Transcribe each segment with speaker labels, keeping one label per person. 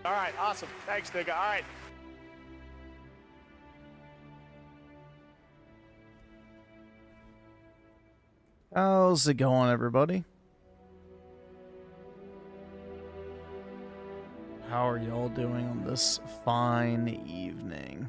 Speaker 1: All right, awesome. Thanks, nigga. All right.
Speaker 2: How's it going, everybody? How are y'all doing on this fine evening?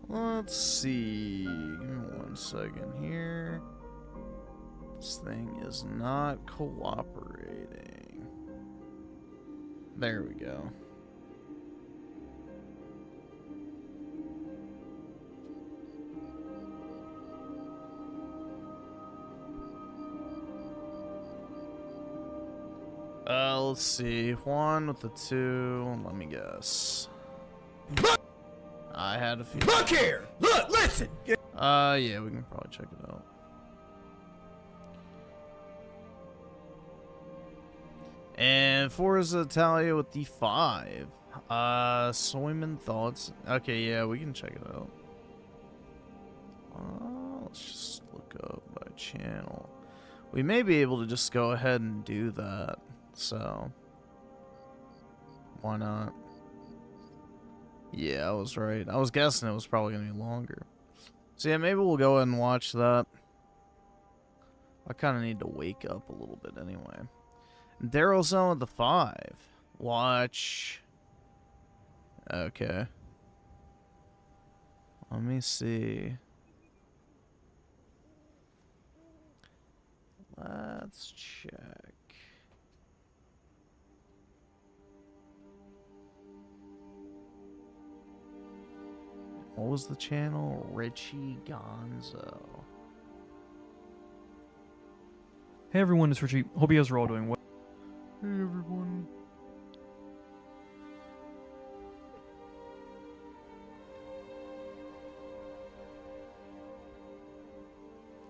Speaker 2: Let's see. Give me 1 second here. This thing is not cooperating. There we go. Let's see. 1 with the 2. Let me guess. I had a few.
Speaker 3: Look here! Look, listen!
Speaker 2: Yeah, we can probably check it out. And Forza Italia with the 5. Soyman thoughts. Okay, yeah, we can check it out. Let's just look up by channel. We may be able to just go ahead and do that. So, why not? Yeah, I was right. I was guessing it was probably going to be longer. So yeah, maybe we'll go ahead and watch that. I kind of need to wake up a little bit anyway. Daryl Zone with the 5. Watch. Okay. Let me see. Let's check. What was the channel? Richie Gonzo.
Speaker 4: Hey everyone, it's Richie. Hope you guys are all doing well.
Speaker 2: Hey everyone.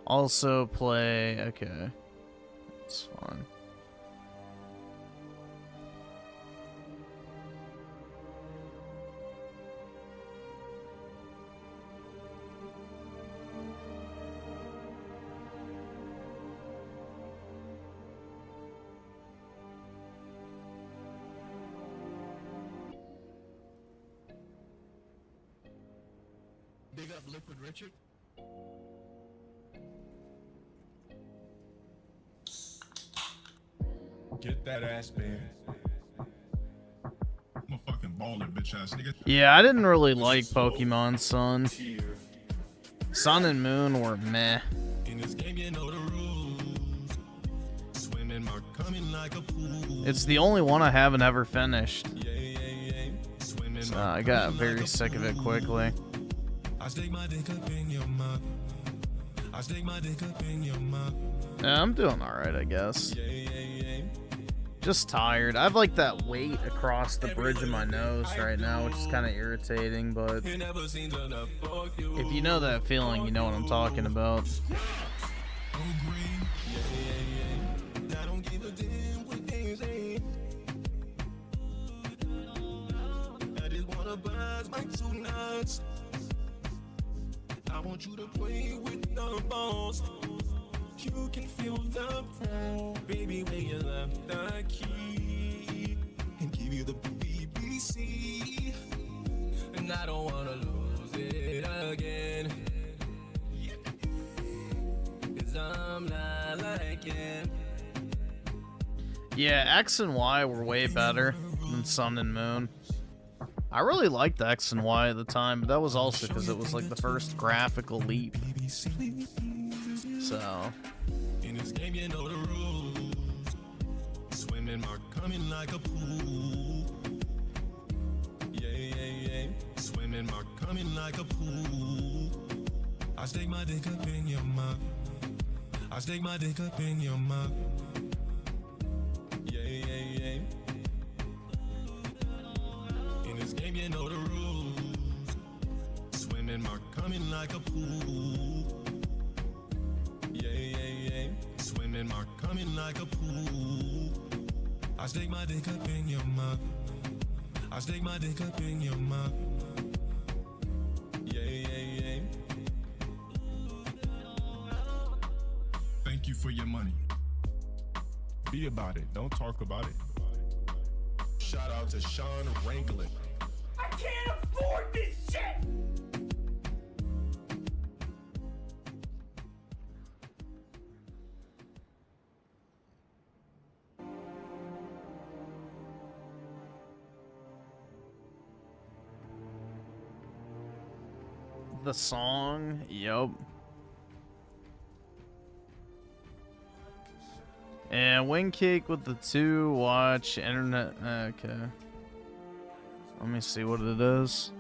Speaker 2: Also play. Okay. That's fine.
Speaker 3: Big up Liquid Richard. Get that ass, man. I'm a fucking baller, bitch ass nigga.
Speaker 2: Yeah, I didn't really like Pokemon Sun. Sun and Moon were meh.
Speaker 3: In this game, you know the rules. Swimming, mark coming like a pool.
Speaker 2: It's the only one I haven't ever finished. So I got very sick of it quickly.
Speaker 3: I stick my dick up in your mouth. I stick my dick up in your mouth.
Speaker 2: Yeah, I'm doing alright, I guess. Just tired. I have like that weight across the bridge of my nose right now, which is kind of irritating, but if you know that feeling, you know what I'm talking about.
Speaker 3: I want you to play with the balls. You can feel the pull, baby, when you left the key and give you the BBC. And I don't wanna lose it again. 'Cause I'm not like it.
Speaker 2: Yeah, X and Y were way better than Sun and Moon. I really liked X and Y at the time, but that was also because it was like the first graphical leap. So.
Speaker 3: In this game, you know the rules. Swimming mark coming like a pool. Yeah. Swimming mark coming like a pool. I stick my dick up in your mouth. I stick my dick up in your mouth. Yeah. In this game, you know the rules. Swimming mark coming like a pool. Yeah. Swimming mark coming like a pool. I stick my dick up in your mouth. I stick my dick up in your mouth. Yeah. Thank you for your money. Be about it. Don't talk about it. Shout out to Sean Wrangler.
Speaker 5: I can't afford this shit!
Speaker 2: The song, yup. And wing cake with the 2 watch internet. Okay. Let me see what it is.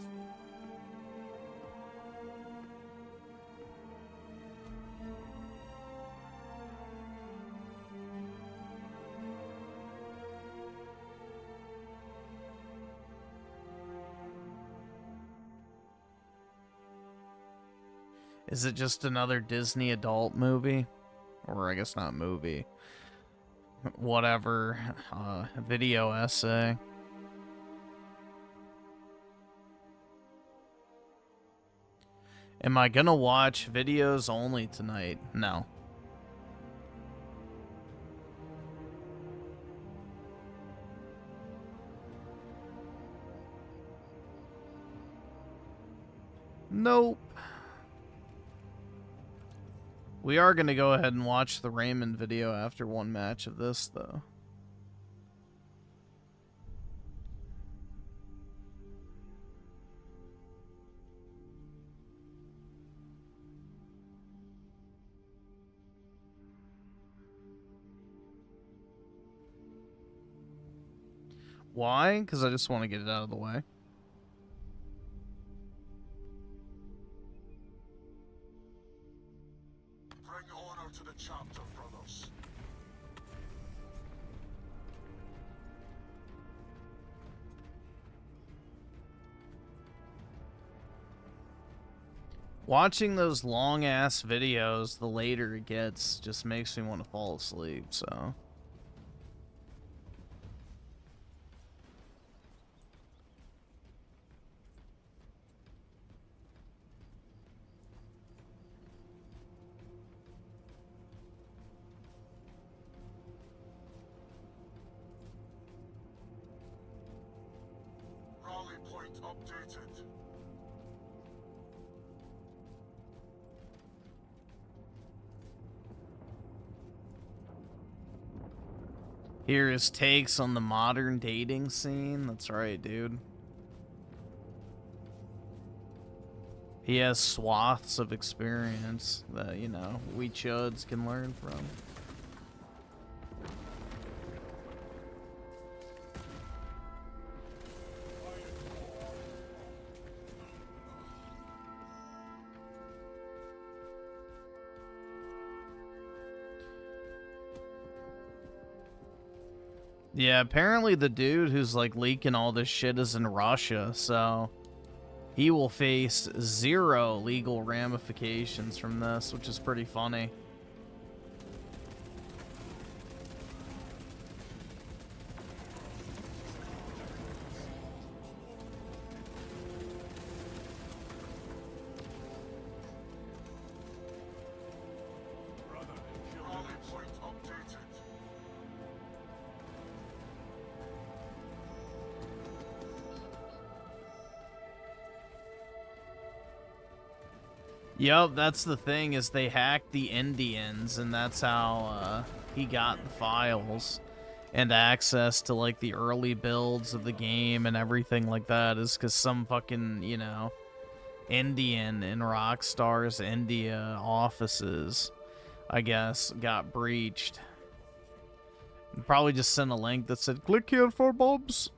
Speaker 2: Is it just another Disney adult movie? Or I guess not movie. Whatever. Video essay. Am I gonna watch videos only tonight? No. Nope. We are going to go ahead and watch the Raymond video after one match of this, though. Why? Because I just want to get it out of the way. Watching those long-ass videos, the later it gets, just makes me want to fall asleep, so...
Speaker 3: Rally point updated.
Speaker 2: Here is takes on the modern dating scene. That's right, dude. He has swaths of experience that, you know, we chuds can learn from. Yeah, apparently the dude who's like leaking all this shit is in Russia, so he will face 0 legal ramifications from this, which is pretty funny. Yep, that's the thing, is they hacked the Indians, and that's how he got the files. and access to like the early builds of the game and everything like that is because some fucking, you know, Indian in Rockstar's India offices, I guess, got breached. Probably just sent a link that said, click here for Bobs.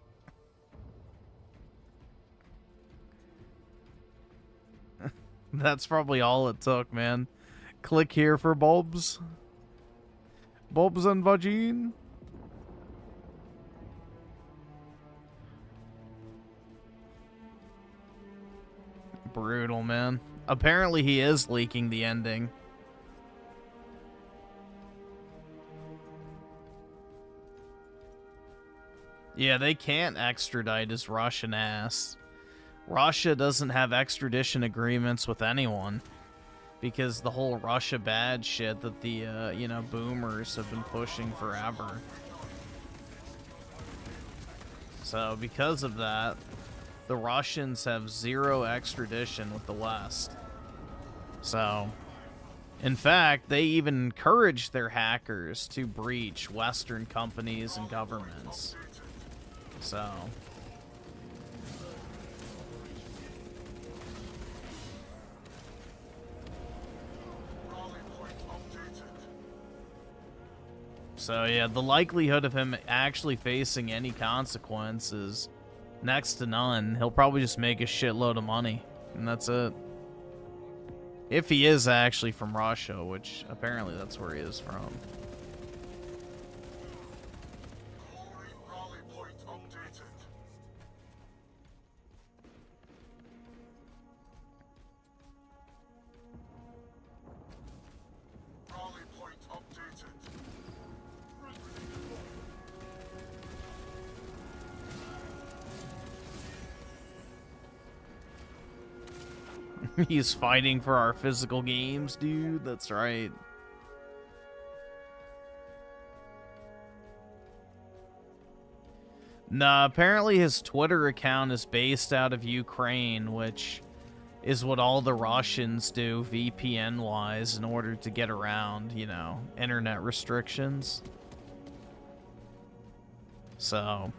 Speaker 2: That's probably all it took, man. Click here for Bobs. Bobs and Vagine. Brutal, man. Apparently he is leaking the ending. Yeah, they can't extradite his Russian ass. Russia doesn't have extradition agreements with anyone because the whole Russia bad shit that the, you know, boomers have been pushing forever. So because of that, the Russians have zero extradition with the West. So, in fact, they even encourage their hackers to breach Western companies and governments. So... So yeah, the likelihood of him actually facing any consequence is next to none. He'll probably just make a shitload of money, and that's it. If he is actually from Russia, which apparently that's where he is from. He's fighting for our physical games, dude. That's right. Nah, apparently his Twitter account is based out of Ukraine, which is what all the Russians do VPN-wise in order to get around, you know, internet restrictions. So...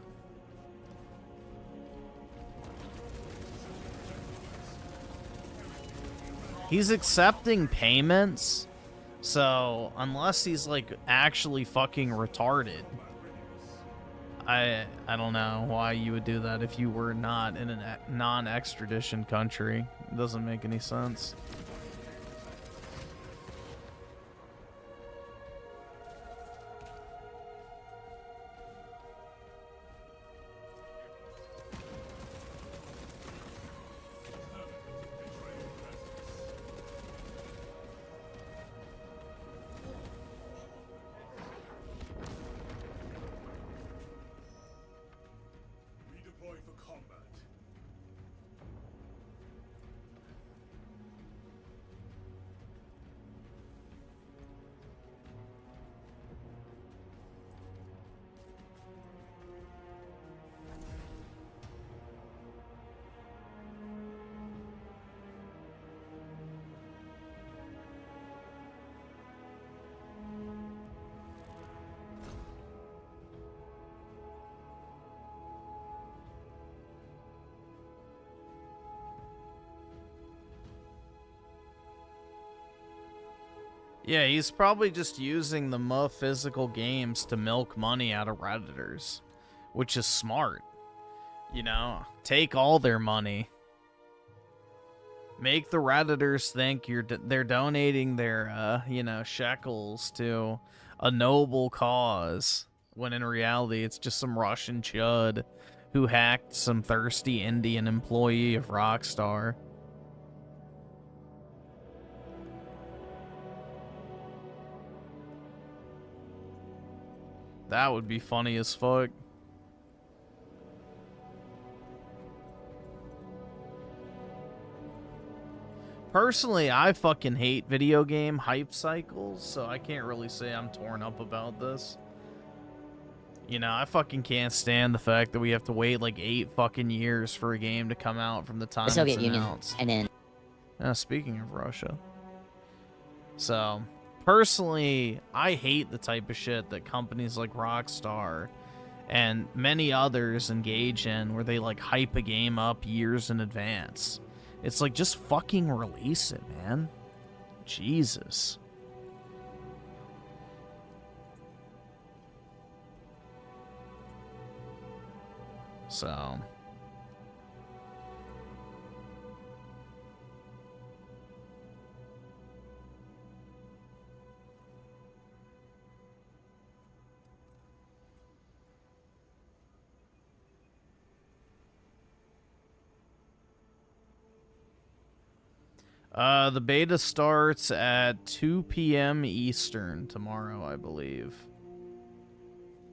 Speaker 2: he's accepting payments, so unless he's like actually fucking retarded, I don't know why you would do that if you were not in a non-extradition country. It doesn't make any sense. Yeah, he's probably just using the physical games to milk money out of Redditors, which is smart. You know, take all their money. Make the Redditors think they're donating their, you know, shekels to a noble cause, when in reality it's just some Russian chud who hacked some thirsty Indian employee of Rockstar. That would be funny as fuck. Personally, I fucking hate video game hype cycles, so I can't really say I'm torn up about this. You know, I fucking can't stand the fact that we have to wait like 8 fucking years for a game to come out from the time
Speaker 6: The Soviet
Speaker 2: it's
Speaker 6: Union,
Speaker 2: announced.
Speaker 6: and then...
Speaker 2: Speaking of Russia. So, Personally, I hate the type of shit that companies like Rockstar and many others engage in where they like hype a game up years in advance. It's like, just fucking release it, man. Jesus. So... the beta starts at 2 p.m. Eastern tomorrow, I believe.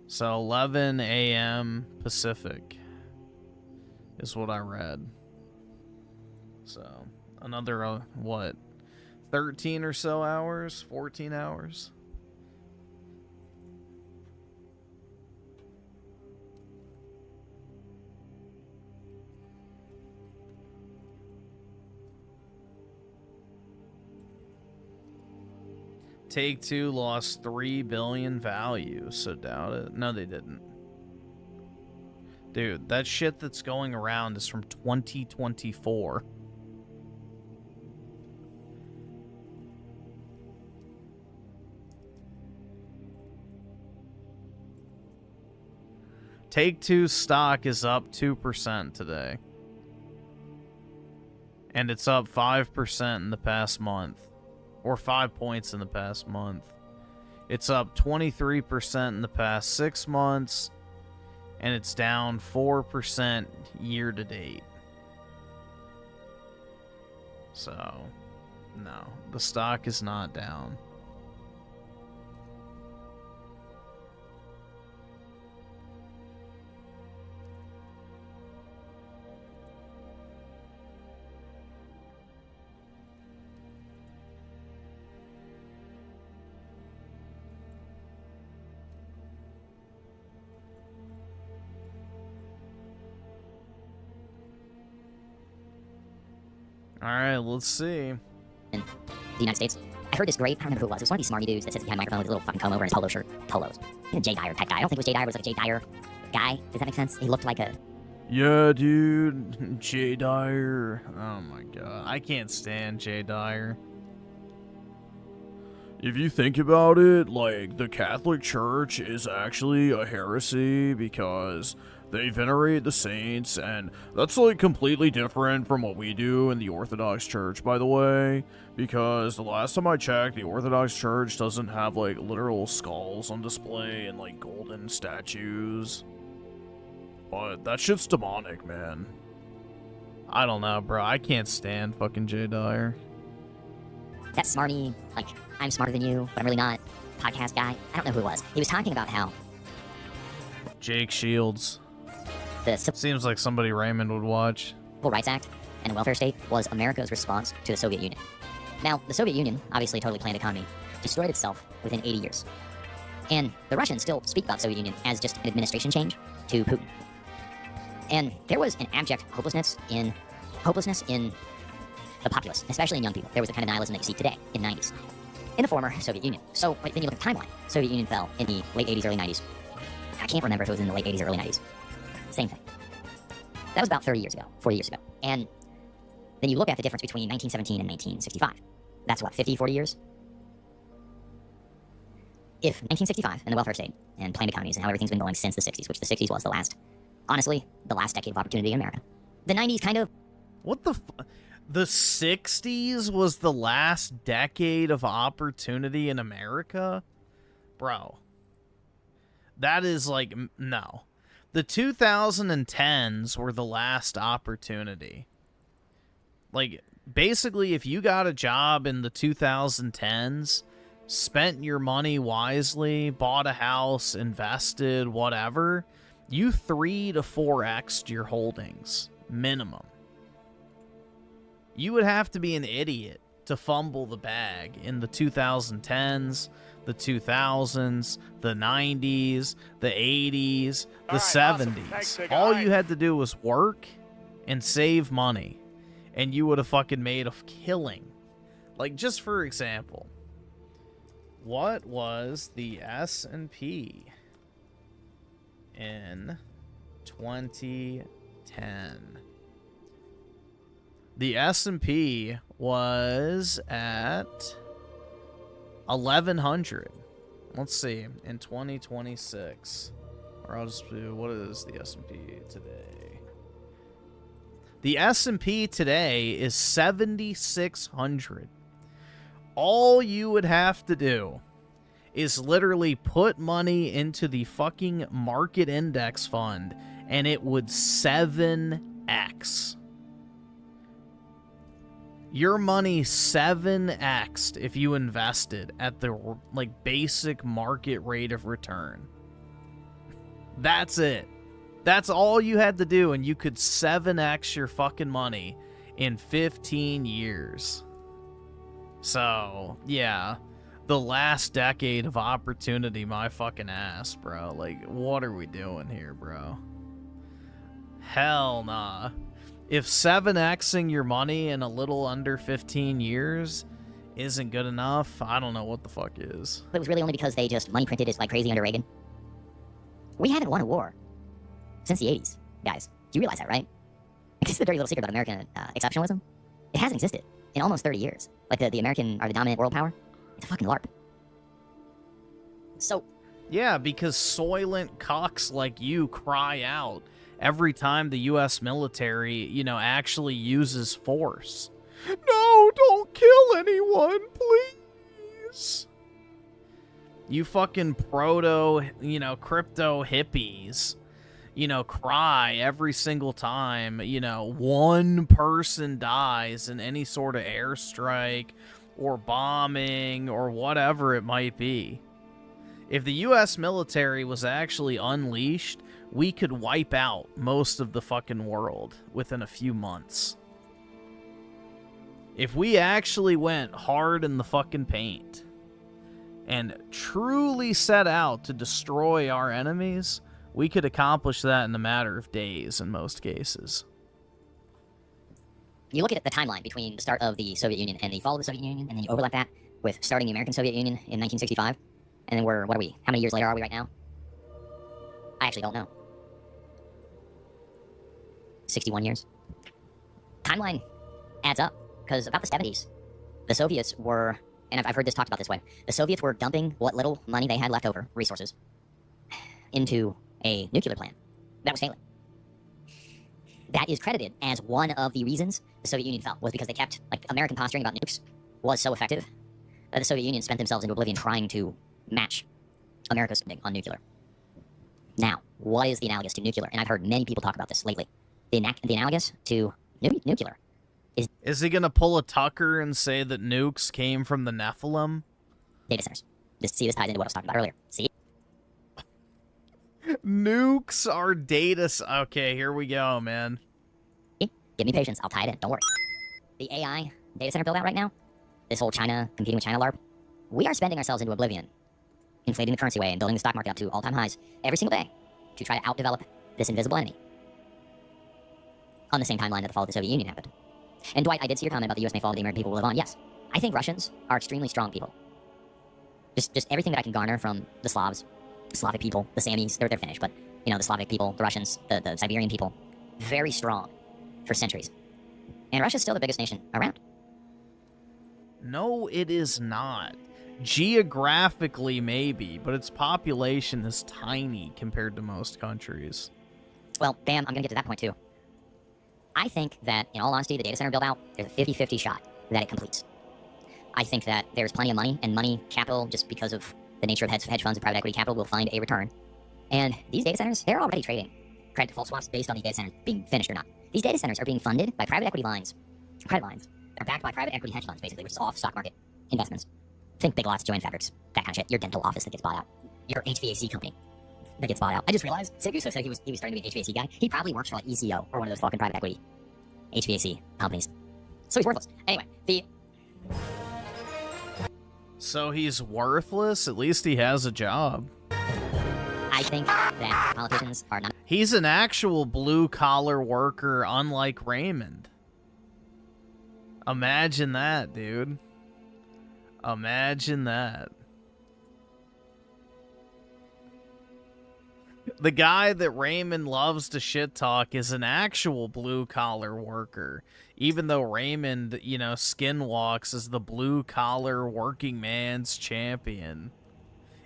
Speaker 2: So 11 a.m. Pacific is what I read. So another, what, 13 or so hours? 14 hours? Take-Two lost $3 billion value, so doubt it. No, they didn't. Dude, that shit that's going around is from 2024. Take-Two stock is up 2% today. And it's up 5% in the past month. Or 5 points in the past month. It's up 23% in the past 6 months. And it's down 4% year to date. So, no. The stock is not down. Alright, let's see.
Speaker 6: In the United States. I heard this great, I don't remember who it was. It was one of these smarmy dudes that sits behind a microphone with his little fucking comb over and his polo shirt. Polos. Jay Dyer type guy. I don't think it was Jay Dyer, but it was like a Jay Dyer guy. Does that make sense? He looked like a...
Speaker 2: Yeah, dude. Jay Dyer. Oh my god. I can't stand Jay Dyer. If you think about it, like, the Catholic Church is actually a heresy because they venerate the saints, and that's, like, completely different from what we do in the Orthodox Church, by the way, because the last time I checked, the Orthodox Church doesn't have, like, literal skulls on display and, like, golden statues. But that shit's demonic, man. I don't know, bro. I can't stand fucking Jay Dyer.
Speaker 6: That smarmy, like, I'm smarter than you, but I'm really not, podcast guy. I don't know who it was. He was talking about how...
Speaker 2: Jake Shields.
Speaker 6: The
Speaker 2: Seems like somebody Raymond would watch.
Speaker 6: Civil Rights Act and the welfare state was America's response to the Soviet Union. Now, the Soviet Union, obviously a totally planned economy, destroyed itself within 80 years. And the Russians still speak about the Soviet Union as just an administration change to Putin. And there was an abject hopelessness in the populace, especially in young people. There was the kind of nihilism that you see today in the 90s. In the former Soviet Union. So, then you look at the timeline. Soviet Union fell in the late 80s, early 90s. I can't remember if it was in the late 80s or early 90s. Same thing. That was about 30 years ago, 40 years ago. And then you look at the difference between 1917 and 1965. That's what, 50, 40 years? If 1965 and the welfare state and planned economies and how everything's been going since the 60s, which the 60s was the last decade of opportunity in America. The 90s kind of...
Speaker 2: What the The 60s was the last decade of opportunity in America? Bro. That is like, no. The 2010s were the last opportunity. Like, basically, if you got a job in the 2010s, spent your money wisely, bought a house, invested, whatever, you 3 to 4x'd your holdings, minimum. You would have to be an idiot to fumble the bag in the 2010s, the 2000s, the 90s, the 80s, the 70s.
Speaker 1: Awesome.
Speaker 2: All you had to do was work and save money, and you would have fucking made a killing. Like, just for example, What was the S&P in 2010? The S&P was at 1100. Let's see, in 2026. Or I'll just do, what is the S&P today? The S&P today is 7,600. All you would have to do is literally put money into the fucking market index fund, and it would 7x. Your money 7x'd if you invested at the like basic market rate of return. That's it. That's all you had to do, and you could 7x your fucking money in 15 years. So, yeah. The last decade of opportunity, my fucking ass, bro. Like, what are we doing here, bro? Hell nah. If 7xing your money in a little under 15 years isn't good enough, I don't know what the fuck is.
Speaker 6: It was really only because they just money printed it like crazy under Reagan. We haven't won a war since the 80s, guys. Do you realize that, right? This is the dirty little secret about American exceptionalism. It hasn't existed in almost 30 years. Like, the American are the dominant world power. It's a fucking LARP. So...
Speaker 2: yeah, because soylent cocks like you cry out every time the U.S. military, you know, actually uses force. No, don't kill anyone, please. You fucking proto, you know, crypto hippies, you know, cry every single time, you know, one person dies in any sort of airstrike or bombing or whatever it might be. If the U.S. military was actually unleashed, we could wipe out most of the fucking world within a few months. If we actually went hard in the fucking paint and truly set out to destroy our enemies, we could accomplish that in a matter of days in most cases.
Speaker 6: You look at the timeline between the start of the Soviet Union and the fall of the Soviet Union, and then you overlap that with starting the American Soviet Union in 1965, and then what are we? How many years later are we right now? I actually don't know. 61 years. Timeline adds up, because about the 70s, the Soviets were, and I've heard this talked about this way, the Soviets were dumping what little money they had left over, resources, into a nuclear plant that was failing. That is credited as one of the reasons the Soviet Union fell, was because they kept, like, American posturing about nukes was so effective that the Soviet Union spent themselves into oblivion trying to match America's spending on nuclear. Now, what is the analogous to nuclear? And I've heard many people talk about this lately. The analogous to nuclear
Speaker 2: is he gonna pull a Tucker and say that nukes came from the Nephilim?
Speaker 6: Data centers. This ties into what I was talking about earlier. See?
Speaker 2: Nukes are data... okay, here we go, man.
Speaker 6: Give me patience. I'll tie it in. Don't worry. The AI data center build out right now, this whole China competing with China LARP, we are spending ourselves into oblivion, inflating the currency way and building the stock market up to all-time highs every single day to try to outdevelop this invisible enemy on the same timeline that the fall of the Soviet Union happened. And Dwight, I did see your comment about the US may fall, but the American people will live on. Yes. I think Russians are extremely strong people. Just everything that I can garner from the Slavs, Slavic people, the Samis, they're Finnish, but, you know, the Slavic people, the Russians, the Siberian people, very strong for centuries. And Russia's still the biggest nation around.
Speaker 2: No, it is not. Geographically, maybe, but its population is tiny compared to most countries.
Speaker 6: Well, bam, I'm going to get to that point, too. I think that, in all honesty, the data center build-out, there's a 50-50 shot that it completes. I think that there's plenty of money, and money, capital, just because of the nature of hedge funds and private equity capital, will find a return. And these data centers, they're already trading credit default swaps based on these data centers being finished or not. These data centers are being funded by private equity lines, credit lines, that are backed by private equity hedge funds, basically, which is off stock market investments. Think Big Lots, Joanne Fabrics, that kind of shit. Your dental office that gets bought out. Your HVAC company that gets bought out. I just realized, Siguso said he was starting to be an HVAC guy. He probably works for, like, ECO or one of those fucking private equity HVAC companies. So he's worthless. Anyway,
Speaker 2: So he's worthless? At least he has a job.
Speaker 6: I think that politicians are not...
Speaker 2: He's an actual blue-collar worker, unlike Raymond. Imagine that, dude. Imagine that. The guy that Raymond loves to shit talk is an actual blue-collar worker. Even though Raymond, you know, skinwalks as the blue-collar working man's champion.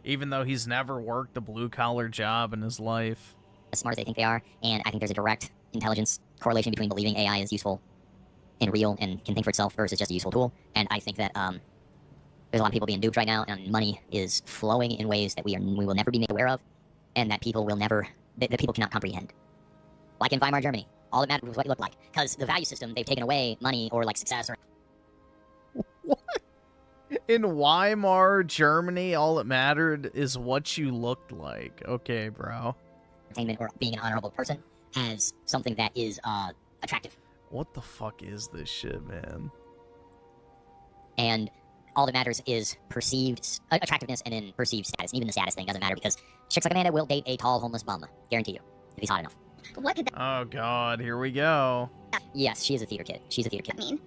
Speaker 2: Even though he's never worked a blue-collar job in his life.
Speaker 6: As smart as they think they are, and I think there's a direct intelligence correlation between believing AI is useful and real and can think for itself versus just a useful tool. And I think that there's a lot of people being duped right now, and money is flowing in ways that we will never be made aware of, and that people will never, that people cannot comprehend. Like in Weimar Germany, all that mattered was what you looked like, because the value system, they've taken away money or like success or...
Speaker 2: What? In Weimar Germany, all that mattered is what you looked like. Okay, bro.
Speaker 6: Entertainment or being an honorable person as something that is attractive.
Speaker 2: What the fuck is this shit, man?
Speaker 6: And all that matters is perceived attractiveness and then perceived status. And even the status thing doesn't matter because chicks like Amanda will date a tall homeless bum. Guarantee you, if he's hot enough.
Speaker 7: What could that
Speaker 2: Oh god, here we go.
Speaker 6: Yes, she is a theater kid. She's a theater kid.
Speaker 7: mean?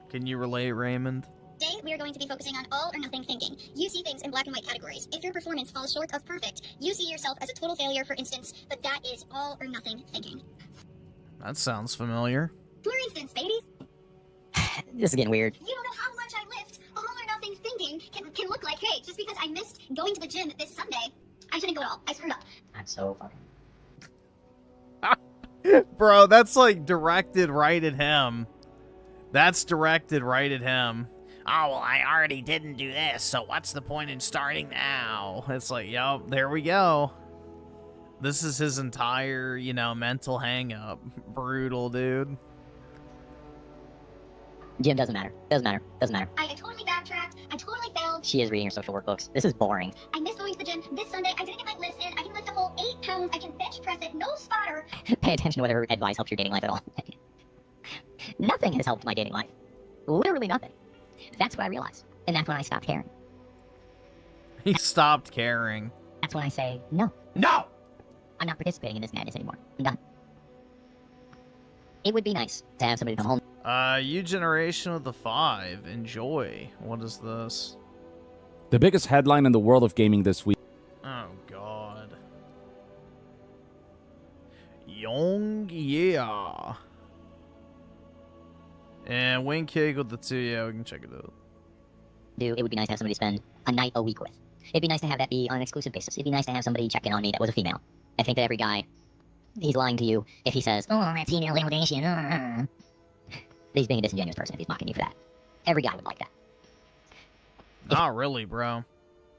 Speaker 2: Can you relate, Raymond?
Speaker 7: Today, we are going to be focusing on all or nothing thinking. You see things in black and white categories. If your performance falls short of perfect, you see yourself as a total failure, for instance, but that is all or nothing thinking.
Speaker 2: That sounds familiar.
Speaker 7: For instance, baby,
Speaker 6: This is getting weird.
Speaker 7: you don't know how much I lift. All or nothing thinking can look like, hey, just because I missed going to the gym this Sunday, I shouldn't go at all. I screwed up.
Speaker 6: I'm so fucking...
Speaker 2: Bro, that's like directed right at him. That's directed right at him. Oh, well, I already didn't do this, so what's the point in starting now? It's like, yup, there we go. This is his entire, you know, mental hang-up. Brutal, dude.
Speaker 6: Gym doesn't matter. Doesn't matter. Doesn't matter.
Speaker 7: I totally backtracked. I totally failed.
Speaker 6: She is reading her social workbooks. This is boring.
Speaker 7: I missed going to the gym this Sunday. I didn't get my lifts in. I can lift a whole 8 pounds. I can bench press it. No spotter.
Speaker 6: Pay attention to whether her advice helps your dating life at all. Nothing has helped my dating life. Literally nothing. That's what I realized. And that's when I stopped caring.
Speaker 2: He stopped caring.
Speaker 6: That's when I say, no.
Speaker 2: No!
Speaker 6: I'm not participating in this madness anymore. I'm done. It would be nice to have somebody come home.
Speaker 2: You generation of the 5. Enjoy. What is this?
Speaker 8: The biggest headline in the world of gaming this week.
Speaker 2: Oh, God. YawnYea. And wing kick with the 2, yeah, we can check it out.
Speaker 6: It would be nice to have somebody spend a night a week with. It'd be nice to have that be on an exclusive basis. It'd be nice to have somebody check in on me that was a female. I think that every guy, he's lying to you if he says, oh, I'm a female validation. He's being a disingenuous person if he's mocking you for that. Every guy would like that.
Speaker 2: Not really, bro.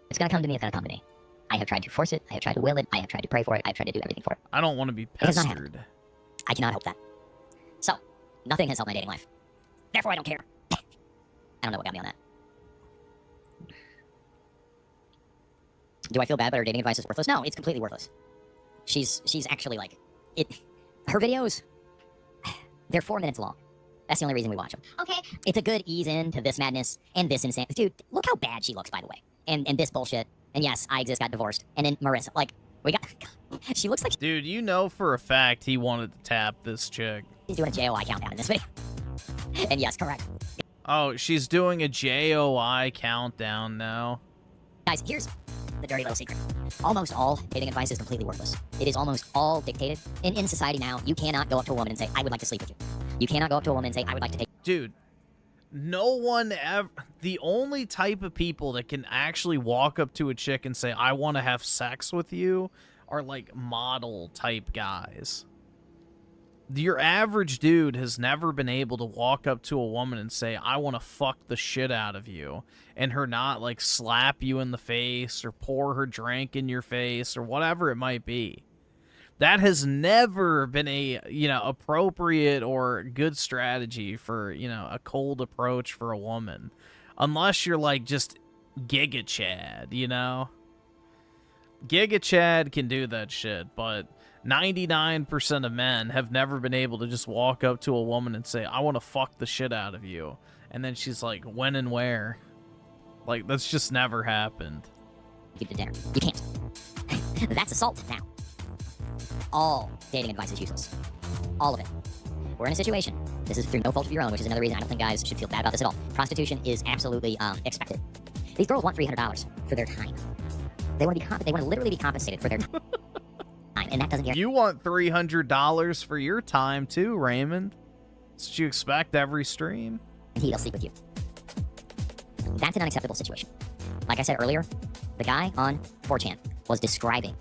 Speaker 6: It's gonna come to me, it's gonna come to me. I have tried to force it, I have tried to will it, I have tried to pray for it, I have tried to do everything for it.
Speaker 2: I don't want to be
Speaker 6: has not
Speaker 2: pestered.
Speaker 6: I cannot help that. So, nothing has helped my dating life. Therefore, I don't care. I don't know what got me on that. Do I feel bad that her dating advice is worthless? No, it's completely worthless. She's actually like... Her videos, they're 4 minutes long. That's the only reason we watch them.
Speaker 7: Okay.
Speaker 6: It's a good ease into this madness and this insanity. Dude, look how bad she looks, by the way. And this bullshit. And yes, I Exist got divorced. And then Marissa, like, we got... She looks like
Speaker 2: Dude, you know for a fact he wanted to tap this chick.
Speaker 6: she's doing a JOI countdown in this video. And yes, correct.
Speaker 2: Oh, she's doing a JOI countdown now.
Speaker 6: Guys, here's the dirty little secret. Almost all dating advice is completely worthless. It is almost all dictated. In society now, you cannot go up to a woman and say, I would like to sleep with you. You cannot go up to a woman and say, I would like to take...
Speaker 2: Dude, no one ever... The only type of people that can actually walk up to a chick and say, I want to have sex with you are, like, model-type guys. Your average dude has never been able to walk up to a woman and say, I want to fuck the shit out of you, and her not, like, slap you in the face or pour her drink in your face or whatever it might be. That has never been a, you know, appropriate or good strategy for, you know, a cold approach for a woman. Unless you're, like, just Giga Chad, you know? Giga Chad can do that shit, but 99% of men have never been able to just walk up to a woman and say, I want to fuck the shit out of you. And then she's like, when and where? Like, that's just never happened.
Speaker 6: You to dinner. You can't. That's assault now. All dating advice is useless. All of it. We're in a situation. This is through no fault of your own, which is another reason I don't think guys should feel bad about this at all. Prostitution is absolutely expected. These girls want $300 for their time. They want to literally be compensated for their time. and that doesn't guarantee.
Speaker 2: You want $300 for your time too, Raymond. That's what you expect every stream.
Speaker 6: He'll sleep with you. That's an unacceptable situation. Like I said earlier, the guy on 4chan was describing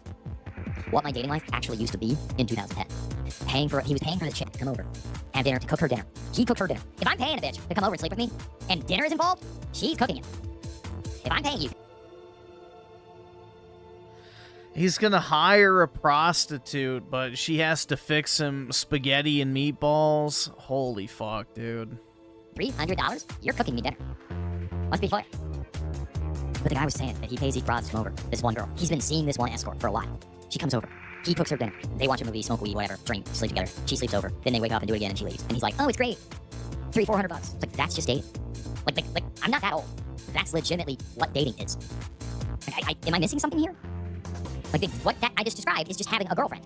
Speaker 6: what my dating life actually used to be in 2010. He was paying for the chick to come over, have dinner, to cook her dinner. He cooked her dinner. If I'm paying a bitch to come over and sleep with me, and dinner is involved, she's cooking it. If I'm paying you.
Speaker 2: He's gonna hire a prostitute, but she has to fix him spaghetti and meatballs. Holy fuck, dude.
Speaker 6: $300? You're cooking me dinner. Let's be fair. But the guy was saying that he pays these broads to come over. This one girl. He's been seeing this one escort for a while. She comes over. He cooks her dinner. They watch a movie, smoke weed, whatever, drink, sleep together. She sleeps over. Then they wake up and do it again, and she leaves. And he's like, "Oh, it's great. $300-400 bucks." It's like, that's just dating. Like, I'm not that old. That's legitimately what dating is. Am I missing something here? Like, what that I just described is just having a girlfriend.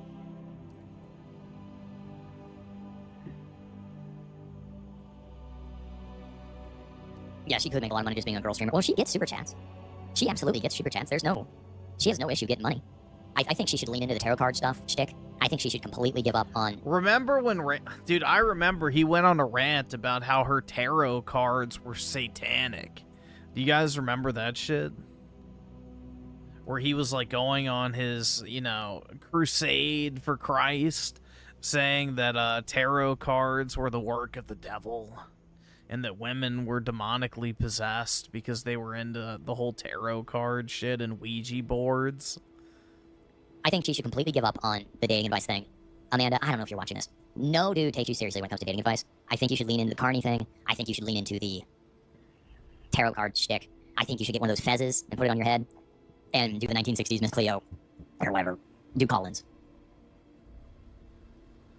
Speaker 6: Yeah, she could make a lot of money just being a girl streamer. Well, she gets super chats. She absolutely gets super chats. She has no issue getting money. I think she should lean into the tarot card stuff shtick. I think she should completely give up on...
Speaker 2: Remember when... Dude, I remember he went on a rant about how her tarot cards were satanic. Do you guys remember that shit? Where he was, like, going on his, you know, crusade for Christ, saying that tarot cards were the work of the devil, and that women were demonically possessed because they were into the whole tarot card shit and Ouija boards.
Speaker 6: I think she should completely give up on the dating advice thing. Amanda, I don't know if you're watching this. No dude takes you seriously when it comes to dating advice. I think you should lean into the carny thing. I think you should lean into the tarot card shtick. I think you should get one of those fezzes and put it on your head and do the 1960s Miss Cleo or whatever. Do Collins.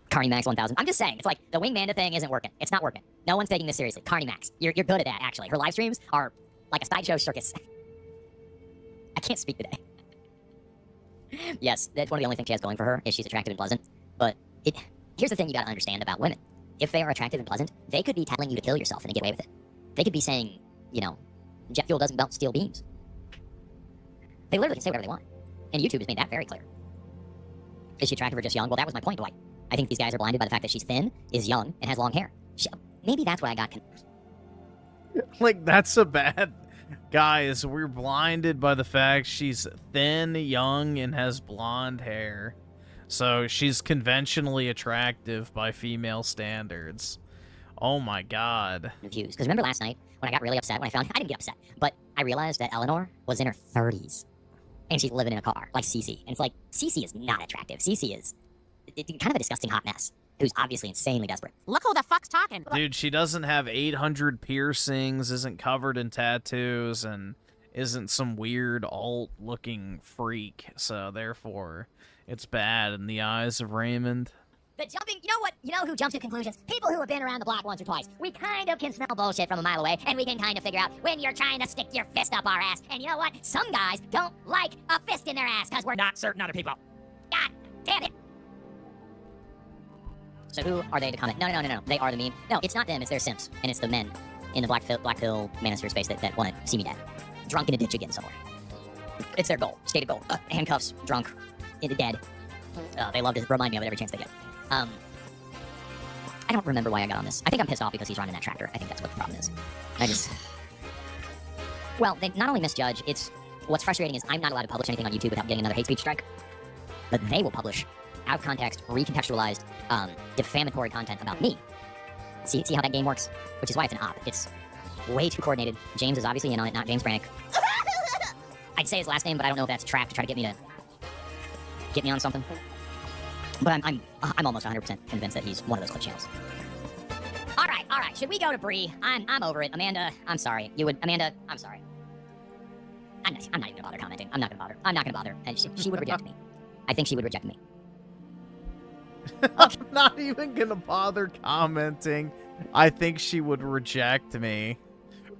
Speaker 6: Carney Max 1000. I'm just saying, it's like the Wingmanda thing isn't working. It's not working. No one's taking this seriously. Carney Max. You're good at that, actually. Her live streams are like a sideshow circus. I can't speak today. Yes, that's one of the only things she has going for her, is she's attractive and pleasant. But here's the thing you gotta understand about women. If they are attractive and pleasant, they could be telling you to kill yourself and they get away with it. They could be saying, you know, jet fuel doesn't melt steel beams. They literally can say whatever they want. And YouTube has made that very clear. Is she attractive or just young? Well, that was my point, Dwight. I think these guys are blinded by the fact that she's thin, is young, and has long hair. Maybe that's what I got.
Speaker 2: Like, that's a bad... Guys, we're blinded by the fact she's thin, young, and has blonde hair. So she's conventionally attractive by female standards. Oh my god.
Speaker 6: Views. Because remember last night when I got really upset when I didn't get upset, but I realized that Eleanor was in her 30s. And she's living in a car, like Cece. And it's like, Cece is not attractive. Cece is kind of a disgusting hot mess, who's obviously insanely desperate.
Speaker 9: Look who the fuck's talking.
Speaker 2: Dude, she doesn't have 800 piercings, isn't covered in tattoos, and isn't some weird alt-looking freak. So, therefore, it's bad in the eyes of Raymond.
Speaker 6: The jumping, you know who jumps to conclusions? People who have been around the block once or twice. We kind of can smell bullshit from a mile away, and we can kind of figure out when you're trying to stick your fist up our ass. And you know what? Some guys don't like a fist in their ass, because we're
Speaker 9: Not certain other people.
Speaker 6: God damn it. So who are they to comment? No. They are the meme. No, it's not them. It's their simps. And it's the men in the Black Pill Manosphere space that want to see me dead. Drunk in a ditch again somewhere. It's their goal. Stated goal. Handcuffs, drunk, dead. They love to remind me of it every chance they get. I don't remember why I got on this. I think I'm pissed off because he's running that tractor. I think that's what the problem is. Well, they not only misjudge, what's frustrating is I'm not allowed to publish anything on YouTube without getting another hate speech strike. But they will publish out of context, recontextualized, defamatory content about me. See how that game works? Which is why it's an op. It's way too coordinated. James is obviously in on it, not James Brannick. I'd say his last name, but I don't know if that's a trap to try to get me on something. But I'm almost 100% convinced that he's one of those clip channels. All right. Should we go to Bree? I'm over it. Amanda, I'm sorry. Amanda, I'm sorry. I'm not even gonna bother commenting. I'm not gonna bother. And she would reject me. I think she would reject me.
Speaker 2: I'm not even gonna bother commenting. I think she would reject me.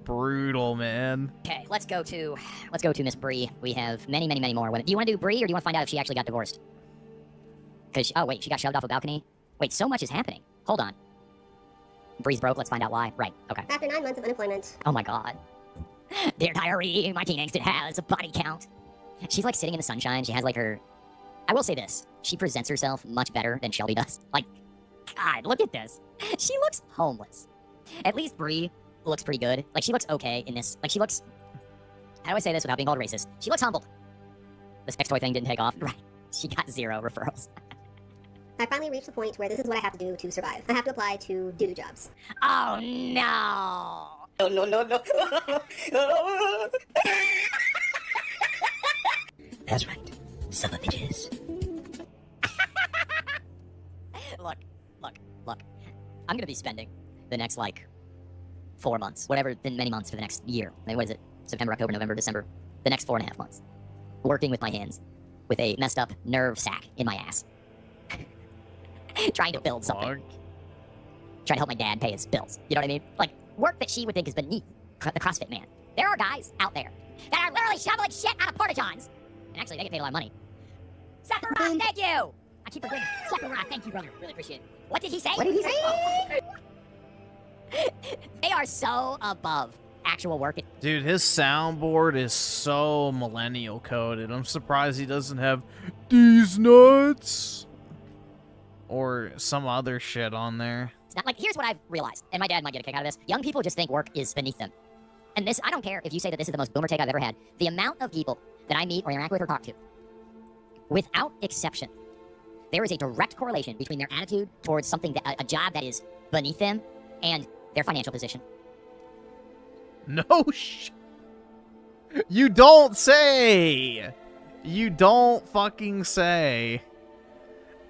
Speaker 2: Brutal, man.
Speaker 6: Okay, let's go to Miss Bree. We have many more women. Do you want to do Bree, or do you want to find out if she actually got divorced? Because she got shoved off a balcony. Wait, so much is happening. Hold on. Bree's broke. Let's find out why. Right. Okay.
Speaker 7: After 9 months of unemployment.
Speaker 6: Oh my god. Dear diary, my teen angst has a body count. She's like sitting in the sunshine. She has like her. I will say this. She presents herself much better than Shelby does. Like, God, look at this. She looks homeless. At least Bree looks pretty good. Like, she looks okay in this. Like, she looks... How do I say this without being called racist? She looks humbled. The sex toy thing didn't take off. Right. She got 0 referrals.
Speaker 7: I finally reached the point where this is what I have to do to survive. I have to apply to doo-doo jobs.
Speaker 6: Oh, no.
Speaker 7: No.
Speaker 6: That's right. Son of bitches. Look. I'm gonna be spending the next, like, 4 months, whatever, then many months for the next year. Like, what is it? September, October, November, December. The next 4.5 months. Working with my hands. With a messed up nerve sack in my ass. Trying to build something. Trying to help my dad pay his bills. You know what I mean? Like, work that she would think is beneath the CrossFit man. There are guys out there that are literally shoveling shit out of porta-johns. And actually, they get paid a lot of money. Sephiroth, thank you! I keep forgetting. Sephiroth, thank you, brother. Really appreciate it. What did he say?
Speaker 7: What did he say?
Speaker 6: They are so above actual work.
Speaker 2: Dude, his soundboard is so millennial coded. I'm surprised he doesn't have these nuts or some other shit on there.
Speaker 6: It's not like, here's what I've realized, and my dad might get a kick out of this. Young people just think work is beneath them. And this, I don't care if you say that this is the most boomer take I've ever had. The amount of people that I meet or interact with or talk to, without exception, there is a direct correlation between their attitude towards something, that, a job that is beneath them, and their financial position.
Speaker 2: No You don't say! You don't fucking say.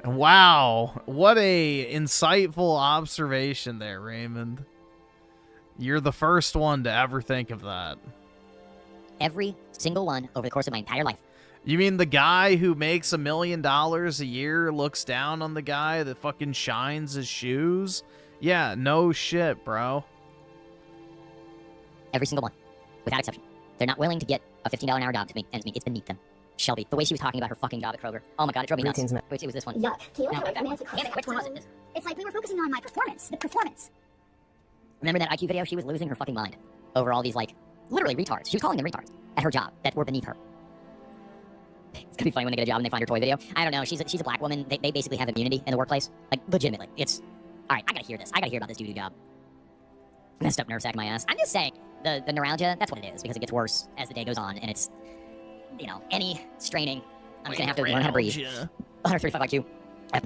Speaker 2: Wow, what a insightful observation there, Raymond. You're the first one to ever think of that.
Speaker 6: Every single one over the course of my entire life.
Speaker 2: You mean the guy who makes $1 million a year looks down on the guy that fucking shines his shoes? Yeah, no shit, bro.
Speaker 6: Every single one, without exception. They're not willing to get a $15 an hour job to make ends meet. It's beneath them. Shelby, the way she was talking about her fucking job at Kroger. Oh my god, it drove me nuts. Wait, it was this one.
Speaker 7: Yuck. Can you
Speaker 6: No,
Speaker 7: look
Speaker 6: that one.
Speaker 7: at
Speaker 6: Damn it, which one was it?
Speaker 7: It's like we were focusing on my performance. The performance.
Speaker 6: Remember that IQ video? She was losing her fucking mind over all these, like, literally retards. She was calling them retards at her job that were beneath her. It's gonna be funny when they get a job and they find her toy video. I don't know. She's a black woman. They basically have immunity in the workplace. Like, legitimately. It's... Alright, I gotta hear this. I gotta hear about this doo-doo job. Messed up nerve sack in my ass. I'm just saying, the neuralgia, that's what it is, because it gets worse as the day goes on, and it's, you know, any straining, I'm just gonna have to learn how to breathe. 135 IQ.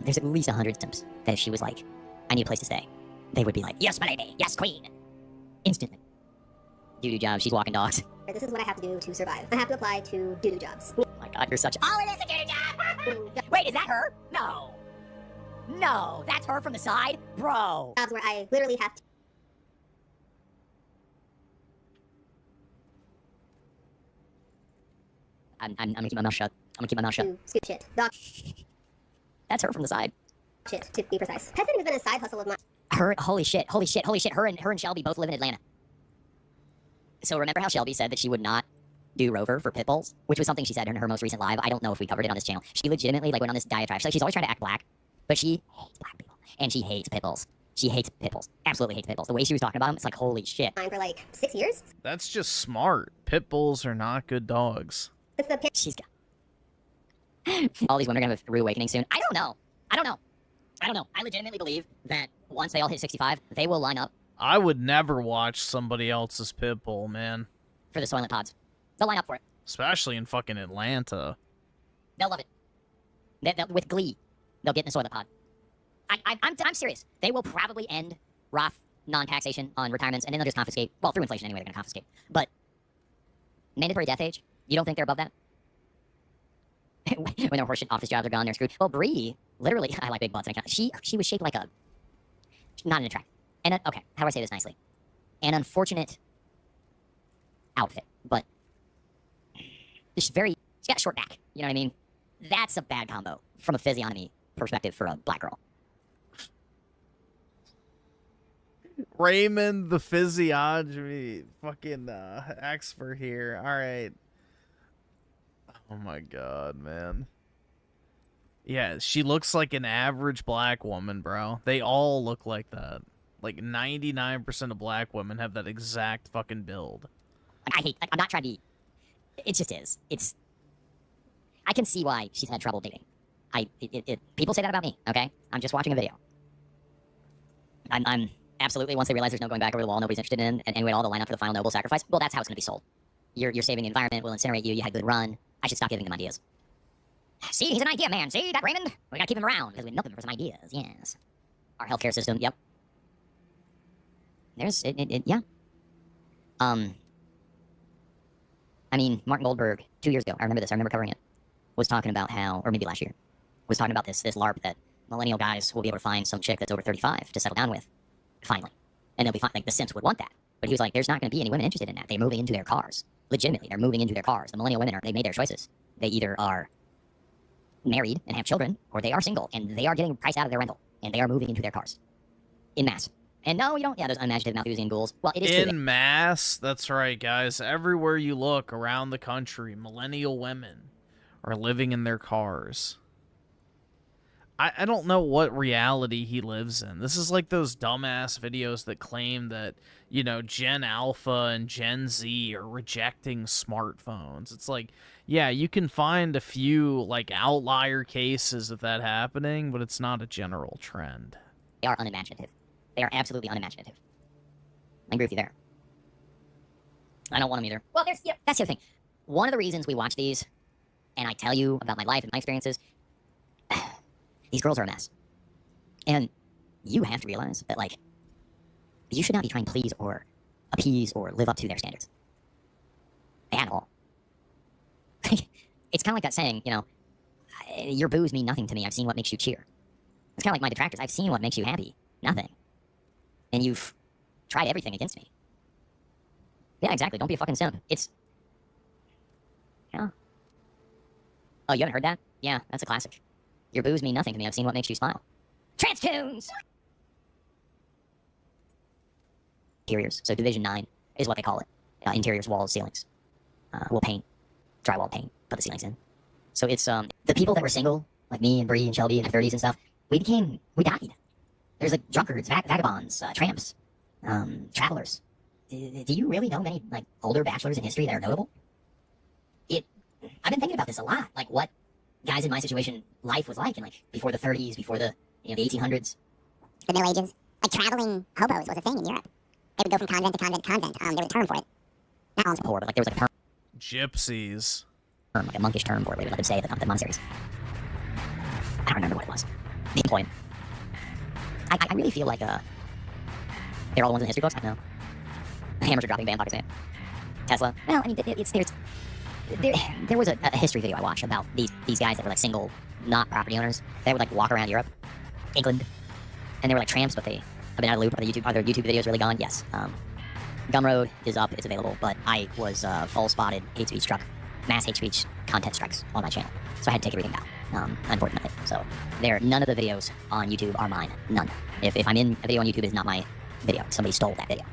Speaker 6: There's at least 100 attempts that if she was like, I need a place to stay, they would be like, yes, my lady, yes, queen. Instantly. Doo-doo job, she's walking dogs.
Speaker 7: This is what I have to do to survive. I have to apply to doo-doo jobs.
Speaker 6: Oh my god, you're such a... Oh, it is a doo-doo job! Wait, is that her? No. No, that's her from the side? Bro.
Speaker 7: Jobs where I literally have to
Speaker 6: I'm gonna keep my mouth shut. I'm gonna keep my mouth shut.
Speaker 7: to scoop shit. Dog
Speaker 6: That's her from the side.
Speaker 7: shit, to be precise. Pet sitting has been a side hustle of mine.
Speaker 6: Holy shit. Her and Shelby both live in Atlanta. So remember how Shelby said that she would not do Rover for pit bulls? Which was something she said in her most recent live. I don't know if we covered it on this channel. She legitimately, like, went on this diatribe. She's always trying to act black, but she hates black people. And she hates pit bulls. She hates pit bulls. Absolutely hates pit bulls. The way she was talking about them, it's like, holy shit.
Speaker 7: For like 6 years.
Speaker 2: That's just smart. Pit bulls are not good dogs.
Speaker 7: It's the
Speaker 6: She's got... All these women are gonna have a rude awakening soon. I don't know. I legitimately believe that once they all hit 65, they will line up
Speaker 2: I would never watch somebody else's pit bull, man.
Speaker 6: for the Soylent pods. They'll line up for it.
Speaker 2: Especially in fucking Atlanta.
Speaker 6: They'll love it. They'll, with glee, they'll get in the Soylent pod. I'm serious. They will probably end Roth non-taxation on retirements, and then they'll just confiscate. Well, through inflation anyway, they're going to confiscate. But mandatory death age, you don't think they're above that? When their horseshit office jobs are gone, they're screwed. Well, Bree, literally, I like big butts. And she was shaped like a... Not an attract. And okay, how do I say this nicely? An unfortunate outfit, but she's got a short back. You know what I mean? That's a bad combo from a physiognomy perspective for a black girl.
Speaker 2: Raymond, the physiognomy fucking expert here. All right. Oh my god, man. Yeah, she looks like an average black woman, bro. They all look like that. Like 99% of black women have that exact fucking build.
Speaker 6: I'm not trying to be... It just is. I can see why she's had trouble dating. People say that about me, okay? I'm just watching a video. I'm absolutely, once they realize there's no going back over the wall, nobody's interested in, and anyway, all the line up for the final noble sacrifice, well, that's how it's going to be sold. You're saving the environment, we'll incinerate you, you had a good run. I should stop giving them ideas. See, he's an idea man. See, that Raymond? We gotta keep him around, because we milk him for some ideas, yes. Our healthcare system, yep. There's, yeah. I mean, Martin Goldberg, 2 years ago, I remember this, I remember covering it, was talking about how, or maybe last year, was talking about this LARP that millennial guys will be able to find some chick that's over 35 to settle down with, finally. And they'll be fine, like, the Simps would want that. But he was like, there's not gonna be any women interested in that. They're moving into their cars. Legitimately, they're moving into their cars. The millennial women, they made their choices. They either are married and have children, or they are single, and they are getting priced out of their rental, and they are moving into their cars. In mass. And no, you don't, yeah, those unimaginative Malthusian ghouls. Well, it is true.
Speaker 2: In mass, that's right, guys. Everywhere you look around the country, millennial women are living in their cars. I don't know what reality he lives in. This is like those dumbass videos that claim that, you know, Gen Alpha and Gen Z are rejecting smartphones. It's like, yeah, you can find a few, like, outlier cases of that happening, but it's not a general trend.
Speaker 6: They are unimaginative. They are absolutely unimaginative. I agree with you there. I don't want them either. Well, there's, yeah, that's the other thing. One of the reasons we watch these, and I tell you about my life and my experiences, these girls are a mess. And you have to realize that, like, you should not be trying to please or appease or live up to their standards. At all. It's kind of like that saying, you know, your boos mean nothing to me. I've seen what makes you cheer. It's kind of like my detractors. I've seen what makes you happy. Nothing. And you've tried everything against me. Yeah, exactly. Don't be a fucking simp. It's... Yeah. Oh, you haven't heard that? Yeah, that's a classic. Your boos mean nothing to me. I've seen what makes you smile. Trans tunes! Interiors. So Division 9 is what they call it. Interiors, walls, ceilings. We'll paint. Drywall paint. Put the ceilings in. So it's, the people that were single, like me and Bree and Shelby in their 30s and stuff, we died. There's like drunkards, vagabonds, tramps, travelers. Do you really know many, like, older bachelors in history that are notable? I've been thinking about this a lot. Like, what guys in my situation life was like in, like, before the 30s, before the, you know, the 1800s.
Speaker 7: The Middle Ages. Like, traveling hobos was a thing in Europe. They would go from convent to convent to convent. There was a term for it. Not all poor, but, like, there was, like, a term.
Speaker 2: Gypsies.
Speaker 6: Like a monkish term for it, we would let them say at the monasteries. I don't remember what it was. The employment. I really feel like, they're all the ones in the history books. I don't know. Hammers are dropping, band pockets, Tesla. Well, I mean, there was a history video I watched about these guys that were, like, single, not property owners. They would, like, walk around Europe, England, and they were, like, tramps, but they have been out of the loop. Are their YouTube videos really gone? Yes. Gumroad is up, it's available, but I was full spotted hate speech struck, mass hate speech content strikes on my channel, so I had to take everything down, unfortunately. So none of the videos on YouTube are mine, none. If I'm in a video on YouTube, it's not my video. Somebody stole that video.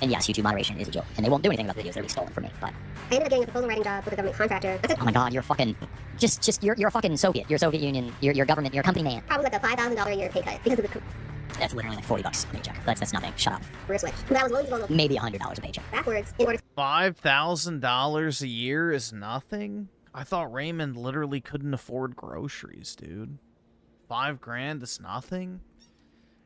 Speaker 6: And yes, YouTube moderation is a joke, and they won't do anything about the videos that'll be stolen from me. But
Speaker 7: I ended up getting a proposal writing job with a government contractor.
Speaker 6: Oh my god, you're a fucking you're a fucking Soviet. You're a Soviet Union. You're government. You're a company man.
Speaker 7: Probably like a $5,000 a year pay cut because of the
Speaker 6: That's literally like $40 a paycheck. That's nothing. Shut up.
Speaker 7: career switch. But I was willing to go
Speaker 6: Maybe $100 a paycheck.
Speaker 7: backwards in order
Speaker 2: $5,000 a year is nothing? I thought Raymond literally couldn't afford groceries, dude. $5,000 is nothing?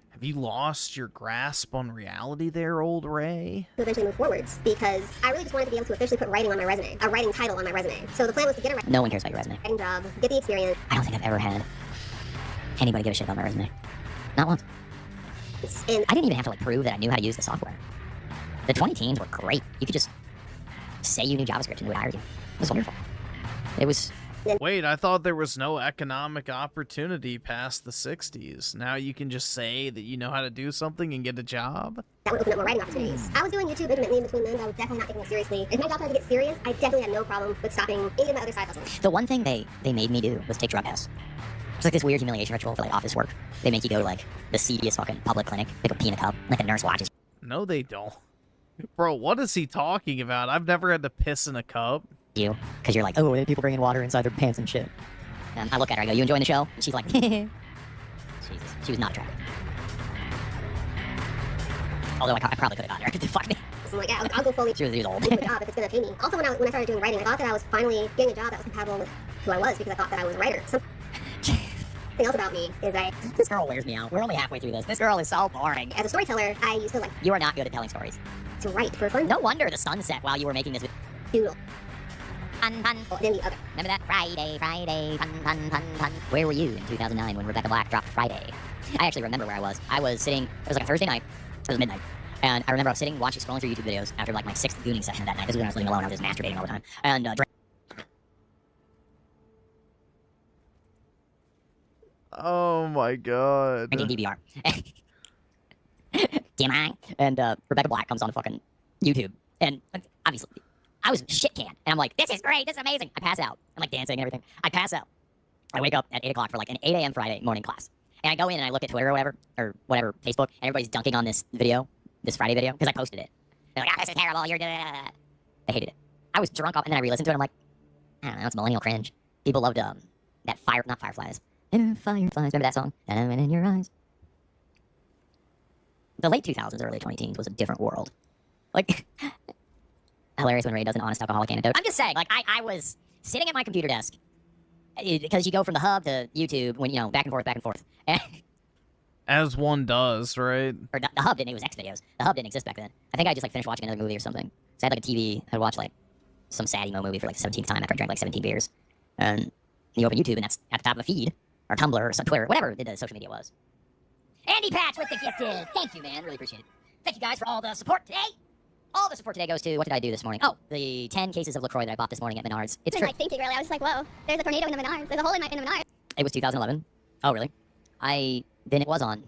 Speaker 2: Have you lost your grasp on reality there, old Ray?
Speaker 7: to eventually move forwards because I really just wanted to be able to officially put writing on my resume, a writing title on my resume. So the plan was to get a
Speaker 6: No one cares about your resume.
Speaker 7: writing job, get the experience,
Speaker 6: I don't think I've ever had anybody give a shit about my resume. Not once.
Speaker 7: and
Speaker 6: I didn't even have to, like, prove that I knew how to use the software. The 20 teens were great. You could just say you knew JavaScript and they would hire you. It was wonderful. It was...
Speaker 2: Wait, I thought there was no economic opportunity past the 60s. Now you can just say that you know how to do something and get a job?
Speaker 7: that would open up more writing opportunities. I was doing YouTube intermittently in between them, but I was definitely not taking it seriously. If my job started to get serious, I definitely had no problem with stopping any of my other side hustles.
Speaker 6: The one thing they made me do was take drug tests. It's like this weird humiliation ritual for, like, office work. They make you go to, like, the seediest fucking public clinic, pick a pee in a cup, like, the nurse watches
Speaker 2: No, they don't. Bro, what is he talking about? I've never had to piss in a cup.
Speaker 6: you, because you're like, oh, people bringing water inside their pants and shit. And I look at her, I go, you enjoying the show? And she's like, Jesus. She was not attractive. Although I probably could have gotten her. Fuck me.
Speaker 7: So I'm like, yeah, I'll go fully
Speaker 6: She was old.
Speaker 7: into a job if it's going to pay me. Also, when I started doing writing, I thought that I was finally getting a job that was compatible with who I was because I thought that I was a writer. thing else about me is
Speaker 6: This girl wears me out. We're only halfway through this. This girl is so boring.
Speaker 7: as a storyteller, I used to like
Speaker 6: You are not good at telling stories.
Speaker 7: to write for fun.
Speaker 6: No wonder the sun set while you were making this video.
Speaker 7: Doodle.
Speaker 6: Fun, fun.
Speaker 7: Well, then the other.
Speaker 6: Remember that? Friday, fun, fun, fun, fun. Where were you in 2009 when Rebecca Black dropped Friday? I actually remember where I was. I was sitting, it was like a Thursday night. It was midnight. And I remember I was sitting, scrolling through YouTube videos after like my 6th gooning session that night. This is when I was living alone. I was just masturbating all the time. And
Speaker 2: Oh my god.
Speaker 6: drinking DBR. TMI. And Rebecca Black comes on fucking YouTube. And obviously, I was shit canned. And I'm like, this is great. This is amazing. I pass out. I'm like dancing and everything. I pass out. I wake up at 8 o'clock for like an 8 a.m. Friday morning class. And I go in and I look at Twitter or whatever, Facebook, and everybody's dunking on this video, this Friday video, because I posted it. They're like, this is terrible, you're doing it. They hated it. I was drunk off, and then I re-listened to it, and I'm like, I don't know, it's millennial cringe. People loved that not Fireflies. Fireflies, remember that song? And in your eyes. The late 2000s, early 2010s was a different world. Like, hilarious when Ray does an honest alcoholic anecdote. I'm just saying, like, I was sitting at my computer desk, because you go from the hub to YouTube when, back and forth.
Speaker 2: As one does, right?
Speaker 6: Or the hub didn't, it was X videos. The hub didn't exist back then. I think I just like finished watching another movie or something. So I had like a TV, I'd watch like some sad emo movie for like the 17th time after I drank like 17 beers. And you open YouTube and that's at the top of the feed, or Tumblr, or some Twitter, whatever the social media was. Andy Patch with the gifted! Thank you, man, really appreciate it. Thank you guys for all the support today! All the support today goes to, what did I do this morning? Oh, the 10 cases of LaCroix that I bought this morning at Menards. It's true.
Speaker 7: Like thinking really, I was just like, whoa, there's a tornado in the Menards. There's a hole in the Menards.
Speaker 6: It was 2011. Oh, really? Then it was on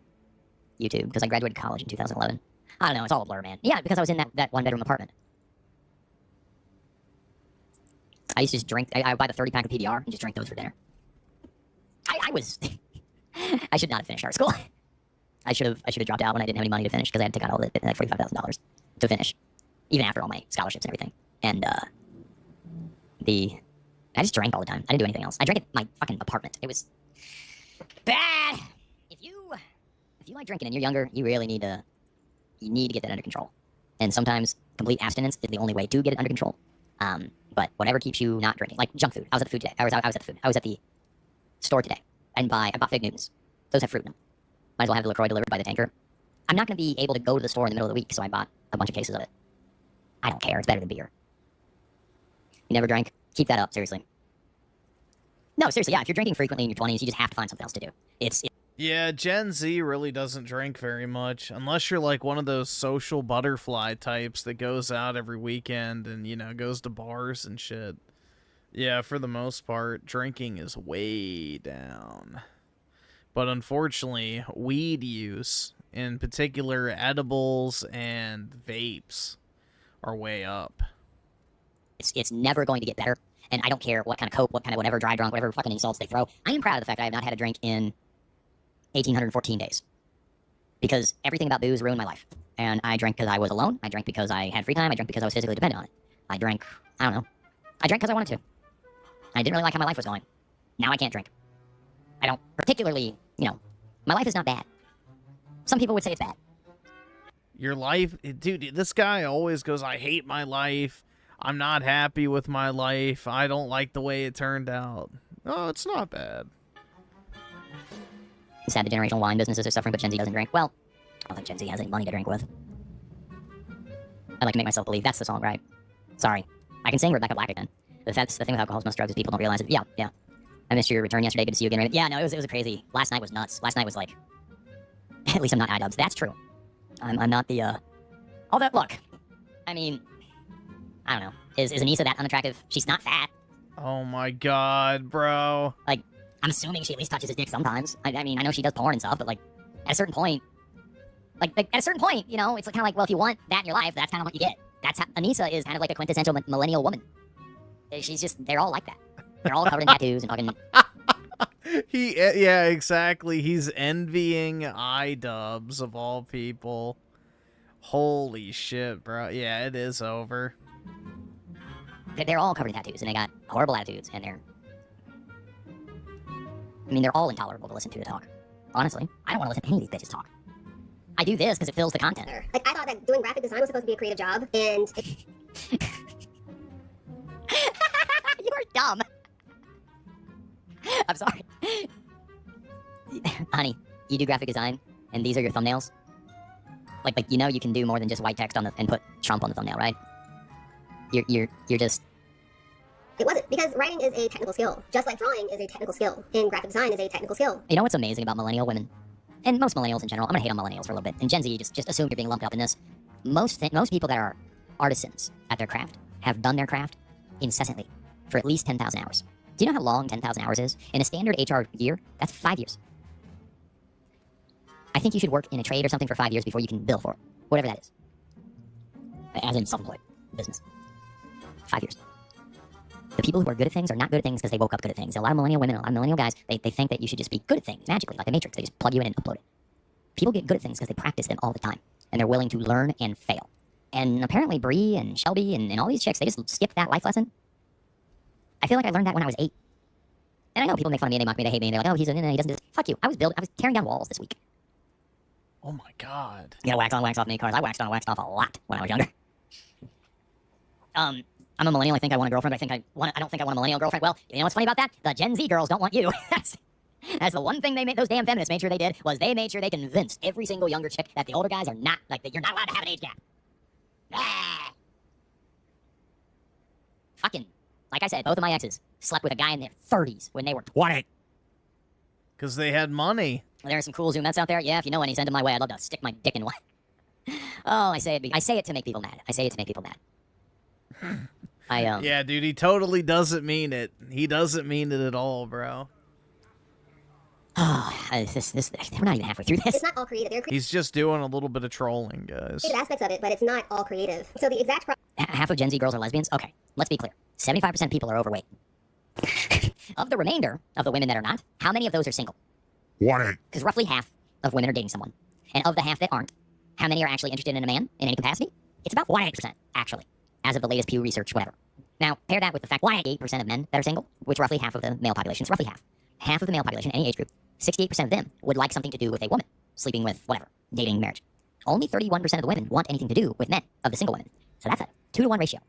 Speaker 6: YouTube, because I graduated college in 2011. I don't know, it's all a blur, man. Yeah, because I was in that one-bedroom apartment. I used to just drink, I would buy the 30-pack of PBR and just drink those for dinner. I was, I should not have finished art school. I should have dropped out when I didn't have any money to finish, because I had to take out all the, like, $45,000 to finish, even after all my scholarships and everything. And, I just drank all the time. I didn't do anything else. I drank at my fucking apartment. It was bad. If you like drinking and you're younger, you really need to get that under control. And sometimes complete abstinence is the only way to get it under control. But whatever keeps you not drinking, like junk food. I was at the food today. I was at the store today and I bought Fig Newtons. Those have fruit in them. Might as well have the LaCroix delivered by the tanker. I'm not going to be able to go to the store in the middle of the week, so I bought a bunch of cases of it. I don't care. It's better than beer. You never drank? Keep that up, seriously. No, seriously, yeah. If you're drinking frequently in your 20s, you just have to find something else to do.
Speaker 2: Yeah, Gen Z really doesn't drink very much, unless you're like one of those social butterfly types that goes out every weekend and, goes to bars and shit. Yeah, for the most part, drinking is way down. But unfortunately, weed use, in particular edibles and vapes, are way up.
Speaker 6: It's never going to get better, and I don't care what kind of coke, what kind of whatever, dry drunk, whatever fucking insults they throw. I am proud of the fact that I have not had a drink in 1,814 days. Because everything about booze ruined my life. And I drank because I was alone. I drank because I had free time. I drank because I was physically dependent on it. I drank because I wanted to. I didn't really like how my life was going. Now I can't drink. I don't particularly, my life is not bad. Some people would say it's bad.
Speaker 2: Your life, dude, this guy always goes, I hate my life. I'm not happy with my life. I don't like the way it turned out. Oh, it's not bad.
Speaker 6: It's sad the generational wine businesses are suffering, but Gen Z doesn't drink. Well, I don't think Gen Z has any money to drink with. I like to make myself believe that's the song, right? Sorry. I can sing Rebecca Black again. That's the thing with alcohol, most drugs is people don't realize it. Yeah. I missed your return yesterday. Good to see you again, Raymond. Yeah, no, it was a crazy. Last night was nuts. Last night was like, at least I'm not iDubbbz. That's true. I'm not the, all that, look. I mean, I don't know. Is Anissa that unattractive? She's not fat.
Speaker 2: Oh my god, bro.
Speaker 6: Like, I'm assuming she at least touches his dick sometimes. I mean, I know she does porn and stuff, but like, at a certain point, it's kind of like, well, if you want that in your life, that's kind of what you get. That's how Anissa is kind of like a quintessential millennial woman. She's just, they're all like that. They're all covered in tattoos and fucking...
Speaker 2: Yeah, exactly. He's envying iDubbbz of all people. Holy shit, bro. Yeah, it is over.
Speaker 6: They're all covered in tattoos, and they got horrible attitudes, and they're all intolerable to listen to talk. Honestly, I don't want to listen to any of these bitches talk. I do this because it fills the content.
Speaker 7: Like, I thought that doing graphic design was supposed to be a creative job, and...
Speaker 6: You're dumb. I'm sorry. Honey, you do graphic design, and these are your thumbnails? Like you know you can do more than just white text on the and put Trump on the thumbnail, right? You're just...
Speaker 7: It wasn't, because writing is a technical skill, just like drawing is a technical skill, and graphic design is a technical skill.
Speaker 6: You know what's amazing about millennial women? And most millennials in general, I'm gonna hate on millennials for a little bit, and Gen Z, just assume you're being lumped up in this. Most people that are artisans at their craft have done their craft incessantly for at least 10,000 hours. Do you know how long 10,000 hours is? In a standard HR year, that's 5 years. I think you should work in a trade or something for 5 years before you can bill for it. Whatever that is. As in self-employed business. 5 years. The people who are good at things are not good at things because they woke up good at things. A lot of millennial women, a lot of millennial guys, they think that you should just be good at things magically, like the Matrix. They just plug you in and upload it. People get good at things because they practice them all the time. And they're willing to learn and fail. And apparently Bree and Shelby and all these chicks, they just skip that life lesson. I feel like I learned that when I was 8. And I know people make fun of me and they mock me, they hate me, and they're like, oh, he doesn't do this. Fuck you. I was tearing down walls this week.
Speaker 2: Oh my god.
Speaker 6: You gotta wax on, wax off many cars. I waxed on, waxed off a lot when I was younger. I'm a millennial. I think I want a girlfriend, but I don't think I want a millennial girlfriend. Well, you know what's funny about that? The Gen Z girls don't want you. That's the one thing those damn feminists made sure they did, was they made sure they convinced every single younger chick that the older guys are not, like, that you're not allowed to have an age gap. Ah. Fucking, like I said, both of my exes slept with a guy in their 30s when they were 20.
Speaker 2: Because they had money.
Speaker 6: There are some cool Zoomettes out there. Yeah, if you know any, send them my way. I'd love to stick my dick in one. Oh, I say it to make people mad.
Speaker 2: Yeah, dude, he totally doesn't mean it. He doesn't mean it at all, bro.
Speaker 6: Oh, we're not even halfway through this.
Speaker 7: It's not all creative.
Speaker 2: He's just doing a little bit of trolling, guys.
Speaker 7: Creative aspects of it, but it's not all creative. So the exact
Speaker 6: half of Gen Z girls are lesbians? Okay, let's be clear. 75% of people are overweight. Of the remainder of the women that are not, how many of those are single?
Speaker 9: 1.
Speaker 6: Because roughly half of women are dating someone. And of the half that aren't, how many are actually interested in a man in any capacity? It's about 1%, actually, as of the latest Pew research, whatever. Now, pair that with the fact 8% of men that are single, which roughly half of the male population, it's roughly half. Half of the male population, any age group, 68% of them would like something to do with a woman, sleeping with, whatever, dating, marriage. Only 31% of the women want anything to do with men, of the single women. So that's a 2-to-1 ratio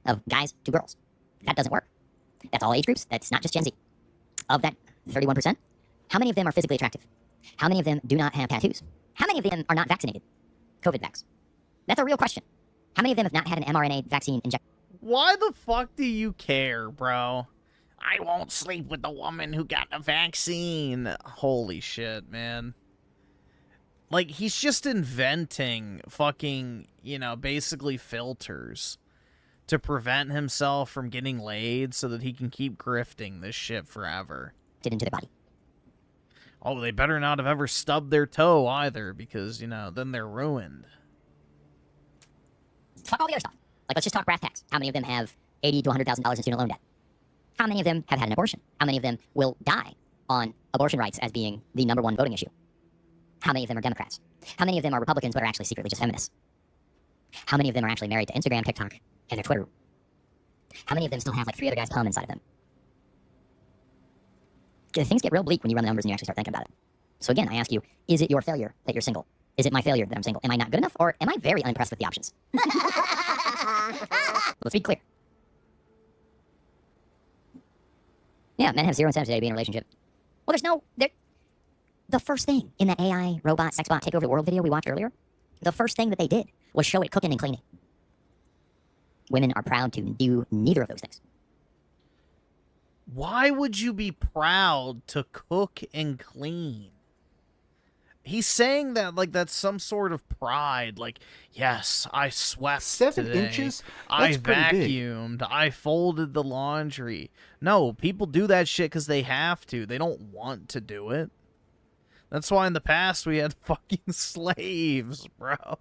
Speaker 6: of guys to girls. That doesn't work. That's all age groups. That's not just Gen Z. Of that 31%, how many of them are physically attractive? How many of them do not have tattoos? How many of them are not vaccinated? COVID vax. That's a real question. How many of them have not had an mRNA vaccine injection?
Speaker 2: Why the fuck do you care, bro? I won't sleep with the woman who got the vaccine. Holy shit, man. Like, he's just inventing fucking, you know, basically filters to prevent himself from getting laid so that he can keep grifting this shit forever.
Speaker 6: Into their body.
Speaker 2: Oh, they better not have ever stubbed their toe either, because, you know, then they're ruined.
Speaker 6: Fuck all the other stuff. Like, let's just talk brass tacks. How many of them have $80,000 to $100,000 in student loan debt? How many of them have had an abortion? How many of them will die on abortion rights as being the #1 voting issue? How many of them are Democrats? How many of them are Republicans but are actually secretly just feminists? How many of them are actually married to Instagram, TikTok, and their Twitter? How many of them still have like 3 other guys' cum inside of them? Things get real bleak when you run the numbers and you actually start thinking about it. So again, I ask you, is it your failure that you're single? Is it my failure that I'm single? Am I not good enough, or am I very unimpressed with the options? Let's be clear. Yeah, men have 0 incentive today to be in a relationship. Well, the first thing in that AI, robot, sex bot, take over the world video we watched earlier, the first thing that they did was show it cooking and cleaning. Women are proud to do neither of those things.
Speaker 2: Why would you be proud to cook and clean? He's saying that like that's some sort of pride. Like, yes, I swept
Speaker 9: 7
Speaker 2: today.
Speaker 9: inches?
Speaker 2: I
Speaker 9: That's pretty big.
Speaker 2: vacuumed. I folded the laundry. No, people do that shit because they have to. They don't want to do it. That's why in the past we had fucking slaves, bro.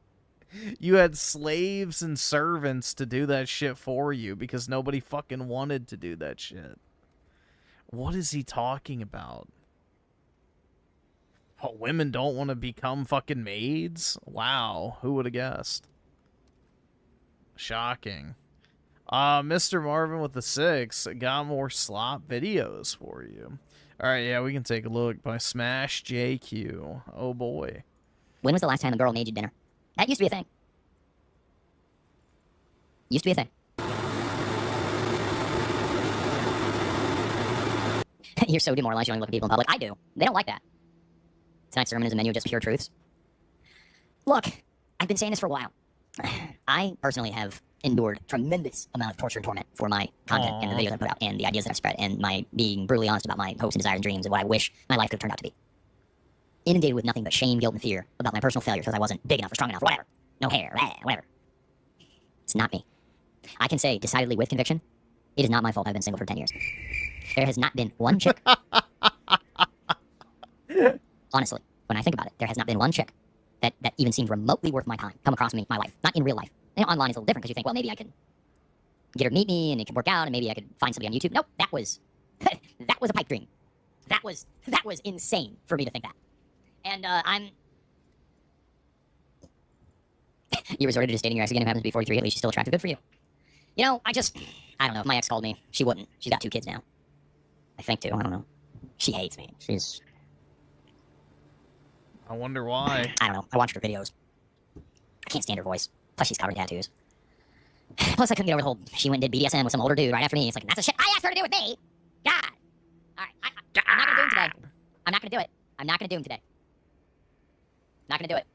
Speaker 2: You had slaves and servants to do that shit for you because nobody fucking wanted to do that shit. What is he talking about? Oh, women don't want to become fucking maids? Wow, who would have guessed? Shocking. Mr. Marvin with the 6 got more slop videos for you. Alright, yeah, we can take a look by Smash JQ. Oh boy.
Speaker 6: When was the last time a girl made you dinner? That used to be a thing. Used to be a thing. You're so demoralized you only look at people in public. I do. They don't like that. tonight's sermon is a menu of just pure truths. Look, I've been saying this for a while. I personally have endured tremendous amount of torture and torment for my content and the videos I put out and the ideas that I spread and my being brutally honest about my hopes and desires and dreams and what I wish my life could have turned out to be. Inundated with nothing but shame, guilt, and fear about my personal failures because I wasn't big enough or strong enough or whatever. No hair, whatever. It's not me. I can say decidedly with conviction, it is not my fault I've been single for 10 years. There has not been one chick. Honestly, when I think about it, there has not been one chick that even seemed remotely worth my time come across me in my life. Not in real life. You know, online is a little different because you think, well, maybe I could get her to meet me and it could work out and maybe I could find somebody on YouTube. Nope, that was that was a pipe dream. That was insane for me to think that. And you resorted to just dating your ex again who happens to be 43, at least she's still attractive. Good for you. You know, I don't know. If my ex called me, she wouldn't. She's got 2 kids now. I think 2, I don't know. She hates me.
Speaker 2: I wonder why.
Speaker 6: I don't know. I watched her videos. I can't stand her voice. Plus, she's covered in tattoos. Plus, I couldn't get over the whole she went and did BDSM with some older dude right after me. It's like, that's the shit I asked her to do with me! God! Alright, I'm not gonna do him today. I'm not gonna do it. I'm not gonna do him today. Not gonna do it.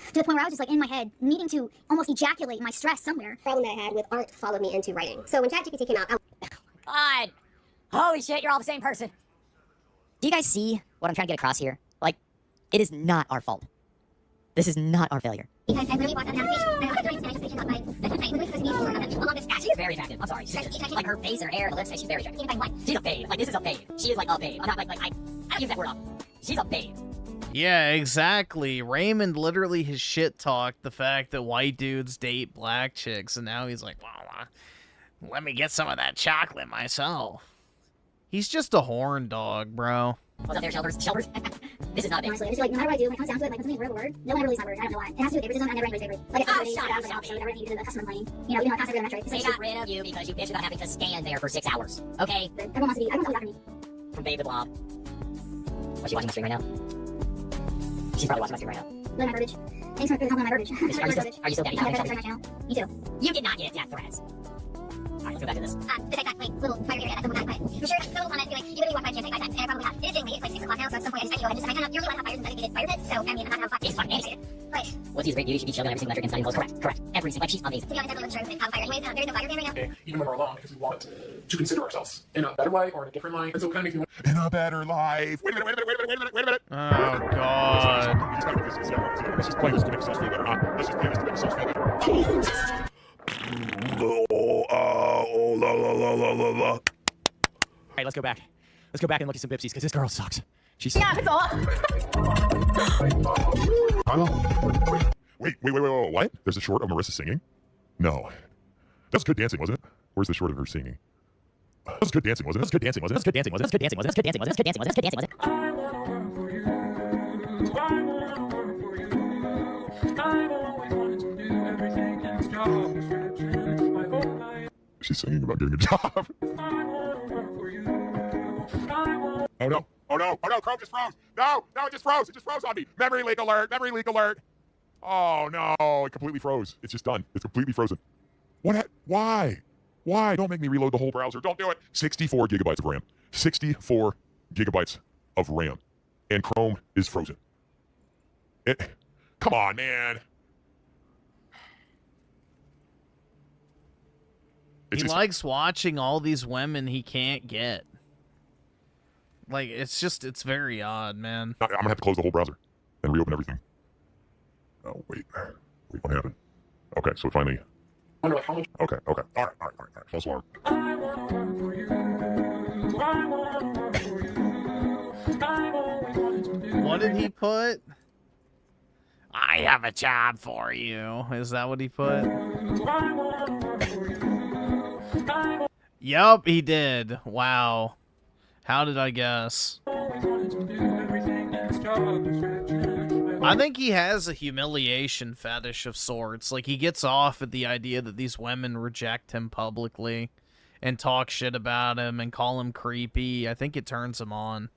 Speaker 7: To the point where I was just like in my head, needing to almost ejaculate my stress somewhere. Problem that I had with art followed me into writing. So when ChatGPT came out,
Speaker 6: God! Holy shit, you're all the same person. Do you guys see what I'm trying to get across here? Like, it is not our fault. This is not our failure.
Speaker 7: Because I literally walked out of the station, and I was doing Spanish station on my literally supposed to be along this
Speaker 6: She's very attractive. I'm sorry. Like her face, her hair, her lips, she's very attractive. She's a babe. Like, this is a babe. She is like a babe. I'm not I use that word up. She's a babe.
Speaker 2: Yeah, exactly. Raymond literally has shit talked the fact that white dudes date black chicks, and now he's like, well, let me get some of that chocolate myself. He's just a horn dog, bro.
Speaker 6: What's up there, Shelbers? Shelbers? This is not a babe.
Speaker 7: Honestly, I just feel like no matter what I do, when it comes down to it, like when something's a real word, no one ever really uses that word. I don't know why. It has to do with favoritism. I never write favorites. Like if somebody
Speaker 6: shut up,
Speaker 7: so whatever you do to the customer lane, you know, we don't have constantly metric.
Speaker 6: They got rid of you because you bitched about having to stand there for 6 hours. Okay?
Speaker 7: Everyone wants to be after me.
Speaker 6: From babe to blob. Was she watching my stream right now? She's probably watching my stream right now.
Speaker 7: Look at my verbiage. Thanks for complimenting my verbiage.
Speaker 6: Are you still daddy?
Speaker 7: My channel. Me too.
Speaker 6: You did not get death threats. Alright, let's go back to this.
Speaker 7: This exact little fire area, that's the one I put. For sure, that's so comment, like, you literally walk by the gym, take 5 times, and I probably have. It is getting late, it's like 6 o'clock now, so at some point I feel, I kind of, you're really allowed to have fires and dedicated fire pits, so, I mean, I'm not gonna have
Speaker 6: He's fucking amazing.
Speaker 7: Right.
Speaker 6: What's his great beauty? She beats Shelby on every single metric inside clothes. Correct. Every single, like, she's amazing.
Speaker 7: To be honest, I don't know the truth, have fire anyways, there is no fire pit right now.
Speaker 10: Even when we're alone, because we want to consider ourselves in a better life or in a different life. And so it kind of makes me want,
Speaker 9: In a better life. Wait a minute.
Speaker 2: Oh, God.
Speaker 9: Let's just play this to make ourselves feel better, huh? Let's just play this to make ourselves feel better.
Speaker 11: Alright, let's go back. Let's go back and look at some bipsies, because this girl sucks. She's...
Speaker 9: Wait, what? There's a short of Marissa singing? No. That's good dancing, wasn't it? Where's the short of her singing? That's good dancing, wasn't it? That's good dancing, wasn't it?
Speaker 6: That's good dancing, was it? That's good dancing, was it? That's good dancing, was it? That's good dancing, was it? That's good dancing, was it?
Speaker 3: I wanna work for you. I wanna work for you. I've always wanted to do everything in this job description. My whole life.
Speaker 9: She's singing about getting a job.
Speaker 3: I wanna work for you. I wanna...
Speaker 9: Oh no. Oh no. Oh no. Chrome just froze. No. No, it just froze. It just froze on me. Memory leak alert. Memory leak alert. Oh no. It completely froze. It's just done. It's completely frozen. What? Why? Why? Don't make me reload the whole browser. Don't do it. 64 gigabytes of RAM. 64 gigabytes of RAM. And Chrome is frozen. Come on, man.
Speaker 2: He likes watching all these women he can't get. Like, it's very odd, man.
Speaker 9: I'm gonna have to close the whole browser and reopen everything. Oh, wait. Wait, what happened? Okay, so it finally...
Speaker 10: wonder how much...
Speaker 9: Okay. All right. False alarm.
Speaker 3: I wanna work for you. I wanna work for you. I've always wanted to do...
Speaker 2: What did he put? I have a job for you. Is that what he put?
Speaker 3: I wanna work for you.
Speaker 2: Yup, he did. Wow. How did I guess? I think he has a humiliation fetish of sorts. Like, he gets off at the idea that these women reject him publicly and talk shit about him and call him creepy. I think it turns him on.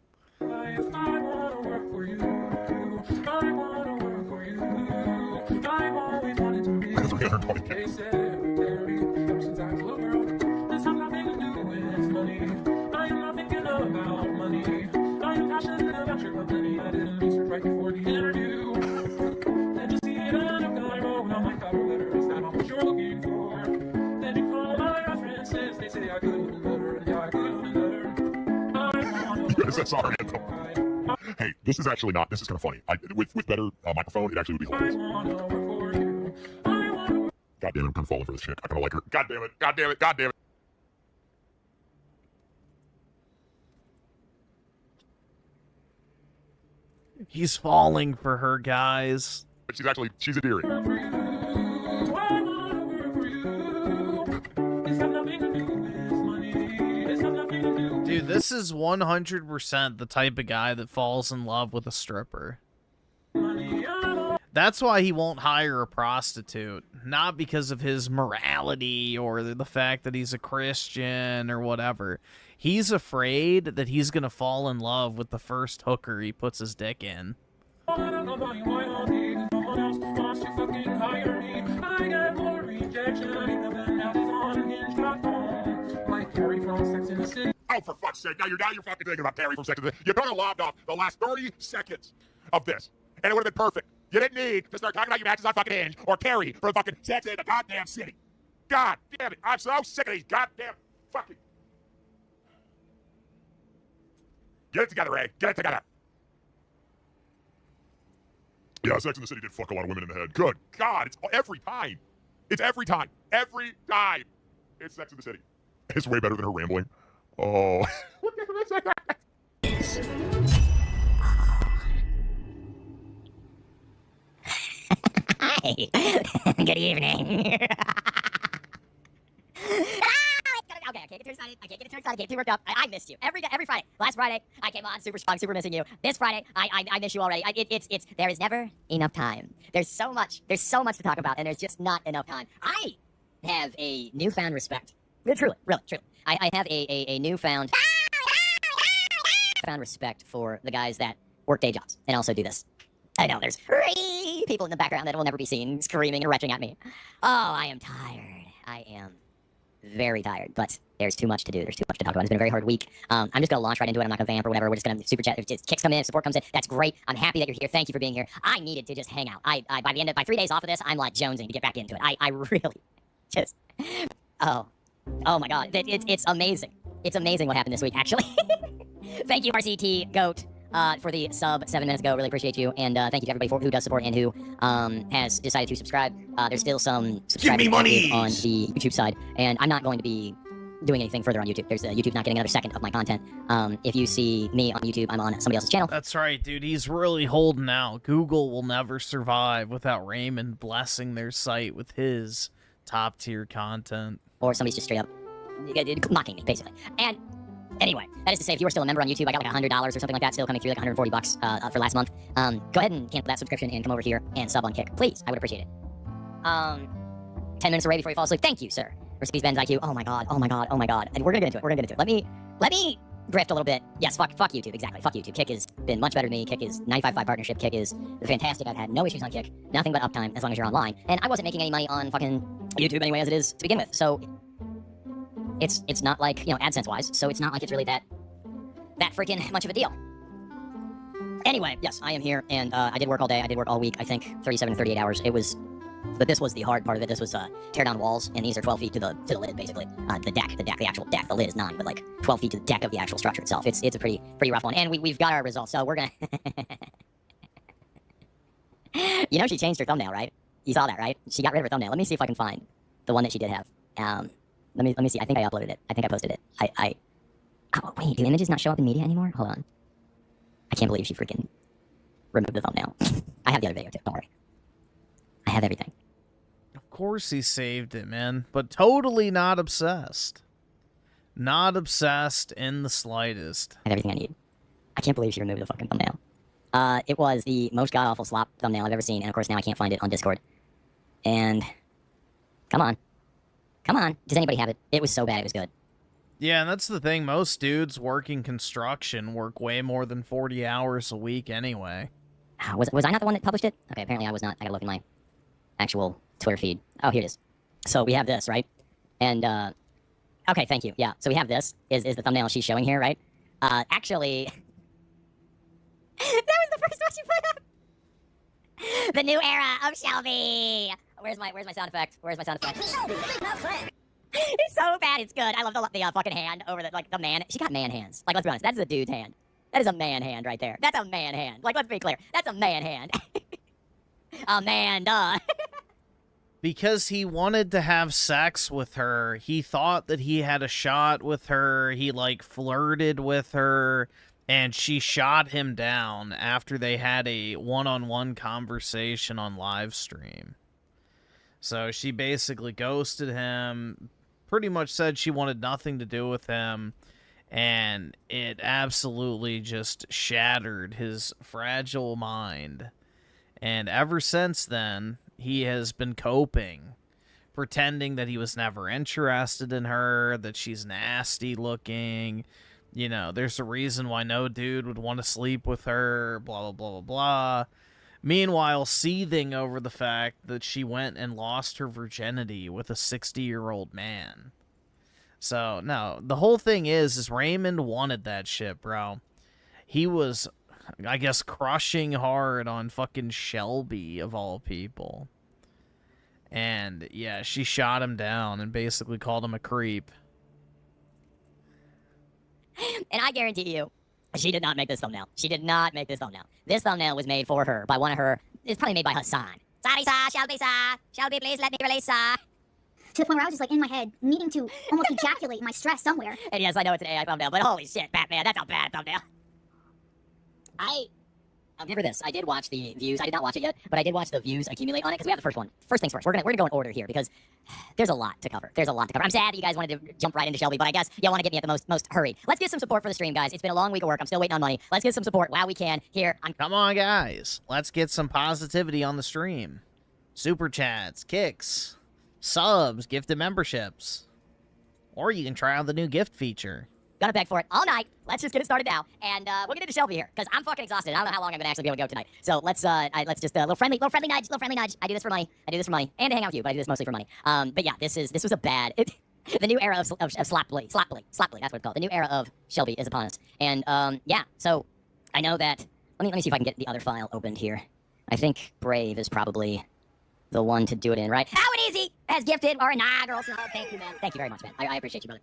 Speaker 9: This is our anthem. Hey, this is actually not. This is kind of funny. With better microphone, it actually would be hilarious. God damn it, I'm kind of falling for this chick. I kind of like her. God damn it. God damn it. God damn it.
Speaker 2: He's falling for her, guys.
Speaker 9: But she's endearing.
Speaker 2: Dude, this is 100% the type of guy that falls in love with a stripper. That's why he won't hire a prostitute. Not because of his morality or the fact that he's a Christian or whatever. He's afraid that he's going to fall in love with the first hooker he puts his dick in.
Speaker 9: Oh, for fuck's sake. Now you're fucking thinking about Terry from Sex and the City. You could have lobbed off the last 30 seconds of this, and it would have been perfect. You didn't need to start talking about your matches on fucking Hinge or Terry from fucking Sex in the goddamn City. God damn it. I'm so sick of these goddamn fucking... Get it together, Ray. Get it together. Yeah, Sex in the City did fuck a lot of women in the head. Good God, it's every time. It's every time. Every time. It's Sex in the City. It's way better than her rambling. Oh.
Speaker 6: Hi. Good evening. Okay, I can't get too excited. I can't get too worked up. I missed you every day, every Friday. Last Friday, I came on super strong, super missing you. This Friday, I miss you already. There is never enough time. There's so much to talk about, and there's just not enough time. I have a newfound respect. Truly. I have a newfound respect for the guys that work day jobs and also do this. I know there's people in the background that will never be seen screaming and retching at me. Oh, I am tired. I am very tired, but there's too much to do. There's too much to talk about. It's been a very hard week. I'm just going to launch right into it. I'm not going to vamp or whatever. We're just going to super chat. If kicks come in, support comes in. That's great. I'm happy that you're here. Thank you for being here. I needed to just hang out. By 3 days off of this, I'm like jonesing to get back into it. I really just, oh my God. It's amazing. It's amazing what happened this week, actually. Thank you, RCT Goat, for the sub 7 minutes ago. Really appreciate you. And thank you to everybody who does support and who has decided to subscribe. There's still some subscribers on the YouTube side, and I'm not going to be doing anything further on YouTube. There's YouTube's not getting another second of my content. If you see me on YouTube, I'm on somebody else's channel.
Speaker 2: That's right, dude. He's really holding out. Google will never survive without Raymond blessing their site with his top-tier content.
Speaker 6: Or somebody's just straight up mocking me, basically. And anyway, that is to say, if you are still a member on YouTube, I got like $100 or something like that still coming through, like $140 for last month. Go ahead and cancel that subscription and come over here and sub on Kick. Please, I would appreciate it. 10 minutes away before you fall asleep. Thank you, sir. Recipes Ben's IQ. Oh my God. And we're gonna get into it. Let me grift a little bit. Yes, fuck YouTube, exactly. Fuck YouTube. Kick has been much better than me. Kick is 95.5 partnership. Kick is fantastic. I've had no issues on Kick. Nothing but uptime as long as you're online. And I wasn't making any money on fucking YouTube anyway as it is to begin with. So it's not like, you know, AdSense wise, so it's not like it's really that freaking much of a deal. Anyway, yes, I am here, and I did work all day. I did work all week. I think 37 to 38 hours. But this was the hard part of it. This was tear down walls, and these are 12 feet to the lid, basically. The actual deck. The lid is 9, but like 12 feet to the deck of the actual structure itself. It's a pretty rough one, and we've got our results. So we're gonna. You know, she changed her thumbnail, right? You saw that, right? She got rid of her thumbnail. Let me see if I can find the one that she did have. Let me see. I think I uploaded it. I think I posted it. Oh wait, do images not show up in media anymore? Hold on. I can't believe she freaking removed the thumbnail. I have the other video too. Don't worry. I have everything.
Speaker 2: Of course he saved it, man. But totally not obsessed. Not obsessed in the slightest.
Speaker 6: I have everything I need. I can't believe she removed the fucking thumbnail. It was the most god-awful slop thumbnail I've ever seen, and of course now I can't find it on Discord. And come on. Does anybody have it? It was so bad it was good.
Speaker 2: Yeah, and that's the thing. Most dudes working construction work way more than 40 hours a week anyway.
Speaker 6: Was I not the one that published it? Okay, apparently I was not. I gotta look in my actual Twitter feed. Oh, here it is. So we have this, right? And, okay, thank you. Yeah, so we have this, is the thumbnail she's showing here, right? Actually, that was the first one she put up! The new era of Shelby! Where's my sound effect? It's so bad, it's good. I love the fucking hand over the, like, the man. She got man hands. Like, let's be honest, that's a dude's hand. That is a man hand right there. That's a man hand. Like, let's be clear. That's a man hand. Amanda.
Speaker 2: Because he wanted to have sex with her. He thought that he had a shot with her. He, like, flirted with her. And she shot him down after they had a one-on-one conversation on Livestream. So she basically ghosted him. Pretty much said she wanted nothing to do with him. And it absolutely just shattered his fragile mind. And ever since then, he has been coping, pretending that he was never interested in her, that she's nasty looking. You know, there's a reason why no dude would want to sleep with her, blah, blah, blah, blah, blah. Meanwhile, seething over the fact that she went and lost her virginity with a 60-year-old man. So, no, the whole thing is Raymond wanted that shit, bro. He was, I guess, crushing hard on fucking Shelby, of all people. And, yeah, she shot him down and basically called him a creep.
Speaker 6: And I guarantee you, she did not make this thumbnail. She did not make this thumbnail. This thumbnail was made for her by one of her, it's probably made by Hassan. Sorry, sir, Shelby, please let me release, sir.
Speaker 7: To the point where I was just like in my head, needing to almost ejaculate my stress somewhere.
Speaker 6: And yes, I know it's an AI thumbnail, but holy shit, Batman, that's a bad thumbnail. I'll give her this. I did watch the views. I did not watch it yet, but I did watch the views accumulate on it because we have the first one. First things first. We're gonna go in order here because there's a lot to cover. There's a lot to cover. I'm sad that you guys wanted to jump right into Shelby, but I guess y'all want to get me at the most hurry. Let's get some support for the stream, guys. It's been a long week of work. I'm still waiting on money. Let's get some support while we can. Here,
Speaker 2: Come on, guys. Let's get some positivity on the stream. Super chats, kicks, subs, gifted memberships. Or you can try out the new gift feature.
Speaker 6: Gonna beg for it all night. Let's just get it started now, and we'll get into Shelby here because I'm fucking exhausted. I don't know how long I'm gonna actually be able to go tonight. So let's just little friendly nudge. I do this for money. and to hang out with you, but I do this mostly for money. But yeah, this was a bad. The new era of slap blade. That's what it's called. The new era of Shelby is upon us, and yeah. So I know that. Let me see if I can get the other file opened here. I think Brave is probably the one to do it in, right? How and Easy has gifted our inaugural. Thank you, man. Thank you very much, man. I appreciate you, brother.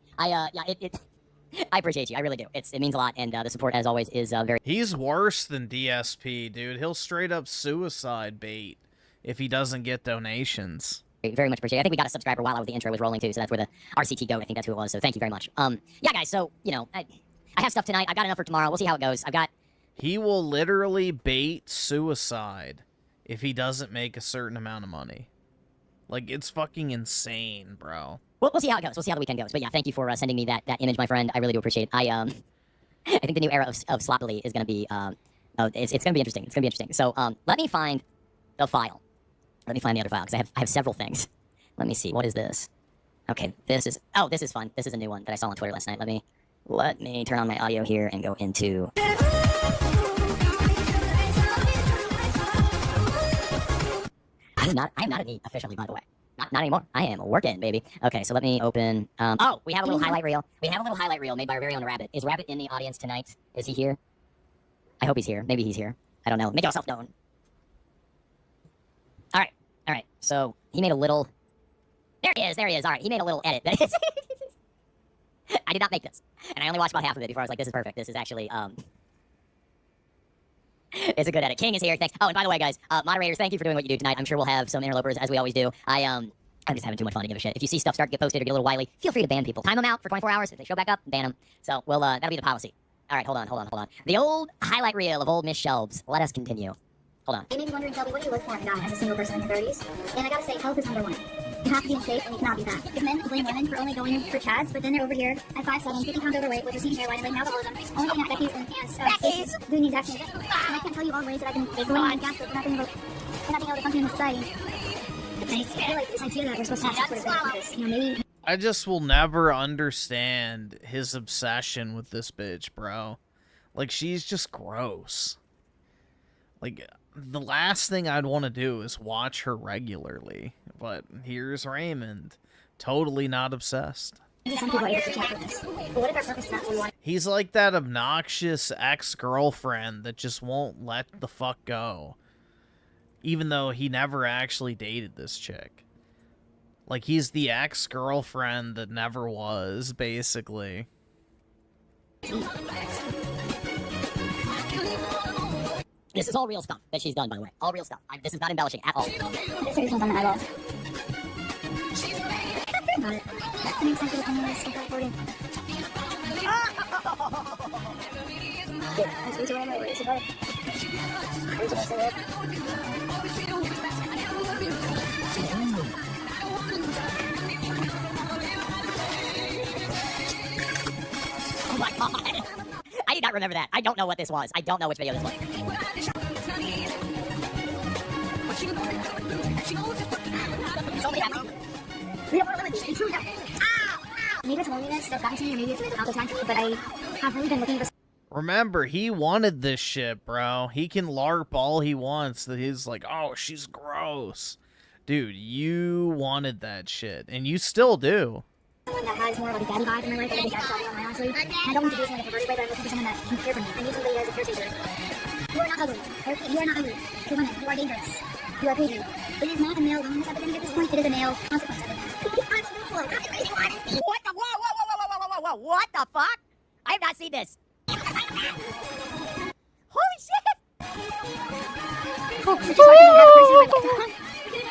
Speaker 6: I appreciate you. I really do. It means a lot, and the support, as always, is very...
Speaker 2: He's worse than DSP, dude. He'll straight up suicide bait if he doesn't get donations.
Speaker 6: Very much appreciate it. I think we got a subscriber while the intro was rolling, too, so that's where the RCT goat, I think that's who it was, so thank you very much. Yeah, guys, so, you know, I have stuff tonight. I've got enough for tomorrow. We'll see how it goes.
Speaker 2: He will literally bait suicide if he doesn't make a certain amount of money. Like, it's fucking insane, bro.
Speaker 6: We'll see how it goes. We'll see how the weekend goes. But yeah, thank you for sending me that image, my friend. I really do appreciate it. I think the new era of sloppily is going to be, it's going to be interesting. It's going to be interesting. So let me find the file. Let me find the other file because I have several things. Let me see. What is this? Okay, this is fun. This is a new one that I saw on Twitter last night. Let me turn on my audio here and go into... I'm not a NEET officially, by the way. Not anymore. I am working, baby. Okay, so let me open... oh, we have a little highlight reel. We have a little highlight reel made by our very own Rabbit. Is Rabbit in the audience tonight? Is he here? I hope he's here. Maybe he's here. I don't know. Make yourself known. All right. So he made a little... There he is. All right, he made a little edit. I did not make this. And I only watched about half of it before I was like, this is perfect. This is actually... It's a good edit. King is here. Thanks. Oh, and by the way, guys, moderators, thank you for doing what you do tonight. I'm sure we'll have some interlopers, as we always do. I'm just having too much fun to give a shit. If you see stuff start to get posted or get a little wily, feel free to ban people. Time them out for 24 hours. If they show back up, ban them. So we'll that'll be the policy. All right, hold on. The old highlight reel of old Miss Celebs. Let us continue. Hold on.
Speaker 7: You may be wondering, Shelby, what do you look for in a guy as a single person in your 30s? And I gotta say, health is number one. You have to be in shape and you cannot be fat. Because men blame women for only going for chads, but then they're over here at 5'7", 50 pounds overweight with receding hairline and blaming alcoholism, only getting at Becky's and doing the exact same thing. And I can't tell you all the ways that I've been going on gas, but not being able to function in society. I feel like this idea that we're supposed to have sex with this, you know, maybe...
Speaker 2: I just will never understand his obsession with this bitch, bro. Like, she's just gross. Like, the last thing I'd want to do is watch her regularly. But here's Raymond, totally not obsessed. He's like that obnoxious ex-girlfriend that just won't let the fuck go. Even though he never actually dated this chick. Like, he's the ex-girlfriend that never was, basically.
Speaker 6: This is all real stuff that she's done, by the way. All real stuff. This is not embellishing at all.
Speaker 7: This is on the eyeball. Got it. That makes sense with the stuff recording.
Speaker 6: Oh my god. I did not remember that. I don't know what this was. I don't know which video this was.
Speaker 7: Maybe it's loneliness that's gotten to me, or maybe it's mental health attack, but I have really been looking for.
Speaker 2: Remember, he wanted this shit, bro. He can LARP all he wants. He's like, oh, she's gross. Dude, you wanted that shit, and you still do.
Speaker 7: Someone that has more like a daddy vibe in my life, like a daddy vibe on my honestly. I don't want to do something in a perverted way, but I'm looking for someone that can care for me. I need somebody that is a caretaker. You are not ugly. You are not ugly. You're women. You are dangerous. You are crazy. It is not a male loneliness epidemic at this point. It is a male consequence epidemic.
Speaker 6: What the? Whoa! What the fuck? I have not seen this. Holy shit!
Speaker 7: Oh, this is why I have a person in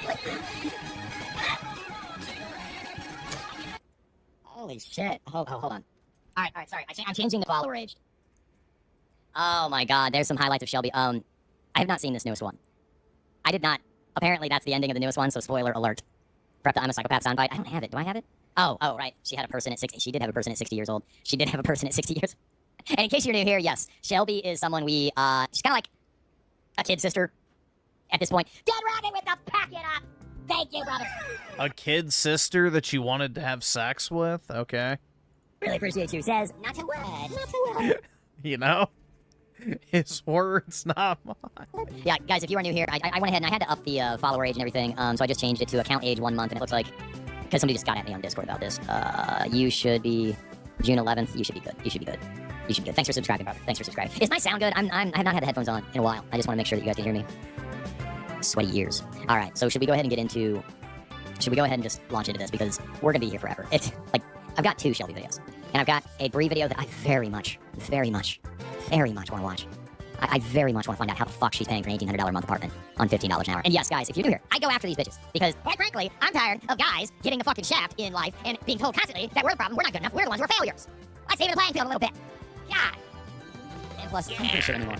Speaker 6: Holy shit. Hold on. Alright, sorry. I'm changing the follower age. Oh my god, there's some highlights of Shelby. I have not seen this newest one. I did not. Apparently that's the ending of the newest one, so spoiler alert. Prep the I'm a Psychopath soundbite. I don't have it. Do I have it? Oh, right. She had a person at 60. She did have a person at 60 years old. She did have a person at 60 years. And in case you're new here, yes, Shelby is someone she's kind of like a kid sister at this point. Dead Rabbit with the pack it up! Thank you, brother!
Speaker 2: A kid sister that you wanted to have sex with? Okay.
Speaker 6: Really appreciate you. Says, not to wed.
Speaker 2: You know? His words, not mine.
Speaker 6: Yeah, guys, if you are new here, I went ahead and I had to up the follower age and everything, so I just changed it to account age 1 month, and it looks like, because somebody just got at me on Discord about this, you should be June 11th. You should be good. You should be good. You should be good. Thanks for subscribing, brother. Thanks for subscribing. Is my sound good? I have not had the headphones on in a while. I just want to make sure that you guys can hear me. Sweaty ears. All right, so should we go ahead and just launch into this, because we're going to be here forever. It's like, I've got 2 Shelby videos, and I've got a Bree video that I very much want to watch. I very much want to find out how the fuck she's paying for an $1,800 a month apartment on $15 an hour. And yes, guys, if you're new here, I go after these bitches, because, quite frankly, I'm tired of guys getting the fucking shaft in life and being told constantly that we're the problem, we're not good enough, we're the ones who are failures. Let's even the playing field a little bit. God. And plus, I don't give a shit anymore.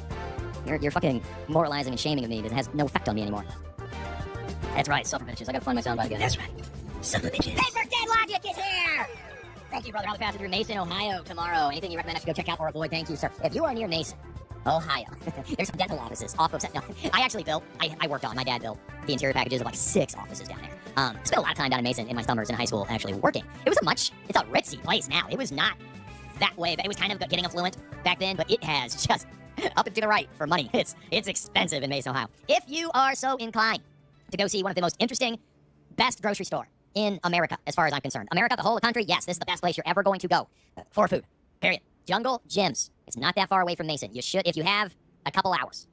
Speaker 6: You're fucking moralizing and shaming of me. It has no effect on me anymore. That's right, suffer bitches. I gotta find my soundbite again. That's right. Suffer bitches. Paper Dead Logic is here! Thank you, brother. I'll be passing through Mason, Ohio tomorrow. Anything you recommend I should go check out or avoid? Thank you, sir. If you are near Mason, Ohio, there's some dental offices off of... No, I actually built... I worked on... My dad built the interior packages of like 6 offices down there. Spent a lot of time down in Mason in my summers in high school actually working. It was it's a ritzy place now. It was not that way, but it was kind of getting affluent back then, but it has just up and to the right for money. It's expensive in Mason, Ohio. If you are so inclined to go see one of the most interesting, best grocery store in America, as far as I'm concerned. America, the whole country, yes, this is the best place you're ever going to go for food. Period. Jungle Gyms. It's not that far away from Mason. You should, if you have a couple hours,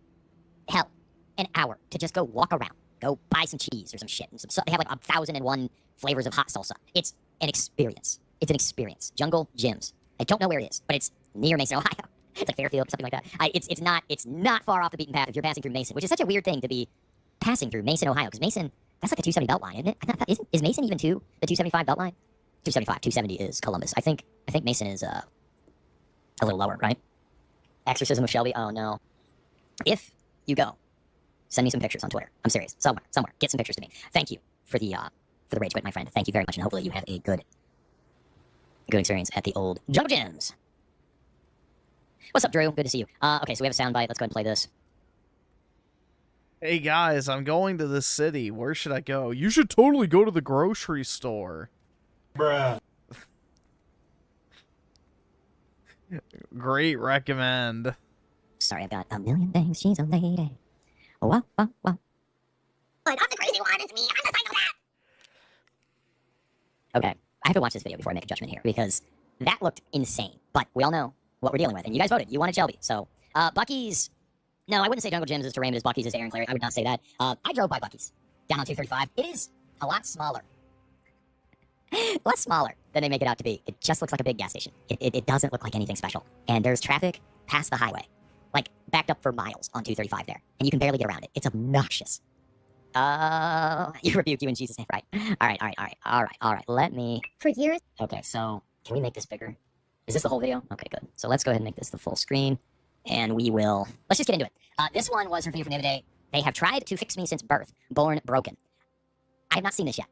Speaker 6: hell, an hour to just go walk around. Go buy some cheese or some shit. They have like 1,001 flavors of hot salsa. It's an experience. It's an experience. Jungle Gyms. I don't know where it is, but it's near Mason, Ohio. It's like Fairfield or something like that. It's not far off the beaten path if you're passing through Mason, which is such a weird thing to be passing through Mason, Ohio, because Mason, that's like a 270 belt line, isn't it? Is Mason even the 275 belt line? 275, 270 is Columbus. I think Mason is a little lower, right? Exorcism of Shelby. Oh no. If you go, send me some pictures on Twitter. I'm serious. Somewhere. Get some pictures to me. Thank you for the rage quit, my friend. Thank you very much, and hopefully you have a good experience at the old Jungle Gyms. What's up, Drew? Good to see you. Okay, so we have a soundbite. Let's go ahead and play this.
Speaker 2: Hey guys, I'm going to the city. Where should I go? You should totally go to the grocery store.
Speaker 1: Bruh.
Speaker 2: Great recommend.
Speaker 6: Sorry, I've got a million things. She's a lady. Wow. But I'm the crazy one. It's me. I'm the psychopath. Okay, I have to watch this video before I make a judgment here, because that looked insane. But we all know what we're dealing with, and you guys voted. You wanted Shelby. So, Bucky's... No, I wouldn't say Jungle Gyms is to Raymond as Bucky's is to Aaron Clary. I would not say that. I drove by Bucky's down on 235. It is a lot smaller. Less smaller than they make it out to be. It just looks like a big gas station. It doesn't look like anything special. And there's traffic past the highway. like backed up for miles on 235 there, and you can barely get around it. It's obnoxious. You rebuke you in Jesus' name, right? All right. Let me.
Speaker 7: For years.
Speaker 6: Okay, so can we make this bigger? Is this the whole video? Okay, good. So let's go ahead and make this the full screen, and we will. Let's just get into it. This one was reviewed from the other day. They have tried to fix me since birth, born broken. I have not seen this yet.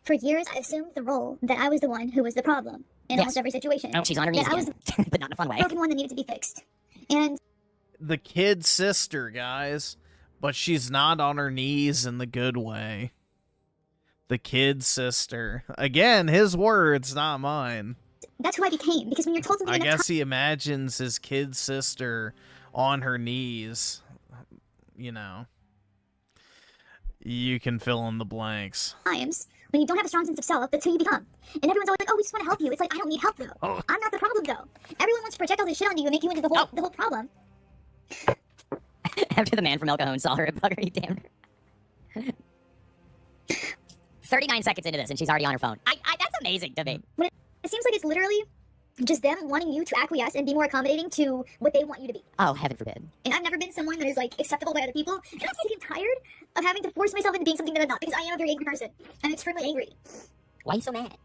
Speaker 7: For years, I assumed the role that I was the one who was the problem in almost every situation.
Speaker 6: Oh, she's on her knees
Speaker 7: That I was
Speaker 6: again, but not in a fun way.
Speaker 7: the broken one that needed to be fixed. And
Speaker 2: The kid sister, guys. But she's not on her knees in the good way. The kid sister. Again, his words, not mine.
Speaker 7: that's who I became. Because when you're told something
Speaker 2: I
Speaker 7: enough
Speaker 2: guess he imagines his kid sister on her knees. You know. You can fill in the blanks.
Speaker 7: times, when you don't have a strong sense of self, that's who you become. And everyone's always like, oh, we just want to help you. It's like, I don't need help, though.
Speaker 2: Oh.
Speaker 7: I'm not the problem, though. Everyone wants to project all this shit onto you and make you into the whole problem.
Speaker 6: After the man from El Cajon saw her at Bugger, he damned her. 39 seconds into this, and she's already on her phone. That's amazing to me.
Speaker 7: When it seems like it's literally just them wanting you to acquiesce and be more accommodating to what they want you to be.
Speaker 6: Oh, heaven forbid.
Speaker 7: And I've never been someone that is, like, acceptable by other people. And I'm sick and tired of having to force myself into being something that I'm not, because I am a very angry person. I'm extremely angry.
Speaker 6: Why are you so mad?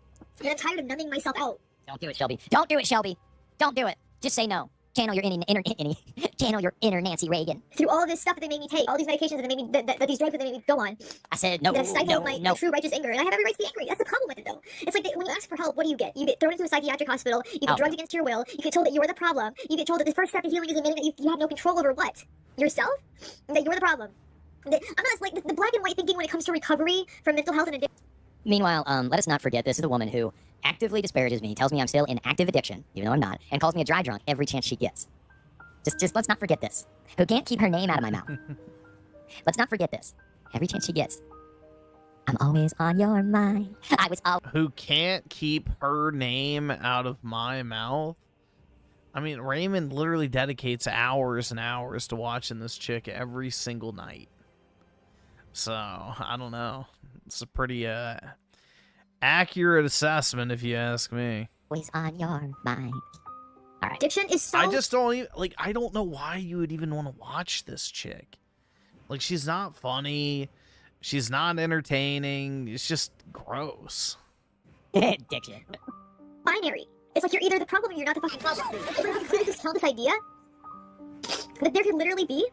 Speaker 7: And I'm tired of numbing myself out.
Speaker 6: Don't do it, Shelby. Don't do it, Shelby. Don't do it. Just say no. Channel your channel your inner Nancy Reagan.
Speaker 7: Through all this stuff that they made me take, all these medications that they made me, that these drugs that they made me go on.
Speaker 6: I said no,
Speaker 7: that have stifled my
Speaker 6: no.
Speaker 7: true righteous anger, and I have every right to be angry. That's the problem with it, though. It's like when you ask for help, what do you get? You get thrown into a psychiatric hospital. You get drugged against your will. You get told that you're the problem. You get told that the first step to healing is admitting that you have no control over what? Yourself? That you're the problem. I'm not like the black and white thinking when it comes to recovery from mental health and addiction.
Speaker 6: Meanwhile, let us not forget this is a woman who actively disparages me, tells me I'm still in active addiction, even though I'm not, and calls me a dry drunk every chance she gets. Just let's not forget this. Who can't keep her name out of my mouth. Let's not forget this. Every chance she gets. I'm always on your mind.
Speaker 2: Who can't keep her name out of my mouth? I mean, Raymond literally dedicates hours and hours to watching this chick every single night. So, I don't know. It's a pretty accurate assessment if you ask me.
Speaker 6: Always on your mind. All right.
Speaker 7: Addiction is so...
Speaker 2: I just don't even, like, I don't know why you would even want to watch this chick. Like, she's not funny. She's not entertaining. It's just gross.
Speaker 6: Addiction.
Speaker 7: Binary. It's like you're either the problem or you're not the fucking problem. It's like you could just tell this idea that there could literally be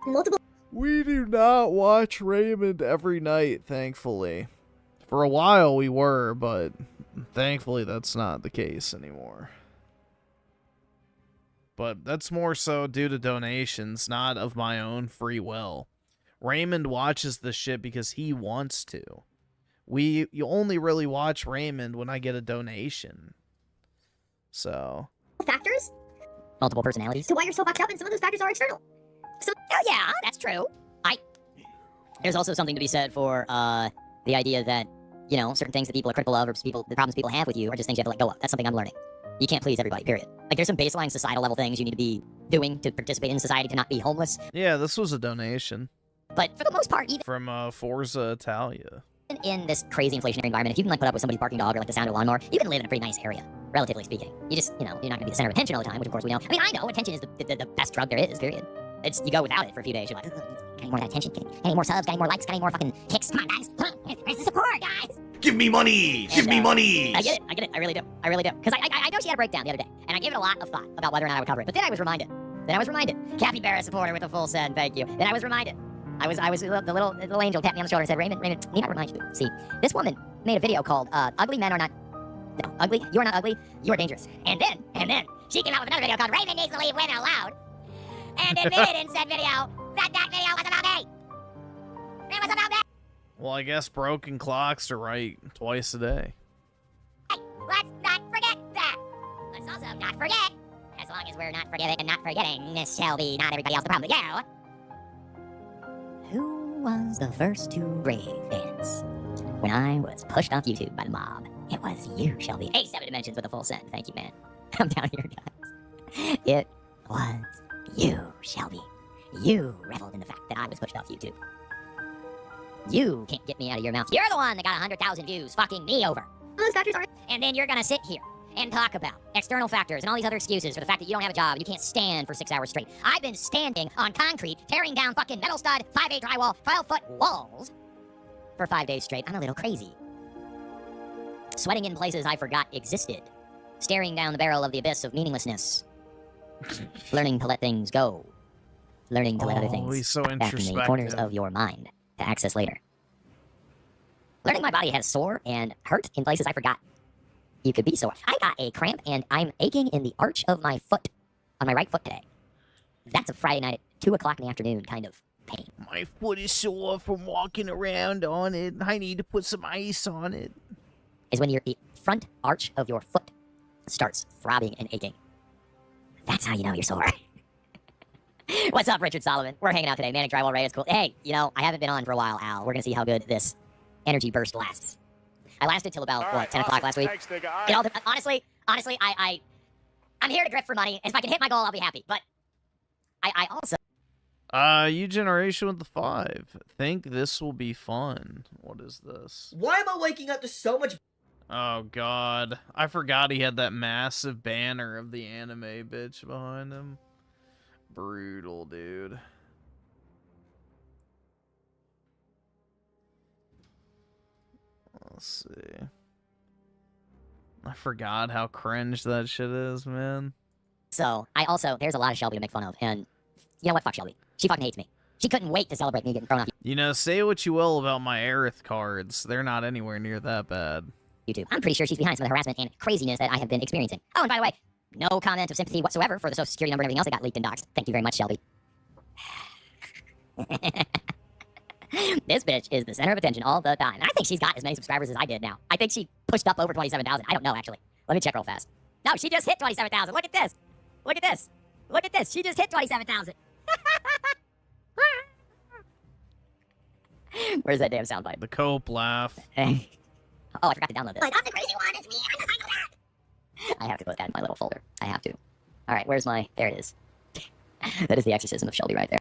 Speaker 7: multiple...
Speaker 2: We do not watch Raymond every night, thankfully. For a while we were, but thankfully that's not the case anymore. But that's more so due to donations, not of my own free will. Raymond watches this shit because he wants to. You only really watch Raymond when I get a donation. So.
Speaker 7: Factors?
Speaker 6: Multiple personalities?
Speaker 7: To why you're so fucked up, and some of those factors are external. So,
Speaker 6: oh yeah, that's true. There's also something to be said for the idea that, you know, certain things that people are critical of or the problems people have with you are just things you have to let go of. That's something I'm learning. You can't please everybody, period. Like, there's some baseline societal level things you need to be doing to participate in society, to not be homeless.
Speaker 2: Yeah, this was a donation.
Speaker 6: But for the most part, even
Speaker 2: from Forza Italia.
Speaker 6: In this crazy inflationary environment, if you can, like, put up with somebody's barking dog or, like, the sound of a lawnmower, you can live in a pretty nice area, relatively speaking. You just, you know, you're not going to be the center of attention all the time, which, of course, we know. I mean, I know attention is the best drug there is, period. You go without it for a few days, you're like, I need more attention, I need more subs, I need more likes, I need more fucking kicks. Come on, guys. Come on. Where's the support, guys?
Speaker 12: Give me money! Give me money!
Speaker 6: I get it. I really do. Because I know she had a breakdown the other day, and I gave it a lot of thought about whether or not I would cover it. But then I was reminded. Capybara supporter with a full send, thank you. Then I was reminded. The little angel tapped me on the shoulder and said, Raymond, need I remind you? See, this woman made a video called Ugly Men Are Not... No, ugly? You are not ugly. You are dangerous. And then, she came out with another video called Raymond Needs to Leave Women Alone. And admitted in said video that video was about me. It was about me.
Speaker 2: Well, I guess broken clocks are right twice a day.
Speaker 6: Hey, let's not forget that. Let's also not forget, as long as we're not forgiving and not forgetting, this shall be not everybody else the problem, but you. Who was the first to brave dance? When I was pushed off YouTube by the mob, it was you, Shelby. 7 dimensions with a full send. Thank you, man. I'm down here, guys. It was you, Shelby. You reveled in the fact that I was pushed off YouTube. You can't get me out of your mouth. You're the one that got 100,000 views fucking me over.
Speaker 7: those factors are...
Speaker 6: And then you're gonna sit here and talk about external factors and all these other excuses for the fact that you don't have a job and you can't stand for 6 hours straight. I've been standing on concrete, tearing down fucking metal stud, 5'8" drywall, 12-foot walls for 5 days straight. I'm a little crazy. Sweating in places I forgot existed. Staring down the barrel of the abyss of meaninglessness. Learning to let things go. Learning to let other things
Speaker 2: he's so
Speaker 6: back in the
Speaker 2: introspective.
Speaker 6: corners of your mind to access later. Learning my body has sore and hurt in places I forgot you could be sore. I got a cramp and I'm aching in the arch of my foot, on my right foot today. That's a Friday night at 2 o'clock in the afternoon kind of pain.
Speaker 2: My foot is sore from walking around on it. I need to put some ice on it.
Speaker 6: Is when your front arch of your foot starts throbbing and aching. That's how you know you're sore. What's up, Richard Solomon? We're hanging out today. Manic Drywall Ray is cool. Hey, you know, I haven't been on for a while, Al. We're going to see how good this energy burst lasts. I lasted till about, what, 10 o'clock last week?
Speaker 1: Thanks, nigga. All
Speaker 6: It all
Speaker 1: right.
Speaker 6: honestly, I'm here to grip for money. If I can hit my goal, I'll be happy. But I also...
Speaker 2: You generation with the 5. Think this will be fun. What is this?
Speaker 13: Why am I waking up to so much...
Speaker 2: Oh, God. I forgot he had that massive banner of the anime bitch behind him. Brutal, dude. Let's see. I forgot how cringe that shit is, man.
Speaker 6: So, there's a lot of Shelby to make fun of. And, you know what? Fuck Shelby. She fucking hates me. She couldn't wait to celebrate me getting thrown off
Speaker 2: You know, say what you will about my Aerith cards. They're not anywhere near that bad.
Speaker 6: YouTube. I'm pretty sure she's behind some of the harassment and craziness that I have been experiencing. Oh, and by the way, no comment of sympathy whatsoever for the social security number and everything else that got leaked and doxed. Thank you very much, Shelby. This bitch is the center of attention all the time. And I think she's got as many subscribers as I did now. I think she pushed up over 27,000. I don't know, actually. Let me check real fast. No, she just hit 27,000. Look at this. Look at this. Look at this. She just hit 27,000. Where's that damn soundbite?
Speaker 2: The Cope laugh.
Speaker 6: Oh, I forgot to download this.
Speaker 7: Like, I'm the crazy one, it's me, I'm the psychopath.
Speaker 6: I have to put that in my little folder. I have to. Alright, where's my... There it is. That is the exorcism of Shelby right there.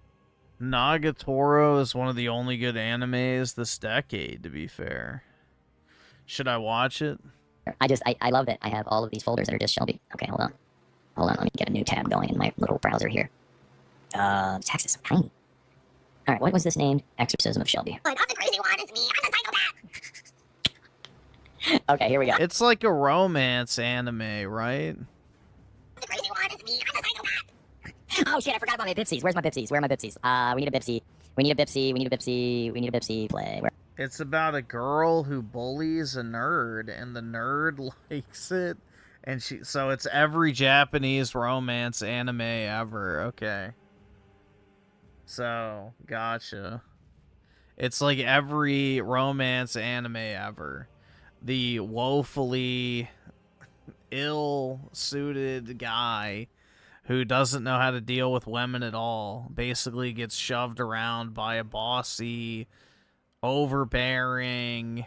Speaker 2: Nagatoro is one of the only good animes this decade, to be fair. Should I watch it?
Speaker 6: I love it. I have all of these folders that are just Shelby. Okay, hold on. Hold on, let me get a new tab going in my little browser here. Text is so tiny. Alright, what was this named? Exorcism of Shelby.
Speaker 7: Like, I'm the crazy one, it's me, I'm the psychopath.
Speaker 6: Okay, here we go.
Speaker 2: It's like a romance anime, right?
Speaker 7: The crazy one, it's me, I'm the psychopath.
Speaker 6: Oh shit, I forgot about my Bipsies. Where's my Bipsies? Where are my Bipsies? We need a Bipsy. We need a Bipsy. We need a Bipsy. We need a Bipsy. Play. Where?
Speaker 2: It's about a girl who bullies a nerd, and the nerd likes it. And so it's every Japanese romance anime ever. Okay. So, gotcha. It's like every romance anime ever. The woefully ill-suited guy who doesn't know how to deal with women at all basically gets shoved around by a bossy, overbearing,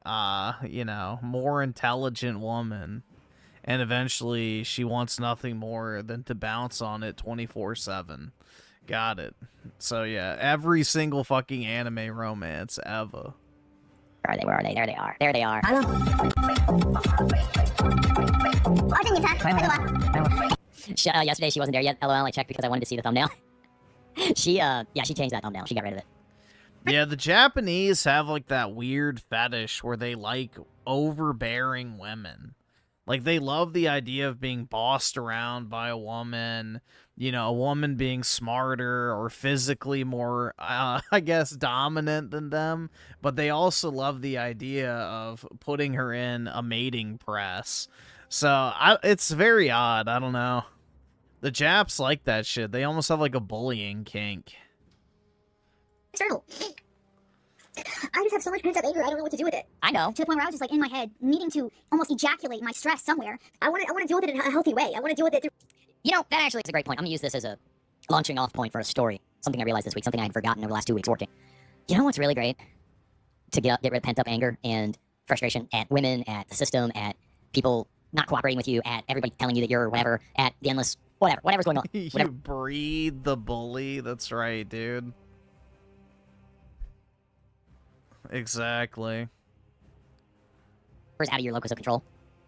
Speaker 2: more intelligent woman. And eventually she wants nothing more than to bounce on it 24/7. Got it. So yeah, every single fucking anime romance ever.
Speaker 6: Where are they? Where are they? There they are. There they are. Yesterday she wasn't there yet. LOL, I checked because I wanted to see the thumbnail. She changed that thumbnail. She got rid of it.
Speaker 2: Yeah, the Japanese have like that weird fetish where they like overbearing women. Like, they love the idea of being bossed around by a woman, a woman being smarter or physically more, dominant than them. But they also love the idea of putting her in a mating press. So, it's very odd. I don't know. The Japs like that shit. They almost have, like, a bullying kink.
Speaker 7: External. I just have so much pent-up anger, I don't know what to do with it.
Speaker 6: I know.
Speaker 7: To the point where I was just like in my head, needing to almost ejaculate my stress somewhere. I want to deal with it in a healthy way. I want to deal with it through...
Speaker 6: That actually is a great point. I'm going to use this as a launching off point for a story. Something I realized this week, something I had forgotten over the last 2 weeks working. You know what's really great? To get rid of pent-up anger and frustration at women, at the system, at people not cooperating with you, at everybody telling you that you're whatever, at the endless... Whatever's going on.
Speaker 2: You breed the bully. That's right, dude. Exactly.
Speaker 6: Out of your locus of control.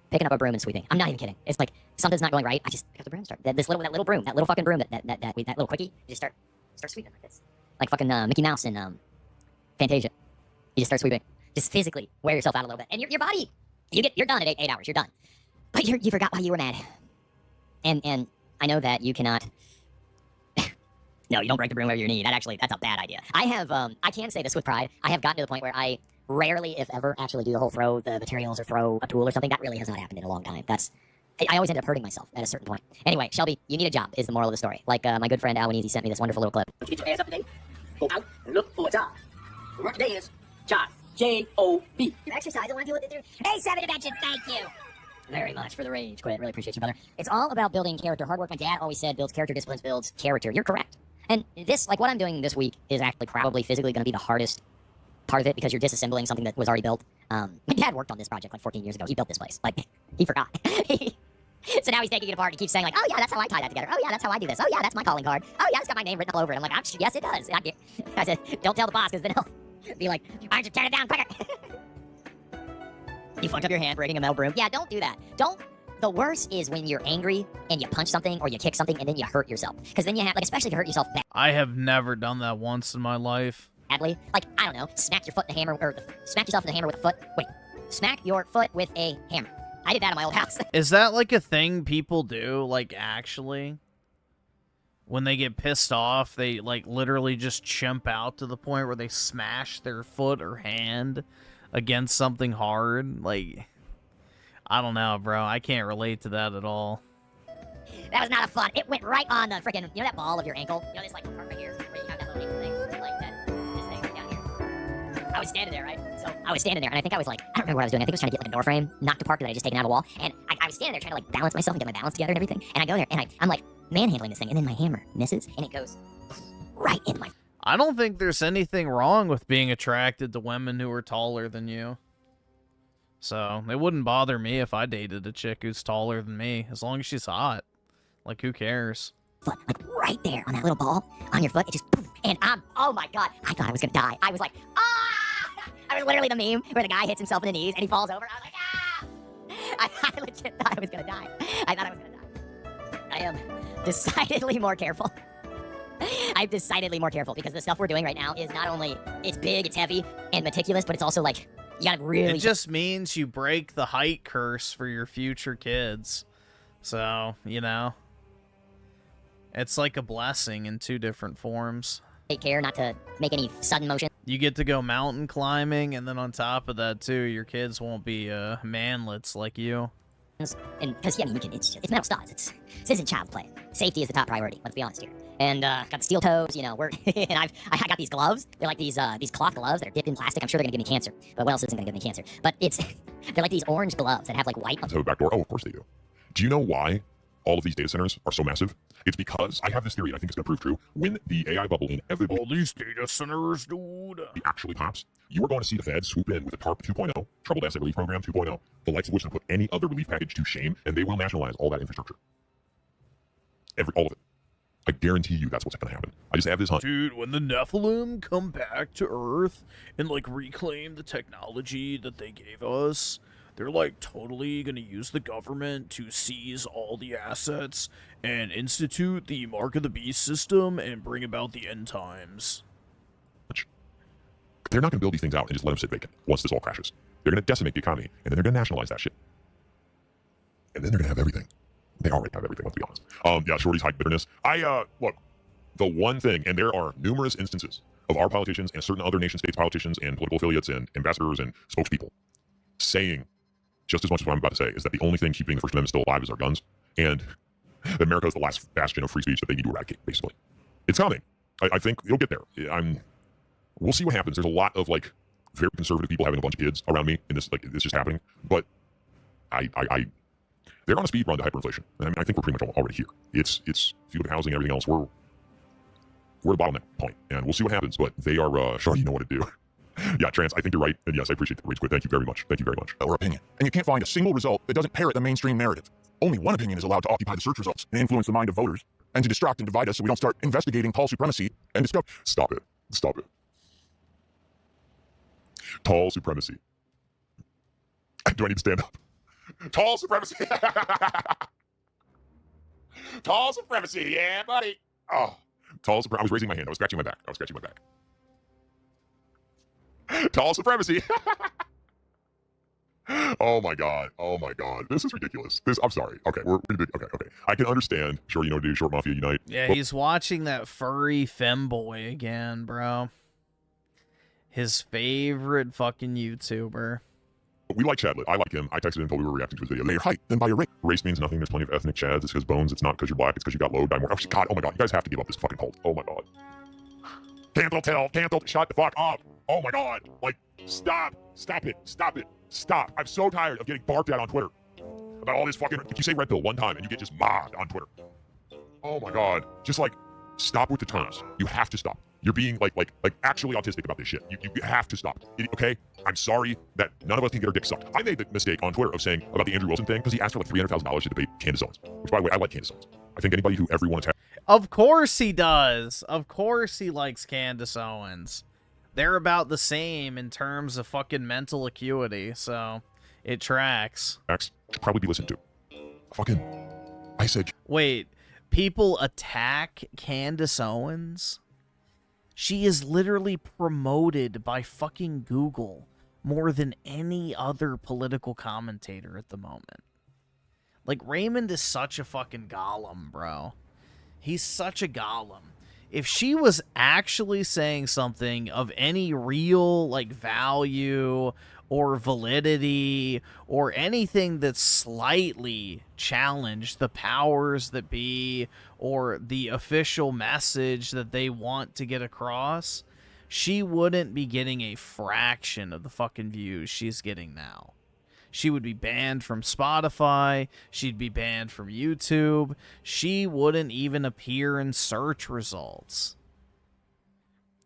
Speaker 6: picking up a broom and sweeping. I'm not even kidding. It's like something's not going right. I just pick up the broom, start that little broom, that little fucking broom, that little quickie. You just start sweeping like this, like fucking Mickey Mouse in Fantasia. You just start sweeping. Just physically wear yourself out a little bit, and your body, you're done at 8 hours. You're done, but you forgot why you were mad. And I know that you cannot. No, you don't break the broom over your knee. That's a bad idea. I can say this with pride. I have gotten to the point where I rarely, if ever, actually do the whole throw the materials or throw a tool or something. That really has not happened in a long time. I always end up hurting myself at a certain point. Anyway, Shelby, you need a job is the moral of the story. Like my good friend Al sent me this wonderful little clip.
Speaker 5: Get your ass up today. Go out and look for a job. The word today is job. J-O-B.
Speaker 7: Do exercise. I want to do what they do.
Speaker 6: Hey, 7 Dimensions, thank you very much for the rage quit. Really appreciate you, brother. It's all about building character. Hard work, my dad always said, builds character, disciplines, builds character. You're correct. And this, like what I'm doing this week, is actually probably physically going to be the hardest part of it because you're disassembling something that was already built. My dad worked on this project like 14 years ago. He built this place. Like, he forgot. So now he's taking it apart. He keeps saying like, oh yeah, that's how I tie that together. Oh yeah, that's how I do this. Oh yeah, that's my calling card. Oh yeah, it's got my name written all over it. I'm like, yes, it does. I said, don't tell the boss because then he'll be like, why don't you turn it down quicker? You fucked up your hand breaking a metal broom. Yeah, don't do that. Don't. The worst is when you're angry and you punch something or you kick something and then you hurt yourself. Because then you have, like, especially if you hurt yourself
Speaker 2: I have never done that once in my life.
Speaker 6: badly. Like, I don't know, smack your foot in the hammer, or smack yourself in the hammer with a foot. Wait, smack your foot with a hammer. I did that in my old house.
Speaker 2: Is that like a thing people do, like, actually? When they get pissed off, they, like, literally just chimp out to the point where they smash their foot or hand against something hard? Like, I don't know, bro. I can't relate to that at all.
Speaker 6: That was not a fun. It went right on the freaking, you know that ball of your ankle? You know this, like, part right here, where you have that little ankle thing? Like, this thing right down here. I was standing there, right? So, I was standing there, and I think I was, like, I don't remember what I was doing. I think I was trying to get, like, a door frame knocked apart that I had just taken out of the wall. And I was standing there trying to, like, balance myself and get my balance together and everything. And I go there, and I'm like, manhandling this thing, and then my hammer misses, and it goes right into my...
Speaker 2: I don't think there's anything wrong with being attracted to women who are taller than you. So, it wouldn't bother me if I dated a chick who's taller than me, as long as she's hot. Like, who cares?
Speaker 6: Foot, like, right there on that little ball on your foot, it just... Poof, and oh my god, I thought I was gonna die. I was like, ah! I was literally the meme where the guy hits himself in the knees, and he falls over. I was like, ah! I legit thought I was gonna die. I thought I was gonna die. I am decidedly more careful. I'm decidedly more careful because the stuff we're doing right now is not only, it's big, it's heavy, and meticulous, but it's also like, you gotta really...
Speaker 2: It just means you break the height curse for your future kids. So, you know, it's like a blessing in two different forms.
Speaker 6: Take care not to make any sudden motion.
Speaker 2: You get to go mountain climbing, and then on top of that, too, your kids won't be manlets like you.
Speaker 6: And because, yeah, I mean, it's metal studs. This isn't child play. Safety is the top priority, let's be honest here. And got the steel toes, you know, and I got these gloves. They're like these cloth gloves that are dipped in plastic. I'm sure they're gonna give me cancer, but what else isn't gonna give me cancer? But they're like these orange gloves that have like white.
Speaker 9: Have a back door? Oh, of course they do. Do you know why all of these data centers are so massive? It's because I have this theory, and I think it's gonna prove true. When the AI bubble inevitably,
Speaker 2: all these data centers, dude,
Speaker 9: actually pops, you are going to see the Fed swoop in with a TARP 2.0, Troubled Asset Relief Program 2.0, the likes of which will put any other relief package to shame, and they will nationalize all that infrastructure. All of it. I guarantee you that's what's going to happen. I just have this hunch.
Speaker 2: Dude, when the Nephilim come back to Earth and, like, reclaim the technology that they gave us, they're, like, totally going to use the government to seize all the assets and institute the Mark of the Beast system and bring about the end times.
Speaker 9: They're not going to build these things out and just let them sit vacant once this all crashes. They're going to decimate the economy, and then they're going to nationalize that shit. And then they're going to have everything. They already have everything, let's be honest. Yeah, Shorty's high bitterness. Look, the one thing, and there are numerous instances of our politicians and certain other nation states politicians and political affiliates and ambassadors and spokespeople saying just as much as what I'm about to say, is that the only thing keeping the First Amendment still alive is our guns, and that America is the last bastion of free speech that they need to eradicate, basically. It's coming. I think it'll get there. We'll see what happens. There's a lot of, like, very conservative people having a bunch of kids around me, and this just happening, but they're on a speed run to hyperinflation. I mean, I think we're pretty much already here. It's fuel housing, everything else. We're at the bottleneck point, and we'll see what happens. But they are sure you know what to do. Yeah, Trans, I think you're right, and yes, I appreciate the rage quit. Thank you very much. Thank you very much.
Speaker 14: Or opinion, and you can't find a single result that doesn't parrot the mainstream narrative. Only one opinion is allowed to occupy the search results and influence the mind of voters, and to distract and divide us so we don't start investigating tall supremacy and discover.
Speaker 9: Stop it. Stop it. Tall supremacy. Do I need to stand up? Tall supremacy. Tall supremacy, yeah, buddy. Oh, tall supremacy. I was raising my hand. I was scratching my back. Tall supremacy. Oh my god. Oh my god. This is ridiculous. I'm sorry. Okay, okay. I can understand. Sure, you know what to do. Short Mafia Unite.
Speaker 2: Yeah, he's watching that furry femboy again, bro. His favorite fucking YouTuber.
Speaker 9: We like Chadlet. I like him. I texted him and told we were reacting to his video. Lay your height, then buy your race. Race means nothing. There's plenty of ethnic Chads. It's because bones. It's not because you're black. It's because you got low. Die more. Oh, God. Oh my god. You guys have to give up this fucking cult. Oh my god. Cancel. Shut the fuck up. Oh my god. Like, stop. Stop it. I'm so tired of getting barked at on Twitter about all this fucking. You say red pill one time and you get just mobbed on Twitter. Oh my god. Just like, stop with the terms. You have to stop. You're being like actually autistic about this shit. You have to stop. Okay? I'm sorry that none of us can get our dick sucked. I made the mistake on Twitter of saying about the Andrew Wilson thing because he asked for like $300,000 to debate Candace Owens. Which, by the way, I like Candace Owens. I think anybody who everyone has.
Speaker 2: Of course he does. Of course he likes Candace Owens. They're about the same in terms of fucking mental acuity, so it tracks.
Speaker 9: Should probably be listened to. Fucking. I said.
Speaker 2: Wait, people attack Candace Owens? She is literally promoted by fucking Google more than any other political commentator at the moment. Like, Raymond is such a fucking golem, bro. He's such a golem. If she was actually saying something of any real, like, value or validity or anything that slightly challenged the powers that be or the official message that they want to get across, she wouldn't be getting a fraction of the fucking views she's getting now. She would be banned from Spotify. She'd be banned from YouTube. She wouldn't even appear in search results.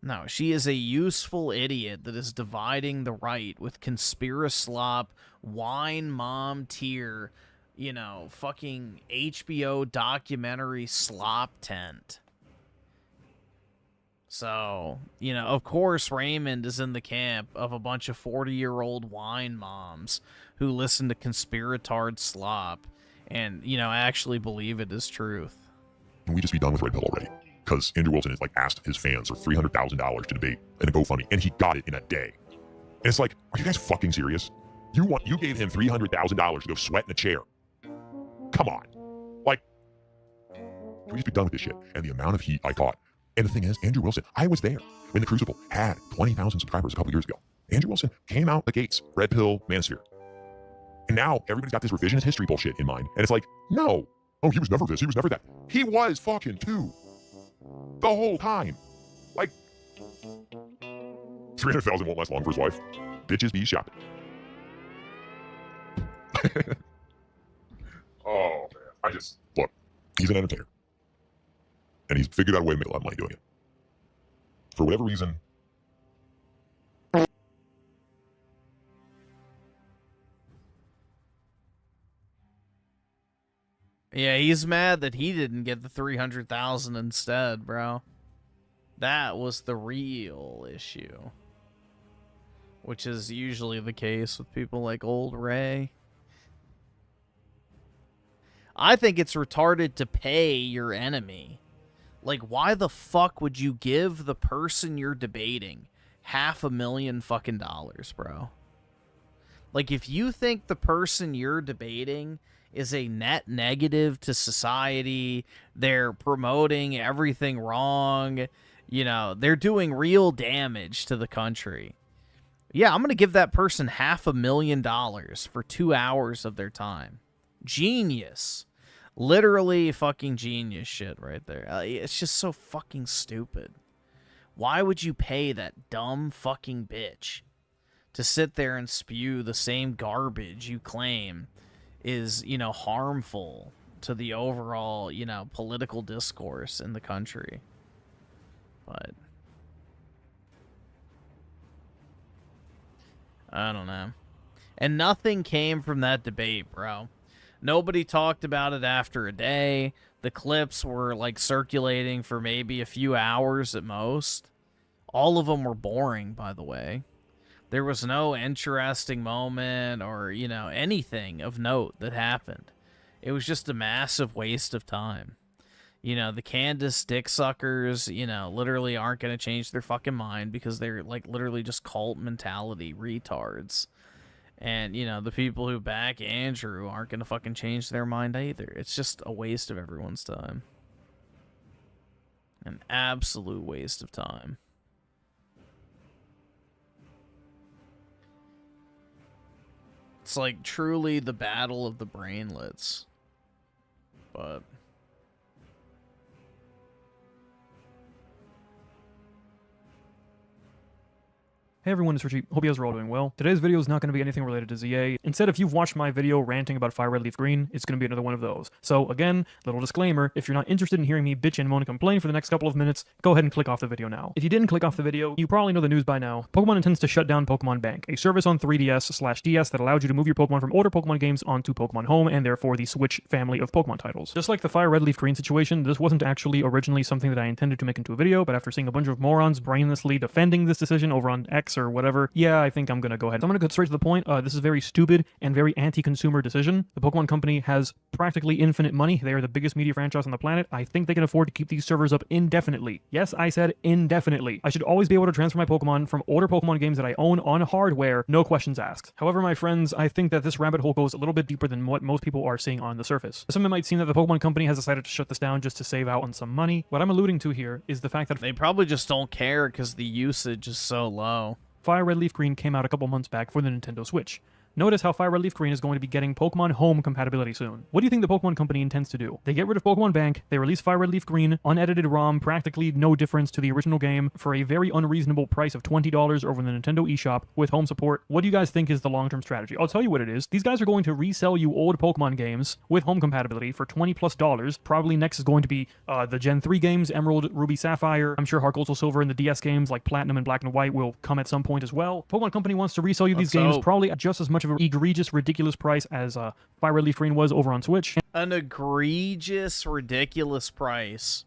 Speaker 2: No, she is a useful idiot that is dividing the right with conspiraslop, wine mom tier, you know, fucking HBO documentary slop tent. So, you know, of course Raymond is in the camp of a bunch of 40-year-old wine moms who listen to conspiratard slop and, you know, actually believe it is truth.
Speaker 9: Can we just be done with Red Pill already? Because Andrew Wilson has like asked his fans for $300,000 to debate in a GoFundMe, and he got it in a day. And it's like, are you guys fucking serious? You gave him $300,000 to go sweat in a chair. Come on. Like, can we just be done with this shit? And the amount of heat I caught. And the thing is, Andrew Wilson, I was there when the Crucible had 20,000 subscribers a couple years ago. Andrew Wilson came out the gates, Red Pill, Manosphere. And now everybody's got this revisionist history bullshit in mind. And it's like, no. Oh, he was never this. He was never that. He was fucking too. The whole time. Like, 300,000 won't last long for his wife. Bitches be shopping. Oh, man. Look, he's an entertainer. And he's figured out a way to make a lot of money doing it. For whatever reason.
Speaker 2: Yeah, he's mad that he didn't get the 300,000 instead, bro. That was the real issue. Which is usually the case with people like Old Ray. I think it's retarded to pay your enemy. Like, why the fuck would you give the person you're debating $500,000 fucking dollars, bro? Like, if you think the person you're debating is a net negative to society, they're promoting everything wrong, you know, they're doing real damage to the country. Yeah, I'm going to give that person $500,000 for 2 hours of their time. Genius. Literally fucking genius shit right there. It's just so fucking stupid. Why would you pay that dumb fucking bitch to sit there and spew the same garbage you claim is, you know, harmful to the overall, you know, political discourse in the country? But I don't know. And nothing came from that debate, bro. Nobody talked about it after a day. The clips were, like, circulating for maybe a few hours at most. All of them were boring, by the way. There was no interesting moment or, you know, anything of note that happened. It was just a massive waste of time. You know, the Candace dick suckers, you know, literally aren't going to change their fucking mind because they're, like, literally just cult mentality retards. And, you know, the people who back Andrew aren't going to fucking change their mind either. It's just a waste of everyone's time. An absolute waste of time. It's like truly the battle of the brainlets. But
Speaker 4: Hey everyone, it's Richie. Hope you guys are all doing well. Today's video is not going to be anything related to ZA. Instead, if you've watched my video ranting about Fire Red Leaf Green, it's going to be another one of those. So again, little disclaimer, if you're not interested in hearing me bitch and moan and complain for the next couple of minutes, go ahead and click off the video now. If you didn't click off the video, you probably know the news by now. Pokemon intends to shut down Pokemon Bank, a service on 3DS/DS that allowed you to move your Pokemon from older Pokemon games onto Pokemon Home and therefore the Switch family of Pokemon titles. Just like the Fire Red Leaf Green situation, this wasn't actually originally something that I intended to make into a video, but after seeing a bunch of morons brainlessly defending this decision over on X or whatever, yeah, I think I'm going to go ahead. So I'm going to go straight to the point. This is a very stupid and very anti-consumer decision. The Pokemon Company has practically infinite money. They are the biggest media franchise on the planet. I think they can afford to keep these servers up indefinitely. Yes, I said indefinitely. I should always be able to transfer my Pokemon from older Pokemon games that I own on hardware, no questions asked. However, my friends, I think that this rabbit hole goes a little bit deeper than what most people are seeing on the surface. Some of it might seem that the Pokemon Company has decided to shut this down just to save out on some money. What I'm alluding to here is the fact that
Speaker 2: they probably just don't care because the usage is so low.
Speaker 4: Fire Red Leaf Green came out a couple months back for the Nintendo Switch. Notice how Fire Red Leaf Green is going to be getting Pokemon Home compatibility soon. What do you think the Pokemon Company intends to do? They get rid of Pokemon Bank, they release Fire Red Leaf Green, unedited ROM, practically no difference to the original game, for a very unreasonable price of $20 over the Nintendo eShop with home support. What do you guys think is the long-term strategy? I'll tell you what it is. These guys are going to resell you old Pokemon games with home compatibility for $20+. Probably next is going to be the Gen 3 games, Emerald, Ruby, Sapphire. I'm sure Heart Gold, Soul Silver, and the DS games like Platinum and Black and White will come at some point as well. Pokemon Company wants to resell you these games probably at just as much of an egregious, ridiculous price as Fire Red Leaf Green was over on Switch.
Speaker 2: An egregious, ridiculous price.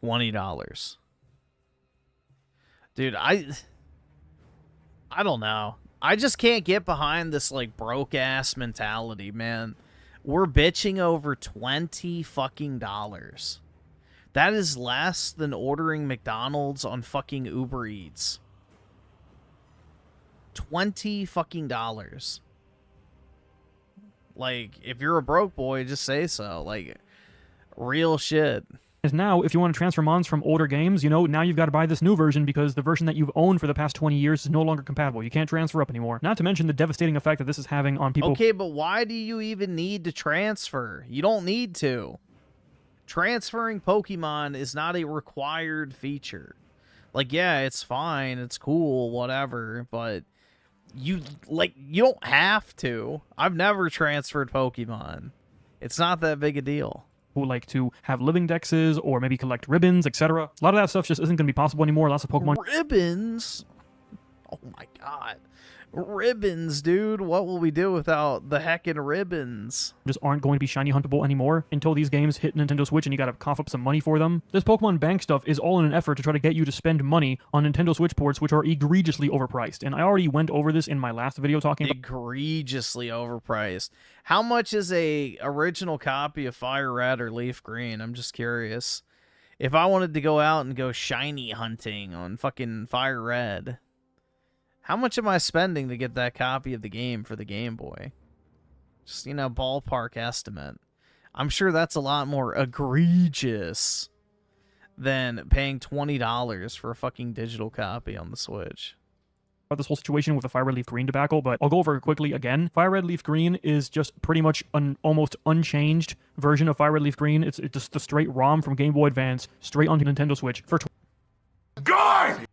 Speaker 2: $20. Dude, I don't know. I just can't get behind this, like, broke-ass mentality, man. We're bitching over $20 fucking dollars. That is less than ordering McDonald's on fucking Uber Eats. $20 fucking dollars. Like, if you're a broke boy, just say so. Like, real shit.
Speaker 4: Is now, if you want to transfer mons from older games, you know, now you've got to buy this new version because the version that you've owned for the past 20 years is no longer compatible. You can't transfer up anymore. Not to mention the devastating effect that this is having on people.
Speaker 2: Okay, but why do you even need to transfer? You don't need to. Transferring Pokemon is not a required feature. Like, yeah, it's fine, it's cool, whatever, but you don't have to. I've never transferred Pokemon. It's not that big a deal.
Speaker 4: Who like to have living dexes or maybe collect ribbons, etc. A lot of that stuff just isn't going to be possible anymore. Lots of Pokemon
Speaker 2: ribbons. Oh my god. Ribbons, dude. What will we do without the heckin' ribbons?
Speaker 4: Just aren't going to be shiny huntable anymore until these games hit Nintendo Switch and you gotta cough up some money for them. This Pokemon Bank stuff is all in an effort to try to get you to spend money on Nintendo Switch ports, which are egregiously overpriced. And I already went over this in my last video talking about
Speaker 2: egregiously overpriced. How much is a original copy of Fire Red or Leaf Green? I'm just curious. If I wanted to go out and go shiny hunting on fucking Fire Red, how much am I spending to get that copy of the game for the Game Boy? Just, you know, ballpark estimate. I'm sure that's a lot more egregious than paying $20 for a fucking digital copy on the Switch.
Speaker 4: About this whole situation with the Fire Red Leaf Green debacle, but I'll go over it quickly again. Fire Red Leaf Green is just pretty much an almost unchanged version of Fire Red Leaf Green. It's just the straight ROM from Game Boy Advance straight onto Nintendo Switch for
Speaker 9: God!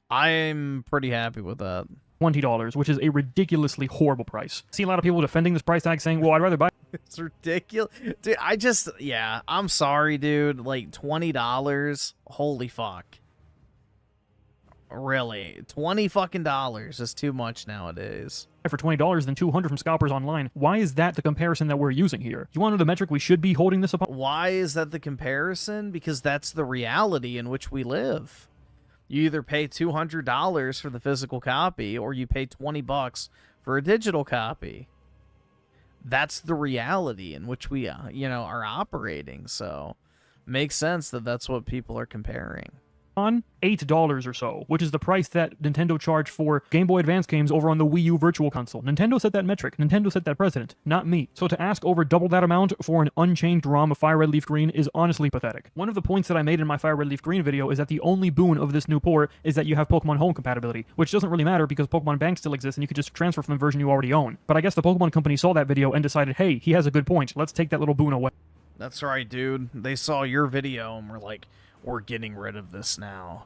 Speaker 2: I'm pretty happy with that.
Speaker 4: $20, which is a ridiculously horrible price. I see a lot of people defending this price tag saying, well, I'd rather buy...
Speaker 2: It's ridiculous. Dude, yeah, I'm sorry, dude. Like, $20? Holy fuck. Really? $20 fucking dollars is too much nowadays.
Speaker 4: For $20 than $200 from scalpers online. Why is that the comparison that we're using here? You want to know the metric we should be holding this upon?
Speaker 2: Why is that the comparison? Because that's the reality in which we live. You either pay $200 for the physical copy or you pay $20 for a digital copy. That's the reality in which we, are operating. So, makes sense that that's what people are comparing.
Speaker 4: On $8 or so, which is the price that Nintendo charged for Game Boy Advance games over on the Wii U Virtual Console. Nintendo set that metric. Nintendo set that precedent, not me. So to ask over double that amount for an unchanged ROM of Fire Red Leaf Green is honestly pathetic. One of the points that I made in my Fire Red Leaf Green video is that the only boon of this new port is that you have Pokemon Home compatibility, which doesn't really matter because Pokemon Bank still exists and you could just transfer from the version you already own. But I guess the Pokemon Company saw that video and decided, hey, he has a good point. Let's take that little boon away.
Speaker 2: That's right, dude. They saw your video and were like, we're getting rid of this now.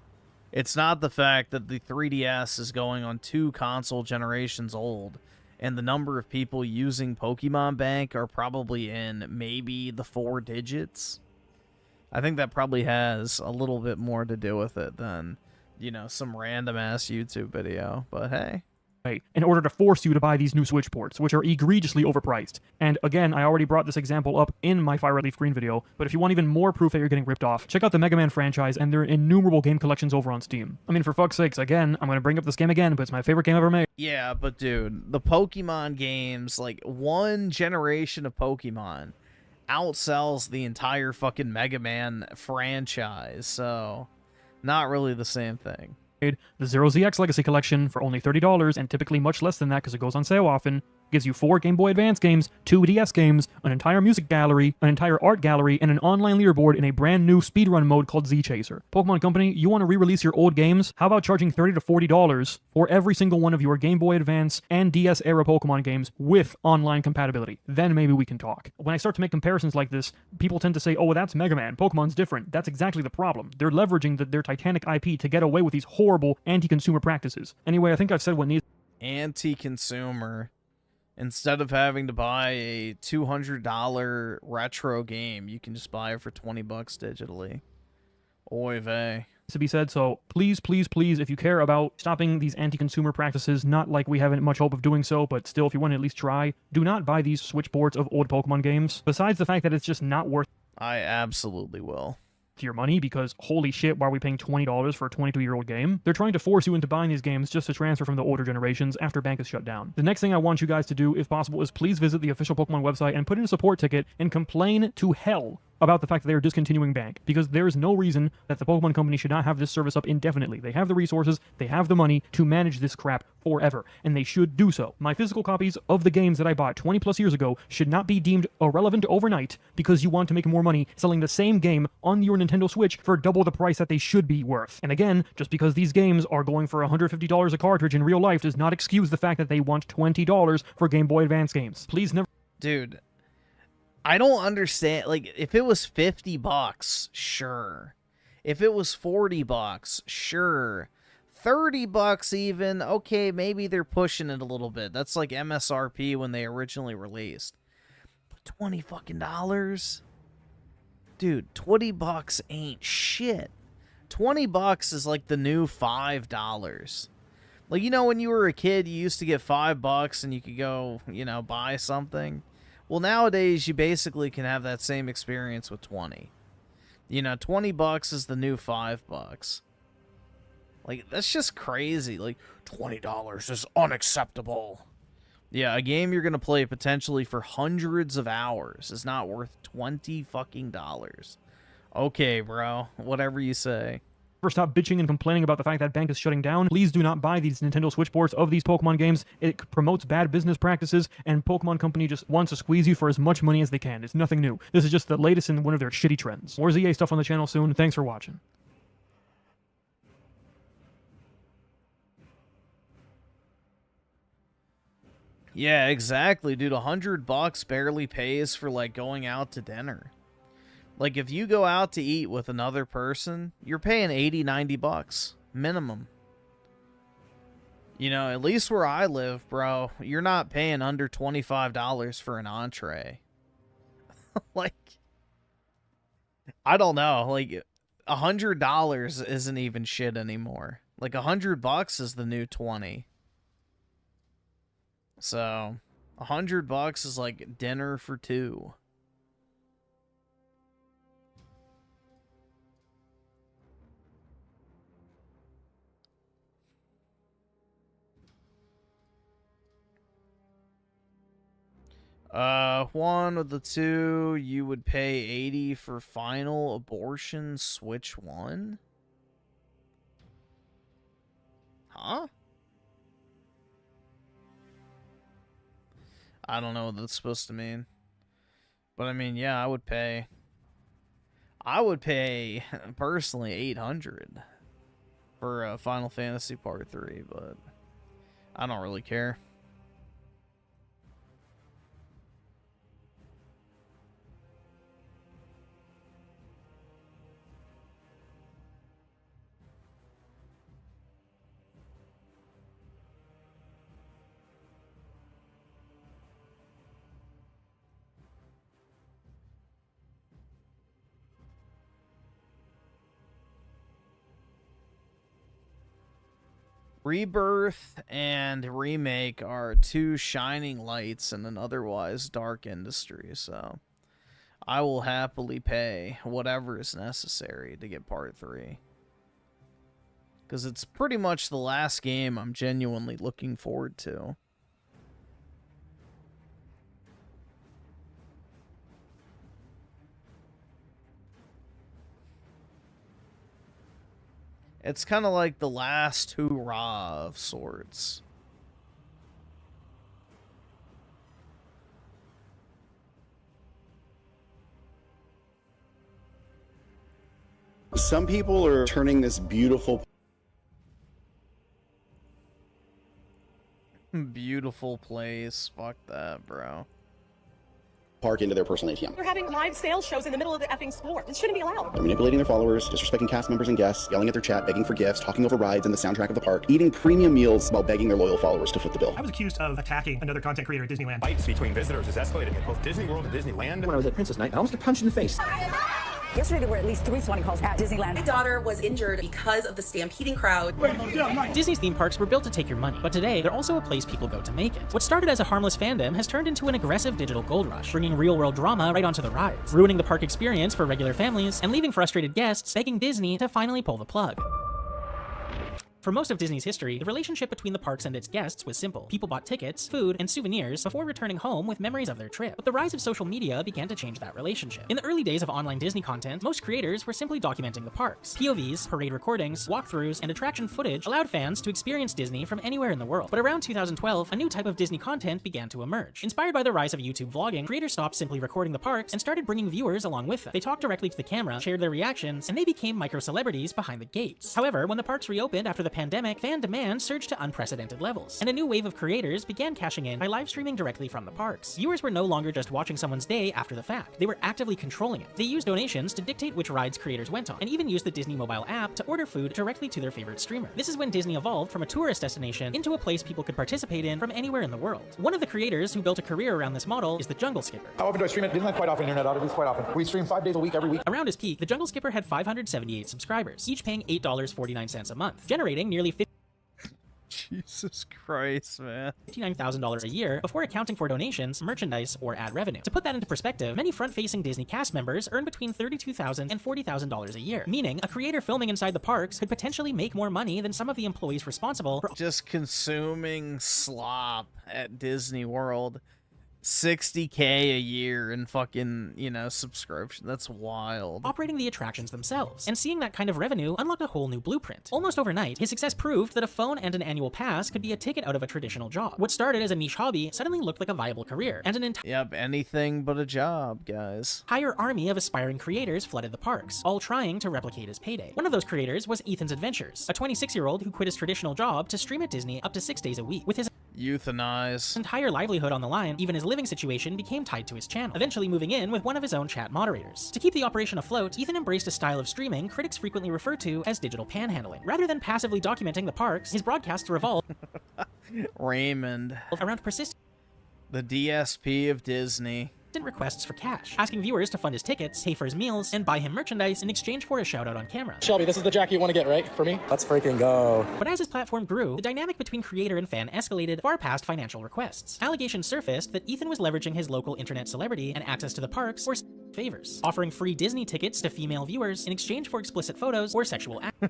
Speaker 2: It's not the fact that the 3DS is going on 2 console generations old, and the number of people using Pokemon Bank are probably in maybe the 4 digits. I think that probably has a little bit more to do with it than, some random-ass YouTube video. But hey.
Speaker 4: In order to force you to buy these new Switch ports, which are egregiously overpriced. And again, I already brought this example up in my Fire Red Leaf Green video, but if you want even more proof that you're getting ripped off, check out the Mega Man franchise and their innumerable game collections over on Steam. I mean, for fuck's sakes, again, I'm going to bring up this game again, but it's my favorite game ever made.
Speaker 2: Yeah, but dude, the Pokemon games, like, one generation of Pokemon outsells the entire fucking Mega Man franchise, so not really the same thing.
Speaker 4: The 0ZX Legacy Collection for only $30, and typically much less than that because it goes on sale often, gives you 4 Game Boy Advance games, 2 DS games, an entire music gallery, an entire art gallery, and an online leaderboard in a brand new speedrun mode called Z Chaser. Pokemon Company, you want to re-release your old games? How about charging $30 to $40 for every single one of your Game Boy Advance and DS era Pokemon games with online compatibility? Then maybe we can talk. When I start to make comparisons like this, people tend to say, oh, well, that's Mega Man. Pokemon's different. That's exactly the problem. They're leveraging their Titanic IP to get away with these horrible anti-consumer practices. Anyway, I think I've said what needs...
Speaker 2: Anti-consumer. Instead of having to buy a $200 retro game, you can just buy it for $20 digitally. Oy vey.
Speaker 4: To be said, so please, please, please, if you care about stopping these anti-consumer practices, not like we haven't much hope of doing so, but still, if you want to at least try, do not buy these Switch ports of old Pokemon games. Besides the fact that it's just not worth...
Speaker 2: I absolutely will.
Speaker 4: Your money, because holy shit, why are we paying $20 for a 22-year-old game? They're trying to force you into buying these games just to transfer from the older generations after Bank is shut down. The next thing I want you guys to do, if possible, is please visit the official Pokemon website and put in a support ticket and complain to hell about the fact that they are discontinuing Bank, because there is no reason that the Pokemon Company should not have this service up indefinitely. They have the resources, they have the money to manage this crap forever, and they should do so. My physical copies of the games that I bought 20 plus years ago should not be deemed irrelevant overnight because you want to make more money selling the same game on your Nintendo Switch for double the price that they should be worth. And again, just because these games are going for $150 a cartridge in real life does not excuse the fact that they want $20 for Game Boy Advance games. Please never...
Speaker 2: Dude, I don't understand. Like, if it was $50, sure. If it was $40, sure. $30 even, okay, maybe they're pushing it a little bit. That's like MSRP when they originally released. But $20 fucking dollars? Dude, $20 ain't shit. $20 is like the new $5. Like, when you were a kid, you used to get $5 and you could go, buy something. Well, nowadays, you basically can have that same experience with 20. $20 is the new $5. Like, that's just crazy. Like, $20 is unacceptable. Yeah, a game you're going to play potentially for hundreds of hours is not worth $20 fucking dollars. Okay, bro. Whatever you say.
Speaker 4: Stop bitching and complaining about the fact that Bank is shutting down. Please do not buy these Nintendo Switch ports of these Pokemon games. It promotes bad business practices, and Pokemon Company just wants to squeeze you for as much money as they can. It's nothing new. This is just the latest in one of their shitty trends. More ZA stuff on the channel soon. Thanks for watching.
Speaker 2: Yeah, exactly, dude. $100 barely pays for, like, going out to dinner. Like, if you go out to eat with another person, you're paying $80-90 minimum. At least where I live, bro, you're not paying under $25 for an entree. Like, I don't know. Like, $100 isn't even shit anymore. Like, $100 is the new 20. So, $100 is like dinner for 2. One of the two, you would pay 80 for final abortion Switch 1? Huh? I don't know what that's supposed to mean. But I mean, yeah, I would pay, personally, 800 for Final Fantasy Part 3, but I don't really care. Rebirth and Remake are two shining lights in an otherwise dark industry, so I will happily pay whatever is necessary to get Part 3. Because it's pretty much the last game I'm genuinely looking forward to. It's kind of like the last hurrah of sorts.
Speaker 15: Some people are turning this beautiful
Speaker 2: place. Fuck that, bro.
Speaker 15: park into their personal ATM.
Speaker 16: We're having live sales shows in the middle of the effing store. This shouldn't be allowed.
Speaker 15: They're manipulating their followers, disrespecting cast members and guests, yelling at their chat, begging for gifts, talking over rides and the soundtrack of the park, eating premium meals while begging their loyal followers to foot the bill.
Speaker 17: I was accused of attacking another content creator at Disneyland.
Speaker 18: Fights between visitors has escalated at both Disney World and Disneyland.
Speaker 19: When I was at Princess Night, I almost got punched in the face.
Speaker 20: Yesterday, there were at least 3 swatting calls at Disneyland.
Speaker 21: My daughter was injured because of the stampeding crowd.
Speaker 22: Disney's theme parks were built to take your money, but today, they're also a place people go to make it. What started as a harmless fandom has turned into an aggressive digital gold rush, bringing real-world drama right onto the rides, ruining the park experience for regular families, and leaving frustrated guests begging Disney to finally pull the plug. For most of Disney's history, the relationship between the parks and its guests was simple. People bought tickets, food, and souvenirs before returning home with memories of their trip. But the rise of social media began to change that relationship. In the early days of online Disney content, most creators were simply documenting the parks. POVs, parade recordings, walkthroughs, and attraction footage allowed fans to experience Disney from anywhere in the world. But around 2012, a new type of Disney content began to emerge. Inspired by the rise of YouTube vlogging, creators stopped simply recording the parks and started bringing viewers along with them. They talked directly to the camera, shared their reactions, and they became micro-celebrities behind the gates. However, when the parks reopened after the pandemic, fan demand surged to unprecedented levels, and a new wave of creators began cashing in by live streaming directly from the parks. Viewers were no longer just watching someone's day after the fact. They were actively controlling it. They used donations to dictate which rides creators went on, and even used the Disney mobile app to order food directly to their favorite streamer. This is when Disney evolved from a tourist destination into a place people could participate in from anywhere in the world. One of the creators who built a career around this model is the Jungle Skipper.
Speaker 19: How often do I stream it? Disneyland quite often, Internet Oddities quite often. We stream 5 days a week, every week.
Speaker 22: Around his peak, the Jungle Skipper had 578 subscribers, each paying $8.49 a month, generating nearly
Speaker 2: Jesus Christ, man.
Speaker 22: $59,000 a year before accounting for donations, merchandise, or ad revenue. To put that into perspective, many front-facing Disney cast members earn between $32,000 and $40,000 a year, meaning a creator filming inside the parks could potentially make more money than some of the employees responsible for
Speaker 2: just consuming slop at Disney World. $60K a year in fucking, you know, subscription. That's wild.
Speaker 22: Operating the attractions themselves. And seeing that kind of revenue unlocked a whole new blueprint. Almost overnight, his success proved that a phone and an annual pass could be a ticket out of a traditional job. What started as a niche hobby suddenly looked like a viable career, and an entire
Speaker 2: anything but a job, guys.
Speaker 22: Army of aspiring creators flooded the parks, all trying to replicate his payday. One of those creators was Ethan's Adventures, a 26-year-old who quit his traditional job to stream at Disney up to 6 days a week. With his entire livelihood on the line, even his living situation became tied to his channel, eventually moving in with one of his own chat moderators. To keep the operation afloat, Ethan embraced a style of streaming critics frequently refer to as digital panhandling. Rather than passively documenting the parks, his broadcasts revolved
Speaker 2: Raymond
Speaker 22: around persistent
Speaker 2: the DSP of Disney
Speaker 22: requests for cash, asking viewers to fund his tickets, pay for his meals, and buy him merchandise in exchange for a shout-out on camera.
Speaker 10: Shelby, this is the jacket you want to get, right? For me?
Speaker 19: Let's freaking go.
Speaker 22: But as his platform grew, the dynamic between creator and fan escalated far past financial requests. Allegations surfaced that Ethan was leveraging his local internet celebrity and access to the parks for favors, offering free Disney tickets to female viewers in exchange for explicit photos or sexual acts.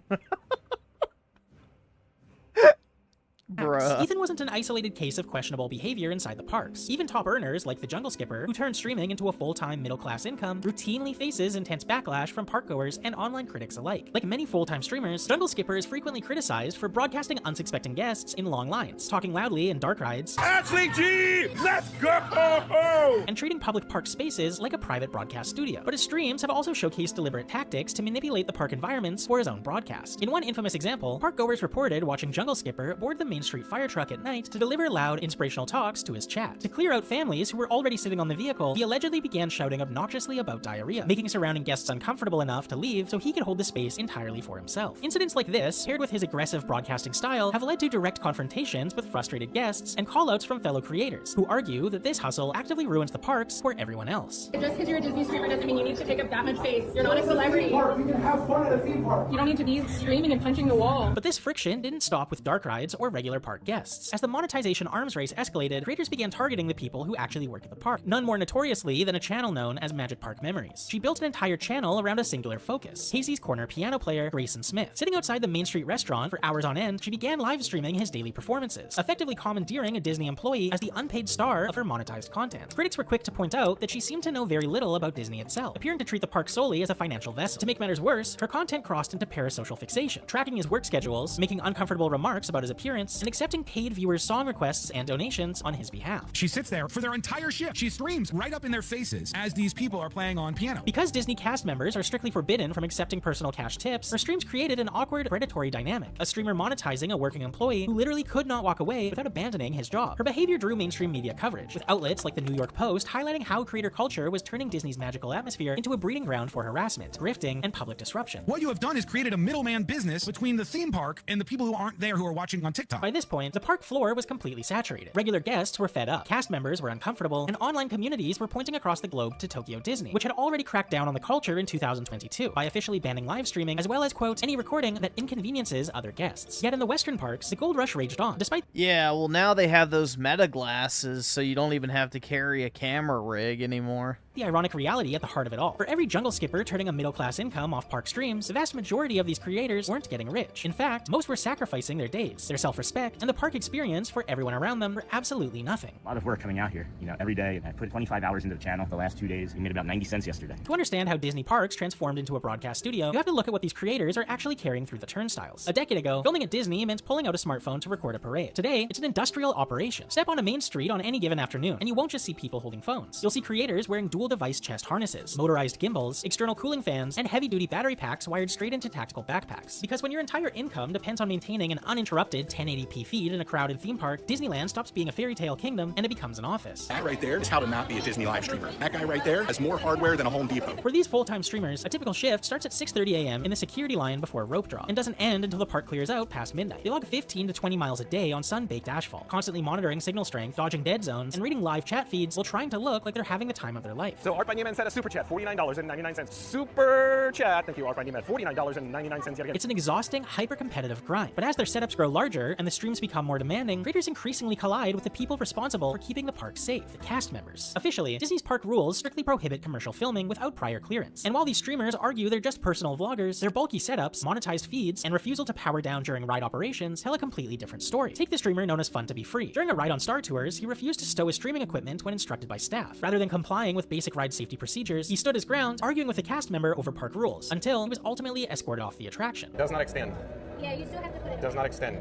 Speaker 2: Bruh.
Speaker 22: Ethan wasn't an isolated case of questionable behavior inside the parks. Even top earners like the Jungle Skipper, who turned streaming into a full-time middle-class income, routinely faces intense backlash from parkgoers and online critics alike. Like many full-time streamers, Jungle Skipper is frequently criticized for broadcasting unsuspecting guests in long lines, talking loudly in dark rides,
Speaker 12: Ashley G, let's go!
Speaker 22: and treating public park spaces like a private broadcast studio. But his streams have also showcased deliberate tactics to manipulate the park environments for his own broadcast. In one infamous example, parkgoers reported watching Jungle Skipper board the Main Street fire truck at night to deliver loud, inspirational talks to his chat. To clear out families who were already sitting on the vehicle, he allegedly began shouting obnoxiously about diarrhea, making surrounding guests uncomfortable enough to leave so he could hold the space entirely for himself. Incidents like this, paired with his aggressive broadcasting style, have led to direct confrontations with frustrated guests and callouts from fellow creators, who argue that this hustle actively ruins the parks for everyone else.
Speaker 16: Just because you're a Disney streamer doesn't mean you need to take up that much space. You're not a celebrity. You can have fun at a theme park. You don't need to be screaming and punching the wall.
Speaker 22: But this friction didn't stop with dark rides or regular park guests. As the monetization arms race escalated, creators began targeting the people who actually work at the park, none more notoriously than a channel known as Magic Park Memories. She built an entire channel around a singular focus, Casey's corner piano player, Grayson Smith. Sitting outside the Main Street restaurant for hours on end, she began live streaming his daily performances, effectively commandeering a Disney employee as the unpaid star of her monetized content. Critics were quick to point out that she seemed to know very little about Disney itself, appearing to treat the park solely as a financial vessel. To make matters worse, her content crossed into parasocial fixation, tracking his work schedules, making uncomfortable remarks about his appearance, and accepting paid viewers' song requests and donations on his behalf.
Speaker 8: She sits there for their entire shift. She streams right up in their faces as these people are playing on piano.
Speaker 22: Because Disney cast members are strictly forbidden from accepting personal cash tips, her streams created an awkward, predatory dynamic, a streamer monetizing a working employee who literally could not walk away without abandoning his job. Her behavior drew mainstream media coverage, with outlets like the New York Post highlighting how creator culture was turning Disney's magical atmosphere into a breeding ground for harassment, grifting, and public disruption.
Speaker 8: What you have done is created a middleman business between the theme park and the people who aren't there who are watching on TikTok.
Speaker 22: By this point, the park floor was completely saturated. Regular guests were fed up, cast members were uncomfortable, and online communities were pointing across the globe to Tokyo Disney, which had already cracked down on the culture in 2022 by officially banning live streaming as well as, quote, any recording that inconveniences other guests. Yet in the Western parks, the gold rush raged on, despite—
Speaker 2: Yeah, well now they have those meta glasses, so you don't even have to carry a camera rig anymore.
Speaker 22: the ironic reality at the heart of it all. For every Jungle Skipper turning a middle-class income off park streams, the vast majority of these creators weren't getting rich. In fact, most were sacrificing their days, their self-respect, and the park experience for everyone around them for absolutely nothing.
Speaker 11: A lot of work coming out here, every day. I put 25 hours into the channel the last 2 days. We made about 90 cents yesterday.
Speaker 22: To understand how Disney parks transformed into a broadcast studio, you have to look at what these creators are actually carrying through the turnstiles. A decade ago, filming at Disney meant pulling out a smartphone to record a parade. Today, it's an industrial operation. Step on a main street on any given afternoon, and you won't just see people holding phones. You'll see creators wearing dual-device chest harnesses, motorized gimbals, external cooling fans, and heavy-duty battery packs wired straight into tactical backpacks. Because when your entire income depends on maintaining an uninterrupted 1080p feed in a crowded theme park, Disneyland stops being a fairy tale kingdom and it becomes an office.
Speaker 15: That right there is how to not be a Disney live streamer. That guy right there has more hardware than a Home Depot.
Speaker 22: For these full-time streamers, a typical shift starts at 6:30 a.m. in the security line before a rope drop, and doesn't end until the park clears out past midnight. They log 15 to 20 miles a day on sun-baked asphalt, constantly monitoring signal strength, dodging dead zones, and reading live chat feeds while trying to look like they're having the time of their life.
Speaker 18: So Art by Neiman said a super chat, $49.99. Super chat. Thank you, Art by Neiman. $49.99 yet again.
Speaker 22: It's an exhausting, hyper-competitive grind. But as their setups grow larger and the streams become more demanding, creators increasingly collide with the people responsible for keeping the park safe, the cast members. Officially, Disney's park rules strictly prohibit commercial filming without prior clearance. And while these streamers argue they're just personal vloggers, their bulky setups, monetized feeds, and refusal to power down during ride operations tell a completely different story. Take the streamer known as Fun to Be Free. During a ride on Star Tours, he refused to stow his streaming equipment when instructed by staff. Rather than complying with basic ride safety procedures, he stood his ground, arguing with a cast member over park rules, until he was ultimately escorted off the attraction.
Speaker 18: Does not extend.
Speaker 7: Yeah, you still have to put it.
Speaker 18: Does not extend.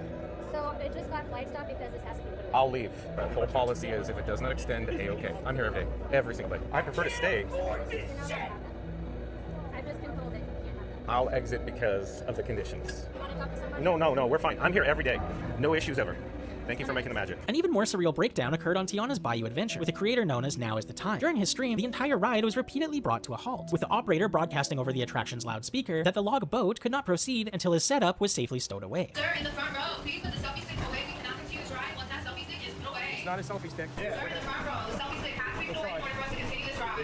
Speaker 7: So it just got flight stop because this has to be put in.
Speaker 18: I'll leave. The whole policy is if it does not extend, A-okay. I'm here every day. Every single day. I prefer to stay.
Speaker 7: I've just been told that you can't have that.
Speaker 18: I'll exit because of the conditions.
Speaker 7: You want to talk to somebody?
Speaker 18: No, we're fine. I'm here every day. No issues ever. Thank you for making the magic.
Speaker 22: An even more surreal breakdown occurred on Tiana's Bayou Adventure, with a creator known as Now Is the Time. During his stream, the entire ride was repeatedly brought to a halt, with the operator broadcasting over the attraction's loudspeaker that the log boat could not proceed until his setup was safely stowed away.
Speaker 23: Sir, in the front row, please put the selfie stick away. We cannot continue this ride once that selfie stick is put away.
Speaker 18: It's not a selfie stick.
Speaker 23: Sir, in the front row, the selfie stick has to be put away in order for us to continue this ride.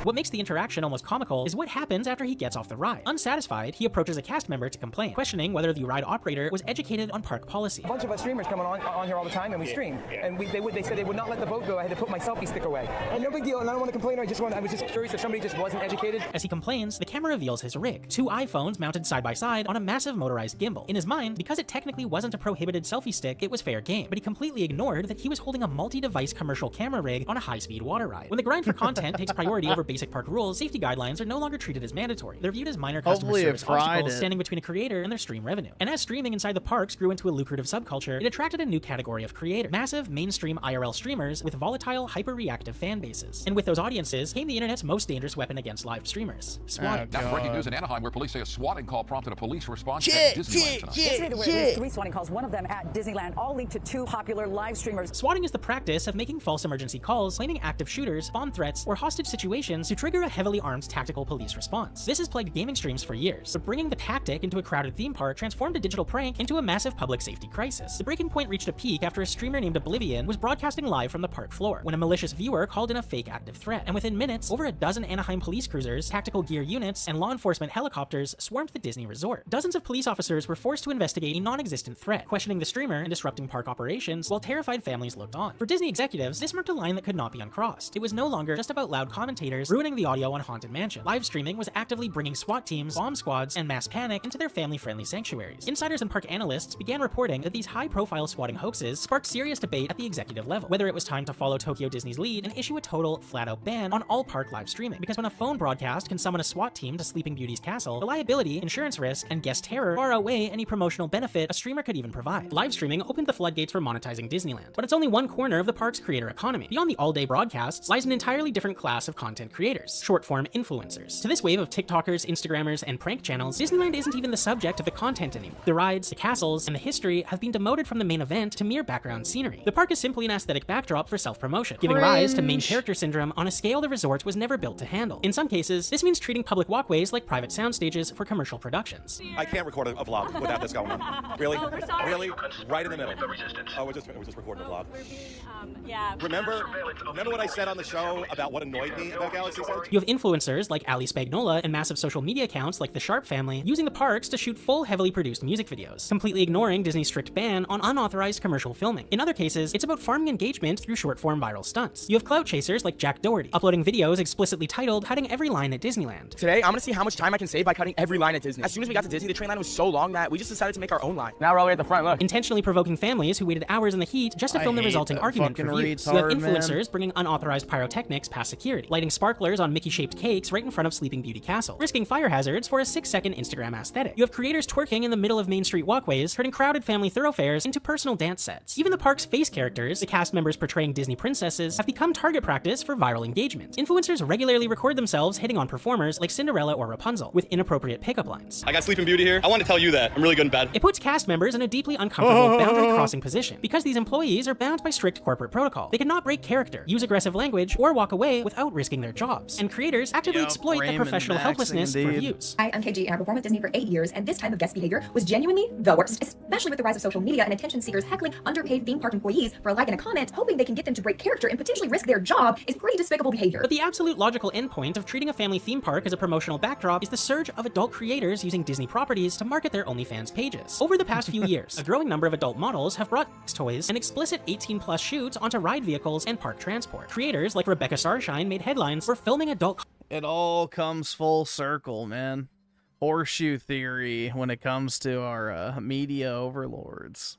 Speaker 22: What makes the interaction almost comical is what happens after he gets off the ride. Unsatisfied, he approaches a cast member to complain, questioning whether the ride operator was educated on park policy.
Speaker 1: A bunch of us streamers come on here all the time, and we stream. And they said they would not let the boat go. I had to put my selfie stick away. And no big deal, and I don't want to complain. I was just curious if somebody just wasn't educated.
Speaker 22: As he complains, the camera reveals his rig, 2 iPhones mounted side by side on a massive motorized gimbal. In his mind, because it technically wasn't a prohibited selfie stick, it was fair game, but he completely ignored that he was holding a multi-device commercial camera rig on a high-speed water ride. When the grind for content takes priority over basic park rules, safety guidelines are no longer treated as mandatory. They're viewed as minor customer service obstacles standing between a creator and their stream revenue. And as streaming inside the parks grew into a lucrative subculture, it attracted a new category of creator: massive, mainstream IRL streamers with volatile, hyper-reactive fan bases. And with those audiences came the internet's most dangerous weapon against live streamers: swatting.
Speaker 3: Now, breaking news in Anaheim, where police say a swatting call prompted a police response at Disneyland tonight.
Speaker 20: Yesterday, there were at least 3 swatting calls, one of them at Disneyland, all linked to 2 popular live streamers.
Speaker 22: Swatting is the practice of making false emergency calls, claiming active shooters, bomb threats, or hostage situations to trigger a heavily armed tactical police response. This has plagued gaming streams for years, but bringing the tactic into a crowded theme park transformed a digital prank into a massive public safety crisis. The breaking point reached a peak after a streamer named Oblivion was broadcasting live from the park floor, when a malicious viewer called in a fake active threat, and within minutes, over a dozen Anaheim police cruisers, tactical gear units, and law enforcement helicopters swarmed the Disney resort. Dozens of police officers were forced to investigate a non-existent threat, questioning the streamer and disrupting park operations, while terrified families looked on. For Disney executives, this marked a line that could not be uncrossed. It was no longer just about loud commentators ruining the audio on Haunted Mansion. Live streaming was actively bringing SWAT teams, bomb squads, and mass panic into their family-friendly sanctuaries. Insiders and park analysts began reporting that these high-profile swatting hoaxes sparked serious debate at the executive level, whether it was time to follow Tokyo Disney's lead and issue a total, flat-out ban on all park live streaming. Because when a phone broadcast can summon a SWAT team to Sleeping Beauty's castle, the liability, insurance risk, and guest terror far outweigh any promotional benefit a streamer could even provide. Live streaming opened the floodgates for monetizing Disneyland, but it's only one corner of the park's creator economy. Beyond the all-day broadcasts lies an entirely different class of content creators: short-form influencers. To this wave of TikTokers, Instagrammers, and prank channels, Disneyland isn't even the subject of the content anymore. The rides, the castles, and the history have been demoted from the main event to mere background scenery. The park is simply an aesthetic backdrop for self-promotion, giving rise to main character syndrome on a scale the resort was never built to handle. In some cases, this means treating public walkways like private sound stages for commercial productions.
Speaker 18: I can't record a vlog without this going on. Really? Really? Right in the middle. Oh, we're just recording a vlog.
Speaker 13: Yeah.
Speaker 18: Remember what I said on the show about what annoyed me about Galaxy's Edge?
Speaker 22: You have influencers like Ali Spagnola and massive social media accounts like the Sharp family using the parks to shoot full, heavily produced music videos, completely ignoring Disney's strict ban on unauthorized commercial filming. In other cases, it's about farming engagement through short-form viral stunts. You have clout chasers like Jack Doherty, uploading videos explicitly titled "Cutting Every Line at Disneyland."
Speaker 1: Today, I'm gonna see how much time I can save by cutting every line at Disney. As soon as we got to Disney, the train line was so long that we just decided to make our own line. Now we're all the way at the front, look.
Speaker 22: Intentionally provoking families who waited hours in the heat just to film the resulting argument for views. You have influencers bringing unauthorized pyrotechnics past security, lighting sparklers on Mickey-shaped cakes right in front of Sleeping Beauty Castle, risking fire hazards for a 6-second Instagram aesthetic. You have creators twerking in the middle of Main Street walkways, turning crowded family thoroughfares into personal dance sets. Even the park's face characters, the cast members portraying Disney princesses, have become target practice for viral engagement. Influencers regularly record themselves hitting on performers like Cinderella or Rapunzel, with inappropriate pickup lines.
Speaker 18: I got Sleeping Beauty here. I want to tell you that. I'm really good in bed.
Speaker 22: It puts cast members in a deeply uncomfortable boundary-crossing position, because these employees are bound by strict corporate protocol. They cannot break character, use aggressive language, or walk away without risking their jobs. And creators actively exploit that professional helplessness for views.
Speaker 24: Hi, I'm KG, and I've performed with Disney for 8 years, and this type of guest behavior was genuinely the worst, especially with the rise of social media and attention seekers heckling underpaid theme park employees for a like and a comment, hoping they can get them to break character and potentially risk their job is pretty despicable behavior.
Speaker 22: But the absolute logical endpoint of treating a family theme park as a promotional backdrop is the surge of adult creators using Disney properties to market their OnlyFans pages. Over the past few years, a growing number of adult models have brought sex toys and explicit 18+ shoots onto ride vehicles and park transport. Creators like Rebecca Starshine made headlines for filming adult.
Speaker 2: It all comes full circle, man. Horseshoe theory when it comes to our media overlords.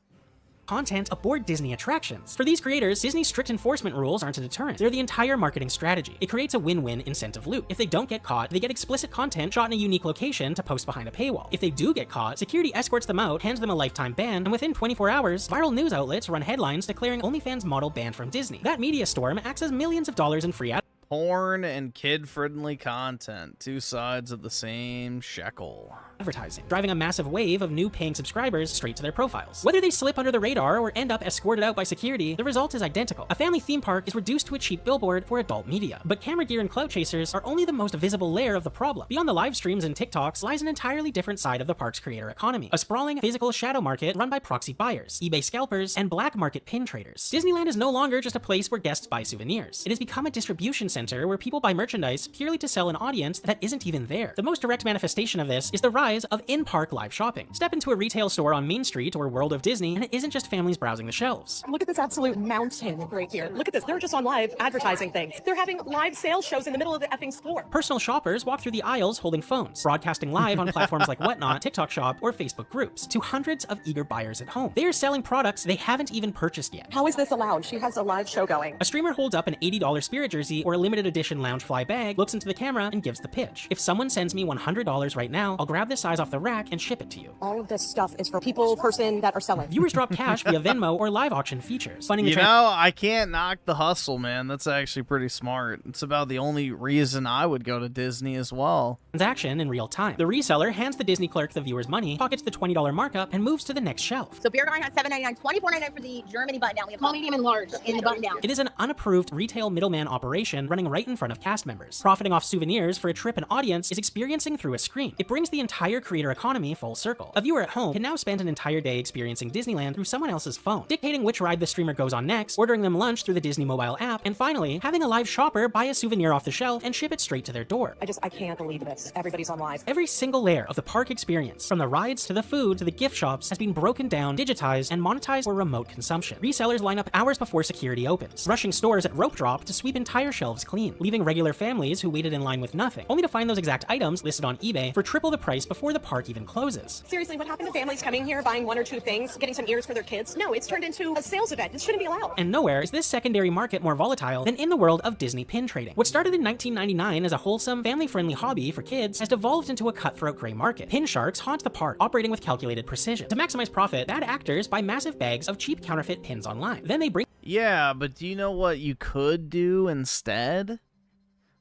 Speaker 22: Content aboard Disney attractions. For these creators, Disney's strict enforcement rules aren't a deterrent. They're the entire marketing strategy. It creates a win-win incentive loop. If they don't get caught, they get explicit content shot in a unique location to post behind a paywall. If they do get caught, security escorts them out, hands them a lifetime ban, and within 24 hours, viral news outlets run headlines declaring OnlyFans model banned from Disney. That media storm accesses millions of dollars in free ad.
Speaker 2: Porn and kid-friendly content, two sides of the same shekel.
Speaker 22: Advertising, driving a massive wave of new paying subscribers straight to their profiles. Whether they slip under the radar or end up escorted out by security, the result is identical. A family theme park is reduced to a cheap billboard for adult media. But camera gear and clout chasers are only the most visible layer of the problem. Beyond the live streams and TikToks lies an entirely different side of the park's creator economy. A sprawling physical shadow market run by proxy buyers, eBay scalpers, and black market pin traders. Disneyland is no longer just a place where guests buy souvenirs. It has become a distribution center center where people buy merchandise purely to sell an audience that isn't even there. The most direct manifestation of this is the rise of in-park live shopping. Step into a retail store on Main Street or World of Disney, and it isn't just families browsing the shelves.
Speaker 5: Look at this absolute mountain right here. Look at this. They're just on live advertising things. They're having live sales shows in the middle of the effing store.
Speaker 22: Personal shoppers walk through the aisles holding phones, broadcasting live on platforms like Whatnot, TikTok Shop, or Facebook groups to hundreds of eager buyers at home. They are selling products they haven't even purchased yet.
Speaker 5: How is this allowed? She has a live show going.
Speaker 22: A streamer holds up an $80 Spirit jersey or a limited edition Loungefly bag, looks into the camera, and gives the pitch. If someone sends me $100 right now, I'll grab this size off the rack and ship it to you.
Speaker 5: All of this stuff is for person that are selling.
Speaker 22: Viewers drop cash via Venmo or live auction features. Funding
Speaker 2: You know, I can't knock the hustle, man. That's actually pretty smart. It's about the only reason I would go to Disney as well.
Speaker 22: Transaction in real time. The reseller hands the Disney clerk the viewer's money, pockets the $20 markup, and moves to the next shelf.
Speaker 6: So beer garden has $7.99, $24.99 for the Germany button down. We have small, medium, and large in the button down.
Speaker 22: It is an unapproved retail middleman operation running right in front of cast members, profiting off souvenirs for a trip an audience is experiencing through a screen. It brings the entire creator economy full circle. A viewer at home can now spend an entire day experiencing Disneyland through someone else's phone, dictating which ride the streamer goes on next, ordering them lunch through the Disney mobile app, and finally, having a live shopper buy a souvenir off the shelf and ship it straight to their door.
Speaker 5: I can't believe this. Everybody's on live.
Speaker 22: Every single layer of the park experience, from the rides to the food to the gift shops, has been broken down, digitized, and monetized for remote consumption. Resellers line up hours before security opens, rushing stores at rope drop to sweep entire shelves clean, leaving regular families who waited in line with nothing, only to find those exact items listed on eBay for triple the price before the park even closes.
Speaker 5: Seriously, what happened to families coming here, buying one or two things, getting some ears for their kids? No, it's turned into a sales event. This shouldn't be allowed.
Speaker 22: And nowhere is this secondary market more volatile than in the world of Disney pin trading. What started in 1999 as a wholesome, family-friendly hobby for kids has devolved into a cutthroat gray market. Pin sharks haunt the park, operating with calculated precision. To maximize profit, bad actors buy massive bags of cheap counterfeit pins online. Then they bring...
Speaker 2: Yeah, but do you know what you could do instead?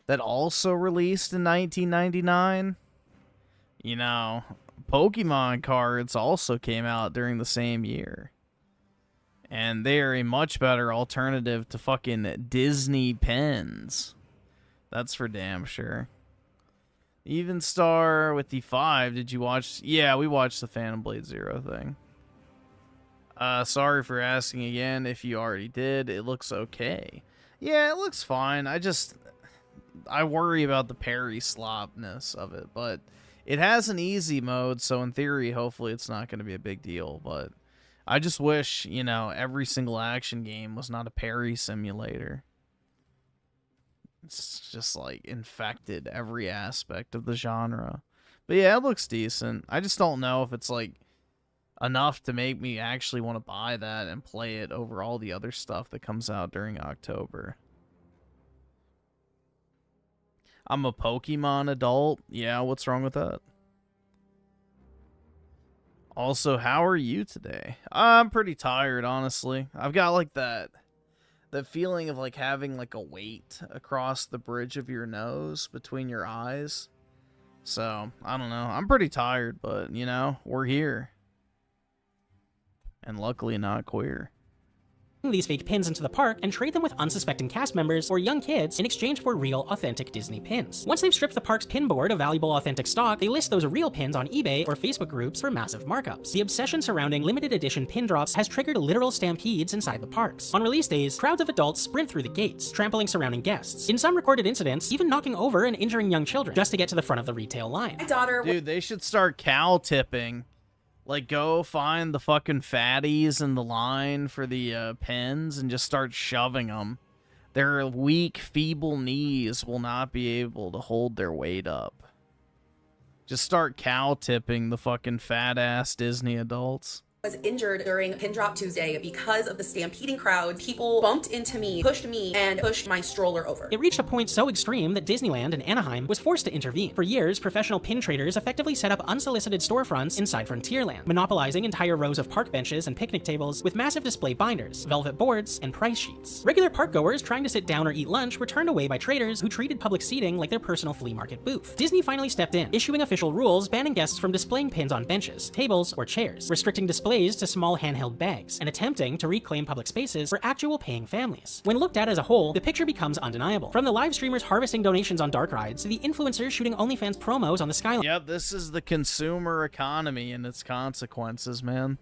Speaker 2: That also released in 1999? You know, Pokemon cards also came out during the same year. And they are a much better alternative to fucking Disney pins. That's for damn sure. Even Star with the 5, did you watch? Yeah, we watched the Phantom Blade Zero thing. Sorry for asking again if you already did. It looks okay. Yeah, it looks fine. I worry about the parry slopness of it, but it has an easy mode, so in theory, hopefully it's not going to be a big deal, but I just wish, you know, every single action game was not a parry simulator. It's just, like, infected every aspect of the genre. But yeah, it looks decent. I just don't know if it's, like, enough to make me actually want to buy that and play it over all the other stuff that comes out during October. I'm a Pokemon adult. Yeah, what's wrong with that? Also, how are you today? I'm pretty tired, honestly. I've got, like, that feeling of, like, having, like, a weight across the bridge of your nose between your eyes. So, I don't know. I'm pretty tired, but, you know, we're here. And luckily not queer.
Speaker 22: These fake pins into the park and trade them with unsuspecting cast members or young kids in exchange for real, authentic Disney pins. Once they've stripped the park's pin board of valuable, authentic stock, they list those real pins on eBay or Facebook groups for massive markups. The obsession surrounding limited edition pin drops has triggered literal stampedes inside the parks. On release days, crowds of adults sprint through the gates, trampling surrounding guests. In some recorded incidents, even knocking over and injuring young children just to get to the front of the retail line.
Speaker 21: My daughter...
Speaker 2: Dude, they should start cow tipping. Like, go find the fucking fatties in the line for the pins and just start shoving them. Their weak, feeble knees will not be able to hold their weight up. Just start cow tipping the fucking fat-ass Disney adults.
Speaker 21: Was injured during Pin Drop Tuesday because of the stampeding crowd. People bumped into me, and pushed my stroller over.
Speaker 22: It reached a point so extreme that Disneyland in Anaheim was forced to intervene. For years, professional pin traders effectively set up unsolicited storefronts inside Frontierland, monopolizing entire rows of park benches and picnic tables with massive display binders, velvet boards, and price sheets. Regular parkgoers trying to sit down or eat lunch were turned away by traders who treated public seating like their personal flea market booth. Disney finally stepped in, issuing official rules banning guests from displaying pins on benches, tables, or chairs, restricting displays to small handheld bags, and attempting to reclaim public spaces for actual paying families. When looked at as a whole, the picture becomes undeniable. From the live streamers harvesting donations on dark rides to the influencers shooting OnlyFans promos on the skyline.
Speaker 2: Yep, this is the consumer economy and its consequences, man.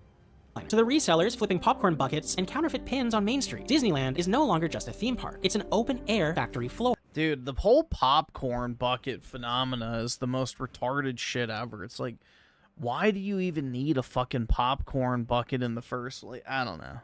Speaker 22: To the resellers flipping popcorn buckets and counterfeit pins on Main Street, Disneyland is no longer just a theme park. It's an open-air factory floor.
Speaker 2: Dude, the whole popcorn bucket phenomena is the most retarded shit ever. It's like, why do you even need a fucking popcorn bucket in the first place? I don't know.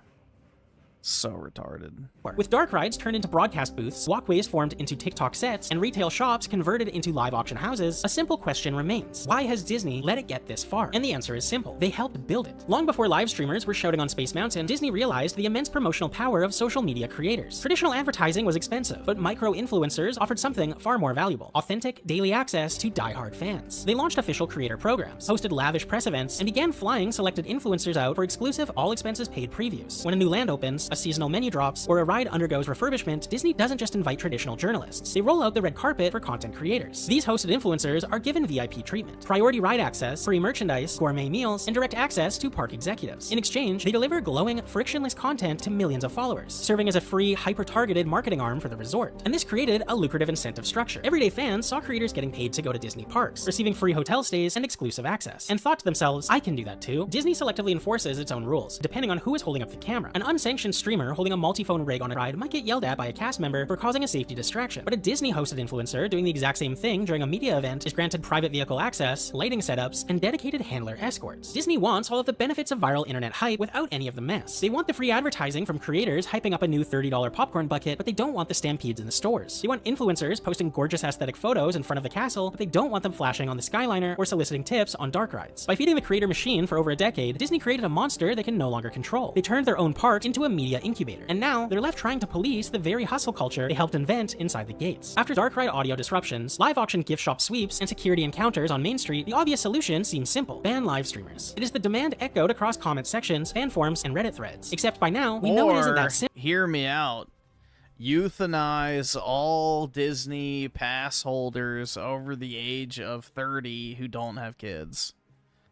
Speaker 2: So retarded.
Speaker 22: With dark rides turned into broadcast booths, walkways formed into TikTok sets, and retail shops converted into live auction houses, a simple question remains. Why has Disney let it get this far? And the answer is simple. They helped build it. Long before live streamers were shouting on Space Mountain, Disney realized the immense promotional power of social media creators. Traditional advertising was expensive, but micro-influencers offered something far more valuable: authentic, daily access to die-hard fans. They launched official creator programs, hosted lavish press events, and began flying selected influencers out for exclusive, all-expenses-paid previews. When a new land opens, a seasonal menu drops, or a ride undergoes refurbishment, Disney doesn't just invite traditional journalists. They roll out the red carpet for content creators. These hosted influencers are given VIP treatment, priority ride access, free merchandise, gourmet meals, and direct access to park executives. In exchange, they deliver glowing, frictionless content to millions of followers, serving as a free, hyper-targeted marketing arm for the resort. And this created a lucrative incentive structure. Everyday fans saw creators getting paid to go to Disney parks, receiving free hotel stays and exclusive access, and thought to themselves, I can do that too. Disney selectively enforces its own rules, depending on who is holding up the camera. An unsanctioned streamer holding a multi-phone rig on a ride might get yelled at by a cast member for causing a safety distraction, but a Disney-hosted influencer doing the exact same thing during a media event is granted private vehicle access, lighting setups, and dedicated handler escorts. Disney wants all of the benefits of viral internet hype without any of the mess. They want the free advertising from creators hyping up a new $30 popcorn bucket, but they don't want the stampedes in the stores. They want influencers posting gorgeous aesthetic photos in front of the castle, but they don't want them flashing on the Skyliner or soliciting tips on dark rides. By feeding the creator machine for over a decade, Disney created a monster they can no longer control. They turned their own park into a media incubator, and now they're left trying to police the very hustle culture they helped invent inside the gates. After dark ride audio disruptions, live auction gift shop sweeps, and security encounters on Main Street, the obvious solution seems simple: ban live streamers. It is the demand echoed across comment sections, fan forums, and Reddit threads. Except by now, we know it isn't that simple.
Speaker 2: Hear me out. Euthanize all Disney pass holders over the age of 30 who don't have kids.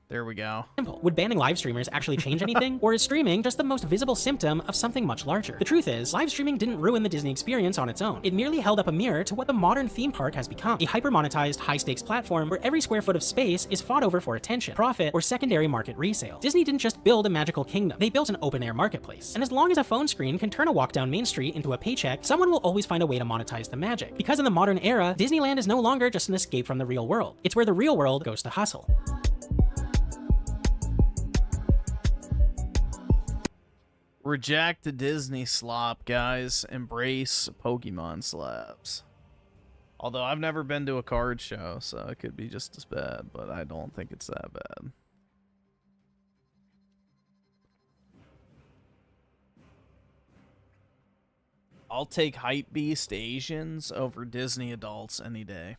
Speaker 2: There we go.
Speaker 22: Would banning live streamers actually change anything? Or is streaming just the most visible symptom of something much larger? The truth is, live streaming didn't ruin the Disney experience on its own. It merely held up a mirror to what the modern theme park has become: a hyper-monetized, high-stakes platform where every square foot of space is fought over for attention, profit, or secondary market resale. Disney didn't just build a magical kingdom, they built an open-air marketplace. And as long as a phone screen can turn a walk down Main Street into a paycheck, someone will always find a way to monetize the magic. Because in the modern era, Disneyland is no longer just an escape from the real world. It's where the real world goes to hustle.
Speaker 2: Reject the Disney slop, guys. Embrace Pokemon slabs. Although I've never been to a card show, so it could be just as bad, but I don't think it's that bad. I'll take hypebeast Asians over Disney adults any day.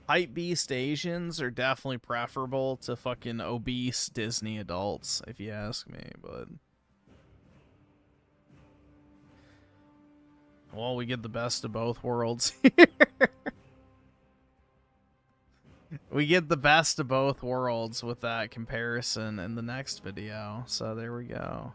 Speaker 2: Hypebeast Asians are definitely preferable to fucking obese Disney adults, if you ask me, but... Well, we get the best of both worlds here. We get the best of both worlds with that comparison in the next video, so there we go.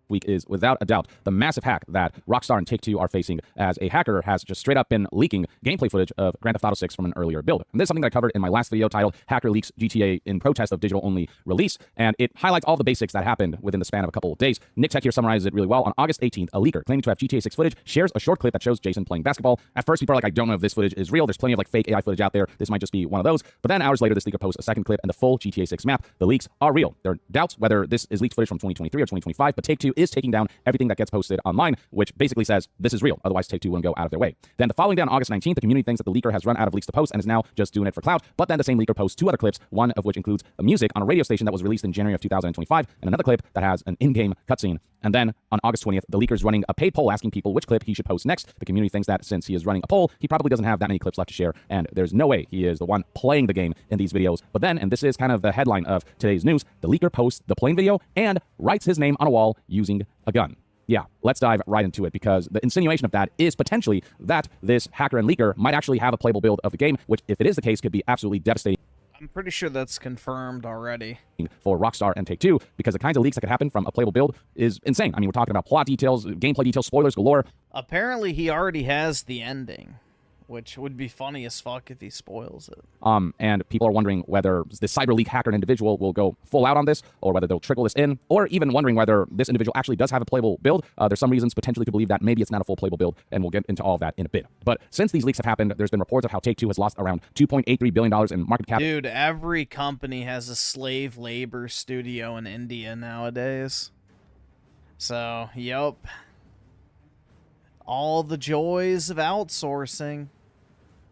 Speaker 4: Week is without a doubt the massive hack that Rockstar and Take-Two are facing, as a hacker has just straight up been leaking gameplay footage of Grand Theft Auto 6 from an earlier build. And this is something that I covered in my last video titled Hacker Leaks GTA in Protest of Digital Only Release, and it highlights all the basics that happened within the span of a couple of days. Nick Tech here summarizes it really well. On August 18th, a leaker claiming to have GTA 6 footage shares a short clip that shows Jason playing basketball. At first, people are like, I don't know if this footage is real. There's plenty of like fake AI footage out there. This might just be one of those. But then hours later, this leaker posts a second clip and the full GTA 6 map. The leaks are real. There are doubts whether this is leaked footage from 2023 or 2025, but Take-Two is taking down everything that gets posted online, which basically says this is real. Otherwise, Take-Two wouldn't go out of their way. Then the following day on August 19th, the community thinks that the leaker has run out of leaks to post and is now just doing it for clout. But then the same leaker posts two other clips, one of which includes music on a radio station that was released in January of 2025, and another clip that has an in-game cutscene. And then on August 20th, the leaker's running a paid poll asking people which clip he should post next. The community thinks that since he is running a poll, he probably doesn't have that many clips left to share, and there's no way he is the one playing the game in these videos. But then, and this is kind of the headline of today's news, the leaker posts the playing video and writes his name on a wall using a gun. Yeah, let's dive right into it, because the insinuation of that is potentially that this hacker and leaker might actually have a playable build of the game, which, if it is the case, could be absolutely devastating.
Speaker 2: I'm pretty sure that's confirmed already
Speaker 4: for Rockstar and Take-Two, because the kinds of leaks that could happen from a playable build is insane. I mean, we're talking about plot details, gameplay details, spoilers galore.
Speaker 2: Apparently, he already has the ending. which would be funny as fuck if he spoils it.
Speaker 4: And people are wondering whether the cyber leak hacker individual will go full out on this, or whether they'll trickle this in, or even wondering whether this individual actually does have a playable build. There's some reasons potentially to believe that maybe it's not a full playable build, and we'll get into all of that in a bit. But since these leaks have happened, there's been reports of how Take-Two has lost around $2.83 billion in market cap.
Speaker 2: Dude, every company has a slave labor studio in India nowadays. So, yep. All the joys of outsourcing.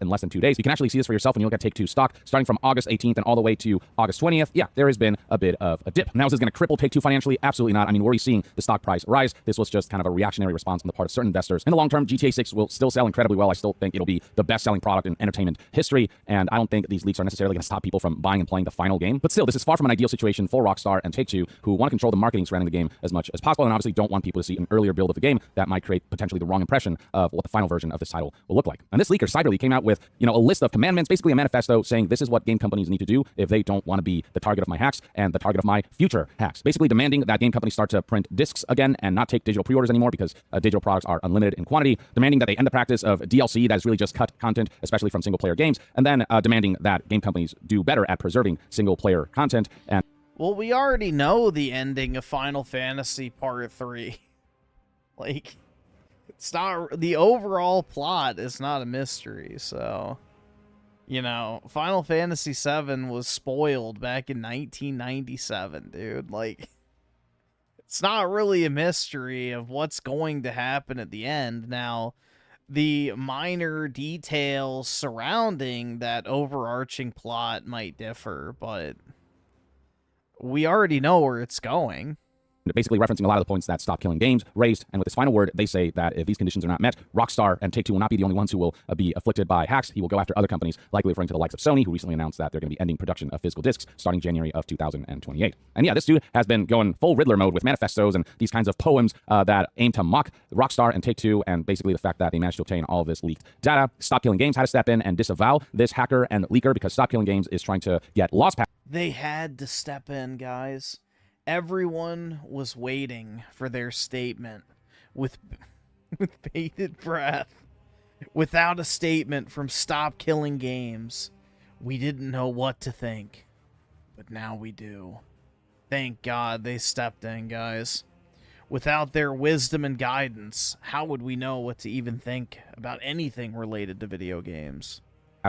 Speaker 4: In less than 2 days. You can actually see this for yourself when you look at Take-Two stock, starting from August 18th and all the way to August 20th. Yeah, there has been a bit of a dip. Now, is this going to cripple Take-Two financially? Absolutely not. I mean, we're already seeing the stock price rise. This was just kind of a reactionary response on the part of certain investors. In the long term, GTA 6 will still sell incredibly well. I still think it'll be the best-selling product in entertainment history, and I don't think these leaks are necessarily going to stop people from buying and playing the final game. But still, this is far from an ideal situation for Rockstar and Take-Two, who want to control the marketing surrounding the game as much as possible, and obviously don't want people to see an earlier build of the game that might create potentially the wrong impression of what the final version of this title will look like. And this leaker, CyberLeak, came out with, a list of commandments, basically a manifesto saying this is what game companies need to do if they don't want to be the target of my hacks and the target of my future hacks. Basically demanding that game companies start to print discs again and not take digital pre-orders anymore because digital products are unlimited in quantity. Demanding that they end the practice of DLC that is really just cut content, especially from single-player games. And then demanding that game companies do better at preserving single-player content. And
Speaker 2: well, we already know the ending of Final Fantasy Part 3. Like, it's not, the overall plot is not a mystery, so... Final Fantasy VII was spoiled back in 1997, dude. Like, it's not really a mystery of what's going to happen at the end. Now, the minor details surrounding that overarching plot might differ, but we already know where it's going.
Speaker 4: Basically referencing a lot of the points that Stop Killing Games raised. And with this final word, they say that if these conditions are not met, Rockstar and Take-Two will not be the only ones who will be afflicted by hacks. He will go after other companies, likely referring to the likes of Sony, who recently announced that they're going to be ending production of physical discs starting January of 2028. And yeah, this dude has been going full Riddler mode with manifestos and these kinds of poems that aim to mock Rockstar and Take-Two, and basically the fact that they managed to obtain all of this leaked data. Stop Killing Games had to step in and disavow this hacker and leaker because Stop Killing Games is trying to get lost patents.
Speaker 2: They had to step in, guys. Everyone was waiting for their statement with bated breath. Without a statement from Stop Killing Games, we didn't know what to think. But now we do. Thank God they stepped in, guys. Without their wisdom and guidance, how would we know what to even think about anything related to video games?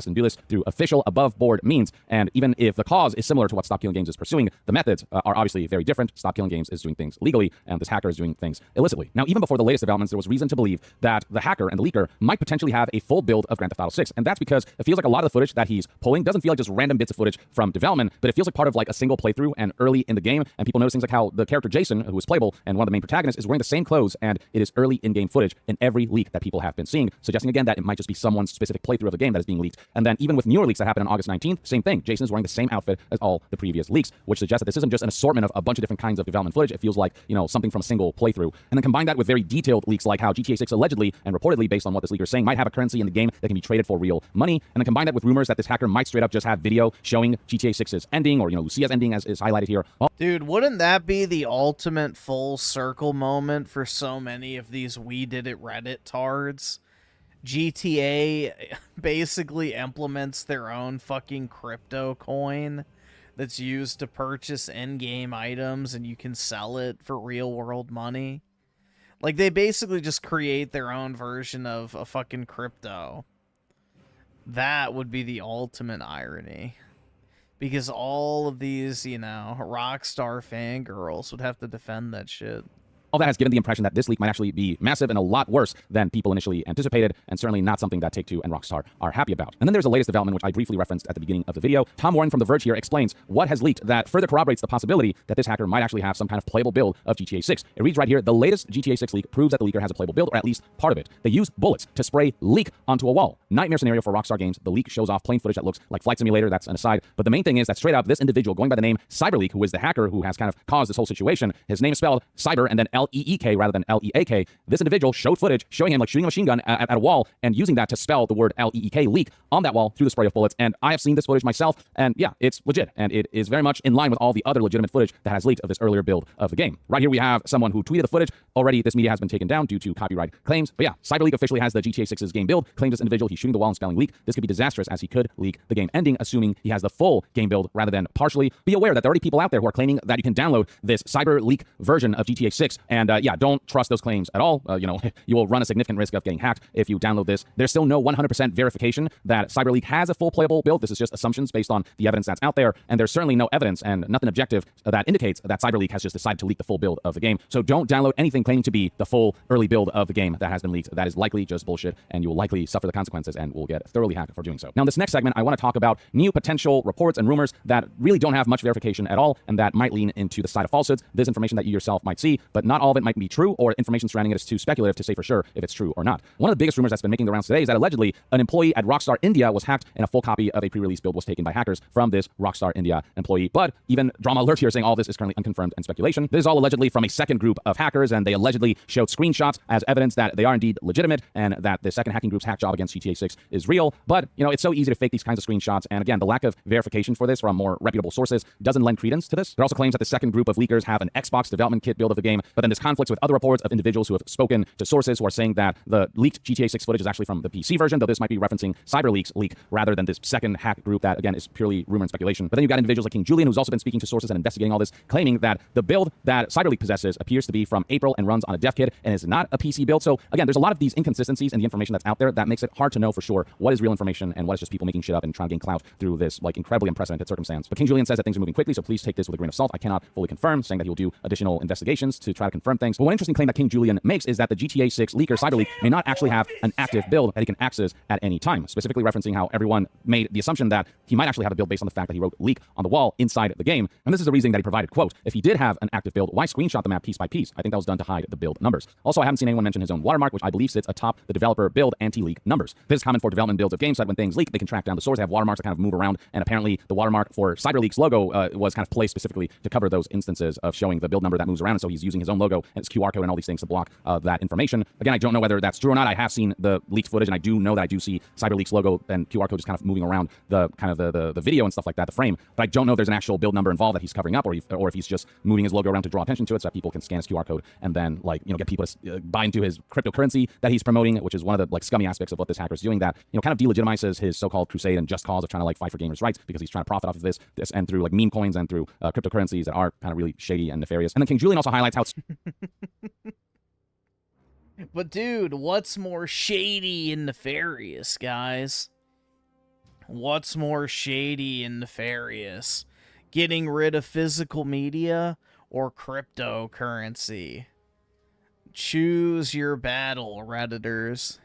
Speaker 4: And do this through official above-board means. And even if the cause is similar to what Stop Killing Games is pursuing, the methods are obviously very different. Stop Killing Games is doing things legally, and this hacker is doing things illicitly. Now, even before the latest developments, there was reason to believe that the hacker and the leaker might potentially have a full build of Grand Theft Auto 6. And that's because it feels like a lot of the footage that he's pulling doesn't feel like just random bits of footage from development, but it feels like part of like a single playthrough and early in the game. And people notice things like how the character Jason, who is playable and one of the main protagonists, is wearing the same clothes, and it is early in-game footage in every leak that people have been seeing, suggesting again that it might just be someone's specific playthrough of the game that is being leaked. And then even with newer leaks that happened on August 19th, same thing. Jason is wearing the same outfit as all the previous leaks, which suggests that this isn't just an assortment of a bunch of different kinds of development footage. It feels like, something from a single playthrough. And then combine that with very detailed leaks like how GTA 6 allegedly and reportedly, based on what this leaker is saying, might have a currency in the game that can be traded for real money. And then combine that with rumors that this hacker might straight up just have video showing GTA 6's ending, or, Lucia's ending as is highlighted here.
Speaker 2: Dude, wouldn't that be the ultimate full circle moment for so many of these We Did It Reddit tards? GTA basically implements their own fucking crypto coin that's used to purchase in-game items, and you can sell it for real-world money. Like, they basically just create their own version of a fucking crypto. That would be the ultimate irony. Because all of these, Rockstar fangirls would have to defend that shit.
Speaker 4: All that has given the impression that this leak might actually be massive and a lot worse than people initially anticipated, and certainly not something that Take-Two and Rockstar are happy about. And then there's the latest development, which I briefly referenced at the beginning of the video. Tom Warren from The Verge here explains what has leaked that further corroborates the possibility that this hacker might actually have some kind of playable build of GTA 6. It reads right here, the latest GTA 6 leak proves that the leaker has a playable build, or at least part of it. They use bullets to spray leak onto a wall. Nightmare scenario for Rockstar Games. The leak shows off plane footage that looks like Flight Simulator. That's an aside. But the main thing is that straight up, this individual going by the name CyberLeak, who is the hacker who has kind of caused this whole situation, his name is spelled Cyber and then L-E-E-K rather than L-E-A-K. This individual showed footage showing him like shooting a machine gun at a wall and using that to spell the word L-E-E-K, leak, on that wall through the spray of bullets. And I have seen this footage myself, and yeah, it's legit, and it is very much in line with all the other legitimate footage that has leaked of this earlier build of the game. Right here we have someone who tweeted the footage. Already this media has been taken down due to copyright claims, but yeah, CyberLeak officially has the GTA 6's game build, claims this individual he's shooting the wall and spelling leak. This could be disastrous as he could leak the game ending, assuming he has the full game build rather than partially. Be aware that there are already people out there who are claiming that you can download this CyberLeak version of GTA 6, and yeah, don't trust those claims at all. You know, you will run a significant risk of getting hacked if you download this. There's still no 100% verification that CyberLeak has a full playable build. This is just assumptions based on the evidence that's out there, and there's certainly no evidence and nothing objective that indicates that CyberLeak has just decided to leak the full build of the game. So don't download anything claiming to be the full early build of the game that has been leaked. That is likely just bullshit, and you will likely suffer the consequences and will get thoroughly hacked for doing so. Now, in this next segment, I want to talk about new potential reports and rumors that really don't have much verification at all, and that might lean into the side of falsehoods. This information that you yourself might see, but not all of it might be true, or information surrounding it is too speculative to say for sure if it's true or not. One of the biggest rumors that's been making the rounds today is that allegedly an employee at Rockstar India was hacked and a full copy of a pre-release build was taken by hackers from this Rockstar India employee. But even drama alert here saying all this is currently unconfirmed and speculation. This is all allegedly from a second group of hackers, and they allegedly showed screenshots as evidence that they are indeed legitimate and that the second hacking group's hack job against GTA 6 is real. But, you know, it's so easy to fake these kinds of screenshots, and again, the lack of verification for this from more reputable sources doesn't lend credence to this. There also claims that the second group of leakers have an Xbox development kit build of the game, but then this conflicts with other reports of individuals who have spoken to sources who are saying that the leaked GTA 6 footage is actually from the PC version, though this might be referencing CyberLeak's leak rather than this second hack group that, again, is purely rumor and speculation. But then you've got individuals like King Julian, who's also been speaking to sources and investigating all this, claiming that the build that CyberLeak possesses appears to be from April and runs on a dev kit and is not a PC build. So again, there's a lot of these inconsistencies in the information that's out there that makes it hard to know for sure what is real information and what is just people making shit up and trying to gain clout through this like incredibly unprecedented circumstance. But King Julian says that things are moving quickly, so please take this with a grain of salt. I cannot fully confirm, saying that he will do additional investigations to try to confirm things. But one interesting claim that King Julian makes is that the GTA 6 leaker CyberLeak may not actually have an active build that he can access at any time, specifically referencing how everyone made the assumption that he might actually have a build based on the fact that he wrote leak on the wall inside the game. And this is the reasoning that he provided, quote, if he did have an active build, why screenshot the map piece by piece? I think that was done to hide the build numbers. Also, I haven't seen anyone mention his own watermark, which I believe sits atop the developer build anti-leak numbers. This is common for development builds of games, so that when things leak, they can track down the source. They have watermarks that kind of move around, and apparently the watermark for CyberLeak's logo was kind of placed specifically to cover those instances of showing the build number that moves around, and so he's using his own logo and his QR code and all these things to block that information. Again, I don't know whether that's true or not. I have seen the leaked footage, and I do know that I do see CyberLeak's logo and QR code just kind of moving around the kind of the video and stuff like that, the frame, but I don't know if there's an actual build number involved that he's covering up, or if he's just moving his logo around to draw attention to it so that people can scan his QR code and then, like, you know, get people to buy into his cryptocurrency that he's promoting, which is one of the like scummy aspects of what this hacker is doing, that, you know, kind of delegitimizes his so-called crusade and just cause of trying to like fight for gamers' rights, because he's trying to profit off of this and through like meme coins and through cryptocurrencies that are kind of really shady and nefarious. And then King Julian also highlights how
Speaker 2: But dude, what's more shady and nefarious, guys? What's more shady and nefarious? Getting rid of physical media or cryptocurrency? Choose your battle, Redditors.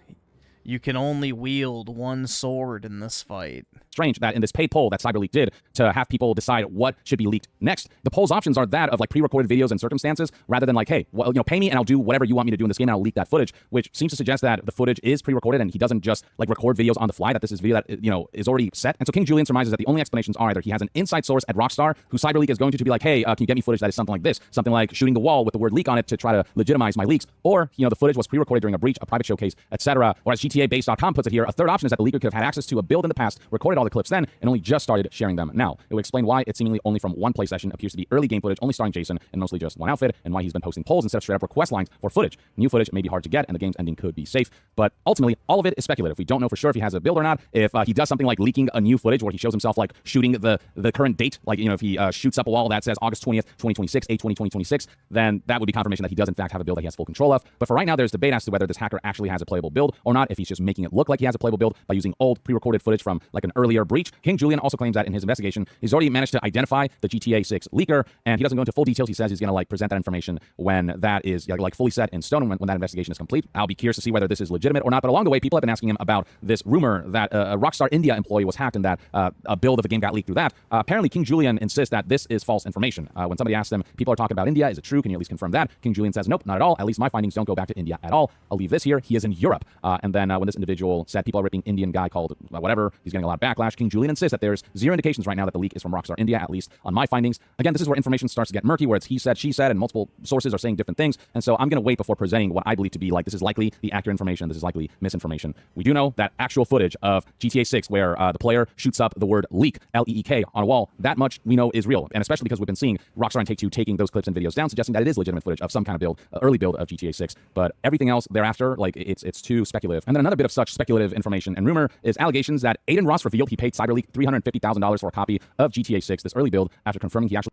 Speaker 2: You can only wield one sword in this fight.
Speaker 4: Strange that in this paid poll that CyberLeak did to have people decide what should be leaked next, the poll's options are that of like pre-recorded videos and circumstances, rather than like, hey, well, you know, pay me and I'll do whatever you want me to do in this game and I'll leak that footage, which seems to suggest that the footage is pre-recorded and he doesn't just like record videos on the fly, that this is video that, you know, is already set. And so King Julian surmises that the only explanations are either he has an inside source at Rockstar who CyberLeak is going to be like, hey, can you get me footage that is something like this, something like shooting the wall with the word leak on it to try to legitimize my leaks, or, you know, the footage was pre-recorded during a breach, a private showcase, etc. Or as GTABase.com puts it here, a third option is that the leaker could have had access to a build in the past, recorded all the clips then, and only just started sharing them now. It would explain why it seemingly only from one play session appears to be early game footage only starring Jason and mostly just one outfit, and why he's been posting polls instead of straight up request lines for footage. New footage may be hard to get, and the game's ending could be safe, but ultimately, all of it is speculative. We don't know for sure if he has a build or not. If he does something like leaking a new footage where he shows himself like shooting the current date, like, you know, if he shoots up a wall that says August 20th, 2026, 8/20/2026, then that would be confirmation that he does in fact have a build that he has full control of. But for right now, there's debate as to whether this hacker actually has a playable build or not, if he's just making it look like he has a playable build by using old pre-recorded footage from like an earlier breach. King Julian also claims that in his investigation, he's already managed to identify the GTA 6 leaker, and he doesn't go into full details. He says he's going to like present that information when that is like fully set in stone, when that investigation is complete. I'll be curious to see whether this is legitimate or not, but along the way, people have been asking him about this rumor that a Rockstar India employee was hacked and that a build of the game got leaked through that. Apparently, King Julian insists that this is false information. When somebody asks him, people are talking about India, is it true? Can you at least confirm that? King Julian says, nope, not at all. At least my findings don't go back to India at all. I'll leave this here. He is in Europe. And then when this individual said people are ripping Indian guy called whatever, he's getting a lot of backlash. King Julian insists that there's zero indications right now that the leak is from Rockstar India, at least on my findings. Again, this is where information starts to get murky, where it's he said, she said, and multiple sources are saying different things. And so I'm going to wait before presenting what I believe to be like, this is likely the accurate information, this is likely misinformation. We do know that actual footage of GTA 6 where the player shoots up the word leak, L-E-E-K, on a wall, that much we know is real. And especially because we've been seeing Rockstar and Take-Two taking those clips and videos down, suggesting that it is legitimate footage of some kind of build, early build of GTA 6. But everything else thereafter, like, it's too speculative. And then another bit of such speculative information and rumor is allegations that Aiden Ross revealed he paid CyberLeak $350,000 for a copy of GTA 6, this early build, after confirming he actually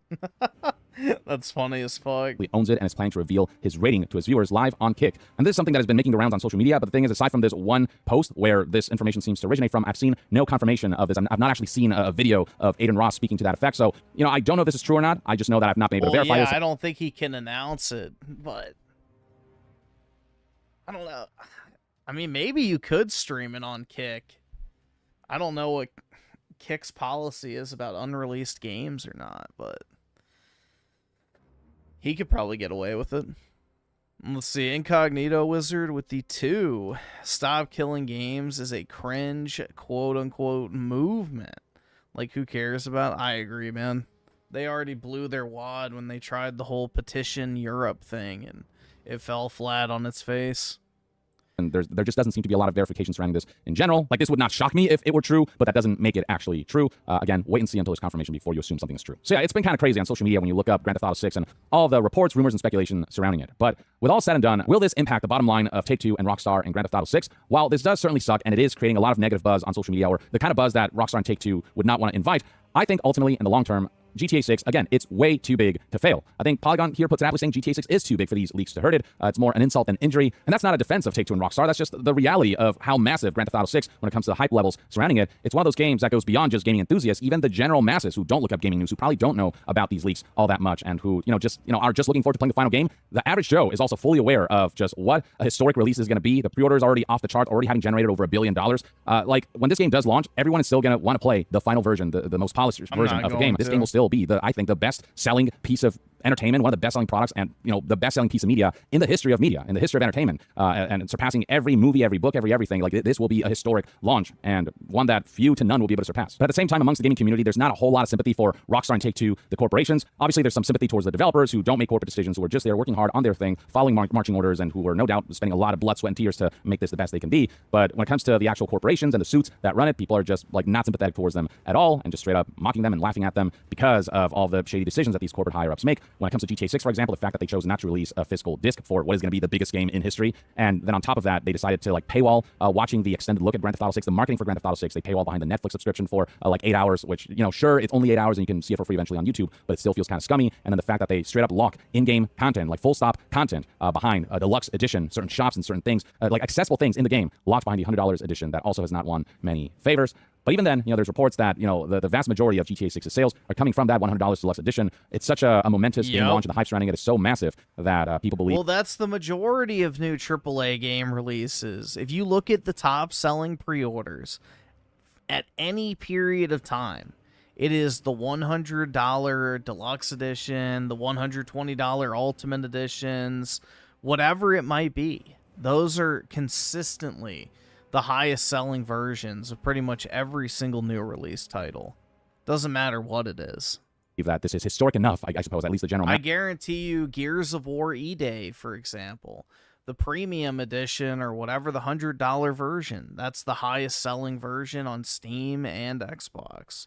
Speaker 2: That's funny as fuck.
Speaker 4: owns it and is planning to reveal his rating to his viewers live on Kick. And this is something that has been making the rounds on social media, but the thing is, aside from this one post where this information seems to originate from, I've seen no confirmation of this. I've not actually seen a video of Aiden Ross speaking to that effect. So, you know, I don't know if this is true or not. I just know that I've not been able to verify
Speaker 2: yeah,
Speaker 4: this.
Speaker 2: I don't think he can announce it, but I don't know. I mean, maybe you could stream it on Kick. I don't know what Kick's policy is about unreleased games or not, but he could probably get away with it. Let's see. Incognito Wizard with the 2. Stop killing games is a cringe, quote-unquote, movement. Like, who cares about? I agree, man. They already blew their wad when they tried the whole petition Europe thing, and it fell flat on its face.
Speaker 4: And there just doesn't seem to be a lot of verification surrounding this in general. Like, this would not shock me if it were true, but that doesn't make it actually true. Again, wait and see until there's confirmation before you assume something is true. So yeah, it's been kind of crazy on social media when you look up Grand Theft Auto 6 and all the reports, rumors, and speculation surrounding it. But with all said and done, will this impact the bottom line of Take-Two and Rockstar and Grand Theft Auto 6? While this does certainly suck, and it is creating a lot of negative buzz on social media, or the kind of buzz that Rockstar and Take-Two would not want to invite, I think ultimately, in the long term, GTA 6, again, it's way too big to fail. I think Polygon here puts it aptly saying GTA 6 is too big for these leaks to hurt it. It's more an insult than injury. And that's not a defense of Take-Two and Rockstar. That's just the reality of how massive Grand Theft Auto 6, when it comes to the hype levels surrounding it. It's one of those games that goes beyond just gaming enthusiasts, even the general masses who don't look up gaming news, who probably don't know about these leaks all that much, and who, are just looking forward to playing the final game. The average Joe is also fully aware of just what a historic release is going to be. The pre-order is already off the charts, already having generated over $1 billion. Like, when this game does launch, everyone is still going to want to play the final version, the most polished version of the game. This game will still be, I think, the best-selling piece of entertainment, one of the best-selling products, and the best-selling piece of media in the history of media, in the history of entertainment, and surpassing every movie, every book, everything. Like, this will be a historic launch, and one that few to none will be able to surpass. But at the same time, amongst the gaming community, there's not a whole lot of sympathy for Rockstar and Take-Two, the corporations. Obviously, there's some sympathy towards the developers who don't make corporate decisions, who are just there working hard on their thing, following marching orders, and who are no doubt spending a lot of blood, sweat, and tears to make this the best they can be. But when it comes to the actual corporations and the suits that run it, people are just like not sympathetic towards them at all, and just straight up mocking them and laughing at them because of all the shady decisions that these corporate higher-ups make. When it comes to GTA 6, for example, the fact that they chose not to release a physical disc for what is going to be the biggest game in history, and then on top of that, they decided to like paywall watching the extended look at Grand Theft Auto 6, the marketing for Grand Theft Auto 6. They paywall behind the Netflix subscription for like 8 hours, which, sure, it's only 8 hours and you can see it for free eventually on YouTube, but it still feels kind of scummy. And then the fact that they straight up lock in-game content, like full stop content behind a deluxe edition, certain shops and certain things, like accessible things in the game, locked behind the $100 edition that also has not won many favors. But even then, there's reports that, the vast majority of GTA 6's sales are coming from that $100 deluxe edition. It's such a momentous game launch, and the hype surrounding it is so massive that people believe.
Speaker 2: Well, that's the majority of new AAA game releases. If you look at the top selling pre-orders at any period of time, it is the $100 deluxe edition, the $120 ultimate editions, whatever it might be. Those are consistently the highest selling versions of pretty much every single new release title. Doesn't matter what it is.
Speaker 4: That this is historic enough, I suppose, at least the general.
Speaker 2: I guarantee you Gears of War E-Day, for example, the premium edition or whatever, the $100 version, that's the highest selling version on Steam and Xbox.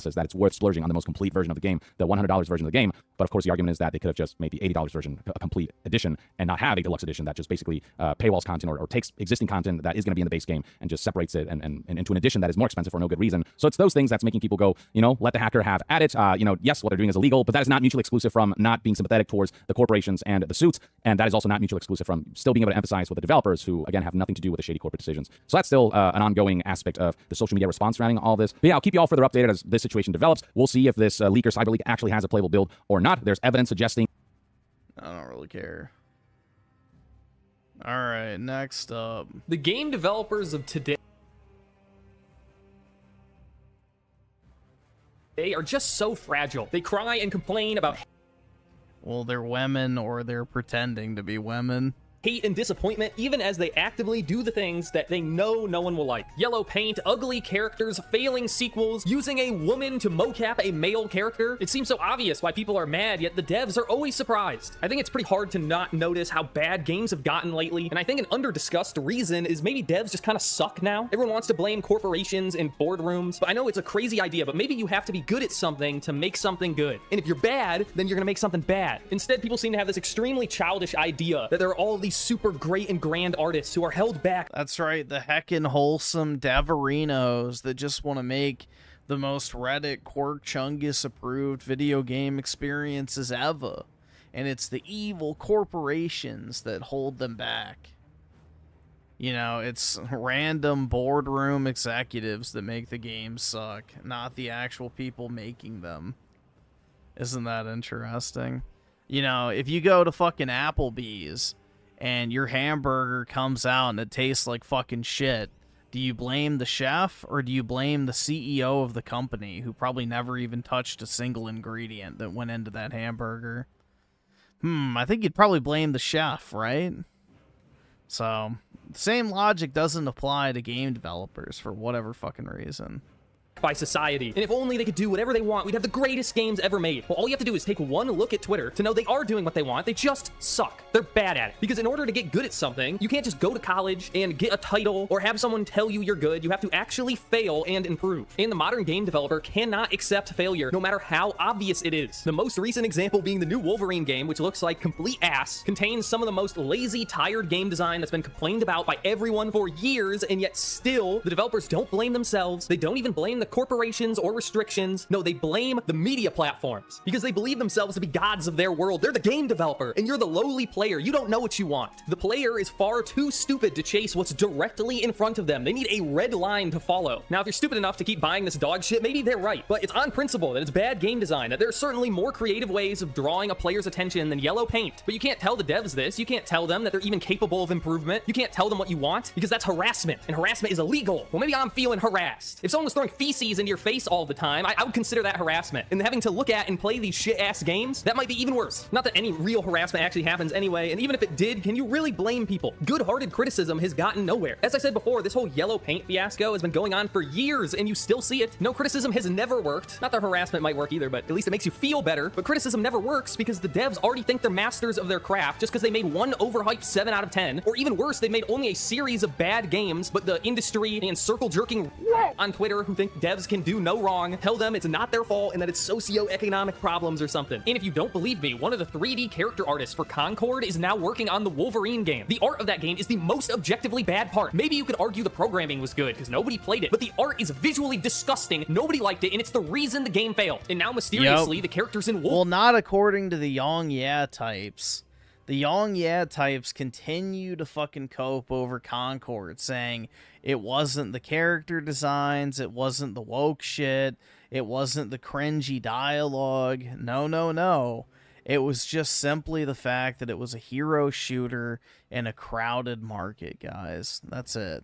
Speaker 4: That it's worth splurging on the most complete version of the game, the $100 version of the game. But of course, the argument is that they could have just made the $80 version a complete edition and not have a deluxe edition that just basically paywalls content or takes existing content that is going to be in the base game and just separates it and into an edition that is more expensive for no good reason. So it's those things that's making people go, let the hacker have at it. Yes, what they're doing is illegal, but that is not mutually exclusive from not being sympathetic towards the corporations and the suits. And that is also not mutually exclusive from still being able to emphasize with the developers who, again, have nothing to do with the shady corporate decisions. So that's still an ongoing aspect of the social media response surrounding all this. But yeah, I'll keep you all further updated as this situation develops. We'll see if this leaker cyber leak actually has a playable build or not. There's evidence suggesting.
Speaker 2: I don't really care. All right, next up.
Speaker 9: The game developers of today are just so fragile. They cry and complain about.
Speaker 2: Well, they're women or they're pretending to be women.
Speaker 9: hate and disappointment, even as they actively do the things that they know no one will like. Yellow paint, ugly characters, failing sequels, using a woman to mocap a male character. It seems so obvious why people are mad, yet the devs are always surprised. I think it's pretty hard to not notice how bad games have gotten lately, and I think an under-discussed reason is maybe devs just kind of suck now. Everyone wants to blame corporations and boardrooms, but I know it's a crazy idea, but maybe you have to be good at something to make something good. And if you're bad, then you're gonna make something bad. Instead, people seem to have this extremely childish idea that there are all these super great and grand artists who are held back.
Speaker 2: That's right, the heckin' wholesome Deverinos that just want to make the most Reddit Quirk Chungus approved video game experiences ever. And it's the evil corporations that hold them back. You know, it's random boardroom executives that make the games suck, not the actual people making them. Isn't that interesting? You know, if you go to fucking Applebee's and your hamburger comes out and it tastes like fucking shit, do you blame the chef or do you blame the CEO of the company who probably never even touched a single ingredient that went into that hamburger? I think you'd probably blame the chef, right? So, the same logic doesn't apply to game developers for whatever fucking reason.
Speaker 9: By society. And if only they could do whatever they want, we'd have the greatest games ever made. Well, all you have to do is take one look at Twitter to know they are doing what they want. They just suck. They're bad at it. Because in order to get good at something, you can't just go to college and get a title or have someone tell you you're good. You have to actually fail and improve. And the modern game developer cannot accept failure, no matter how obvious it is. The most recent example being the new Wolverine game, which looks like complete ass, contains some of the most lazy, tired game design that's been complained about by everyone for years, and yet still, the developers don't blame themselves. They don't even blame the corporations or restrictions. No, they blame the media platforms because they believe themselves to be gods of their world. They're the game developer and you're the lowly player. You don't know what you want. The player is far too stupid to chase what's directly in front of them. They need a red line to follow. Now, if you're stupid enough to keep buying this dog shit, maybe they're right, but it's on principle that it's bad game design, that there are certainly more creative ways of drawing a player's attention than yellow paint. But you can't tell the devs this. You can't tell them that they're even capable of improvement. You can't tell them what you want because that's harassment, and harassment is illegal. Well, maybe I'm feeling harassed. If someone was throwing feces into your face all the time, I would consider that harassment. And having to look at and play these shit-ass games, that might be even worse. Not that any real harassment actually happens anyway, and even if it did, can you really blame people? Good-hearted criticism has gotten nowhere. As I said before, this whole yellow paint fiasco has been going on for years, and you still see it. No, criticism has never worked. Not that harassment might work either, but at least it makes you feel better. But criticism never works because the devs already think they're masters of their craft just because they made one overhyped 7 out of 10, or even worse, they made only a series of bad games, but the industry and circle-jerking on Twitter who think devs can do no wrong tell them it's not their fault and that it's socio-economic problems or something. And if you don't believe me, one of the 3D character artists for Concord is now working on the Wolverine game. The art of that game is the most objectively bad part. Maybe you could argue the programming was good because nobody played it, but the art is visually disgusting. Nobody liked it, and it's the reason the game failed. And now mysteriously, the characters in
Speaker 2: Well, not according to the YawnYea types. The YawnYea types continue to fucking cope over Concord, saying it wasn't the character designs, it wasn't the woke shit, it wasn't the cringy dialogue. No, no, no. It was just simply the fact that it was a hero shooter in a crowded market, guys. That's it.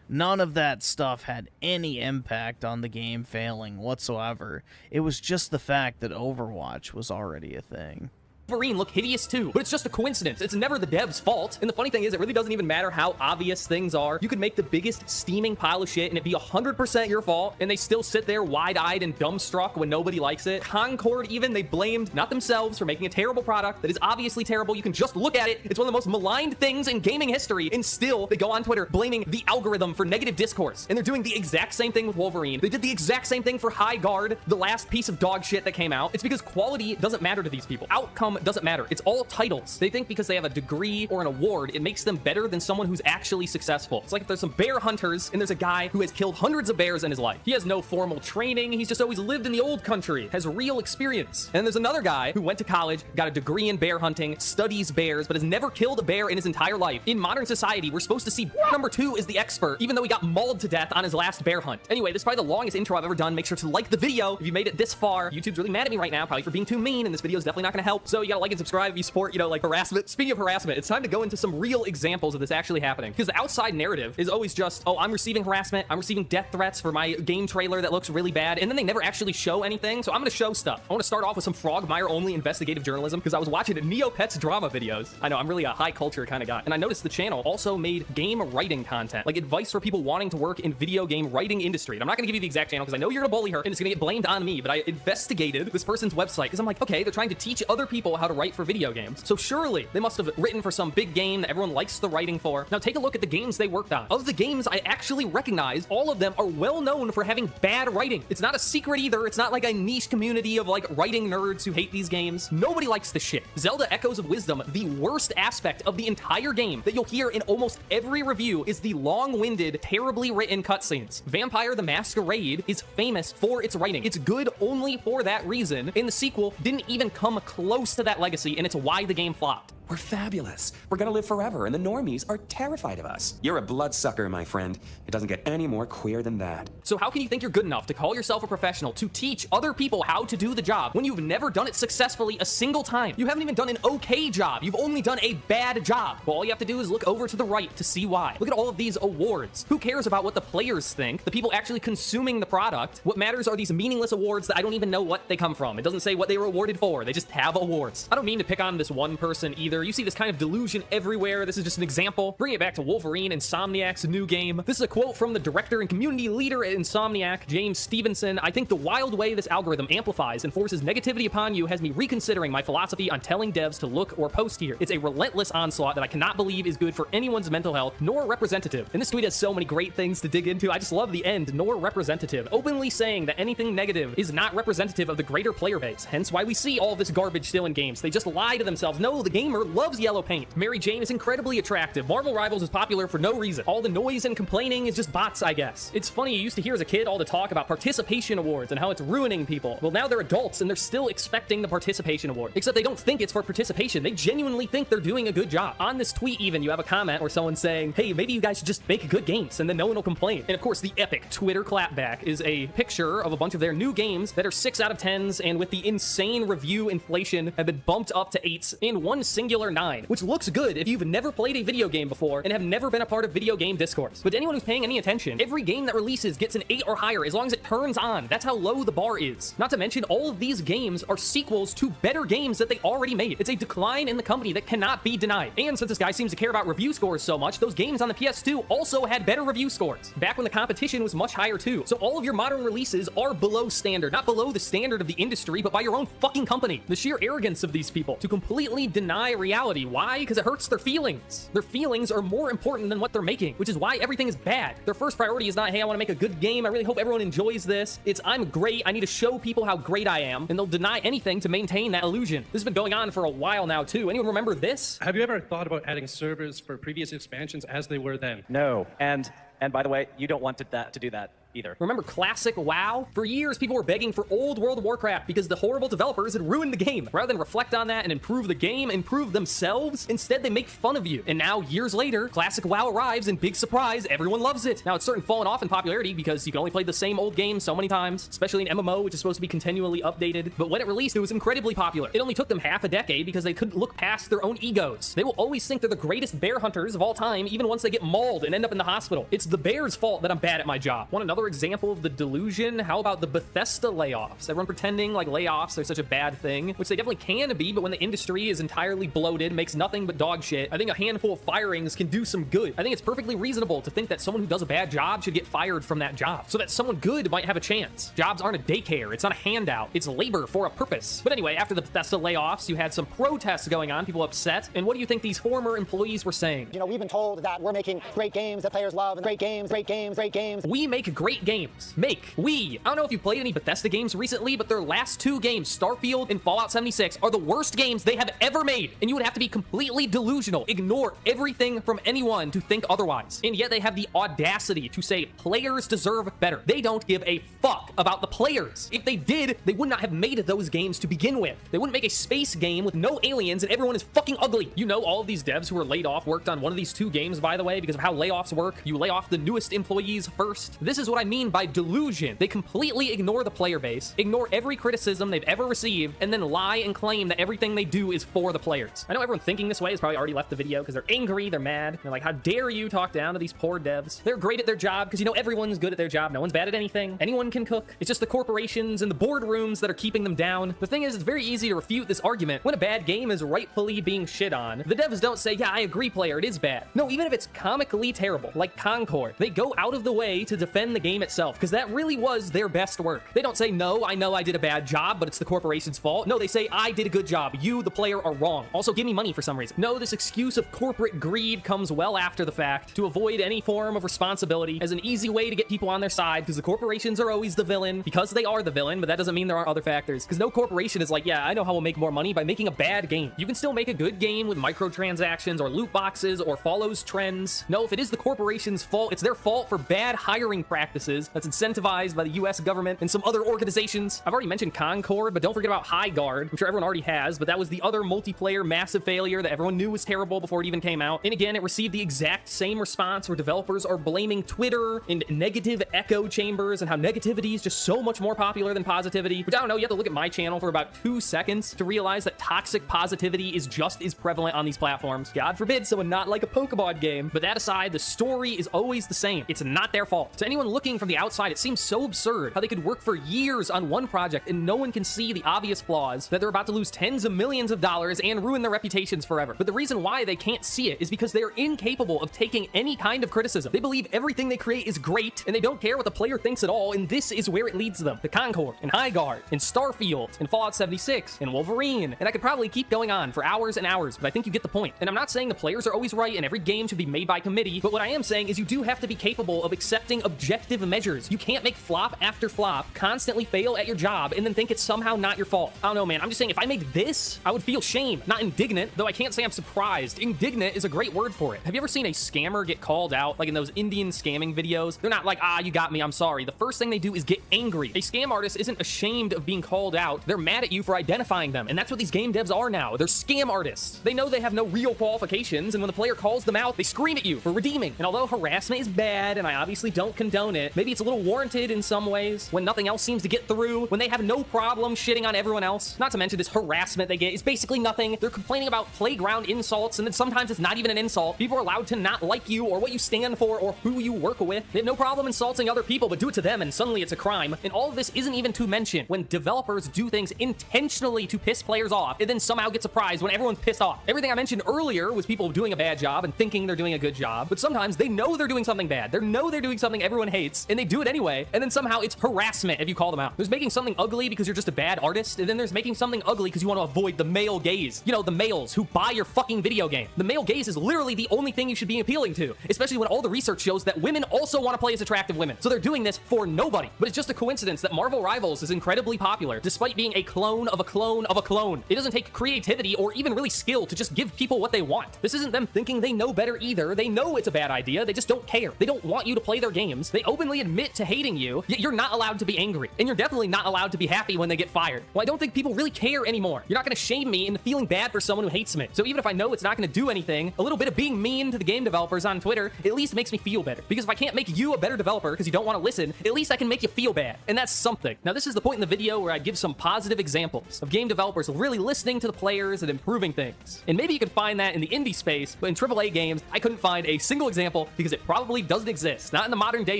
Speaker 2: None of that stuff had any impact on the game failing whatsoever. It was just the fact that Overwatch was already a thing.
Speaker 9: Wolverine look hideous too, but it's just a coincidence. It's never the devs' fault. And the funny thing is, it really doesn't even matter how obvious things are. You could make the biggest steaming pile of shit and it be 100% your fault, and they still sit there wide-eyed and dumbstruck when nobody likes it. Concord even, they blamed not themselves for making a terrible product that is obviously terrible. You can just look at it. It's one of the most maligned things in gaming history, and still they go on Twitter blaming the algorithm for negative discourse. And they're doing the exact same thing with Wolverine. They did the exact same thing for High Guard, the last piece of dog shit that came out. It's because quality doesn't matter to these people. Outcome doesn't matter. It's all titles. They think because they have a degree or an award, it makes them better than someone who's actually successful. It's like if there's some bear hunters and there's a guy who has killed hundreds of bears in his life. He has no formal training. He's just always lived in the old country, has real experience. And there's another guy who went to college, got a degree in bear hunting, studies bears, but has never killed a bear in his entire life. In modern society, we're supposed to see number 2 is the expert, even though he got mauled to death on his last bear hunt. Anyway, this is probably the longest intro I've ever done. Make sure to like the video if you made it this far. YouTube's really mad at me right now, probably for being too mean, and this video is definitely not going to help. So You gotta like and subscribe if you support, you know, like harassment. Speaking of harassment, it's time to go into some real examples of this actually happening. Because the outside narrative is always just, oh, I'm receiving harassment, I'm receiving death threats for my game trailer that looks really bad, and then they never actually show anything. So I'm gonna show stuff. I want to start off with some Frogmire only investigative journalism because I was watching Neopets drama videos. I know I'm really a high culture kind of guy, and I noticed the channel also made game writing content, like advice for people wanting to work in video game writing industry. And I'm not gonna give you the exact channel because I know you're gonna bully her and it's gonna get blamed on me, but I investigated this person's website because I'm like, okay, they're trying to teach other people how to write for video games. So surely they must have written for some big game that everyone likes the writing for. Now take a look at the games they worked on. Of the games I actually recognize, all of them are well known for having bad writing. It's not a secret either. It's not like a niche community of like writing nerds who hate these games. Nobody likes this shit. Zelda Echoes of Wisdom, the worst aspect of the entire game that you'll hear in almost every review is the long-winded, terribly written cutscenes. Vampire the Masquerade is famous for its writing. It's good only for that reason, and the sequel didn't even come close to that legacy, and it's why the game flopped.
Speaker 10: We're fabulous. We're gonna live forever, and the normies are terrified of us. You're a bloodsucker, my friend. It doesn't get any more queer than that.
Speaker 9: So how can you think you're good enough to call yourself a professional to teach other people how to do the job when you've never done it successfully a single time? You haven't even done an okay job. You've only done a bad job. Well, all you have to do is look over to the right to see why. Look at all of these awards. Who cares about what the players think? The people actually consuming the product. What matters are these meaningless awards that I don't even know what they come from. It doesn't say what they were awarded for. They just have awards. I don't mean to pick on this one person either. You see this kind of delusion everywhere. This is just an example. Bring it back to Wolverine, Insomniac's new game. This is a quote from the director and community leader at Insomniac, James Stevenson. I think the wild way this algorithm amplifies and forces negativity upon you has me reconsidering my philosophy on telling devs to look or post here. It's a relentless onslaught that I cannot believe is good for anyone's mental health, nor representative. And this tweet has so many great things to dig into. I just love the end, nor representative. Openly saying that anything negative is not representative of the greater player base. Hence why we see all this garbage still in games. They just lie to themselves. No, the gamer loves yellow paint. Mary Jane is incredibly attractive. Marvel Rivals is popular for no reason. All the noise and complaining is just bots, I guess. It's funny, you used to hear as a kid all the talk about participation awards and how it's ruining people. Well, now they're adults and they're still expecting the participation award. Except they don't think it's for participation. They genuinely think they're doing a good job. On this tweet even, you have a comment or someone saying, hey, maybe you guys should just make good games and then no one will complain. And of course, the epic Twitter clapback is a picture of a bunch of their new games that are 6 out of 10s and with the insane review inflation have been bumped up to 8s and one singular 9, which looks good if you've never played a video game before and have never been a part of video game discourse. But to anyone who's paying any attention, every game that releases gets an 8 or higher as long as it turns on. That's how low the bar is. Not to mention, all of these games are sequels to better games that they already made. It's a decline in the company that cannot be denied. And since this guy seems to care about review scores so much, those games on the PS2 also had better review scores, back when the competition was much higher too. So all of your modern releases are below standard, not below the standard of the industry, but by your own fucking company. The sheer arrogance of these people to completely deny reality. Why? Because it hurts their feelings. Their feelings are more important than what they're making, which is why everything is bad. Their first priority is not, hey, I want to make a good game. I really hope everyone enjoys this. It's, I'm great. I need to show people how great I am. And they'll deny anything to maintain that illusion. This has been going on for a while now, too. Anyone remember this?
Speaker 13: Have you ever thought about adding servers for previous expansions as they were then?
Speaker 14: No. And by the way, you don't want to do that either.
Speaker 9: Remember classic WoW? For years, people were begging for old World of Warcraft because the horrible developers had ruined the game. Rather than reflect on that and improve the game, improve themselves, instead they make fun of you. And now, years later, classic WoW arrives and big surprise, everyone loves it. Now, it's certainly fallen off in popularity because you can only play the same old game so many times, especially in MMO, which is supposed to be continually updated. But when it released, it was incredibly popular. It only took them half a decade because they couldn't look past their own egos. They will always think they're the greatest bear hunters of all time, even once they get mauled and end up in the hospital. It's the bear's fault that I'm bad at my job. Want another example of the delusion? How about the Bethesda layoffs? Everyone pretending like layoffs are such a bad thing, which they definitely can be, but when the industry is entirely bloated, makes nothing but dog shit, I think a handful of firings can do some good. I think it's perfectly reasonable to think that someone who does a bad job should get fired from that job, so that someone good might have a chance. Jobs aren't a daycare. It's not a handout. It's labor for a purpose. But anyway, after the Bethesda layoffs, you had some protests going on, people upset, and what do you think these former employees were saying?
Speaker 17: You know, we've been told that we're making great games that players love, and great games, great games, great games.
Speaker 9: We make great games. I don't know if you've played any Bethesda games recently, but their last 2 games, Starfield and Fallout 76, are the worst games they have ever made. And you would have to be completely delusional, ignore everything from anyone to think otherwise. And yet they have the audacity to say players deserve better. They don't give a fuck about the players. If they did, they would not have made those games to begin with. They wouldn't make a space game with no aliens and everyone is fucking ugly. You know, all of these devs who were laid off worked on one of these 2 games, by the way, because of how layoffs work. You lay off the newest employees first. This is what I I mean by delusion. They completely ignore the player base, ignore every criticism they've ever received, and then lie and claim that everything they do is for the players. I know everyone thinking this way has probably already left the video because they're angry, they're mad. They're like, how dare you talk down to these poor devs? They're great at their job because, you know, everyone's good at their job. No one's bad at anything. Anyone can cook. It's just the corporations and the boardrooms that are keeping them down. The thing is, it's very easy to refute this argument when a bad game is rightfully being shit on. The devs don't say, yeah, I agree, player, it is bad. No, even if it's comically terrible, like Concord, they go out of the way to defend the game itself because that really was their best work. They don't say, no, I know I did a bad job, but it's the corporation's fault. No, they say, I did a good job. You, the player, are wrong. Also, give me money for some reason. No, this excuse of corporate greed comes well after the fact to avoid any form of responsibility as an easy way to get people on their side because the corporations are always the villain because they are the villain, but that doesn't mean there aren't other factors because no corporation is like, yeah, I know how we'll make more money by making a bad game. You can still make a good game with microtransactions or loot boxes or follows trends. No, if it is the corporation's fault, it's their fault for bad hiring practices that's incentivized by the US government and some other organizations. I've already mentioned Concord, but don't forget about High Guard. I'm sure everyone already has, but that was the other multiplayer massive failure that everyone knew was terrible before it even came out. And again, it received the exact same response where developers are blaming Twitter and negative echo chambers and how negativity is just so much more popular than positivity. Which I don't know, you have to look at my channel for about 2 seconds to realize that toxic positivity is just as prevalent on these platforms. God forbid someone not like a Pokemon game. But that aside, the story is always the same. It's not their fault. To anyone looking from the outside, it seems so absurd how they could work for years on one project and no one can see the obvious flaws, that they're about to lose tens of millions of dollars and ruin their reputations forever. But the reason why they can't see it is because they're incapable of taking any kind of criticism. They believe everything they create is great and they don't care what the player thinks at all, and this is where it leads them. The Concord, and High Guard, and Starfield, and Fallout 76, and Wolverine, and I could probably keep going on for hours and hours, but I think you get the point. And I'm not saying the players are always right and every game should be made by committee, but what I am saying is you do have to be capable of accepting objective measures. You can't make flop after flop, constantly fail at your job, and then think it's somehow not your fault. I don't know, man. I'm just saying if I make this, I would feel shame, not indignant, though I can't say I'm surprised. Indignant is a great word for it. Have you ever seen a scammer get called out, like in those Indian scamming videos? They're not like, ah, you got me, I'm sorry. The first thing they do is get angry. A scam artist isn't ashamed of being called out. They're mad at you for identifying them, and that's what these game devs are now. They're scam artists. They know they have no real qualifications, and when the player calls them out, they scream at you for redeeming. And although harassment is bad, and I obviously don't condone it, maybe it's a little warranted in some ways, when nothing else seems to get through, when they have no problem shitting on everyone else. Not to mention this harassment they get is basically nothing. They're complaining about playground insults, and then sometimes it's not even an insult. People are allowed to not like you, or what you stand for, or who you work with. They have no problem insulting other people, but do it to them, and suddenly it's a crime. And all of this isn't even to mention when developers do things intentionally to piss players off, and then somehow get surprised when everyone's pissed off. Everything I mentioned earlier was people doing a bad job and thinking they're doing a good job, but sometimes they know they're doing something bad. They know they're doing something everyone hates, and they do it anyway, and then somehow it's harassment if you call them out. There's making something ugly because you're just a bad artist, and then there's making something ugly because you want to avoid the male gaze. You know, the males who buy your fucking video game. The male gaze is literally the only thing you should be appealing to, especially when all the research shows that women also want to play as attractive women. So they're doing this for nobody. But it's just a coincidence that Marvel Rivals is incredibly popular, despite being a clone of a clone of a clone. It doesn't take creativity or even really skill to just give people what they want. This isn't them thinking they know better either. They know it's a bad idea. They just don't care. They don't want you to play their games. They openly admit to hating you, yet you're not allowed to be angry. And you're definitely not allowed to be happy when they get fired. Well, I don't think people really care anymore. You're not going to shame me into feeling bad for someone who hates me. So even if I know it's not going to do anything, a little bit of being mean to the game developers on Twitter at least makes me feel better. Because if I can't make you a better developer because you don't want to listen, at least I can make you feel bad. And that's something. Now, this is the point in the video where I give some positive examples of game developers really listening to the players and improving things. And maybe you can find that in the indie space, but in AAA games, I couldn't find a single example because it probably doesn't exist. Not in the modern day,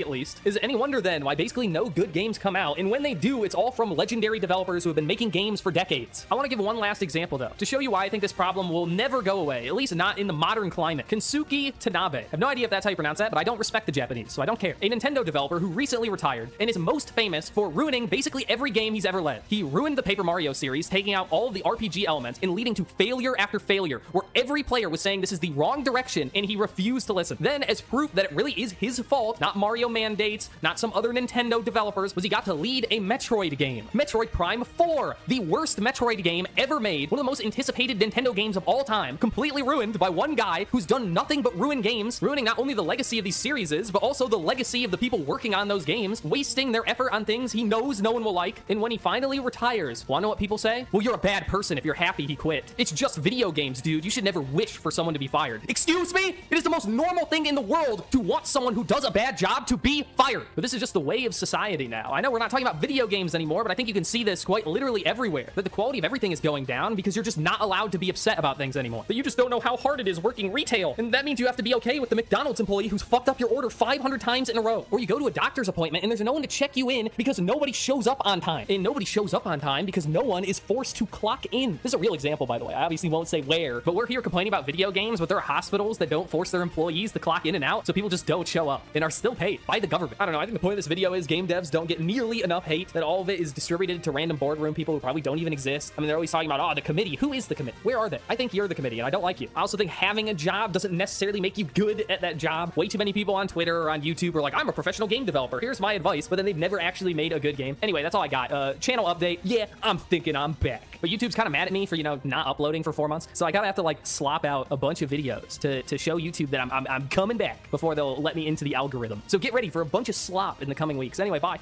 Speaker 9: at least. Is it any wonder then why basically no good games come out? And when they do, it's all from legendary developers who have been making games for decades. I want to give one last example though, to show you why I think this problem will never go away, at least not in the modern climate. Kensuke Tanabe. I have no idea if that's how you pronounce that, but I don't respect the Japanese, so I don't care. A Nintendo developer who recently retired and is most famous for ruining basically every game he's ever led. He ruined the Paper Mario series, taking out all of the RPG elements and leading to failure after failure, where every player was saying this is the wrong direction and he refused to listen. Then, as proof that it really is his fault, not Mario mandates, not some other Nintendo developers, was he got to lead a Metroid game. Metroid Prime 4, the worst Metroid game ever made, one of the most anticipated Nintendo games of all time, completely ruined by one guy who's done nothing but ruin games, ruining not only the legacy of these series, but also the legacy of the people working on those games, wasting their effort on things he knows no one will like. And when he finally retires, wanna know what people say? Well, you're a bad person if you're happy he quit. It's just video games, dude. You should never wish for someone to be fired. Excuse me? It is the most normal thing in the world to want someone who does a bad job to be fired. But this is just the way of society now. I know we're not talking about video games anymore, but I think you can see this quite literally everywhere, that the quality of everything is going down because you're just not allowed to be upset about things anymore. That you just don't know how hard it is working retail, and that means you have to be okay with the McDonald's employee who's fucked up your order 500 times in a row. Or you go to a doctor's appointment and there's no one to check you in because nobody shows up on time. And nobody shows up on time because no one is forced to clock in. This is a real example, by the way. I obviously won't say where, but we're here complaining about video games, but there are hospitals that don't force their employees to clock in and out, so people just don't show up and are still paid by the government. I don't know. I think the point of this video is game devs don't get nearly enough hate, that all of it is distributed to random boardroom people who probably don't even exist. I mean, they're always talking about, oh, the committee. Who is the committee? Where are they? I think you're the committee, and I don't like you. I also think having a job doesn't necessarily make you good at that job. Way too many people on Twitter or on YouTube are like, I'm a professional game developer. Here's my advice, but then they've never actually made a good game. Anyway, that's all I got. Channel update. Yeah, I'm thinking I'm back. But YouTube's kind of mad at me for, you know, not uploading for 4 months. So I gotta have to like slop out a bunch of videos to show YouTube that I'm coming back before they'll let me into the algorithm. So get ready for a bunch of slop in the coming weeks. Anyway, bye.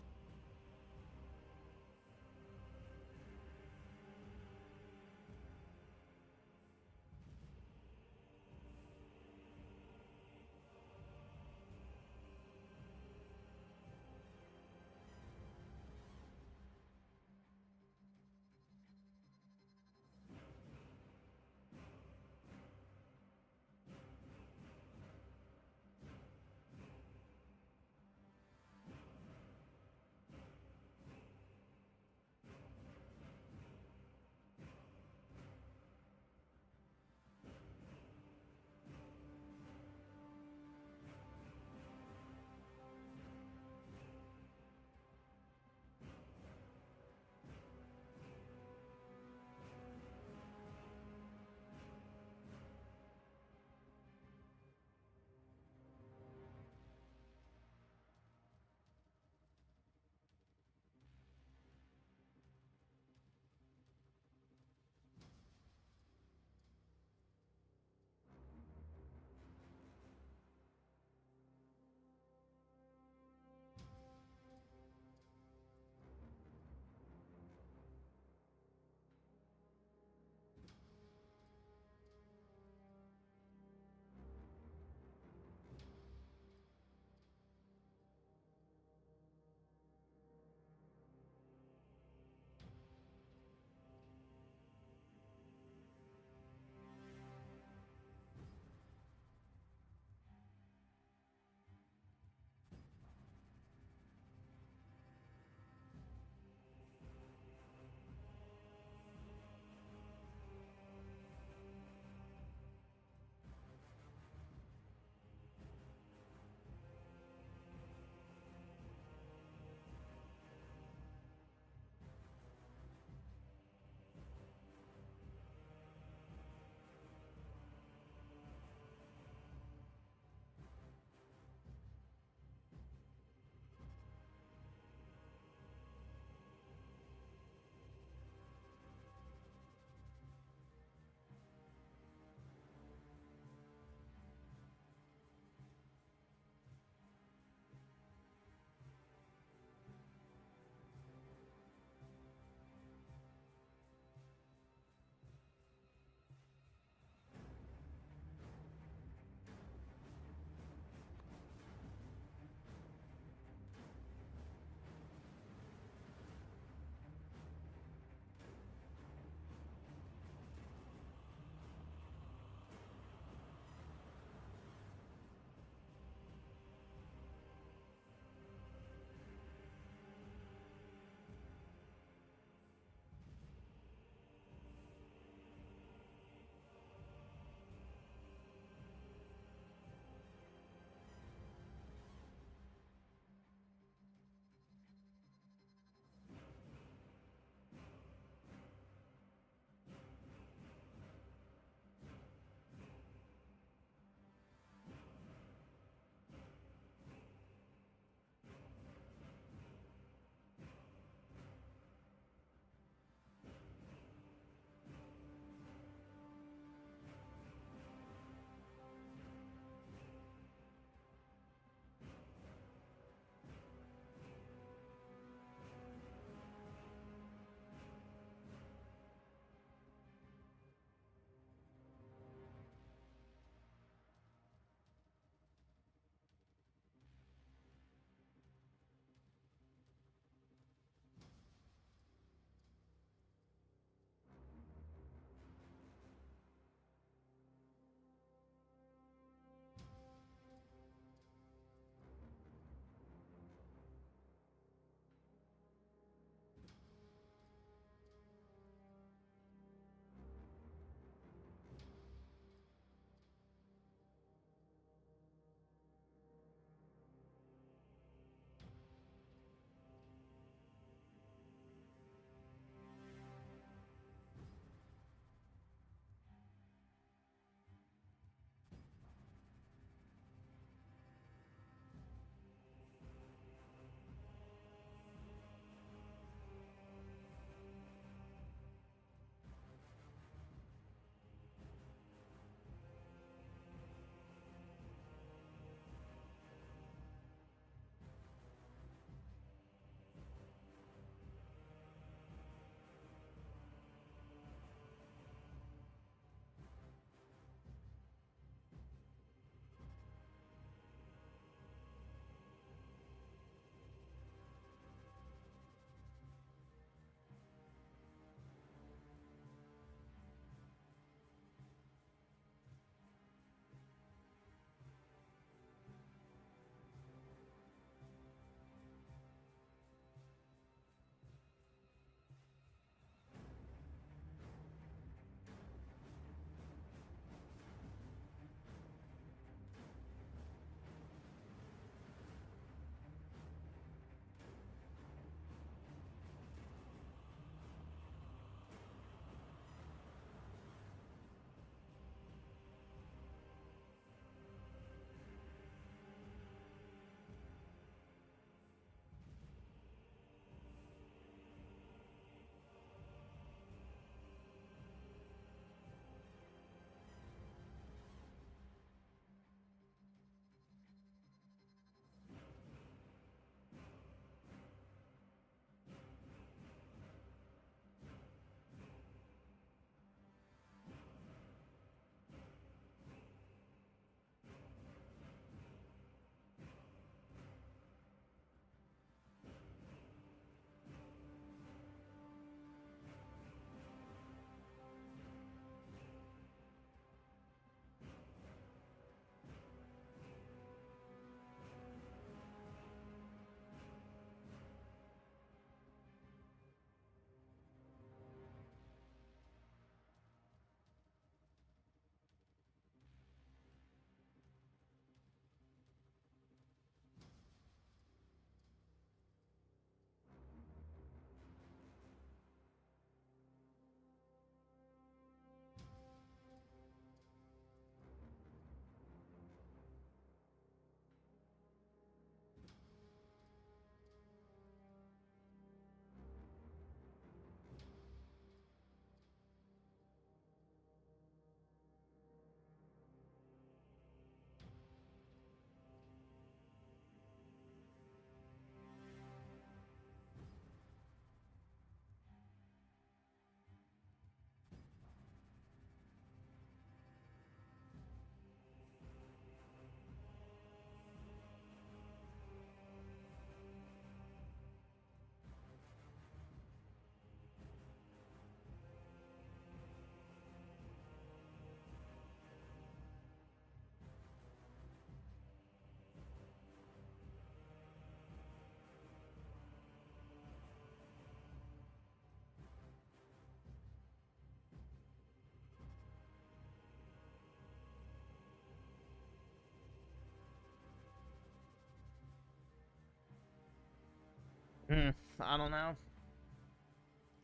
Speaker 2: I don't know.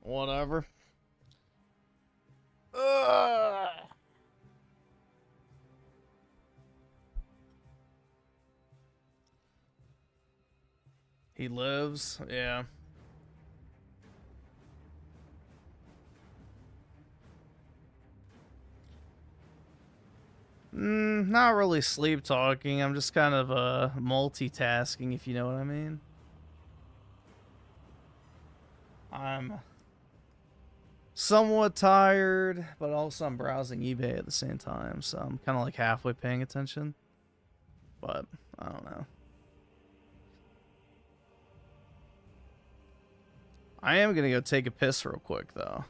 Speaker 2: Whatever. He lives, yeah. Not really sleep talking. I'm just kind of multitasking, if you know what I mean. I'm somewhat tired, but also I'm browsing eBay at the same time, so I'm kind of like halfway paying attention. But I don't know. I am gonna go take a piss real quick, though.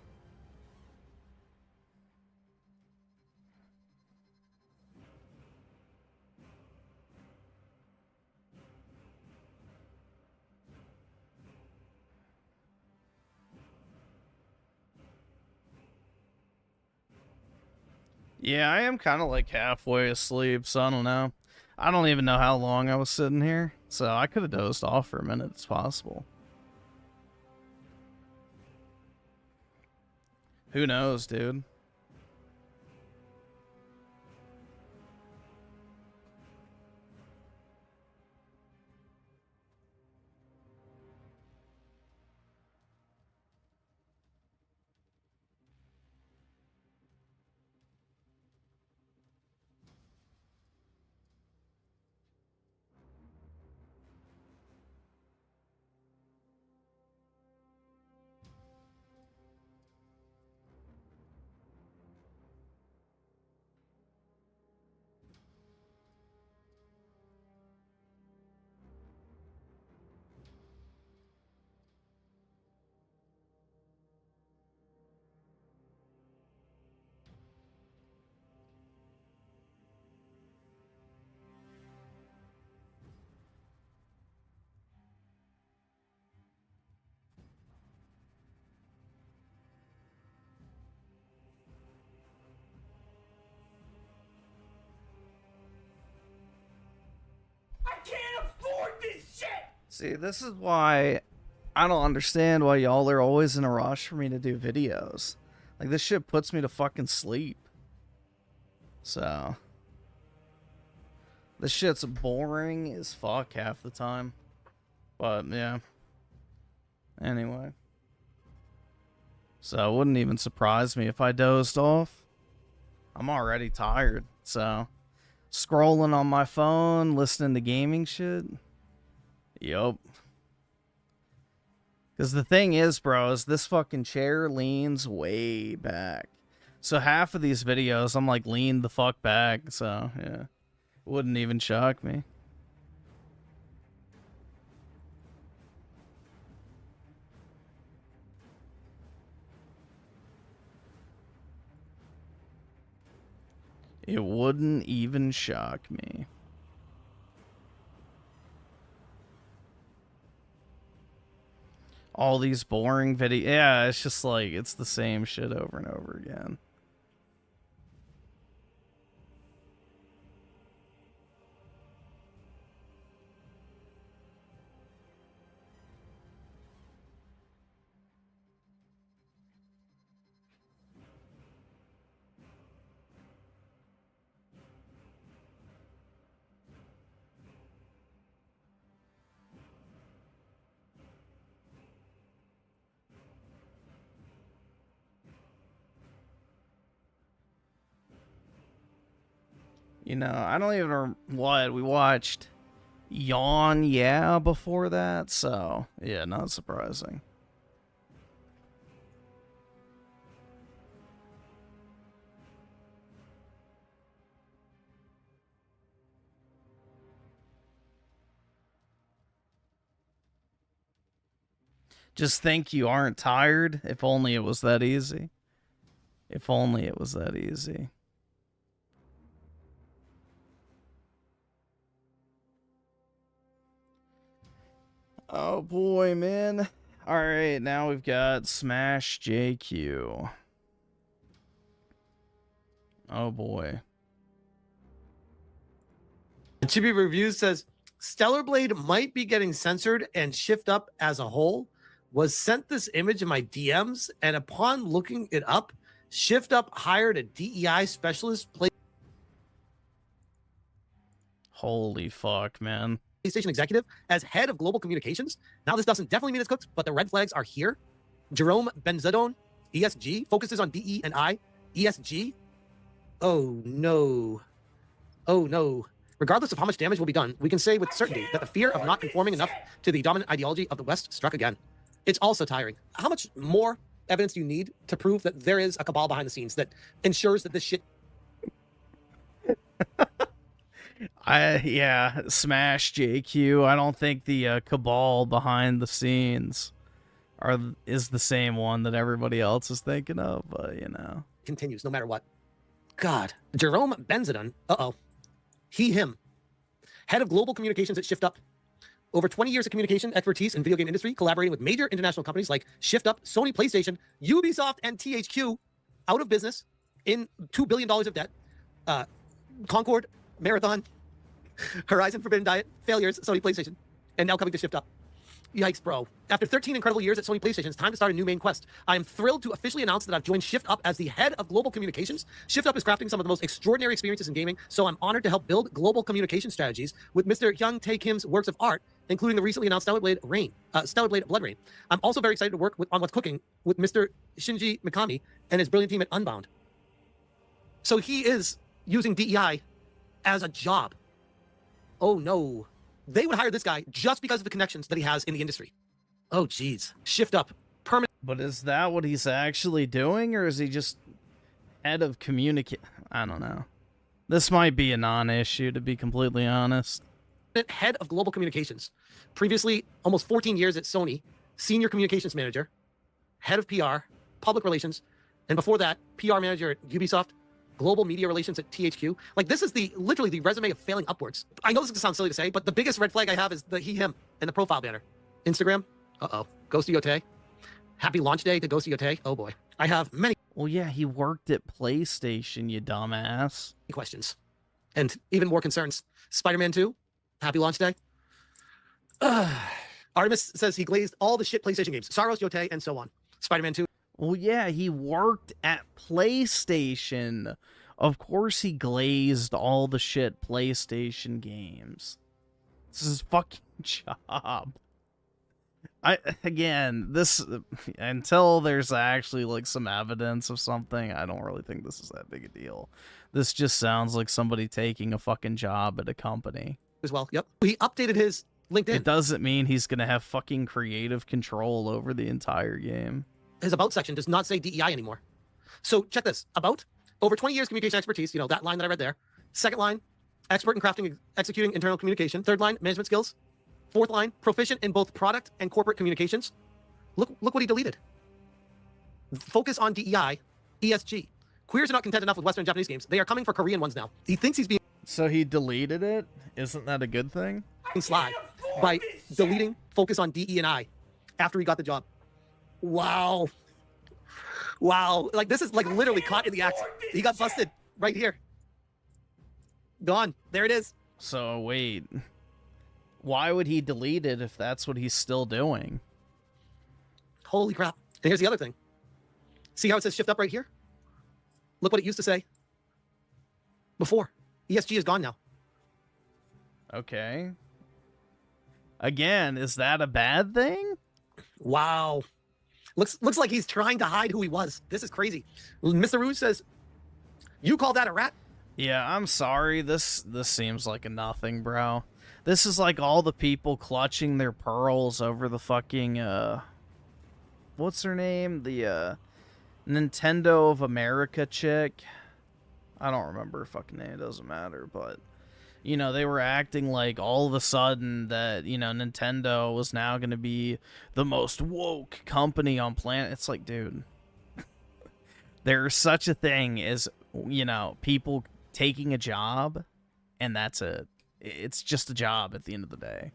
Speaker 2: Yeah, I am kind of like halfway asleep, so I don't know. I don't even know how long I was sitting here, so I could have dozed off for a minute. It's possible. Who knows, dude? See, this is why I don't understand why y'all are always in a rush for me to do videos. Like, this shit puts me to fucking sleep. So, this shit's boring as fuck half the time. But, yeah. Anyway. So, it wouldn't even surprise me if I dozed off. I'm already tired, so scrolling on my phone, listening to gaming shit. Yup. Because the thing is, bro, is this fucking chair leans way back. So half of these videos, I'm like leaned the fuck back. So, yeah. Wouldn't even shock me. It wouldn't even shock me. All these boring videos. Yeah, it's just like, it's the same shit over and over again. You know, I don't even know what we watched. YawnYea before that, so yeah, not surprising. Just think you aren't tired. If only it was that easy. If only it was that easy. Oh boy, man. Alright, now we've got Smash JQ. Oh boy.
Speaker 8: Chibireviews says, Stellar Blade might be getting censored, and ShiftUp as a whole was sent this image in my DMs, and upon looking it up, ShiftUp hired a DEI specialist.
Speaker 2: Holy fuck, man.
Speaker 8: PlayStation executive as head of global communications. Now, this doesn't definitely mean it's cooked, but the red flags are here. Jerome Benzedone, ESG, focuses on DE and I. ESG? Oh, no. Oh, no. Regardless of how much damage will be done, we can say with certainty that the fear of not conforming enough to the dominant ideology of the West struck again. It's also tiring. How much more evidence do you need to prove that there is a cabal behind the scenes that ensures that this shit...
Speaker 2: Yeah, smash JQ. I don't think the cabal behind the scenes is the same one that everybody else is thinking of, but you know.
Speaker 8: Continues no matter what. God. Jerome Benzedon. Uh-oh. He, him. Head of global communications at ShiftUp. Over 20 years of communication expertise in video game industry, collaborating with major international companies like ShiftUp, Sony PlayStation, Ubisoft, and THQ. Out of business, in $2 billion of debt. Concord, Marathon, Horizon Forbidden Diet, failures, Sony PlayStation, and now coming to ShiftUp. Yikes, bro. After 13 incredible years at Sony PlayStation, it's time to start a new main quest. I am thrilled to officially announce that I've joined ShiftUp as the head of global communications. ShiftUp is crafting some of the most extraordinary experiences in gaming, so I'm honored to help build global communication strategies with Mr. YawnYea Kim's works of art, including the recently announced Stellar Blade Blood Rain. I'm also very excited to work on what's cooking with Mr. Shinji Mikami and his brilliant team at Unbound. So he is using DEI as a job. Oh no. They would hire this guy just because of the connections that he has in the industry. Oh, geez. ShiftUp. Permanent.
Speaker 2: But is that what he's actually doing, or is he just head of communicate? I don't know. This might be a non-issue, to be completely honest.
Speaker 8: Head of global communications. Previously, almost 14 years at Sony. Senior communications manager. Head of PR. Public relations. And before that, PR manager at Ubisoft. Global media relations at THQ. Like, this is literally the resume of failing upwards. I know this sounds silly to say, but the biggest red flag I have is the he, him, and the profile banner. Instagram. Uh-oh. Ghosty Yote. Happy launch day to Ghosty Yote. Oh boy. I have many...
Speaker 2: Well, yeah, he worked at PlayStation, you dumbass.
Speaker 8: ...questions. And even more concerns. Spider-Man 2. Happy launch day. Artemis says he glazed all the shit PlayStation games. Saros, Yote, and so on. Spider-Man 2.
Speaker 2: Well, yeah, he worked at PlayStation. Of course he glazed all the shit PlayStation games. This is his fucking job. This, until there's actually, like, some evidence of something, I don't really think this is that big a deal. This just sounds like somebody taking a fucking job at a company.
Speaker 8: As well, yep. He updated his LinkedIn.
Speaker 2: It doesn't mean he's gonna have fucking creative control over the entire game.
Speaker 8: His about section does not say DEI anymore. So check this. About. Over 20 years communication expertise. You know, that line that I read there. Second line, expert in crafting, executing internal communication. Third line, management skills. Fourth line, proficient in both product and corporate communications. Look what he deleted. Focus on DEI, ESG. Queers are not content enough with Western and Japanese games. They are coming for Korean ones now. He thinks he's being...
Speaker 2: So he deleted it? Isn't that a good thing?
Speaker 8: ...sly by deleting focus on DE and I after he got the job. Wow. Wow. Like, this is, like, literally caught in the act. He got busted right here. Gone. There it is.
Speaker 2: So, wait. Why would he delete it if that's what he's still doing?
Speaker 8: Holy crap. And here's the other thing. See how it says ShiftUp right here? Look what it used to say before. ESG is gone now.
Speaker 2: Okay. Again, is that a bad thing?
Speaker 8: Wow. Looks like he's trying to hide who he was. This is crazy. Mr. Rouge says, you call that a rat?
Speaker 2: Yeah, I'm sorry. This seems like a nothing, bro. This is like all the people clutching their pearls over the fucking, what's her name? The, Nintendo of America chick. I don't remember her fucking name. It doesn't matter, but... You know, they were acting like all of a sudden that, you know, Nintendo was now going to be the most woke company on planet. It's like, dude, there's such a thing as, you know, people taking a job, and that's it. It's just a job at the end of the day.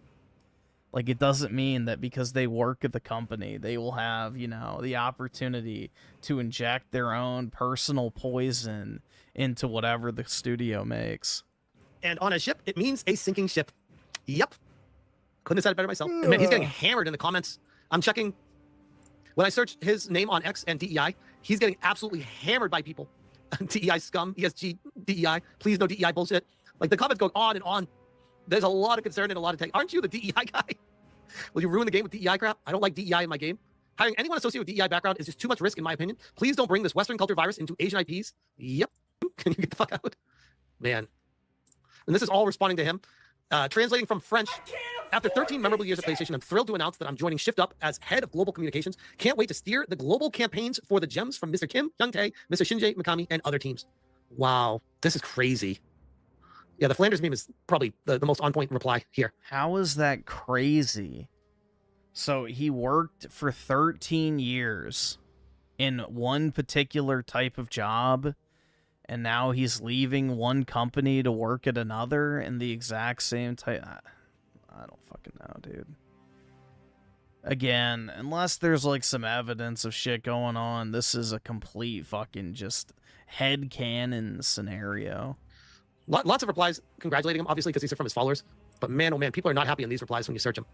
Speaker 2: Like, it doesn't mean that because they work at the company, they will have, you know, the opportunity to inject their own personal poison into whatever the studio makes.
Speaker 8: And on a ship, it means a sinking ship. Yep. Couldn't have said it better myself. And man, he's getting hammered in the comments. I'm checking. When I search his name on X and DEI, he's getting absolutely hammered by people. DEI scum, ESG, DEI. Please no DEI bullshit. Like the comments go on and on. There's a lot of concern and a lot of take. Aren't you the DEI guy? Will you ruin the game with DEI crap? I don't like DEI in my game. Hiring anyone associated with DEI background is just too much risk, in my opinion. Please don't bring this Western culture virus into Asian IPs. Yep. Can you get the fuck out? Man. And this is all responding to him. Translating from French. After 13 memorable years at PlayStation, I'm thrilled to announce that I'm joining ShiftUp as head of global communications. Can't wait to steer the global campaigns for the gems from Mr. Kim, YawnYea, Mr. Shinji Mikami, and other teams. Wow. This is crazy. Yeah, the Flanders meme is probably the most on-point reply here.
Speaker 2: How is that crazy? So he worked for 13 years in one particular type of job, and now he's leaving one company to work at another in the exact same type. I don't fucking know, dude. Again, unless there's like some evidence of shit going on, this is a complete fucking just headcanon scenario.
Speaker 8: Lots of replies congratulating him, obviously, because these are from his followers. But man, oh man, people are not happy in these replies when you search them.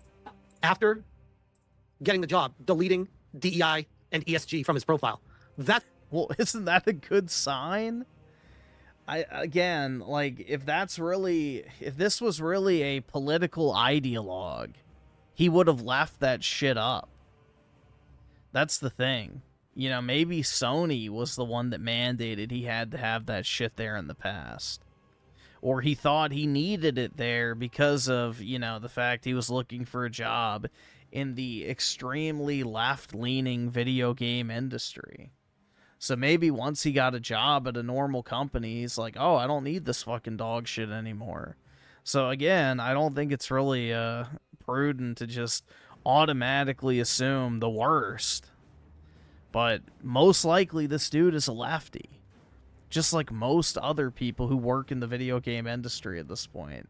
Speaker 8: After getting the job, deleting DEI and ESG from his profile.
Speaker 2: Well, isn't that a good sign? Again, like, if this was really a political ideologue, he would have left that shit up. That's the thing. You know, maybe Sony was the one that mandated he had to have that shit there in the past. Or he thought he needed it there because of, you know, the fact he was looking for a job in the extremely left-leaning video game industry. So maybe once he got a job at a normal company, he's like, oh, I don't need this fucking dog shit anymore. So again, I don't think it's really prudent to just automatically assume the worst. But most likely this dude is a lefty. Just like most other people who work in the video game industry at this point.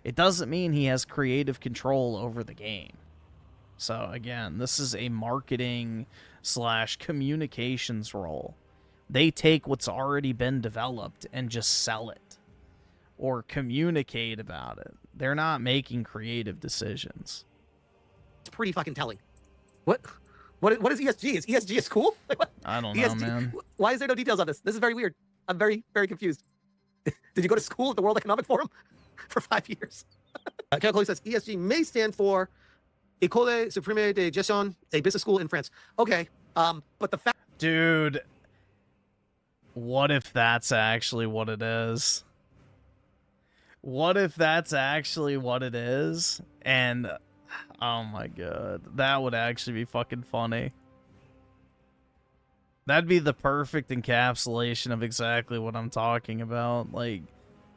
Speaker 2: It doesn't mean he has creative control over the game. So again, this is a marketing / communications role. They take what's already been developed and just sell it. Or communicate about it. They're not making creative decisions.
Speaker 8: It's pretty fucking telling. What is ESG? Is ESG is cool? Like, what?
Speaker 2: I don't know,
Speaker 8: ESG? Man. Why is there no details on this? This is very weird. I'm very, very confused. Did you go to school at the World Economic Forum for 5 years? Cajon says ESG may stand for École Suprême de Gestion, a business school in France. Okay, but the fact...
Speaker 2: Dude, what if that's actually what it is? What if that's actually what it is? And, oh my god, that would actually be fucking funny. That'd be the perfect encapsulation of exactly what I'm talking about. Like,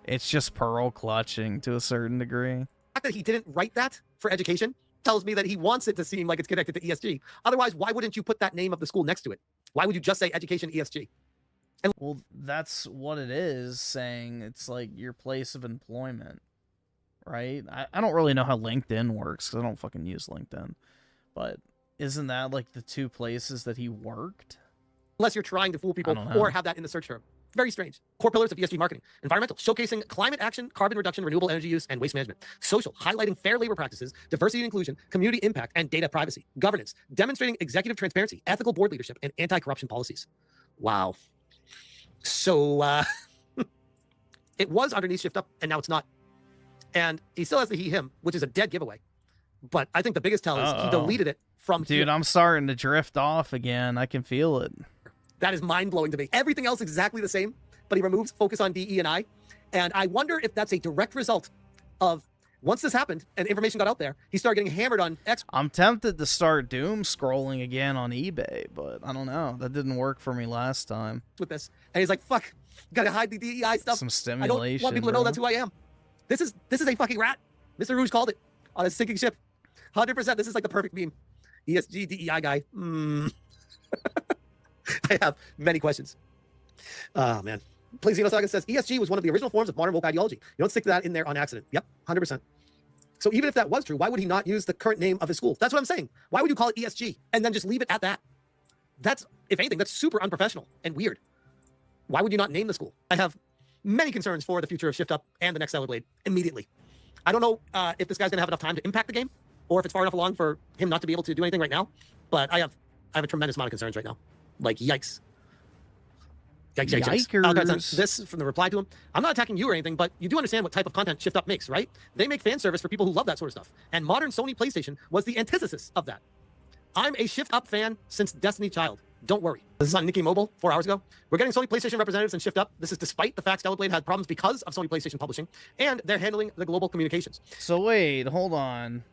Speaker 2: it's just pearl clutching to a certain degree.
Speaker 8: The fact that he didn't write that for education tells me that he wants it to seem like it's connected to ESG. Otherwise, why wouldn't you put that name of the school next to it? Why would you just say education ESG? And
Speaker 2: well, that's what it is, saying it's like your place of employment, right? I don't really know how LinkedIn works because I don't fucking use LinkedIn. But isn't that like the two places that he worked?
Speaker 8: Unless you're trying to fool people or have that in the search term. Very strange. Core pillars of ESG marketing. Environmental, showcasing climate action, carbon reduction, renewable energy use, and waste management. Social, highlighting fair labor practices, diversity and inclusion, community impact, and data privacy. Governance, demonstrating executive transparency, ethical board leadership, and anti-corruption policies. Wow. So, it was underneath ShiftUp, and now it's not. And he still has the he, him, which is a dead giveaway. But I think the biggest tell is he deleted it from...
Speaker 2: Dude, I'm starting to drift off again. I can feel it.
Speaker 8: That is mind-blowing to me. Everything else exactly the same, but he removes focus on DE and I. And I wonder if that's a direct result of, once this happened and information got out there, he started getting hammered on X.
Speaker 2: I'm tempted to start doom scrolling again on eBay, but I don't know. That didn't work for me last time.
Speaker 8: With this. And he's like, fuck, gotta hide the DEI stuff.
Speaker 2: Some stimulation,
Speaker 8: I don't want people to know that's who I am. This is a fucking rat. Mr. Rouge called it on a sinking ship. 100%. This is like the perfect meme. ESG, DEI guy. I have many questions. Oh, man. Plazino Saga says, ESG was one of the original forms of modern woke ideology. You don't stick that in there on accident. Yep, 100%. So even if that was true, why would he not use the current name of his school? That's what I'm saying. Why would you call it ESG and then just leave it at that? That's, if anything, that's super unprofessional and weird. Why would you not name the school? I have many concerns for the future of ShiftUp and the next Stellar Blade immediately. I don't know if this guy's going to have enough time to impact the game, or if it's far enough along for him not to be able to do anything right now. But I have a tremendous amount of concerns right now. Like, yikes. Yikes, yikes, yikes. Guys, this from the reply to him. I'm not attacking you or anything, but you do understand what type of content ShiftUp makes, right? They make fan service for people who love that sort of stuff. And modern Sony PlayStation was the antithesis of that. I'm a ShiftUp fan since Destiny Child. Don't worry. This is on Nikki Mobile 4 hours ago. We're getting Sony PlayStation representatives in ShiftUp. This is despite the fact Stellar Blade had problems because of Sony PlayStation Publishing, and they're handling the global communications.
Speaker 2: So wait, hold on.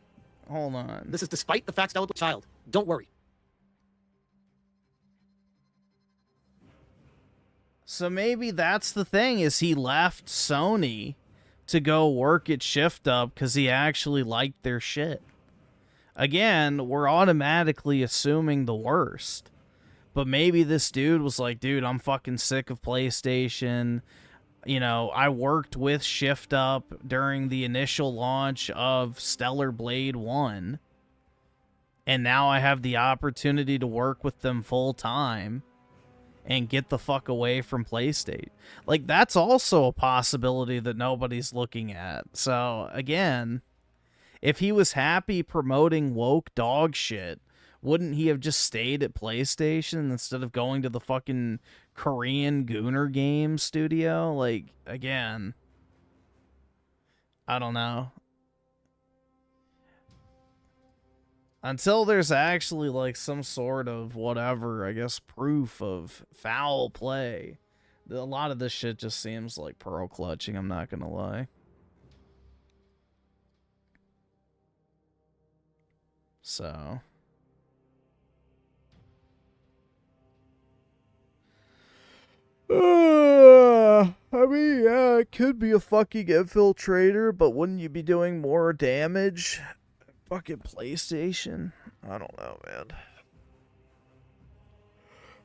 Speaker 2: Hold on.
Speaker 8: This is despite the fact Stellar Blade Child. Don't worry.
Speaker 2: So maybe that's the thing, is he left Sony to go work at ShiftUp because he actually liked their shit. Again, we're automatically assuming the worst. But maybe this dude was like, dude, I'm fucking sick of PlayStation. You know, I worked with ShiftUp during the initial launch of Stellar Blade 1. And now I have the opportunity to work with them full time and get the fuck away from PlayStation. Like, that's also a possibility that nobody's looking at. So, again, if he was happy promoting woke dog shit, wouldn't he have just stayed at PlayStation instead of going to the fucking Korean Gooner game studio? Like, again, I don't know. Until there's actually, like, some sort of whatever, I guess, proof of foul play, a lot of this shit just seems like pearl clutching, I'm not gonna lie. So. I mean, yeah, it could be a fucking infiltrator, but wouldn't you be doing more damage? Fucking PlayStation? I don't know, man.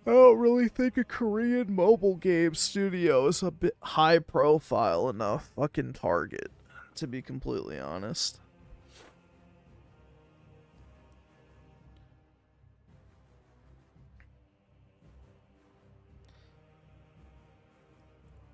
Speaker 2: I don't really think a Korean mobile game studio is a bit high profile enough fucking target, to be completely honest.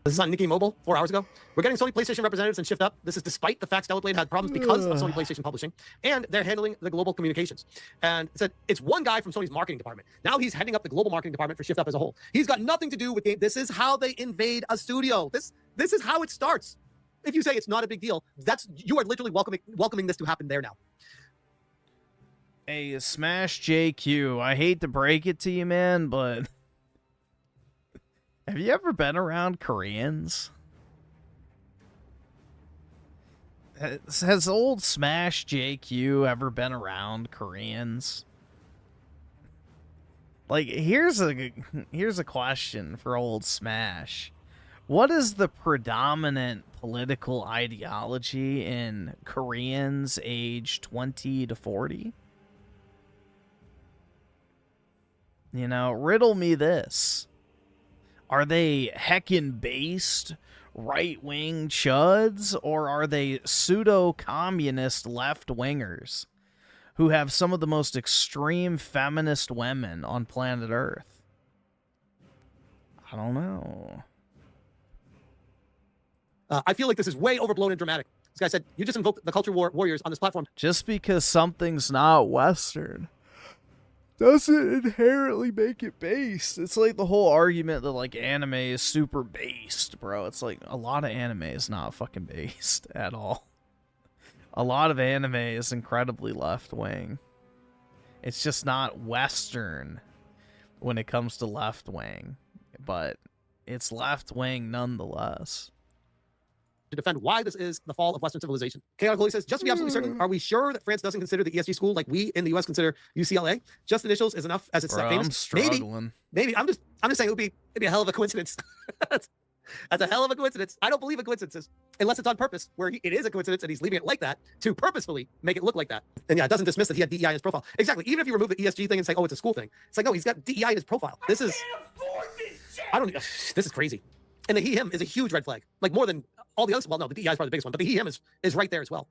Speaker 8: This is on Nikki Mobile 4 hours ago. We're getting Sony PlayStation representatives in ShiftUp. This is despite the fact Stellar Blade had problems because of Sony PlayStation Publishing, and they're handling the global communications. And it said it's one guy from Sony's marketing department. Now he's heading up the global marketing department for ShiftUp as a whole. He's got nothing to do with game. This is how they invade a studio. This is how it starts. If you say it's not a big deal, you are literally welcoming this to happen there now.
Speaker 2: Hey, Smash JQ, I hate to break it to you, man, but have you ever been around Koreans? Has old Smash JQ ever been around Koreans? Like, here's a question for old Smash. What is the predominant political ideology in Koreans aged 20 to 40? You know, riddle me this. Are they heckin-based right-wing chuds, or are they pseudo-communist left-wingers who have some of the most extreme feminist women on planet Earth? I don't know.
Speaker 8: I feel like this is way overblown and dramatic. This guy said, you just invoked the culture warriors on this platform.
Speaker 2: Just because something's not Western doesn't inherently make it based. It's like the whole argument that, like, anime is super based, bro. It's like a lot of anime is not fucking based at all. A lot of anime is incredibly left-wing. It's just not Western when it comes to left-wing, but it's left-wing nonetheless.
Speaker 8: To defend why this is the fall of Western civilization. Cajon says, just to be absolutely certain, are we sure that France doesn't consider the ESG school like we in the US consider UCLA? Just initials is enough as it's
Speaker 2: Bro,
Speaker 8: famous.
Speaker 2: I'm struggling.
Speaker 8: Maybe. I'm just saying it'd be a hell of a coincidence. That's a hell of a coincidence. I don't believe in coincidences unless it's on purpose, where it is a coincidence and he's leaving it like that to purposefully make it look like that. And yeah, it doesn't dismiss that he had DEI in his profile. Exactly. Even if you remove the ESG thing and say, oh, it's a school thing, it's like, no, he's got DEI in his profile. This is crazy. And the he him is a huge red flag. Like, more than all the others. Well, no, the DEI is probably the biggest one, but the he him is right there as well.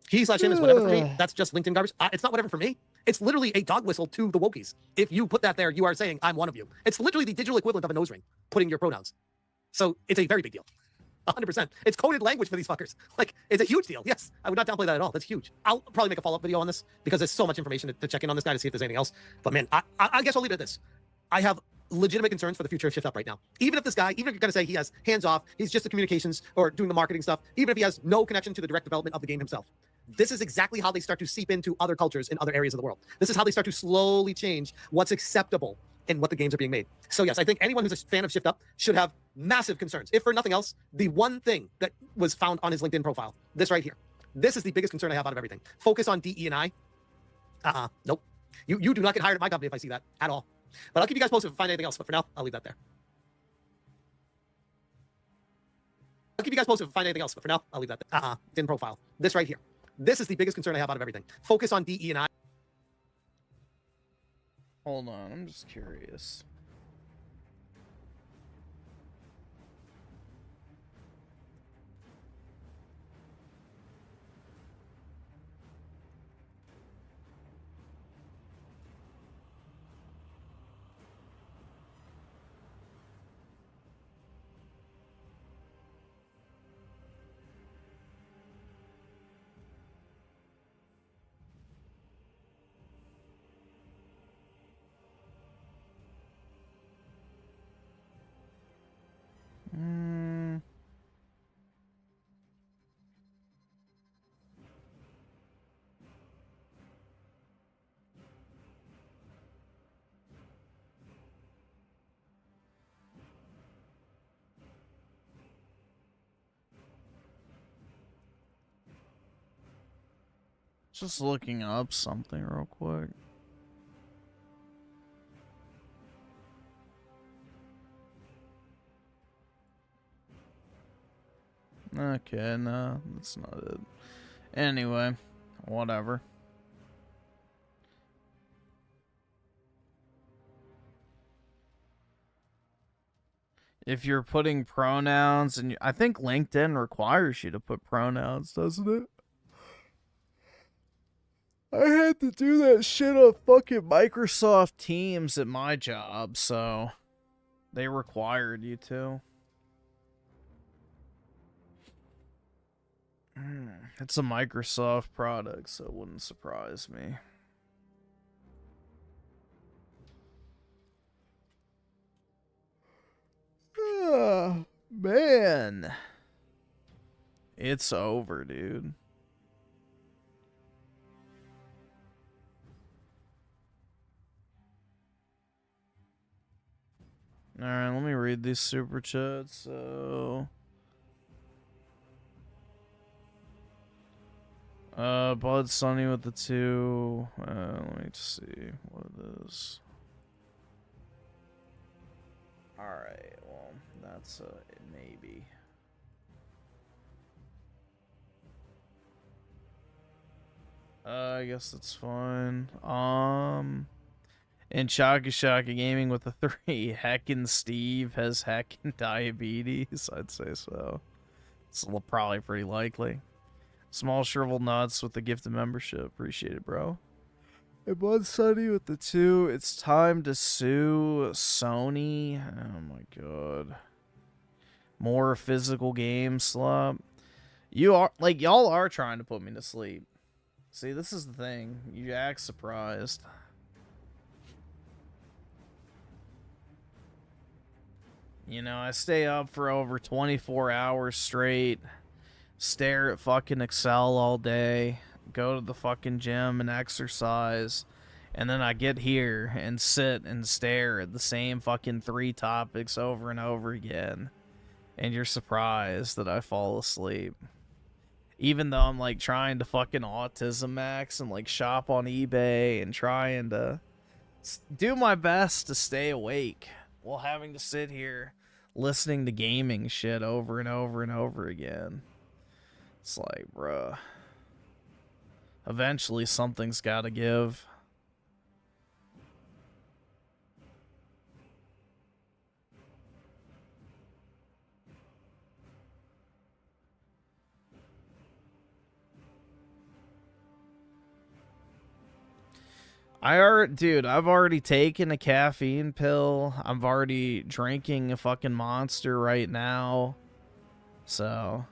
Speaker 8: He/him is whatever for me. That's just LinkedIn garbage. It's not whatever for me. It's literally a dog whistle to the wokies. If you put that there, you are saying I'm one of you. It's literally the digital equivalent of a nose ring, putting your pronouns. So it's a very big deal. 100%. It's coded language for these fuckers. Like, it's a huge deal. Yes, I would not downplay that at all. That's huge. I'll probably make a follow-up video on this because there's so much information to check in on this guy to see if there's anything else. But man, I guess I'll leave it at this. I have legitimate concerns for the future of ShiftUp right now. Even if this guy, even if you're going to say he has hands off, he's just the communications or doing the marketing stuff, even if he has no connection to the direct development of the game himself. This is exactly how they start to seep into other cultures in other areas of the world. This is how they start to slowly change what's acceptable in what the games are being made. So yes, I think anyone who's a fan of ShiftUp should have massive concerns. If for nothing else, the one thing that was found on his LinkedIn profile, this right here. This is the biggest concern I have out of everything. Focus on DE&I. Nope. You do not get hired at my company if I see that at all. But I'll keep you guys posted if I find anything else. But for now, I'll leave that there. I'll keep you guys posted if I find anything else. But for now, I'll leave that there. LinkedIn profile. This right here. This is the biggest concern I have out of everything. Focus on DE&I.
Speaker 2: Hold on, I'm just curious. Just looking up something real quick. Okay, no, that's not it. Anyway, whatever. If you're putting pronouns, and I think LinkedIn requires you to put pronouns, doesn't it? I had to do that shit on fucking Microsoft Teams at my job, so they required you to. It's a Microsoft product, so it wouldn't surprise me. Man. It's over, dude. Alright, let me read these super chats. So, Bud Sunny with the 2. Let me just see what it is. Alright, well, that's maybe. I guess that's fine. And CUCARACHA Gaming with a 3. HeckinSteve has heckin' diabetes. I'd say so. It's probably pretty likely. Small Shriveled Nuts with the gift of membership. Appreciate it, bro. And Bud Sunny with the 2. It's time to sue Sony. Oh my god. More physical game slop. You are, like, y'all are trying to put me to sleep. See, this is the thing. You act surprised. You know, I stay up for over 24 hours straight, stare at fucking Excel all day, go to the fucking gym and exercise, and then I get here and sit and stare at the same fucking 3 topics over and over again, and you're surprised that I fall asleep. Even though I'm, like, trying to fucking Autism Max and, like, shop on eBay and trying to do my best to stay awake while having to sit here listening to gaming shit over and over and over again. It's like, bruh. Eventually something's gotta give. Dude, I've already taken a caffeine pill. I'm already drinking a fucking Monster right now. So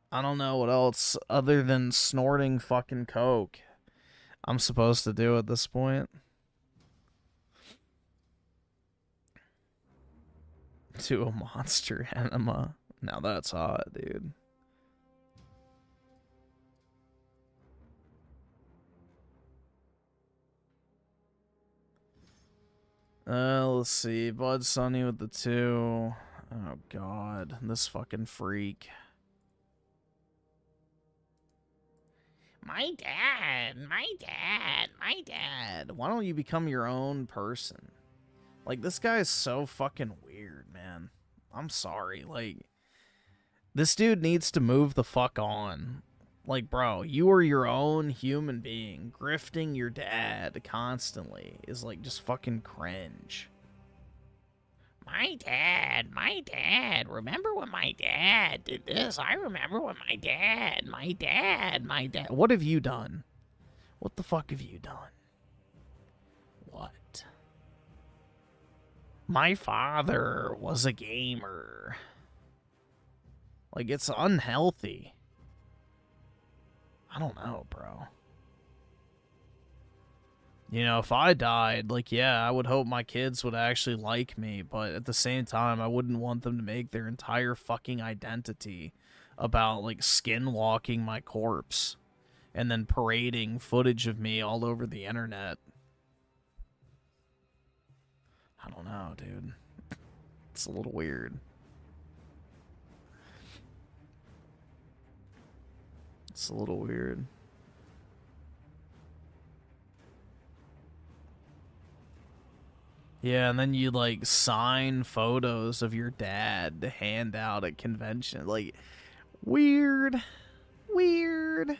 Speaker 2: I don't know what else other than snorting fucking coke I'm supposed to do at this point. To a monster enema. Now that's hot, dude. Let's see. Bud Sunny with the 2. Oh, God. This fucking freak. My dad. Why don't you become your own person? Like, this guy is so fucking weird, man. I'm sorry. Like, this dude needs to move the fuck on. Like, bro, you are your own human being. Grifting your dad constantly is, like, just fucking cringe. My dad. Remember when my dad did this? I remember when my dad. What have you done? What the fuck have you done? What? My father was a gamer. Like, it's unhealthy. I don't know, bro. You know, if I died, like, yeah, I would hope my kids would actually like me, but at the same time, I wouldn't want them to make their entire fucking identity about, like, skinwalking my corpse and then parading footage of me all over the internet. I don't know, dude. It's a little weird. It's a little weird. Yeah, and then you, like, sign photos of your dad to hand out at convention. Like, weird. Weird.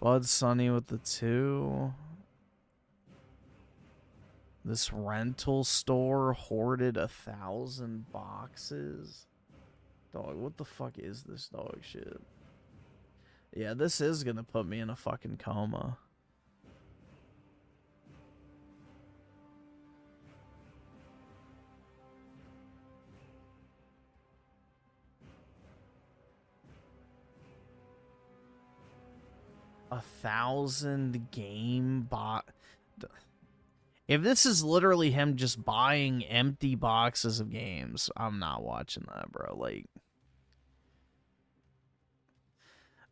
Speaker 2: Bud Sunny with the 2. This rental store hoarded 1,000 boxes. Dog, what the fuck is this dog shit? Yeah, this is gonna put me in a fucking coma. A 1,000 game box. If this is literally him just buying empty boxes of games, I'm not watching that, bro. Like,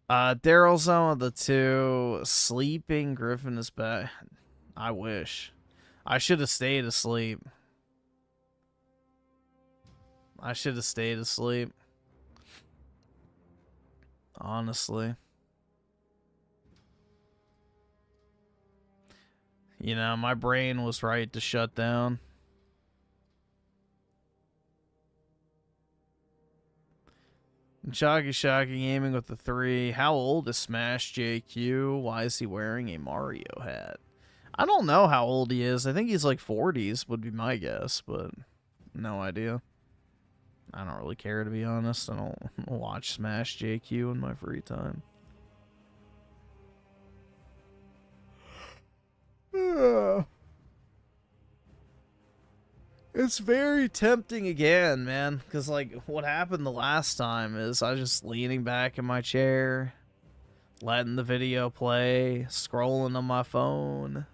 Speaker 2: Daryl's on the 2. Sleeping Griffin is back. I wish. I should have stayed asleep. Honestly. You know, my brain was right to shut down. Shocky Gaming with the 3. How old is Smash JQ? Why is he wearing a Mario hat? I don't know how old he is. I think he's like 40s would be my guess, but no idea. I don't really care, to be honest. I don't watch Smash JQ in my free time. It's very tempting again, man, because, like, what happened the last time is I was just leaning back in my chair, letting the video play, scrolling on my phone,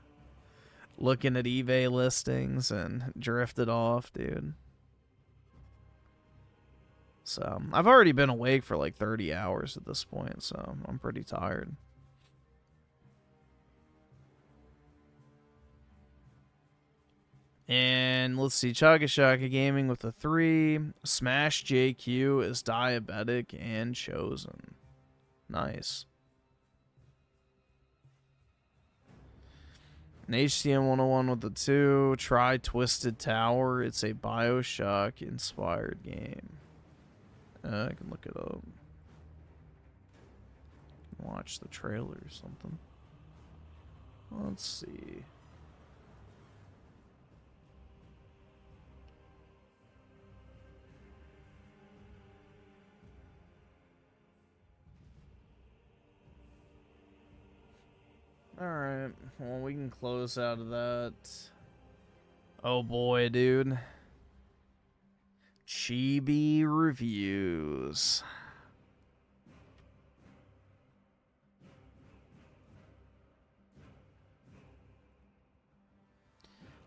Speaker 2: looking at eBay listings, and drifted off, dude. So, I've already been awake for like 30 hours at this point, so I'm pretty tired. And let's see, Chagashaka Gaming with a 3. Smash JQ is diabetic and chosen. Nice. An HCM 101 with a 2. Try Twisted Tower. It's a Bioshock inspired game. I can look it up. Watch the trailer or something. Let's see. Alright, well, we can close out of that. Oh boy, dude. Chibireviews.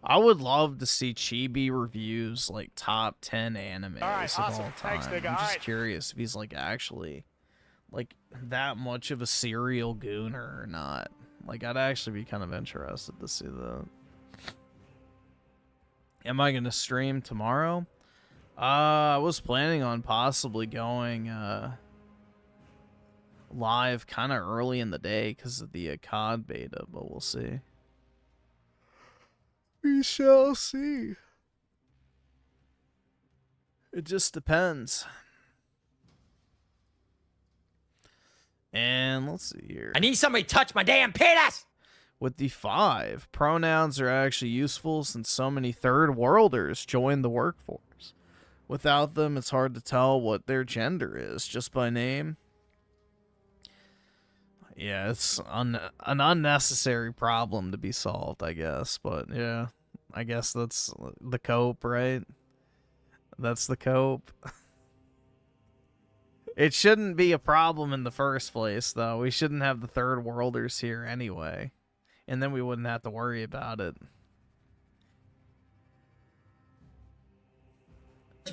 Speaker 2: I would love to see Chibireviews like top 10 animes of all time.
Speaker 18: Thanks, nigga.
Speaker 2: I'm just curious if he's like actually like that much of a serial gooner or not. Like, I'd actually be kind of interested to see that. Am I gonna stream tomorrow? I was planning on possibly going live kind of early in the day because of the COD beta, but we'll see. We shall see. It just depends. And let's see here.
Speaker 11: I need somebody to touch my damn penis!
Speaker 2: With the 5, pronouns are actually useful since so many third worlders join the workforce. Without them, it's hard to tell what their gender is just by name. Yeah, it's an unnecessary problem to be solved, I guess. But yeah, I guess that's the cope, right? That's the cope. It shouldn't be a problem in the first place, though. We shouldn't have the third worlders here anyway. And then we wouldn't have to worry about it.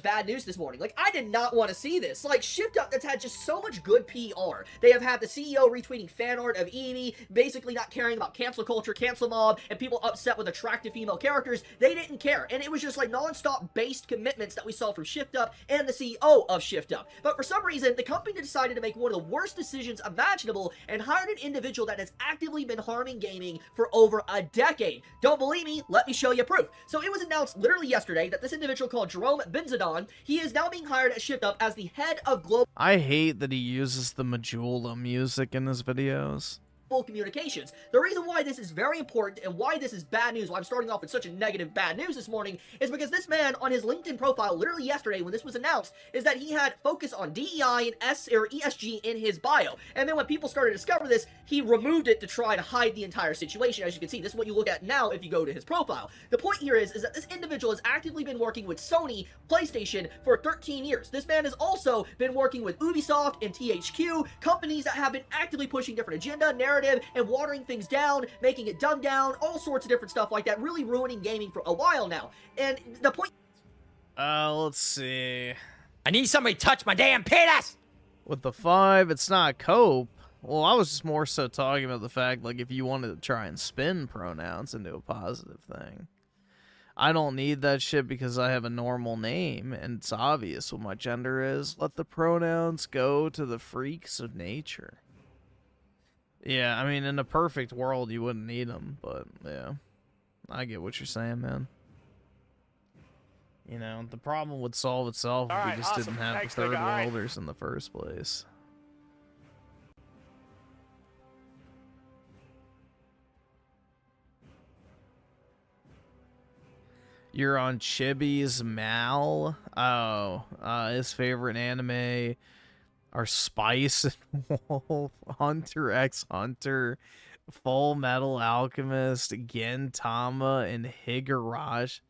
Speaker 12: Bad news this morning. Like, I did not want to see this. Like, ShiftUp that's had just so much good PR. They have had the CEO retweeting fan art of Evie, basically not caring about cancel culture, cancel mob, and people upset with attractive female characters. They didn't care. And it was just like non-stop based commitments that we saw from ShiftUp and the CEO of ShiftUp. But for some reason, the company decided to make one of the worst decisions imaginable and hired an individual that has actively been harming gaming for over a decade. Don't believe me? Let me show you proof. So it was announced literally yesterday that this individual called Jerome Benzadon, he is now being hired at ShiftUp as the head of global
Speaker 2: I hate that he uses the Majula music in his videos.
Speaker 12: communications. The reason why this is very important and why this is bad news, why I'm starting off with such a negative bad news this morning, is because this man on his LinkedIn profile literally yesterday when this was announced is that he had focus on DEI and ESG in his bio. And then when people started to discover this, he removed it to try to hide the entire situation. As you can see, this is what you look at now if you go to his profile. The point here is that this individual has actively been working with Sony PlayStation for 13 years. This man has also been working with Ubisoft and THQ, companies that have been actively pushing different agenda, narrative, and watering things down, making it dumbed down, all sorts of different stuff like that, really ruining gaming for a while now. And the point...
Speaker 2: Let's see.
Speaker 11: I need somebody to touch my damn penis!
Speaker 2: With the 5, it's not cope. Well, I was just more so talking about the fact, like, if you wanted to try and spin pronouns into a positive thing. I don't need that shit because I have a normal name, and it's obvious what my gender is. Let the pronouns go to the freaks of nature. Yeah, I mean, in a perfect world, you wouldn't need them, but, yeah. I get what you're saying, man. You know, the problem would solve itself if we just didn't have the third worlders in the first place. You're on Chibi's Mal. Oh, his favorite anime are Spice and Wolf, Hunter x Hunter, Full Metal Alchemist, Gintama, and Higurashi.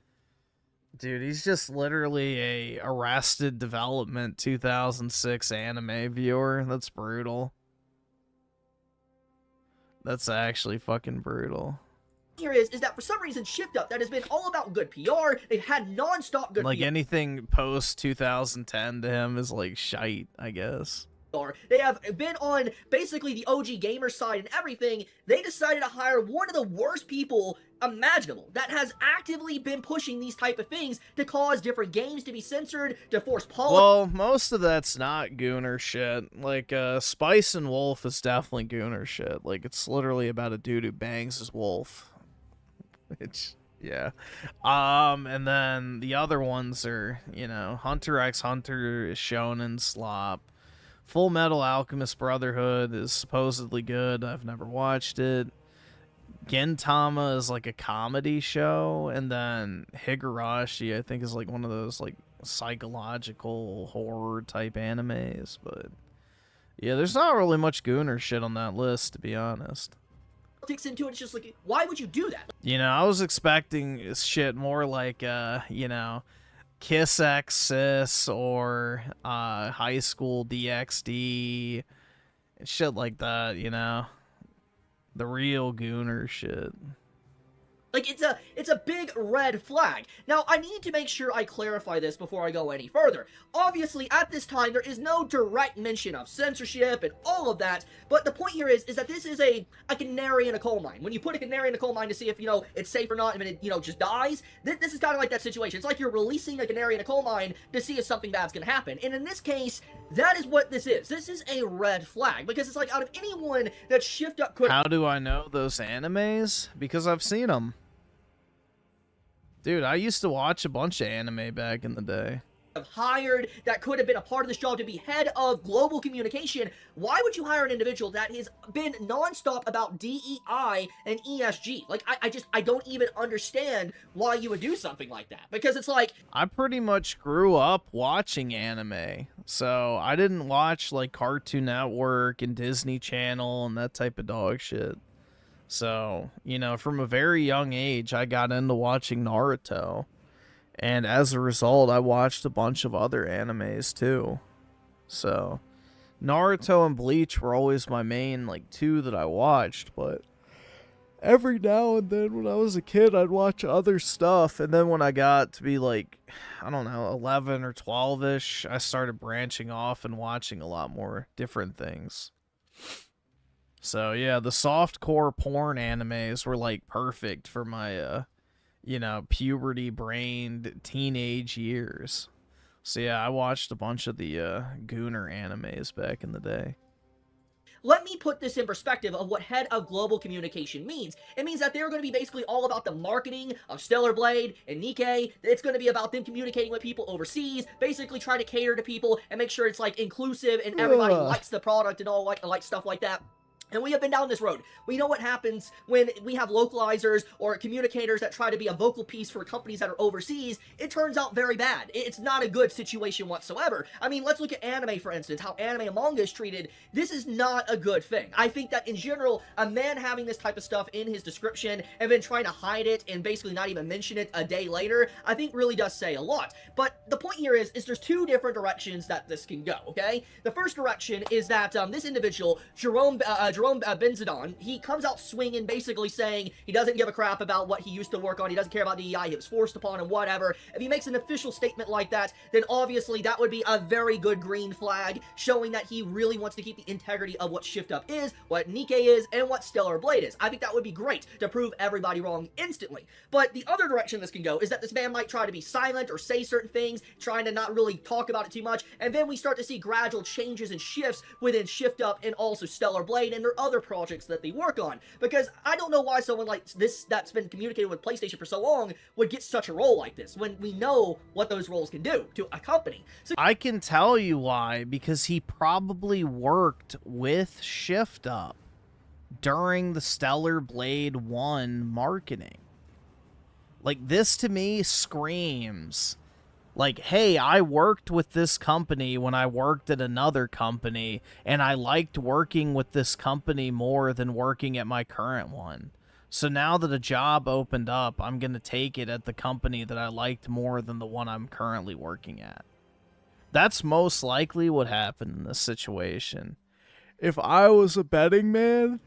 Speaker 2: Dude, he's just literally a Arrested Development 2006 anime viewer. That's brutal. That's actually fucking brutal.
Speaker 12: Here is that for some reason ShiftUp that has been all about good PR, they've had non-stop good
Speaker 2: Like
Speaker 12: PR.
Speaker 2: anything post 2010 to him is like shite, I guess.
Speaker 12: They have been on basically the OG gamer side and everything. They decided to hire one of the worst people imaginable that has actively been pushing these type of things to cause different games to be censored, to force politics.
Speaker 2: Well, most of that's not Gooner shit. Like, Spice and Wolf is definitely Gooner shit. Like, it's literally about a dude who bangs his wolf. Which, yeah. And then the other ones are, you know, Hunter x Hunter is Shonen slop. Full Metal Alchemist Brotherhood is supposedly good. I've never watched it. Gintama is like a comedy show. And then Higurashi, I think, is like one of those like psychological horror type animes. But yeah, there's not really much Gooner shit on that list, to be honest.
Speaker 12: politics into it. It's just like, why would you do that?
Speaker 2: You know, I was expecting shit more like, you know, Kiss X Sis or High School DxD, shit like that, you know? The real gooner shit.
Speaker 12: Like, it's a big red flag. Now, I need to make sure I clarify this before I go any further. Obviously, at this time, there is no direct mention of censorship and all of that, but the point here is that this is a canary in a coal mine. When you put a canary in a coal mine to see if, you know, it's safe or not, and it, you know, just dies, this is kind of like that situation. It's like you're releasing a canary in a coal mine to see if something bad's gonna happen. And in this case, that is what this is. This is a red flag, because it's like, out of anyone that ShiftUp could...
Speaker 2: How do I know those animes? Because I've seen them. Dude, I used to watch a bunch of anime back in the day.
Speaker 12: Have hired that could have been a part of this job to be head of global communication. Why would you hire an individual that has been nonstop about DEI and ESG? Like, I don't even understand why you would do something like that, because it's like,
Speaker 2: I pretty much grew up watching anime, so I didn't watch like Cartoon Network and Disney Channel and that type of dog shit. So, you know, from a very young age, I got into watching Naruto. And as a result, I watched a bunch of other animes, too. So, Naruto and Bleach were always my main, like, two that I watched. But every now and then, when I was a kid, I'd watch other stuff. And then when I got to be, like, I don't know, 11 or 12-ish, I started branching off and watching a lot more different things. So, yeah, the softcore porn animes were, like, perfect for my, you know, puberty-brained teenage years. So, yeah, I watched a bunch of the Gooner animes back in the day.
Speaker 12: Let me put this in perspective of what head of global communication means. It means that they're going to be basically all about the marketing of Stellar Blade and Nikkei. It's going to be about them communicating with people overseas, basically trying to cater to people and make sure it's, like, inclusive and everybody likes the product and all like stuff like that. And we have been down this road. We know what happens when we have localizers or communicators that try to be a vocal piece for companies that are overseas. It turns out very bad. It's not a good situation whatsoever. I mean, let's look at anime, for instance, how anime and manga is treated. This is not a good thing. I think that in general, a man having this type of stuff in his description and then trying to hide it and basically not even mention it a day later, I think really does say a lot. But the point here is there's two different directions that this can go, okay? The first direction is that this individual, Jerome Benzadon, he comes out swinging, basically saying he doesn't give a crap about what he used to work on, he doesn't care about DEI, he was forced upon and whatever. If he makes an official statement like that, then obviously that would be a very good green flag, showing that he really wants to keep the integrity of what ShiftUp is, what Nikkei is, and what Stellar Blade is. I think that would be great to prove everybody wrong instantly. But the other direction this can go is that this man might try to be silent or say certain things, trying to not really talk about it too much, and then we start to see gradual changes and shifts within ShiftUp and also Stellar Blade and their other projects that they work on, because I don't know why someone like this that's been communicating with PlayStation for so long would get such a role like this when we know what those roles can do to a company. So
Speaker 2: I can tell you why, because he probably worked with ShiftUp during the Stellar Blade 1 marketing. Like, this to me screams like, hey, I worked with this company when I worked at another company, and I liked working with this company more than working at my current one. So now that a job opened up, I'm going to take it at the company that I liked more than the one I'm currently working at. That's most likely what happened in this situation. If I was a betting man,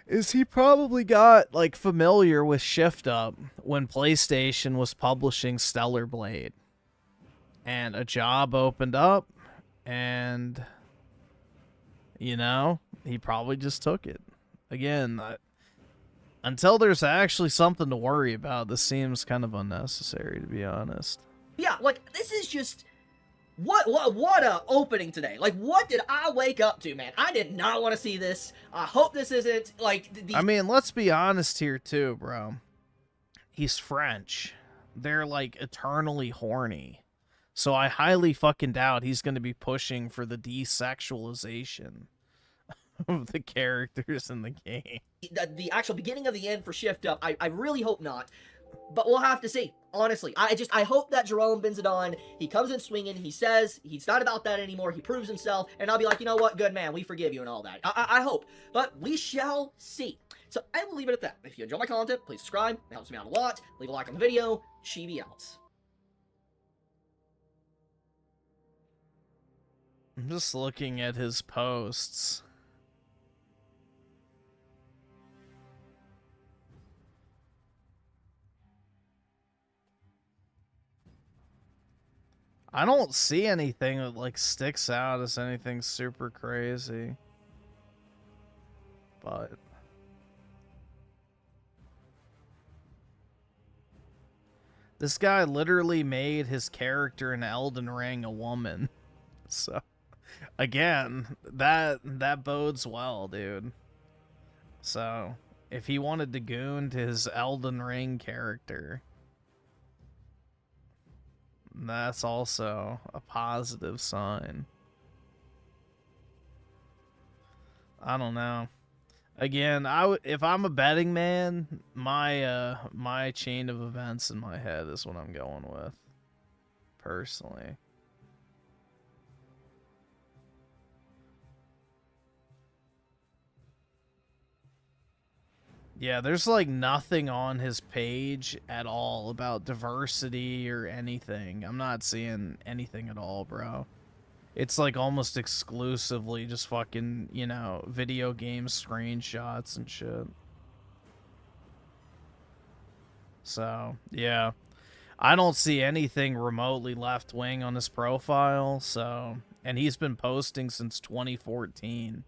Speaker 2: is he probably got, like, familiar with ShiftUp when PlayStation was publishing Stellar Blade. And a job opened up, and, you know, he probably just took it. Again, until there's actually something to worry about, this seems kind of unnecessary, to be honest.
Speaker 12: yeah, like, this is just... What a opening today. Like, what did I wake up to, man? I did not want to see this. I hope this isn't, like,
Speaker 2: I mean, let's be honest here, too, bro. He's French. They're, like, eternally horny. So I highly fucking doubt he's going to be pushing for the desexualization of the characters in the game.
Speaker 12: The actual beginning of the end for ShiftUp, I really hope not. But we'll have to see. Honestly, I hope that Jerome Benzadon, he comes in swinging, he says he's not about that anymore, he proves himself, and I'll be like, you know what, good man, we forgive you and all that. I hope. But we shall see. So I will leave it at that. If you enjoy my content, please subscribe. It helps me out a lot. Leave a like on the video. Chibi out.
Speaker 2: I'm just looking at his posts. I don't see anything that like sticks out as anything super crazy. But this guy literally made his character in Elden Ring a woman. So again, that bodes well, dude. So if he wanted to goon to his Elden Ring character, that's also a positive sign. I don't know. Again, if I'm a betting man, my chain of events in my head is what I'm going with, personally. Yeah, there's like nothing on his page at all about diversity or anything. I'm not seeing anything at all, bro. It's like almost exclusively just fucking, you know, video game screenshots and shit. So, yeah. I don't see anything remotely left-wing on his profile, so... And he's been posting since 2014.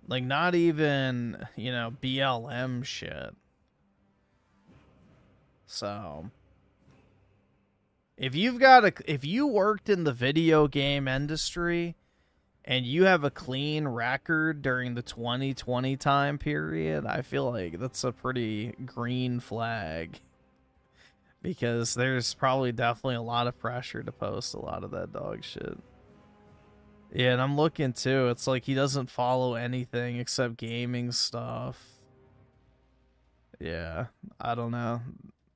Speaker 2: Like, not even, you know, BLM shit. So, if you worked in the video game industry and you have a clean record during the 2020 time period, I feel like that's a pretty green flag. Because there's probably definitely a lot of pressure to post a lot of that dog shit. Yeah, and I'm looking too. It's like he doesn't follow anything except gaming stuff. Yeah, I don't know.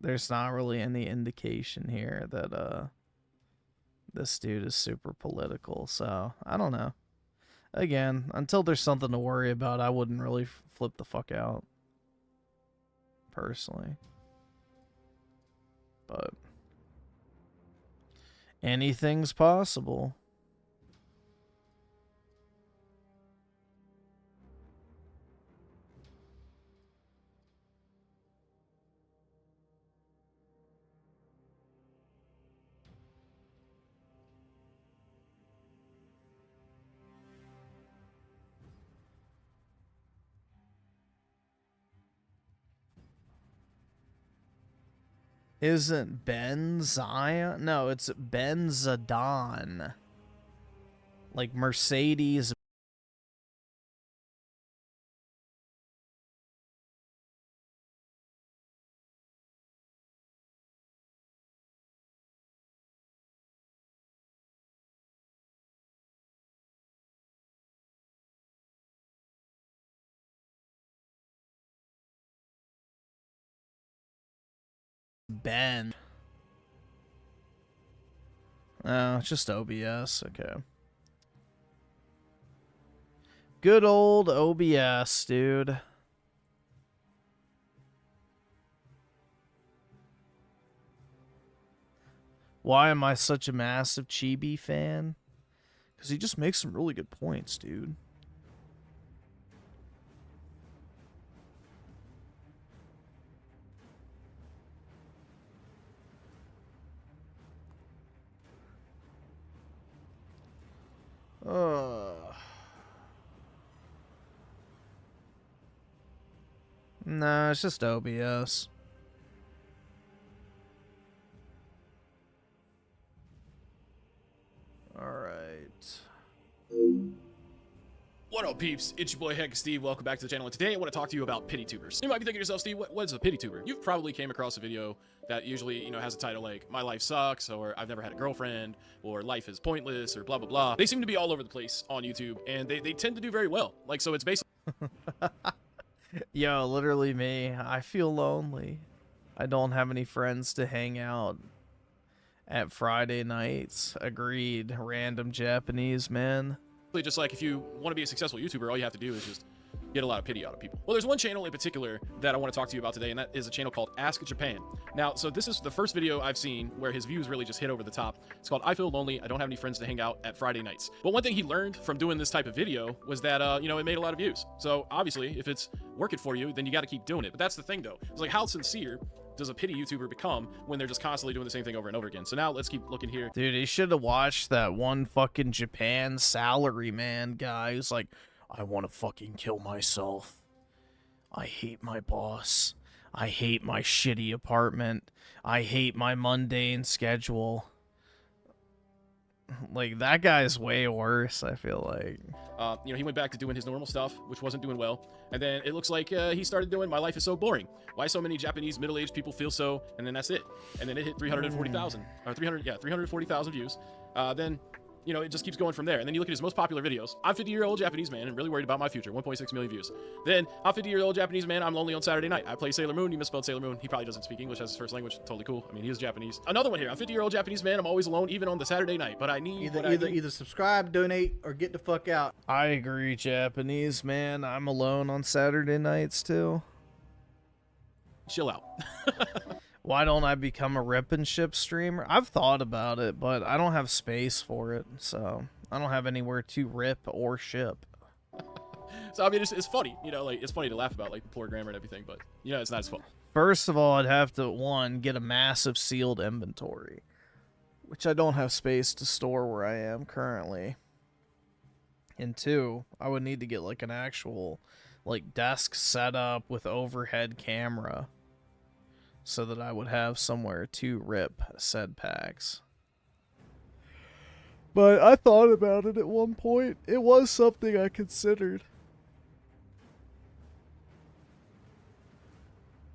Speaker 2: There's not really any indication here that this dude is super political, so I don't know. Again, until there's something to worry about, I wouldn't really flip the fuck out. Personally. But anything's possible. Isn't Ben Zion? No, it's Ben Zadon. Like Mercedes. Ben. Oh, it's just OBS. Okay. Good old OBS, dude. Why am I such a massive Chibi fan? Because he just makes some really good points, dude. Nah, it's just OBS. Alright.
Speaker 7: What up, peeps? It's your boy HeckinSteve. Welcome back to the channel. And today I want to talk to you about pity tubers. You might be thinking to yourself, Steve, what is a pity tuber? You've probably came across a video that usually, you know, has a title like "My life sucks," or "I've never had a girlfriend," or "Life is pointless," or blah blah blah. They seem to be all over the place on YouTube, and they tend to do very well. Like, so it's basically
Speaker 2: Yo, literally me. I feel lonely. I don't have any friends to hang out at Friday nights. Agreed. Random Japanese man.
Speaker 7: Just like if you want to be a successful YouTuber, all you have to do is just get a lot of pity out of people. Well, there's one channel in particular that I want to talk to you about today, and that is a channel called Ask Japan. Now, so this is the first video I've seen where his views really just hit over the top. It's called I Feel Lonely. I Don't Have Any Friends to Hang Out at Friday Nights. But one thing he learned from doing this type of video was that, you know, it made a lot of views. So obviously, if it's working for you, then you got to keep doing it. But that's the thing, though. It's like, how sincere does a pity YouTuber become when they're just constantly doing the same thing over and over again? So now let's keep looking here.
Speaker 2: Dude, he should have watched that one fucking Japan salary man guy who's like, I want to fucking kill myself. I hate my boss. I hate my shitty apartment. I hate my mundane schedule. Like, that guy's way worse, I feel like.
Speaker 7: You know, he went back to doing his normal stuff, which wasn't doing well. And then it looks like he started doing My Life is So Boring. Why so many Japanese middle-aged people feel so, and then that's it. And then it hit 340,000, or 340,000 views. Then, you know, it just keeps going from there. And then you look at his most popular videos. I'm 50-year-old Japanese man and really worried about my future. 1.6 million views. Then, I'm 50-year-old Japanese man. I'm lonely on Saturday night. I play Sailor Moon. He misspelled Sailor Moon. He probably doesn't speak English as his first language. Totally cool. I mean, he is Japanese. Another one here. I'm 50-year-old Japanese man. I'm always alone, even on the Saturday night. But I need
Speaker 15: either subscribe, donate, or get the fuck out.
Speaker 2: I agree, Japanese man. I'm alone on Saturday nights too.
Speaker 7: Chill out.
Speaker 2: Why don't I become a rip and ship streamer? I've thought about it, but I don't have space for it, so I don't have anywhere to rip or ship.
Speaker 7: So, I mean, it's funny, you know, like, it's funny to laugh about, like, the poor grammar and everything, but, you know, it's not as fun.
Speaker 2: First of all, I'd have to, one, get a massive sealed inventory, which I don't have space to store where I am currently. And two, I would need to get, like, an actual, like, desk setup with overhead camera, so that I would have somewhere to rip said packs. But I thought about it at one point. It was something I considered.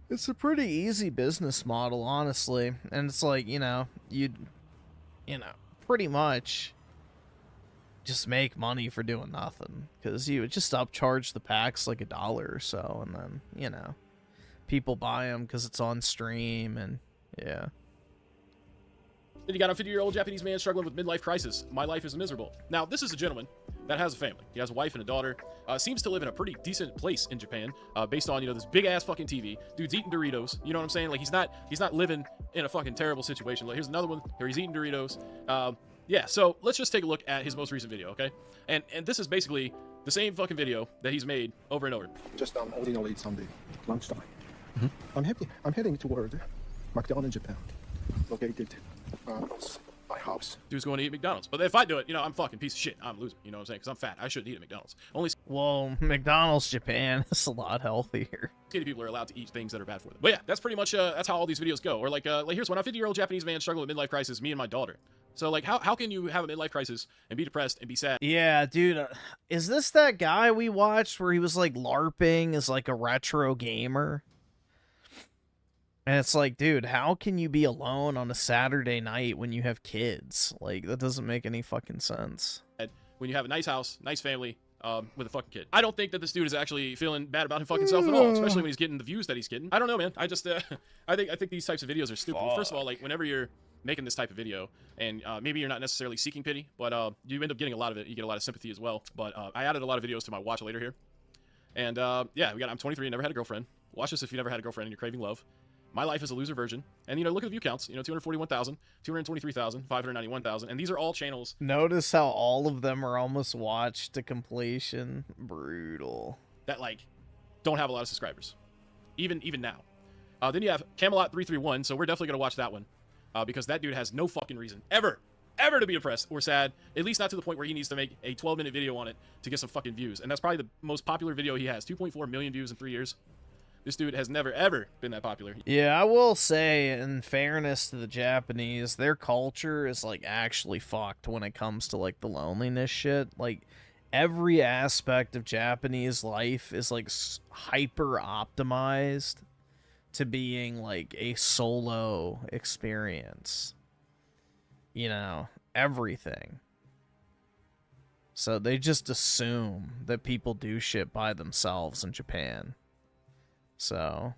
Speaker 2: It's a pretty easy business model, honestly. And it's like, you know, you'd, you know, pretty much just make money for doing nothing. Because you would just upcharge the packs like $1 or so, and then, you know, people buy them because it's on stream, and yeah.
Speaker 7: Then you got a 50-year-old Japanese man struggling with midlife crisis. My life is miserable. Now, this is a gentleman that has a family. He has a wife and a daughter. Seems to live in a pretty decent place in Japan, based on, you know, this big-ass fucking TV. Dude's eating Doritos. You know what I'm saying? Like, he's not living in a fucking terrible situation. Like, here's another one where he's eating Doritos. Yeah, so let's just take a look at his most recent video, okay? And this is basically the same fucking video that he's made over and over.
Speaker 16: Just ordinary Sunday lunchtime. I'm heading toward McDonald's in Japan, located close my house.
Speaker 7: Dude's going to eat McDonald's. But if I do it, you know, I'm a fucking piece of shit. I'm a loser. You know what I'm saying? Because I'm fat. I shouldn't eat at McDonald's. Only
Speaker 2: Well, McDonald's Japan is a lot healthier.
Speaker 7: skinny people are allowed to eat things that are bad for them. But yeah, that's pretty much that's how all these videos go. Or like here's one. I'm a 50-year-old Japanese man struggling with midlife crisis. Me and my daughter. So like, how can you have a midlife crisis and be depressed and be sad?
Speaker 2: Yeah, dude. Is this that guy we watched where he was like LARPing as like a retro gamer? And it's like, dude, how can you be alone on a Saturday night when you have kids? Like, that doesn't make any fucking sense.
Speaker 7: When you have a nice house, nice family, with a fucking kid. I don't think that this dude is actually feeling bad about him fucking self at all, especially when he's getting the views that he's getting. I don't know, man. I just, I think these types of videos are stupid. Well, first of all, like, whenever you're making this type of video, and maybe you're not necessarily seeking pity, but you end up getting a lot of it. You get a lot of sympathy as well. But I added a lot of videos to my watch later here. And yeah, I'm 23 and never had a girlfriend. Watch this if you never had a girlfriend and you're craving love. My life is a loser version. And, you know, look at the view counts. You know, 241,000, 223,000, 591,000. And these are all channels.
Speaker 2: Notice how all of them are almost watched to completion. Brutal.
Speaker 7: That, like, don't have a lot of subscribers. Even now. Then you have Camelot331. So we're definitely going to watch that one. Because that dude has no fucking reason ever to be depressed or sad. At least not to the point where he needs to make a 12-minute video on it to get some fucking views. And that's probably the most popular video he has. 2.4 million views in 3 years. This dude has never, ever been that popular.
Speaker 2: Yeah, I will say, in fairness to the Japanese, their culture is, like, actually fucked when it comes to, like, the loneliness shit. Like, every aspect of Japanese life is, like, hyper-optimized to being, like, a solo experience. You know, everything. So they just assume that people do shit by themselves in Japan. So,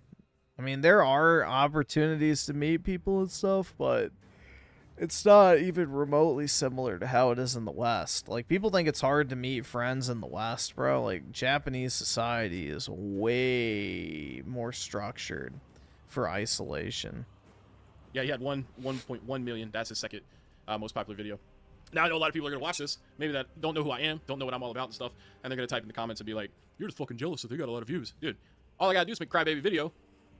Speaker 2: I mean, there are opportunities to meet people and stuff, but it's not even remotely similar to how it is in the West. Like, people think it's hard to meet friends in the West, bro. Like, Japanese society is way more structured for isolation.
Speaker 7: Yeah, he had 1.1 million. That's his second most popular video. Now, I know a lot of people are going to watch this, maybe that don't know who I am, don't know what I'm all about and stuff, and they're going to type in the comments and be like, you're just fucking jealous that they got a lot of views. Dude, all I got to do is make a crybaby video,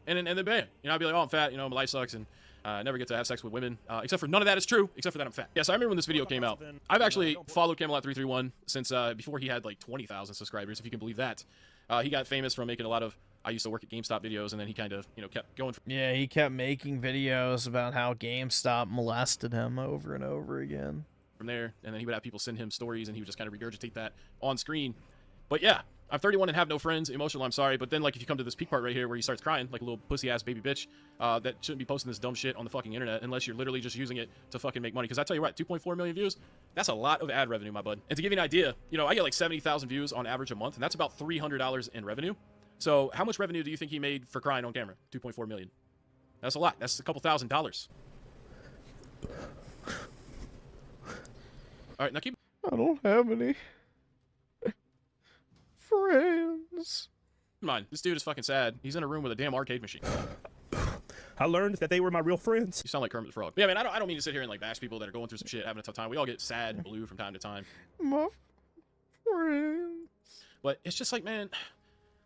Speaker 7: and then bam. You know, I'll be like, oh, I'm fat, you know, my life sucks, and I never get to have sex with women, except for none of that is true, except for that I'm fat. Yes, I remember when this video came out. I've actually followed Camelot331 since before he had like 20,000 subscribers, if you can believe that. He got famous from making a lot of I used to work at GameStop videos, and then he kind of, you know, kept going.
Speaker 2: Yeah, he kept making videos about how GameStop molested him over and over again.
Speaker 7: From there, and then he would have people send him stories, and he would just kind of regurgitate that on screen. But yeah, I'm 31 and have no friends. Emotional, I'm sorry. But then, like, if you come to this peak part right here where he starts crying like a little pussy-ass baby bitch that shouldn't be posting this dumb shit on the fucking internet unless you're literally just using it to fucking make money. Because I tell you what, 2.4 million views, that's a lot of ad revenue, my bud. And to give you an idea, you know, I get like 70,000 views on average a month, and that's about $300 in revenue. So how much revenue do you think he made for crying on camera? 2.4 million. That's a lot. That's a couple $1,000s. All right, now keep.
Speaker 2: I don't have any friends.
Speaker 7: Come on, this dude is fucking sad. He's in a room with a damn arcade machine.
Speaker 18: I learned that they were my real friends.
Speaker 7: You sound like Kermit the Frog. Yeah, man, I don't mean to sit here and like bash people that are going through some shit, having a tough time. We all get sad and blue from time to time.
Speaker 2: My friends.
Speaker 7: But it's just like, man,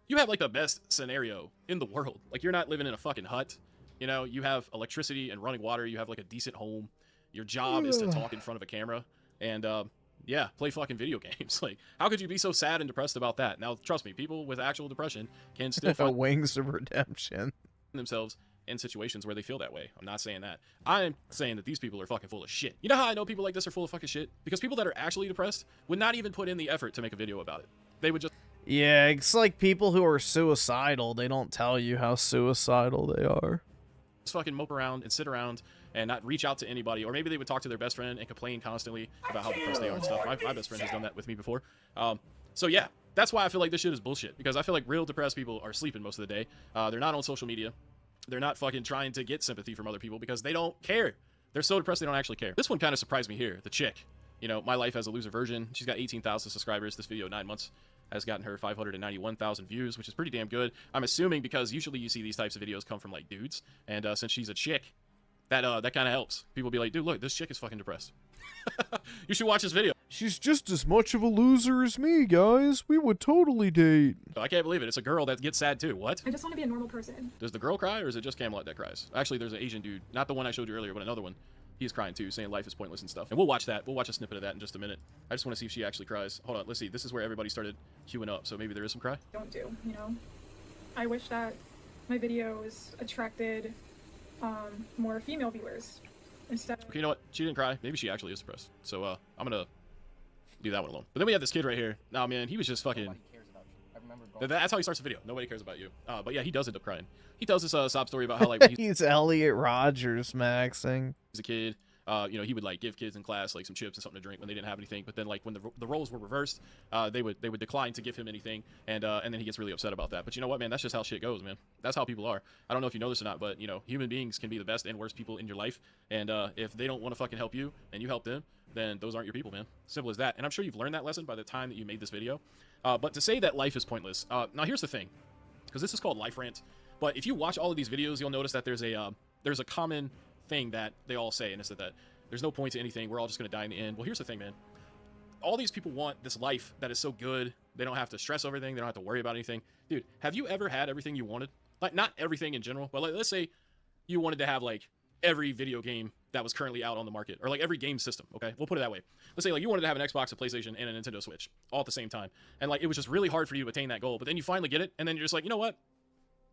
Speaker 7: you have like the best scenario in the world. Like, you're not living in a fucking hut. You know, you have electricity and running water. You have like a decent home. Your job is to talk in front of a camera. And, yeah, play fucking video games. Like, how could you be so sad and depressed about that? Now, trust me, people with actual depression can still find
Speaker 2: Wings of Redemption
Speaker 7: themselves in situations where they feel that way. I'm not saying that. I'm saying that these people are fucking full of shit. You know how I know people like this are full of fucking shit? Because people that are actually depressed would not even put in the effort to make a video about it. They would just...
Speaker 2: Yeah, it's like people who are suicidal. They don't tell you how suicidal they are.
Speaker 7: Just fucking mope around and sit around and not reach out to anybody. Or maybe they would talk to their best friend and complain constantly about how depressed they are and stuff. My best friend has done that with me before. So yeah, that's why I feel like this shit is bullshit. Because I feel like real depressed people are sleeping most of the day. They're not on social media. They're not fucking trying to get sympathy from other people because they don't care. They're so depressed they don't actually care. This one kind of surprised me here. The chick. You know, my life as a loser version. She's got 18,000 subscribers. This video, 9 months, has gotten her 591,000 views, which is pretty damn good. I'm assuming because usually you see these types of videos come from like dudes. And since she's a chick, that kind of helps. People be like, dude, look, this chick is fucking depressed. You should watch this video.
Speaker 2: She's just as much of a loser as me, guys. We would totally date.
Speaker 7: I can't believe it. It's a girl that gets sad too. What?
Speaker 3: I just want to be a normal person.
Speaker 7: Does the girl cry, or is it just Camelot that cries? Actually, there's an Asian dude, not the one I showed you earlier, but another one. He's crying too, saying life is pointless and stuff. And we'll watch that. We'll watch a snippet of that in just a minute. I just want to see if she actually cries. Hold on, let's see. This is where everybody started queuing up, so maybe there is some cry.
Speaker 3: Don't do, you know? I wish that my videos attracted more female viewers instead of...
Speaker 7: Okay, you know what? She didn't cry. Maybe she actually is depressed. So I'm gonna leave that one alone. But then we have this kid right here. Nah, man, he was just fucking... That's how he starts the video. Nobody cares about you. But yeah, he does end up crying. He tells this sob story about how like
Speaker 2: he's Elliot Rogers maxing.
Speaker 7: He's a kid. You know, he would like give kids in class like some chips and something to drink when they didn't have anything. But then like when the roles were reversed, they would decline to give him anything, and then he gets really upset about that. But you know what, man? That's just how shit goes, man. That's how people are. I don't know if you know this or not, but you know, human beings can be the best and worst people in your life. And if they don't want to fucking help you and you help them, then those aren't your people, man. Simple as that. And I'm sure you've learned that lesson by the time that you made this video. But to say that life is pointless, now here's the thing, because this is called Life Rant. But if you watch all of these videos, you'll notice that there's a common thing that they all say, and it's that there's no point to anything. We're all just going to die in the end. Well, here's the thing, man. All these people want this life that is so good. They don't have to stress over anything. They don't have to worry about anything. Dude, have you ever had everything you wanted? Like, not everything in general, but like, let's say you wanted to have like every video game that was currently out on the market, or like every game system. Okay, we'll put it that way. Let's say like you wanted to have an Xbox, a PlayStation, and a Nintendo Switch all at the same time, and like it was just really hard for you to attain that goal. But then you finally get it, and then you're just like, you know what?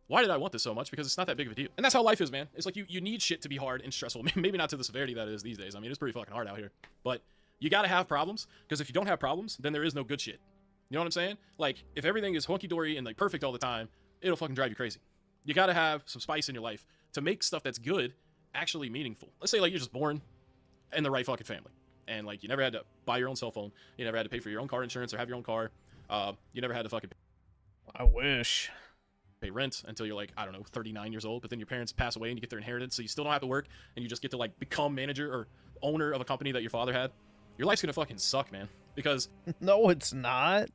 Speaker 7: Why did I want this so much? Because it's not that big of a deal. And that's how life is, man. It's like you need shit to be hard and stressful. Maybe not to the severity that it is these days. I mean, it's pretty fucking hard out here. But you gotta have problems, because if you don't have problems, then there is no good shit. You know what I'm saying? Like, if everything is hunky-dory and like perfect all the time, it'll fucking drive you crazy. You gotta have some spice in your life to make stuff that's good actually meaningful. Let's say like you're just born in the right fucking family, and like you never had to buy your own cell phone, you never had to pay for your own car insurance or have your own car, you never had to fucking...
Speaker 2: I wish.
Speaker 7: pay rent until you're like, I don't know, 39 years old, but then your parents pass away and you get their inheritance, so you still don't have to work, and you just get to like become manager or owner of a company that your father had. Your life's gonna fucking suck, man, because
Speaker 2: no, it's not.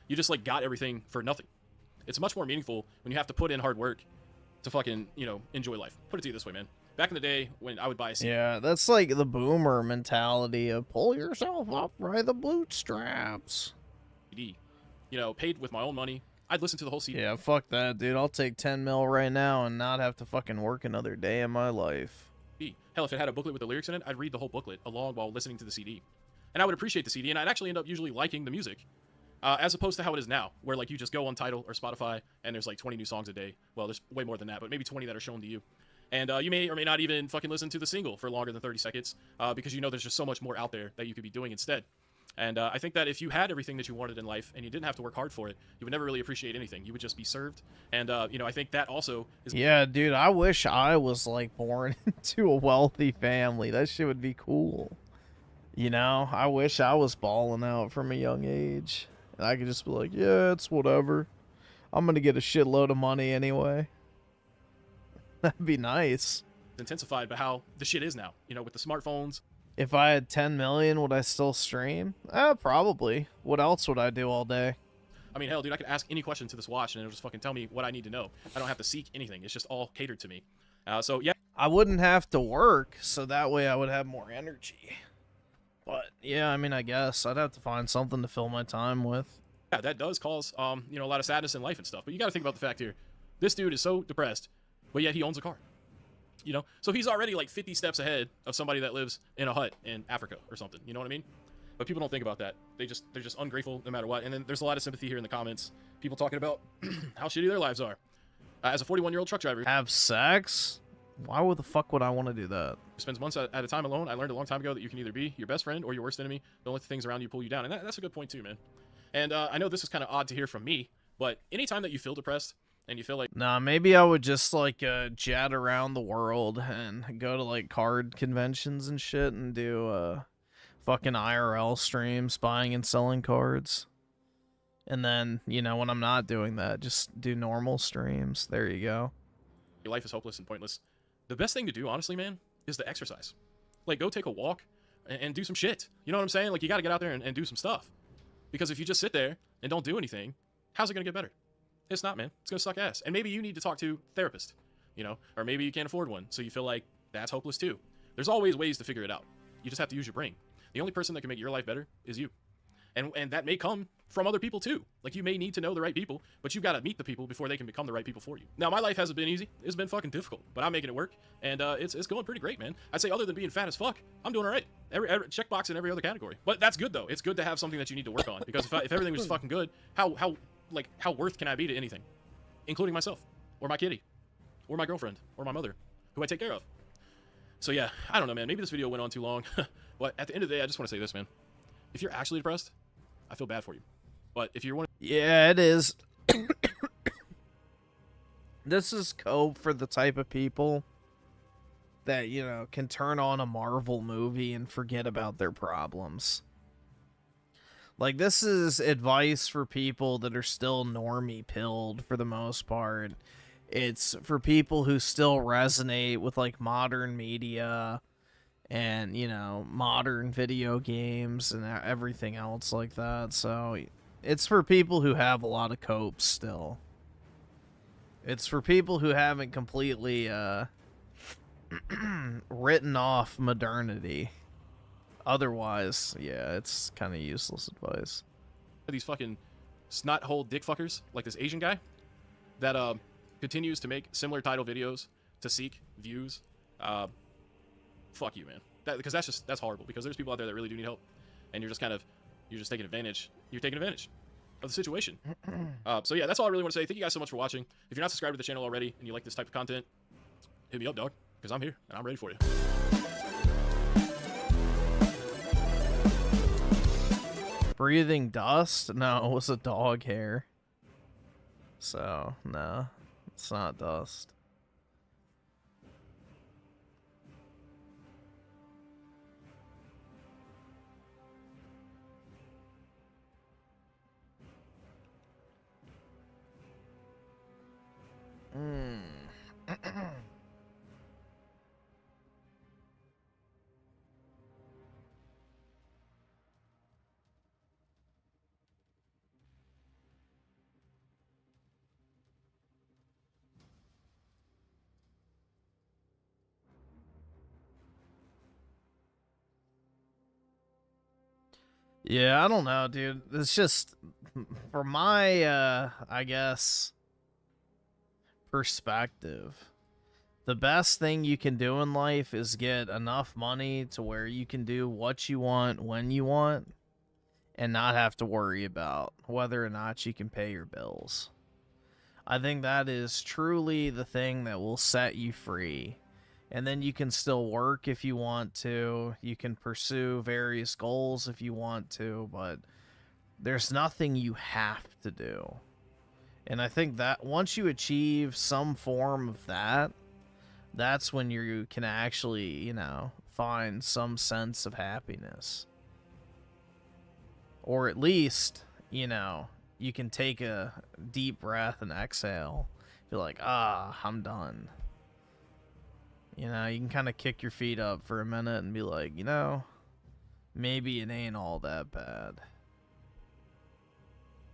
Speaker 7: You just like got everything for nothing. It's much more meaningful when you have to put in hard work to fucking, you know, enjoy life. Put it to you this way, man. Back in the day when I would buy a CD.
Speaker 2: Yeah, that's like the boomer mentality of pull yourself up by the bootstraps.
Speaker 7: You know, paid with my own money. I'd listen to the whole CD.
Speaker 2: Yeah, fuck that, dude. I'll take 10 mil right now and not have to fucking work another day in my life.
Speaker 7: Hell, if it had a booklet with the lyrics in it, I'd read the whole booklet along while listening to the CD. And I would appreciate the CD, and I'd actually end up usually liking the music. As opposed to how it is now, where like you just go on Tidal or Spotify, and there's like 20 new songs a day. Well, there's way more than that, but maybe 20 that are shown to you. And you may or may not even fucking listen to the single for longer than 30 seconds, because you know there's just so much more out there that you could be doing instead. And I think that if you had everything that you wanted in life and you didn't have to work hard for it, you would never really appreciate anything. You would just be served. And, you know, I think that also is...
Speaker 2: Yeah, dude, I wish I was, like, born into a wealthy family. That shit would be cool. You know, I wish I was balling out from a young age. And I could just be like, yeah, it's whatever. I'm gonna get a shitload of money anyway. That'd be nice.
Speaker 7: Intensified by how the shit is now, you know, with the smartphones.
Speaker 2: If I had 10 million, would I still stream? Probably. What else would I do all day?
Speaker 7: I mean, hell, dude, I could ask any question to this watch and it'll just fucking tell me what I need to know. I don't have to seek anything. It's just all catered to me. So, yeah.
Speaker 2: I wouldn't have to work, so that way I would have more energy. But, yeah, I mean, I guess I'd have to find something to fill my time with.
Speaker 7: Yeah, that does cause, you know, a lot of sadness in life and stuff. But you got to think about the fact here. This dude is so depressed, but yet he owns a car. You know, so he's already like 50 steps ahead of somebody that lives in a hut in Africa or something. You know what I mean? But people don't think about that. They're just ungrateful no matter what. And then there's a lot of sympathy here in the comments. People talking about how shitty their lives are. As a 41-year-old truck driver,
Speaker 2: have sex? Why the fuck would I want to do that?
Speaker 7: Spends months at a time alone. I learned a long time ago that you can either be your best friend or your worst enemy. Don't let the things around you pull you down. And that's a good point too, man. And I know this is kind of odd to hear from me, but anytime that you feel depressed and you feel like...
Speaker 2: Nah, maybe I would just, like, jet around the world and go to, like, card conventions and shit and do, fucking IRL streams, buying and selling cards. And then, you know, when I'm not doing that, just do normal streams. There you go.
Speaker 7: Your life is hopeless and pointless. The best thing to do, honestly, man, is to exercise. Like, go take a walk and do some shit. You know what I'm saying? Like, you gotta get out there and do some stuff. Because if you just sit there and don't do anything, how's it gonna get better? It's not, man. It's gonna suck ass. And maybe you need to talk to a therapist, you know, or maybe you can't afford one, so you feel like that's hopeless too. There's always ways to figure it out. You just have to use your brain. The only person that can make your life better is you. And that may come from other people too. Like, you may need to know the right people, but you've got to meet the people before they can become the right people for you. Now, my life hasn't been easy. It's been fucking difficult, but I'm making it work, and it's going pretty great, man. I'd say other than being fat as fuck, I'm doing all right. Every checkbox in every other category. But that's good though. It's good to have something that you need to work on, because if everything was fucking good, how worth can I be to anything, including myself, or my kitty, or my girlfriend, or my mother, who I take care of. So yeah, I don't know, man. Maybe this video went on too long, but at the end of the day, I just want to say this, man. If you're actually depressed, I feel bad for you. But if you're one...
Speaker 2: Yeah, it is. This is cope for the type of people that, you know, can turn on a Marvel movie and forget about their problems. Like, this is advice for people that are still normie pilled for the most part. It's for people who still resonate with, like, modern media and, you know, modern video games and everything else like that. So it's for people who have a lot of copes still. It's for people who haven't completely written off modernity. Otherwise, yeah, it's kind of useless advice.
Speaker 7: These fucking snot-hole dick fuckers, like this Asian guy, that continues to make similar title videos to seek views. Fuck you, man. Because that's horrible. Because there's people out there that really do need help, and you're just taking advantage. You're taking advantage of the situation. So yeah, that's all I really want to say. Thank you guys so much for watching. If you're not subscribed to the channel already and you like this type of content, hit me up, dog, because I'm here and I'm ready for you.
Speaker 2: Breathing dust? No, it was a dog hair. So, no, it's not dust. Yeah, I don't know, dude. It's just, from my, I guess, perspective, the best thing you can do in life is get enough money to where you can do what you want when you want and not have to worry about whether or not you can pay your bills. I think that is truly the thing that will set you free. And then you can still work if you want to. You can pursue various goals if you want to, but there's nothing you have to do. And I think that once you achieve some form of that, that's when you can actually, you know, find some sense of happiness. Or at least, you know, you can take a deep breath and exhale. Be like, ah, I'm done. You know, you can kind of kick your feet up for a minute and be like, you know, maybe it ain't all that bad.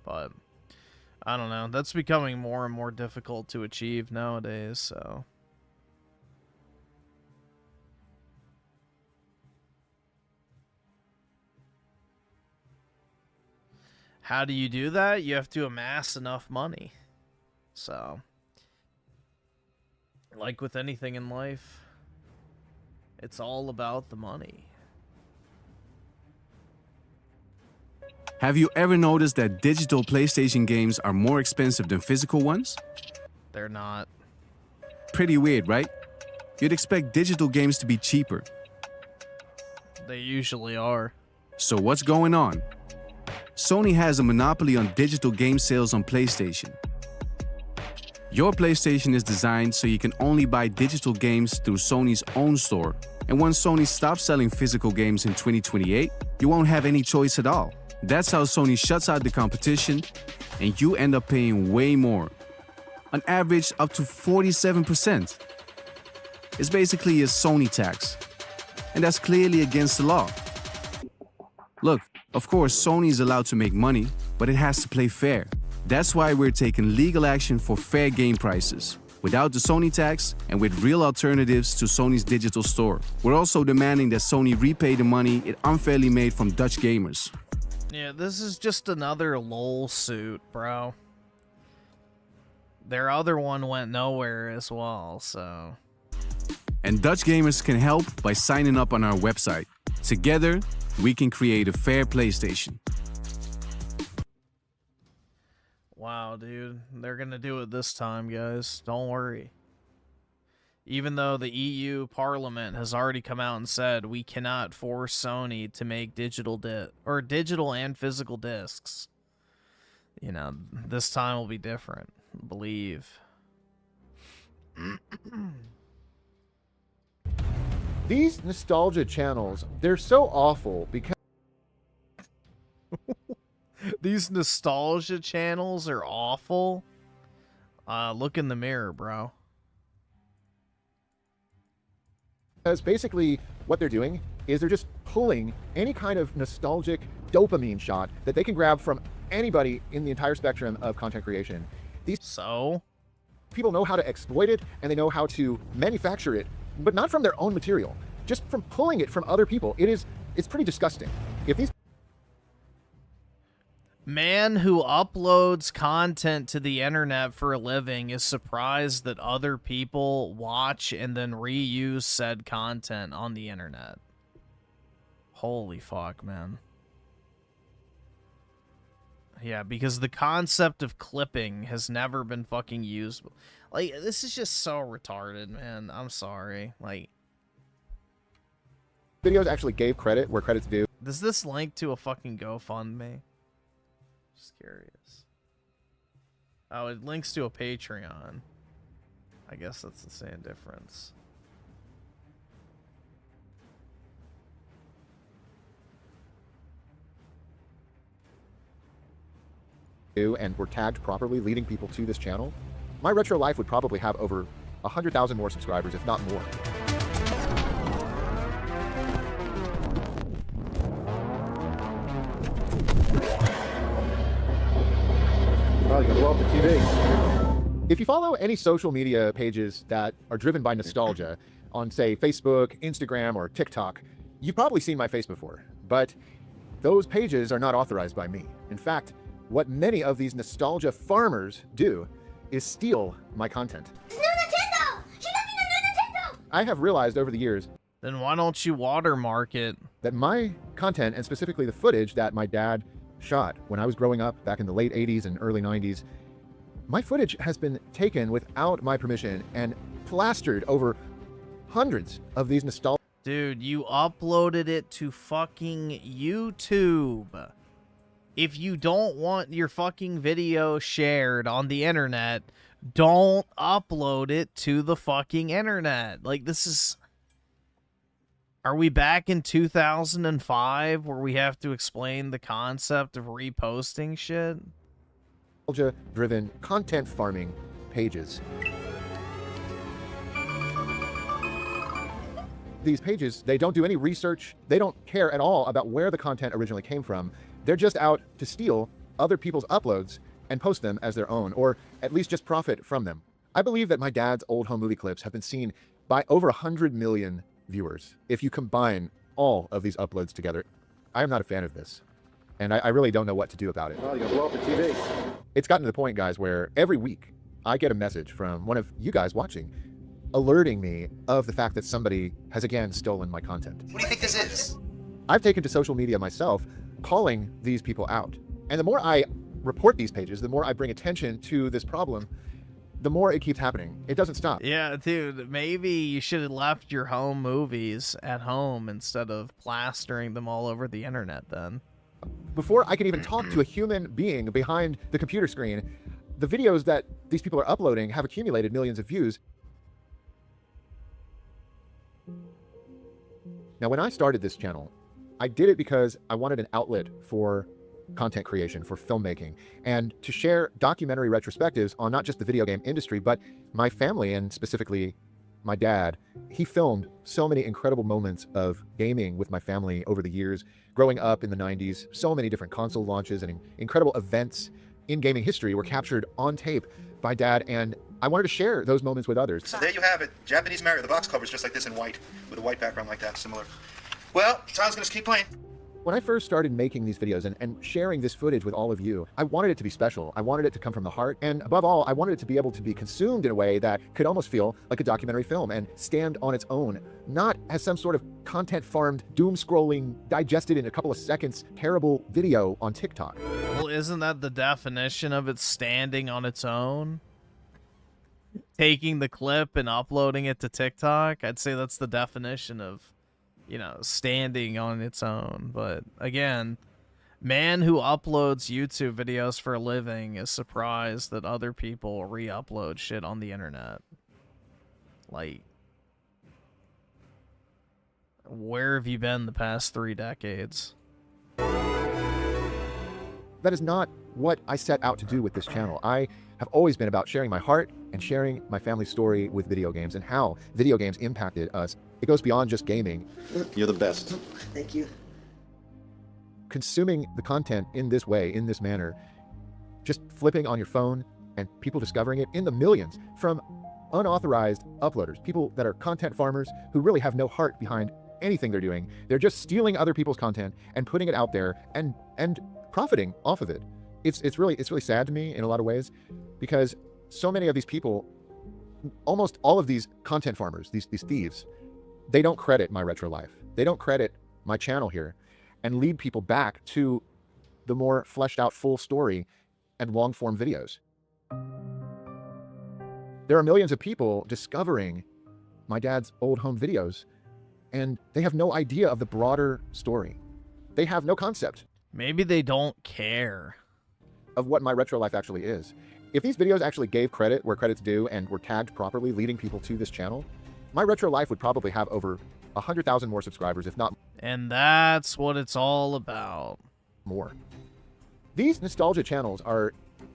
Speaker 2: But, I don't know. That's becoming more and more difficult to achieve nowadays, so. How do you do that? You have to amass enough money. So, like with anything in life, it's all about the money.
Speaker 1: Have you ever noticed that digital PlayStation games are more expensive than physical ones?
Speaker 2: They're not.
Speaker 1: Pretty weird, right? You'd expect digital games to be cheaper.
Speaker 2: They usually are.
Speaker 1: So what's going on? Sony has a monopoly on digital game sales on PlayStation. Your PlayStation is designed so you can only buy digital games through Sony's own store. And once Sony stops selling physical games in 2028, you won't have any choice at all. That's how Sony shuts out the competition, and you end up paying way more. On average, up to 47%. It's basically a Sony tax. And that's clearly against the law. Look, of course, Sony is allowed to make money, but it has to play fair. That's why we're taking legal action for fair game prices, without the Sony tax and with real alternatives to Sony's digital store. We're also demanding that Sony repay the money it unfairly made from Dutch gamers.
Speaker 2: Yeah, this is just another LOL suit, bro. Their other one went nowhere as well, so.
Speaker 1: And Dutch gamers can help by signing up on our website. Together, we can create a fair PlayStation.
Speaker 2: Wow, dude. They're gonna do it this time, guys. Don't worry. Even though the EU Parliament has already come out and said we cannot force Sony to make digital and physical discs. You know, this time will be different. Believe.
Speaker 19: These nostalgia channels, they're so awful because
Speaker 2: these nostalgia channels are awful. Look in the mirror, bro.
Speaker 19: Because basically what they're doing is they're just pulling any kind of nostalgic dopamine shot that they can grab from anybody in the entire spectrum of content creation. These people know how to exploit it and they know how to manufacture it, but not from their own material, just from pulling it from other people. It's pretty disgusting. If these
Speaker 2: man who uploads content to the internet for a living is surprised that other people watch and then reuse said content on the internet. Holy fuck, man. Yeah, because the concept of clipping has never been fucking used. Like, this is just so retarded, man. I'm sorry. Like,
Speaker 19: videos actually gave credit where credit's due.
Speaker 2: Does this link to a fucking GoFundMe? Just curious. Oh, it links to a Patreon. I guess that's the same difference.
Speaker 19: And were tagged properly, leading people to this channel, my retro life would probably have over 100,000 more subscribers, if not more. Oh, you're gonna blow up the TV. If you follow any social media pages that are driven by nostalgia on, say, Facebook, Instagram, or TikTok, you've probably seen my face before. But those pages are not authorized by me. In fact, what many of these nostalgia farmers do is steal my content. I have realized over the years.
Speaker 2: Then why don't you watermark it?
Speaker 19: That my content, and specifically the footage that my dad shot when I was growing up back in the late 80s and early 90s, my footage has been taken without my permission and plastered over hundreds of these nostalgia.
Speaker 2: Dude, you uploaded it to fucking YouTube. If you don't want your fucking video shared on the internet, don't upload it to the fucking internet. Like, this is... Are we back in 2005 where we have to explain the concept of reposting shit?
Speaker 19: Nostalgia-driven content farming pages. These pages, they don't do any research. They don't care at all about where the content originally came from. They're just out to steal other people's uploads and post them as their own, or at least just profit from them. I believe that my dad's old home movie clips have been seen by over 100 million viewers. If you combine all of these uploads together, I am not a fan of this. And I really don't know what to do about it.
Speaker 16: Oh, you're gonna blow up the TV.
Speaker 19: It's gotten to the point, guys, where every week I get a message from one of you guys watching, alerting me of the fact that somebody has again stolen my content.
Speaker 6: What do you think this is?
Speaker 19: I've taken to social media myself, calling these people out. And the more I report these pages, the more I bring attention to this problem, the more it keeps happening. It doesn't stop.
Speaker 2: Yeah, dude, maybe you should have left your home movies at home instead of plastering them all over the internet then.
Speaker 19: Before I can even talk to a human being behind the computer screen, the videos that these people are uploading have accumulated millions of views. Now, when I started this channel, I did it because I wanted an outlet for content creation, for filmmaking, and to share documentary retrospectives on not just the video game industry, but my family, and specifically my dad. He filmed so many incredible moments of gaming with my family over the years, growing up in the 90s. So many different console launches and incredible events in gaming history were captured on tape by Dad, and I wanted to share those moments with others.
Speaker 6: So there you have it. Japanese Mario. The box cover is just like this in white, with a white background like that, similar. Well, Tom's gonna keep playing.
Speaker 19: When I first started making these videos and sharing this footage with all of you, I wanted it to be special. I wanted it to come from the heart. And above all, I wanted it to be able to be consumed in a way that could almost feel like a documentary film and stand on its own, not as some sort of content-farmed, doom-scrolling, digested in a couple of seconds, terrible video on TikTok.
Speaker 2: Well, isn't that the definition of it standing on its own? Taking the clip and uploading it to TikTok? I'd say that's the definition of, you know, standing on its own. But again, man who uploads YouTube videos for a living is surprised that other people re-upload shit on the internet. Like, where have you been the past 3 decades?
Speaker 19: That is not what I set out to do with this channel. I have always been about sharing my heart and sharing my family's story with video games and how video games impacted us. It goes beyond just gaming.
Speaker 6: You're the best.
Speaker 12: Thank you.
Speaker 19: Consuming the content in this way, in this manner, just flipping on your phone and people discovering it in the millions from unauthorized uploaders, people that are content farmers who really have no heart behind anything they're doing. They're just stealing other people's content and putting it out there and profiting off of it. It's really sad to me in a lot of ways, because so many of these people, almost all of these content farmers, these thieves, they don't credit my retro life. They don't credit my channel here and lead people back to the more fleshed out full story and long form videos. There are millions of people discovering my dad's old home videos, and they have no idea of the broader story. They have no concept.
Speaker 2: Maybe they don't care
Speaker 19: of what my retro life actually is. If these videos actually gave credit where credit's due and were tagged properly, leading people to this channel, my retro life would probably have over 100,000 more subscribers, if not.
Speaker 2: And that's what it's all about.
Speaker 19: More. These nostalgia channels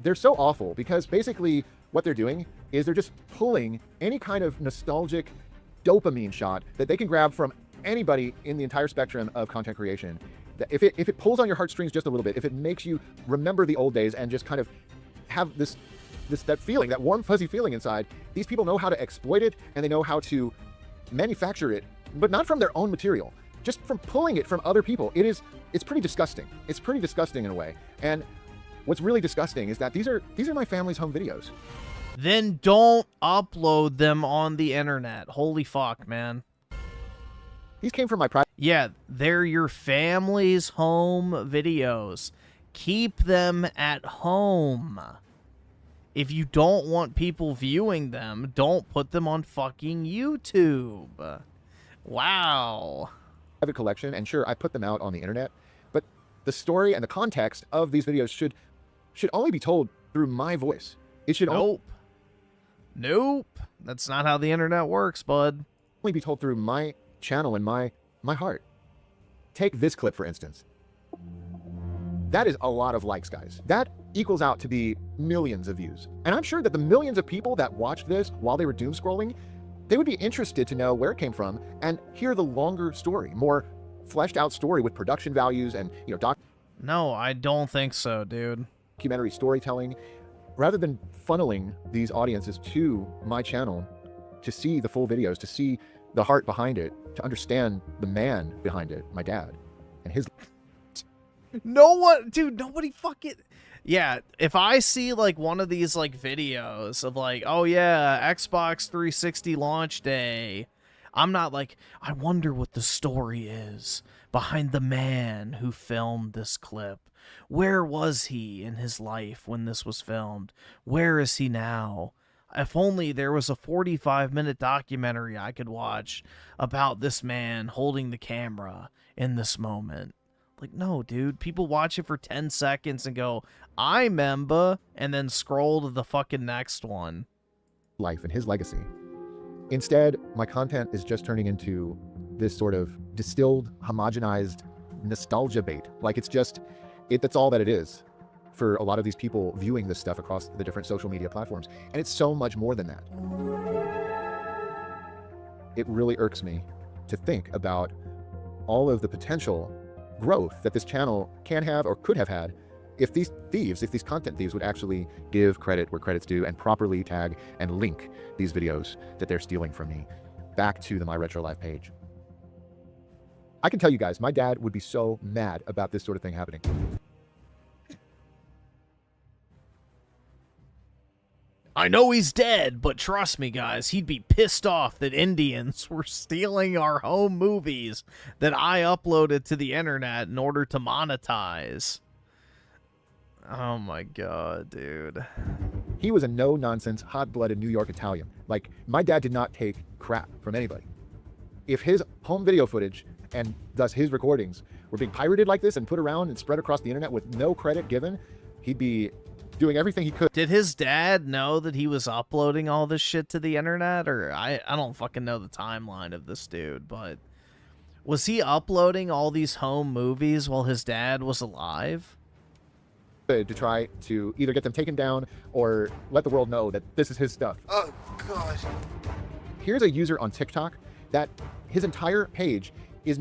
Speaker 19: they're so awful because basically what they're doing is they're just pulling any kind of nostalgic dopamine shot that they can grab from anybody in the entire spectrum of content creation. If it pulls on your heartstrings just a little bit, if it makes you remember the old days and just kind of have that feeling, that warm fuzzy feeling inside, these people know how to exploit it and they know how to manufacture it, but not from their own material. just from pulling it from other people. It's pretty disgusting. It's pretty disgusting in a way. And what's really disgusting is that these are my family's home videos.
Speaker 2: Then don't upload them on the internet. Holy fuck, man.
Speaker 19: These came from my private.
Speaker 2: Yeah, they're your family's home videos. Keep them at home. If you don't want people viewing them, don't put them on fucking YouTube. Wow.
Speaker 19: Private collection, and sure, I put them out on the internet, but the story and the context of these videos should only be told through my voice. It should
Speaker 2: Nope. That's not how the internet works, bud.
Speaker 19: Only be told through my channel and my heart. Take this clip, for instance. That is a lot of likes, guys. That equals out to be millions of views. And I'm sure that the millions of people that watched this while they were doom scrolling, they would be interested to know where it came from and hear the longer story, more fleshed out story with production values and,
Speaker 2: No, I don't think so, dude.
Speaker 19: Documentary storytelling, rather than funneling these audiences to my channel to see the full videos, to see the heart behind it, to understand the man behind it, my dad, and his...
Speaker 2: Nobody fucking... Yeah, if I see, like, one of these, like, videos of, like, oh, yeah, Xbox 360 launch day, I'm not like, I wonder what the story is behind the man who filmed this clip. Where was he in his life when this was filmed? Where is he now? If only there was a 45-minute documentary I could watch about this man holding the camera in this moment. Like, no, dude. People watch it for 10 seconds and go, I memba, and then scroll to the fucking next one.
Speaker 19: Life and his legacy. Instead, my content is just turning into this sort of distilled, homogenized nostalgia bait. Like, that's all that it is for a lot of these people viewing this stuff across the different social media platforms. And it's so much more than that. It really irks me to think about all of the potential growth that this channel can have or could have had if these content thieves would actually give credit where credit's due and properly tag and link these videos that they're stealing from me back to the My Retro Life page. I can tell you guys, my dad would be so mad about this sort of thing happening.
Speaker 2: I know he's dead, but trust me, guys, he'd be pissed off that Indians were stealing our home movies that I uploaded to the internet in order to monetize. Oh my god, dude.
Speaker 19: He was a no-nonsense, hot-blooded New York Italian. Like, my dad did not take crap from anybody. If his home video footage, and thus his recordings, were being pirated like this and put around and spread across the internet with no credit given, he'd be doing everything he could.
Speaker 2: Did his dad know that he was uploading all this shit to the internet? Or I don't fucking know the timeline of this dude, but was he uploading all these home movies while his dad was alive?
Speaker 19: To try to either get them taken down or let the world know that this is his stuff.
Speaker 6: Oh, God.
Speaker 19: Here's a user on TikTok that his entire page is...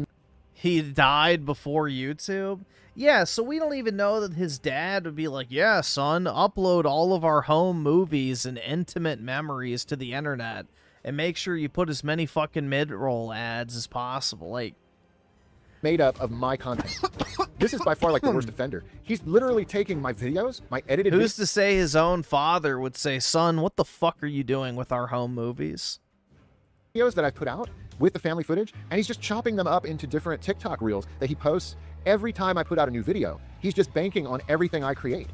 Speaker 2: He died before YouTube? Yeah, so we don't even know that his dad would be like, yeah, son, upload all of our home movies and intimate memories to the internet and make sure you put as many fucking mid-roll ads as possible. Like,
Speaker 19: made up of my content. This is by far like the worst offender. He's literally taking my videos, my edited
Speaker 2: who's to say his own father would say, son, what the fuck are you doing with our home movies?
Speaker 19: Videos that I put out with the family footage, and he's just chopping them up into different TikTok reels that he posts every time I put out a new video. He's just banking on everything I create.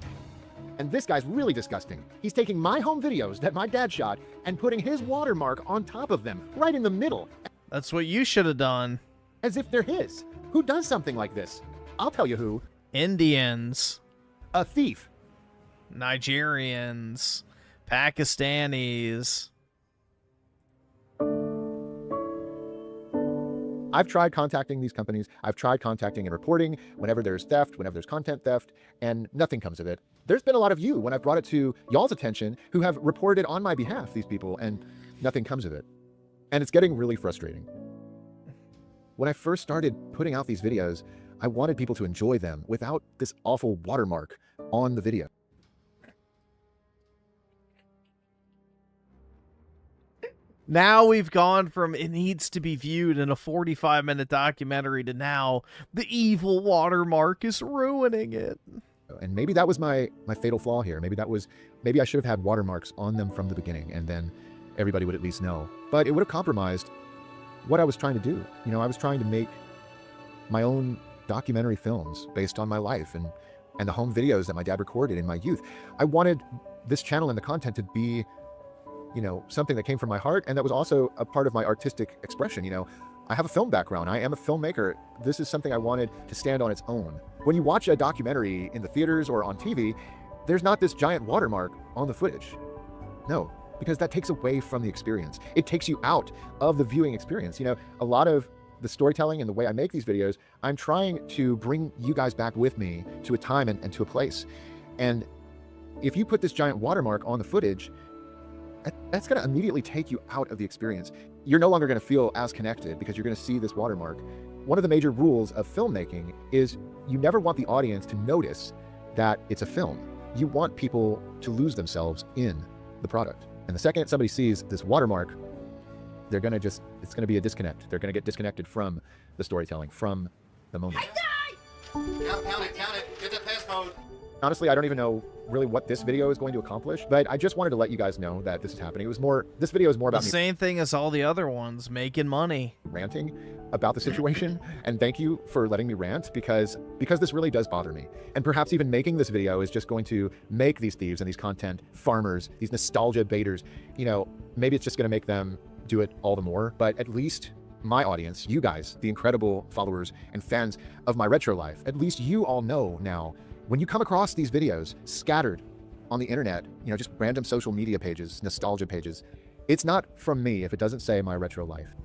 Speaker 19: And this guy's really disgusting. He's taking my home videos that my dad shot and putting his watermark on top of them, right in the middle.
Speaker 2: That's what you should have done.
Speaker 19: As if they're his. Who does something like this? I'll tell you who.
Speaker 2: Indians.
Speaker 19: A thief.
Speaker 2: Nigerians. Pakistanis.
Speaker 19: I've tried contacting these companies. I've tried contacting and reporting whenever there's theft, whenever there's content theft, and nothing comes of it. There's been a lot of you, when I've brought it to y'all's attention, who have reported on my behalf, these people, and nothing comes of it. And it's getting really frustrating. When I first started putting out these videos, I wanted people to enjoy them without this awful watermark on the video.
Speaker 2: Now we've gone from it needs to be viewed in a 45-minute documentary to now the evil watermark is ruining it.
Speaker 19: And maybe that was my fatal flaw here. Maybe I should have had watermarks on them from the beginning, and then everybody would at least know. But it would have compromised what I was trying to do. You know, I was trying to make my own documentary films based on my life and the home videos that my dad recorded in my youth. I wanted this channel and the content to be, you know, something that came from my heart, and that was also a part of my artistic expression. You know, I have a film background. I am a filmmaker. This is something I wanted to stand on its own. When you watch a documentary in the theaters or on TV, there's not this giant watermark on the footage. No, because that takes away from the experience. It takes you out of the viewing experience. You know, a lot of the storytelling and the way I make these videos, I'm trying to bring you guys back with me to a time and to a place. And if you put this giant watermark on the footage, that's going to immediately take you out of the experience. You're no longer going to feel as connected because you're going to see this watermark. One of the major rules of filmmaking is you never want the audience to notice that it's a film. You want people to lose themselves in the product. And the second somebody sees this watermark, it's going to be a disconnect. They're going to get disconnected from the storytelling, from the moment.
Speaker 6: Count it. Get that passcode.
Speaker 19: Honestly, I don't even know really what this video is going to accomplish, but I just wanted to let you guys know that this is happening. This video is more about
Speaker 2: the same thing as all the other ones, making money.
Speaker 19: Ranting about the situation, and thank you for letting me rant, because this really does bother me. And perhaps even making this video is just going to make these thieves and these content farmers, these nostalgia baiters, you know, maybe it's just going to make them do it all the more. But at least my audience, you guys, the incredible followers and fans of my retro life, at least you all know now, when you come across these videos scattered on the internet, you know, just random social media pages, nostalgia pages, it's not from me if it doesn't say my retro life.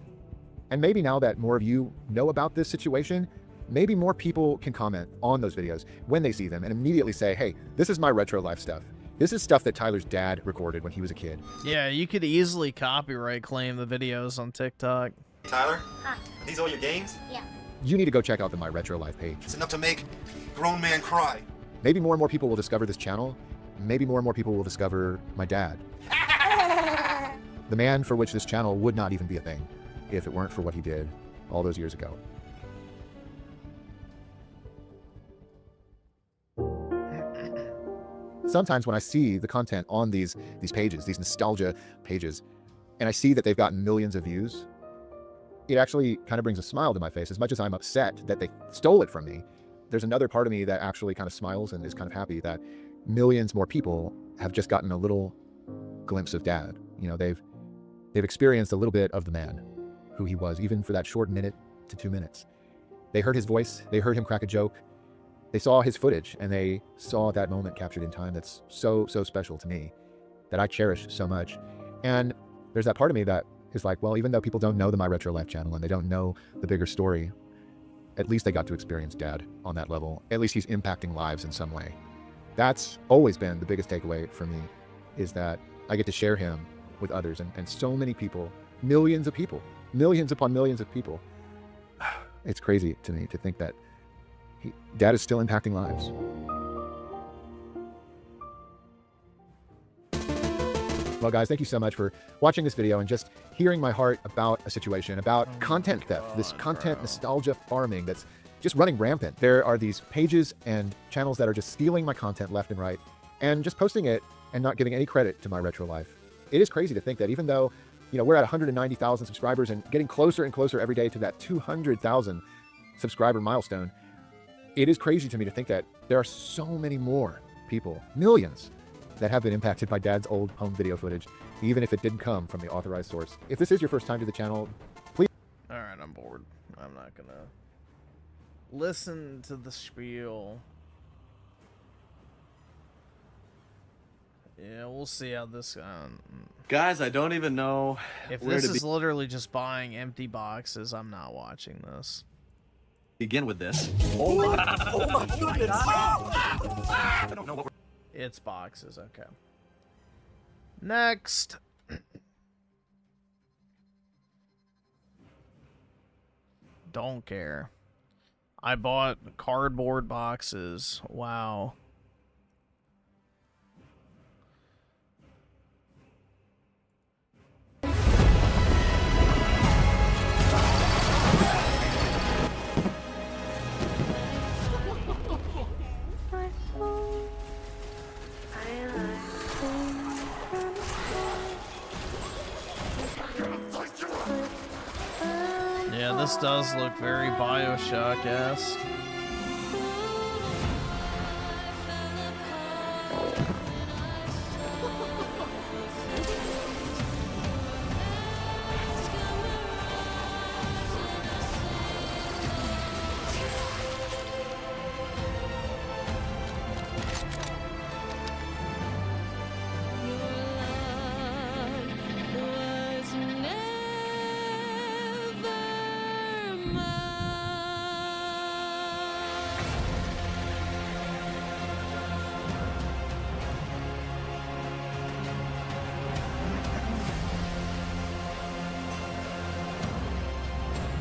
Speaker 19: And maybe now that more of you know about this situation, maybe more people can comment on those videos when they see them and immediately say, hey, this is my retro life stuff. This is stuff that Tyler's dad recorded when he was a kid.
Speaker 2: Yeah, you could easily copyright claim the videos on TikTok.
Speaker 6: Tyler? Hi. Are these all your games?
Speaker 17: Yeah.
Speaker 19: You need to go check out the My Retro Life page.
Speaker 6: It's enough to make a grown man cry.
Speaker 19: Maybe more and more people will discover this channel. Maybe more and more people will discover my dad. The man for which this channel would not even be a thing if it weren't for what he did all those years ago. Sometimes when I see the content on these pages, these nostalgia pages, and I see that they've gotten millions of views, it actually kind of brings a smile to my face. As much as I'm upset that they stole it from me, there's another part of me that actually kind of smiles and is kind of happy that millions more people have just gotten a little glimpse of Dad. You know, they've experienced a little bit of the man, who he was, even for that short minute to 2 minutes. They heard his voice, they heard him crack a joke, they saw his footage, and they saw that moment captured in time that's so, so special to me, that I cherish so much. And there's that part of me that is like, well, even though people don't know the My Retro Life channel and they don't know the bigger story, at least they got to experience Dad on that level. At least he's impacting lives in some way. That's always been the biggest takeaway for me, is that I get to share him with others, and so many people, millions of people, millions upon millions of people. It's crazy to me to think that Dad is still impacting lives. Well, guys, thank you so much for watching this video and just hearing my heart about a situation, about content theft, this content nostalgia farming that's just running rampant. There are these pages and channels that are just stealing my content left and right and just posting it and not giving any credit to My Retro Life. It is crazy to think that even though, you know, we're at 190,000 subscribers and getting closer and closer every day to that 200,000 subscriber milestone, it is crazy to me to think that there are so many more people, millions, that have been impacted by Dad's old home video footage, even if it didn't come from the authorized source. If this is your first time to the channel, please...
Speaker 2: Alright, I'm bored. I'm not gonna listen to the spiel. Yeah, we'll see how this...
Speaker 5: Guys, I don't even know
Speaker 2: if
Speaker 5: where
Speaker 2: this
Speaker 5: to
Speaker 2: is literally just buying empty boxes, I'm not watching this.
Speaker 5: begin with this.
Speaker 11: Oh my goodness!
Speaker 5: I don't know what we're...
Speaker 2: It's boxes, okay. Next. Don't care. I bought cardboard boxes. Wow. this does look very Bioshock-esque.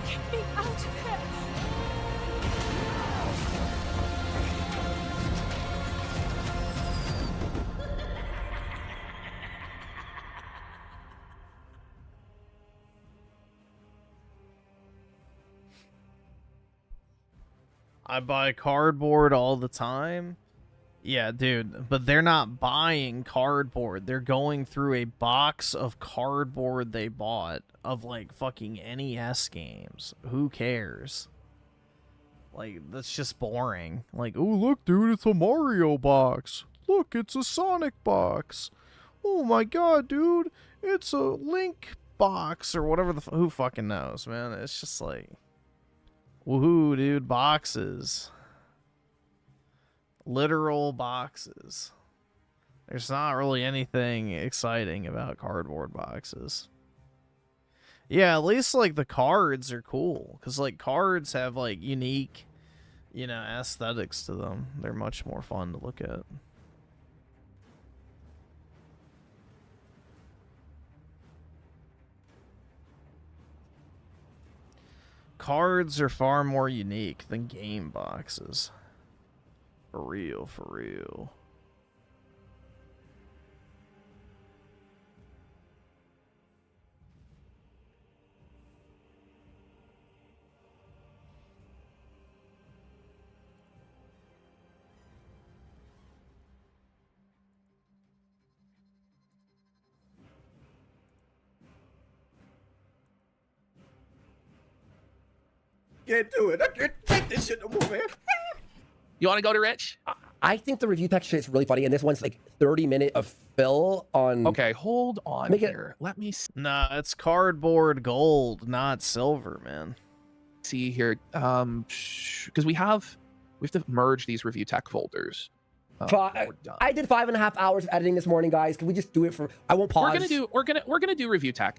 Speaker 20: Get me out of here!
Speaker 2: I buy cardboard all the time. Yeah, dude, but they're not buying cardboard. They're going through a box of cardboard they bought of, like, fucking NES games. Who cares? Like, that's just boring. Like, oh, look, dude, it's a Mario box. Look, it's a Sonic box. Oh my god, dude, it's a Link box or whatever the who fucking knows, man. It's just like, woohoo, dude, boxes. Literal boxes. There's not really anything exciting about cardboard boxes. Yeah, at least, like, the cards are cool. Because, like, cards have, like, unique, you know, aesthetics to them. They're much more fun to look at. Cards are far more unique than game boxes. For real, for real.
Speaker 11: Can't do it. I can't take this shit no more, man.
Speaker 21: You want to go to Rich?
Speaker 23: I think the review text is really funny, and this one's like 30-minute of fill on.
Speaker 21: Okay, hold on here. Let me see.
Speaker 2: Nah, it's cardboard gold, not silver, man.
Speaker 21: See here, because we have to merge these review tech folders.
Speaker 23: I did 5.5 hours of editing this morning, guys. Can we just do it for? I won't pause.
Speaker 21: We're gonna do review tech.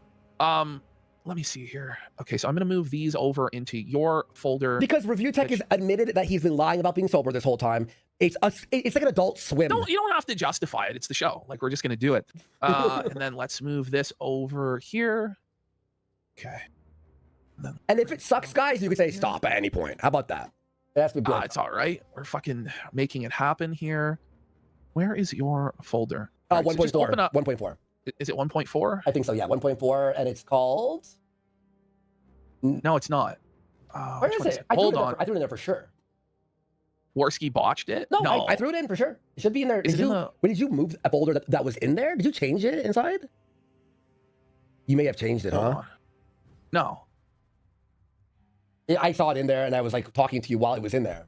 Speaker 21: Let me see here. Okay, so I'm gonna move these over into your folder
Speaker 23: because review tech has admitted that he's been lying about being sober this whole time. It's like an Adult Swim.
Speaker 21: You don't have to justify it. It's the show. Like, we're just gonna do it. And then let's move this over here. Okay.
Speaker 23: And if it sucks, guys, you can say stop at any point. How about that? That's good.
Speaker 21: It's all right. We're fucking making it happen here. Where is your folder?
Speaker 23: 1.4.
Speaker 21: So
Speaker 23: 1.4.
Speaker 21: Is it 1.4?
Speaker 23: I think so, yeah. 1.4, and it's called...
Speaker 21: No, it's not.
Speaker 23: Where is it?
Speaker 21: Hold on.
Speaker 23: I threw it in there for sure.
Speaker 21: Worski botched it?
Speaker 23: No. I threw it in for sure. It should be in there. When did you move a folder that was in there? Did you change it inside? You may have changed it, huh?
Speaker 21: No.
Speaker 23: I saw it in there, and I was like talking to you while it was in there.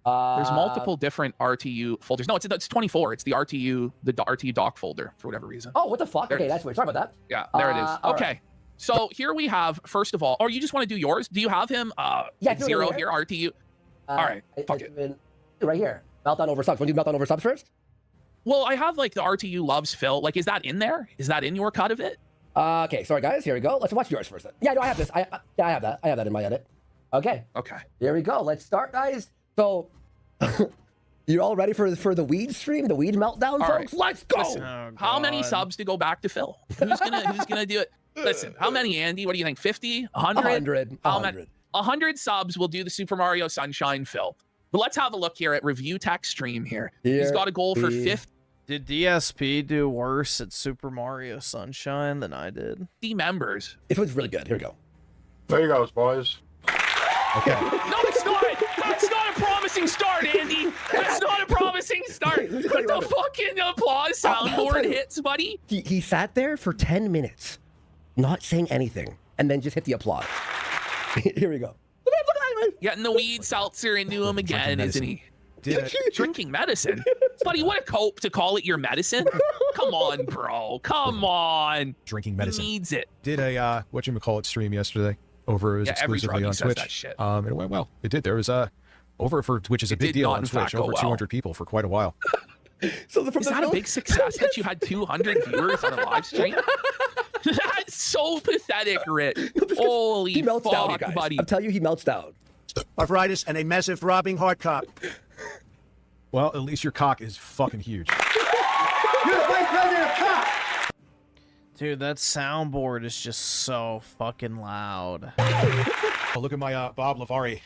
Speaker 21: There's multiple different RTU folders. No, it's 24. It's the RTU doc folder for whatever reason.
Speaker 23: Oh, what the fuck? Okay, that's weird. Sorry about that.
Speaker 21: Yeah, there it is. Okay.
Speaker 23: Right.
Speaker 21: So here we have, first of all, or you just want to do yours? Do you have him?
Speaker 23: Yeah,
Speaker 21: 0 here, RTU. All right, fuck it.
Speaker 23: Right here. Meltdown over subs. Want to do Meltdown over subs first?
Speaker 21: Well, I have like the RTU loves Phil. Like, is that in there? Is that in your cut of it?
Speaker 23: Okay, sorry guys. Here we go. Let's watch yours first. Yeah, no, I have this. I have that. I have that in my edit. Okay.
Speaker 21: Okay.
Speaker 23: Here we go. Let's start, guys. So, you all ready for the weed stream, the weed meltdown,
Speaker 21: all
Speaker 23: folks?
Speaker 21: Right.
Speaker 23: Let's go.
Speaker 21: Listen, how many subs to go back to Phil? Who's gonna do it? Listen, how many, Andy? What do you think? 50? 100?
Speaker 23: 100.
Speaker 21: 100 subs will do the Super Mario Sunshine Phil. But let's have a look here at Review Tech Stream here. He's got a goal for 50.
Speaker 2: Did DSP do worse at Super Mario Sunshine than I did?
Speaker 23: Members. It was really good. Here we go.
Speaker 24: There you go, boys.
Speaker 23: Okay.
Speaker 21: No, it's not. That's not a promising start, Andy. That's not a promising start. What the fucking applause soundboard hits, buddy?
Speaker 23: He sat there for 10 minutes, not saying anything, and then just hit the applause. Here we go.
Speaker 21: Getting the weed seltzer into him again, isn't he? Drinking medicine? Buddy, what a cope to call it your medicine. Come on, bro. Come on.
Speaker 4: Drinking medicine.
Speaker 21: He needs it.
Speaker 4: Did a whatchamacallit stream yesterday over exclusively on Twitch.
Speaker 21: That shit.
Speaker 4: And it went well. It did. There was over for which is a big deal on Twitch. Over 200 people for quite a while.
Speaker 23: So
Speaker 21: is that a big success that you had 200 viewers on a live stream? That's so pathetic, Rich. Holy
Speaker 23: he melts
Speaker 21: fuck,
Speaker 23: down, guys.
Speaker 21: buddy.
Speaker 23: I'm telling you, he melts down.
Speaker 11: Arthritis and a massive robbing hard cock.
Speaker 4: Well, at least your cock is fucking huge.
Speaker 11: You're the vice president of cock!
Speaker 2: Dude, that soundboard is just so fucking loud.
Speaker 4: Oh, look at my Bob Lavari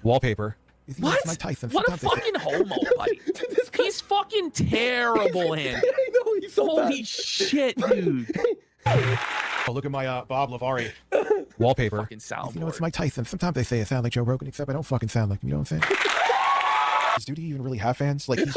Speaker 4: wallpaper.
Speaker 21: What?
Speaker 4: My Tyson.
Speaker 21: What a fucking homo, buddy. He's fucking terrible, Andy.
Speaker 23: I know, he's so
Speaker 21: Holy
Speaker 23: bad.
Speaker 21: shit, dude.
Speaker 4: Oh, look at my Bob Lavari wallpaper.
Speaker 21: Fucking soundboard.
Speaker 4: You know, it's Mike Tyson. Sometimes they say I sound like Joe Rogan, except I don't fucking sound like him. You know what I'm saying? Does Duty even really have fans? Like, he's...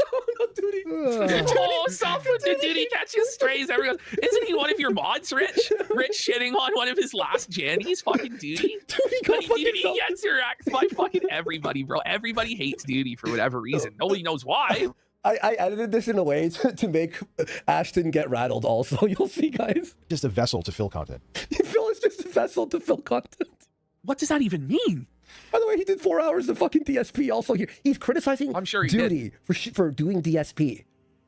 Speaker 21: Oh, soft with the duty catches strays. Everyone, isn't he one of your mods, Rich? Rich shitting on one of his last Jannies, fucking Duty. Duty gets harassed by fucking everybody, bro. Everybody hates Duty for whatever reason. Nobody knows why.
Speaker 23: I edited this in a way to make Ashton get rattled also. You'll see, guys.
Speaker 4: Just a vessel to fill content.
Speaker 23: Phil is just a vessel to fill content.
Speaker 21: What does that even mean?
Speaker 23: By the way, he did 4 hours of fucking DSP also here. He's criticizing
Speaker 21: I'm sure he
Speaker 23: Duty for doing DSP.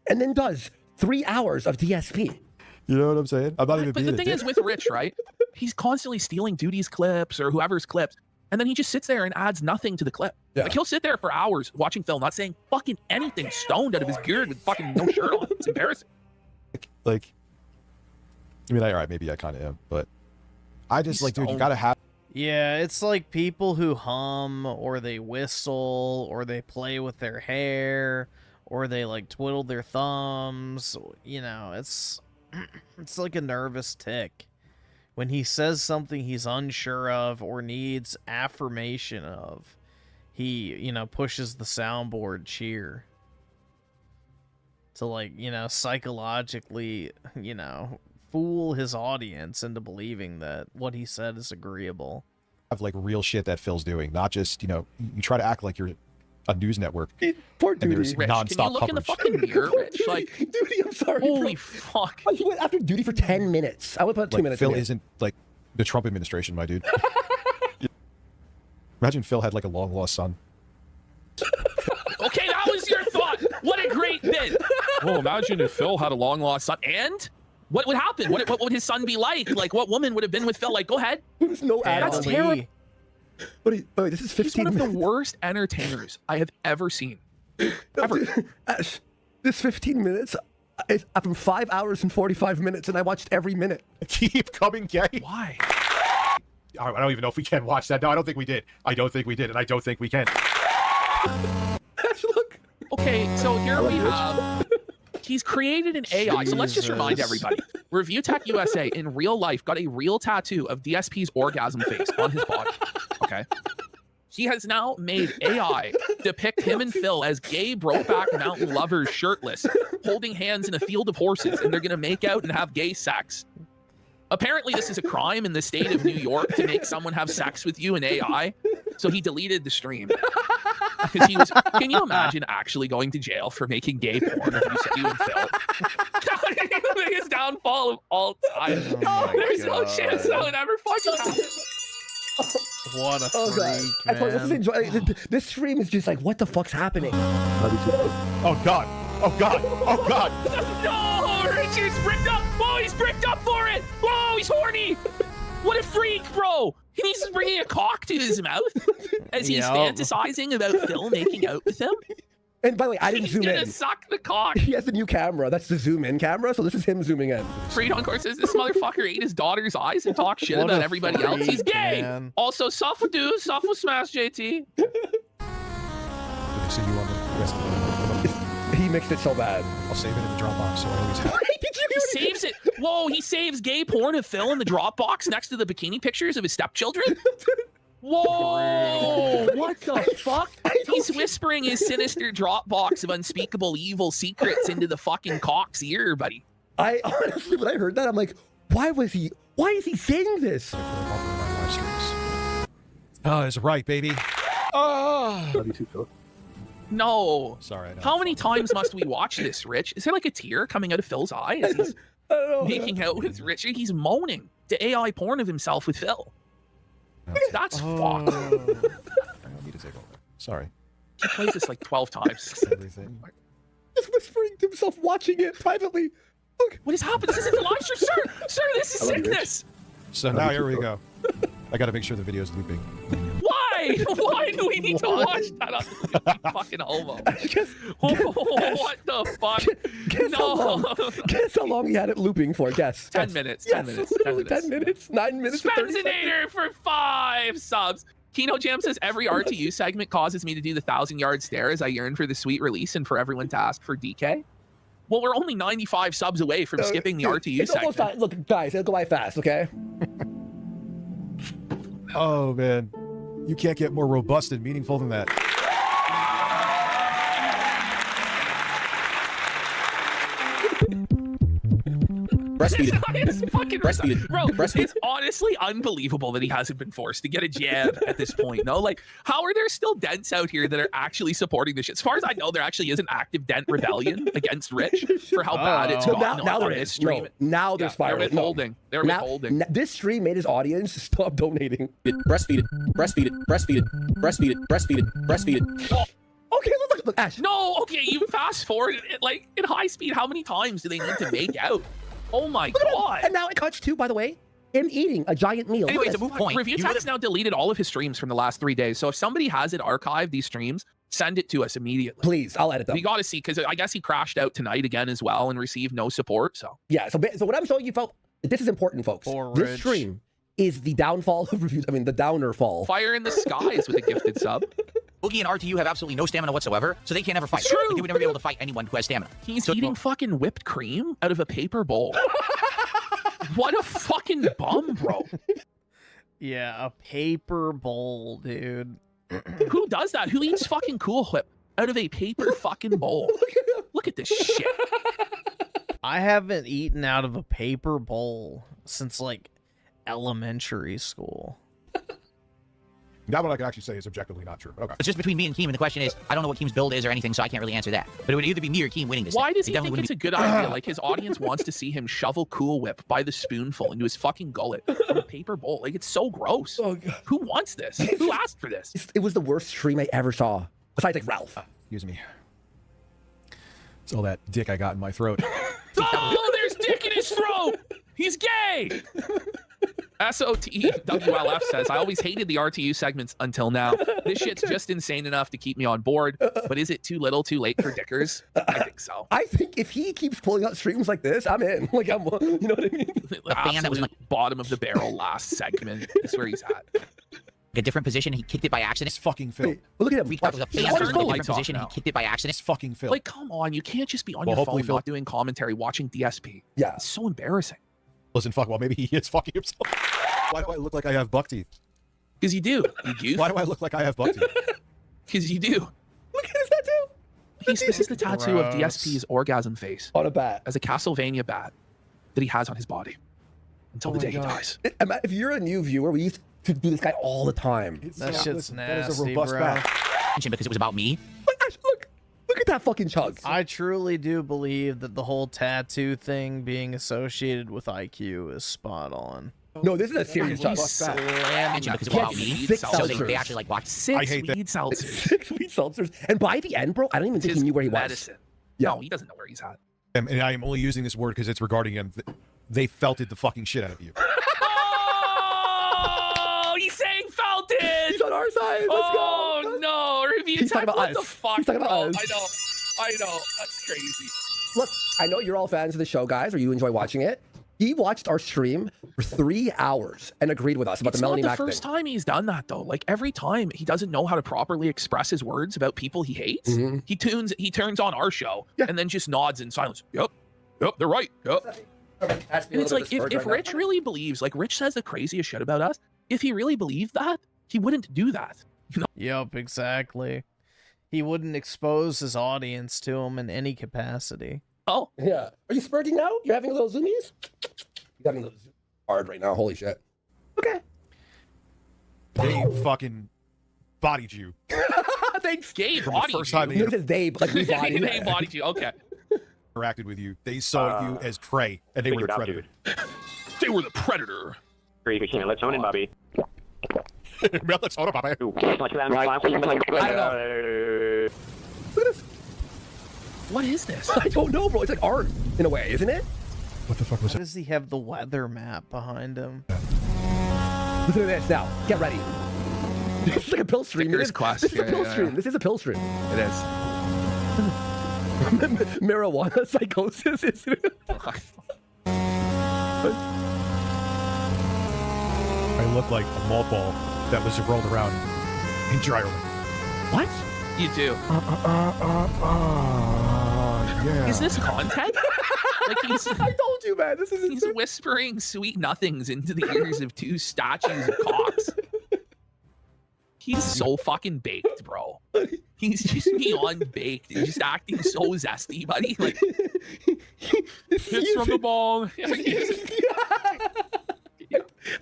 Speaker 23: And then does 3 hours of DSP.
Speaker 4: You know what I'm saying? I'm not even
Speaker 21: But
Speaker 4: being
Speaker 21: the thing is with Rich, right? He's constantly stealing Duty's clips or whoever's clips. And then he just sits there and adds nothing to the clip.
Speaker 23: Yeah.
Speaker 21: Like, he'll sit there for hours watching Phil, not saying fucking anything, stoned out of his beard with fucking no shirt on. It's embarrassing.
Speaker 4: Like, I mean, all right, maybe I kind of am, but I just, like, dude, you gotta have...
Speaker 2: Yeah, it's like people who hum, or they whistle, or they play with their hair, or they, like, twiddle their thumbs. You know, it's like a nervous tick. When he says something he's unsure of or needs affirmation of, he, you know, pushes the soundboard cheer to, like, you know, psychologically, you know, fool his audience into believing that what he said is agreeable.
Speaker 4: Have, like, real shit that Phil's doing, not just, you know, you try to act like you're a news network.
Speaker 23: Poor
Speaker 4: Duty. Rich,
Speaker 23: non-stop
Speaker 21: can you look in the fucking mirror, Rich? Like,
Speaker 23: Duty, I'm sorry.
Speaker 21: Holy fuck.
Speaker 23: I went after Duty for 10 minutes. I would put 2 minutes.
Speaker 4: Phil isn't, like, the Trump administration, my dude. Imagine Phil had, like, a long-lost son.
Speaker 21: Okay, that was your thought. What a great bit. Well, imagine if Phil had a long-lost son. And? What would happen? What would his son be like? Like, what woman would have been with Phil? Like, go ahead.
Speaker 23: There's no
Speaker 21: That's terrible.
Speaker 23: But this is 15
Speaker 21: He's one of the worst entertainers I have ever seen. Ever.
Speaker 23: Ash, this 15 minutes, I'm 5 hours and 45 minutes, and I watched every minute.
Speaker 4: Keep coming, gay.
Speaker 21: Why?
Speaker 4: I don't even know if we can watch that. No, I don't think we did. I don't think we did, and I don't think we can.
Speaker 23: Ash, look.
Speaker 21: Okay, so here we have... He's created an AI. So let's just remind everybody. Review Tech USA in real life got a real tattoo of DSP's orgasm face on his body. Okay. He has now made AI depict him and Phil as gay Brokeback Mountain lovers shirtless, holding hands in a field of horses, and they're going to make out and have gay sex. Apparently, this is a crime in the state of New York to make someone have sex with you in AI. So he deleted the stream. Because he was, can you imagine actually going to jail for making gay porn of you and Phil? The biggest downfall of all time. There's no chance that would ever fucking happen.
Speaker 2: What a
Speaker 23: God.
Speaker 2: freak,
Speaker 23: man. This stream is just like, what the fuck's happening?
Speaker 4: Oh, God. Oh, God. Oh, God.
Speaker 21: No, Richard's bricked up. Whoa, he's bricked up for it. Whoa, he's horny. What a freak, bro. He's bringing a cock to his mouth as he's fantasizing about Phil making out with him.
Speaker 23: And by the way, I didn't zoom in.
Speaker 21: He's gonna suck the cock.
Speaker 23: He has the new camera. That's the zoom in camera. So this is him zooming in.
Speaker 21: Freed Encore says this motherfucker ate his daughter's eyes and talked shit about everybody else. He's gay.
Speaker 2: Man.
Speaker 21: Also, soft with dudes, soft with smash, JT.
Speaker 23: He mixed it so bad.
Speaker 4: I'll save it in the Dropbox so I always have it.
Speaker 21: He saves it. Whoa, he saves gay porn of Phil in the Dropbox next to the bikini pictures of his stepchildren? Whoa! What the fuck? He's whispering his sinister Dropbox of unspeakable evil secrets into the fucking cock's ear, buddy.
Speaker 23: I honestly, when I heard that, I'm like, why is he saying this?
Speaker 4: Oh, that's right, baby. Oh.
Speaker 16: Love you too, Philip.
Speaker 21: No.
Speaker 4: Sorry. I know.
Speaker 21: How many times must we watch this, Rich? Is there like a tear coming out of Phil's eye as he's making out with Richard? He's moaning to AI porn of himself with Phil. That's fucked.
Speaker 4: I don't need to take over. Sorry.
Speaker 21: He plays this like 12 times.
Speaker 4: Everything.
Speaker 23: Just whispering to himself, watching it privately. Look.
Speaker 21: What has happened? This isn't the live stream, sir! Sir, this is sickness!
Speaker 4: So now here we go. I gotta make sure the video's looping.
Speaker 21: Why? Why do we need to watch that on the fucking homo? What the fuck?
Speaker 23: Guess how long he had it looping for. Guess.
Speaker 21: 10 minutes. 10 minutes.
Speaker 23: 10 minutes. 9 minutes. and 30 seconds.
Speaker 21: Spenzinator for 5 subs. Kino Jam says every RTU segment causes me to do the 1,000-yard stare as I yearn for the sweet release and for everyone to ask for DK. Well, we're only 95 subs away from skipping the RTU
Speaker 23: it's almost
Speaker 21: segment.
Speaker 23: Look, guys, it'll go by fast, okay?
Speaker 4: Oh man, you can't get more robust and meaningful than that.
Speaker 23: Breastfeed.
Speaker 21: Bro, it's honestly unbelievable that he hasn't been forced to get a jab at this point. No, like, how are there still dents out here that are actually supporting this shit? As far as I know, there actually is an active dent rebellion against Rich for how bad it's gotten
Speaker 23: now there
Speaker 21: on
Speaker 23: is.
Speaker 21: his stream.
Speaker 23: No, now they're spiraling.
Speaker 21: They're withholding. They're withholding.
Speaker 23: This stream made his audience stop donating.
Speaker 8: Breastfeed it. Breastfeed it. Breastfeed it. Breastfeed it. Breastfeed it. Breastfeed it.
Speaker 23: Okay, look, Ash.
Speaker 21: No, okay, you fast forward it, like in high speed. How many times do they need to make out? Oh my god!
Speaker 23: And now it cuts to, by the way, him eating a giant meal.
Speaker 21: Anyways, a move point. Review Tech's now deleted all of his streams from the last 3 days. So if somebody has it archived, these streams, send it to us immediately.
Speaker 23: Please, I'll edit them.
Speaker 21: We got to see, because I guess he crashed out tonight again as well and received no support. So
Speaker 23: yeah, so what I'm showing you, folks, this is important, folks. This stream is the downfall of reviews. I mean, the downer fall.
Speaker 21: Fire in the skies with a gifted sub.
Speaker 8: Boogie and RTU have absolutely no stamina whatsoever, so they can't ever fight.
Speaker 21: It's true.
Speaker 8: Like, they would never be able to fight anyone who has stamina.
Speaker 21: He's eating fucking whipped cream out of a paper bowl. What a fucking bum, bro.
Speaker 2: Yeah, a paper bowl, dude.
Speaker 21: Who does that? Who eats fucking Cool Whip out of a paper fucking bowl? Look at this shit.
Speaker 2: I haven't eaten out of a paper bowl since, like, elementary school.
Speaker 4: That one I can actually say is objectively not true. Okay.
Speaker 8: It's just between me and Keem, and the question is, I don't know what Keem's build is or anything, so I can't really answer that. But it would either be me or Keem winning this.
Speaker 21: Why does he
Speaker 8: definitely
Speaker 21: think it's a good idea? Like, his audience wants to see him shovel Cool Whip by the spoonful into his fucking gullet from a paper bowl. Like, it's so gross.
Speaker 23: Oh, God.
Speaker 21: Who wants this? Who asked for this?
Speaker 23: It was the worst stream I ever saw, besides like Ralph.
Speaker 4: Excuse me. It's all that dick I got in my throat.
Speaker 21: Oh, there's dick in his throat. He's gay. SOTWLF says, I always hated the RTU segments until now. This shit's just insane enough to keep me on board. But is it too little too late for dickers? I think so.
Speaker 23: I think if he keeps pulling out streams like this, I'm in. Like, you know what I mean?
Speaker 21: The fan that was like bottom of the barrel last segment is where he's at.
Speaker 8: A different position, he kicked it by accident.
Speaker 4: It's fucking Phil.
Speaker 23: Look at him.
Speaker 8: Reached out with a fan, turned a different position, he kicked it by accident.
Speaker 4: It's fucking Phil.
Speaker 21: Like, come on, you can't just be on your phone not doing commentary, watching DSP.
Speaker 23: Yeah.
Speaker 21: It's so embarrassing.
Speaker 4: Listen, fuck, well, maybe he is fucking himself. Why do I look like I have buck teeth?
Speaker 21: Because you do. You goof.
Speaker 4: Why do I look like I have buck teeth?
Speaker 21: Because you do.
Speaker 23: Look at his tattoo.
Speaker 21: This is the tattoo of DSP's orgasm face.
Speaker 23: On a bat.
Speaker 21: As a Castlevania bat that he has on his body. Until the day he dies.
Speaker 23: If you're a new viewer, we used to do this guy all the time.
Speaker 2: That shit's nasty,
Speaker 4: that is a robust
Speaker 2: bro.
Speaker 4: bat.
Speaker 8: Because it was about me.
Speaker 23: Look at that fucking chug.
Speaker 2: I truly do believe that the whole tattoo thing being associated with IQ is spot on.
Speaker 23: No, this is a serious chug.
Speaker 8: Because it was about me. So they actually like watched
Speaker 21: 6 weed seltzers.
Speaker 23: 6 weed seltzers. And by the end, bro, I don't even think he knew where he was.
Speaker 21: Medicine.
Speaker 23: Yeah.
Speaker 21: No, he doesn't know where he's at.
Speaker 4: And I am only using this word because it's regarding him. They felted the fucking shit out of you.
Speaker 21: Oh, he's saying felted.
Speaker 23: He's on our side. Let's go.
Speaker 21: Oh, no. Review
Speaker 23: He's talking
Speaker 21: Tech,
Speaker 23: about
Speaker 21: what
Speaker 23: us.
Speaker 21: the fuck,
Speaker 23: He's talking about
Speaker 21: bro?
Speaker 23: us.
Speaker 21: I know. That's crazy.
Speaker 23: Look, I know you're all fans of the show, guys, or you enjoy watching it. He watched our stream for 3 hours and agreed with us about
Speaker 21: It's
Speaker 23: the Melanie
Speaker 21: not
Speaker 23: Mac
Speaker 21: the first
Speaker 23: thing.
Speaker 21: time he's done that, though. Like, every time he doesn't know how to properly express his words about people he hates, he turns on our show and then just nods in silence. Yep, they're right. Yep. And it's like, if Rich really believes, like, Rich says the craziest shit about us, if he really believed that, he wouldn't do that. You know?
Speaker 2: Yep, exactly. He wouldn't expose his audience to him in any capacity.
Speaker 21: Oh.
Speaker 23: Yeah. Are you spurting now? You're having a little zoomies? You're having a little hard right now. Holy shit. Okay.
Speaker 4: They fucking bodied you.
Speaker 21: They gave
Speaker 4: From the
Speaker 21: bodied
Speaker 4: first time
Speaker 21: you.
Speaker 23: They, like we bodied.
Speaker 21: They bodied you. Okay.
Speaker 4: Interacted with you. They saw you as prey, and they were the predator.
Speaker 21: They were the predator.
Speaker 14: Let's own it, Bobby.
Speaker 4: Let's own it, Bobby.
Speaker 23: I don't know.
Speaker 21: What is this?
Speaker 23: I don't know, bro. It's like art in a way, isn't it?
Speaker 4: What the fuck was
Speaker 2: Why does he have the weather map behind him?
Speaker 23: Listen to this now. Get ready. This is like a pill stream. This is a pill stream. This is a pill stream.
Speaker 21: It is.
Speaker 23: Marijuana psychosis, isn't it?
Speaker 4: I look like a malt ball that was rolled around in dryer.
Speaker 23: What?
Speaker 21: You do.
Speaker 4: Yeah.
Speaker 21: Is this content? Like he's,
Speaker 23: I told you, man.
Speaker 21: He's whispering sweet nothings into the ears of two statues of cocks. He's so fucking baked, bro. He's just beyond baked. He's just acting so zesty, buddy. Like,
Speaker 7: Hits from the ball.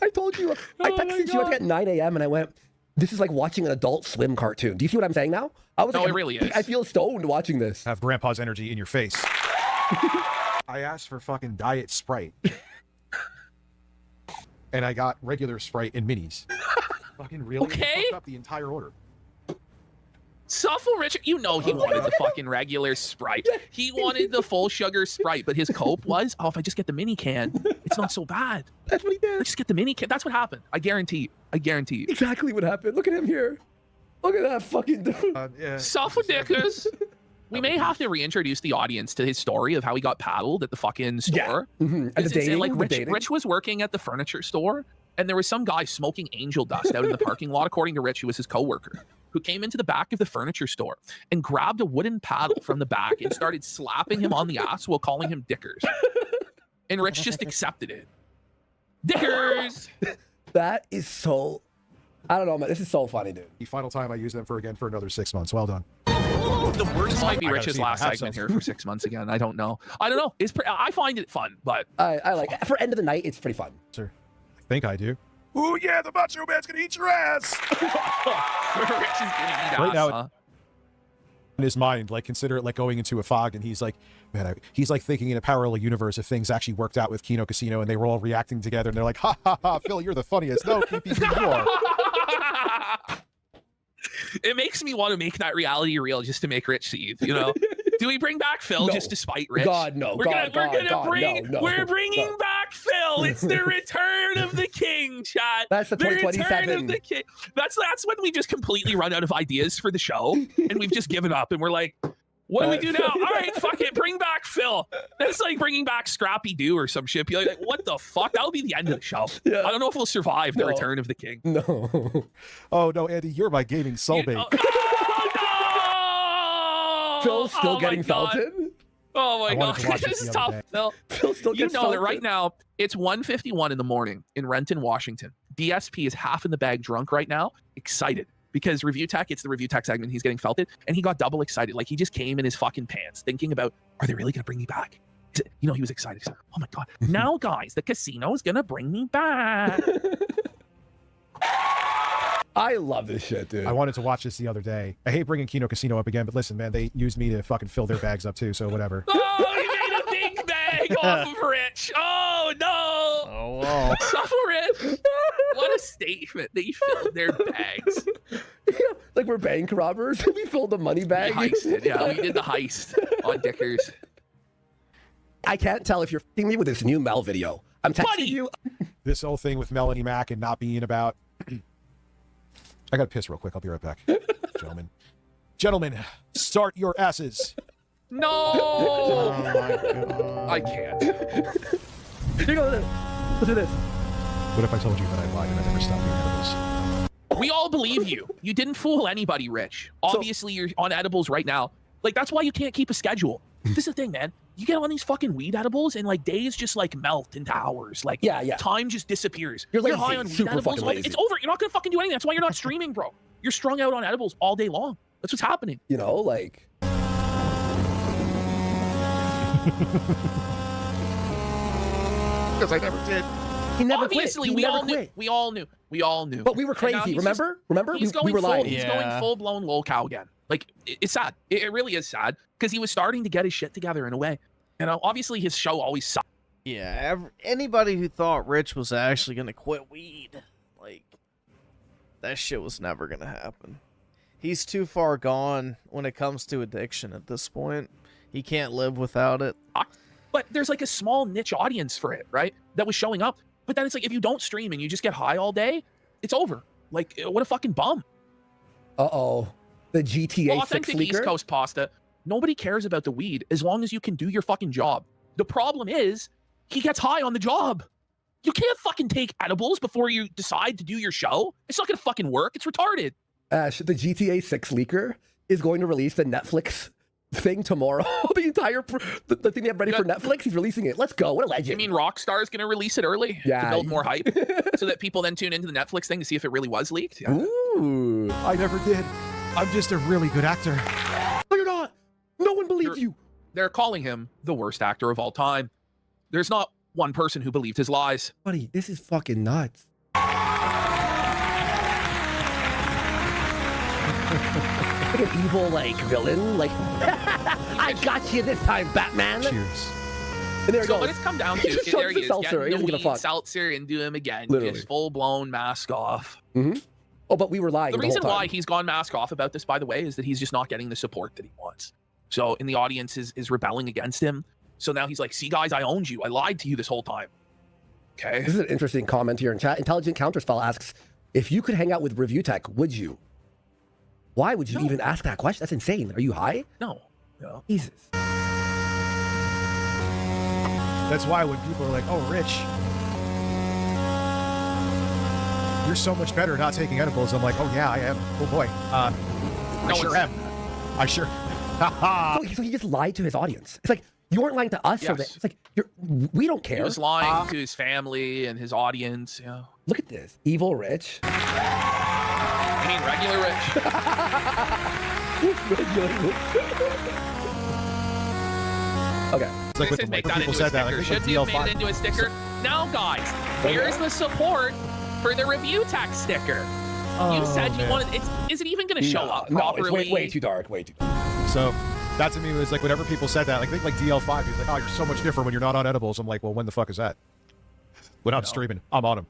Speaker 23: I told you. I texted you at 9 a.m. and I went, this is like watching an Adult Swim cartoon. Do you see what I'm saying now? I was
Speaker 21: no,
Speaker 23: like,
Speaker 21: it really is.
Speaker 23: I feel stoned watching this.
Speaker 4: Have grandpa's energy in your face. I asked for fucking Diet Sprite. And I got regular Sprite and minis. Fucking really?
Speaker 21: Okay.
Speaker 4: Fucked up the entire order.
Speaker 21: Suffle Richard, you know he wanted the fucking regular Sprite. He wanted the full sugar Sprite, but his cope was, oh, if I just get the mini can, it's not so bad.
Speaker 23: That's what he did.
Speaker 21: Let's just get the mini can. That's what happened. I guarantee you. I guarantee you.
Speaker 23: Exactly what happened. Look at him here. Look at that fucking dude.
Speaker 4: Yeah.
Speaker 21: Suffle Dickers. We may have to reintroduce the audience to his story of how he got paddled at the fucking store.
Speaker 23: Yeah. Mm-hmm. And the dating,
Speaker 21: like Rich was working at the furniture store, and there was some guy smoking angel dust out in the parking lot, according to Rich, who was his coworker, who came into the back of the furniture store and grabbed a wooden paddle from the back and started slapping him on the ass while calling him Dickers. And Rich just accepted it. Dickers!
Speaker 23: That is so... I don't know, man. This is so funny, dude.
Speaker 4: The final time I use them for another 6 months. Well done.
Speaker 21: The worst might be Rich's last segment here for 6 months again. I don't know. It's I find it fun, but...
Speaker 23: I like it. For end of the night, it's pretty fun.
Speaker 4: Sir, I think I do. Ooh, yeah, the Macho Man's gonna eat your ass!
Speaker 21: Rich is gonna eat
Speaker 4: Right
Speaker 21: ass,
Speaker 4: now,
Speaker 21: huh?
Speaker 4: in his mind, like, consider it like going into a fog, and he's like, man, he's like thinking in a parallel universe if things actually worked out with Kino Casino and they were all reacting together, and they're like, ha ha ha, Phil, you're the funniest. No, keep you are.
Speaker 21: It makes me want to make that reality real just to make Rich seethe, you know? Do we bring back Phil just to spite Rich?
Speaker 23: God, no.
Speaker 21: We're bringing back Phil. It's the return of the king, chat.
Speaker 23: That's the
Speaker 21: return
Speaker 23: 2027.
Speaker 21: of the king. That's when we just completely run out of ideas for the show, and we've just given up, and we're like, what do we do now? All right, fuck it. Bring back Phil. That's like bringing back Scrappy Doo or some shit. Be like, what the fuck? That'll be the end of the show.
Speaker 23: Yeah.
Speaker 21: I don't know if we'll survive the return of the king.
Speaker 23: No.
Speaker 4: Oh, no, Andy, you're my gaming soulmate.
Speaker 23: Phil's still getting
Speaker 21: God.
Speaker 23: felted?
Speaker 21: Oh my God,
Speaker 4: to watch
Speaker 21: this
Speaker 4: this
Speaker 21: is
Speaker 4: the other
Speaker 21: tough,
Speaker 4: day.
Speaker 21: Phil.
Speaker 23: Phil still
Speaker 21: You
Speaker 23: gets
Speaker 21: know that
Speaker 23: felted.
Speaker 21: right now, it's 1:51 in the morning in Renton, Washington. DSP is half in the bag drunk right now, excited. Because Review Tech, it's the Review Tech segment, he's getting felted, and he got double excited. Like, he just came in his fucking pants thinking about, are they really going to bring me back? He was excited. He's like, oh my God. Now, guys, the casino is going to bring me back.
Speaker 23: I love this shit, dude.
Speaker 4: I wanted to watch this the other day. I hate bringing Kino Casino up again, but listen, man, they used me to fucking fill their bags up too, so whatever.
Speaker 21: Oh, he made a big bag off of Rich. Oh, no.
Speaker 2: Oh, wow.
Speaker 21: Suffer Rich. What a statement. They filled their bags.
Speaker 23: Like we're bank robbers. We filled the money bag.
Speaker 21: We heisted. Yeah, we did the heist on Dickers.
Speaker 23: I can't tell if you're f***ing me with this new Mel video. I'm texting you.
Speaker 4: This whole thing with Melanie Mac and not being about... I gotta piss real quick. I'll be right back. Gentlemen, start your asses.
Speaker 21: No!
Speaker 2: Oh my God.
Speaker 21: I can't.
Speaker 23: Here goes this. Listen to this.
Speaker 4: What if I told you that I lied and I never stopped doing edibles?
Speaker 21: We all believe you. You didn't fool anybody, Rich. Obviously, you're on edibles right now. Like, that's why you can't keep a schedule. This is the thing, man. You get on these fucking weed edibles and like days just like melt into hours. Like, time just disappears.
Speaker 23: You're lazy.
Speaker 21: high on weed
Speaker 23: Super
Speaker 21: edibles.
Speaker 23: fucking lazy.
Speaker 21: It's over. You're not gonna fucking do anything. That's why you're not streaming, bro. You're strung out on edibles all day long. That's what's happening.
Speaker 23: You know, like...
Speaker 4: Because I never did.
Speaker 23: He never
Speaker 21: Obviously,
Speaker 23: quit.
Speaker 21: we all knew. We all knew.
Speaker 23: But we were
Speaker 21: And now
Speaker 23: crazy.
Speaker 21: he's
Speaker 23: Remember?
Speaker 21: He's
Speaker 23: we were
Speaker 21: full,
Speaker 23: lying.
Speaker 21: He's going full-blown lolcow again. Like, it's sad. It really is sad because he was starting to get his shit together in a way. You know, obviously his show always sucked.
Speaker 2: Yeah, anybody who thought Rich was actually going to quit weed, like, that shit was never going to happen. He's too far gone when it comes to addiction at this point. He can't live without it.
Speaker 21: But there's like a small niche audience for it, right? That was showing up. But then it's like, if you don't stream and you just get high all day, it's over. Like, what a fucking bum.
Speaker 23: Uh-oh. The GTA 6
Speaker 21: Authentic East
Speaker 23: leaker?
Speaker 21: Coast pasta. Nobody cares about the weed as long as you can do your fucking job. The problem is, he gets high on the job. You can't fucking take edibles before you decide to do your show. It's not gonna fucking work. It's retarded.
Speaker 23: Ash, the GTA 6 leaker is going to release the Netflix thing tomorrow. The entire the thing they have ready for Netflix, he's releasing it. Let's go. What a legend.
Speaker 21: You mean Rockstar is gonna release it early to
Speaker 23: Yeah.
Speaker 21: build more hype, so that people then tune into the Netflix thing to see if it really was leaked? Yeah.
Speaker 23: Ooh.
Speaker 4: I never did. I'm just a really good actor.
Speaker 23: No, you're not. No one believes you.
Speaker 21: They're calling him the worst actor of all time. There's not one person who believed his lies.
Speaker 23: Buddy, this is fucking nuts. Like an evil, like, villain. Like, I got you this time, Batman.
Speaker 4: Cheers.
Speaker 23: And there it
Speaker 21: So
Speaker 23: goes.
Speaker 21: what it's come down
Speaker 23: He
Speaker 21: to,
Speaker 23: just
Speaker 21: there
Speaker 23: shoves
Speaker 21: he
Speaker 23: the
Speaker 21: is,
Speaker 23: seltzer. He
Speaker 21: getting the
Speaker 23: doesn't give a
Speaker 21: weed
Speaker 23: fuck.
Speaker 21: seltzer and do him again.
Speaker 23: Literally.
Speaker 21: Just full-blown mask off.
Speaker 23: Mm-hmm. Oh, but we were lying
Speaker 21: The
Speaker 23: the
Speaker 21: reason
Speaker 23: whole time.
Speaker 21: why he's gone mask off about this, by the way, is that he's just not getting the support that he wants. So, and the audience is rebelling against him. So now he's like, see, guys, I owned you. I lied to you this whole time. Okay.
Speaker 23: This is an interesting comment here in chat. Intelligent Counterspell asks, if you could hang out with Review Tech, would you? Why would you even ask that question? That's insane. Are you high?
Speaker 21: No. No.
Speaker 23: Jesus.
Speaker 4: That's why when people are like, oh, Rich, you're so much better not taking edibles. I'm like, oh, yeah, I am. Oh, boy. I sure am. I sure.
Speaker 23: So he just lied to his audience. It's like, you weren't lying to us.
Speaker 21: Yes.
Speaker 23: Or it's like, we don't care.
Speaker 21: He was lying to his family and his audience. Yeah.
Speaker 23: Look at this. Evil Rich.
Speaker 21: I mean, regular
Speaker 23: Okay.
Speaker 4: It's like
Speaker 21: This
Speaker 4: with
Speaker 21: is
Speaker 4: the,
Speaker 21: make
Speaker 4: when
Speaker 21: that
Speaker 4: people
Speaker 21: into a
Speaker 4: said that,
Speaker 21: sticker.
Speaker 4: like,
Speaker 21: Should we have made it into a sticker? Now, guys, here's the support for the review tax sticker. You said you wanted. Is it even going to show up properly?
Speaker 23: No, it's way too dark. Way too dark.
Speaker 4: So that to me was like whenever people said that, like I think like DL5, he was like, oh, you're so much different when you're not on edibles. I'm like, well, when the fuck is that? When I'm streaming, I'm on them.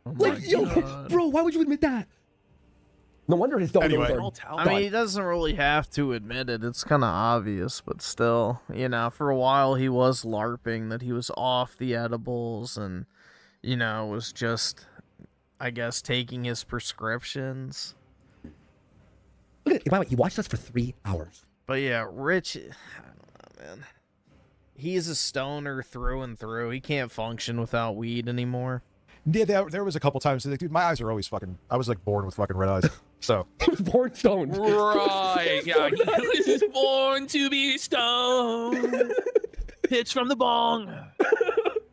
Speaker 23: Like, yo, bro, why would you admit that? No wonder his
Speaker 4: Anyway.
Speaker 2: I mean, he doesn't really have to admit it. It's kind of obvious, but still, you know, for a while he was LARPing, that he was off the edibles and, you know, was just, I guess, taking his prescriptions.
Speaker 23: Look at it. Wow, he watched us for 3 hours.
Speaker 2: But yeah, Rich, I don't know, man. He's a stoner through and through. He can't function without weed anymore.
Speaker 4: Yeah, there was a couple times, like, dude, my eyes are always fucking, I was like born with fucking red eyes. So.
Speaker 23: He was born stoned.
Speaker 21: Right. Yeah. He was born to be stoned. Pitch from the bong.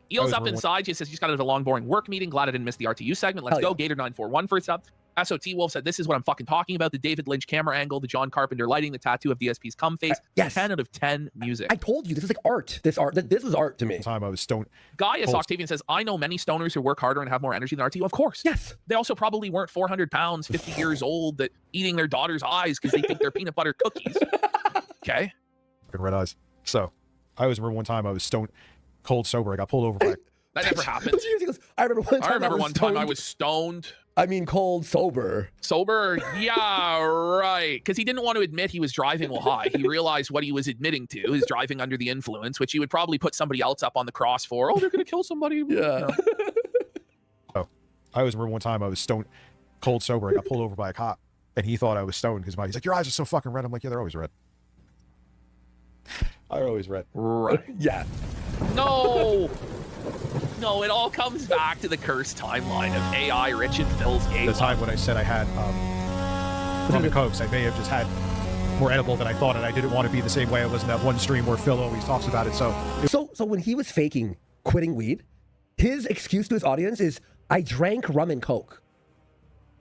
Speaker 21: Eels up inside. She says, just got out of a long, boring work meeting. Glad I didn't miss the RTU segment. Let's go. Gator941 first up. SOT Wolf said, this is what I'm fucking talking about. The David Lynch camera angle, the John Carpenter lighting, the tattoo of DSP's cum face.
Speaker 23: Yes.
Speaker 21: 10 out of 10 music.
Speaker 23: I told you, this is like art. This was art to me.
Speaker 4: Time I was stoned.
Speaker 21: Gaius Octavian says, I know many stoners who work harder and have more energy than RTU. Of course.
Speaker 23: Yes.
Speaker 21: They also probably weren't 400 pounds, 50 years old, that eating their daughter's eyes because they think they're peanut butter cookies. Okay.
Speaker 4: Fucking red eyes. So I always remember one time I was stoned, cold sober. I got pulled over by.
Speaker 21: That never happened.
Speaker 23: I remember one time.
Speaker 21: I remember one time I was stoned.
Speaker 23: I mean, cold sober.
Speaker 21: Sober? Yeah, right. Because he didn't want to admit he was driving while high. He realized what he was admitting to is driving under the influence, which he would probably put somebody else up on the cross for. Oh, they're going to kill somebody.
Speaker 23: Yeah.
Speaker 4: Oh, I always remember one time I was stoned, cold sober. I got pulled over by a cop, and he thought I was stoned because he's like, your eyes are so fucking red. I'm like, yeah, they're always red. They're always red.
Speaker 21: Right.
Speaker 23: Yeah.
Speaker 21: No. No, it all comes back to the cursed timeline of AI Rich and Phil's game.
Speaker 4: The time when I said I had rum and cokes, I may have just had more edible than I thought, and I didn't want to be the same way I was in that one stream where Phil always talks about it.
Speaker 23: So when he was faking quitting weed, his excuse to his audience is, I drank rum and coke.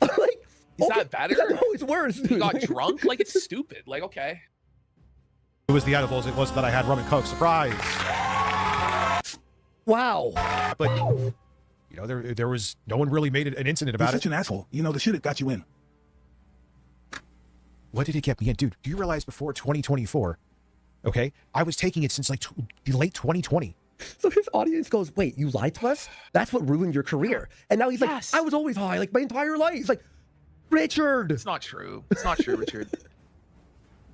Speaker 21: Is that better?
Speaker 23: No, it's worse.
Speaker 21: You got drunk? Like, it's stupid. Like, okay.
Speaker 4: It was the edibles. It wasn't that I had rum and coke. Surprise.
Speaker 23: Wow.
Speaker 4: But You know, there was no one really made an incident about
Speaker 10: You're such an asshole. You know, the shit that got you in.
Speaker 4: What did it get me in? Dude, do you realize before 2024, okay, I was taking it since like late 2020.
Speaker 23: So his audience goes, wait, you lied to us? That's what ruined your career. And now he's like, I was always high, like my entire life. He's like, Richard.
Speaker 21: It's not true. It's not true, Richard.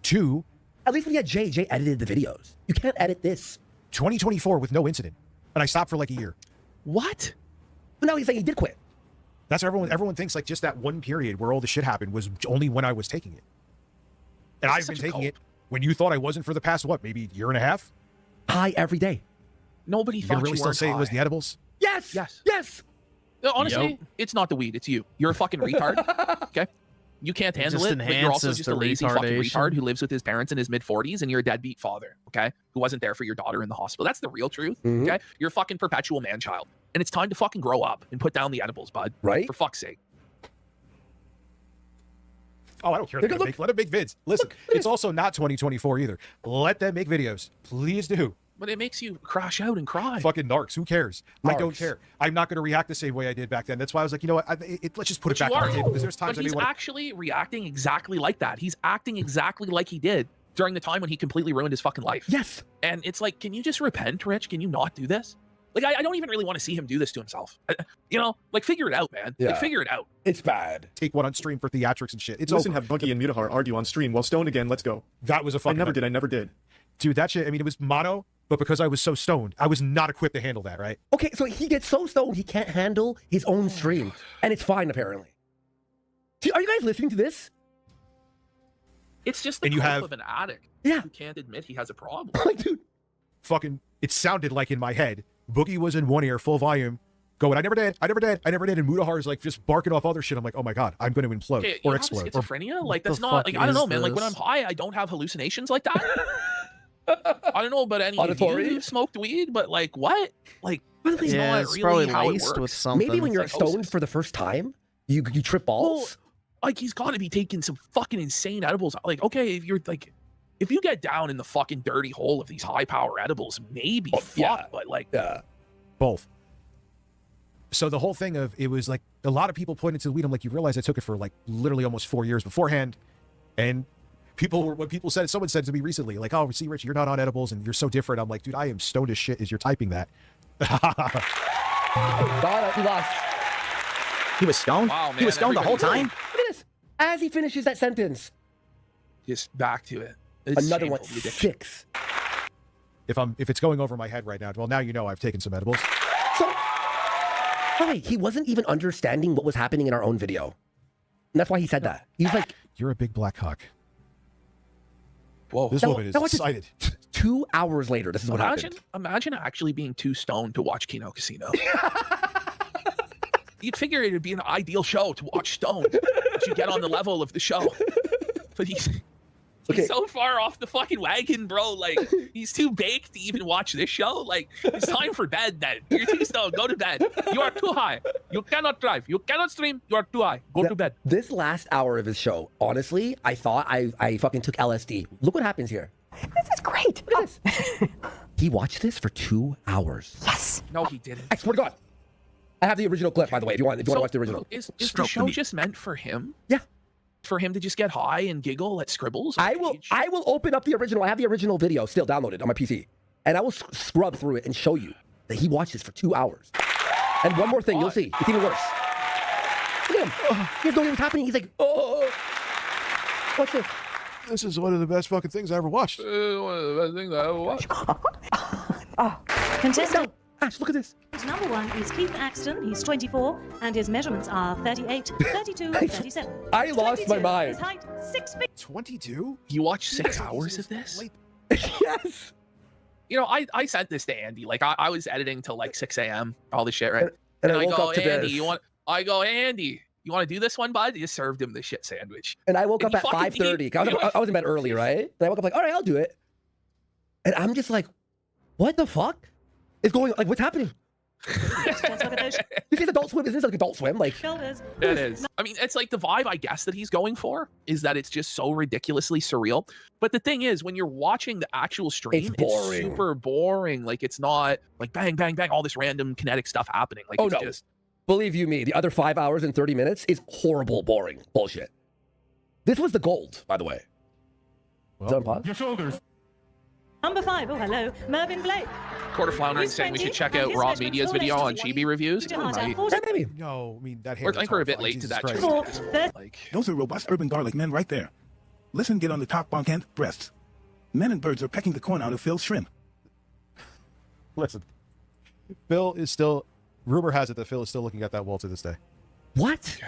Speaker 4: 2.
Speaker 23: At least when he had Jay edited the videos. You can't edit this.
Speaker 4: 2024 with no incident. And I stopped for like a year.
Speaker 21: What?
Speaker 23: But now he's saying he did quit.
Speaker 4: That's what everyone thinks, like just that one period where all the shit happened was only when I was taking it. And I've been taking it when you thought I wasn't for the past, what, maybe year and a half?
Speaker 23: High every day.
Speaker 21: Nobody
Speaker 4: You
Speaker 21: thought
Speaker 4: really
Speaker 21: you
Speaker 4: still
Speaker 21: weren't
Speaker 4: say
Speaker 21: high.
Speaker 4: it was the edibles?
Speaker 23: Yes.
Speaker 21: Yes.
Speaker 23: Yes.
Speaker 21: Honestly, it's not the weed. It's you. You're a fucking retard. Okay? You can't handle
Speaker 2: just
Speaker 21: it, but you're also
Speaker 2: enhances
Speaker 21: just
Speaker 2: the
Speaker 21: a lazy fucking
Speaker 2: retardation.
Speaker 21: retard who lives with his parents in his mid-40s, and you're a deadbeat father, okay? Who wasn't there for your daughter in the hospital. That's the real truth, okay? You're a fucking perpetual man-child. And it's time to fucking grow up and put down the edibles, bud.
Speaker 23: Right?
Speaker 21: For fuck's sake.
Speaker 4: Oh, I don't care. Let them make vids. Listen, it's also not 2024 either. Let them make videos. Please do.
Speaker 21: But it makes you crash out and cry.
Speaker 4: Fucking narcs. Who cares? I don't
Speaker 23: Narcs.
Speaker 4: care. I'm not going to react the same way I did back then. That's why I was like, you know what? Let's just put it back on the table because there's times
Speaker 21: But
Speaker 4: I
Speaker 21: he's
Speaker 4: may want
Speaker 21: actually reacting exactly like that. He's acting exactly like he did during the time when he completely ruined his fucking life.
Speaker 23: Yes.
Speaker 21: And it's like, can you just repent, Rich? Can you not do this? Like, I don't even really want to see him do this to himself. You know, like, figure it out, man.
Speaker 23: Yeah.
Speaker 21: Like, figure it out.
Speaker 23: It's bad.
Speaker 4: Take one on stream for theatrics and shit. It's
Speaker 16: Listen,
Speaker 4: over.
Speaker 16: have Bunky and Mutahar argue on stream while stoned again. Let's go.
Speaker 4: That was a fucking...
Speaker 16: I never did.
Speaker 4: Dude, that shit, I mean, it was mono, but because I was so stoned, I was not equipped to handle that, right?
Speaker 23: Okay, so he gets so stoned he can't handle his own stream. And it's fine, apparently. Are you guys listening to this?
Speaker 21: It's just the
Speaker 4: And you
Speaker 21: cope
Speaker 4: have-
Speaker 21: of an addict.
Speaker 23: Yeah.
Speaker 21: Who can't admit he has a problem.
Speaker 23: Like, dude.
Speaker 4: Fucking, it sounded like in my head, Boogie was in one ear, full volume, going, I never did. And Mutahar is like just barking off other shit. I'm like, oh my God, I'm going to implode
Speaker 21: Okay,
Speaker 4: or
Speaker 21: you
Speaker 4: explode.
Speaker 21: have schizophrenia? Like, that's
Speaker 2: the
Speaker 21: not,
Speaker 2: fuck
Speaker 21: like, I don't know,
Speaker 2: is
Speaker 21: man. Like, when I'm
Speaker 2: this?
Speaker 21: high, I don't have hallucinations like that. I don't know about any of you
Speaker 23: Auditory?
Speaker 21: who smoked weed, but like, what? Like, that's
Speaker 2: Yeah,
Speaker 21: not
Speaker 2: it's
Speaker 21: really
Speaker 2: probably
Speaker 21: how it
Speaker 2: laced
Speaker 21: works.
Speaker 2: with something.
Speaker 23: Maybe when you're
Speaker 21: Psychosis.
Speaker 23: stoned for the first time, you trip balls.
Speaker 21: Like, he's got to be taking some fucking insane edibles. Like, okay, if you're like, if you get down in the fucking dirty hole of these high power edibles, maybe fuck, but like,
Speaker 4: Both. So the whole thing of, it was like, a lot of people pointed to the weed. I'm like, you realize I took it for like literally almost 4 years beforehand. And someone said to me recently, like, oh, see, Rich, you're not on edibles and you're so different. I'm like, dude, I am stoned as shit as you're typing that.
Speaker 23: He lost.
Speaker 5: He was stoned?
Speaker 21: Wow, man,
Speaker 5: he was stoned the whole
Speaker 21: everybody's-
Speaker 5: time?
Speaker 23: Look at this. As he finishes that sentence,
Speaker 21: just back to it. It's
Speaker 23: another one,
Speaker 21: shameful, the addiction.
Speaker 23: 6.
Speaker 4: If it's going over my head right now, well, now you know I've taken some edibles.
Speaker 23: So, wait, he wasn't even understanding what was happening in our own video. And that's why he said that. He's like,
Speaker 4: You're a big black hawk.
Speaker 21: Whoa.
Speaker 4: This
Speaker 23: Now-
Speaker 4: woman is
Speaker 23: now watch this.
Speaker 4: excited.
Speaker 23: 2 hours later, this is what happened.
Speaker 21: Imagine actually being too stoned to watch Kino Casino. You'd figure it'd be an ideal show to watch stoned. But you get on the level of the show. But he's so far off the fucking wagon, bro. Like, he's too baked to even watch this show. Like, it's time for bed then. You're too stoned. Go to bed. You are too high. You cannot drive. You cannot stream. You are too high. Go to bed.
Speaker 23: This last hour of his show, honestly, I thought I fucking took LSD. Look what happens here.
Speaker 13: This is great.
Speaker 23: Look at this. He watched this for 2 hours.
Speaker 13: Yes.
Speaker 21: No, he didn't.
Speaker 23: I swear to God. I have the original clip, by the way, if you want to watch the original.
Speaker 21: Is the show just meant for him?
Speaker 23: Yeah.
Speaker 21: For him to just get high and giggle at scribbles?
Speaker 23: I will open up the original. I have the original video still downloaded on my PC. And I will scrub through it and show you that he watched this for 2 hours. And one more thing, you'll see. It's even worse. Look at him. He has no idea what's happening. He's like, oh. Watch this.
Speaker 4: This is one of the best fucking things I ever watched.
Speaker 21: One of the best things I ever watched.
Speaker 13: Contestant
Speaker 23: Ash, look at this.
Speaker 13: number 1 is Keith Axton. He's 24, and his measurements are 38, 32, 37.
Speaker 23: I lost my
Speaker 13: 22.
Speaker 23: mind.
Speaker 13: His height, 6 feet.
Speaker 4: 22?
Speaker 21: You watched 6 hours of this?
Speaker 23: Yes.
Speaker 21: You know, I sent this to Andy. Like, I was editing till like 6 a.m. All this shit, right?
Speaker 23: And
Speaker 21: And
Speaker 23: I
Speaker 21: I
Speaker 23: woke
Speaker 21: go,
Speaker 23: up to
Speaker 21: Andy,
Speaker 23: this.
Speaker 21: Andy, you want to do this one, bud? You served him the shit sandwich.
Speaker 23: And I woke
Speaker 21: And
Speaker 23: up
Speaker 21: he
Speaker 23: at
Speaker 21: fucking
Speaker 23: 5:30. I was in bed early, right? And I woke up like, all right, I'll do it. And I'm just like, what the fuck is going on? Like, what's happening? This is Adult Swim. This is like Adult Swim. Like
Speaker 13: Shoulders.
Speaker 21: It is. I mean, it's like the vibe, I guess, that he's going for is that it's just so ridiculously surreal. But the thing is, when you're watching the actual stream, it's super boring. Like, it's not like bang, bang, bang, all this random kinetic stuff happening. Like, it's just...
Speaker 23: Believe you me, the other 5 hours and 30 minutes is horrible, boring bullshit. This was the gold, by the way. Is that on pause?
Speaker 24: Your shoulders.
Speaker 13: Number 5. Oh, hello. Mervyn Blake.
Speaker 21: Quarter floundering
Speaker 13: He's
Speaker 21: saying we should
Speaker 13: 20,
Speaker 21: check
Speaker 13: and
Speaker 21: out
Speaker 13: his
Speaker 21: Raw
Speaker 13: measurements
Speaker 21: Media's
Speaker 13: always
Speaker 21: video on
Speaker 13: just
Speaker 21: Chibi reviews.
Speaker 13: Yeah, maybe.
Speaker 4: No, I mean, that hair.
Speaker 21: I think we're a bit late to that.
Speaker 10: Those are robust urban garlic men right there. Listen, get on the top bunk and breasts. Men and birds are pecking the corn out of Phil's shrimp.
Speaker 4: Listen, Phil is still. Rumor has it that Phil is still looking at that wall to this day.
Speaker 23: What?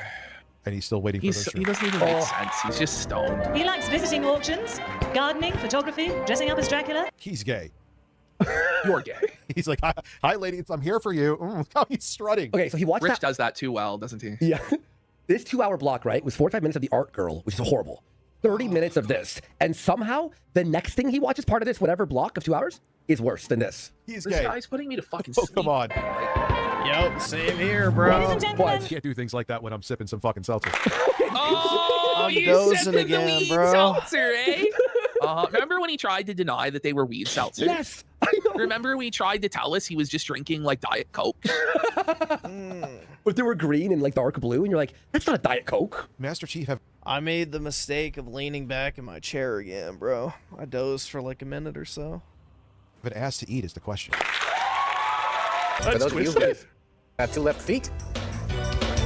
Speaker 4: And he's still waiting for those
Speaker 21: He doesn't even make sense. He's just stoned.
Speaker 13: He likes visiting auctions, gardening, photography, dressing up as Dracula.
Speaker 4: He's gay.
Speaker 21: You're gay.
Speaker 4: He's like, hi, ladies, I'm here for you. Look how he's strutting.
Speaker 23: Okay, so he watched
Speaker 21: Rich does that too well, doesn't he?
Speaker 23: Yeah. This 2-hour block, right, was 45 minutes of the art girl, which is horrible. 30 minutes of this. And somehow, the next thing he watches, part of this, whatever block of 2 hours, is worse than this.
Speaker 4: He's
Speaker 21: This guy's putting me to fucking
Speaker 4: Oh, come on.
Speaker 2: Yep, same here, bro.
Speaker 4: I can't do things like that when I'm sipping some fucking seltzer.
Speaker 21: Oh,
Speaker 2: I'm
Speaker 21: you
Speaker 2: dozing
Speaker 21: sipping
Speaker 2: again,
Speaker 21: the weed
Speaker 2: bro.
Speaker 21: seltzer, eh? Remember when he tried to deny that they were weed seltzer?
Speaker 23: Yes, I know.
Speaker 21: Remember when he tried to tell us he was just drinking like Diet Coke?
Speaker 23: But they were green and like dark blue, and you're like, that's not a Diet Coke.
Speaker 4: Master Chief have.
Speaker 2: I made the mistake of leaning back in my chair again, bro. I dozed for like a minute or so.
Speaker 4: But ass to eat is the question.
Speaker 5: For those of you who have 2 left feet,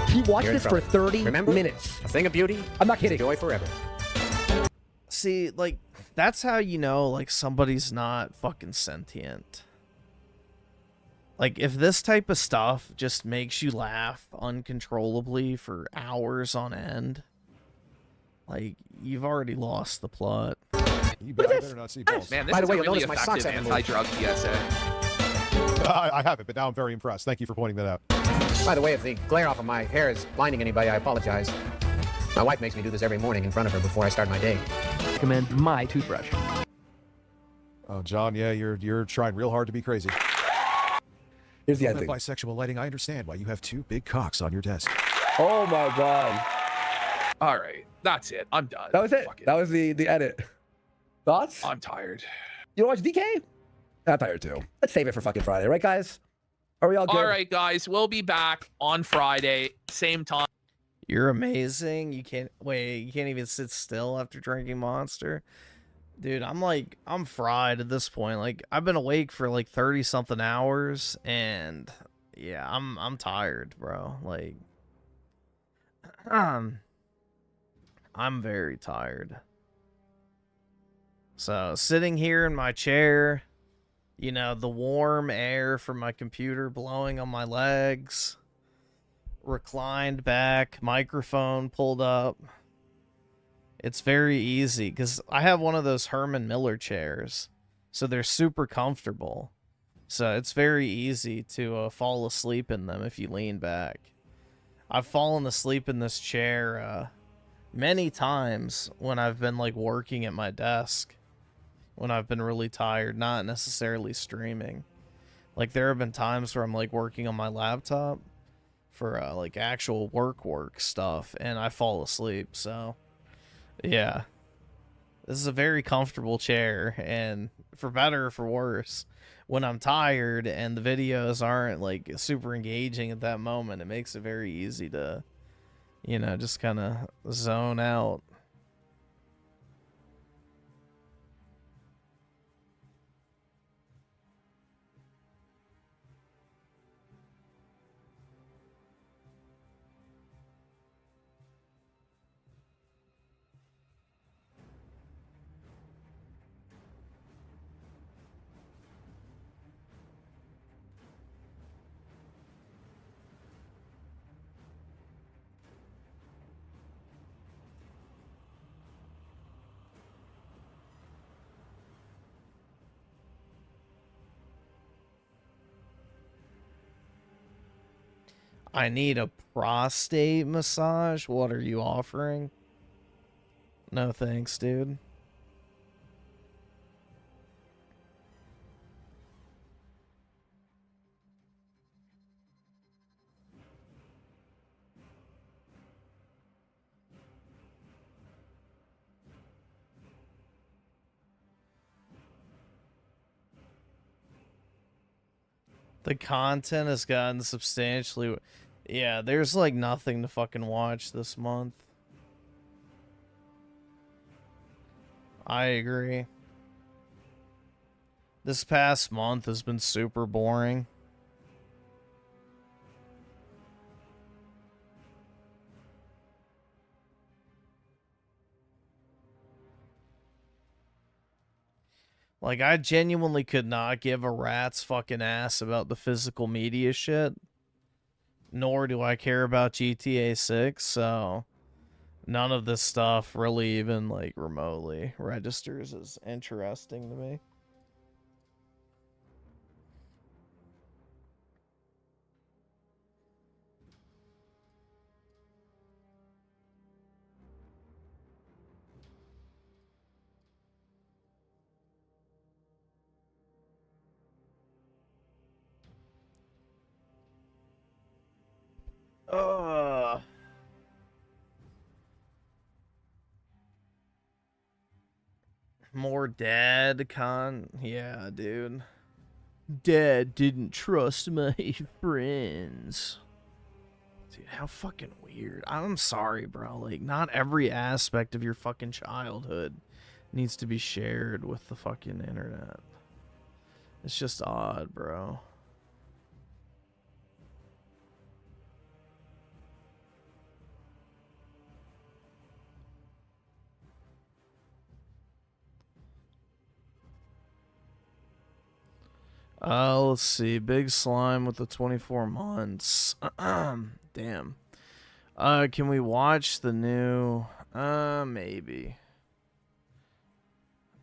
Speaker 23: He watched
Speaker 5: you're in
Speaker 23: this for
Speaker 5: trouble.
Speaker 23: 30
Speaker 5: Remember,
Speaker 23: minutes.
Speaker 5: a thing of beauty.
Speaker 23: I'm not kidding.
Speaker 5: Joy forever.
Speaker 2: See, like, that's how you know, like, somebody's not fucking sentient. Like, if this type of stuff just makes you laugh uncontrollably for hours on end, like, you've already lost the plot.
Speaker 4: You better not see balls.
Speaker 21: Man, this
Speaker 5: By the
Speaker 21: is
Speaker 5: way,
Speaker 21: a
Speaker 5: you'll
Speaker 21: really
Speaker 5: notice my socks
Speaker 21: effective
Speaker 5: haven't moved.
Speaker 21: anti-drug PSA.
Speaker 4: I haven't, but now I'm very impressed. Thank you for pointing that out.
Speaker 5: By the way, if the glare off of my hair is blinding anybody, I apologize. My wife makes me do this every morning in front of her before I start my day.
Speaker 14: Recommend my toothbrush.
Speaker 4: Oh, John, yeah, you're trying real hard to be crazy.
Speaker 23: Here's the
Speaker 4: That
Speaker 23: ending.
Speaker 4: bisexual lighting, I understand why you have 2 big cocks on your desk.
Speaker 23: Oh my god.
Speaker 21: All right, that's it. I'm done.
Speaker 23: That was it.
Speaker 21: Fuck
Speaker 23: That was the edit. Thoughts?
Speaker 21: I'm tired.
Speaker 23: You want to watch DK? I'm tired too. Let's save it for fucking Friday, right, guys? Are we all good?
Speaker 21: All right, guys, we'll be back on Friday, same time.
Speaker 2: You're amazing. You can't even sit still after drinking Monster. Dude, I'm fried at this point. Like, I've been awake for like 30 something hours, and yeah, I'm tired, bro. Like, I'm very tired. So, sitting here in my chair, you know, the warm air from my computer blowing on my legs, reclined back, microphone pulled up. It's very easy because I have one of those Herman Miller chairs, so they're super comfortable. So it's very easy to fall asleep in them if you lean back. I've fallen asleep in this chair many times when I've been like working at my desk, when I've been really tired, not necessarily streaming. Like, there have been times where I'm like working on my laptop for like actual work stuff, and I fall asleep. So yeah, this is a very comfortable chair, and for better or for worse, when I'm tired and the videos aren't like super engaging at that moment, it makes it very easy to, you know, just kind of zone out. I need a prostate massage. What are you offering? No thanks, dude. The content has gotten substantially... Yeah, there's like nothing to fucking watch this month. I agree. This past month has been super boring. Like, I genuinely could not give a rat's fucking ass about the physical media shit. Nor do I care about GTA 6, so none of this stuff really even, like, remotely registers as interesting to me. More dad yeah, dude. Dad didn't trust my friends. Dude, how fucking weird. I'm sorry, bro. Like, not every aspect of your fucking childhood needs to be shared with the fucking internet. It's just odd, bro. Let's see. Big Slime with the 24 months. Damn. Can we watch the new... maybe.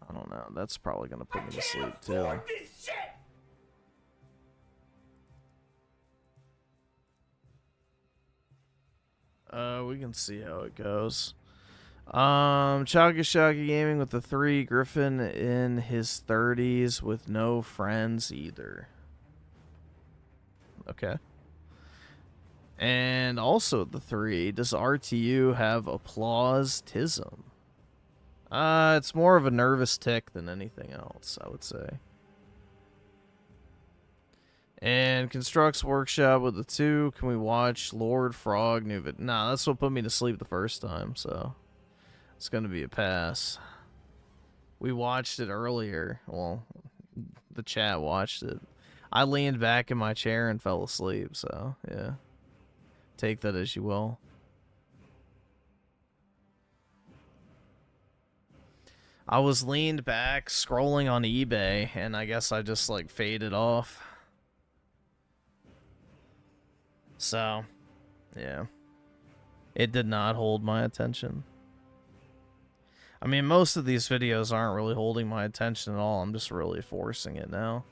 Speaker 2: I don't know. That's probably gonna put me to sleep, too. We can see how it goes. CUCARACHA Gaming with the 3, Griffin in his 30s with no friends either. Okay. And also the 3, does RTU have applause-tism? It's more of a nervous tick than anything else, I would say. And Constructs Workshop with the 2, can we watch Lord Frog new vid? Nah, that's what put me to sleep the first time, so... It's gonna be a pass. We watched it earlier. Well, the chat watched it. I leaned back in my chair and fell asleep, so, yeah. Take that as you will. I was leaned back, scrolling on eBay, and I guess I just, like, faded off. So, yeah. It did not hold my attention. I mean, most of these videos aren't really holding my attention at all. I'm just really forcing it now.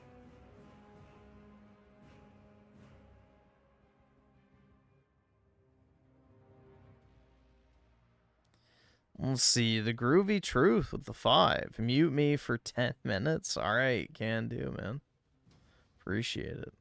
Speaker 2: Let's see. The Groovy Truth with the 5. Mute me for 10 minutes. Alright, can do, man. Appreciate it.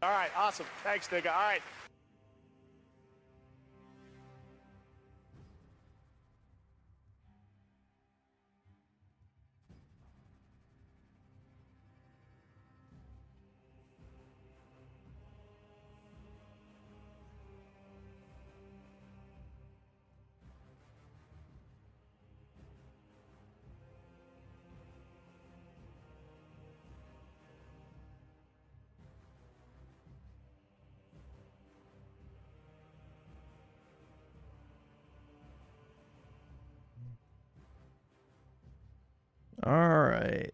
Speaker 18: All right, awesome. Thanks, nigga. All right.
Speaker 2: Alright.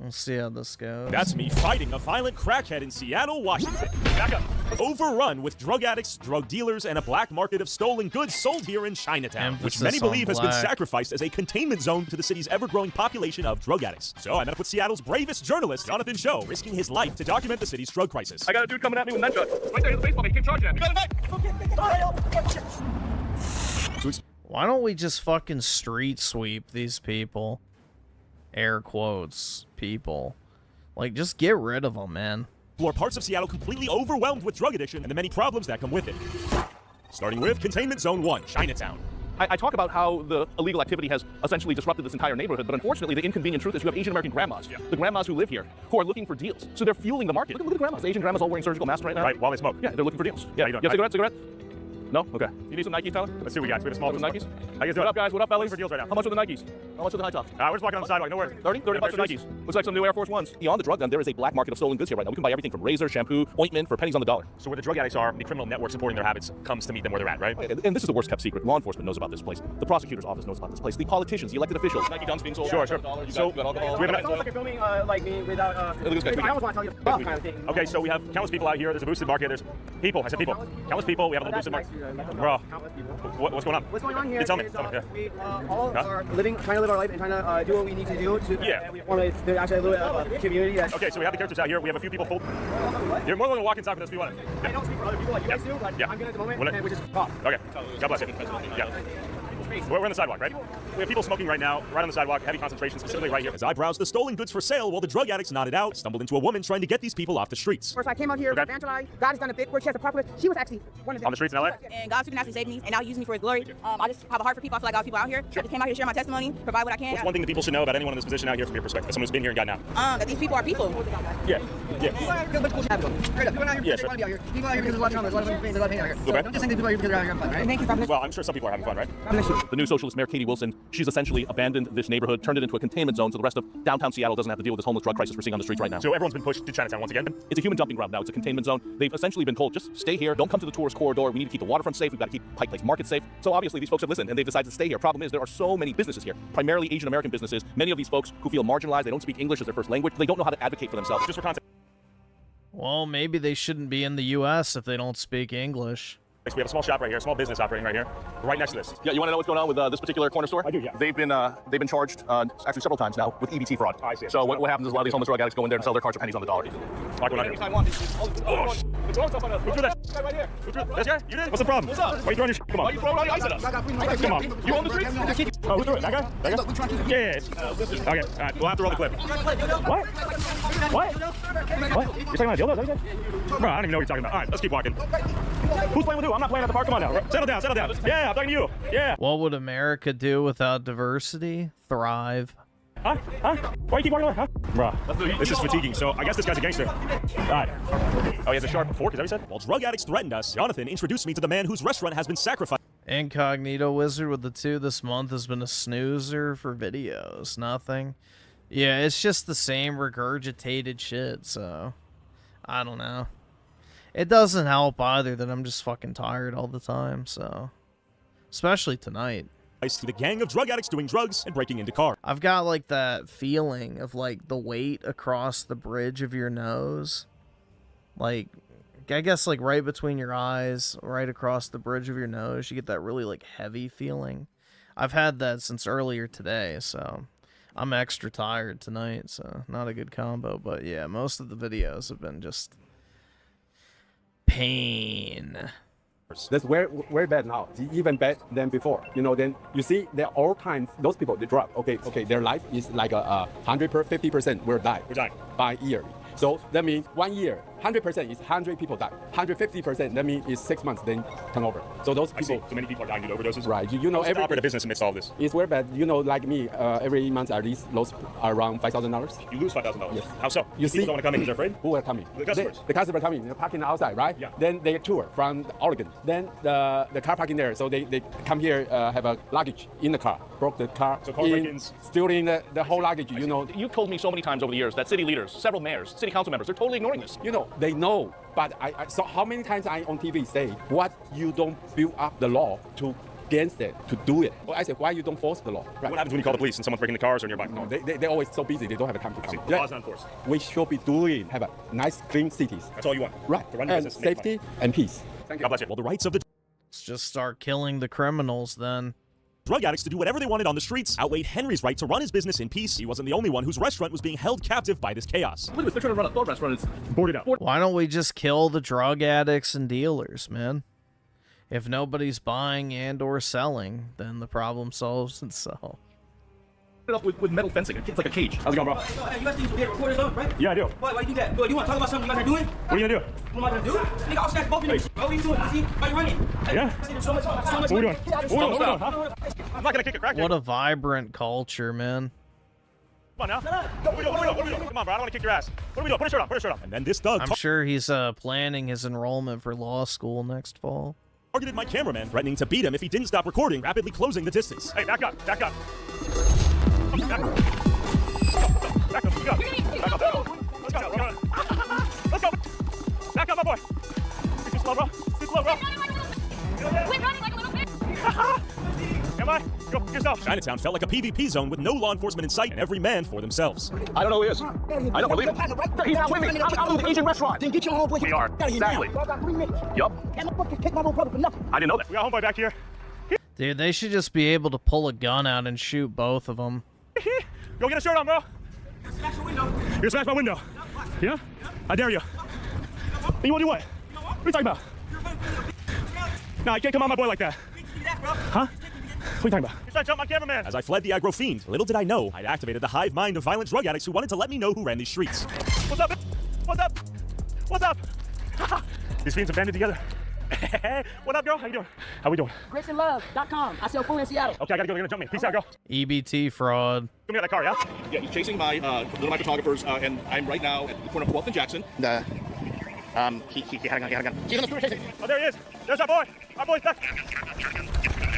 Speaker 2: We'll see how this goes.
Speaker 9: That's me fighting a violent crackhead in Seattle, Washington. Back up. Overrun with drug addicts, drug dealers, and a black market of stolen goods sold here in Chinatown, which many believe has been sacrificed as a containment zone to the city's ever-growing population of drug addicts. So I met up with Seattle's bravest journalist, Jonathan Show, risking his life to document the city's drug crisis.
Speaker 18: I got a dude coming at me with nunchucks. Right there, here's the baseball bat. He came charging at me. You got a knife.
Speaker 2: Why don't we just fucking street sweep these people? Air quotes, people. Like, just get rid of them, man.
Speaker 9: Explore parts of Seattle completely overwhelmed with drug addiction and the many problems that come with it. Starting with Containment Zone 1, Chinatown.
Speaker 18: I talk about how the illegal activity has essentially disrupted this entire neighborhood, but unfortunately, the inconvenient truth is you have Asian American grandmas, the grandmas who live here, who are looking for deals. So they're fueling the market. Look at the grandmas. The Asian grandmas all wearing surgical masks right now.
Speaker 9: Right, while they smoke.
Speaker 18: Yeah, they're looking for deals.
Speaker 9: Yeah, you
Speaker 18: have cigarettes? No? Okay. You need some Nikes, Tyler?
Speaker 9: Let's see what we got. We have a small
Speaker 18: Nikes.
Speaker 9: How you guys doing?
Speaker 18: What up, guys? What up, fellas?
Speaker 9: For deals right now.
Speaker 18: How much are the Nikes? How much are the high tops?
Speaker 9: We're just walking on the sidewalk. No worries.
Speaker 18: 30 bucks for Nikes. Looks like some new Air Force Ones. Beyond the drug gun, there is a black market of stolen goods here right now. We can buy everything from razor, shampoo, ointment for pennies on the dollar.
Speaker 9: So where the drug addicts are, the criminal network supporting their habits comes to meet them where they're at, right?
Speaker 18: And this is the worst kept secret. Law enforcement knows about this place. The prosecutor's office knows about this place. The politicians, the elected officials. Nike guns being sold.
Speaker 9: Sure.
Speaker 18: So,
Speaker 9: So,
Speaker 18: you got alcohol.
Speaker 9: we have
Speaker 18: Sounds like you're filming like me without. I almost want to tell you the kind of thing.
Speaker 9: Okay, so we have countless people out here. There's a boosted market. There's people. I said people. Countless people. We have a little boosted market. Bro, what's going on?
Speaker 18: What's going on here?
Speaker 9: Tell me.
Speaker 18: Yeah. We all are trying to live our life and trying to do what we need to do. We want to actually live a community.
Speaker 9: Okay, so we have the characters out here. We have a few people full. You're more than welcome to walk inside with us if you want.
Speaker 18: I don't speak for other people like you guys do, but I'm good at the moment, which is pop.
Speaker 9: Okay. God bless you. Yeah. We're on the sidewalk, right? We have people smoking right now, right on the sidewalk, heavy concentration, specifically right here. As I browsed the stolen goods for sale while the drug addicts nodded out, stumbled into a woman trying to get these people off the streets.
Speaker 15: First, I came out here to evangelize. God has done a big work. She has a proper. She was actually one of them.
Speaker 9: On the streets in LA?
Speaker 15: And God supernaturally saved me, and now He used me for His glory. I just have a heart for people. I feel like God has people out here. I just came out here to share my testimony, provide what I can.
Speaker 9: What's one thing that people should know about anyone in this position out here from your perspective? Someone who's been here and gotten out?
Speaker 15: That these people are people.
Speaker 9: Yeah.
Speaker 15: People out here because they want to be out here. People out here because there's a lot of trauma, there's a lot of pain, there's a lot of pain out here. So don't just think that people out here because they're out here having fun, right? Thank you.
Speaker 9: Well, I'm sure some people are having fun, right?
Speaker 18: The new socialist mayor, Katie Wilson, she's essentially abandoned this neighborhood, turned it into a containment zone so the rest of downtown Seattle doesn't have to deal with this homeless drug crisis we're seeing on the streets right now.
Speaker 9: So everyone's been pushed to Chinatown once again?
Speaker 18: It's a human dumping ground now. It's a containment zone. They've essentially been told, just stay here. Don't come to the tourist corridor. We need to keep the waterfront safe. We've got to keep Pike Place Market safe. So obviously these folks have listened and they've decided to stay here. Problem is there are so many businesses here, primarily Asian American businesses. Many of these folks who feel marginalized, they don't speak English as their first language. They don't know how to advocate for themselves.
Speaker 9: Just for context.
Speaker 2: Well, maybe they shouldn't be in the U.S. if they don't speak English.
Speaker 9: We have a small shop right here, a small business operating right here, right next to this.
Speaker 18: Yeah, you want to know what's going on with this particular corner store?
Speaker 9: I do, yeah.
Speaker 18: They've been charged actually several times now with EBT fraud.
Speaker 9: I see.
Speaker 18: So what happens is a lot of these homeless drug addicts go in there and sell their cards for pennies on the dollar.
Speaker 9: What's going on here? Who threw that? Right here. Who threw this guy? You did? What's the problem?
Speaker 18: What's up?
Speaker 9: Why are you throwing your shit? Come on.
Speaker 18: Why are you throwing all the ice at us?
Speaker 9: Come on.
Speaker 18: You on the streets?
Speaker 9: Oh, who threw it? That guy? That guy? Yeah. Okay, all right. We'll have to roll the clip. What? What? You're talking about a dildo? Is that what you said? Bro, I don't even know what you're talking about. All right, let's keep walking. Who's playing with who? I'm not playing at the park. Come on now. Settle down, settle down. Yeah, I'm talking to you. Yeah.
Speaker 2: What would America do without diversity? Thrive.
Speaker 9: Huh? Why you keep walking away? Huh? Bruh, this is fatiguing. So I guess this guy's a gangster. All right. Oh, he has a sharp fork, is that what he said? While drug addicts threatened us, Jonathan introduced me to the man whose restaurant has been sacrificed.
Speaker 2: Incognito Wizard with the 2 this month has been a snoozer for videos. Nothing. Yeah, it's just the same regurgitated shit, so I don't know. It doesn't help either that I'm just fucking tired all the time, so especially tonight.
Speaker 9: I see the gang of drug addicts doing drugs and breaking into cars.
Speaker 2: I've got like that feeling of like the weight across the bridge of your nose. Like, I guess like right between your eyes, right across the bridge of your nose, you get that really like heavy feeling. I've had that since earlier today, so I'm extra tired tonight, so not a good combo. But yeah, most of the videos have been just pain.
Speaker 20: That's very bad now. It's even bad than before. You know, then you see that all time those people they drug. Okay, their life is like 150% will die.
Speaker 9: We're dying
Speaker 20: by year. So that means 1 year, 100% is 100 people die. 150%, that means it's 6 months, then turnover. So those people.
Speaker 9: So many people are dying due to overdoses?
Speaker 20: Right. You know,
Speaker 9: every operate a business amidst all of this.
Speaker 20: It's very bad. You know, like me, every month I at least lose around $5,000.
Speaker 9: You lose $5,000?
Speaker 20: Yes.
Speaker 9: How so?
Speaker 20: You see,
Speaker 9: people don't want to come in because they're afraid?
Speaker 20: Who are coming?
Speaker 9: The customers.
Speaker 20: The customers are coming. They're parking outside, right?
Speaker 9: Yeah.
Speaker 20: Then they tour from Oregon. Then the car parking there. So they come here, have a luggage in the car, broke the car.
Speaker 9: So car break-ins.
Speaker 20: Stealing the whole luggage, you know.
Speaker 18: You've told me so many times over the years that city leaders, several mayors, city council members, they're totally ignoring this.
Speaker 20: You know, they know, but so how many times I on TV say what you don't build up the law to against it to do it. Well, I said, why you don't force the law? Right.
Speaker 9: What happens when you call the police and someone's breaking the cars or nearby?
Speaker 20: No, they're always so busy, they don't have the time to come.
Speaker 9: Laws not enforced.
Speaker 20: We should be doing, have a nice, clean cities.
Speaker 9: That's all you want.
Speaker 20: Right.
Speaker 9: To run your
Speaker 20: And
Speaker 9: business, make
Speaker 20: safety and peace.
Speaker 9: money. God bless you. Well, the rights of the
Speaker 2: Let's just start killing the criminals then.
Speaker 9: drug addicts to do whatever they wanted on the streets outweighed Henry's right to run his business in peace. He wasn't the only one whose restaurant was being held captive by this chaos.
Speaker 18: Look at this, they're trying to run a thought restaurant. It's boarded up.
Speaker 2: Why don't we just kill the drug addicts and dealers, man? If nobody's buying and or selling, then the problem solves itself.
Speaker 18: It up with metal fencing. It's like a cage. How's it going, bro?
Speaker 15: Hey, you guys think you're recorders though, right?
Speaker 18: Yeah, I do.
Speaker 15: Why you do that? Good. You want to talk about something you guys are doing?
Speaker 18: What are you gonna do?
Speaker 15: What am I gonna do? Nigga, I'll snatch both of you. What are you doing? See? Why you running? Hey,
Speaker 18: Yeah?
Speaker 15: so much.
Speaker 18: What are we doing? What are we doing, huh? I'm not gonna kick a crack.
Speaker 2: What a vibrant culture, man.
Speaker 18: Come on now. What are we doing? What are we doing? Come on, bro. I don't want to kick your ass. What are we doing? Put your shirt on. Put your shirt on.
Speaker 9: And then this thug
Speaker 2: I'm sure he's planning his enrollment for law school next fall.
Speaker 9: targeted my cameraman, threatening to beat him if he didn't stop recording, rapidly closing the distance.
Speaker 18: Hey, back up. Back up. Back up. Back up. Back up. Back up. Let's go. Let's go. Back up, my boy. Too slow, bro. Too slow, bro.
Speaker 1: Quit running like a little bitch.
Speaker 18: Am I? Go yourself.
Speaker 9: Chinatown felt like a PvP zone with no law enforcement in sight and every man for themselves.
Speaker 18: I don't know who he is. I don't believe him. He's not with me. I'm in the Asian restaurant.
Speaker 15: Then get your homeboy.
Speaker 18: We are. Exactly.
Speaker 15: I got 3 minutes.
Speaker 18: Yup.
Speaker 15: And the fucking kick my little brother for nothing.
Speaker 18: I didn't know that. We got homeboy back here.
Speaker 2: Dude, they should just be able to pull a gun out and shoot both of them.
Speaker 18: Go get a shirt on, bro.
Speaker 15: Smash your window.
Speaker 18: You're gonna smash my window. Yeah? I dare you. You want to do what? What are you talking about? Nah, you can't come on my boy like that. Huh? What are you talking about? You're trying to jump my cameraman.
Speaker 9: As I fled the aggro fiend, little did I know I'd activated the hive mind of violent drug addicts who wanted to let me know who ran these streets.
Speaker 18: What's up? What's up? What's up? These fiends are banded together. What up, girl? How you doing? How we doing?
Speaker 15: GraysonLove.com. I sell food in Seattle.
Speaker 18: Okay, I gotta go. They're gonna jump me. Peace out, girl.
Speaker 2: EBT fraud.
Speaker 18: Give me that car, yeah?
Speaker 3: Yeah, he's chasing one of my photographers, and I'm right now at the corner of 12th and Jackson. He had a gun. He's on the scooter chasing.
Speaker 18: Oh, there he is. There's our boy. Our boy's back.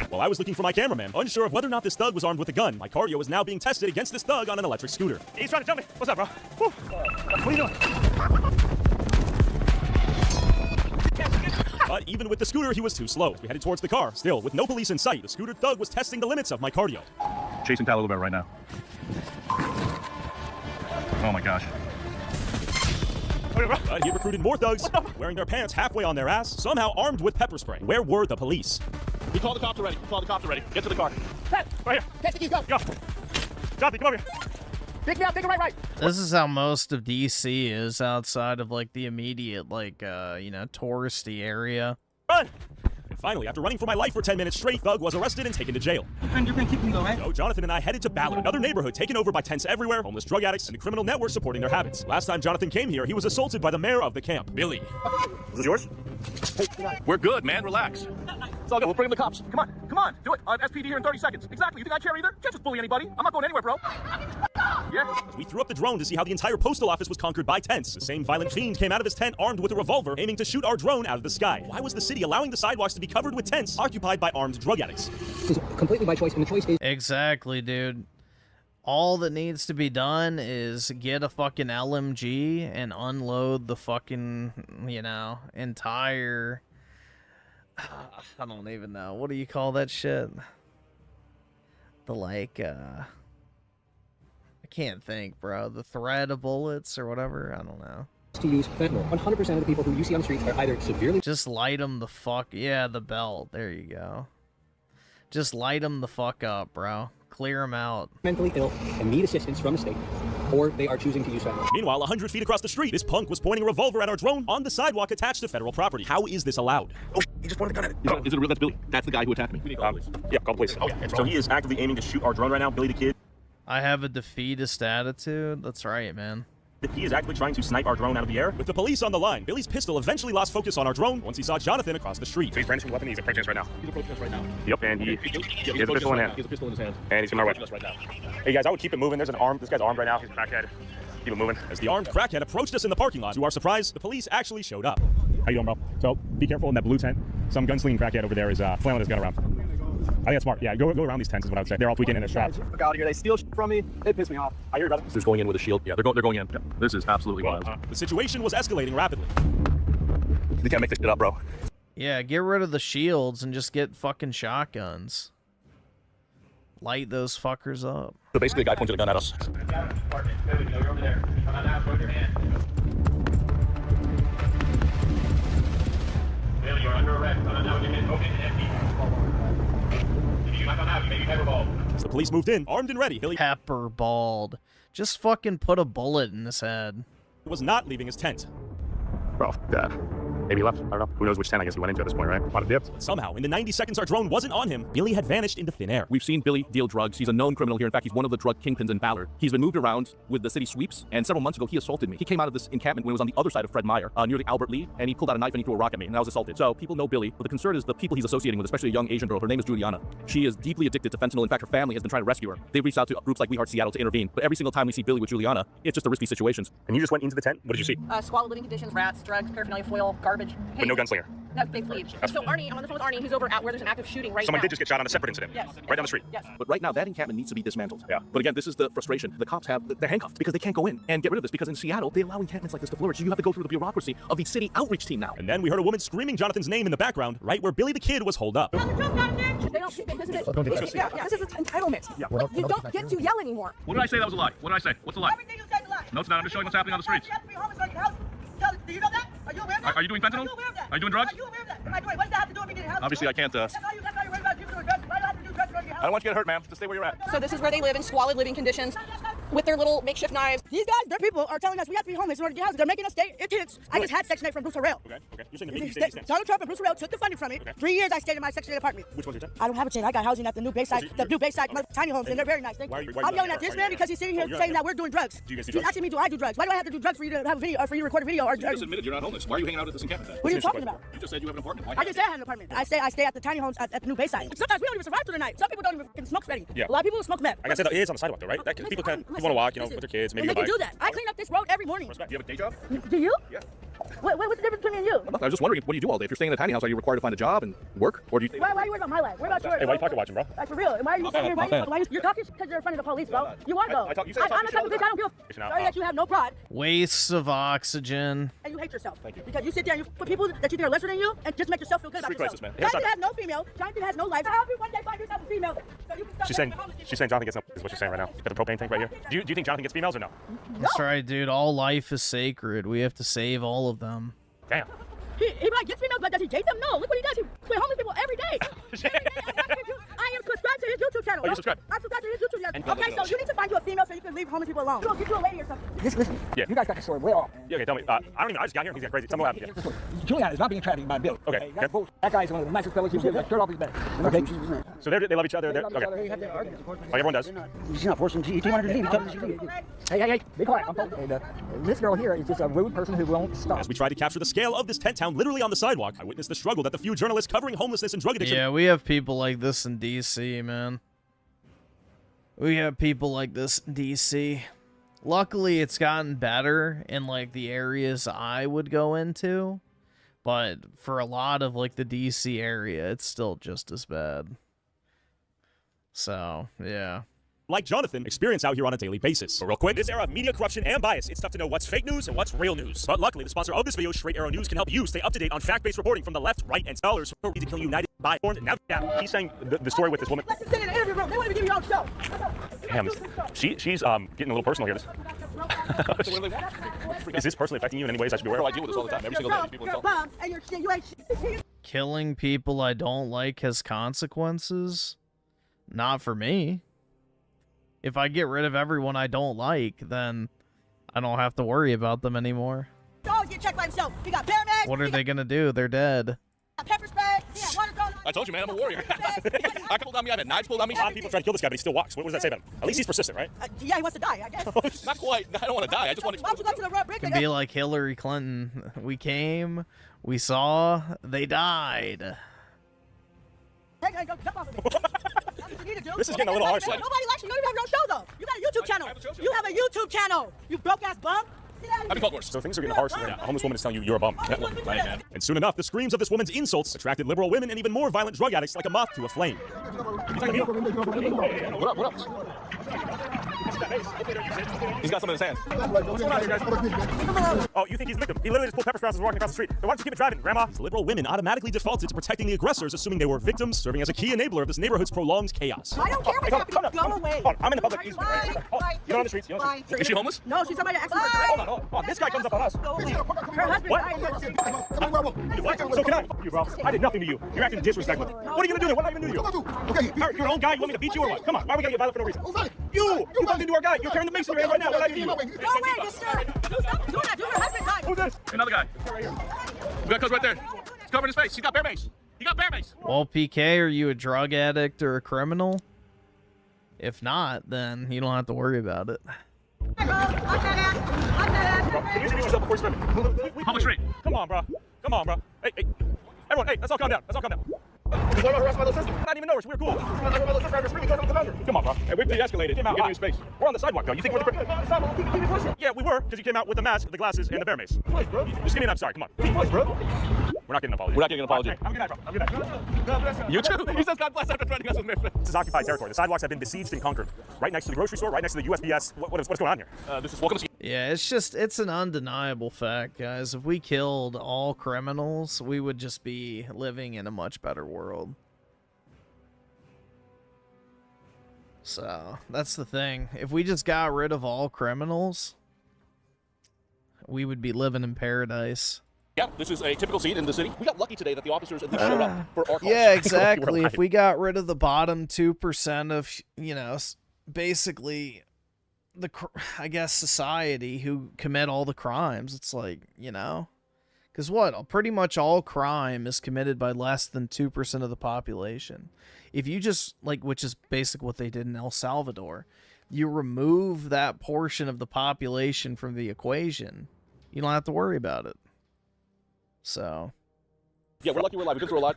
Speaker 9: While I was looking for my cameraman, unsure of whether or not this thug was armed with a gun, my cardio was now being tested against this thug on an electric scooter.
Speaker 18: He's trying to jump me. What's up, bro? Whew. What are you doing?
Speaker 9: But even with the scooter, he was too slow. We headed towards the car. Still, with no police in sight, the scooter thug was testing the limits of my cardio.
Speaker 3: Chasing Tal a little bit right now. Oh my gosh.
Speaker 9: But he recruited more thugs, wearing their pants halfway on their ass, somehow armed with pepper spray. Where were the police?
Speaker 3: We called the cops already. Get to the car.
Speaker 15: Right here. Catch the keys, go.
Speaker 18: Go. Jonathan, come over here.
Speaker 15: Pick me up, take it right.
Speaker 2: This is how most of DC is outside of like the immediate touristy area.
Speaker 9: Run! And finally, after running for my life for 10 minutes straight, thug was arrested and taken to jail.
Speaker 15: You're gonna keep me though, right?
Speaker 9: So Jonathan and I headed to Ballard, another neighborhood taken over by tents everywhere, homeless drug addicts, and a criminal network supporting their habits. Last time Jonathan came here, he was assaulted by the mayor of the camp, Billy.
Speaker 3: Is this yours? We're good, man. Relax. It's all good. We'll bring in the cops. Come on. Do it. SPD here in 30 seconds. Exactly. You think I care either? Can't just bully anybody. I'm not going anywhere, bro. Yeah?
Speaker 9: We threw up the drone to see how the entire postal office was conquered by tents. The same violent fiend came out of his tent armed with a revolver, aiming to shoot our drone out of the sky. Why was the city allowing the sidewalks to be covered with tents occupied by armed drug addicts?
Speaker 15: It's completely my choice, and the choice is...
Speaker 2: Exactly, dude. All that needs to be done is get a fucking LMG and unload the fucking, entire... I don't even know. What do you call that shit? The, I can't think, bro. The thread of bullets or whatever? I don't know.
Speaker 15: To use fentanyl. 100% of the people who you see on the streets are either severely...
Speaker 2: Just light them the fuck... Yeah, the belt. There you go. Just light them the fuck up, bro. Clear them out.
Speaker 15: ...mentally ill and need assistance from the state, or they are choosing to use fentanyl.
Speaker 9: Meanwhile, 100 feet across the street, this punk was pointing a revolver at our drone on the sidewalk attached to federal property. How is this allowed?
Speaker 3: Oh, he just pointed a gun at it. Is it real? That's Billy. That's the guy who attacked me.
Speaker 18: Yeah, call the police.
Speaker 3: Okay.
Speaker 18: So he is actively aiming to shoot our drone right now, Billy the Kid.
Speaker 2: I have a defeatist attitude. That's right, man.
Speaker 18: He is actively trying to snipe our drone out of the air.
Speaker 9: With the police on the line, Billy's pistol eventually lost focus on our drone once he saw Jonathan across the street.
Speaker 18: So he's brandishing a weapon. He's approaching us right now.
Speaker 3: He's approaching us right now.
Speaker 18: Yep, and he has a pistol in hand.
Speaker 3: He has a pistol in his hand.
Speaker 18: And he's coming our way.
Speaker 3: Right now.
Speaker 18: Hey guys, I would keep it moving. There's an arm. This guy's armed right now. He's a crackhead. Keep it moving.
Speaker 9: As the armed crackhead approached us in the parking lot, to our surprise, the police actually showed up.
Speaker 18: How you doing, bro? So be careful in that blue tent. Some gunslinging crackhead over there is flailing his gun around. I think that's smart. Yeah, go around these tents is what I would say. They're all tweaking and they're strapped.
Speaker 3: Look out here. They steal shit from me. They piss me off. I hear you, brother. This is going in with a shield. Yeah, they're going in. Yeah. This is absolutely wild.
Speaker 9: The situation was escalating rapidly.
Speaker 3: You can't make this shit up, bro.
Speaker 2: Yeah, get rid of the shields and just get fucking shotguns. Light those fuckers up.
Speaker 18: So basically, a guy pointed a gun at us.
Speaker 3: Billy, you're under arrest. Now you can open and empty. If you might not have, you may be pepperballed.
Speaker 9: As the police moved in, armed and ready, Billy
Speaker 2: Pepperballed. Just fucking put a bullet in his head.
Speaker 9: was not leaving his tent.
Speaker 18: Bro, maybe he left. I don't know. Who knows which tent I guess he went into at this point, right? A lot of dips.
Speaker 9: Somehow, in the 90 seconds our drone wasn't on him, Billy had vanished into thin air.
Speaker 18: We've seen Billy deal drugs. He's a known criminal here. In fact, he's one of the drug kingpins in Ballard. He's been moved around with the city sweeps, and several months ago, he assaulted me. He came out of this encampment when it was on the other side of Fred Meyer, near the Albert Lee, and he pulled out a knife and he threw a rock at me, and I was assaulted. So people know Billy, but the concern is the people he's associating with, especially a young Asian girl. Her name is Juliana. She is deeply addicted to fentanyl. In fact, her family has been trying to rescue her. They've reached out to groups like We Heart Seattle to intervene, but every single time we see Billy with Juliana, it's just a risky situations. And you just went into the tent? What did you see?
Speaker 6: Squalid living conditions, rats, drugs, paraphernalia, foil, garbage.
Speaker 18: But no gunslinger?
Speaker 6: No, they fled. So Arnie, I'm on the phone with Arnie, who's over at where there's an active shooting right
Speaker 18: Someone
Speaker 6: now.
Speaker 18: did just get shot on a separate incident.
Speaker 6: Yes.
Speaker 18: Right down the street.
Speaker 6: Yes.
Speaker 18: But right now, that encampment needs to be dismantled. Yeah. But again, this is the frustration. The cops they're handcuffed because they can't go in and get rid of this, because in Seattle, they allow encampments like this to flourish. You have to go through the bureaucracy of the city outreach team now.
Speaker 9: And then we heard a woman screaming Jonathan's name in the background, right where Billy the Kid was holed up.
Speaker 6: They don't, this is it. This is entitlement.
Speaker 18: Yeah.
Speaker 6: You don't get to yell anymore.
Speaker 18: What did I say that was a lie? What did I say? What's a lie?
Speaker 6: Everything you said is a lie.
Speaker 18: No, it's not. I'm just showing what's happening on the streets.
Speaker 6: You have to be homeless like your house. Do you know that? Are you aware of that?
Speaker 18: Are you doing fentanyl?
Speaker 6: Are you aware of that?
Speaker 18: Are you doing drugs?
Speaker 6: Are you aware of that? Am I doing? What does that have to do with me getting housed?
Speaker 18: Obviously, I can't.
Speaker 6: That's how you're worried about people doing drugs. Why do I have to do drugs around your house?
Speaker 18: I don't want you to get hurt, ma'am. Just stay where you're at.
Speaker 6: So this is where they live in squalid living conditions with their little makeshift knives.
Speaker 15: These guys, their people are telling us we have to be homeless in order to get houses. They're making us stay. It is. I just had Section 8 from Bruce Harrell.
Speaker 18: Okay. You're saying the big state
Speaker 15: Donald Trump and Bruce Harrell took the funding from me. 3 years I stayed in my Section 8 apartment.
Speaker 18: Which one's your tent?
Speaker 15: I don't have a tent. I got housing at the new Bayside, tiny homes, and they're very nice. Thank you. I'm yelling at this man because he's sitting here saying that we're doing drugs.
Speaker 18: Do you guys do
Speaker 15: He's
Speaker 18: drugs?
Speaker 15: asking me, do I do drugs? Why do I have to do drugs for you to have a video, or for you to record a video?
Speaker 18: You just admitted you're not homeless. Why are you hanging out at this encampment then?
Speaker 15: What are you talking about?
Speaker 18: You just said you have an apartment. Why
Speaker 15: I didn't say I had an apartment. I say I stay at the tiny homes at the new Bayside. Sometimes we don't even survive through the night. Some people don't even smoke Freddy.
Speaker 18: Yeah.
Speaker 15: A lot of people smoke meth.
Speaker 18: Like I said, it is on the sidewalk though, right? People want to walk, with their kids, maybe
Speaker 15: They
Speaker 18: go
Speaker 15: can
Speaker 18: bike.
Speaker 15: do that. I clean up this road every morning.
Speaker 18: Respect. Do you have a day job?
Speaker 15: Do you?
Speaker 18: Yeah.
Speaker 15: What's the difference between me and you?
Speaker 18: I was just wondering, what do you do all day? If you're staying in a tiny house, are you required to find a job and work? Or do you...
Speaker 15: Why are you worried about my life? What about yours?
Speaker 18: Hey, why are you pocket watching, bro?
Speaker 15: Like, for real. Why are you sitting here? You're talking because you're in front of the police, bro. You are, though.
Speaker 18: you said
Speaker 15: I'm the type of bitch, I don't give a sorry that you have no pride.
Speaker 2: Wastes of oxygen.
Speaker 15: And you hate yourself. Thank you. Because you sit there and you put people that you think are lesser than you and just make yourself feel good about yourself.
Speaker 18: Crisis, man.
Speaker 15: Jonathan has no female. Jonathan has no life. How do you one day find yourself a female? So you can start
Speaker 18: She's saying Jonathan gets no, is what she's saying right now. Got the propane tank right here. Do you think Jonathan gets females or no?
Speaker 2: That's right, dude. All life is sacred. We have to save all of them.
Speaker 18: Damn.
Speaker 15: He might get females, but does he date them? No. Look what he does. He with homeless people every day. I am subscribed to his YouTube channel.
Speaker 18: Oh, you're subscribed?
Speaker 15: I'm subscribed to his YouTube channel.
Speaker 18: And
Speaker 15: Okay, so you need to find you a female so you can leave homeless people alone. Get you a lady or something. Listen.
Speaker 18: Yeah.
Speaker 15: You guys got the story way off.
Speaker 18: Yeah, okay, tell me. I just got here and he's got crazy. Tell me what happened. Yeah.
Speaker 15: Julian is not being trafficked by Bill.
Speaker 18: Okay.
Speaker 15: That guy is one of the nicest fellows you've ever shirt off his back. Okay.
Speaker 18: So they love each other. Okay. Like everyone does.
Speaker 15: She's not forcing. She wanted to leave. Hey, be quiet. I'm talking. This girl here is just a rude person who won't stop.
Speaker 9: As we try to capture the scale of this tent town literally on the sidewalk, I witnessed the struggle that the few journalists covering homelessness and drug addiction...
Speaker 2: Yeah, we have people like this in DC, man. We have people like this in DC. Luckily, it's gotten better in, like, the areas I would go into. But for a lot of, like, the DC area, it's still just as bad. So, yeah.
Speaker 9: Like Jonathan, experience out here on a daily basis. But real quick, this era of media corruption and bias, it's tough to know what's fake news and what's real news. But luckily, the sponsor of this video, Straight Arrow News, can help you stay up to date on fact-based reporting from the left, right, and scholars who are ready to kill United by Born. Now, he's saying the story with this woman.
Speaker 15: Let's sit in the interview room. They want to give you your own show.
Speaker 18: Damn, she's getting a little personal here. Is this personally affecting you in any ways? I should be aware. I deal with this all the time. Every single day. People insult me.
Speaker 2: Killing people I don't like has consequences? Not for me. If I get rid of everyone I don't like, then I don't have to worry about them anymore.
Speaker 15: Always get checked by himself. He got paramedics.
Speaker 2: What are they gonna do? They're dead.
Speaker 15: Pepper spray. He had water thrown on.
Speaker 18: I told you, man, I'm a warrior. I pulled on me. I had knives pulled on me. A lot of people try to kill this guy, but he still walks. What does that say about him? At least he's persistent, right?
Speaker 15: Yeah, he wants to die, I guess.
Speaker 18: Not quite. I don't want to die. I just want to.
Speaker 15: Why don't you go to the road bridge?
Speaker 2: Can be like Hillary Clinton. We came, we saw, they died.
Speaker 15: Jump off of it. That's what you need to do.
Speaker 18: This is getting a little harsh.
Speaker 15: Nobody likes you. You don't even have your own show, though. You got a YouTube channel. You have a YouTube channel. You broke-ass bum.
Speaker 18: I've been called worse. So things are getting harsh when a homeless woman is telling you you're a bum.
Speaker 9: And soon enough, the screams of this woman's insults attracted liberal women and even more violent drug addicts like a moth to a flame.
Speaker 18: What up? He's got something in his hand. What's going on here, guys? Oh, you think he's a victim? He literally just pulled pepper spray as walking across the street. Then why don't you keep it driving, Grandma?
Speaker 9: Liberal women automatically defaulted to protecting the aggressors, assuming they were victims, serving as a key enabler of this neighborhood's prolonged chaos.
Speaker 15: I don't care what's happening. Go away.
Speaker 18: I'm in the public. You're on the streets. Is she homeless?
Speaker 15: No, she's somebody ex.
Speaker 18: Hold on. This guy comes up on us.
Speaker 15: Her husband
Speaker 18: What? So can I? You, bro. I did nothing to you. You're acting disrespectful. What are you gonna do then? What am I gonna do to you? Okay. Your own guy. You want me to beat you or what? Come on. Why are we gonna get violent for no reason? You bumped into our guy. You're carrying the mace in your hand right now. What did I do to you?
Speaker 15: Go away, mister. Stop doing that. Do her husband died.
Speaker 18: Who's this? Another guy. We got Cuz right there. He's covering his face. He's got bear mace. He got bear mace.
Speaker 2: Well, PK, are you a drug addict or a criminal? If not, then you don't have to worry about it.
Speaker 18: Can you introduce yourself before you swim? Public street. Come on, bro. Hey. Everyone, hey, let's all calm down. He's harassed by the system. Not even know we're cool. Come on, bro. Hey, we de-escalated. Get in your space. We're on the sidewalk, though. You think we're the... Yeah, we were, because you came out with the mask, the glasses, and the bear mace. Just give me an I'm sorry. Come on. We're not getting an apology. Have a good night. You too. He says God bless after threatening us with Memphis. This is occupied territory. The sidewalks have been besieged and conquered. Right next to the grocery store, right next to the USPS. What's going on here? This is welcome.
Speaker 2: Yeah, it's an undeniable fact, guys. If we killed all criminals, we would just be living in a much better world. So, that's the thing. If we just got rid of all criminals, we would be living in paradise.
Speaker 18: Yeah, this is a typical scene in the city. We got lucky today that the officers at least showed up for our call.
Speaker 2: Yeah, exactly. If we got rid of the bottom 2% of, you know, basically the, I guess, society who commit all the crimes, it's like, you know, because what? Pretty much all crime is committed by less than 2% of the population. If you just, like, which is basically what they did in El Salvador, you remove that portion of the population from the equation, you don't have to worry about it. So...
Speaker 18: Yeah, we're lucky we're alive. We've been through a lot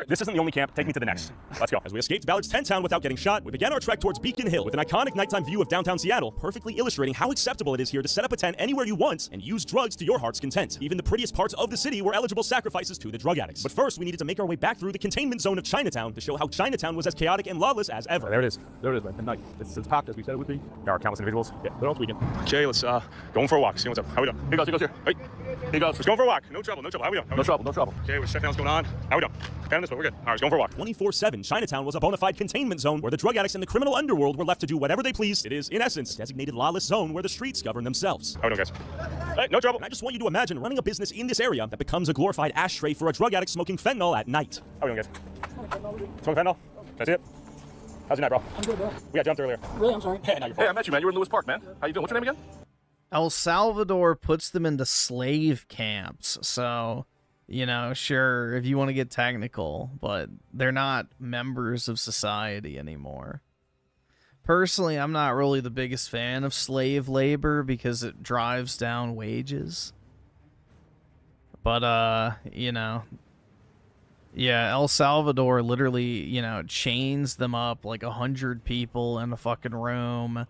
Speaker 9: This isn't the only camp. Take me to the next. Let's go. As we escaped Ballard's tent town without getting shot, we began our trek towards Beacon Hill with an iconic nighttime view of downtown Seattle, perfectly illustrating how acceptable it is here to set up a tent anywhere you want and use drugs to your heart's content. Even the prettiest parts of the city were eligible sacrifices to the drug addicts. But first, we needed to make our way back through the containment zone of Chinatown to show how Chinatown was as chaotic and lawless as ever.
Speaker 18: There it is, man. At night. It's packed as we said it would be. There are countless individuals. Yeah, they're all tweaking. Okay, let's going for a walk. See what's up. How we doing? Here goes here. Hey. Here goes. Just going for a walk. No trouble. How we doing? No trouble. Okay, we're checking out what's going on. How we doing? Kind of this way. We're good. All right, let's go for a walk.
Speaker 9: 24/7, Chinatown was a bona fide containment zone where the drug addicts and the criminal underworld were left to do whatever they pleased. It is, in essence, a designated lawless zone where the streets govern themselves.
Speaker 18: How we doing, guys? Hey, no trouble.
Speaker 9: And I just want you to imagine running a business in this area that becomes a glorified ashtray for a drug addict smoking fentanyl at night.
Speaker 18: How we doing, guys? Smoking fentanyl? Can I see it? How's your night, bro?
Speaker 15: I'm good, bro.
Speaker 18: We got jumped earlier.
Speaker 15: Really? I'm sorry.
Speaker 18: Hey, I met you, man. You were in Lewis Park, man. How you doing? What's your name again?
Speaker 2: El Salvador puts them into slave camps, so, you know, sure, if you want to get technical, but they're not members of society anymore. Personally, I'm not really the biggest fan of slave labor because it drives down wages. But, you know, yeah, El Salvador literally, you know, chains them up like 100 people in a fucking room.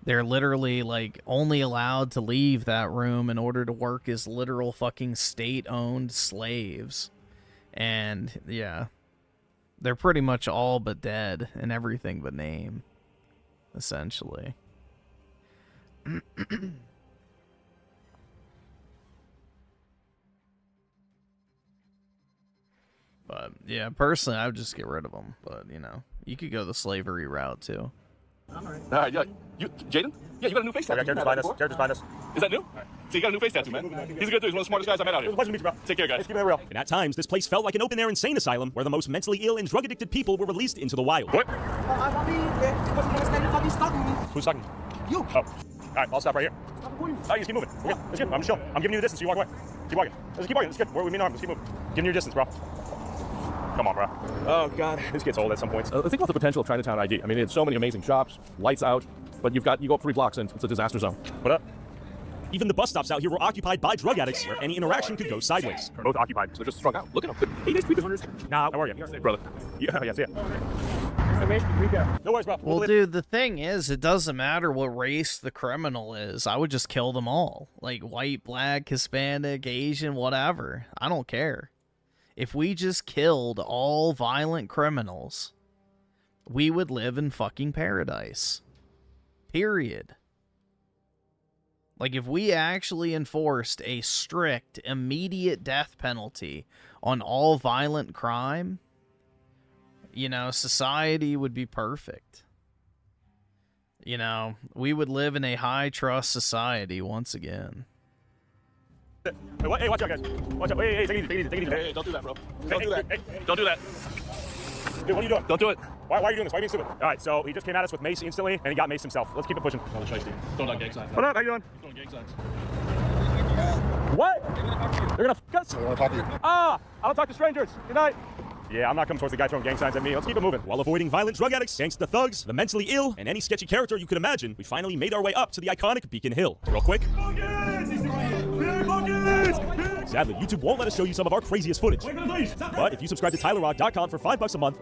Speaker 2: They're literally, like, only allowed to leave that room in order to work as literal fucking state-owned slaves. And, yeah, they're pretty much all but dead in everything but name, essentially. But, yeah, personally, I would just get rid of them. But, you know, you could go the slavery route, too.
Speaker 18: All right, yeah. You, Jaden? Yeah, you got a new face tattoo. Characters find us. Is that new? So you got a new face tattoo, man. He's a good dude. He's one of the smartest guys I met out here. Pleasure to meet you, bro. Take care, guys. Keep it real.
Speaker 9: And at times, this place felt like an open-air insane asylum where the most mentally ill and drug-addicted people were released into the wild.
Speaker 18: What? Who's talking?
Speaker 15: You.
Speaker 18: Oh. All right, I'll stop right here. Stop recording. All right, just keep moving. We're good. Let's keep. I'm chill. I'm giving you the distance so you walk away. Keep walking. Let's keep walking. It's good. We mean arms. Let's keep moving. Giving you your distance, bro. Come on, bro. Oh, God. This gets old at some points.
Speaker 12: Think about the potential of Chinatown ID. I mean, it's so many amazing shops, lights out, but you go up 3 blocks and it's a disaster zone.
Speaker 18: What up?
Speaker 9: Even the bus stops out here were occupied by drug addicts, where any interaction could go sideways.
Speaker 18: They're both occupied, so they're just strung out. Look at them. Hey, nice tweeters on yours. Nah, how are you? Brother. Yeah, see ya. No worries, bro.
Speaker 2: Well, dude, the thing is, it doesn't matter what race the criminal is. I would just kill them all. Like, white, black, Hispanic, Asian, whatever. I don't care. If we just killed all violent criminals, we would live in fucking paradise. Period. Like, if we actually enforced a strict, immediate death penalty on all violent crime, you know, society would be perfect. You know, we would live in a high-trust society once again.
Speaker 9: Hey, watch out, guys. Watch out. Hey, take it easy, take it easy.
Speaker 18: Hey, don't do that, bro. Don't do that. Hey, don't do that.
Speaker 9: Dude, what are you doing?
Speaker 18: Don't do it.
Speaker 9: Why are you doing this? Why are you being stupid? All right, so he just came at us with mace instantly, and he got maced himself. Let's keep it pushing.
Speaker 18: Throwing on gang signs.
Speaker 9: What up? How you doing?
Speaker 18: Throwing gang signs.
Speaker 9: What? They're gonna fuck us?
Speaker 16: I want to talk to you.
Speaker 9: Ah! I don't talk to strangers. Good night. Yeah, I'm not coming towards the guy throwing gang signs at me. Let's keep it moving. While avoiding violent drug addicts, gangsta thugs, the mentally ill, and any sketchy character you could imagine, we finally made our way up to the iconic Beacon Hill. Real quick. Sadly, YouTube won't let us show you some of our craziest footage. But if you subscribe to TylerRock.com for $5 a month,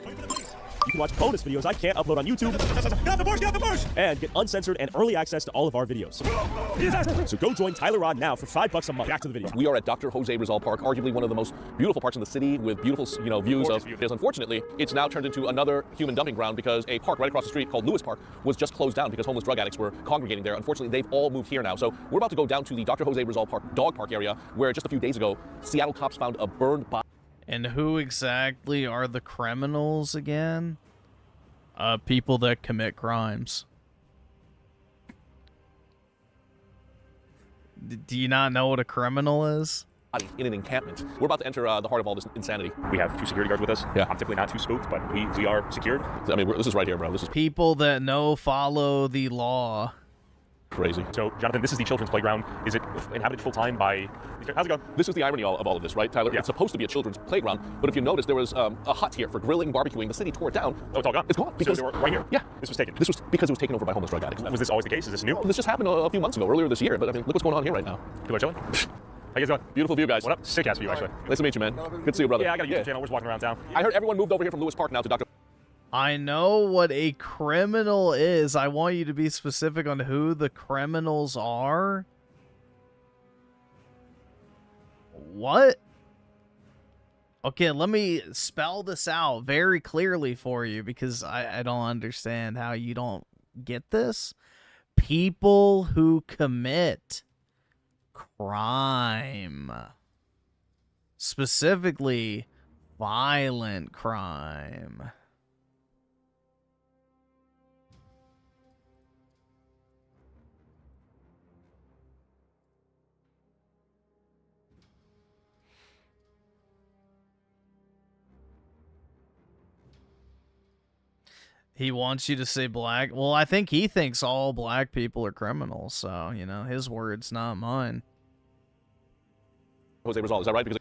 Speaker 9: you can watch bonus videos I can't upload on YouTube. Get off the bush, get off the bush! And get uncensored and early access to all of our videos. So go join Tyler Rod now for $5 a month. Back to the video.
Speaker 18: We are at Dr. Jose Rizal Park, arguably one of the most beautiful parks in the city with beautiful, views of. Because unfortunately, it's now turned into another human dumping ground because a park right across the street called Lewis Park was just closed down because homeless drug addicts were congregating there. Unfortunately, they've all moved here now. So we're about to go down to the Dr. Jose Rizal Park dog park area where just a few days ago, Seattle cops found a burned body.
Speaker 2: And who exactly are the criminals again? People that commit crimes. Do you not know what a criminal is?
Speaker 18: In an encampment. We're about to enter the heart of all this insanity.
Speaker 9: We have 2 security guards with us.
Speaker 18: Yeah.
Speaker 9: I'm typically not too spooked, but we are secured.
Speaker 18: I mean, this is right here, bro. This is
Speaker 2: people that follow the law.
Speaker 18: Crazy.
Speaker 9: So, Jonathan, this is the children's playground. Is it inhabited full-time by... How's it going?
Speaker 18: This is the irony of all of this, right, Tyler? Yeah. It's supposed to be a children's playground, but if you notice, there was a hut here for grilling, barbecuing. The city tore it down.
Speaker 9: Oh, it's all gone?
Speaker 18: It's gone. Because
Speaker 9: so they were right here?
Speaker 18: Yeah.
Speaker 9: This was taken?
Speaker 18: This was because it was taken over by homeless drug addicts.
Speaker 9: Was this always the case? Is this new?
Speaker 18: Well, this just happened a few months ago, earlier this year, but I mean, look what's going on here right now.
Speaker 9: People are chilling? How you guys doing?
Speaker 18: Beautiful view, guys.
Speaker 9: What up? Sick-ass view, actually.
Speaker 18: Nice to meet you, man. Good to see you, brother.
Speaker 9: Yeah, I got a YouTube channel. We're just walking around town.
Speaker 18: I heard everyone moved over here from Lewis Park now to Dr.
Speaker 2: I know what a criminal is. I want you to be specific on who the criminals are. What? Okay, let me spell this out very clearly for you because I don't understand how you don't get this. People who commit crime. Specifically, violent crime. He wants you to say black. Well, I think he thinks all black people are criminals. So, you know, his words, not mine.
Speaker 18: Jose Rizal, is that right? Because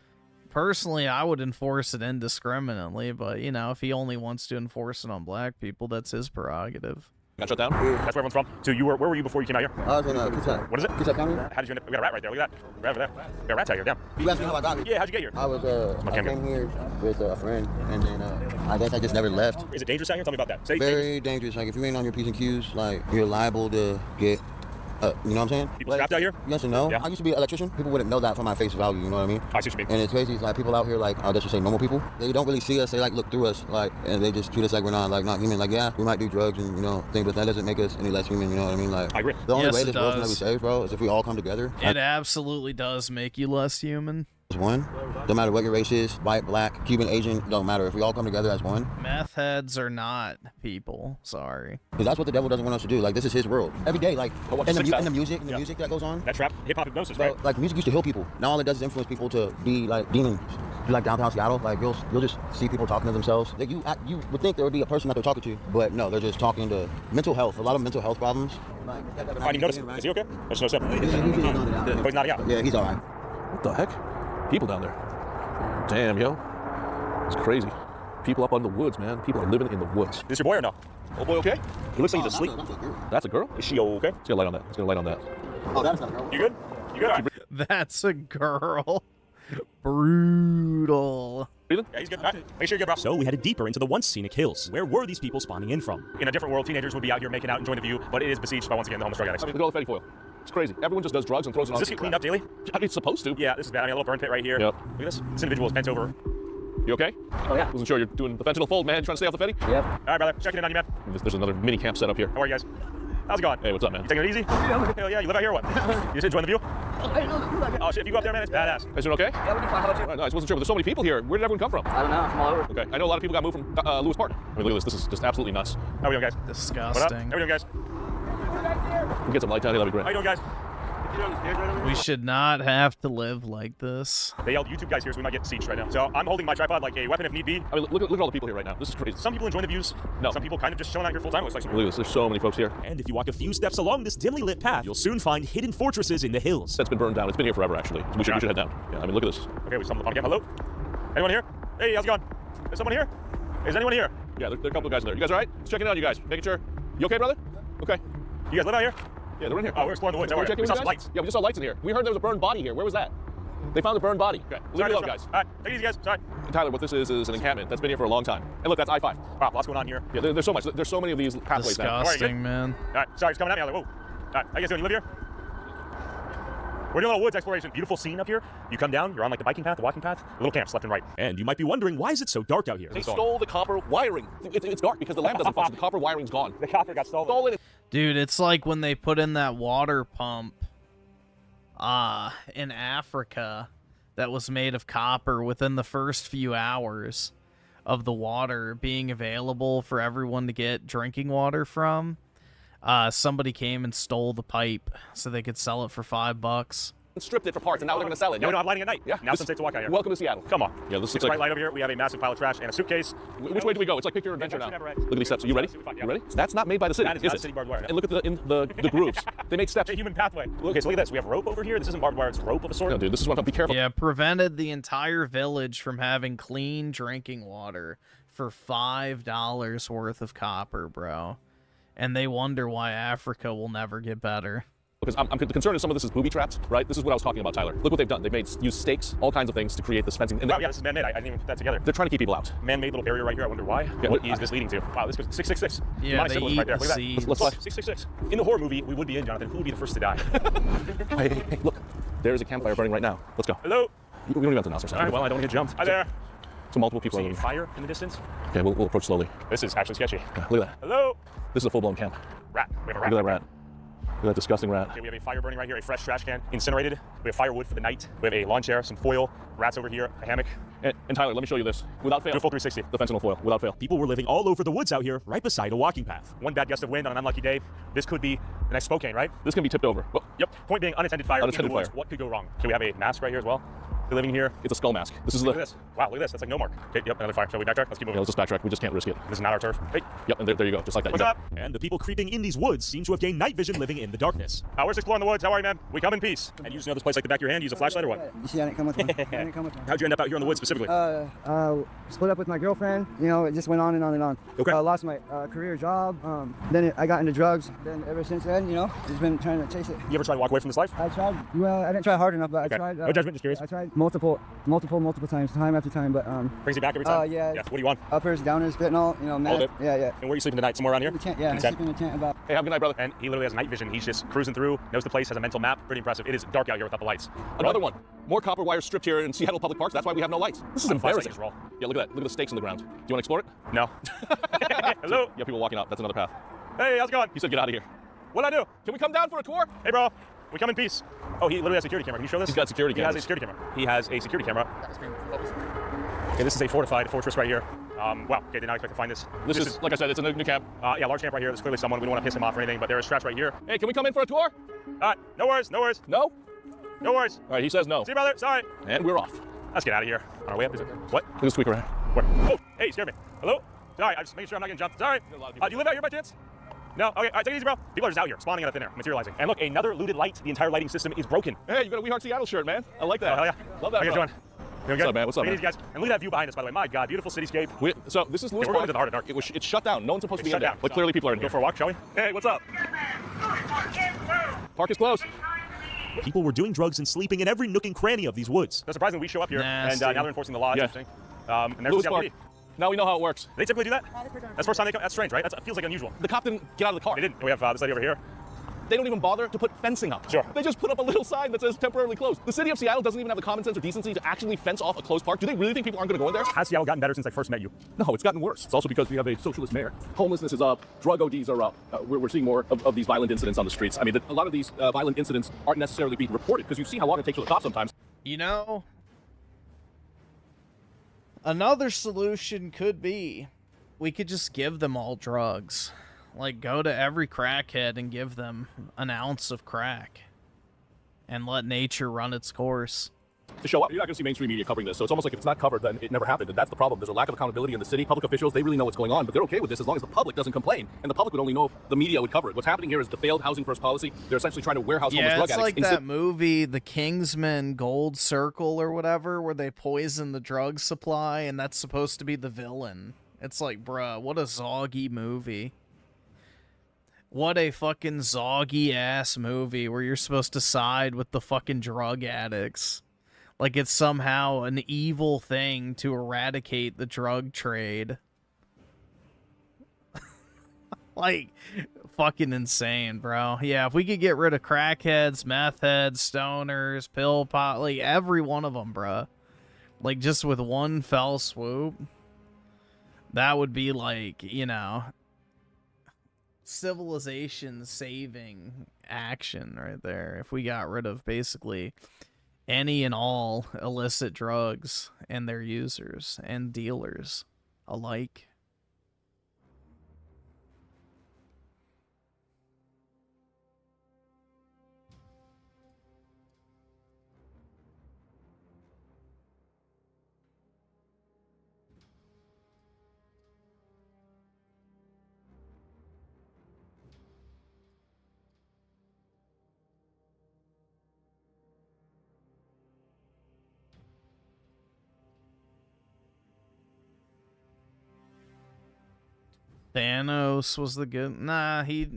Speaker 2: personally, I would enforce it indiscriminately. But, you know, if he only wants to enforce it on black people, that's his prerogative.
Speaker 18: Got shut down?
Speaker 9: That's where everyone's from. So where were you before you came out here?
Speaker 16: I was in Kuchak.
Speaker 9: What is it?
Speaker 16: Kuchak County.
Speaker 9: How did you end up? We got a rat right there. Look at that. Right over there. We got a rat tag here. Damn.
Speaker 16: You asked me how I got here?
Speaker 9: Yeah, how'd you get here?
Speaker 16: I came here with a friend, and then I guess I just never left.
Speaker 9: Is it dangerous out here? Tell me about that. Say
Speaker 16: very dangerous. Like, if you ain't on your P's and Q's, like, you're liable to get... you know what I'm saying?
Speaker 9: People trapped out here?
Speaker 16: Yes and no. Yeah. I used to be an electrician. People wouldn't know that from my face value, you know what I mean?
Speaker 9: I see what you mean.
Speaker 16: And it's crazy. It's like people out here, like, I guess you say normal people. They don't really see us. They, like, look through us, like, and they just treat us like we're not human. Like, yeah, we might do drugs and, you know, things, but that doesn't make us any less human, you know what I mean? Like,
Speaker 9: I agree.
Speaker 16: The only way this world's gonna be saved, bro, is if we all come together.
Speaker 2: It absolutely does make you less human.
Speaker 16: As one, no matter what your race is, white, black, Cuban, Asian, don't matter. If we all come together as one.
Speaker 2: Meth heads are not people. Sorry.
Speaker 16: Because that's what the devil doesn't want us to do. Like, this is his world. Every day, like, in the music that goes on.
Speaker 9: That trap, hip-hop hypnosis, right?
Speaker 16: Like, music used to heal people. Now all it does is influence people to be, like, demons. Like downtown Seattle, like, you'll just see people talking to themselves. Like, you would think there would be a person that they're talking to, but no, they're just talking to mental health. A lot of mental health problems.
Speaker 9: I didn't notice. Is he okay? I just noticed him. He's nodding out.
Speaker 16: Yeah, he's all right.
Speaker 18: What the heck? People down there. Damn, yo. It's crazy. People up in the woods, man. People are living in the woods.
Speaker 9: Is this your boy or no? Oh, boy, okay?
Speaker 18: He looks like he's asleep. That's a girl?
Speaker 9: Is she okay?
Speaker 18: Let's get a light on that. Let's get a light on that.
Speaker 16: Oh, that's not a girl.
Speaker 9: You good? You good? Right.
Speaker 2: That's a girl. Brutal.
Speaker 9: Yeah, he's good. All right. Make sure you're good, bro. So we headed deeper into the once scenic hills. Where were these people spawning in from? In a different world, teenagers would be out here making out, enjoying the view, but it is besieged by, once again, the homeless drug addicts.
Speaker 18: I mean, look at all the fatty foil. It's crazy. Everyone just does drugs and throws it on.
Speaker 9: Does this get cleaned up daily?
Speaker 18: I mean, it's supposed to.
Speaker 9: Yeah, this is bad. I mean, a little burn pit right here.
Speaker 18: Yep.
Speaker 9: Look at this. This individual is bent over.
Speaker 18: You okay?
Speaker 14: Oh, yeah.
Speaker 18: Wasn't sure you're doing the fentanyl fold, man. You trying to stay off the fetty?
Speaker 14: Yep.
Speaker 9: All right, brother. Checking in on you, man.
Speaker 18: There's another mini camp set up here.
Speaker 9: How are you guys?
Speaker 7: How's it going?
Speaker 12: Hey, what's up, man?
Speaker 7: You taking it easy? Hell yeah, you live out here or what? You just enjoying the view? Oh shit, if you go up there, man, it's badass.
Speaker 12: Is it okay?
Speaker 15: Yeah, we're doing fine. How about you?
Speaker 12: Right, nice. Wasn't sure, but there's so many people here. Where did everyone come from?
Speaker 15: I don't know. I'm from all over.
Speaker 12: Okay, I know a lot of people got moved from Lewis Park. I mean, look at this. This is just absolutely nuts.
Speaker 7: How we doing, guys?
Speaker 2: Disgusting.
Speaker 7: What up? How we doing, guys?
Speaker 12: We get some light down here, that'd be great.
Speaker 7: How you doing, guys?
Speaker 2: We should not have to live like this.
Speaker 7: They yelled YouTube guys here, so we might get sieged right now. So I'm holding my tripod like a weapon if need be.
Speaker 12: I mean, look at all the people here right now. This is crazy.
Speaker 7: Some people enjoying the views.
Speaker 12: No.
Speaker 7: Some people kind of just showing out here full time. Looks like some.
Speaker 12: Look at this. There's so many folks here.
Speaker 9: And if you walk a few steps along this dimly lit path, you'll soon find hidden fortresses in the hills.
Speaker 12: That's been burned down. It's been here forever, actually. So we should head down. Yeah, I mean, look at this.
Speaker 7: Okay, we stumbled upon again. Hello? Anyone here? Hey, how's it going? Is someone here? Is anyone here?
Speaker 12: Yeah, there are a couple of guys in there. You guys all right? Just checking it out, you guys. Making sure. You okay, brother? Okay.
Speaker 7: You guys live out here?
Speaker 12: Yeah, they're in here.
Speaker 7: Oh, we're exploring the woods.
Speaker 12: We're checking
Speaker 7: We saw
Speaker 12: with
Speaker 7: some
Speaker 12: you guys?
Speaker 7: lights.
Speaker 12: Yeah, we just saw lights in here. We heard there was a burned body here. Where was that? They found a burned body. Okay. Leave it alone, guys.
Speaker 7: All right, take it easy, guys. Sorry.
Speaker 12: Tyler, what this is an encampment that's been here for a long time. And look, that's I-5.
Speaker 7: Wow, lots going on here.
Speaker 12: Yeah, there's so much. There's so many of these pathways now.
Speaker 2: Disgusting, man.
Speaker 7: All right, sorry, it's coming at me. I was like, whoa. All right, how you guys doing? You live here? We're doing a little woods exploration. Beautiful scene up here. You come down, you're on like the biking path, the walking path, little camps left and right.
Speaker 9: And you might be wondering, why is it so dark out here?
Speaker 12: They stole the copper wiring. It's dark because the lamp doesn't function. The copper wiring's gone.
Speaker 7: The copper got stolen.
Speaker 2: Dude, it's like when they put in that water pump in Africa that was made of copper within the first few hours of the water being available for everyone to get drinking water from. Somebody came and stole the pipe so they could sell it for $5.
Speaker 12: Stripped it for parts, and now they're going to sell it.
Speaker 7: Yeah, we don't have lighting at night.
Speaker 12: Yeah.
Speaker 7: Now it's safe to walk out here.
Speaker 12: Welcome to Seattle.
Speaker 7: Come on.
Speaker 12: Yeah, this looks
Speaker 7: It's
Speaker 12: like
Speaker 7: bright light over here. We have a massive pile of trash and a suitcase.
Speaker 12: Which way do we go? It's like pick your adventure now. Look at these steps. Are you ready? You ready? That's not made by the city,
Speaker 7: That is not city barbed wire.
Speaker 12: And look at the grooves. They made steps.
Speaker 7: It's a human pathway. Okay, so look at this. We have rope over here. This isn't barbed wire. It's rope of a sort.
Speaker 12: No, dude, this is what I'm. Be careful.
Speaker 2: Yeah, prevented the entire village from having clean drinking water for $5 worth of copper, bro. And they wonder why Africa will never get better.
Speaker 12: Because I'm concerned that some of this is booby traps, right? This is what I was talking about, Tyler. Look what they've done. They've used stakes, all kinds of things to create this fencing. And
Speaker 7: wow, yeah, this is man-made. I didn't even put that together.
Speaker 12: They're trying to keep people out.
Speaker 7: Man-made little barrier right here. I wonder why.
Speaker 12: Yeah,
Speaker 7: what is this leading to? Wow, this goes 666.
Speaker 2: Yeah, they eat
Speaker 7: right there.
Speaker 2: the
Speaker 7: Look
Speaker 2: seeds.
Speaker 7: at that. Let's 666. In the horror movie, we would be in, Jonathan. Who would be the first to die?
Speaker 12: Hey, look. There's a campfire burning right now. Let's go.
Speaker 7: Hello?
Speaker 12: We don't even have to announce ourselves.
Speaker 7: All right, well, I don't want to get jumped. Hi there.
Speaker 12: So multiple people.
Speaker 7: Seeing fire in the distance?
Speaker 12: Okay, we'll approach slowly.
Speaker 7: This is actually sketchy.
Speaker 12: Yeah, look at that.
Speaker 7: Hello?
Speaker 12: This is a full-blown camp.
Speaker 7: Rat. We have a rat.
Speaker 12: Look at that rat. Look at that disgusting rat.
Speaker 7: Okay, we have a fire burning right here, a fresh trash can, incinerated. We have firewood for the night. We have a lawn chair, some foil, rats over here, a hammock.
Speaker 12: And Tyler, let me show you this. Without fail.
Speaker 7: Do a full 360.
Speaker 12: The fentanyl foil, without fail.
Speaker 9: People were living all over the woods out here, right beside a walking path.
Speaker 7: One bad gust of wind on an unlucky day. This could be the next Spokane, right?
Speaker 12: This can be tipped over. Well,
Speaker 7: yep. Point being, unattended fire.
Speaker 12: Unattended
Speaker 7: in the woods.
Speaker 12: fire.
Speaker 7: What could go wrong? Okay, we have a mask right here as well. We're living here.
Speaker 12: It's a skull mask. This is
Speaker 7: Look at this. Wow, look at this. That's like no mark. Okay, yep, another fire. Shall we backtrack? Let's keep moving.
Speaker 12: Yeah, let's just backtrack. We just can't risk it.
Speaker 7: This is not our turf. Hey.
Speaker 12: Yep, and there you go, just like that.
Speaker 7: What's up?
Speaker 9: And the people creeping in these woods seem to have gained night vision living in the darkness.
Speaker 7: We're just exploring the woods. How are you, man? We come in peace. And you just know this place like the back of your hand? Use a flashlight or what?
Speaker 15: You see, I didn't come with one.
Speaker 7: How'd you end up out here in the woods specifically?
Speaker 15: Split up with my girlfriend. You know, it just went on and on and on.
Speaker 7: Okay.
Speaker 15: Lost my career job. Then I got into drugs. Then ever since then, you know, just been trying to chase it.
Speaker 7: You ever try to walk away from this life?
Speaker 15: I tried. Well, I didn't try hard enough, but
Speaker 7: Okay.
Speaker 15: I tried.
Speaker 7: No judgment, just curious.
Speaker 15: I tried multiple times, time after time, but
Speaker 7: Brings you back every time?
Speaker 15: yeah.
Speaker 7: What do you want?
Speaker 15: Uppers, downers, fentanyl, you know,
Speaker 7: All
Speaker 15: meth.
Speaker 7: of it?
Speaker 15: Yeah.
Speaker 7: And where are you sleeping tonight? Somewhere around here?
Speaker 15: In the tent, yeah.
Speaker 7: In
Speaker 15: I
Speaker 7: the tent?
Speaker 15: sleep in the tent about.
Speaker 12: Hey, have a good night, brother.
Speaker 7: And he literally has night vision. He's just cruising through, knows the place, has a mental map. Pretty impressive. It is dark out here without the lights.
Speaker 12: Another one. More copper wire stripped here in Seattle public parks. That's why we have no lights. This is embarrassing.
Speaker 7: Just roll.
Speaker 12: Yeah, look at that. Look at the stakes in the ground. Do you want to explore it?
Speaker 7: No. Hello?
Speaker 12: Yeah, people walking out. That's another path.
Speaker 7: Hey, how's it going?
Speaker 12: He said get out of here.
Speaker 7: What'd I do?
Speaker 12: Can we come down for a tour?
Speaker 7: Hey, bro. We come in peace. Oh, he literally has a security camera. Can you show this?
Speaker 12: He's got security
Speaker 7: cameras. He has a security camera. Okay, this is a fortified fortress right here. Wow, okay, did not expect to find this.
Speaker 12: This is, like I said, it's a new camp.
Speaker 7: Yeah, large camp right here. There's clearly someone. We don't want to piss him off or anything, but there is trash right here.
Speaker 12: Hey, can we come in for a tour?
Speaker 7: No worries, no worries.
Speaker 12: No?
Speaker 7: No worries.
Speaker 12: All right, he says no.
Speaker 7: See you, brother. Sorry.
Speaker 12: And we're off.
Speaker 7: Let's get out of here. On our way up, is it? What?
Speaker 12: Look at this squeaker rat.
Speaker 7: Where? Oh, hey, you scared me. Hello? Sorry, I'm just making sure I'm not getting jumped. Sorry. Do you live out here by chance? No? Okay, all right, take it easy, bro. People are just out here, spawning out of thin air, materializing. And look, another looted light. The entire lighting system is broken.
Speaker 12: Hey, you got a We Heart Seattle shirt, man. I like that.
Speaker 7: Oh, hell yeah.
Speaker 12: Love that.
Speaker 7: How you guys doing?
Speaker 12: What's up, man? What's up,
Speaker 7: Take it
Speaker 12: man?
Speaker 7: easy, guys. And look at that view behind us, by the way. My God, beautiful cityscape.
Speaker 12: So this is Lewis
Speaker 7: we're
Speaker 12: Park.
Speaker 7: going to the heart of dark.
Speaker 12: It's shut down. No one's supposed to be
Speaker 7: shut
Speaker 12: in there.
Speaker 7: down.
Speaker 12: But clearly people are in here.
Speaker 7: Go for a walk, shall we? Hey, what's up?
Speaker 12: Park is closed.
Speaker 9: People were doing drugs and sleeping in every nook and cranny of these woods.
Speaker 7: So surprisingly, we show up here, and now they're enforcing the law. It's
Speaker 12: Yeah.
Speaker 7: interesting. And there's
Speaker 12: Lewis
Speaker 7: the
Speaker 12: Park.
Speaker 7: LPD.
Speaker 12: Now we know how it works.
Speaker 7: They typically do that? That's the first time they come. That's strange, right? That feels like unusual.
Speaker 12: The cop didn't get out of the car.
Speaker 7: They didn't. We have this lady over here.
Speaker 18: They don't even bother to put fencing up. Sure. They just put up a little sign that says temporarily closed. The city of Seattle doesn't even have the common sense or decency to actually fence off a closed park. Do they really think people aren't going to go in there?
Speaker 12: Has Seattle gotten better since I first met you?
Speaker 18: No, it's gotten worse. It's also because we have a socialist mayor. Homelessness is up. Drug ODs are up. We're seeing more of these violent incidents on the streets. I mean, a lot of these violent incidents aren't necessarily being reported because you see how long it takes for the cops sometimes.
Speaker 2: You know, another solution could be we could just give them all drugs. Like, go to every crackhead and give them an ounce of crack and let nature run its course.
Speaker 18: To show up, you're not going to see mainstream media covering this, so it's almost like if it's not covered, then it never happened, and that's the problem. There's a lack of accountability in the city. Public officials, they really know what's going on, but they're okay with this as long as the public doesn't complain, and the public would only know if the media would cover it. What's happening here is the failed housing first policy. They're essentially trying to warehouse homeless drug addicts.
Speaker 2: Yeah, it's like that movie, The Kingsman Gold Circle or whatever, where they poison the drug supply, and that's supposed to be the villain. It's like, bruh, what a zoggy movie. What a fucking zoggy-ass movie where you're supposed to side with the fucking drug addicts. Like it's somehow an evil thing to eradicate the drug trade. Like, fucking insane, bro. Yeah, if we could get rid of crackheads, meth heads, stoners, pill pot, like every one of them, bro. Like just with one fell swoop. That would be like, you know, civilization saving action right there. If we got rid of basically any and all illicit drugs and their users and dealers alike. Thanos was the good... Nah, he...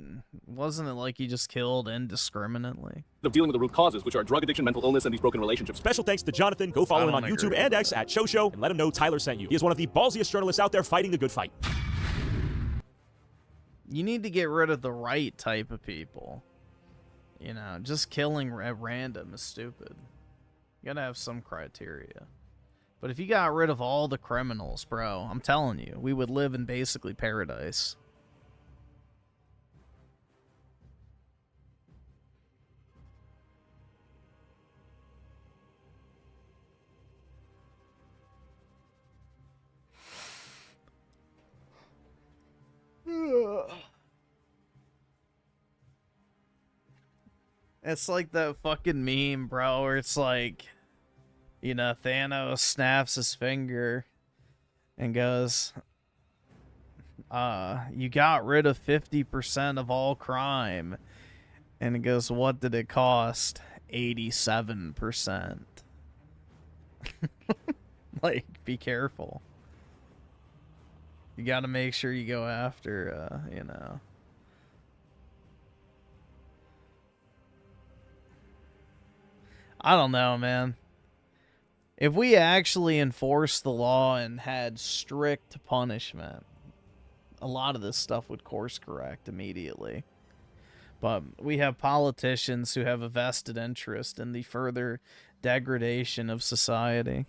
Speaker 2: Wasn't it like he just killed indiscriminately?
Speaker 18: Of dealing with the root causes, which are drug addiction, mental illness, and these broken relationships.
Speaker 9: Special thanks to Jonathan. Go follow him on YouTube and X at Show and let him know Tyler sent you. He is one of the ballsiest journalists out there fighting the good fight.
Speaker 2: You need to get rid of the right type of people. You know, just killing at random is stupid. You gotta have some criteria. But if you got rid of all the criminals, bro, I'm telling you, we would live in basically paradise. It's like that fucking meme, bro, where it's like, you know, Thanos snaps his finger and goes, you got rid of 50% of all crime. And it goes, what did it cost? 87%. Like, be careful. You gotta make sure you go after, you know. I don't know, man. If we actually enforced the law and had strict punishment, a lot of this stuff would course correct immediately. But we have politicians who have a vested interest in the further degradation of society.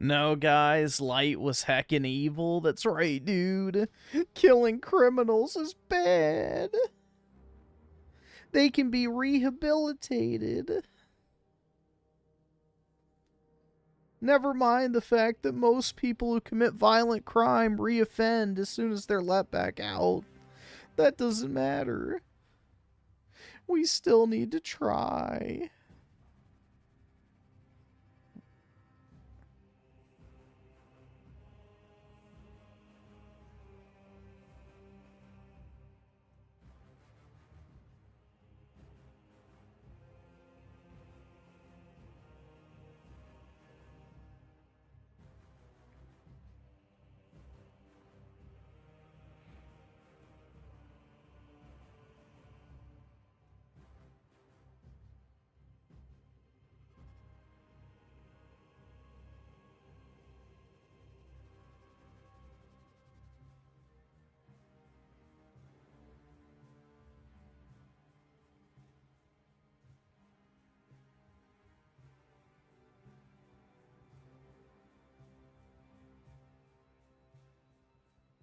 Speaker 2: No, guys, Light was heckin' evil. That's right, dude. Killing criminals is bad. They can be rehabilitated. Never mind the fact that most people who commit violent crime reoffend as soon as they're let back out. That doesn't matter. We still need to try.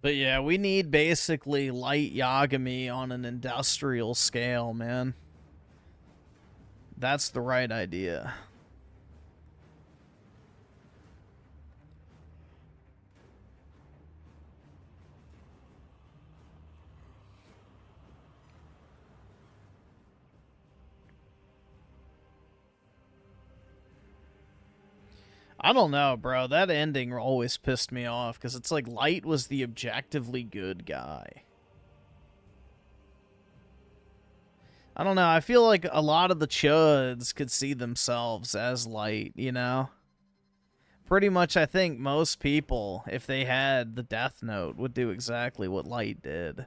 Speaker 2: But yeah, we need basically light Yagami on an industrial scale, man. That's the right idea. I don't know, bro. That ending always pissed me off, because it's like Light was the objectively good guy. I don't know. I feel like a lot of the chuds could see themselves as Light, you know? Pretty much, I think most people, if they had the Death Note, would do exactly what Light did.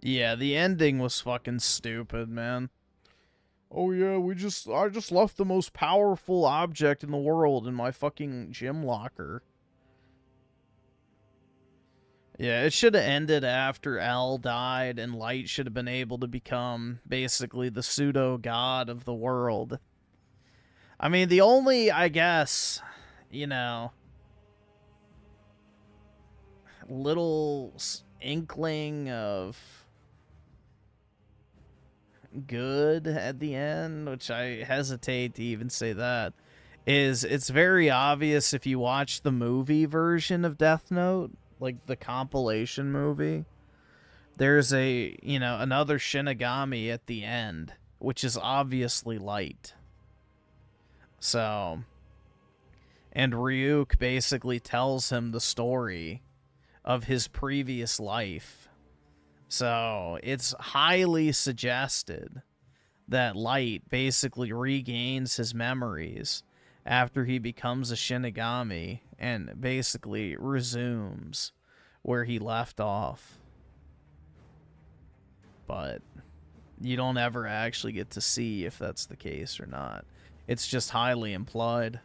Speaker 2: Yeah, the ending was fucking stupid, man. Oh yeah, I just left the most powerful object in the world in my fucking gym locker. Yeah, it should have ended after L died and Light should have been able to become basically the pseudo-god of the world. I mean, the only, I guess, you know, little inkling of good at the end, which I hesitate to even say that, is it's very obvious if you watch the movie version of Death Note, like the compilation movie, there's a, you know, another Shinigami at the end, which is obviously Light. So, and Ryuk basically tells him the story of his previous life. So, it's highly suggested that Light basically regains his memories after he becomes a Shinigami and basically resumes where he left off. But you don't ever actually get to see if that's the case or not. It's just highly implied.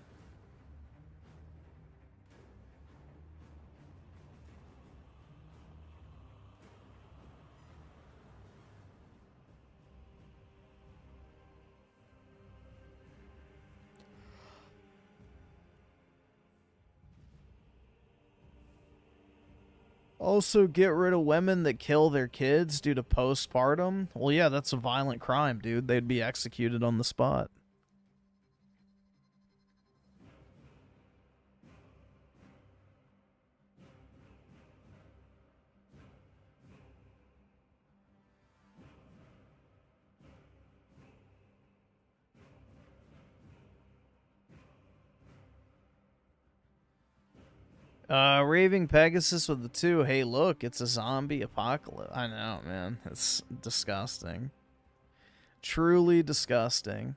Speaker 2: Also, get rid of women that kill their kids due to postpartum. Well, yeah, that's a violent crime, dude. They'd be executed on the spot. Raving Pegasus with the 2. Hey, look, it's a zombie apocalypse. I know, man. It's disgusting. Truly disgusting.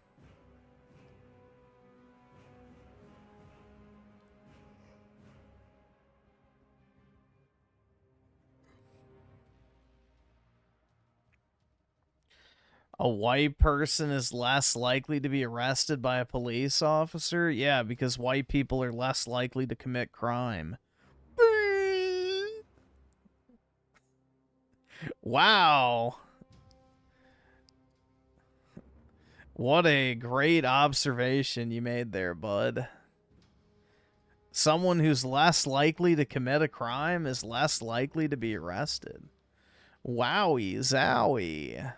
Speaker 2: A white person is less likely to be arrested by a police officer? Yeah, because white people are less likely to commit crime. Wow. What a great observation you made there, bud. Someone who's less likely to commit a crime is less likely to be arrested. Wowie zowie.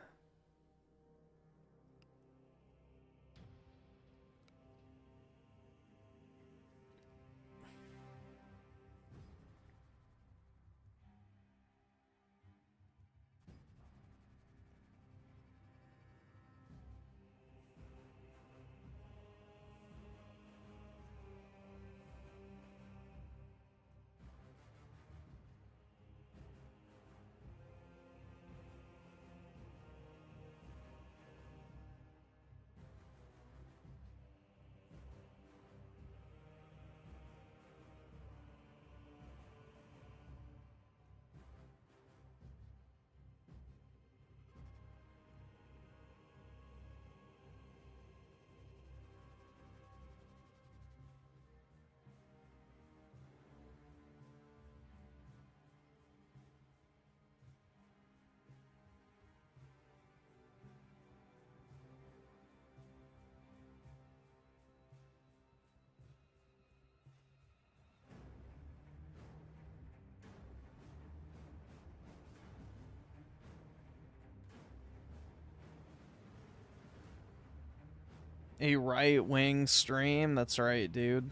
Speaker 2: A right-wing stream? That's right, dude.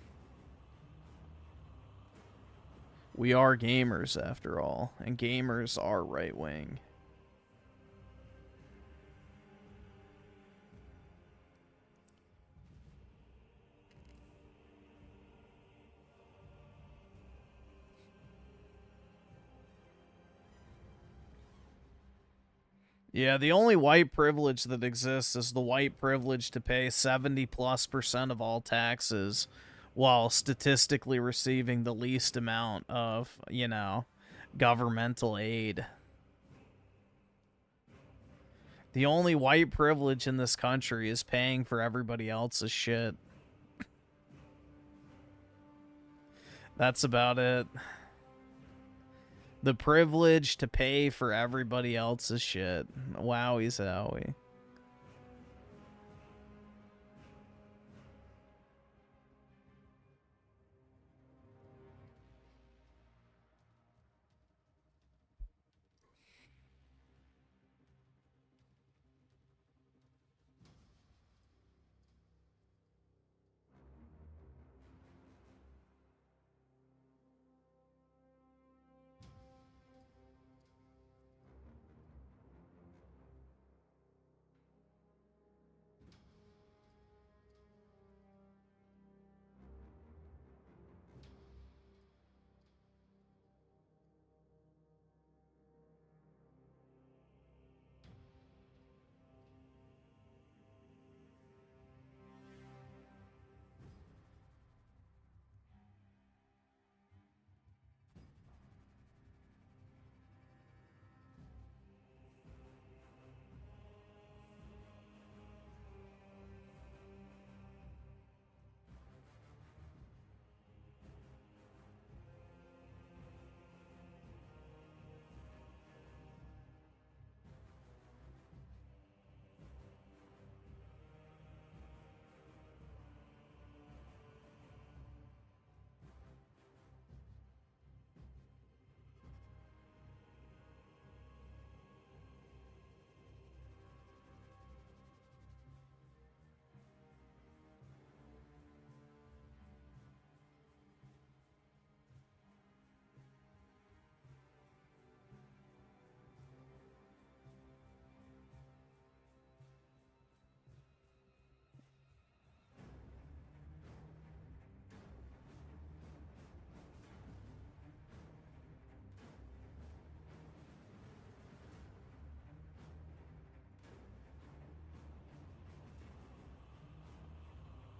Speaker 2: We are gamers, after all, and gamers are right-wing. Yeah, the only white privilege that exists is the white privilege to pay 70+% of all taxes while statistically receiving the least amount of, you know, governmental aid. The only white privilege in this country is paying for everybody else's shit. That's about it. The privilege to pay for everybody else's shit. Wowie zowie.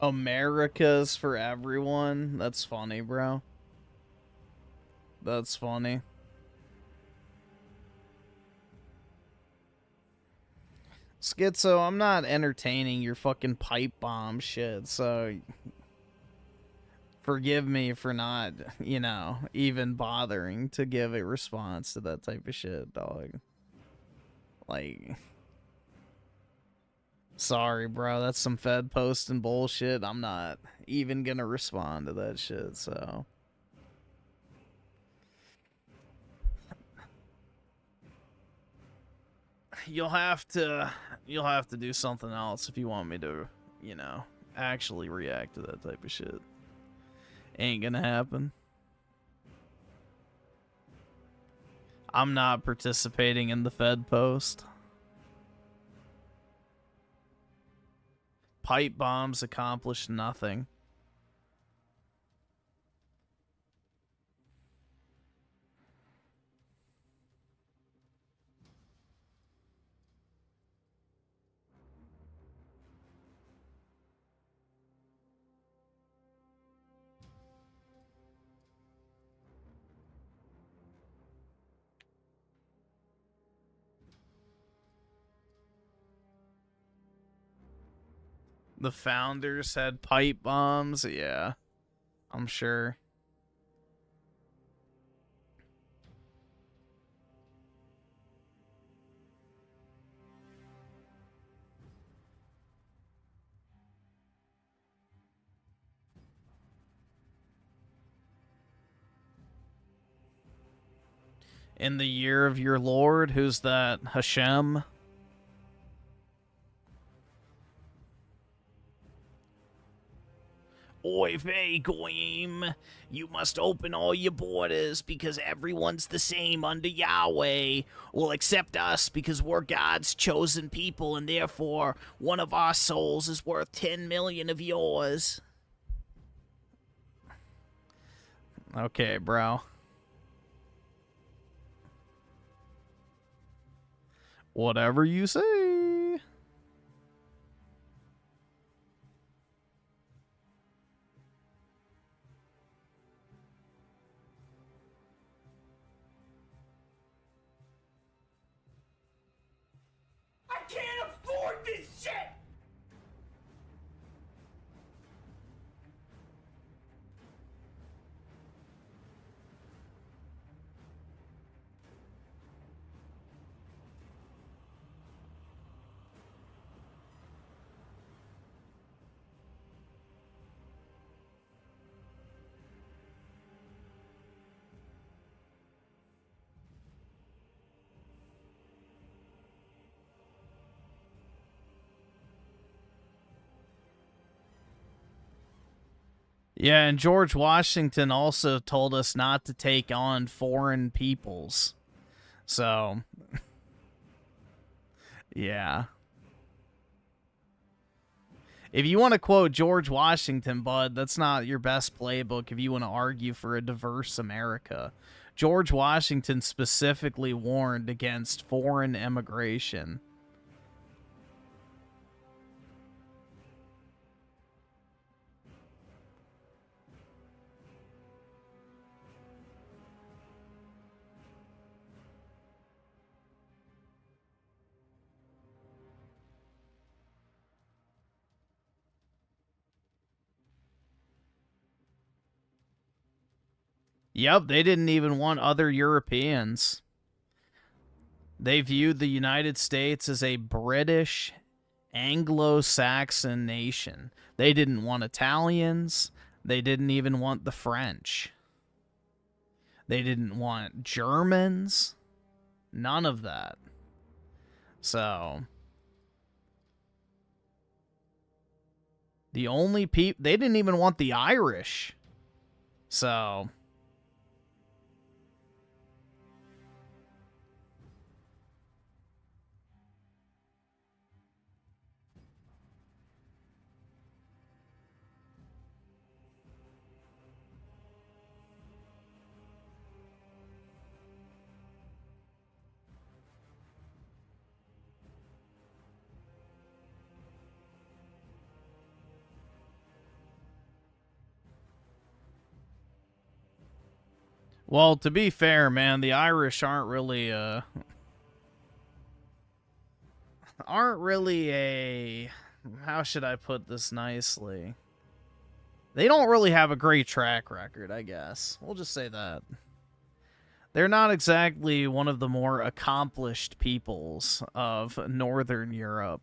Speaker 2: America's for everyone. That's funny, bro. That's funny. Schizo, I'm not entertaining your fucking pipe bomb shit, so forgive me for not, you know, even bothering to give a response to that type of shit, dog. Like, sorry, bro, that's some Fed posting bullshit. I'm not even gonna respond to that shit, so. You'll have to do something else if you want me to, you know, actually react to that type of shit. Ain't gonna happen. I'm not participating in the Fed post. Pipe bombs accomplish nothing. The founders had pipe bombs, yeah, I'm sure. In the year of your Lord, who's that? Hashem? Oi, vey, goyim, you must open all your borders because everyone's the same under Yahweh. Will accept us because we're God's chosen people and therefore one of our souls is worth 10 million of yours. Okay, bro. Whatever you say.
Speaker 1: I can't afford this shit!
Speaker 2: Yeah, and George Washington also told us not to take on foreign peoples. So, yeah. If you want to quote George Washington, bud, that's not your best playbook if you want to argue for a diverse America. George Washington specifically warned against foreign immigration. Yep, they didn't even want other Europeans. They viewed the United States as a British, Anglo-Saxon nation. They didn't want Italians. They didn't even want the French. They didn't want Germans. None of that. So, the only people... They didn't even want the Irish. So... Well, to be fair, man, the Irish aren't really a, how should I put this nicely? They don't really have a great track record, I guess. We'll just say that. They're not exactly one of the more accomplished peoples of Northern Europe.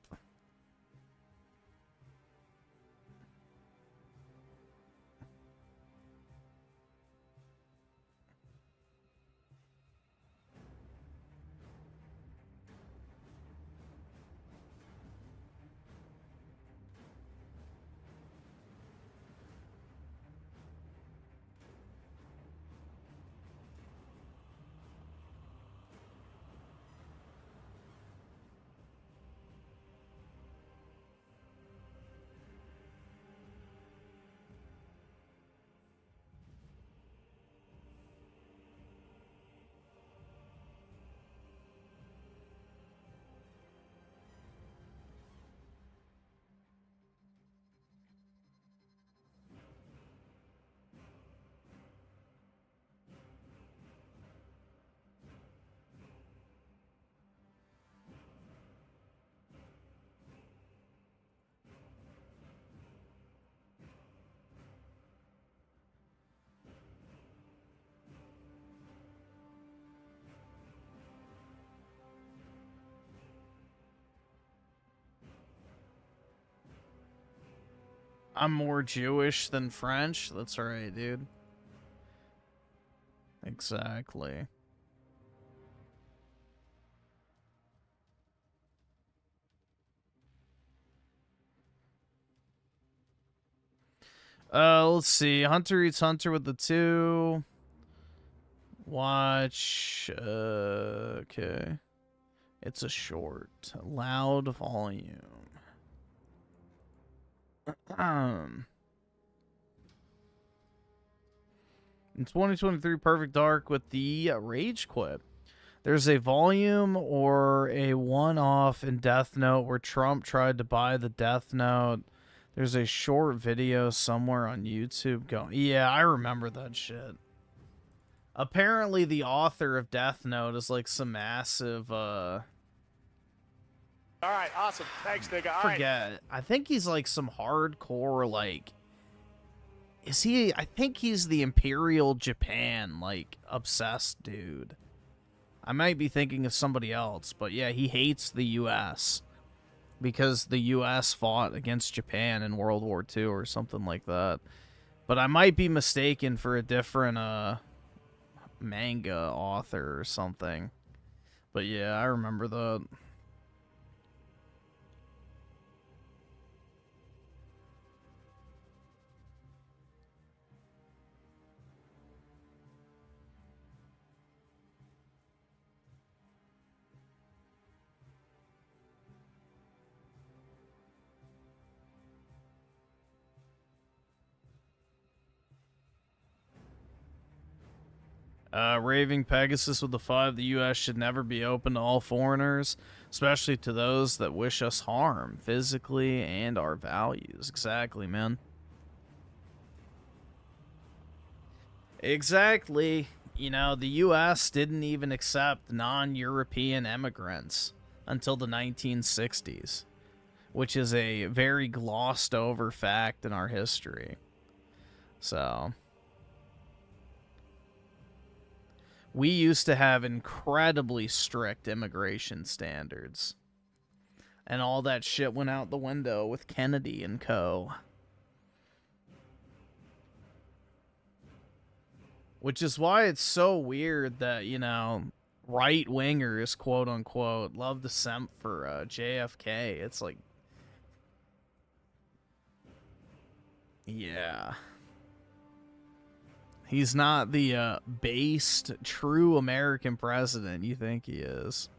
Speaker 2: I'm more Jewish than French. That's right, dude. Exactly. Let's see. Hunter eats Hunter with the 2. Watch. Okay. It's a short. Loud volume. In 2023, Perfect Dark with the Rage Quit. There's a volume or a one-off in Death Note where Trump tried to buy the Death Note. There's a short video somewhere on YouTube going. Yeah, I remember that shit. Apparently, the author of Death Note is like some massive,
Speaker 3: All right, awesome. Thanks, nigga. All right.
Speaker 2: forget. I think he's like some hardcore, like, is he? I think he's the Imperial Japan, like, obsessed dude. I might be thinking of somebody else, but yeah, he hates the U.S. because the U.S. fought against Japan in World War II or something like that. But I might be mistaken for a different manga author or something. But yeah, I remember that. Raving Pegasus with the 5. The U.S. should never be open to all foreigners, especially to those that wish us harm, physically and our values. Exactly, man. Exactly. You know, the U.S. didn't even accept non-European immigrants until the 1960s, which is a very glossed over fact in our history. So we used to have incredibly strict immigration standards. And all that shit went out the window with Kennedy and co. Which is why it's so weird that, you know, right-wingers, quote-unquote, love to simp for JFK. It's like, yeah. He's not the based, true American president you think he is.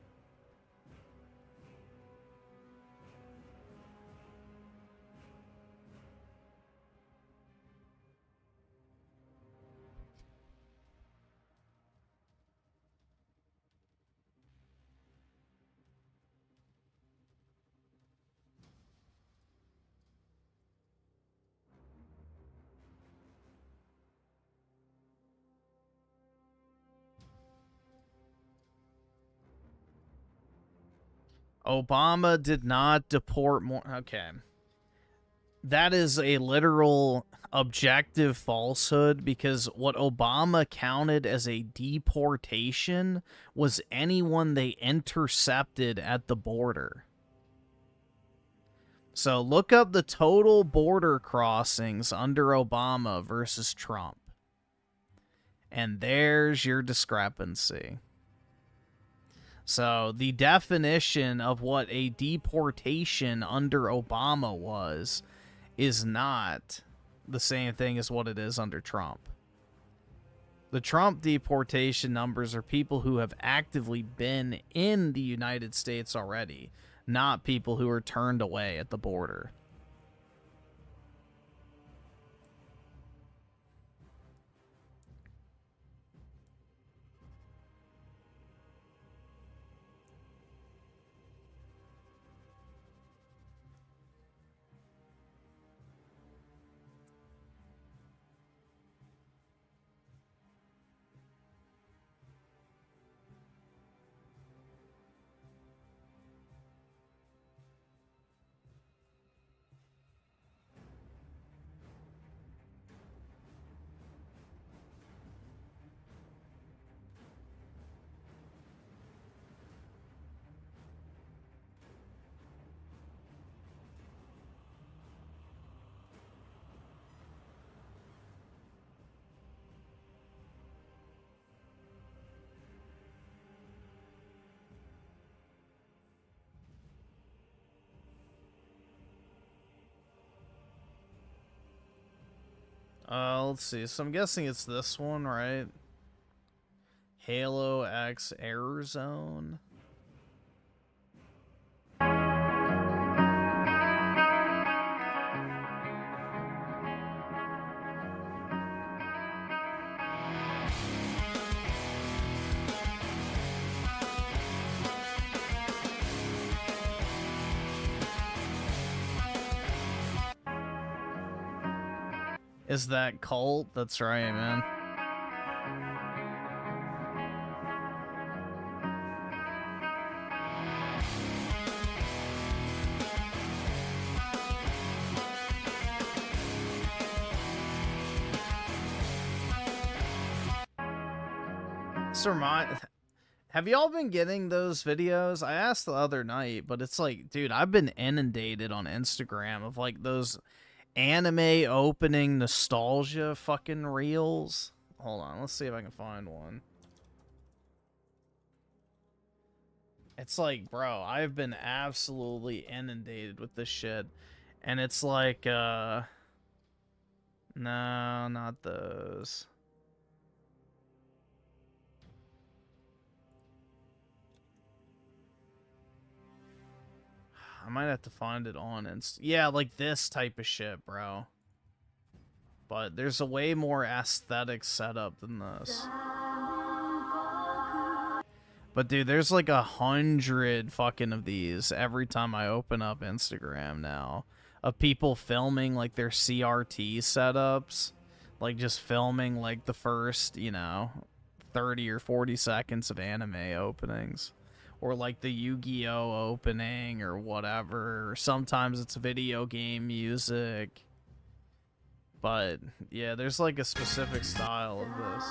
Speaker 2: Obama did not deport more. Okay. That is a literal objective falsehood, because what Obama counted as a deportation was anyone they intercepted at the border. So look up the total border crossings under Obama versus Trump. And there's your discrepancy. So the definition of what a deportation under Obama was is not the same thing as what it is under Trump. The Trump deportation numbers are people who have actively been in the United States already, not people who are turned away at the border. Let's see. So I'm guessing it's this one, right? Halo X Error Zone. Is that cult? That's right, man. So have y'all been getting those videos? I asked the other night, but it's like, dude, I've been inundated on Instagram of like those anime opening nostalgia fucking reels. Hold on, let's see if I can find one. It's like, bro, I've been absolutely inundated with this shit. And it's like, no, not those. I might have to find it on yeah, like this type of shit, bro. But there's a way more aesthetic setup than this. But dude, there's like 100 fucking of these every time I open up Instagram now. Of people filming like their CRT setups. Like just filming like the first, you know, 30 or 40 seconds of anime openings. Or like the Yu-Gi-Oh opening or whatever. Or sometimes it's video game music. But yeah, there's like a specific style of this.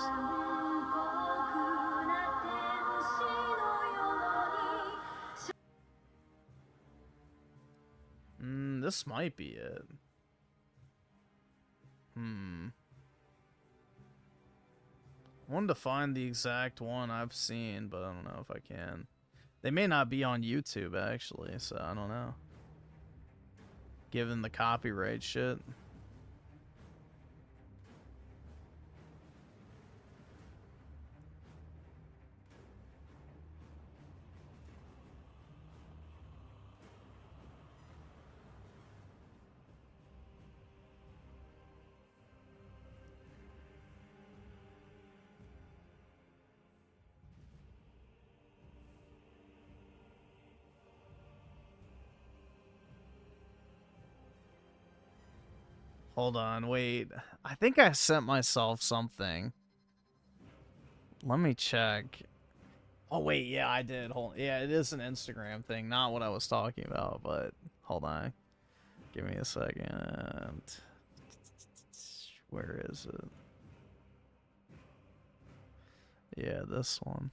Speaker 2: This might be it. I wanted to find the exact one I've seen, but I don't know if I can. They may not be on YouTube, actually, so I don't know. Given the copyright shit. Hold on, wait. I think I sent myself something. Let me check. Oh wait, yeah, I did. Hold. Yeah, it is an Instagram thing, not what I was talking about. But hold on, give me a second. Where is it? Yeah, this one.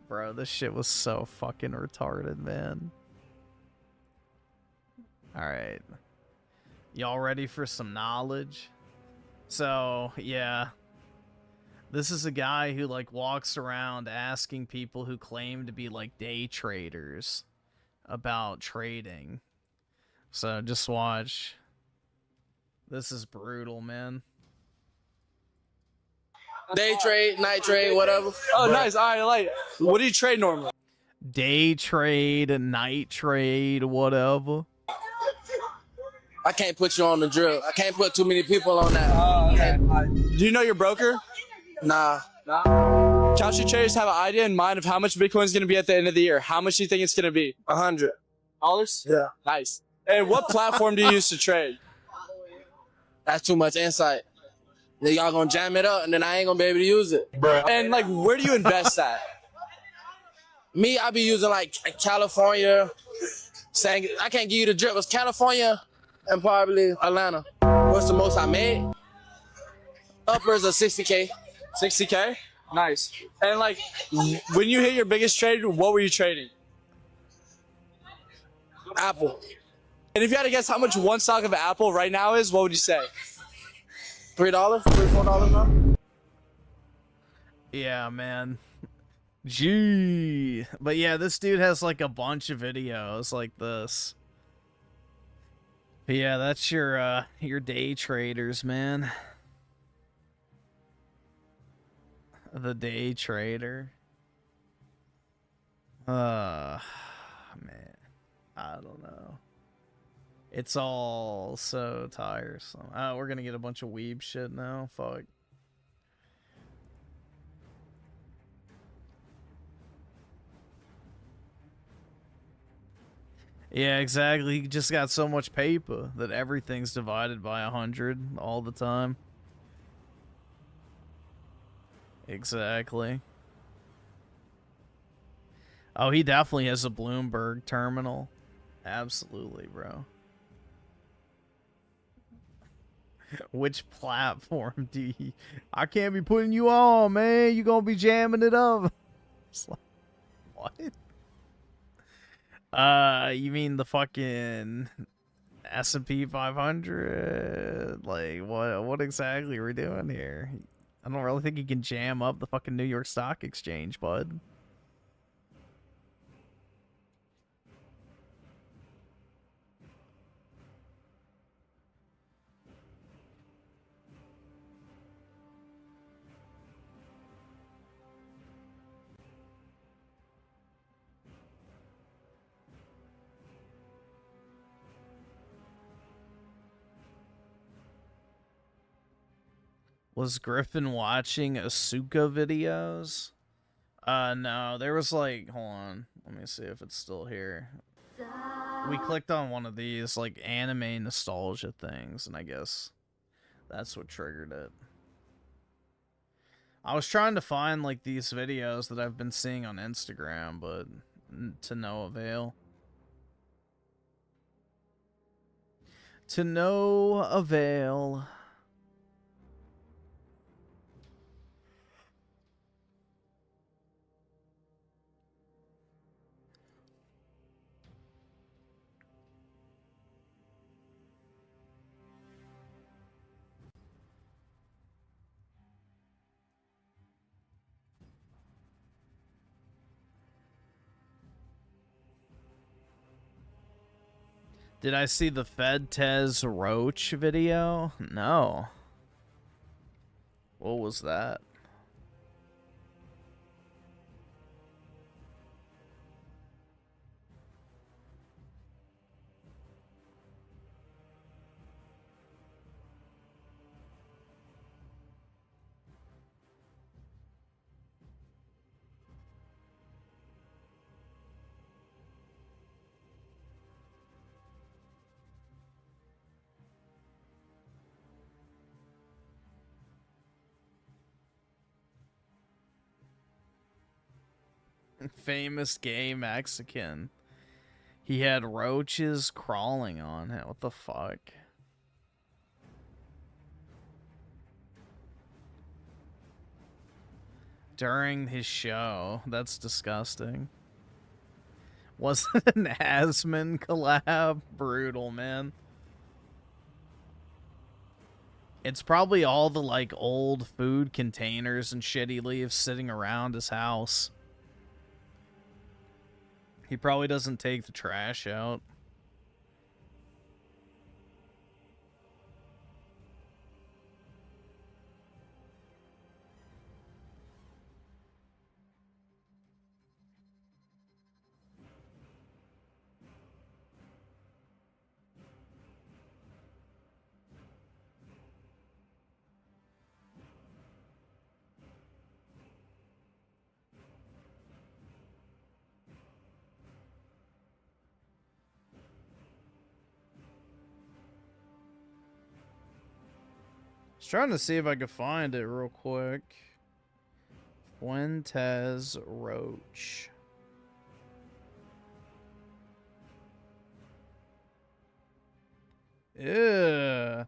Speaker 2: Bro, this shit was so fucking retarded, man. Alright. Y'all ready for some knowledge? So, yeah. This is a guy who, like, walks around asking people who claim to be, like, day traders about trading. So, just watch. This is brutal, man.
Speaker 11: Day trade, night trade, whatever. Oh, nice. All right, I like it. What do you trade normally?
Speaker 2: Day trade, night trade, whatever.
Speaker 11: I can't put you on the drill. I can't put too many people on that.
Speaker 17: Okay. Do you know your broker?
Speaker 11: Nah.
Speaker 17: Calci traders have an idea in mind of how much Bitcoin is going to be at the end of the year. How much do you think it's going to be?
Speaker 11: $100.
Speaker 17: Yeah. Nice. And what platform do you use to trade?
Speaker 11: That's too much insight. Then y'all gonna jam it up, and then I ain't gonna be able to use it.
Speaker 17: And like, where do you invest at?
Speaker 11: Me, I be using like California. Saying I can't give you the drip. It's California and probably Atlanta. What's the most I made? Uppers of 60K.
Speaker 17: 60K? Nice. And like, when you hit your biggest trade, what were you trading?
Speaker 11: Apple.
Speaker 17: And if you had to guess how much one stock of Apple right now is, what would you say?
Speaker 11: $3, $4 now?
Speaker 2: Yeah, man. Gee. But yeah, this dude has like a bunch of videos like this. But yeah, that's your day traders, man. The day trader. Man. I don't know. It's all so tiresome. Oh, we're gonna get a bunch of weeb shit now. Fuck. Yeah, exactly. He just got so much paper that everything's divided by 100 all the time. Exactly. Oh, he definitely has a Bloomberg terminal. Absolutely, bro. Which platform do you... I can't be putting you on, man. You gonna be jamming it up. It's like, what? You mean the fucking S&P 500? Like, what exactly are we doing here? I don't really think you can jam up the fucking New York Stock Exchange, bud. Was Griffin watching Asuka videos? No, there was like, hold on, let me see if it's still here. We clicked on one of these like anime nostalgia things, and I guess that's what triggered it. I was trying to find like these videos that I've been seeing on Instagram, but to no avail. To no avail. Did I see the Fedtez Roach video? No. What was that? Famous gay Mexican. He had roaches crawling on him. What the fuck? During his show. That's disgusting. Was it an Asman collab? Brutal, man. It's probably all the, like, old food containers and shit he leaves sitting around his house. He probably doesn't take the trash out. Trying to see if I could find it real quick. Fedtez roach. Ew.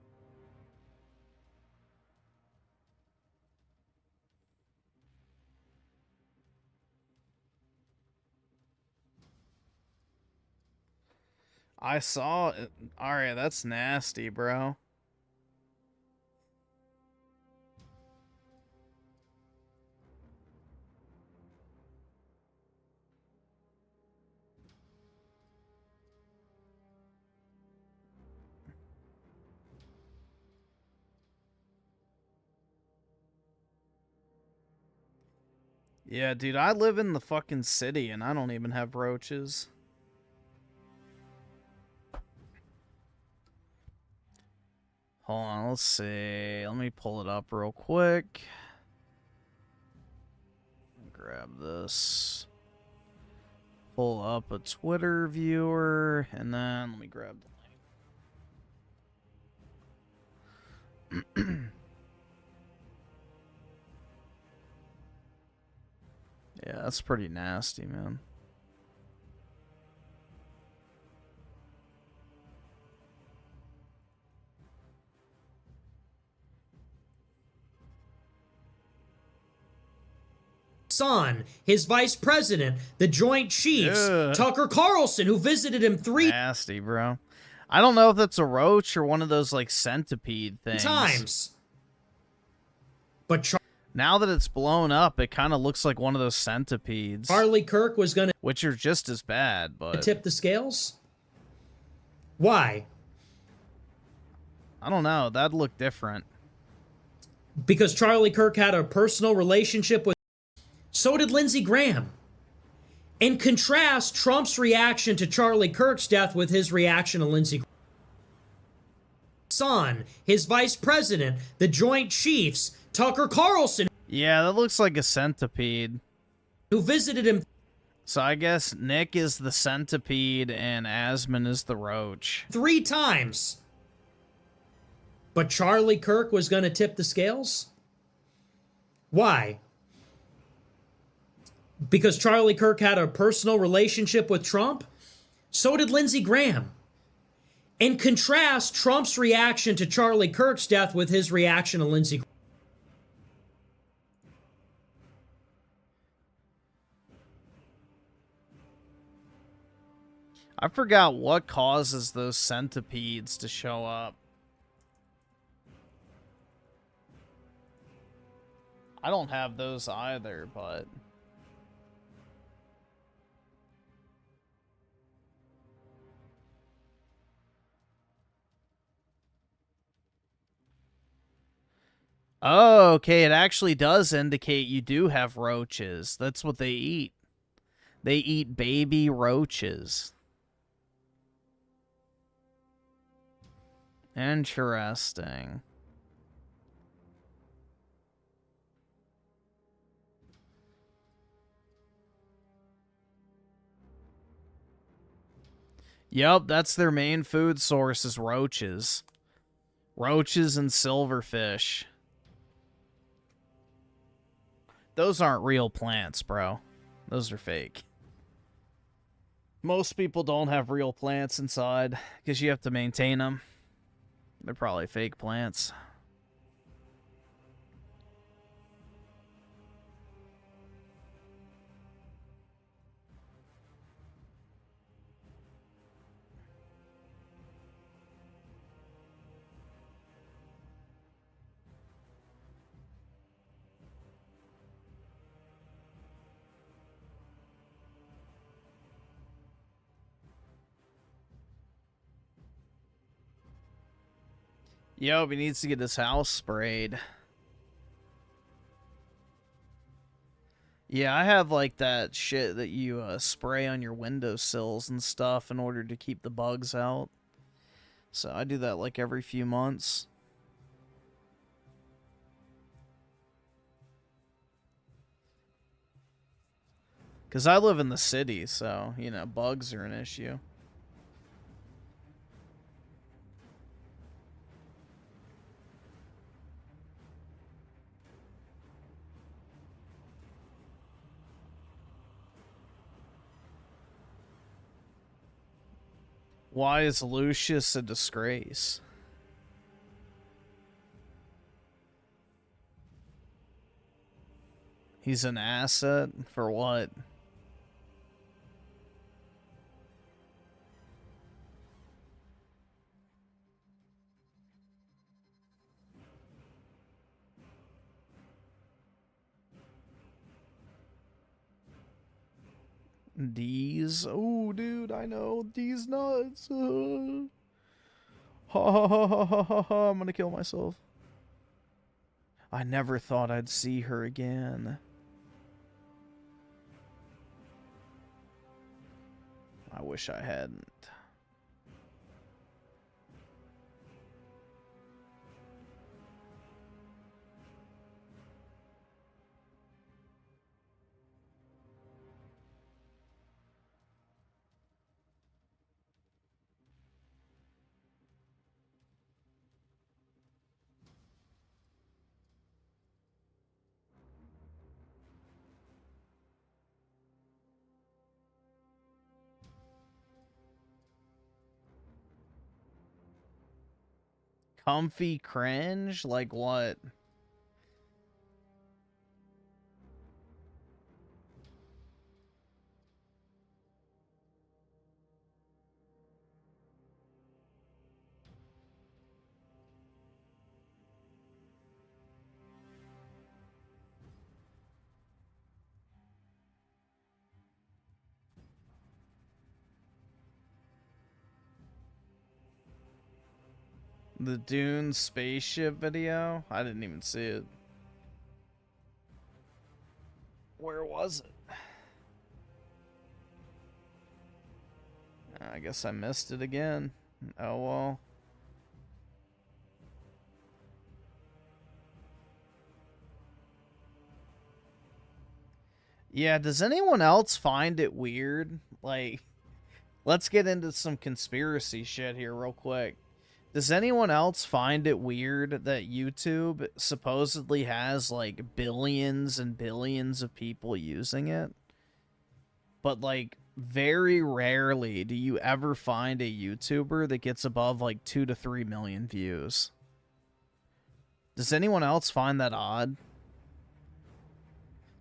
Speaker 2: I saw it. Alright, that's nasty, bro. Yeah, dude, I live in the fucking city and I don't even have roaches. Hold on, let's see. Let me pull it up real quick. Grab this. Pull up a Twitter viewer, and then let me grab the link. Yeah, that's pretty nasty, man.
Speaker 8: Son, his vice president, the Joint Chiefs, Tucker Carlson, who visited him 3
Speaker 2: nasty, bro. I don't know if that's a roach or one of those, like, centipede things.
Speaker 8: times. But
Speaker 2: now that it's blown up, it kind of looks like one of those centipedes.
Speaker 8: Charlie Kirk was going to...
Speaker 2: Which are just as bad, but...
Speaker 8: tip the scales? Why?
Speaker 2: I don't know. That'd look different.
Speaker 8: Because Charlie Kirk had a personal relationship with... So did Lindsey Graham. And contrast Trump's reaction to Charlie Kirk's death with his reaction to Lindsey Graham. Son, his vice president, the Joint Chiefs, Tucker Carlson.
Speaker 2: Yeah, that looks like a centipede.
Speaker 8: Who visited him.
Speaker 2: So I guess Nick is the centipede and Asman is the roach.
Speaker 8: 3 times. But Charlie Kirk was going to tip the scales? Why? Because Charlie Kirk had a personal relationship with Trump? So did Lindsey Graham. And contrast Trump's reaction to Charlie Kirk's death with his reaction to Lindsey Graham.
Speaker 2: I forgot what causes those centipedes to show up. I don't have those either, but... Oh, okay, it actually does indicate you do have roaches. That's what they eat. They eat baby roaches. Interesting. Yup, that's their main food source is roaches. Roaches and silverfish. Those aren't real plants, bro. Those are fake. Most people don't have real plants inside because you have to maintain them. They're probably fake plants. Yo, he needs to get his house sprayed. Yeah, I have like that shit that you spray on your windowsills and stuff in order to keep the bugs out. So I do that like every few months. Because I live in the city, so, you know, bugs are an issue. Why is Lucius a disgrace? He's an asset? For what? D's. Oh, dude, I know. D's nuts. Ha ha ha ha ha ha ha. I'm gonna kill myself. I never thought I'd see her again. I wish I hadn't. Comfy cringe? Like what? The Dune spaceship video? I didn't even see it. Where was it? I guess I missed it again. Oh well. Yeah, does anyone else find it weird? Like, let's get into some conspiracy shit here real quick. Does anyone else find it weird that YouTube supposedly has like billions and billions of people using it? But like very rarely do you ever find a YouTuber that gets above like 2 to 3 million views. Does anyone else find that odd?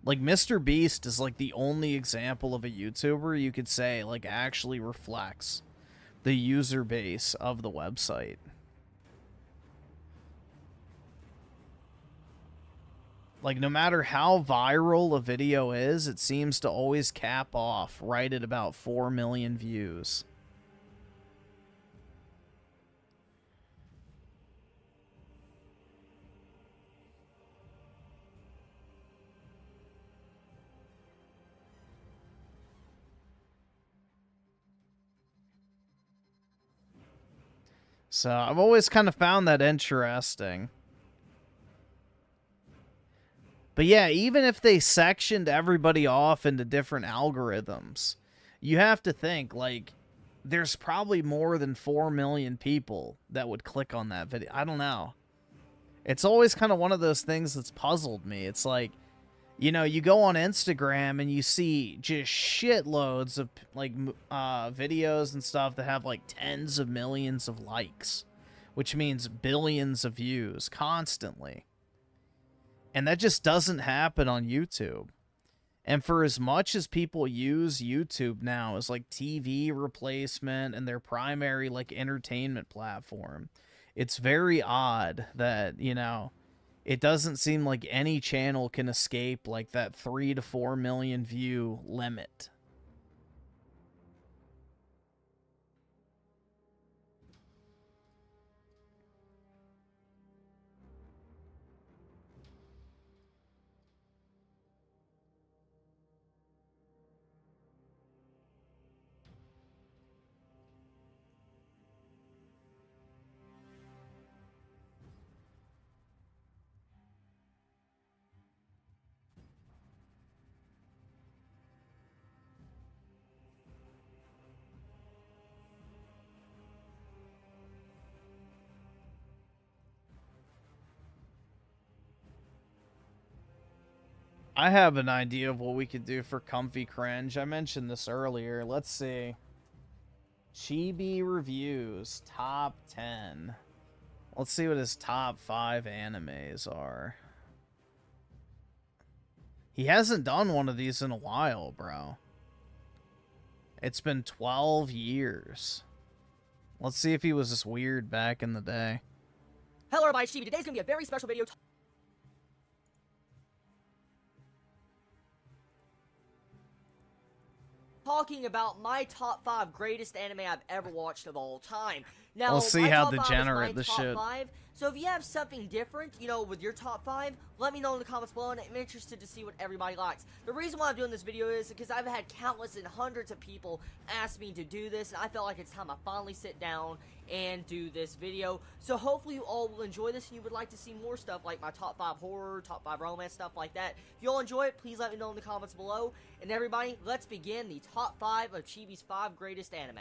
Speaker 2: Like Mr. Beast is like the only example of a YouTuber you could say like actually reflects the user base of the website. Like, no matter how viral a video is, it seems to always cap off right at about 4 million views. So, I've always kind of found that interesting. But yeah, even if they sectioned everybody off into different algorithms, you have to think, like, there's probably more than 4 million people that would click on that video. I don't know. It's always kind of one of those things that's puzzled me. It's like, You know, you go on Instagram and you see just shitloads of like videos and stuff that have like tens of millions of likes, which means billions of views constantly. And that just doesn't happen on YouTube. And for as much as people use YouTube now as like TV replacement and their primary like entertainment platform, it's very odd that, you know, it doesn't seem like any channel can escape like that 3 to 4 million view limit. I have an idea of what we could do for comfy cringe. I mentioned this earlier. Let's see. Chibireviews top 10. Let's see what his top 5 animes are. He hasn't done one of these in a while, bro. It's been 12 years. Let's see if he was this weird back in the day.
Speaker 15: Hello everybody, Chibi. Today's gonna be a very special video. Talking about my top 5 greatest anime I've ever watched of all time. Now,
Speaker 2: we'll see
Speaker 15: my
Speaker 2: how
Speaker 15: top 5 is
Speaker 2: degenerate
Speaker 15: my
Speaker 2: this
Speaker 15: top
Speaker 2: shit.
Speaker 15: 5. So if you have something different, you know, with your top 5, let me know in the comments below, and I'm interested to see what everybody likes. The reason why I'm doing this video is because I've had countless and hundreds of people ask me to do this, and I felt like it's time I finally sit down and do this video. So hopefully you all will enjoy this, and you would like to see more stuff like my top 5 horror, top 5 romance, stuff like that. If you all enjoy it, please let me know in the comments below. And everybody, let's begin the top 5 of Chibi's 5 greatest anime.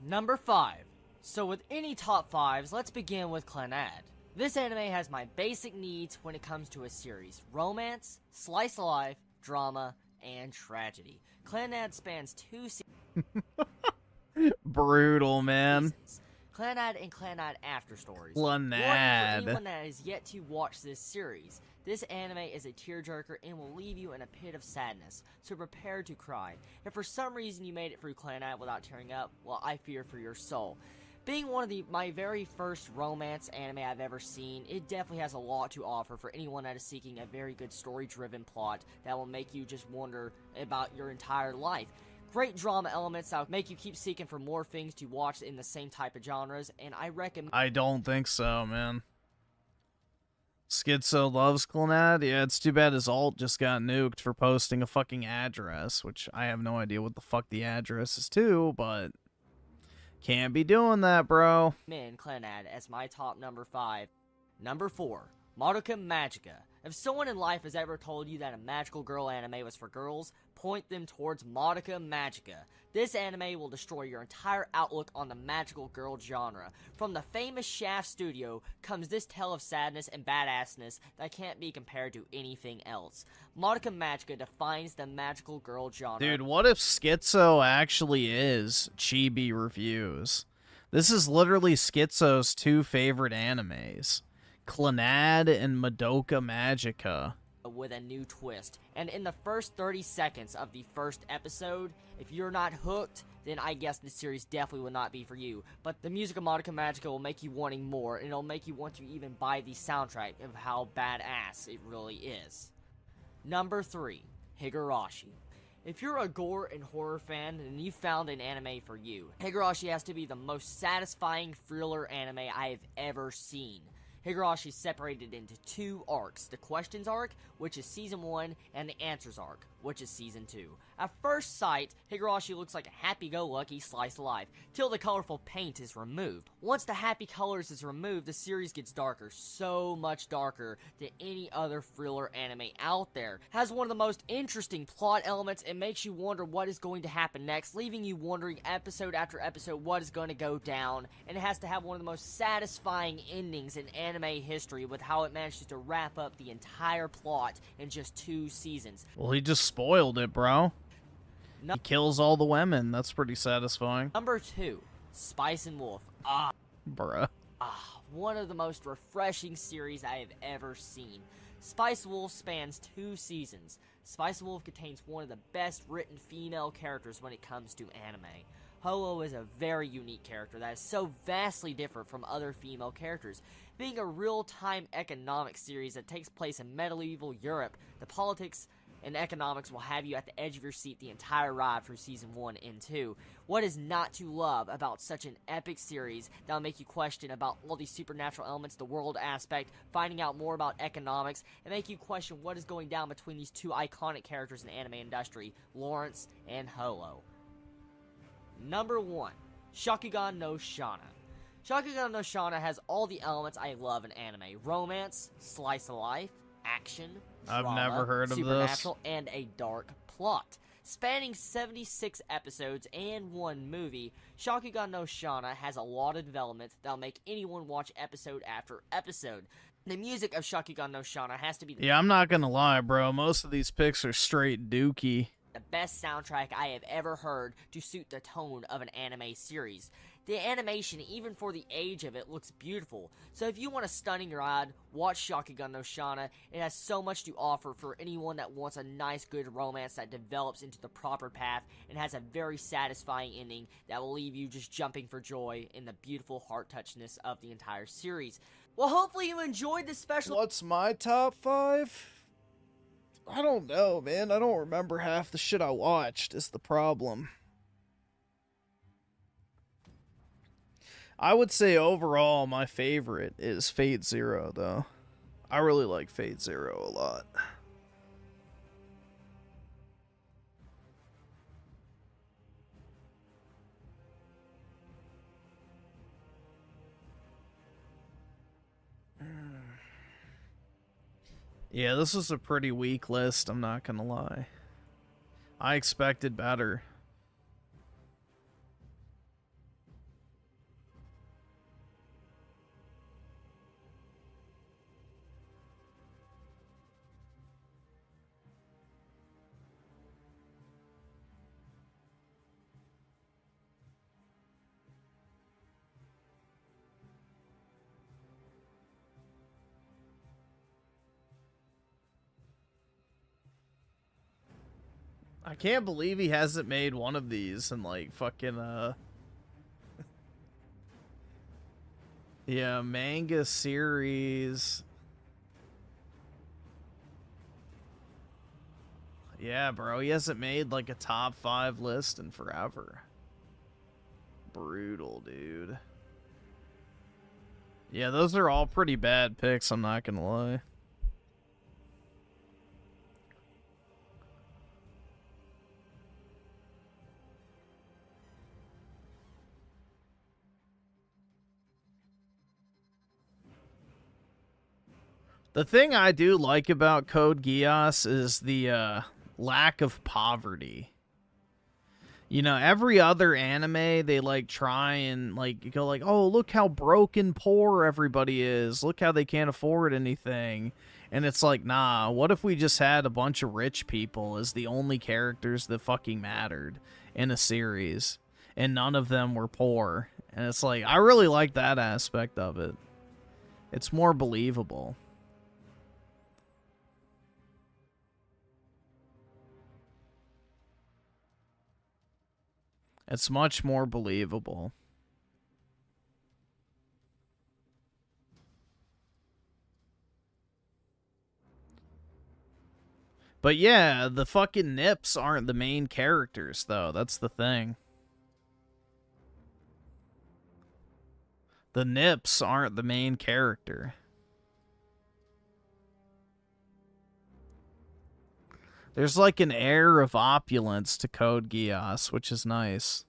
Speaker 15: Number 5. So with any top 5s, let's begin with Clannad. This anime has my basic needs when it comes to a series: romance, slice of life, drama, and tragedy. Clannad spans 2 seasons.
Speaker 2: Brutal, man.
Speaker 15: Clannad and Clannad After Stories.
Speaker 2: Clannad.
Speaker 15: For anyone that has yet to watch this series, this anime is a tearjerker and will leave you in a pit of sadness, so prepare to cry. If for some reason you made it through Clannad without tearing up, well, I fear for your soul. Being one of my very first romance anime I've ever seen, it definitely has a lot to offer for anyone that is seeking a very good story-driven plot that will make you just wonder about your entire life. Great drama elements that will make you keep seeking for more things to watch in the same type of genres, and I recommend...
Speaker 2: I don't think so, man. Schizo loves Clannad? Yeah, it's too bad his alt just got nuked for posting a fucking address, which I have no idea what the fuck the address is to, but... Can't be doing that, bro.
Speaker 15: Clannad as my top number 5. Number 4. Madoka Magica. If someone in life has ever told you that a magical girl anime was for girls, point them towards Madoka Magica. This anime will destroy your entire outlook on the magical girl genre. From the famous Shaft Studio comes this tale of sadness and badassness that can't be compared to anything else. Madoka Magica defines the magical girl genre.
Speaker 2: Dude, what if Schizo actually is Chibireviews? This is literally Schizo's 2 favorite animes. Clannad and Madoka Magica.
Speaker 15: With a new twist. And in the first 30 seconds of the first episode, if you're not hooked, then I guess this series definitely will not be for you. But the music of Madoka Magica will make you wanting more, and it'll make you want to even buy the soundtrack of how badass it really is. Number 3. Higurashi. If you're a gore and horror fan, then you found an anime for you. Higurashi has to be the most satisfying thriller anime I have ever seen. Higurashi is separated into 2 arcs, the Questions arc, which is Season 1, and the Answers arc, which is Season 2. At first sight, Higurashi looks like a happy-go-lucky slice of life, till the colorful paint is removed. Once the happy colors is removed, the series gets darker, so much darker than any other thriller anime out there. Has one of the most interesting plot elements and makes you wonder what is going to happen next, leaving you wondering episode after episode what is going to go down, and it has to have one of the most satisfying endings in anime history with how it manages to wrap up the entire plot in just 2 seasons.
Speaker 2: Well, he just spoiled it, bro. He kills all the women. That's pretty satisfying.
Speaker 15: Number 2, Spice and Wolf.
Speaker 2: Bruh.
Speaker 15: One of the most refreshing series I have ever seen. Spice Wolf spans 2 seasons. Spice Wolf contains one of the best written female characters when it comes to anime. Holo is a very unique character that is so vastly different from other female characters. Being a real-time economic series that takes place in medieval Europe, the politics and economics will have you at the edge of your seat the entire ride through Season 1 and 2. What is not to love about such an epic series that will make you question about all these supernatural elements, the world aspect, finding out more about economics, and make you question what is going down between these 2 iconic characters in the anime industry, Lawrence and Holo. Number 1, Shakugan no Shana. Shakugan no Shana has all the elements I love in anime: romance, slice of life, action, drama,
Speaker 2: I've never heard of
Speaker 15: supernatural, and a dark plot. Spanning 76 episodes and 1 movie, Shakugan no Shana has a lot of development that'll make anyone watch episode after episode. The music of Shakugan no Shana has to be
Speaker 2: Yeah, I'm not gonna lie, bro. Most of these picks are straight dookie.
Speaker 15: the best soundtrack I have ever heard to suit the tone of an anime series. The animation, even for the age of it, looks beautiful. So if you want a stunning ride, watch Shakugan no Shana. It has so much to offer for anyone that wants a nice, good romance that develops into the proper path and has a very satisfying ending that will leave you just jumping for joy in the beautiful heart-touchness of the entire series. Well, hopefully you enjoyed this special...
Speaker 2: What's my top 5? I don't know, man. I don't remember half the shit I watched, is the problem. I would say overall my favorite is Fate Zero, though. I really like Fate Zero a lot. Yeah, this is a pretty weak list, I'm not gonna lie. I expected better. I can't believe he hasn't made one of these in like fucking yeah, manga series. Yeah, bro, he hasn't made like a top 5 list in forever. Brutal, dude. Yeah, those are all pretty bad picks, I'm not gonna lie. The thing I do like about Code Geass is the lack of poverty. You know, every other anime, they like try and like go like, oh, look how broken poor everybody is. Look how they can't afford anything. And it's like, nah, what if we just had a bunch of rich people as the only characters that fucking mattered in a series? And none of them were poor. And it's like, I really like that aspect of it. It's more believable. It's much more believable. But yeah, the fucking Nips aren't the main characters, though. That's the thing. The Nips aren't the main character. There's like an air of opulence to Code Geass, which is nice.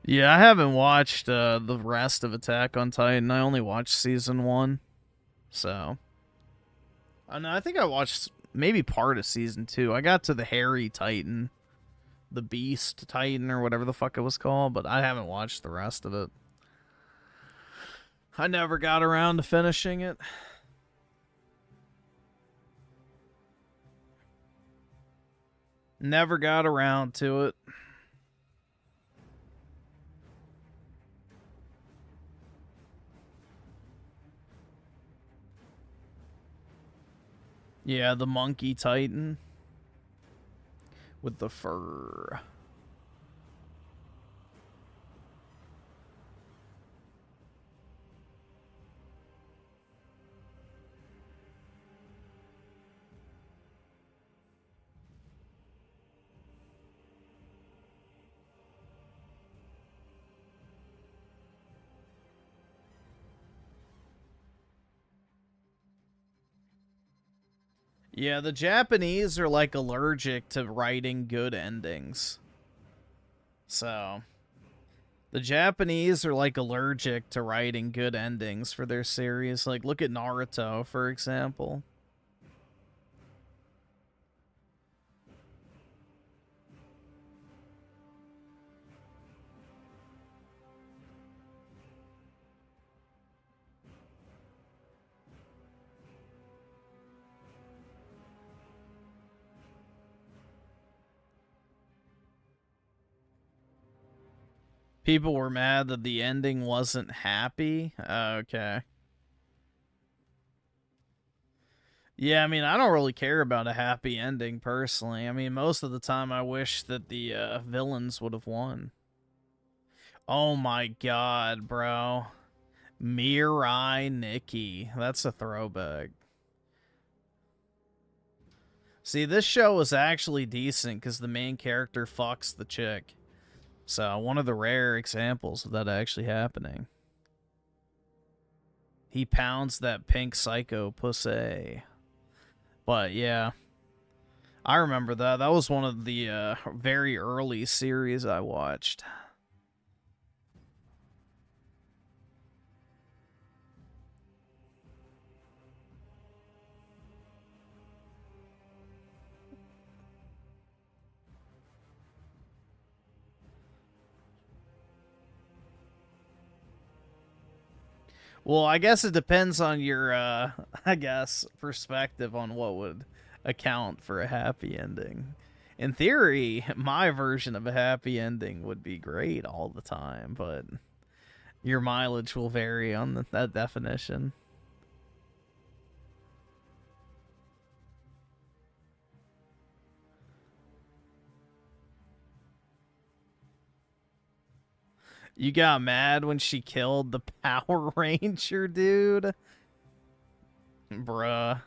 Speaker 2: Yeah, I haven't watched the rest of Attack on Titan. I only watched season 1. So. I know, I think I watched maybe part of season 2. I got to the hairy Titan. The Beast Titan or whatever the fuck it was called. But I haven't watched the rest of it. I never got around to finishing it. Never got around to it. Yeah, the monkey titan with the fur. Yeah, the Japanese are like allergic to writing good endings. So, the Japanese are like allergic to writing good endings for their series. Like, look at Naruto, for example. People were mad that the ending wasn't happy? Okay. Yeah, I mean, I don't really care about a happy ending, personally. I mean, most of the time I wish that the villains would have won. Oh my god, bro. Mirai Nikki. That's a throwback. See, this show was actually decent because the main character fucks the chick. So, one of the rare examples of that actually happening. He pounds that pink psycho pussy. But, yeah. I remember that. That was one of the very early series I watched. Well, I guess it depends on your, I guess, perspective on what would account for a happy ending. In theory, my version of a happy ending would be great all the time, but your mileage will vary on that definition. You got mad when she killed the Power Ranger, dude? Bruh.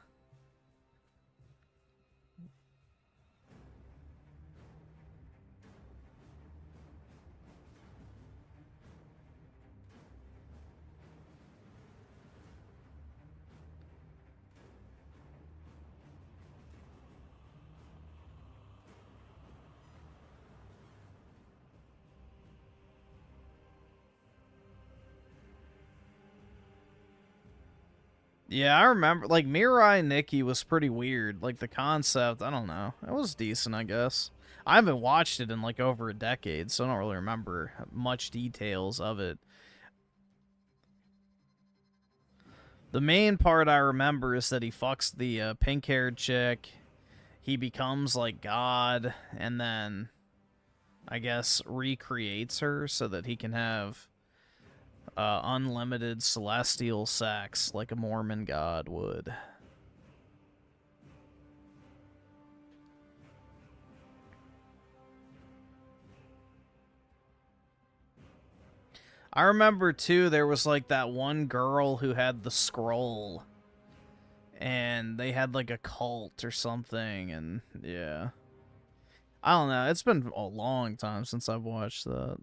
Speaker 2: Yeah, I remember, like, Mirai Nikki was pretty weird. Like, the concept, I don't know. It was decent, I guess. I haven't watched it in, like, over a decade, so I don't really remember much details of it. The main part I remember is that he fucks the pink-haired chick. He becomes, like, God, and then, I guess, recreates her so that he can have unlimited celestial sex like a Mormon god would. I remember, too, there was, like, that one girl who had the scroll. And they had, like, a cult or something, and, yeah. I don't know. It's been a long time since I've watched that.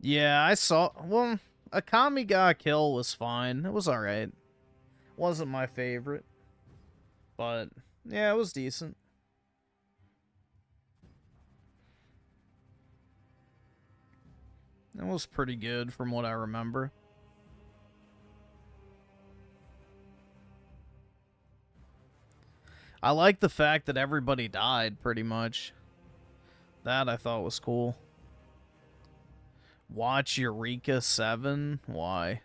Speaker 2: Yeah, I saw... Well, a Kami Ga Kill was fine. It was alright. Wasn't my favorite. But, yeah, it was decent. It was pretty good from what I remember. I like the fact that everybody died, pretty much. That I thought was cool. Watch Eureka 7? Why?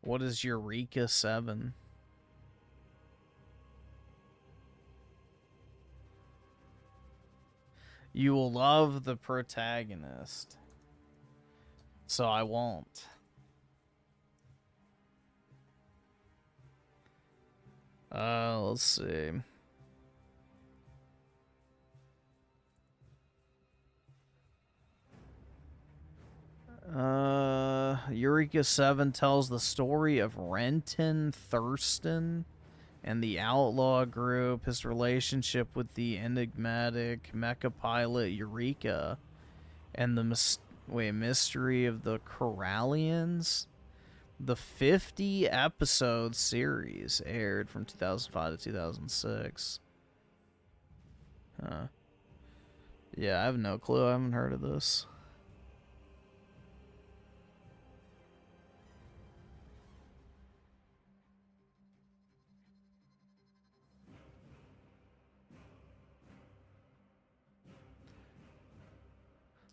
Speaker 2: What is Eureka 7? You will love the protagonist. So I won't. Let's see. Eureka 7 tells the story of Renton Thurston and the Outlaw Group, his relationship with the enigmatic mecha pilot Eureka, and the mystery of the Corallians. The 50-episode series aired from 2005 to 2006. Huh. Yeah, I have no clue. I haven't heard of this.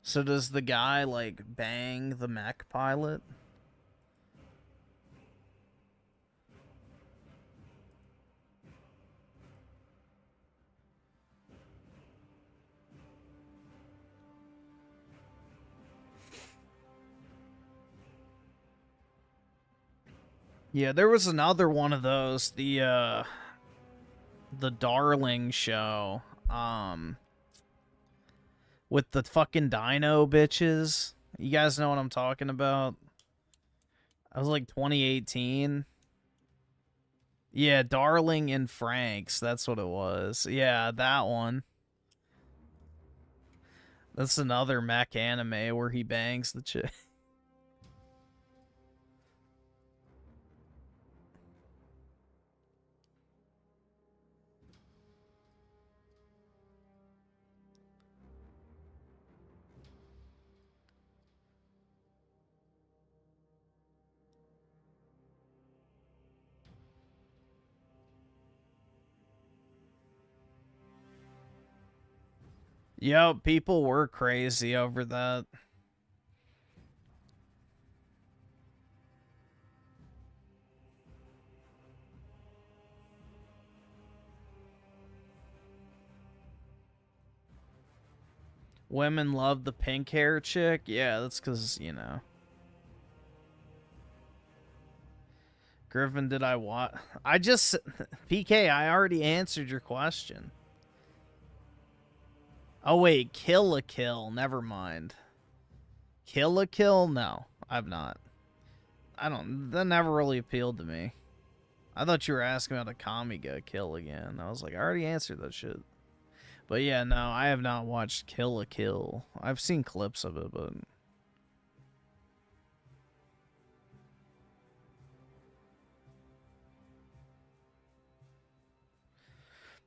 Speaker 2: So does the guy, like, bang the mech pilot? Yeah, there was another one of those, the Darling show, with the fucking dino bitches. You guys know what I'm talking about? That was like 2018. Yeah, Darling and Franks, that's what it was. Yeah, that one. That's another mech anime where he bangs the chick. Yep, people were crazy over that. Women love the pink hair chick? Yeah, that's because, you know. Griffin, did I watch? I just... PK, I already answered your question. Oh, wait. Kill a Kill. Never mind. Kill a Kill? No, I've not. I don't... That never really appealed to me. I thought you were asking about a Kamiga Kill again. I was like, I already answered that shit. But yeah, no, I have not watched Kill a Kill. I've seen clips of it, but...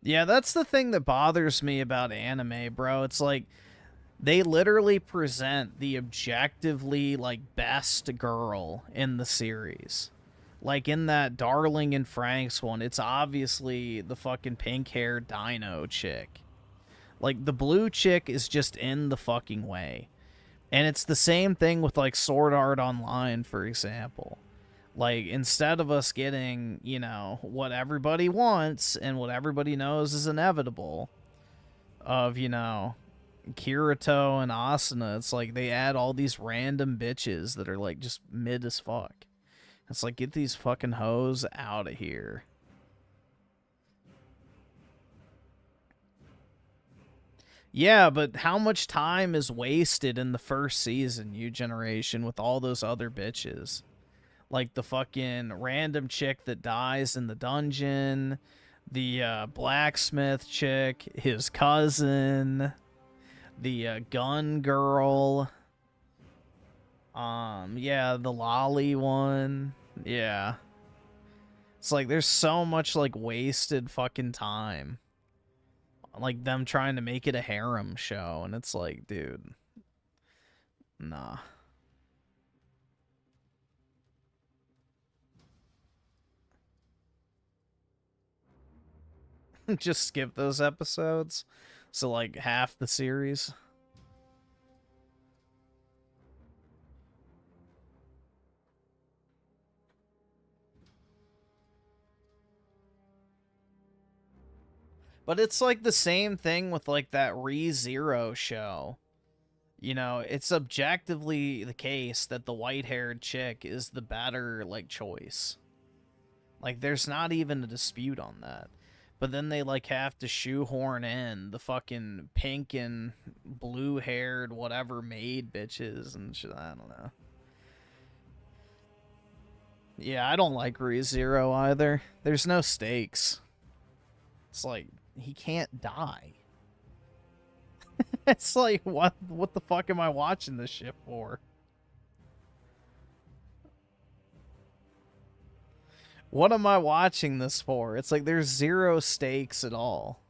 Speaker 2: Yeah, that's the thing that bothers me about anime, bro. It's like they literally present the objectively like best girl in the series. Like in that Darling and Franks one, it's obviously the fucking pink-haired dino chick. Like the blue chick is just in the fucking way. And it's the same thing with like Sword Art Online, for example. Like, instead of us getting, you know, what everybody wants and what everybody knows is inevitable of, you know, Kirito and Asuna, it's like they add all these random bitches that are, like, just mid as fuck. It's like, get these fucking hoes out of here. Yeah, but how much time is wasted in the first season, you generation, with all those other bitches? Like the fucking random chick that dies in the dungeon, the blacksmith chick, his cousin, the gun girl, yeah, the lolly one, yeah. It's like there's so much like wasted fucking time. Like them trying to make it a harem show, and it's like, dude, nah. Just skip those episodes. So like half the series. But it's like the same thing with like that ReZero show. You know, it's objectively the case that the white-haired chick is the better like choice. Like there's not even a dispute on that. But then they, like, have to shoehorn in the fucking pink and blue-haired whatever maid bitches and shit. I don't know. Yeah, I don't like ReZero either. There's no stakes. It's like, he can't die. It's like, what the fuck am I watching this shit for? What am I watching this for? It's like there's zero stakes at all.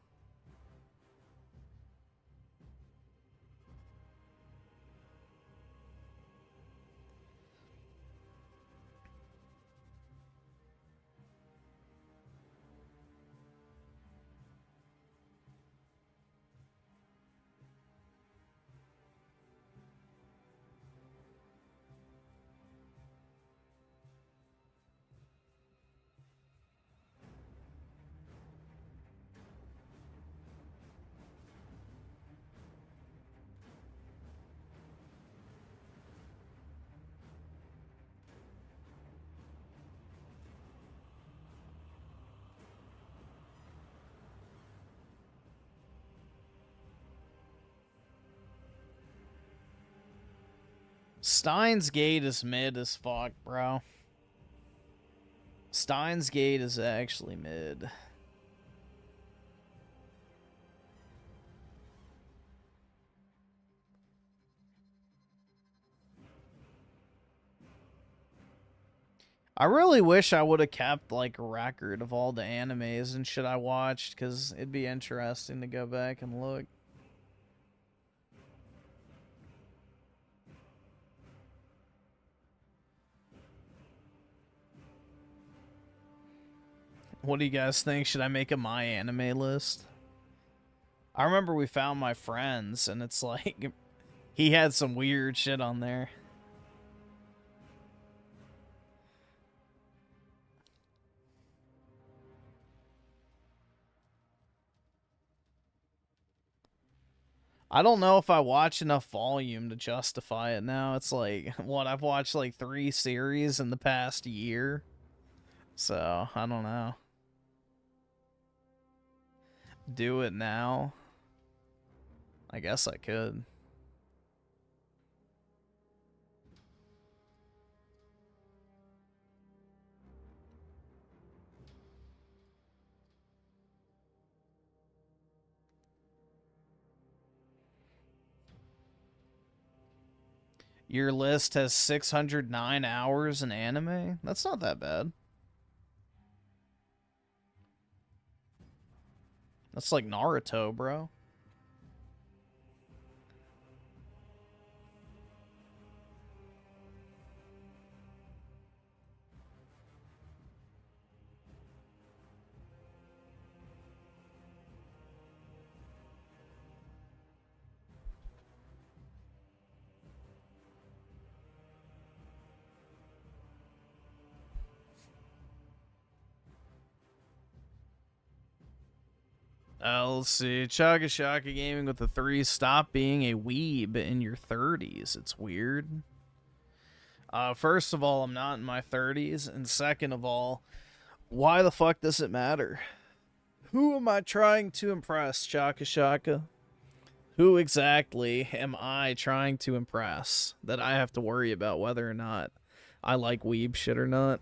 Speaker 2: Steins Gate is mid as fuck, bro. Steins Gate is actually mid. I really wish I would have kept like a record of all the animes and shit I watched, because it'd be interesting to go back and look. What do you guys think? Should I make a My Anime list? I remember we found My Friends, and it's like, he had some weird shit on there. I don't know if I watch enough volume to justify it now. It's like, what, I've watched like 3 series in the past year. So, I don't know. Do it now? I guess I could. Your list has 609 hours in anime? That's not that bad. That's like Naruto, bro. Let's see. CUCARACHA Gaming with the 3. Stop being a weeb in your 30s. It's weird. First of all, I'm not in my 30s. And second of all, why the fuck does it matter? Who am I trying to impress, CUCARACHA? Who exactly am I trying to impress that I have to worry about whether or not I like weeb shit or not?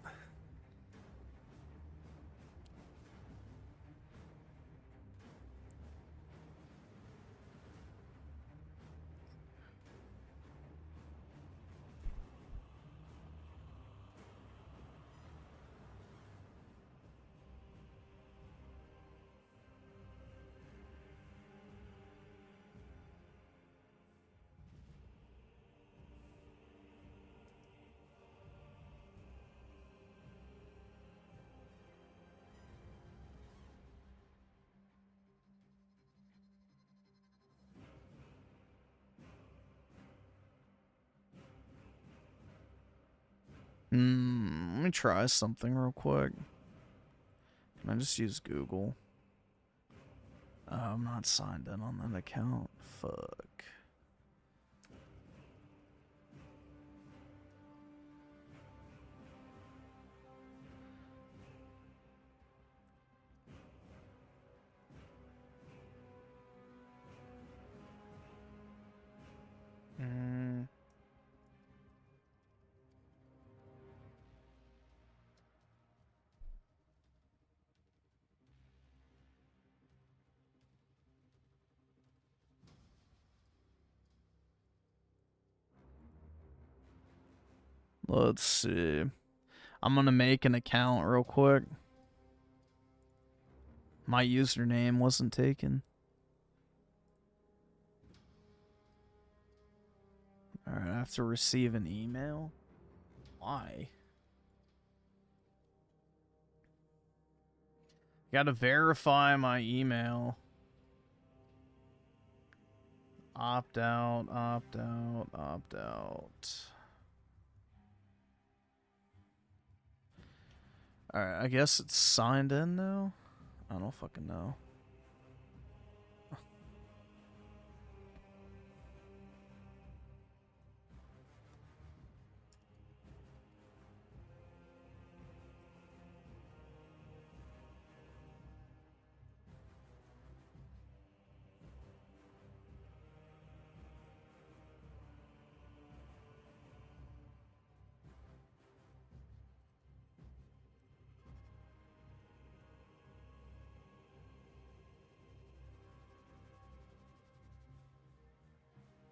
Speaker 2: Let me try something real quick. Can I just use Google? Oh, I'm not signed in on that account. Fuck. Let's see. I'm gonna make an account real quick. My username wasn't taken. Alright, I have to receive an email? Why? Gotta verify my email. Opt out, opt out, opt out. Alright, I guess it's signed in now? I don't fucking know.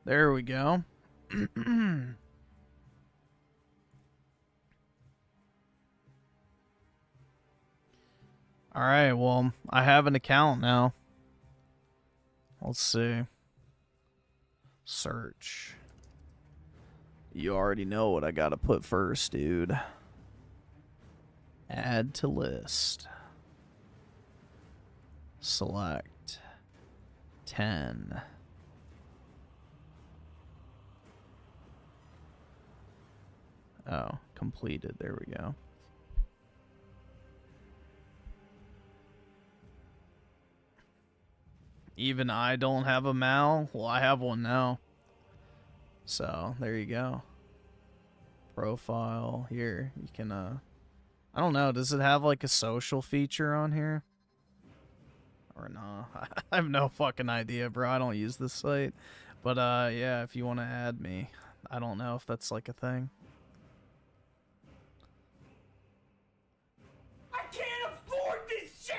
Speaker 2: There we go. Alright, well, I have an account now. Let's see. Search. You already know what I gotta put first, dude. Add to list. Select 10. Oh, completed. There we go. Even I don't have a Mal? Well, I have one now. So, there you go. Profile. Here, you can, I don't know. Does it have, like, a social feature on here? Or no? I have no fucking idea, bro. I don't use this site. But, yeah, if you want to add me. I don't know if that's, like, a thing.
Speaker 1: I can't afford this shit!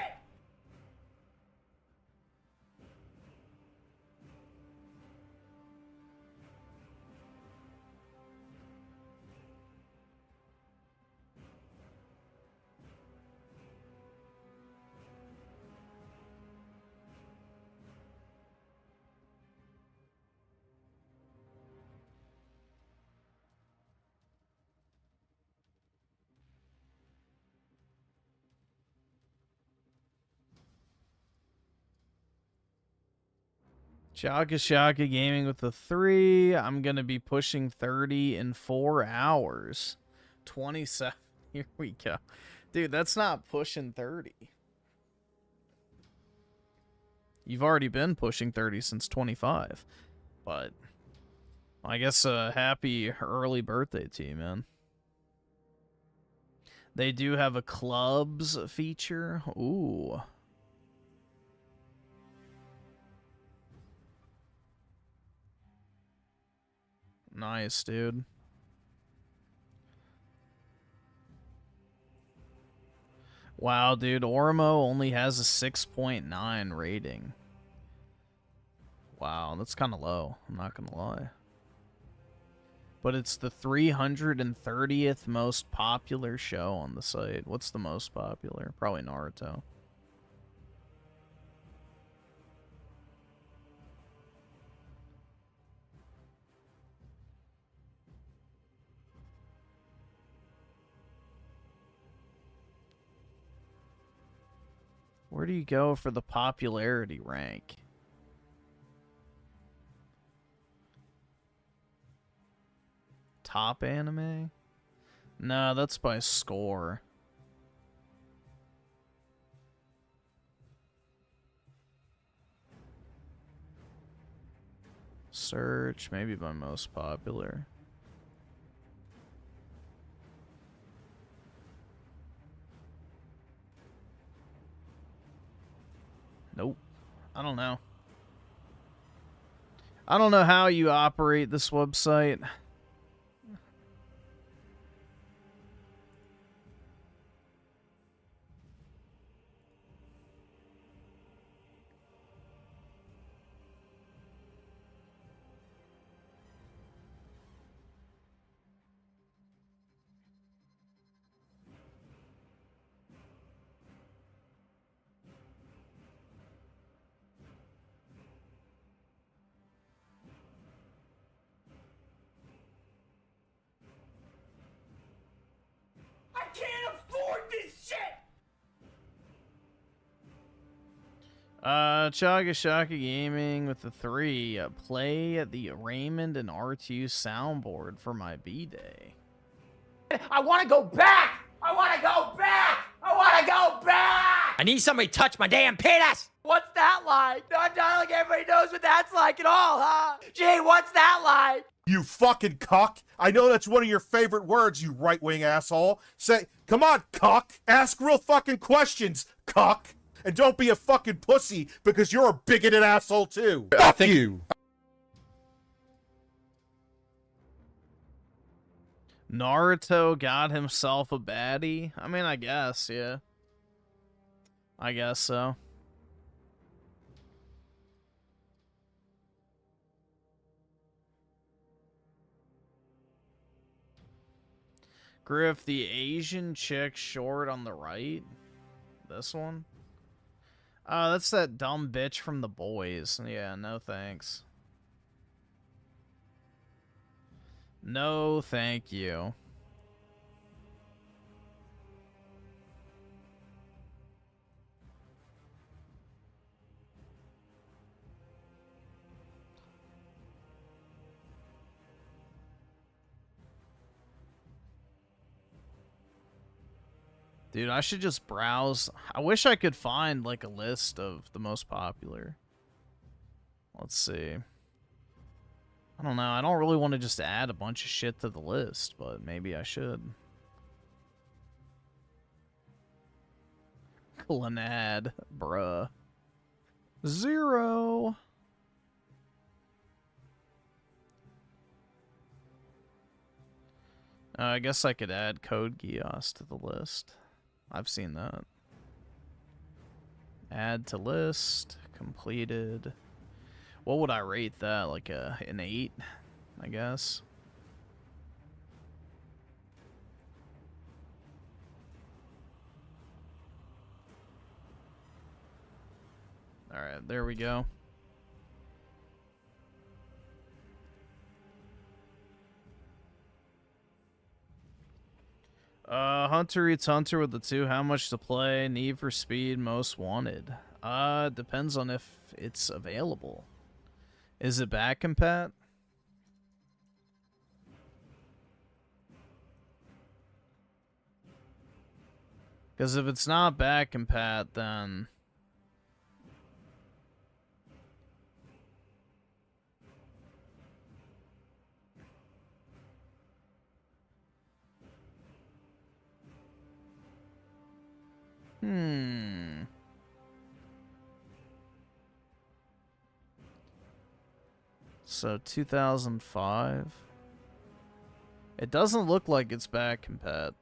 Speaker 2: CUCARACHA Gaming with the 3. I'm going to be pushing 30 in 4 hours. 27. Here we go. Dude, that's not pushing 30. You've already been pushing 30 since 25. But I guess happy early birthday to you, man. They do have a clubs feature. Ooh. Nice, dude. Wow, dude. Ormo only has a 6.9 rating. Wow, that's kind of low. I'm not going to lie. But it's the 330th most popular show on the site. What's the most popular? Probably Naruto. Where do you go for the popularity rank? Top anime? No, that's by score. Search, maybe by most popular. Nope. I don't know. I don't know how you operate this website.
Speaker 1: I can't afford this shit!
Speaker 2: CUCARACHA Gaming with the 3. Play the Raymond and R2 soundboard for my B-Day.
Speaker 1: I want to go back! I want to go back! I want to go back!
Speaker 10: I need somebody to touch my damn penis!
Speaker 1: What's that like? Not like everybody knows what that's like at all, huh? Gee, what's that like?
Speaker 19: You fucking cuck. I know that's one of your favorite words, you right-wing asshole. Say, come on, cuck. Ask real fucking questions, cuck. And don't be a fucking pussy, because you're a bigoted asshole too. Fuck you.
Speaker 2: Naruto got himself a baddie? I mean, I guess, yeah. I guess so. Griff, the Asian chick short on the right? This one? That's that dumb bitch from The Boys. Yeah, no thanks. No, thank you. Dude, I should just browse. I wish I could find, like, a list of the most popular. Let's see. I don't know. I don't really want to just add a bunch of shit to the list, but maybe I should. Glenad, bruh. 0. I guess I could add Code Geass to the list. I've seen that. Add to list. Completed. What would I rate that? Like an 8, I guess. Alright, there we go. Hunter Eats Hunter with the 2. How much to play? Need for Speed, Most Wanted. Depends on if it's available. Is it back compat? Because if it's not back compat, then... So 2005. It doesn't look like it's back compat.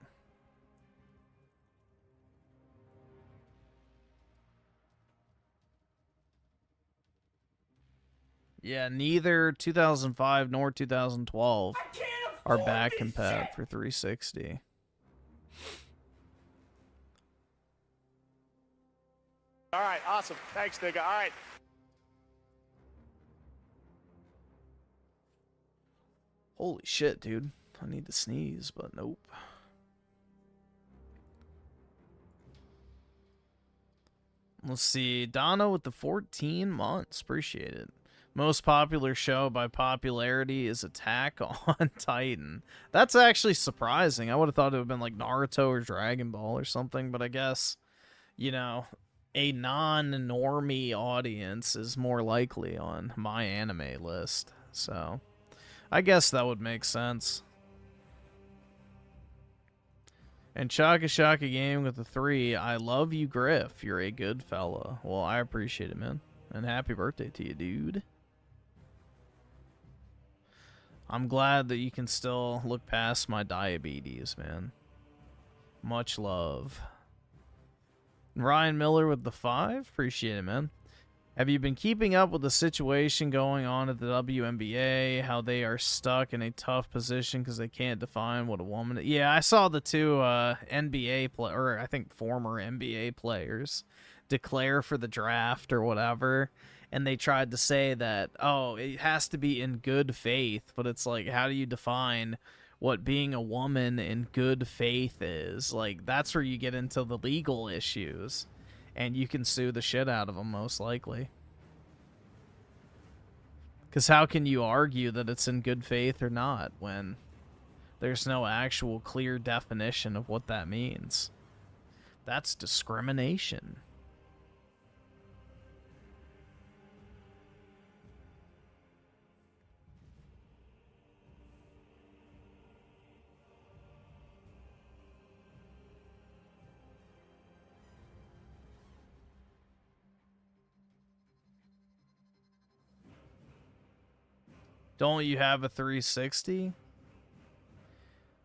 Speaker 2: Yeah, neither 2005 nor 2012 are back compat for 360.
Speaker 3: All right, awesome. Thanks, nigga. All right.
Speaker 2: Holy shit, dude. I need to sneeze, but nope. Let's see. Donna with the 14 months. Appreciate it. Most popular show by popularity is Attack on Titan. That's actually surprising. I would have thought it would have been like Naruto or Dragon Ball or something, but I guess, you know, a non-normie audience is more likely on my anime list. So, I guess that would make sense. And Chaka Shaka Game with the 3. I love you, Griff. You're a good fella. Well, I appreciate it, man. And happy birthday to you, dude. I'm glad that you can still look past my diabetes, man. Much love. Ryan Miller with the 5. Appreciate it, man. Have you been keeping up with the situation going on at the WNBA? How they are stuck in a tough position because they can't define what a woman is? Yeah, I saw the two NBA or I think former NBA players declare for the draft or whatever, and they tried to say that, oh, it has to be in good faith, but it's like, how do you define what being a woman in good faith is? Like, that's where you get into the legal issues. And you can sue the shit out of them, most likely. Because how can you argue that it's in good faith or not when there's no actual clear definition of what that means? That's discrimination. Don't you have a 360?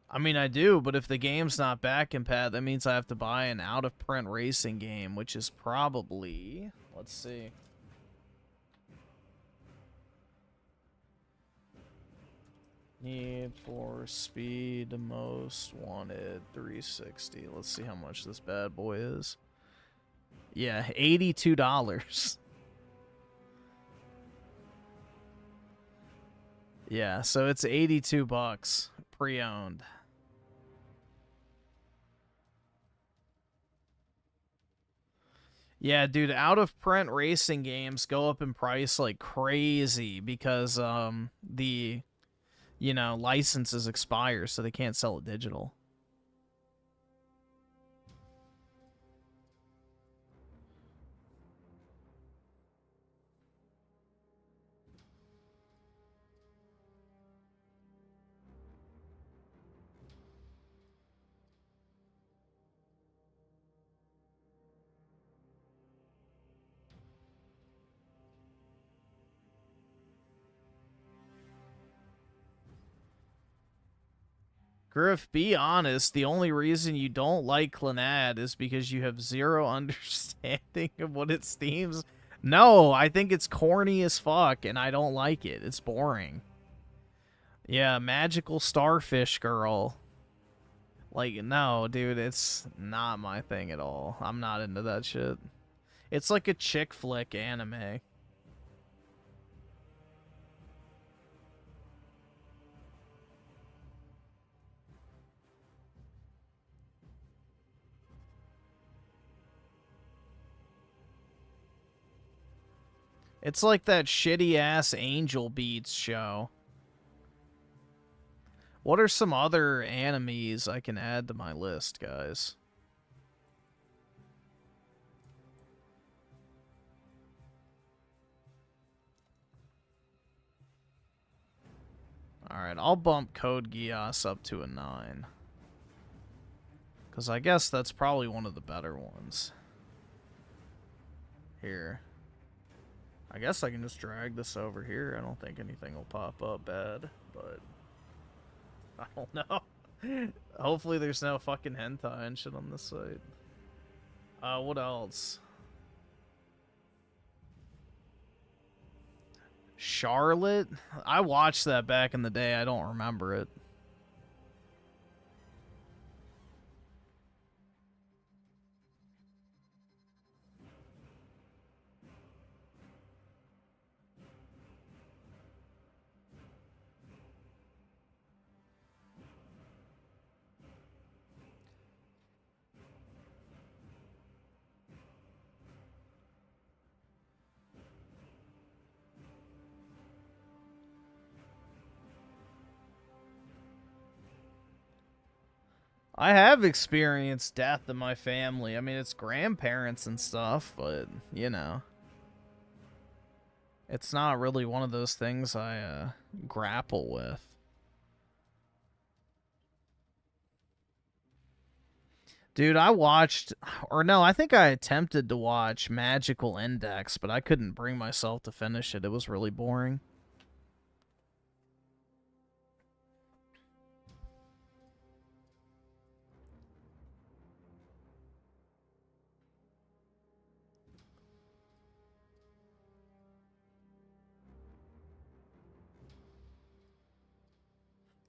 Speaker 2: I mean, I do, but if the game's not back compat, that means I have to buy an out-of-print racing game, which is probably... Let's see. Need for Speed Most Wanted 360. Let's see how much this bad boy is. Yeah, $82. Yeah, so it's 82 bucks pre-owned. Yeah, dude, out-of-print racing games go up in price like crazy because the, you know, licenses expire, so they can't sell it digital. Griff, be honest, the only reason you don't like Clannad is because you have zero understanding of what its themes... No, I think it's corny as fuck, and I don't like it. It's boring. Yeah, Magical Starfish Girl. Like, no, dude, it's not my thing at all. I'm not into that shit. It's like a chick flick anime. It's like that shitty-ass Angel Beats show. What are some other animes I can add to my list, guys? Alright, I'll bump Code Geass up to a 9. Because I guess that's probably one of the better ones. Here. I guess I can just drag this over here. I don't think anything will pop up bad, but I don't know. Hopefully there's no fucking hentai and shit on this site. What else? Charlotte? I watched that back in the day. I don't remember it. I have experienced death in my family. I mean, it's grandparents and stuff, but, you know. It's not really one of those things I grapple with. Dude, I watched, or no, I think I attempted to watch Magical Index, but I couldn't bring myself to finish it. It was really boring.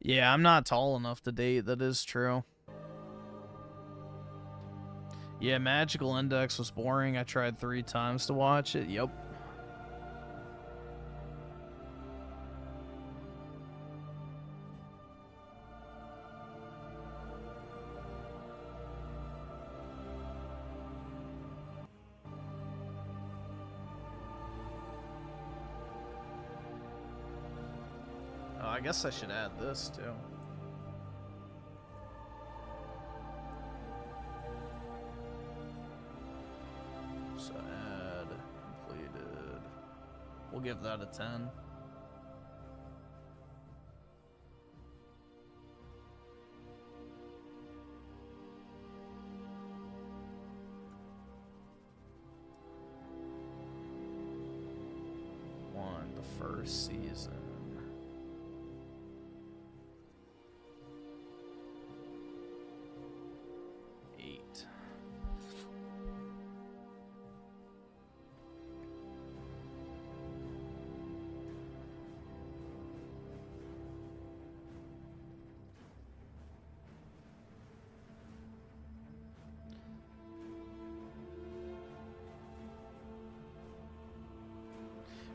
Speaker 2: Yeah, I'm not tall enough to date. That is true. Yeah, Magical Index was boring. I tried 3 times to watch it. Yep. I guess I should add this too. So add completed. We'll give that a 10. The first season.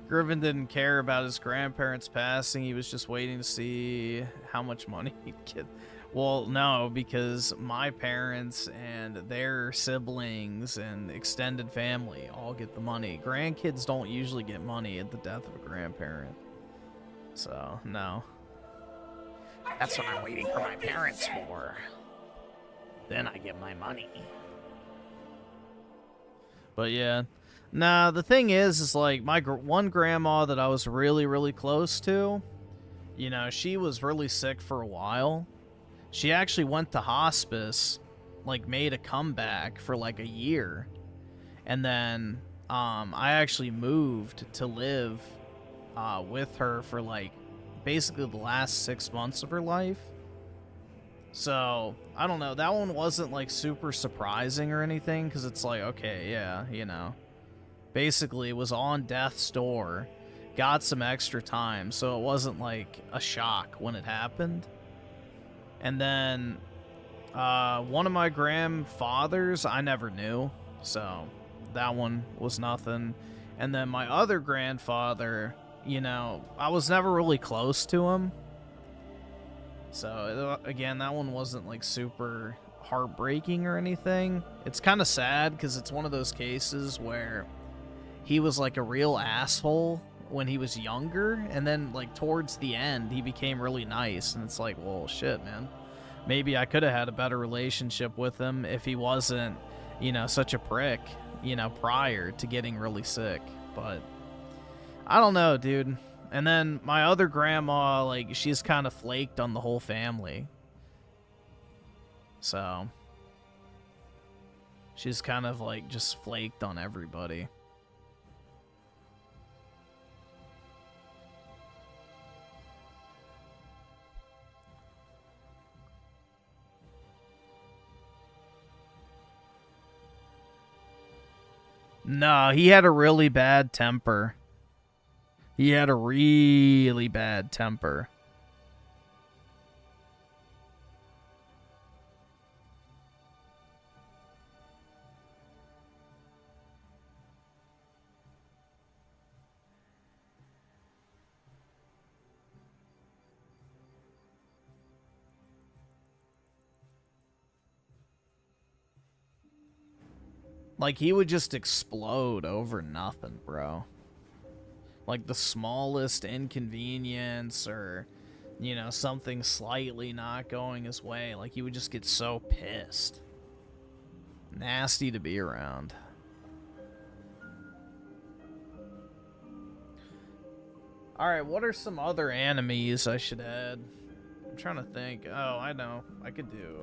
Speaker 2: Griffin didn't care about his grandparents passing. He was just waiting to see how much money he'd get. Well, no, because my parents and their siblings and extended family all get the money. Grandkids don't usually get money at the death of a grandparent. So, no.
Speaker 10: That's what I'm waiting for my parents for. Then I get my money.
Speaker 2: But yeah. Nah, the thing is like, my one grandma that I was really, really close to, you know, she was really sick for a while. She actually went to hospice, like, made a comeback for, like, a year. And then, I actually moved to live, with her for, like, basically the last 6 months of her life. So, I don't know, that one wasn't, like, super surprising or anything, because it's like, okay, yeah, you know. Basically, it was on death's door, got some extra time, so it wasn't, like, a shock when it happened. And then, one of my grandfathers, I never knew, so that one was nothing. And then my other grandfather, you know, I was never really close to him. So, again, that one wasn't, like, super heartbreaking or anything. It's kind of sad, because it's one of those cases where he was like a real asshole when he was younger, and then like towards the end he became really nice, and it's like, well, shit, man. Maybe I could have had a better relationship with him if he wasn't, you know, such a prick, you know, prior to getting really sick. But I don't know, dude. And then my other grandma, like, she's kind of flaked on the whole family. So she's kind of like just flaked on everybody. No, he had a really bad temper. He had a really bad temper. Like, he would just explode over nothing, bro. Like, the smallest inconvenience or, you know, something slightly not going his way. Like, he would just get so pissed. Nasty to be around. Alright, what are some other animes I should add? I'm trying to think. Oh, I know. I could do,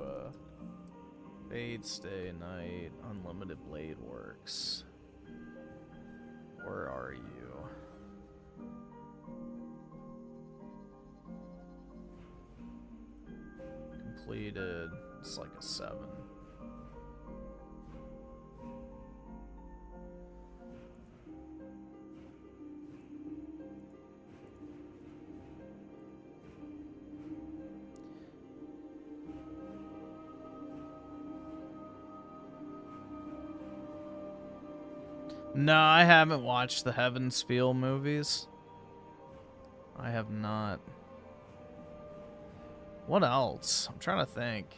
Speaker 2: Fade, Stay, Night, Unlimited Blade Works. Where are you? Completed. It's like a 7. No, I haven't watched the Heaven's Feel movies. I have not. What else? I'm trying to think.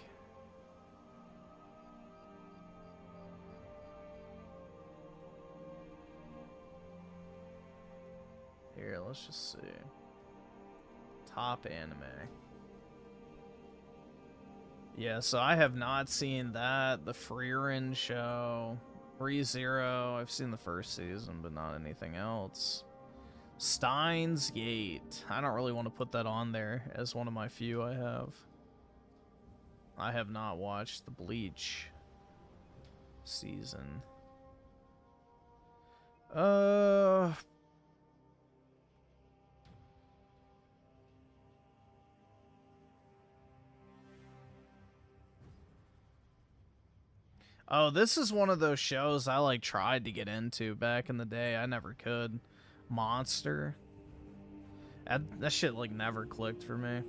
Speaker 2: Here, let's just see. Top anime. Yeah, so I have not seen that. The Frieren show. ReZero, I've seen the first season, but not anything else. Steins Gate. I don't really want to put that on there as one of my few I have. I have not watched the Bleach season. Oh, this is one of those shows I like tried to get into back in the day. I never could. Monster. That shit like never clicked for me.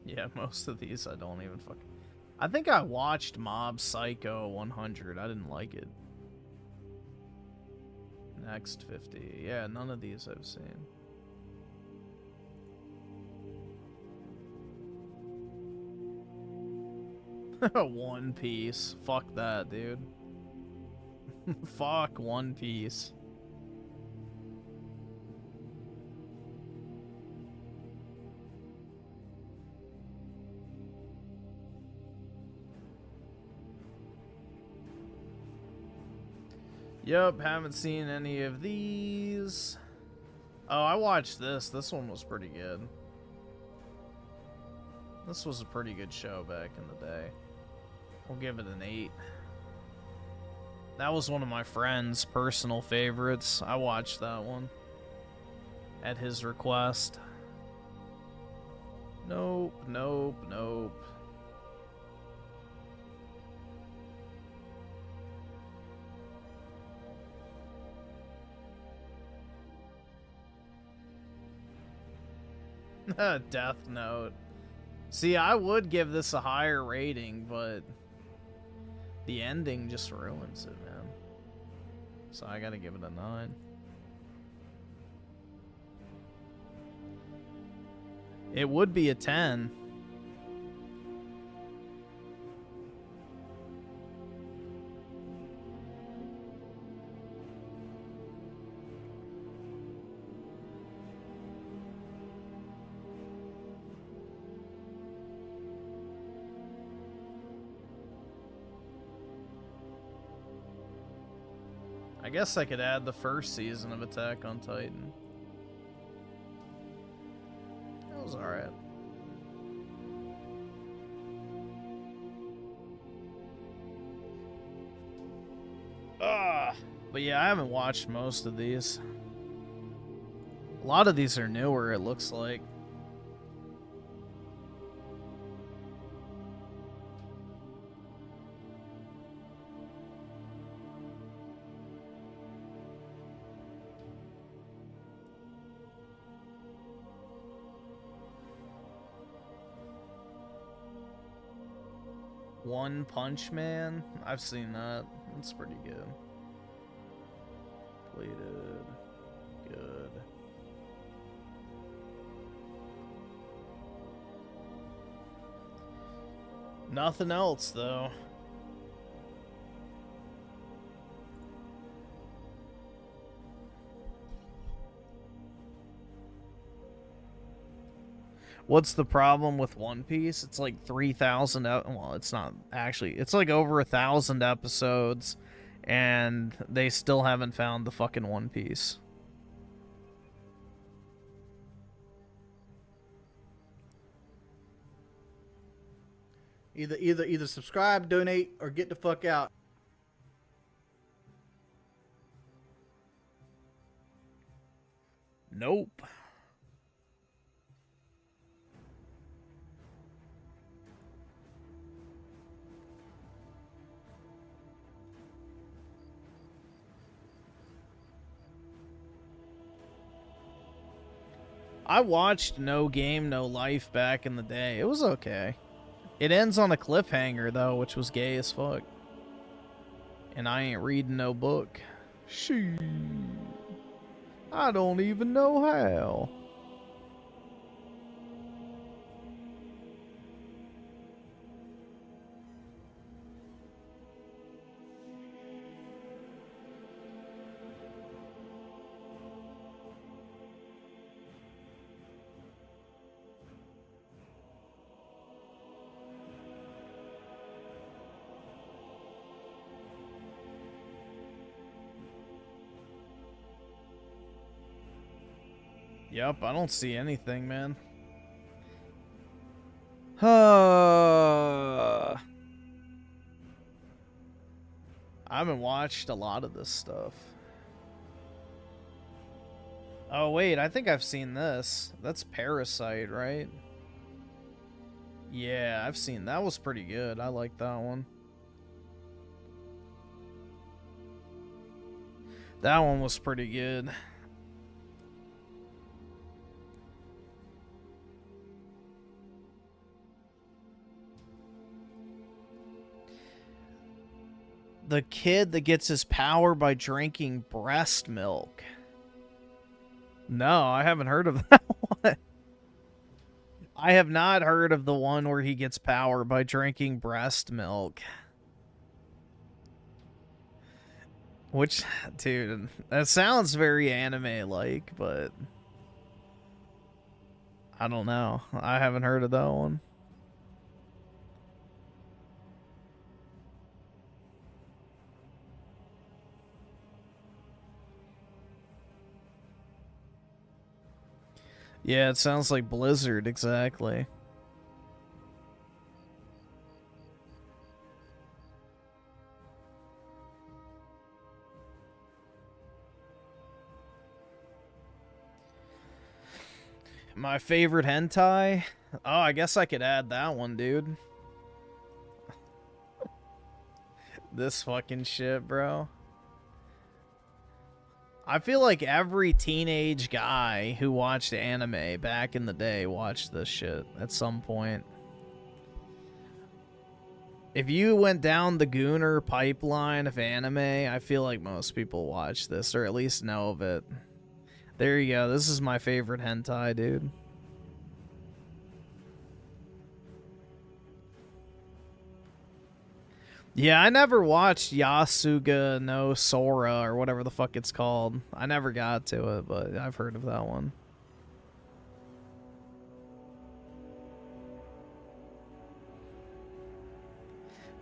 Speaker 2: Yeah, most of these I don't even fucking... I think I watched Mob Psycho 100. I didn't like it. Next 50. Yeah, none of these I've seen. One Piece. Fuck that, dude. Fuck One Piece. Yep, haven't seen any of these. Oh, I watched this. This one was pretty good. This was a pretty good show back in the day. We'll give it an 8. That was one of my friend's personal favorites. I watched that one at his request. Nope, nope, nope. Death Note. See, I would give this a higher rating, but the ending just ruins it, man. So I gotta give it a 9. It would be a 10. I guess I could add the first season of Attack on Titan. That was alright. But yeah, I haven't watched most of these. A lot of these are newer, it looks like. One Punch Man? I've seen that. It's pretty good. Completed. Good. Nothing else, though. What's the problem with One Piece? It's like 3,000. Well, it's not actually. It's like over 1,000 episodes, and they still haven't found the fucking One Piece.
Speaker 5: Either subscribe, donate, or get the fuck out.
Speaker 2: Nope. I watched No Game, No Life back in the day. It was okay. It ends on a cliffhanger, though, which was gay as fuck. And I ain't reading no book. Shit. I don't even know how. Yep, I don't see anything, man. I haven't watched a lot of this stuff. Oh, wait, I think I've seen this. That's Parasite, right? Yeah, I've seen that. Was pretty good. I like that one. That one was pretty good. The kid that gets his power by drinking breast milk. No, I haven't heard of that one. I have not heard of the one where he gets power by drinking breast milk. Which, dude, that sounds very anime-like, but I don't know. I haven't heard of that one. Yeah, it sounds like Blizzard, exactly. My favorite hentai? Oh, I guess I could add that one, dude. This fucking shit, bro. I feel like every teenage guy who watched anime back in the day watched this shit at some point. If you went down the Gooner pipeline of anime, I feel like most people watch this, or at least know of it. There you go. This is my favorite hentai, dude. Yeah, I never watched Yasuga no Sora or whatever the fuck it's called. I never got to it, but I've heard of that one.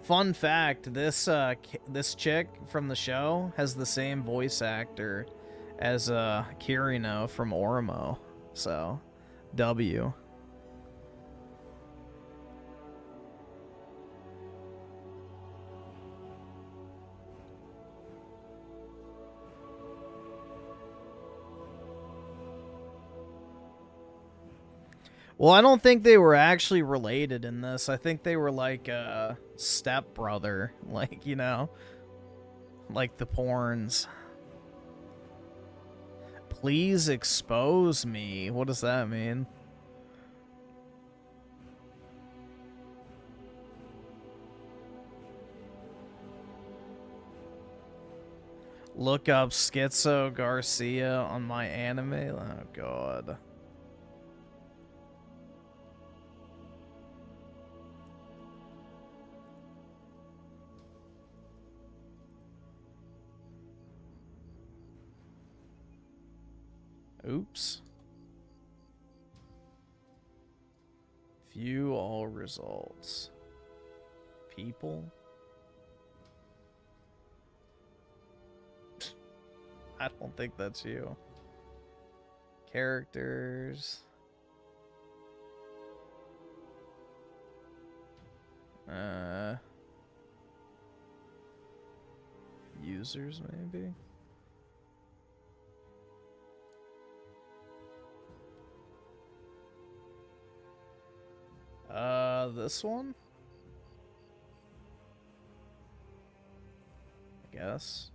Speaker 2: Fun fact, this chick from the show has the same voice actor as Kirino from Oromo. So, W. Well, I don't think they were actually related in this. I think they were like a stepbrother, like, you know, like the porns. Please expose me. What does that mean? Look up Schizo Garcia on my anime. Oh, God. Oops. View all results. People? I don't think that's you. Characters. Users, maybe? This one? I guess.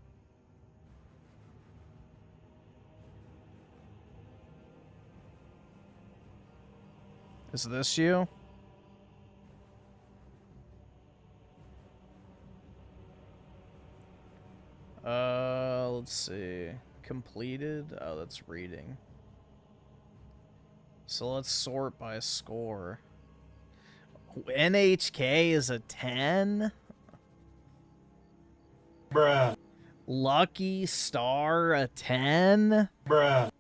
Speaker 2: Is this you? Let's see. Completed? Oh, that's reading. So let's sort by score. NHK is a 10?
Speaker 1: Bruh.
Speaker 2: Lucky Star a 10?
Speaker 1: Bruh.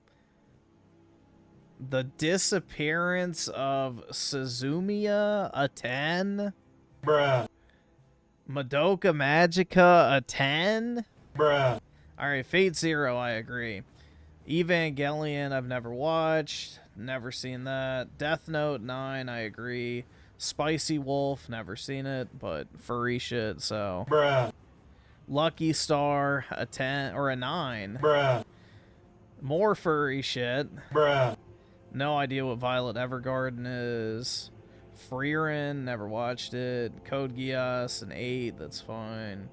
Speaker 2: The Disappearance of Suzumiya a 10?
Speaker 1: Bruh.
Speaker 2: Madoka Magica a 10?
Speaker 1: Bruh.
Speaker 2: Alright, Fate Zero, I agree. Evangelion, I've never watched. Never seen that. Death Note 9, I agree. Spicy Wolf, never seen it, but furry shit, so.
Speaker 1: Bruh.
Speaker 2: Lucky Star, a 10 or a 9.
Speaker 1: Bruh.
Speaker 2: More furry shit.
Speaker 1: Bruh.
Speaker 2: No idea what Violet Evergarden is. Frieren, never watched it. Code Geass, an 8, that's fine.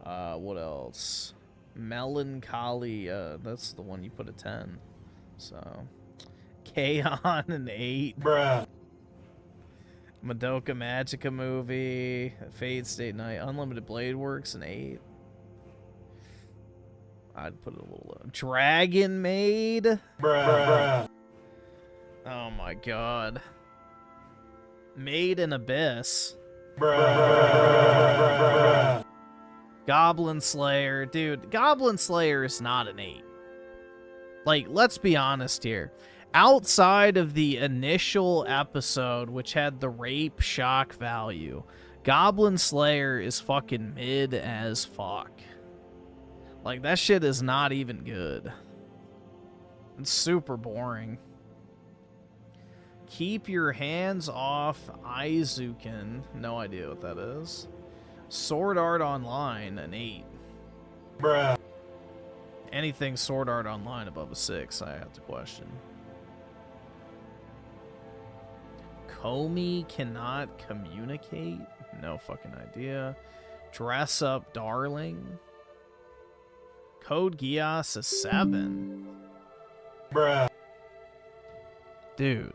Speaker 2: What else? Melancholy, that's the one you put a 10. So. Cajon, an 8.
Speaker 1: Bruh.
Speaker 2: Madoka Magica movie. Fate State Night. Unlimited Blade Works, an 8. I'd put it a little low. Dragon Maid?
Speaker 1: Bruh.
Speaker 2: Oh my god. Made in Abyss.
Speaker 1: Bruh.
Speaker 2: Goblin Slayer. Dude, Goblin Slayer is not an 8. Like, let's be honest here. Outside of the initial episode, which had the rape shock value, Goblin Slayer is fucking mid as fuck. Like, that shit is not even good. It's super boring. Keep your hands off Aizuken. No idea what that is. Sword Art Online, an 8.
Speaker 1: Bruh.
Speaker 2: Anything Sword Art Online above a 6, I have to question. Comey cannot communicate? No fucking idea. Dress Up Darling? Code Geass is 7.
Speaker 1: Bruh.
Speaker 2: Dude.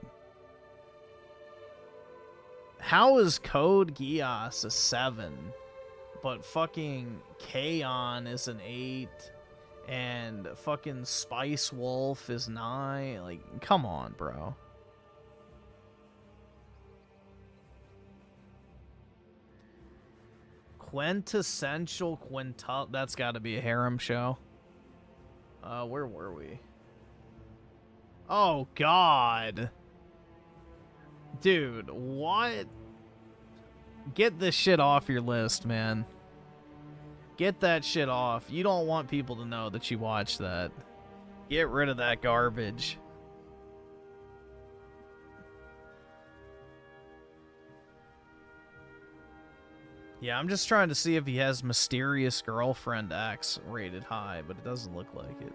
Speaker 2: How is Code Geass a 7, but fucking Cajon is an 8, and fucking Spice Wolf is 9? Like, come on, bro. Quintessential quintuple. That's got to be a harem show. Where were we? Oh, God. Dude, what? Get this shit off your list, man. Get that shit off. You don't want people to know that you watch that. Get rid of that garbage. Yeah, I'm just trying to see if he has Mysterious Girlfriend X rated high, but it doesn't look like it.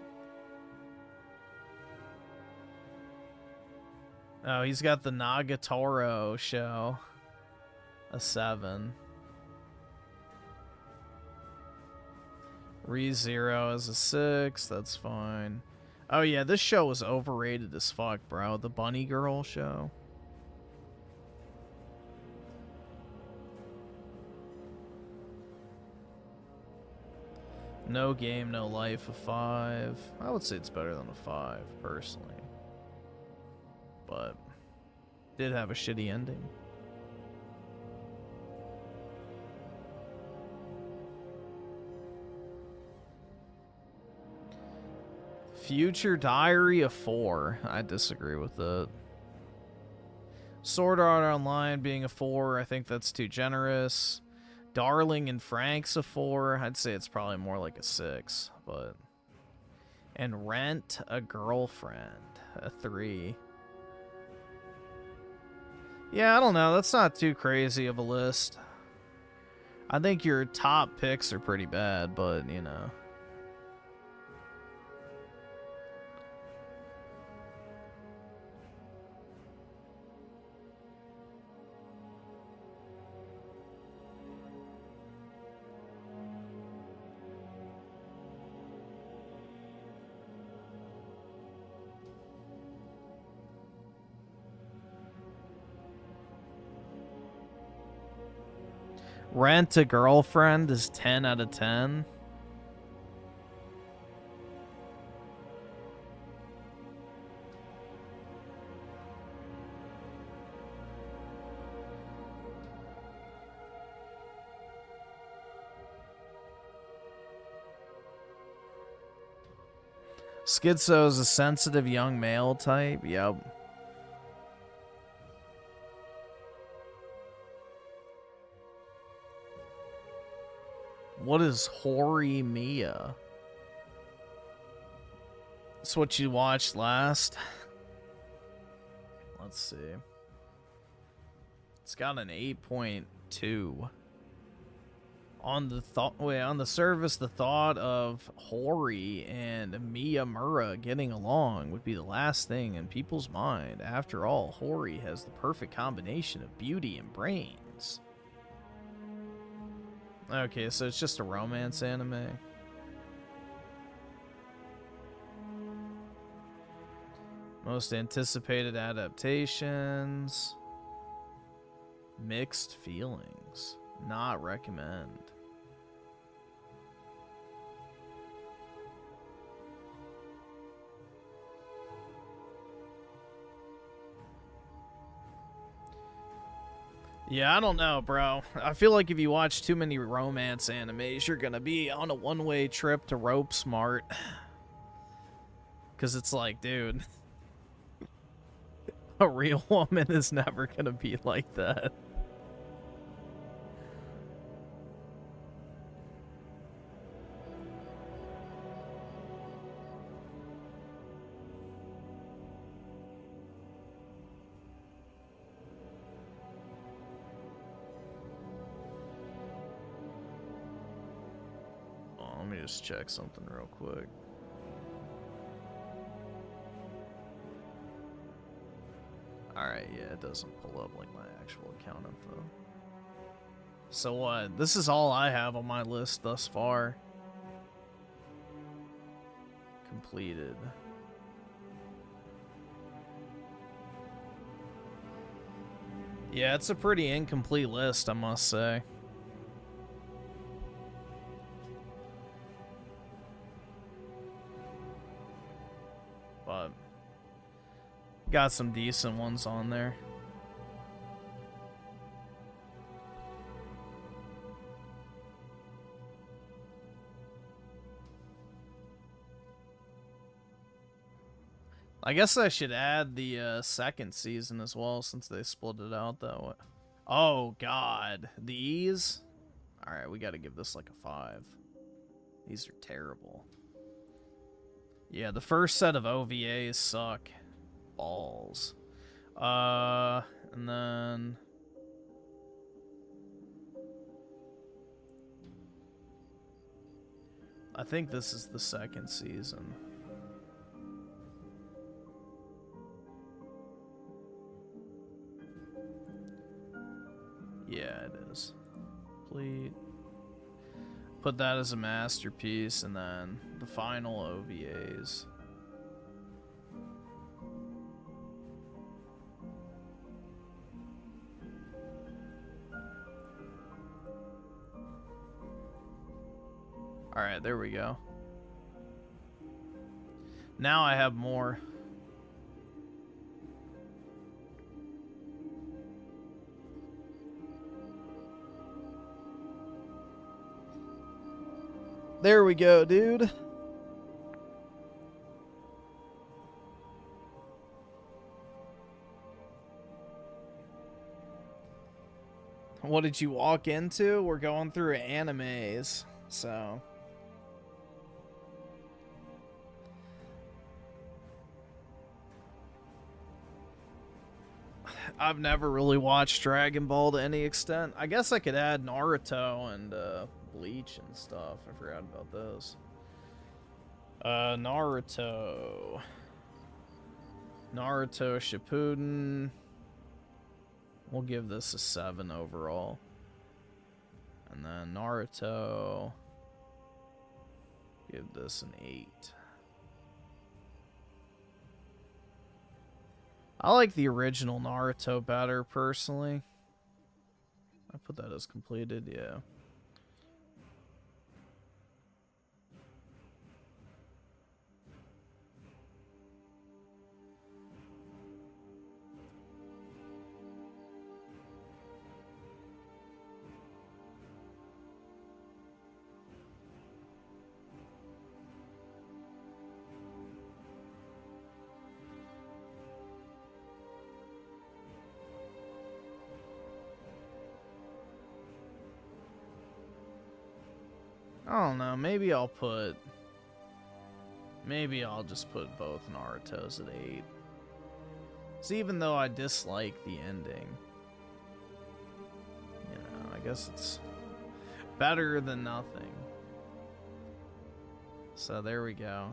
Speaker 2: Oh, he's got the Nagatoro show. A 7. ReZero is a 6. That's fine. Oh, yeah, this show was overrated as fuck, bro. The Bunny Girl show. No Game, No Life, a 5. I would say it's better than a 5, personally. But did have a shitty ending. Future Diary, a 4. I disagree with it. Sword Art Online being a 4, I think that's too generous. Darling and Frank's a 4. I'd say it's probably more like a 6, but... And Rent a Girlfriend, a 3. Yeah, I don't know. That's not too crazy of a list. I think your top picks are pretty bad, but, you know... Rent a Girlfriend is 10 out of 10. Schizo is a sensitive young male type. Yep. What is Hoary Mia? That's what you watched last. Let's see. It's got an 8.2. On the surface, the thought of Hori and Miyamura getting along would be the last thing in people's mind. After all, Hori has the perfect combination of beauty and brains. Okay, so it's just a romance anime. Most anticipated adaptations. Mixed feelings. Not recommend. Yeah, I don't know, bro. I feel like if you watch too many romance animes, you're gonna be on a one-way trip to Rope Smart. Because it's like, dude, a real woman is never gonna be like that. Let me just check something real quick. Alright, yeah, it doesn't pull up like my actual account info. So what? This is all I have on my list thus far. Completed. Yeah, it's a pretty incomplete list, I must say. But got some decent ones on there. I guess I should add the second season as well, since they split it out that way. Oh, God. These? Alright, we gotta give this like a 5. These are terrible. Yeah, the first set of OVAs suck. Balls. And then... I think this is the second season. Yeah, it is. Complete. Put that as a masterpiece, and then the final OVAs. Alright, there we go. Now I have more. There we go, dude. What did you walk into? We're going through animes, so... I've never really watched Dragon Ball to any extent. I guess I could add Naruto and Bleach and stuff. I forgot about those. Naruto Shippuden. We'll give this a 7 overall. And then Naruto, give this an 8. I like the original Naruto better, personally. I put that as completed, yeah. I don't know, maybe I'll just put both Naruto's at 8. So even though I dislike the ending, you know, I guess it's better than nothing. So there we go.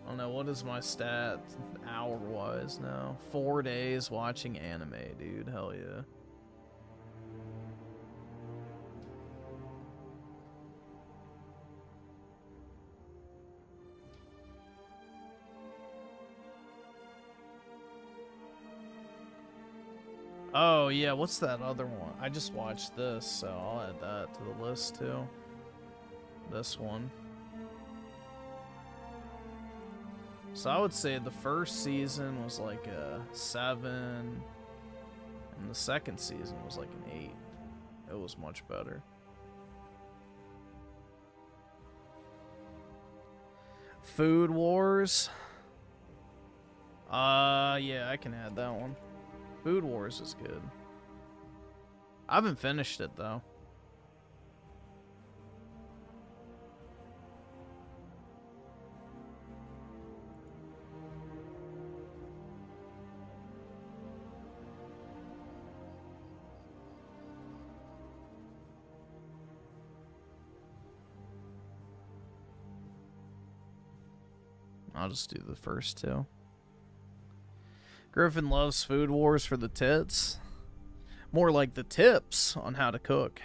Speaker 2: I don't know, what is my stat hour-wise now? 4 days watching anime, dude, hell yeah. Oh, yeah, what's that other one? I just watched this, so I'll add that to the list, too. This one. So I would say the first season was like a 7, and the second season was like an 8. It was much better. Food Wars. Yeah, I can add that one. Food Wars is good. I haven't finished it, though. I'll just do the first 2. Griffin loves Food Wars for the tits. More like the tips on how to cook.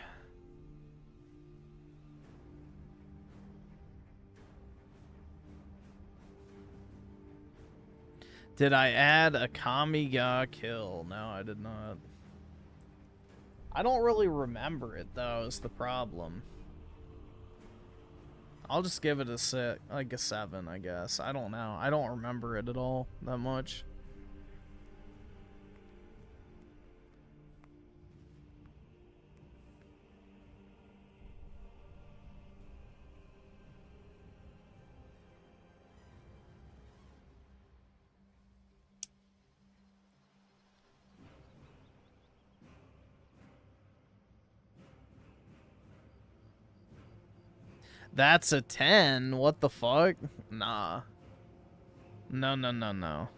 Speaker 2: Did I add a Kamiga kill? No, I did not. I don't really remember it, though, is the problem. I'll just give it a 6, like a 7, I guess. I don't know. I don't remember it at all that much. That's a 10. What the fuck? Nah. No, no, no, no.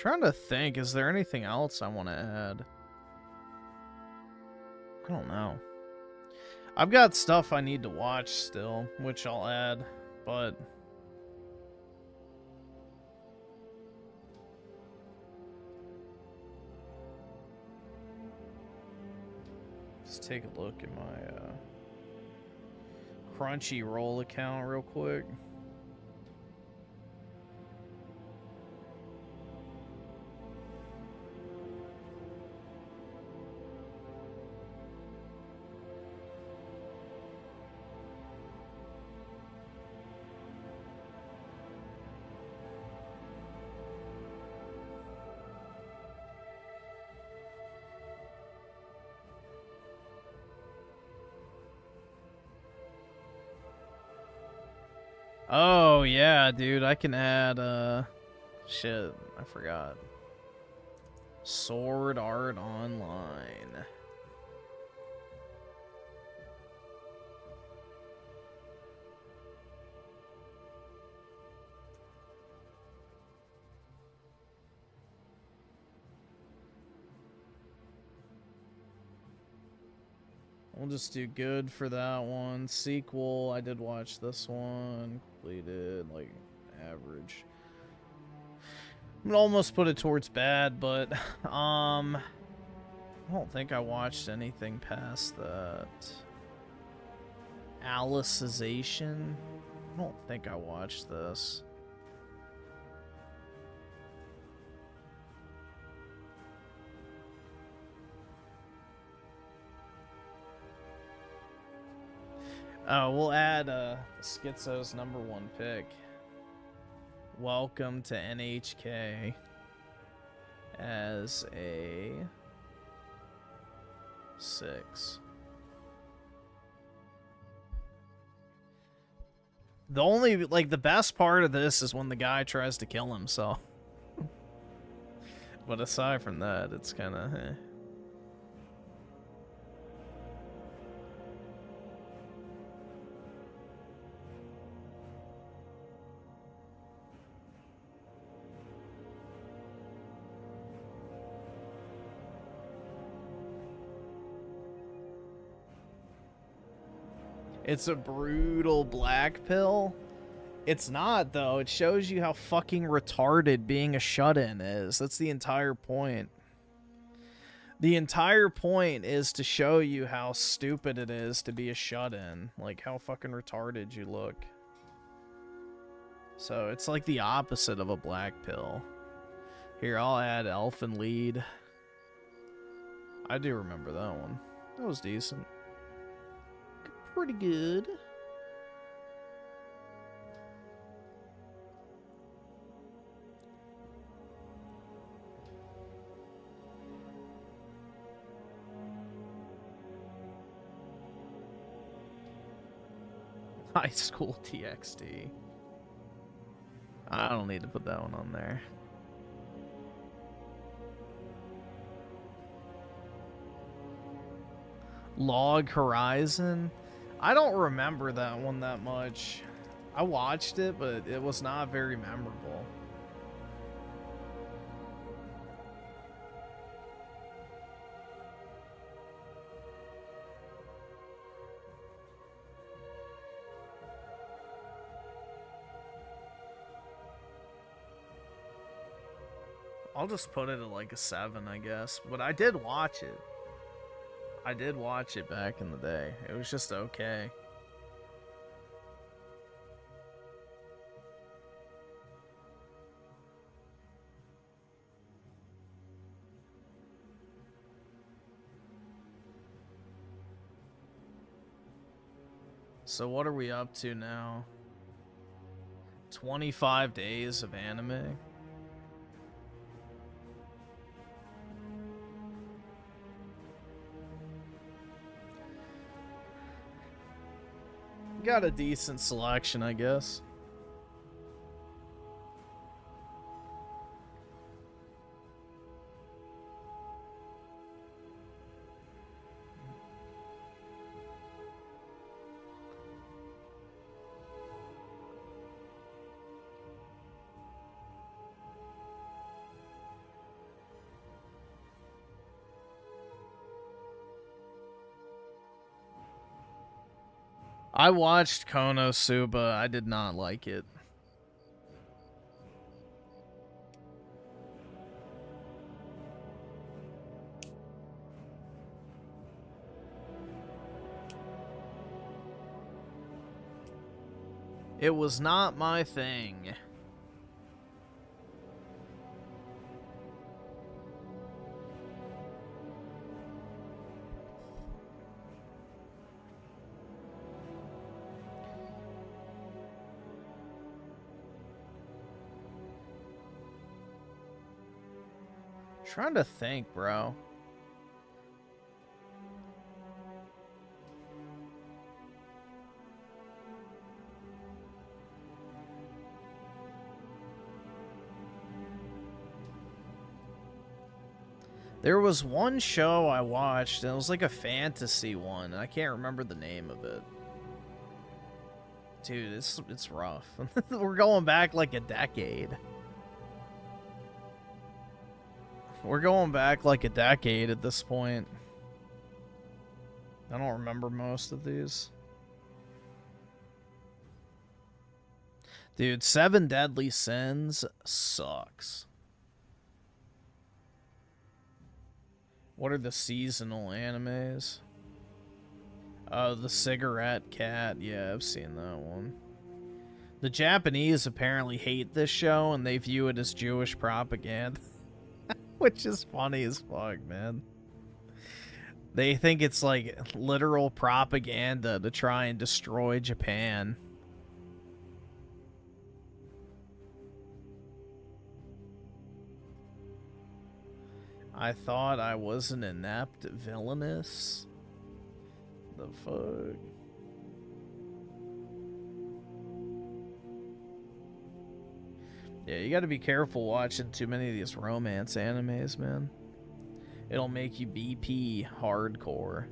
Speaker 2: Trying to think, is there anything else I want to add? I don't know. I've got stuff I need to watch still, which I'll add, but let's take a look at my Crunchyroll account real quick. Oh, yeah, dude, I can add, shit, I forgot. Sword Art Online. We'll just do good for that one. Sequel, I did watch this one. Completed, like, average. I'm gonna almost put it towards bad, but, I don't think I watched anything past that. Alicization? I don't think I watched this. Oh, we'll add Schizo's #1 pick. Welcome to NHK as a 6. The only, like, the best part of this is when the guy tries to kill himself. But aside from that, it's kind of, eh. It's a brutal black pill. It's not, though. It shows you how fucking retarded being a shut-in is. That's the entire point. The entire point is to show you how stupid it is to be a shut-in. Like, how fucking retarded you look. So, it's like the opposite of a black pill. Here, I'll add Elfin Lead. I do remember that one. That was decent. Pretty good. High School TXT. I don't need to put that one on there. Log Horizon. I don't remember that one that much. I watched it, but it was not very memorable. I'll just put it at like a 7, I guess. But I did watch it. I did watch it back in the day. It was just okay. So what are we up to now? 25 days of anime? Got a decent selection, I guess. I watched Konosuba. I did not like it. It was not my thing. Trying to think, bro. There was one show I watched, and it was like a fantasy one, and I can't remember the name of it. Dude, it's rough. We're going back like a decade. We're going back like a decade at this point. I don't remember most of these. Dude, 7 Deadly Sins sucks. What are the seasonal animes? Oh, the Cigarette Cat. Yeah, I've seen that one. The Japanese apparently hate this show, and they view it as Jewish propaganda. Which is funny as fuck, man. They think it's like literal propaganda to try and destroy Japan. I thought I was an inept villainous. The fuck? Yeah, you gotta be careful watching too many of these romance animes, man. It'll make you BP hardcore.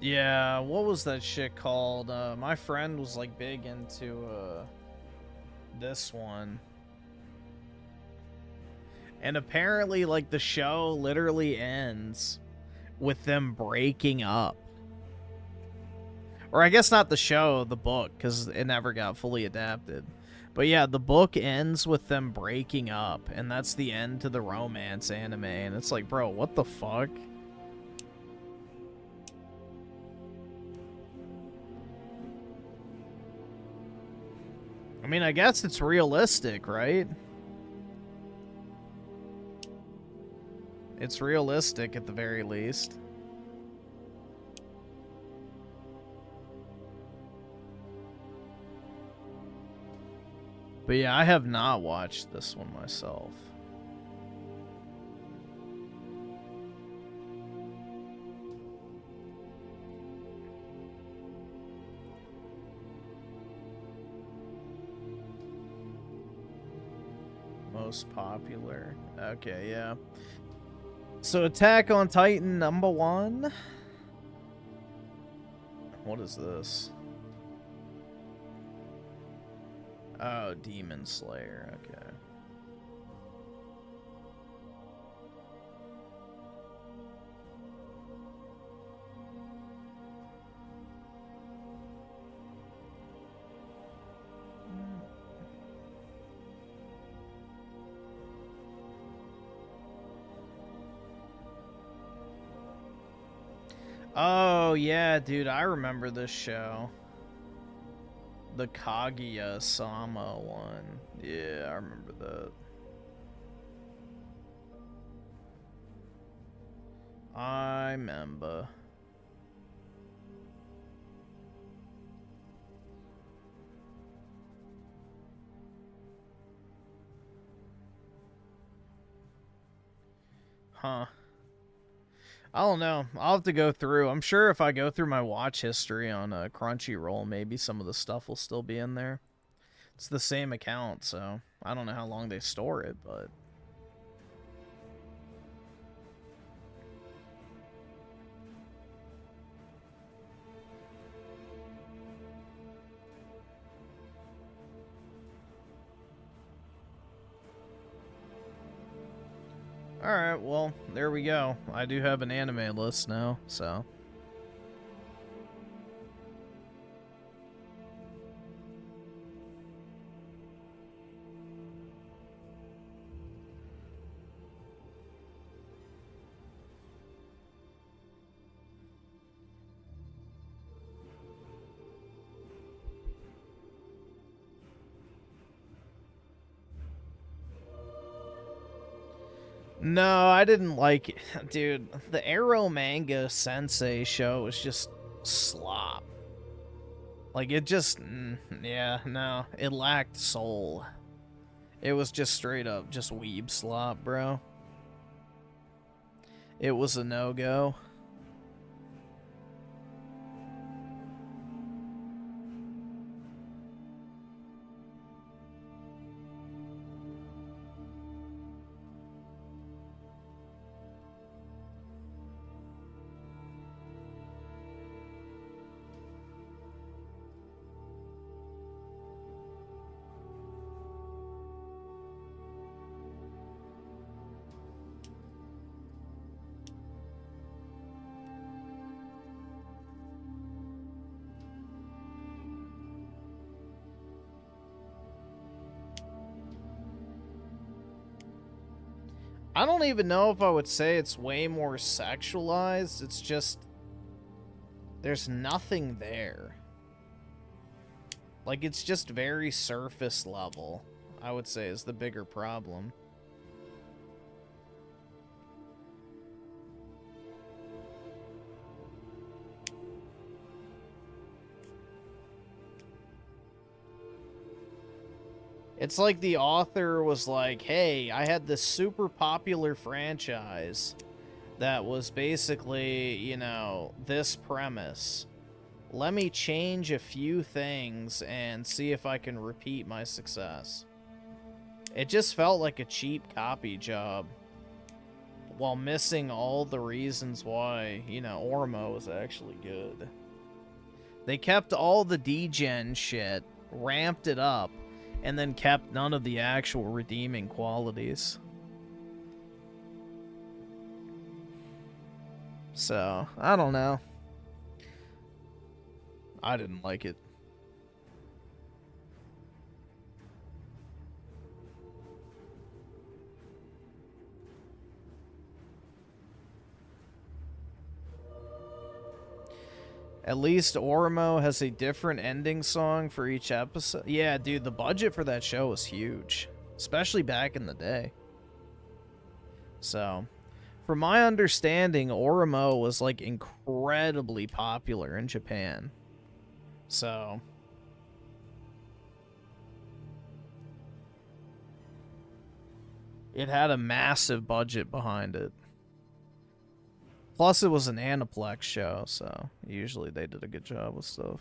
Speaker 2: Yeah, what was that shit called? My friend was like big into this one. And apparently like the show literally ends with them breaking up. Or I guess not the show, the book, because it never got fully adapted. But yeah, the book ends with them breaking up, and that's the end to the romance anime. And it's like, bro, what the fuck? I mean, I guess it's realistic, right? It's realistic at the very least. But yeah, I have not watched this one myself. Most popular. Okay, yeah. So Attack on Titan #1. What is this? Oh, Demon Slayer. Okay. Oh, yeah, dude, I remember this show. The Kaguya-sama one. Yeah, I remember that. I remember. Huh. I don't know. I'll have to go through. I'm sure if I go through my watch history on Crunchyroll, maybe some of the stuff will still be in there. It's the same account, so I don't know how long they store it, but... Alright, well, there we go. I do have an anime list now, so... No, I didn't like it. Dude, the Arrow Manga Sensei show was just slop. Like, it just... yeah, no. It lacked soul. It was just straight up just weeb slop, bro. It was a no-go. I don't even know if I would say it's way more sexualized. It's just... there's nothing there. Like, it's just very surface level, I would say, is the bigger problem. It's like the author was like, hey, I had this super popular franchise that was basically, you know, this premise. Let me change a few things and see if I can repeat my success. It just felt like a cheap copy job while missing all the reasons why, you know, Ormo was actually good. They kept all the degen shit, ramped it up, and then kept none of the actual redeeming qualities. So, I don't know. I didn't like it. At least Ormo has a different ending song for each episode. Yeah, dude, the budget for that show was huge, especially back in the day. So, from my understanding, Ormo was, like, incredibly popular in Japan. So, it had a massive budget behind it. Plus, it was an Aniplex show, so usually they did a good job with stuff.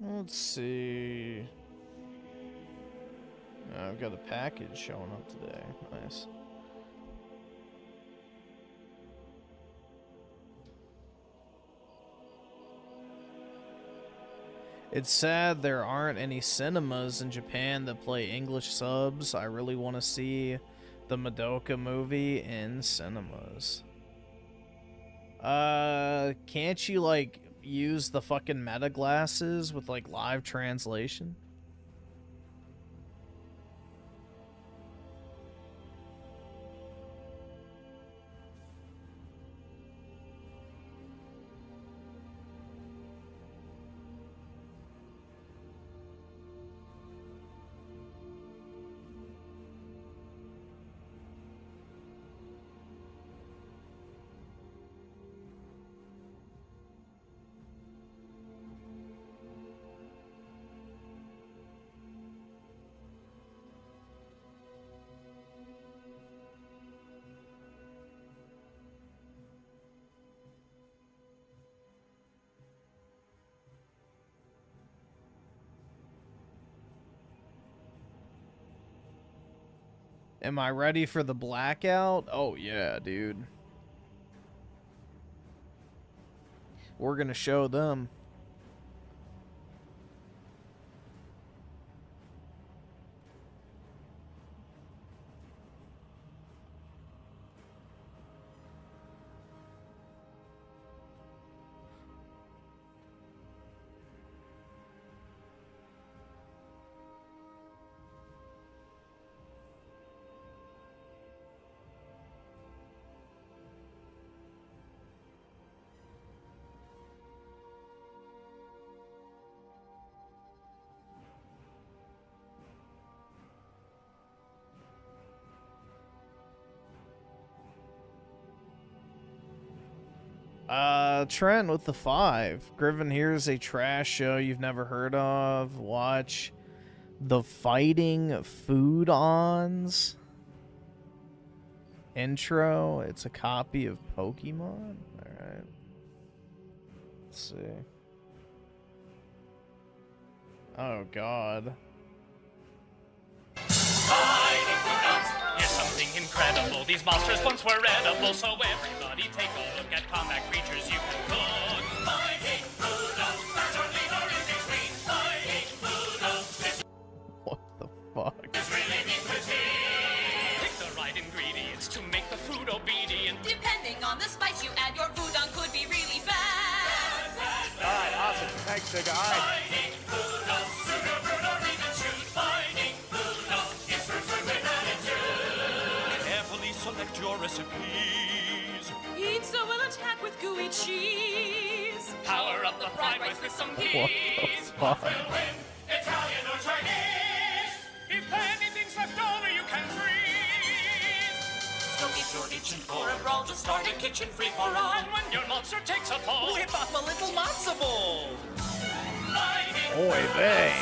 Speaker 2: Let's see. I've got a package showing up today. Nice. It's sad there aren't any cinemas in Japan that play English subs. I really want to see the Madoka movie in cinemas. Can't you, like, use the fucking meta glasses with, like, live translation? Am I ready for the blackout? Oh yeah, dude. We're gonna show them. Trent with the 5. Griffin, here's a trash show you've never heard of. Watch the Fighting Foodons intro. It's a copy of Pokemon. Alright. Let's see. Oh, God.
Speaker 4: Here's something incredible. These monsters once were edible, so everybody take a look at combat creatures you can cook. Fighting Foodons, certainly no in between. Fighting Foodons.
Speaker 2: What the fuck?
Speaker 4: It's really neat cuisine. Pick the right ingredients to make the food obedient. Depending on the spice you add, your foodon could be really bad.
Speaker 1: Alright, awesome. Thanks, Digga. Alright.
Speaker 4: Fighting Foodons, sugar, burn, or even shoot. Fighting Foodons, it's for food with attitude. Carefully select your recipes. Pizza will attack with gooey cheese. Power up the fried rice with some peas.
Speaker 2: What
Speaker 4: What will win, Italian or Chinese? If anything's left over, you can freeze. So if you're itching for a brawl, just start a kitchen free for all. And when your monster takes a fall, whip up a little matzo ball.
Speaker 2: Oy vey.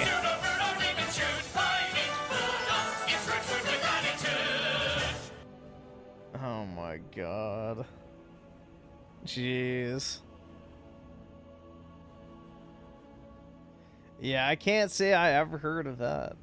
Speaker 2: Oh my God. Jeez. Yeah, I can't say I ever heard of that.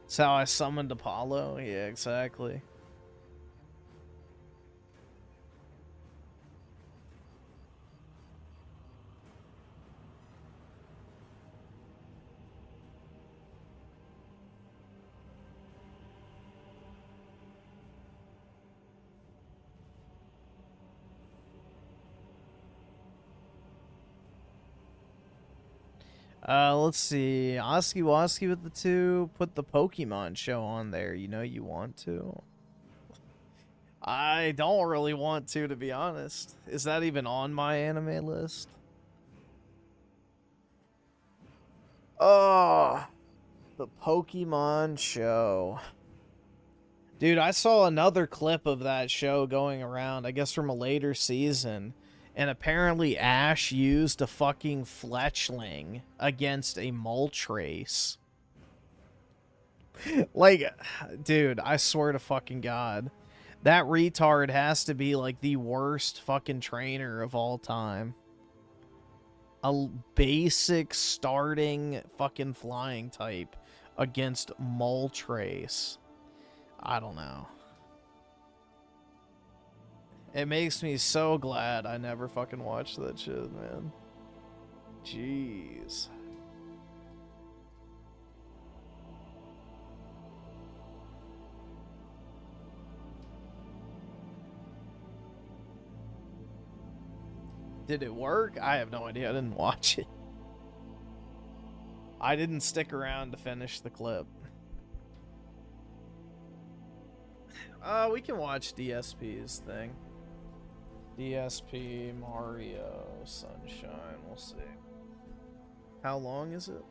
Speaker 2: That's how I summoned Apollo? Yeah, exactly. Let's see. Oski Woski with the 2. Put the Pokemon show on there. You know you want to. I don't really want to be honest. Is that even on my anime list? Oh, the Pokemon show. Dude, I saw another clip of that show going around, I guess from a later season, and apparently Ash used a fucking fletchling against a Moltres. Like, dude, I swear to fucking God. That retard has to be, like, the worst fucking trainer of all time. A basic starting fucking flying type against Moltres. I don't know. It makes me so glad I never fucking watched that shit, man. Jeez. Did it work? I have no idea. I didn't watch it. I didn't stick around to finish the clip. We can watch DSP's thing. DSP, Mario, Sunshine. We'll see. How long is it?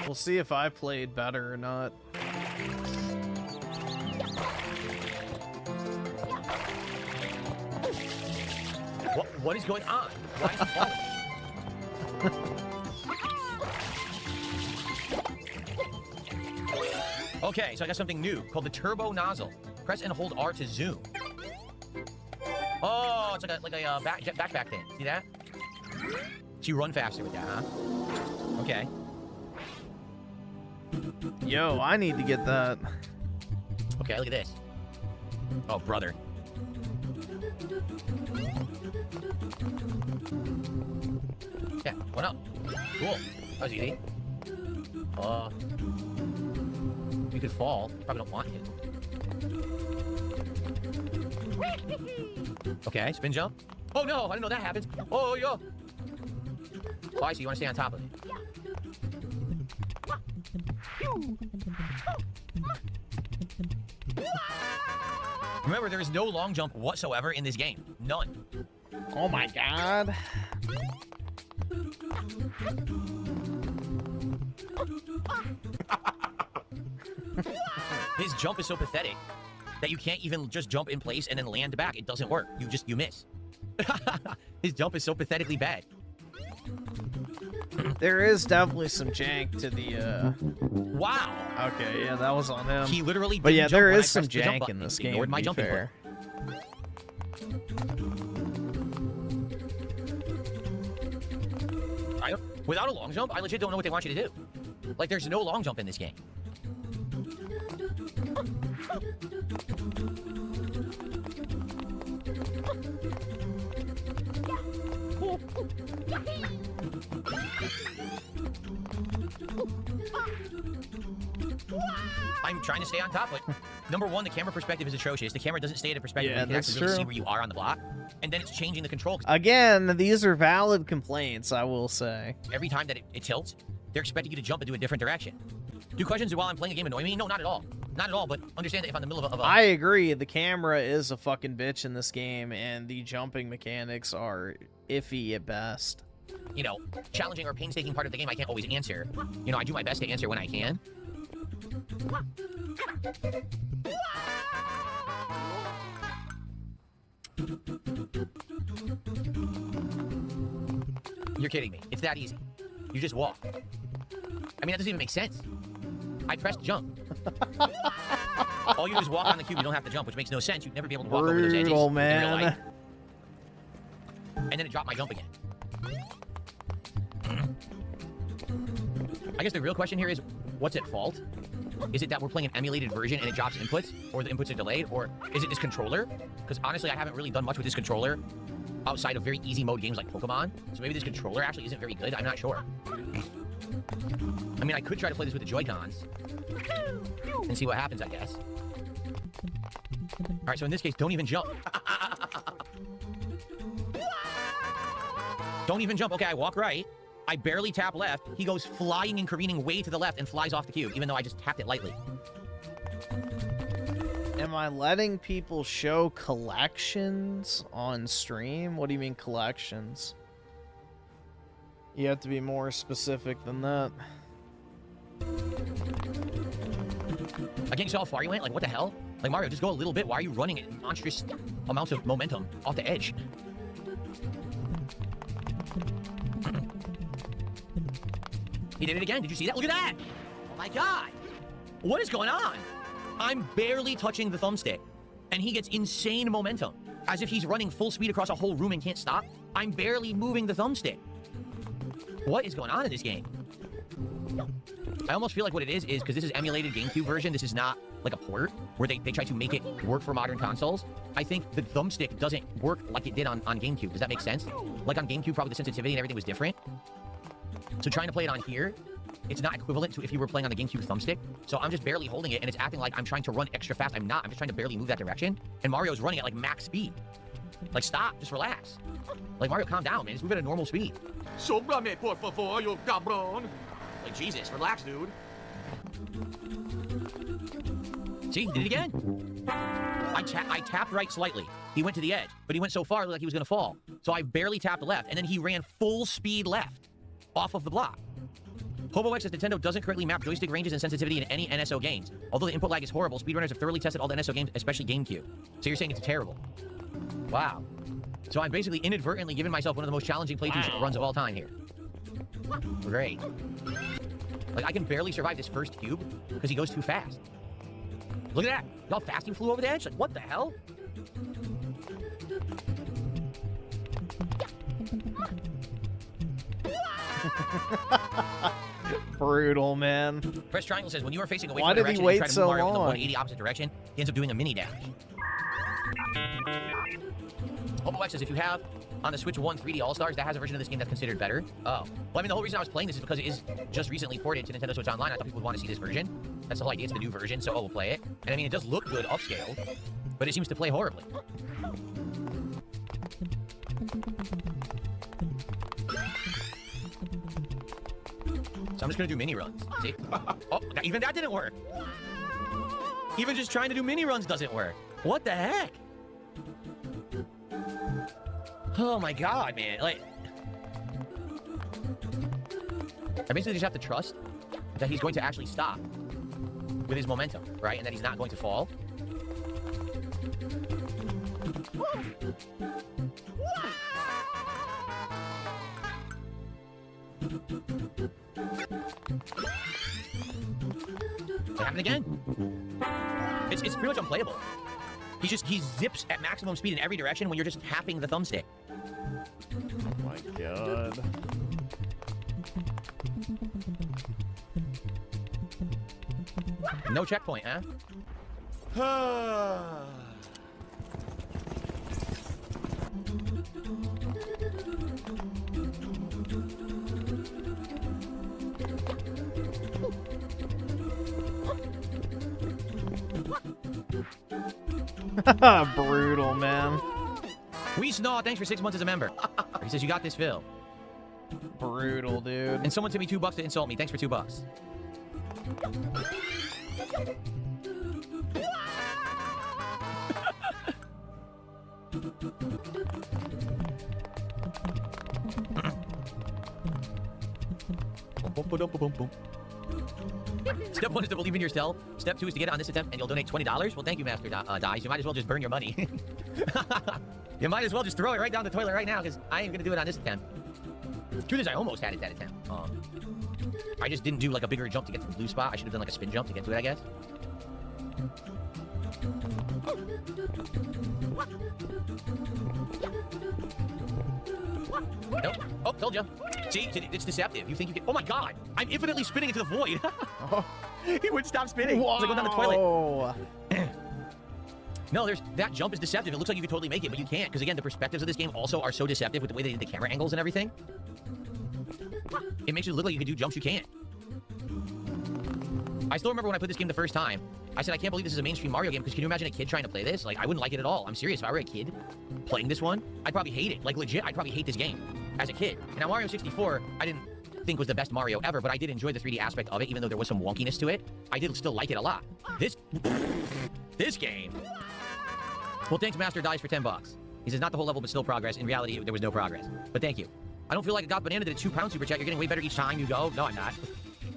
Speaker 2: We'll see if I played better or not.
Speaker 1: What is going on? Why is he falling? Okay, so I got something new called the turbo nozzle. Press and hold R to zoom. Oh, it's like a backpack thing. See that? So you run faster with that, huh? Okay.
Speaker 2: Yo, I need to get that.
Speaker 1: Okay, look at this. Oh, brother. Yeah, what up? Cool. That was easy. You could fall. Probably don't want it. Okay, spin jump. Oh no, I didn't know that happens. Oh, yo. Oh, I see. You want to stay on top of it. Remember, there is no long jump whatsoever in this game. None.
Speaker 2: Oh my God.
Speaker 1: His jump is so pathetic that you can't even just jump in place and then land back. It doesn't work. You miss. His jump is so pathetically bad.
Speaker 2: There is definitely some jank to the,
Speaker 1: Wow.
Speaker 2: Okay, yeah, that was on him.
Speaker 1: He literally
Speaker 2: But
Speaker 1: didn't
Speaker 2: yeah,
Speaker 1: jump
Speaker 2: there
Speaker 1: when
Speaker 2: is
Speaker 1: I
Speaker 2: some
Speaker 1: pressed the jump
Speaker 2: jank
Speaker 1: button.
Speaker 2: in this
Speaker 1: He
Speaker 2: game,
Speaker 1: ignored
Speaker 2: to
Speaker 1: my
Speaker 2: be
Speaker 1: jumping
Speaker 2: fair.
Speaker 1: Without a long jump, I legit don't know what they want you to do. Like, there's no long jump in this game. I'm trying to stay on top, but number one, the camera perspective is atrocious. The camera doesn't stay at a perspective where you can actually really see where you are on the block. And then it's changing the control.
Speaker 2: Again, these are valid complaints, I will say.
Speaker 1: Every time that it tilts, they're expecting you to jump into a different direction. Do questions while I'm playing a game annoy me? No, not at all. Not at all, but understand that if I'm in the middle of a...
Speaker 2: I agree, the camera is a fucking bitch in this game, and the jumping mechanics are iffy at best.
Speaker 1: You know, challenging or painstaking part of the game I can't always answer. You know, I do my best to answer when I can. You're kidding me. It's that easy. You just walk. I mean, that doesn't even make sense. I pressed jump. All you do is walk on the cube. You don't have to jump, which makes no sense. You'd never be able to walk over those edges in real life. And then it dropped my jump again. I guess the real question here is, what's at fault? Is it that we're playing an emulated version and it drops inputs, or the inputs are delayed, or is it this controller? Because honestly, I haven't really done much with this controller outside of very easy mode games like Pokemon, so maybe this controller actually isn't very good. I'm not sure. I mean, I could try to play this with the Joy-Cons and see what happens, I guess. All right, so in this case, don't even jump. Don't even jump. Okay, I walk right. I barely tap left. He goes flying and careening way to the left and flies off the cube, even though I just tapped it lightly.
Speaker 2: Am I letting people show collections on stream? What do you mean collections? You have to be more specific than that.
Speaker 1: Again, you saw how far you went? Like, what the hell? Like, Mario, just go a little bit. Why are you running at monstrous amounts of momentum off the edge? He did it again. Did you see that? Look at that! Oh my god! What is going on? I'm barely touching the thumbstick, and he gets insane momentum. As if he's running full speed across a whole room and can't stop. I'm barely moving the thumbstick. What is going on in this game? I almost feel like what it is because this is emulated GameCube version. This is not like a port where they try to make it work for modern consoles. I think the thumbstick doesn't work like it did on GameCube. Does that make sense? Like on GameCube, probably the sensitivity and everything was different. So trying to play it on here, it's not equivalent to if you were playing on the GameCube thumbstick. So I'm just barely holding it, and it's acting like I'm trying to run extra fast. I'm not. I'm just trying to barely move that direction. And Mario's running at like max speed. Like, stop. Just relax. Like, Mario, calm down, man. Just move at a normal speed.
Speaker 3: Sóbrame, por favor, yo cabrón.
Speaker 1: Like, Jesus, relax, dude. See, he did it again. I tapped right slightly. He went to the edge, but he went so far, it looked like he was going to fall. So I barely tapped left, and then he ran full speed left off of the block. HoboX says Nintendo doesn't correctly map joystick ranges and sensitivity in any NSO games. Although the input lag is horrible, speedrunners have thoroughly tested all the NSO games, especially GameCube. So you're saying it's terrible. Wow. So I'm basically inadvertently giving myself one of the most challenging playthrough runs of all time here. Great. Like, I can barely survive this first cube because he goes too fast. Look at that. Y'all fast he flew over the edge? Like, what the hell?
Speaker 2: Brutal, man.
Speaker 1: Press triangle says when you are facing away
Speaker 2: Why
Speaker 1: from the
Speaker 2: did he
Speaker 1: direction
Speaker 2: wait
Speaker 1: and try to
Speaker 2: so
Speaker 1: move Mario in the
Speaker 2: long?
Speaker 1: 180 opposite direction, he ends up doing a mini dash. HoboX says if you have on the Switch 1 3D All-Stars, that has a version of this game that's considered better. Oh. Well, I mean, the whole reason I was playing this is because it is just recently ported to Nintendo Switch Online. I thought people would want to see this version. That's the whole idea. It's the new version, so we'll play it. And I mean, it does look good upscaled, but it seems to play horribly. So I'm just gonna do mini runs. See? Oh, even that didn't work. Even just trying to do mini runs doesn't work. What the heck? Oh my god, man. Like, I basically just have to trust that he's going to actually stop with his momentum, right? And that he's not going to fall. It happened again. It's pretty much unplayable. He zips at maximum speed in every direction when you're just tapping the thumbstick.
Speaker 2: Oh my god.
Speaker 1: No checkpoint, huh?
Speaker 2: Brutal, man.
Speaker 1: We Snaw, thanks for 6 months as a member. He says, you got this, Phil.
Speaker 2: Brutal, dude.
Speaker 1: And someone sent me $2 to insult me. Thanks for $2. Step 1 is to believe in yourself. Step 2 is to get it on this attempt, and you'll donate $20. Well, thank you, Master Dice. You might as well just burn your money. You might as well just throw it right down the toilet right now, because I ain't going to do it on this attempt. Truth is, I almost had it that attempt. I just didn't do like a bigger jump to get to the blue spot. I should have done like a spin jump to get to it, I guess. Nope. Oh, told you. See, it's deceptive. You think you can... Oh my god! I'm infinitely spinning into the void. He wouldn't stop spinning.
Speaker 2: Wow.
Speaker 1: It's like going down the toilet. No, that jump is deceptive. It looks like you could totally make it, but you can't. Because again, the perspectives of this game also are so deceptive with the way they did the camera angles and everything. It makes it look like you can do jumps you can't. I still remember when I played this game the first time, I said, I can't believe this is a mainstream Mario game, because can you imagine a kid trying to play this? Like, I wouldn't like it at all. I'm serious. If I were a kid playing this one, I'd probably hate it. Like, legit, I'd probably hate this game as a kid. And now Mario 64, I didn't think was the best Mario ever, but I did enjoy the 3D aspect of it, even though there was some wonkiness to it. I did still like it a lot. This game. Well, thanks, Master Dies, for 10 bucks. He says, not the whole level, but still progress. In reality, there was no progress. But thank you. I don't feel like a God Banana did a £2 super chat. You're getting way better each time you go. No, I'm not.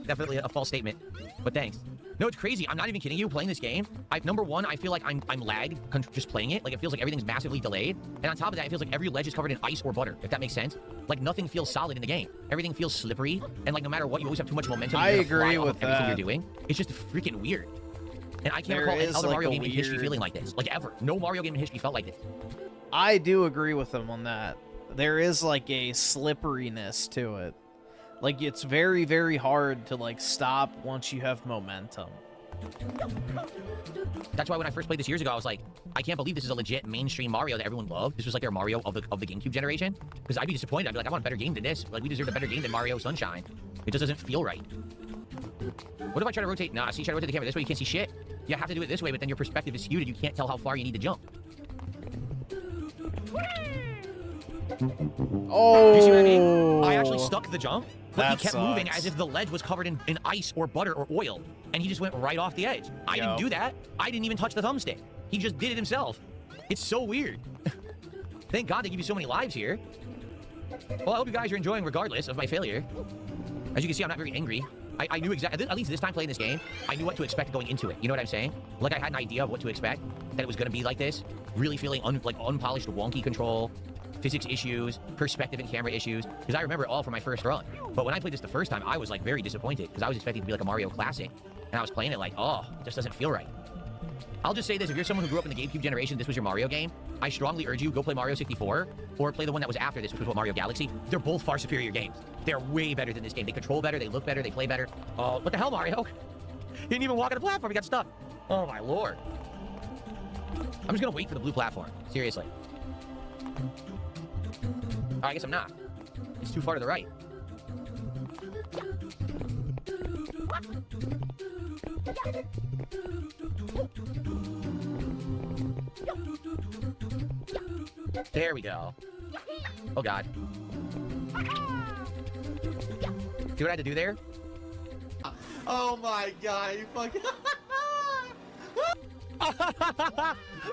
Speaker 1: Definitely a false statement. But thanks. No, it's crazy. I'm not even kidding you. Playing this game, number one, I feel like I'm lagged just playing it. Like, it feels like everything's massively delayed. And on top of that, it feels like every ledge is covered in ice or butter, if that makes sense. Like, nothing feels solid in the game. Everything feels slippery. And, like, no matter what, you always have too much momentum.
Speaker 2: I agree with
Speaker 1: everything
Speaker 2: that.
Speaker 1: you're doing. It's just freaking weird. And I can't recall another Mario game in history feeling like this. Like, ever. No Mario game in history felt like this.
Speaker 2: I do agree with him on that. There is, like, a slipperiness to it. Like, it's very, very hard to, like, stop once you have momentum.
Speaker 1: That's why when I first played this years ago, I was like, I can't believe this is a legit mainstream Mario that everyone loved. This was like their Mario of the GameCube generation. Because I'd be disappointed. I'd be like, I want a better game than this. Like, we deserve a better game than Mario Sunshine. It just doesn't feel right. What if I try to rotate? Nah, see, try to rotate the camera this way, you can't see shit. You have to do it this way, but then your perspective is skewed and you can't tell how far you need to jump.
Speaker 2: Oh!
Speaker 1: You see what I mean? I actually stuck the jump, but
Speaker 2: That
Speaker 1: he kept
Speaker 2: sucks.
Speaker 1: moving as if the ledge was covered in ice or butter or oil, and he just went right off the edge. I didn't do that. I didn't even touch the thumbstick. He just did it himself. It's so weird. Thank God they give you so many lives here. Well, I hope you guys are enjoying regardless of my failure. As you can see, I'm not very angry. I knew exactly, at least this time playing this game, I knew what to expect going into it. You know what I'm saying? Like, I had an idea of what to expect, that it was going to be like this. Really feeling like unpolished, wonky control, physics issues, perspective and camera issues. Because I remember it all from my first run. But when I played this the first time, I was, like, very disappointed. Because I was expecting it to be like a Mario Classic. And I was playing it like, oh, it just doesn't feel right. I'll just say this, if you're someone who grew up in the GameCube generation, this was your Mario game, I strongly urge you, go play Mario 64, or play the one that was after this, which was what, Mario Galaxy. They're both far superior games. They're way better than this game. They control better, they look better, they play better. Oh, what the hell, Mario? He didn't even walk on the platform, he got stuck. Oh my lord. I'm just gonna wait for the blue platform, seriously. Oh, I guess I'm not. It's too far to the right. There we go. Oh god. See what I had to do there?
Speaker 5: Oh my god, you fucking...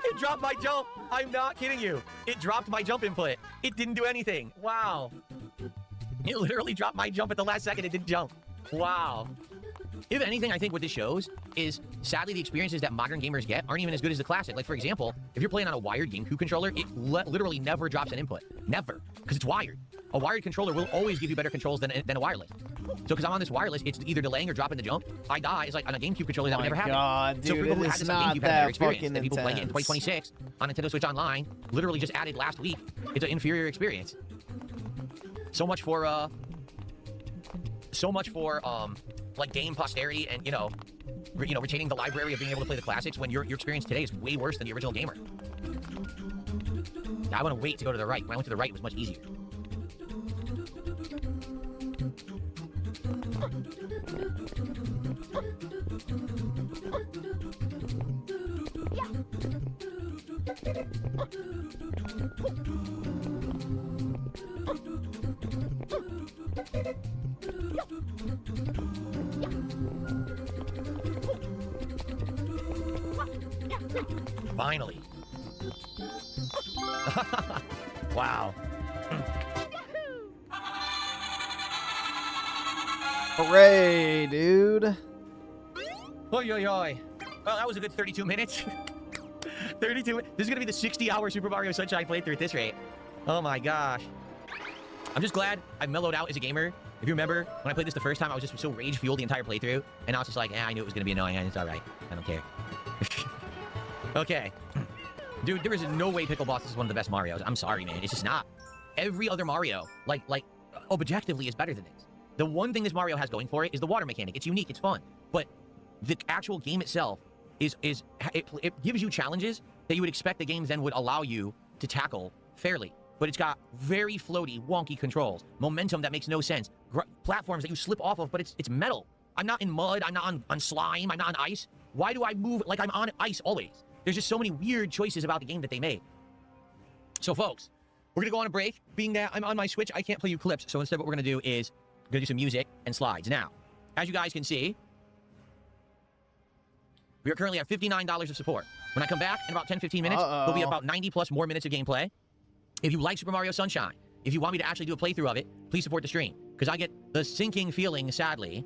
Speaker 1: It dropped my jump. I'm not kidding you. It dropped my jump input. It didn't do anything. Wow. It literally dropped my jump at the last second. It didn't jump. Wow. If anything, I think what this shows is, sadly, the experiences that modern gamers get aren't even as good as the classic. Like, for example, if you're playing on a wired GameCube controller, it literally never drops an input. Never. Because it's wired. A wired controller will always give you better controls than a wireless. So, because I'm on this wireless, it's either delaying or dropping the jump. I die. It's like on a GameCube controller, that would never happen.
Speaker 2: God,
Speaker 1: So,
Speaker 2: dude,
Speaker 1: people who
Speaker 2: it
Speaker 1: had
Speaker 2: is
Speaker 1: this on
Speaker 2: not
Speaker 1: GameCube had a better
Speaker 2: that
Speaker 1: experience.
Speaker 2: fucking
Speaker 1: And people playing it in
Speaker 2: intense.
Speaker 1: 2026 on Nintendo Switch Online, literally just added last week. It's an inferior experience. So much for, like, game posterity and, you know, retaining the library of being able to play the classics when your experience today is way worse than the original gamer. Now, I want to wait to go to the right. When I went to the right, it was much easier. Finally. Wow.
Speaker 2: Hooray, dude.
Speaker 1: Oy, oy, oy. Well, that was a good 32 minutes. 32. This is going to be the 60-hour Super Mario Sunshine playthrough at this rate. Oh my gosh. I'm just glad I mellowed out as a gamer. If you remember, when I played this the first time, I was just so rage-fueled the entire playthrough. And now it's just like, I knew it was going to be annoying, and it's alright. I don't care. Okay. Dude, there is no way Pickle Boss is one of the best Marios. I'm sorry, man. It's just not. Every other Mario, like objectively, is better than this. The one thing this Mario has going for it is the water mechanic. It's unique. It's fun. But the actual game itself it gives you challenges that you would expect the games then would allow you to tackle fairly. But it's got very floaty, wonky controls, momentum that makes no sense, platforms that you slip off of, but it's metal. I'm not in mud. I'm not on slime. I'm not on ice. Why do I move like I'm on ice always? There's just so many weird choices about the game that they made. So, folks, we're going to go on a break. Being that I'm on my Switch, I can't play you clips. So instead what we're going to do is we're going to do some music and slides. Now, as you guys can see, we are currently at $59 of support. When I come back in about 10-15 minutes, there'll be about 90 plus more minutes of gameplay. If you like Super Mario Sunshine, if you want me to actually do a playthrough of it, please support the stream. Because I get the sinking feeling, sadly,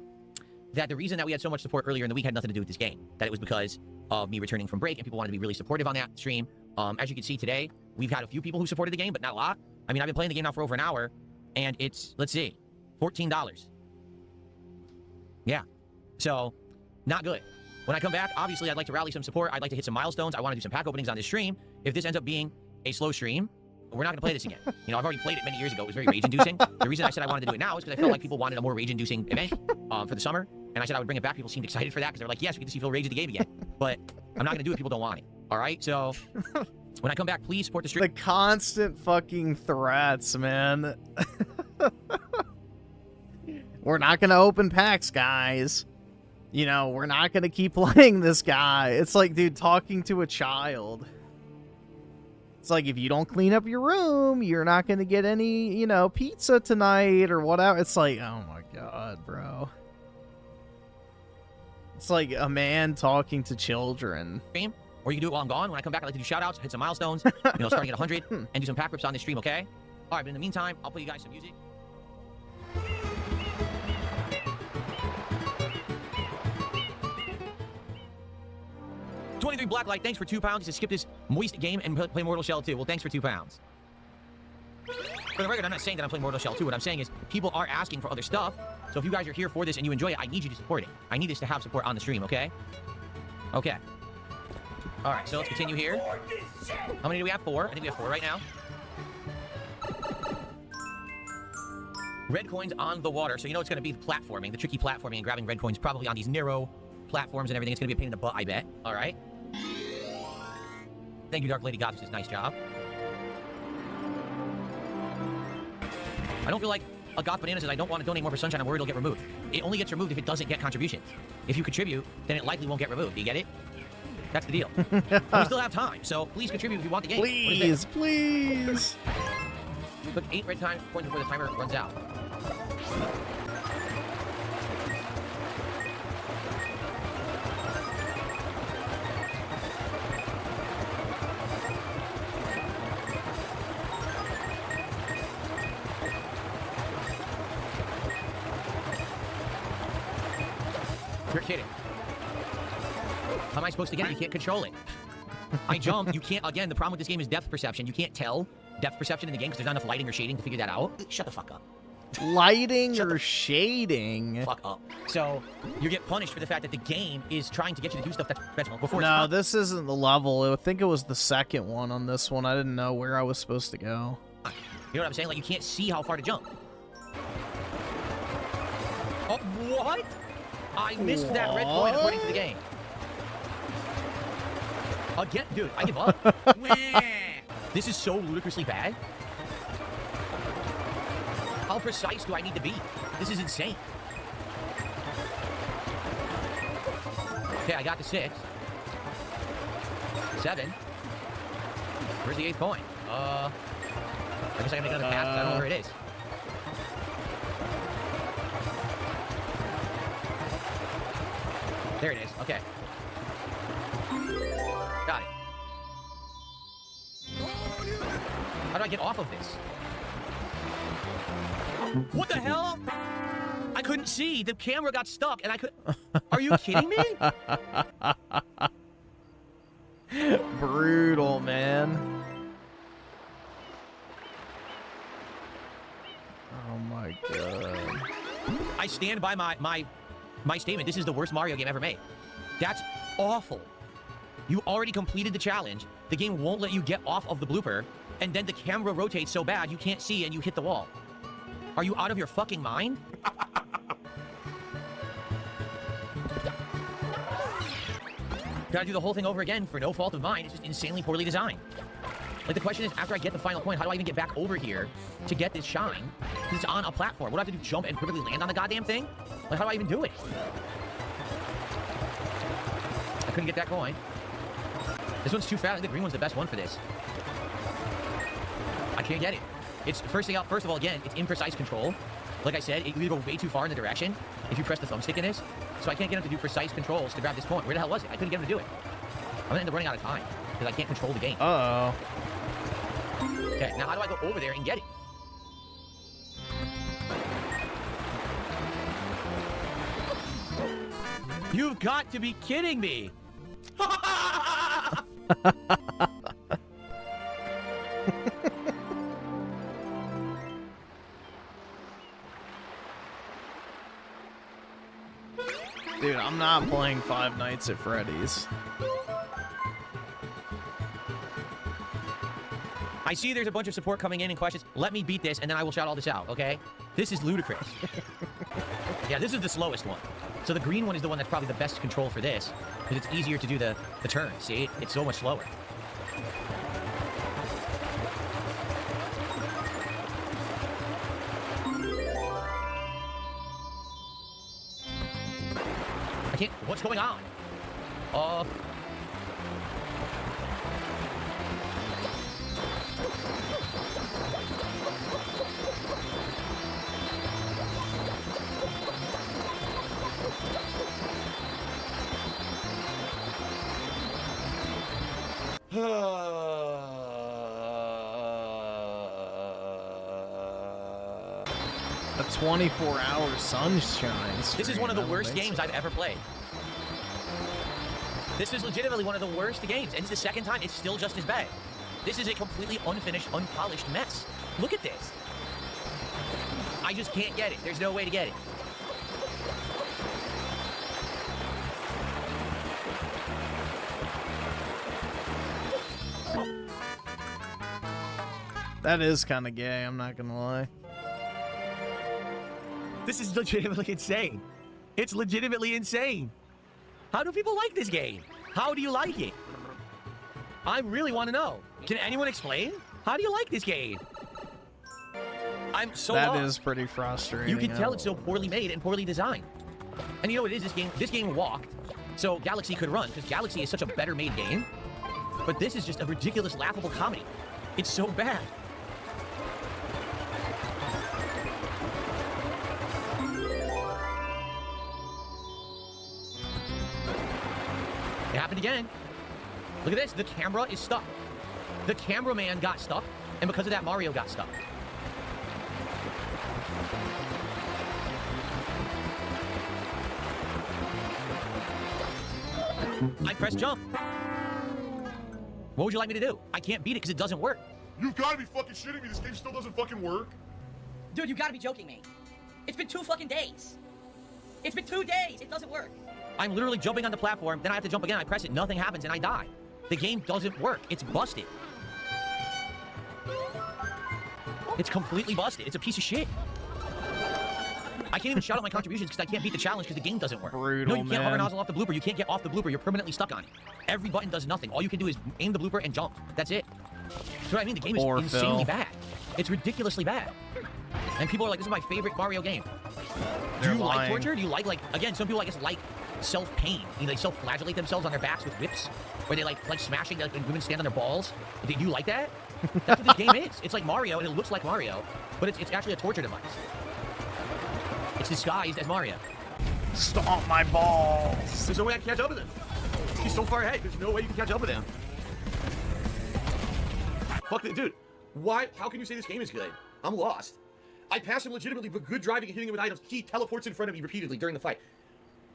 Speaker 1: that the reason that we had so much support earlier in the week had nothing to do with this game. That it was because of me returning from break and people wanted to be really supportive on that stream. As you can see today, we've had a few people who supported the game, but not a lot. I mean, I've been playing the game now for over an hour, and it's, let's see, $14. Yeah. So, not good. When I come back, obviously, I'd like to rally some support. I'd like to hit some milestones. I want to do some pack openings on this stream. If this ends up being a slow stream, we're not going to play this again. You know, I've already played it many years ago. It was very rage-inducing. The reason I said I wanted to do it now is because I felt like people wanted a more rage-inducing event for the summer. And I said I would bring it back. People seemed excited for that because they're like, yes, we get to see Phil rage at the game again. But I'm not going to do it if people don't want it. All right? So, when I come back, please support the stream.
Speaker 2: The constant fucking threats, man. We're not going to open packs, guys. You know, we're not going to keep playing this guy. It's like, dude, talking to a child. It's like, if you don't clean up your room, you're not going to get any, you know, pizza tonight or whatever. It's like, oh my God, bro. It's like a man talking to children.
Speaker 1: Or you can do it while I'm gone. When I come back, I like to do shout-outs, hit some milestones, you know, starting at 100, and do some pack rips on this stream, okay? All right, but in the meantime, I'll play you guys some music. $23 Blacklight, thanks for £2 to skip this moist game and play Mortal Shell 2. Well, thanks for £2. For the record, I'm not saying that I'm playing Mortal Shell 2. What I'm saying is people are asking for other stuff. So if you guys are here for this and you enjoy it, I need you to support it. I need this to have support on the stream, okay? Okay. All right, so let's continue here. How many do we have? 4. I think we have 4 right now. Red coins on the water. So you know it's going to be the platforming, the tricky platforming and grabbing red coins probably on these narrow platforms and everything. It's going to be a pain in the butt, I bet. All right. Thank you, Dark Lady Goddess. Nice job. I don't feel like a Goth Banana says, I don't want to donate more for Sunshine. I'm worried it'll get removed. It only gets removed if it doesn't get contributions. If you contribute, then it likely won't get removed. Do you get it? That's the deal. We still have time, so please contribute if you want the game.
Speaker 2: Please, please.
Speaker 1: Put 8 red time coins before the timer runs out. You're kidding. How am I supposed to get it? You can't control it. I jump. You can't. Again, the problem with this game is depth perception. You can't tell depth perception in the game because there's not enough lighting or shading to figure that out. Shut the fuck up.
Speaker 2: Lighting or shading?
Speaker 1: Fuck up. So, you get punished for the fact that the game is trying to get you to do stuff that's before it's
Speaker 2: No,
Speaker 1: fun.
Speaker 2: this isn't the level. I think it was the second one on this one. I didn't know where I was supposed to go.
Speaker 1: You know what I'm saying? Like, you can't see how far to jump. Oh, what? I missed that red coin according to the game. Again, dude, I give up. This is so ludicrously bad. How precise do I need to be? This is insane. Okay, I got the 6. 7. Where's the 8th coin? I guess I gotta make another pass. I don't know where it is. There it is. Okay. Got it. How do I get off of this? What the hell? I couldn't see. The camera got stuck, and I could... Are you kidding me?
Speaker 2: Brutal, man. Oh my god.
Speaker 1: I stand by my statement. This is the worst Mario game ever made. That's awful. You already completed the challenge. The game won't let you get off of the blooper, and then the camera rotates so bad you can't see and you hit the wall. Are you out of your fucking mind? Gotta do the whole thing over again for no fault of mine. It's just insanely poorly designed. Like, the question is, after I get the final point, how do I even get back over here to get this shine? Because it's on a platform. What do I have to do, jump and perfectly land on the goddamn thing? Like, how do I even do it? couldn't get that coin. This one's too fast. I think the green one's the best one for this. I can't get it. It's first of all, again, it's imprecise control. Like I said, you go way too far in the direction if you press the thumbstick in this. So I can't get him to do precise controls to grab this coin. Where the hell was it? I couldn't get him to do it. I'm gonna end up running out of time because I can't control the game.
Speaker 2: Uh-oh.
Speaker 1: Okay, now how do I go over there and get it? You've got to be kidding me!
Speaker 2: Dude, I'm not playing Five Nights at Freddy's.
Speaker 1: I see there's a bunch of support coming in and questions. Let me beat this, and then I will shout all this out, okay? This is ludicrous. Yeah, this is the slowest one. So the green one is the one that's probably the best control for this, because it's easier to do the turn. See? It's so much slower. I can't... What's going on?
Speaker 2: A 24-hour sunshine stream.
Speaker 1: This is one of the worst games I've ever played. This is legitimately one of the worst games, and it's the second time. It's still just as bad. This is a completely unfinished, unpolished mess. Look at this. I just can't get it. There's no way to get it.
Speaker 2: That is kind of gay, I'm not gonna lie.
Speaker 1: This is legitimately insane. It's legitimately insane. How do people like this game? How do you like it? I really want to know. Can anyone explain? How do you like this game? I'm so
Speaker 2: That
Speaker 1: lost.
Speaker 2: is pretty frustrating.
Speaker 1: You can tell it's so poorly made and poorly designed. And you know what it is? This game walked, so Galaxy could run, because Galaxy is such a better made game. But this is just a ridiculous, laughable comedy. It's so bad. It happened again. Look at this. The camera is stuck. The cameraman got stuck, and because of that, Mario got stuck. I pressed jump. What would you like me to do? I can't beat it because it doesn't work.
Speaker 19: You've got to be fucking shitting me. This game still doesn't fucking work.
Speaker 6: Dude, you gotta be joking me. It's been 2 fucking days. It's been 2 days. It doesn't work.
Speaker 1: I'm literally jumping on the platform, then I have to jump again. I press it, nothing happens, and I die. The game doesn't work. It's busted. It's completely busted. It's a piece of shit. I can't even shout out my contributions because I can't beat the challenge because the game doesn't work.
Speaker 2: Brutal,
Speaker 1: no, you can't hover nozzle off the blooper. You can't get off the blooper. You're permanently stuck on it. Every button does nothing. All you can do is aim the blooper and jump. That's it. So I mean, the game is insanely bad. It's ridiculously bad. And people are like, this is my favorite Mario game. Do you like torture? Do you like, again, some people, I guess, like self-pain. You know, they self-flagellate themselves on their backs with whips. Or they like smashing, like when women stand on their balls. Do you like that? That's what this game is. It's like Mario, and it looks like Mario, but it's actually a torture device. It's disguised as Mario.
Speaker 2: Stomp my balls.
Speaker 1: There's no way I can catch up with him. He's so far ahead. There's no way you can catch up with him. Fuck it, dude. Why? How can you say this game is good? I'm lost. I passed him legitimately for good driving and hitting him with items. He teleports in front of me repeatedly during the fight.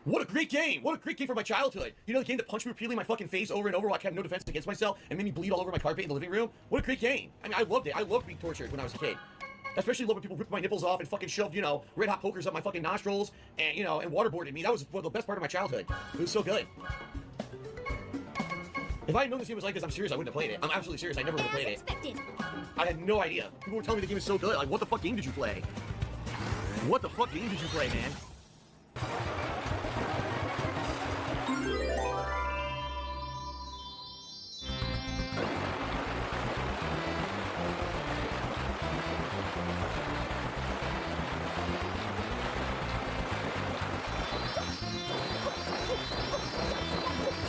Speaker 1: What a great game! What a great game for my childhood! You know the game that punched me repeatedly in my fucking face over and over while I had no defense against myself and made me bleed all over my carpet in the living room? What a great game! I mean, I loved it. I loved being tortured when I was a kid. I especially love when people ripped my nipples off and fucking shoved, you know, red hot pokers up my fucking nostrils and, you know, and waterboarded me. That was one of the best part of my childhood. It was so good. If I had known this game was like this, I'm serious, I wouldn't have played it. I'm absolutely serious, I never would have played it. I had no idea. People were telling me the game was so good. Like, what the fuck game did you play? What the fuck game did you play, man?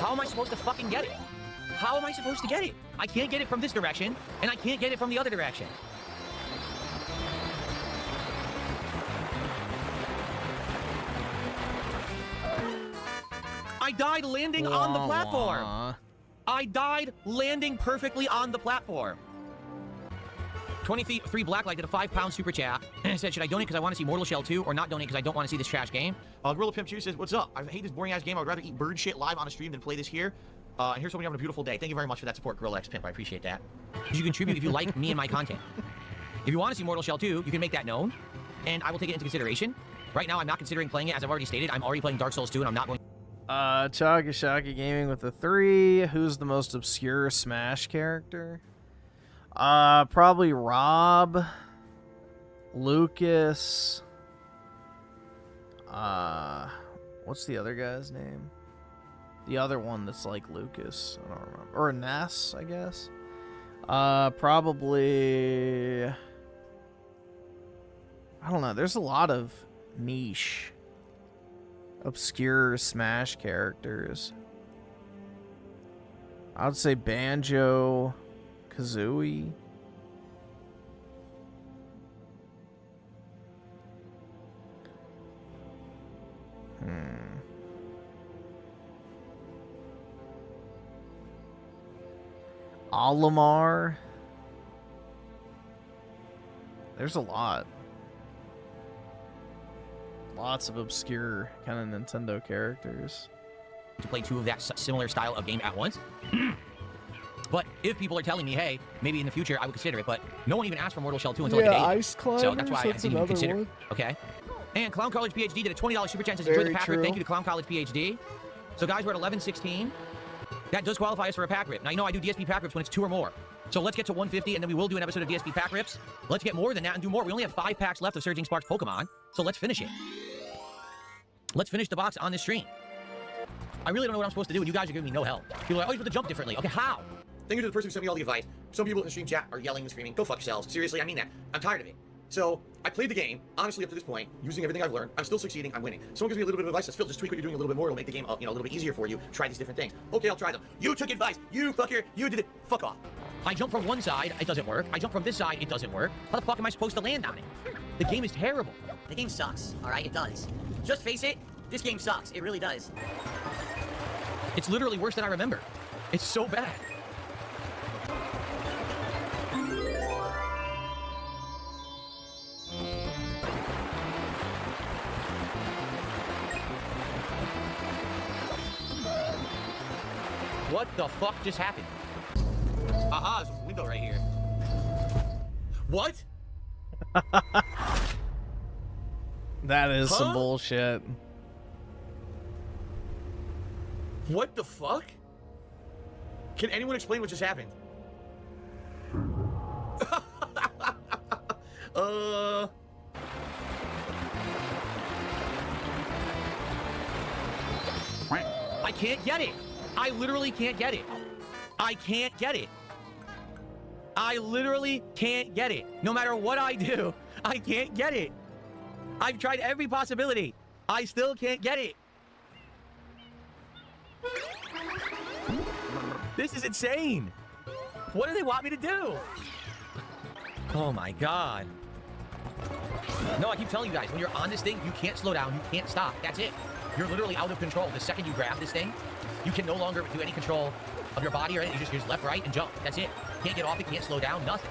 Speaker 1: How am I supposed to fucking get it? How am I supposed to get it? I can't get it from this direction, and I can't get it from the other direction. I died landing on the platform. I died landing perfectly on the platform. 23 Blacklight did a £5 super chat and said, should I donate because I want to see Mortal Shell 2 or not donate because I don't want to see this trash game? Gorilla Pimp 2 says, what's up? I hate this boring ass game. I would rather eat bird shit live on a stream than play this here. And here's hoping you're having a beautiful day. Thank you very much for that support, Gorilla X Pimp. I appreciate that. You should contribute if you like me and my content. If you want to see Mortal Shell 2, you can make that known, and I will take it into consideration. Right now, I'm not considering playing it. As I've already stated, I'm already playing Dark Souls 2, and I'm not going...
Speaker 2: Chagashaki Gaming with a 3. Who's the most obscure Smash character? Probably Rob, Lucas, what's the other guy's name? The other one that's like Lucas, I don't remember. Or Ness, I guess. Probably, I don't know, there's a lot of niche, obscure Smash characters. I would say Banjo, Kazooie. Olimar. There's a lot. Lots of obscure kind of Nintendo characters.
Speaker 1: To play 2 of that similar style of game at once. But if people are telling me, hey, maybe in the future I would consider it, but no one even asked for Mortal Shell 2 until like a day.
Speaker 2: Ice Climbers,
Speaker 1: so that's why I didn't even consider it. Okay. And Clown College PhD did a $20 super chat and says, enjoy the pack rip. Thank you to Clown College PhD. So guys, we're at 11:16. That does qualify us for a pack rip. Now, you know I do DSP pack rips when it's 2 or more. So let's get to 150, and then we will do an episode of DSP pack rips. Let's get more than that and do more. We only have 5 packs left of Surging Sparks Pokemon, so let's finish it. Let's finish the box on this stream. I really don't know what I'm supposed to do, and you guys are giving me no help. People are like, oh, you're supposed to jump differently. Okay, how? Thank you to the person who sent me all the advice. Some people in the stream chat are yelling and screaming. Go fuck yourselves. Seriously, I mean that. I'm tired of it. So, I played the game, honestly, up to this point, using everything I've learned. I'm still succeeding, I'm winning. Someone gives me a little bit of advice, says, Phil, just tweak what you're doing a little bit more, it'll make the game, a little bit easier for you. Try these different things. Okay, I'll try them. You took advice, you fucker, you did it. Fuck off. I jump from one side, it doesn't work. I jump from this side, it doesn't work. How the fuck am I supposed to land on it? The game is terrible.
Speaker 6: The game sucks, alright? It does. Just face it, this game sucks. It really does.
Speaker 1: It's literally worse than I remember. It's so bad. What the fuck just happened? Aha, there's a window right here. What?
Speaker 2: That is some bullshit.
Speaker 1: What the fuck? Can anyone explain what just happened? I can't get it. I literally can't get it. I can't get it. I literally can't get it. No matter what I do, I can't get it. I've tried every possibility. I still can't get it. This is insane. What do they want me to do? Oh my god. No, I keep telling you guys, when you're on this thing, you can't slow down, you can't stop. That's it. You're literally out of control. The second you grab this thing, you can no longer do any control of your body or anything. You're just left, right, and jump. That's it. Can't get off it, can't slow down, nothing.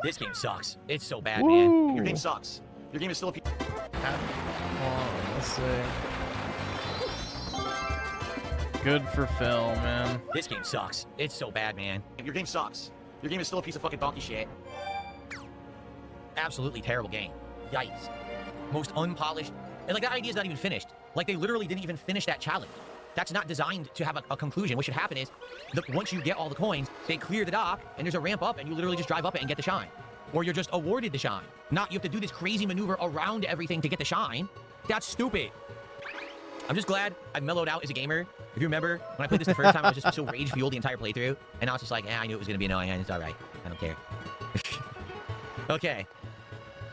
Speaker 1: This game sucks. It's so bad, man. Your game sucks. Your game is still a piece.
Speaker 2: Let's see. Good for Phil, man.
Speaker 1: This game sucks. It's so bad, man. Your game sucks. Your game is still a piece of fucking donkey shit. Absolutely terrible game. Yikes. Most unpolished. And like that idea is not even finished. Like they literally didn't even finish that challenge. That's not designed to have a conclusion. What should happen is, once you get all the coins, they clear the dock, and there's a ramp up, and you literally just drive up it and get the shine. Or you're just awarded the shine. Not you have to do this crazy maneuver around everything to get the shine. That's stupid. I'm just glad I've mellowed out as a gamer. If you remember, when I played this the first time, I was just so rage-fueled the entire playthrough. And now it's just like, I knew it was going to be annoying, and it's all right. I don't care. Okay.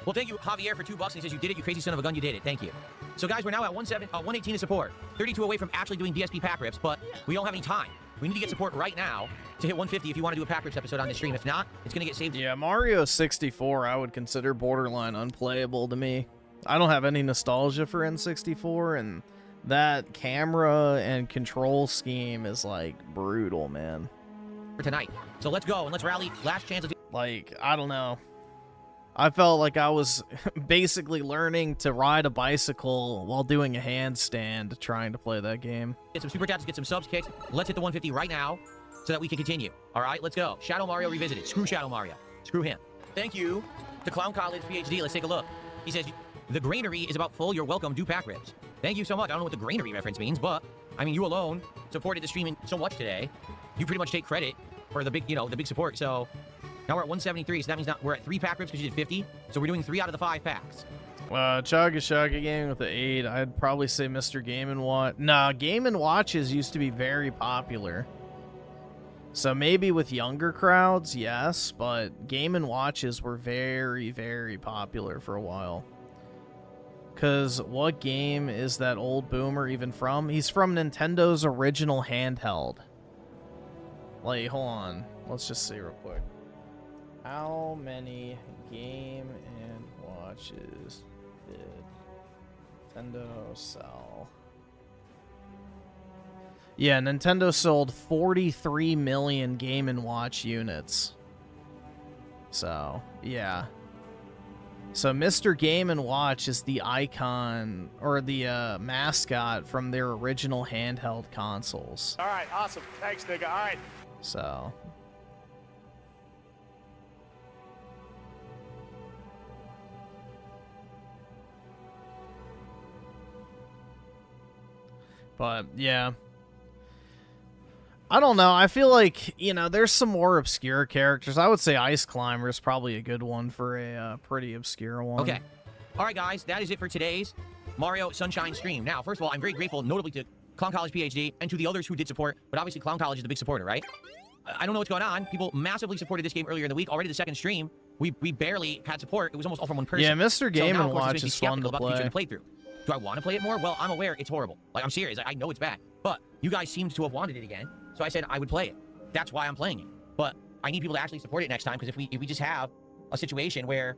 Speaker 1: Well, thank you, Javier, for $2. And he says, you did it, you crazy son of a gun, you did it. Thank you. So, guys, we're now at 118 to support. 32 away from actually doing DSP pack rips, but we don't have any time. We need to get support right now to hit 150 if you want to do a pack rips episode on this stream. If not, it's going to get saved.
Speaker 2: Yeah, Mario 64 I would consider borderline unplayable to me. I don't have any nostalgia for N64, and that camera and control scheme is, like, brutal, man.
Speaker 1: For tonight. So let's go, and let's rally. Last chance.
Speaker 2: Like, I don't know. I felt like I was basically learning to ride a bicycle while doing a handstand trying to play that game.
Speaker 1: Get some super chats, get some subs kicked. Let's hit the 150 right now so that we can continue. All right, let's go. Shadow Mario Revisited. Screw Shadow Mario. Screw him. Thank you to Clown College PhD. Let's take a look. He says, the granary is about full. You're welcome. Do pack rips. Thank you so much. I don't know what the granary reference means, but, I mean, you alone supported the streaming so much today. You pretty much take credit for the big, the big support. So now we're at 173, so that means we're at 3 pack rips because you did 50. So we're doing 3 out of the 5 packs.
Speaker 2: Chaga Gaming with the 8. I'd probably say Mr. Game & Watch. Nah, Game & Watches used to be very popular. So maybe with younger crowds, yes, but Game & Watches were very, very popular for a while. Because what game is that old boomer even from? He's from Nintendo's original handheld. Like, hold on. Let's just see real quick. How many Game & Watches did Nintendo sell? Yeah, Nintendo sold 43 million Game & Watch units. So, yeah. So Mr. Game & Watch is the icon, or the mascot from their original handheld consoles.
Speaker 3: All right, awesome. Thanks, nigga. All right.
Speaker 2: So... But, yeah. I don't know. I feel like, there's some more obscure characters. I would say Ice Climber is probably a good one for a pretty obscure one.
Speaker 1: Okay. All right, guys. That is it for today's Mario Sunshine stream. Now, first of all, I'm very grateful, notably to Clown College PhD and to the others who did support, but obviously Clown College is the big supporter, right? I don't know what's going on. People massively supported this game earlier in the week. Already the second stream, we barely had support. It was almost all from one person.
Speaker 2: Yeah, Mr. Game
Speaker 1: so now,
Speaker 2: & Watch is fun to
Speaker 1: about
Speaker 2: play.
Speaker 1: The future of the playthrough. Do I want to play it more? Well, I'm aware it's horrible. Like, I'm serious. I know it's bad. But you guys seemed to have wanted it again, so I said I would play it. That's why I'm playing it. But I need people to actually support it next time, because if we just have a situation where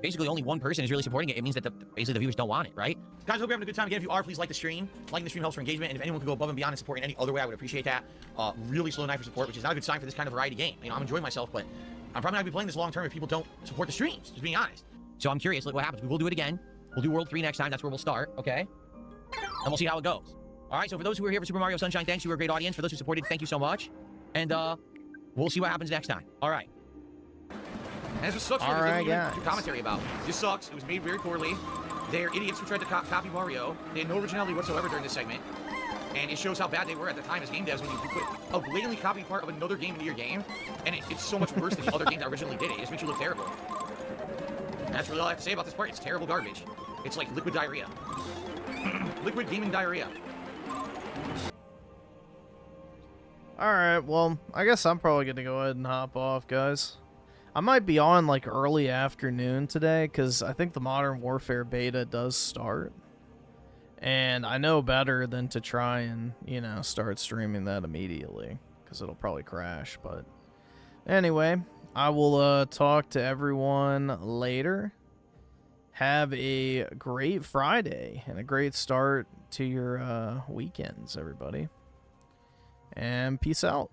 Speaker 1: basically only one person is really supporting it, it means that basically the viewers don't want it, right? Guys, hope you're having a good time. Again, if you are, please like the stream. Liking the stream helps for engagement, and if anyone could go above and beyond and support in any other way, I would appreciate that. Really slow night for support, which is not a good sign for this kind of variety game. I'm enjoying myself, but I'm probably not going to be playing this long term if people don't support the streams, just being honest. So I'm curious, look what happens. We will do it again. We'll do World 3 next time. That's where we'll start, okay? And we'll see how it goes. All right, so for those who are here for Super Mario Sunshine, thanks. You were a great audience. For those who supported, thank you so much. And we'll see what happens next time. All right. And this was sucks.
Speaker 2: All right, guys.
Speaker 1: Commentary about. This sucks. It was made very poorly. They're idiots who tried to copy Mario. They had no originality whatsoever during this segment. And it shows how bad they were at the time as game devs when you put a blatantly copied part of another game into your game. And it's so much worse than the other games that originally did it. It just makes you look terrible. And that's really all I have to say about this part. It's terrible garbage. It's like liquid diarrhea. Liquid gaming diarrhea.
Speaker 2: Alright, well, I guess I'm probably going to go ahead and hop off, guys. I might be on, like, early afternoon today, because I think the Modern Warfare beta does start. And I know better than to try and, start streaming that immediately, because it'll probably crash, but... Anyway, I will talk to everyone later. Have a great Friday and a great start to your weekends, everybody. And peace out.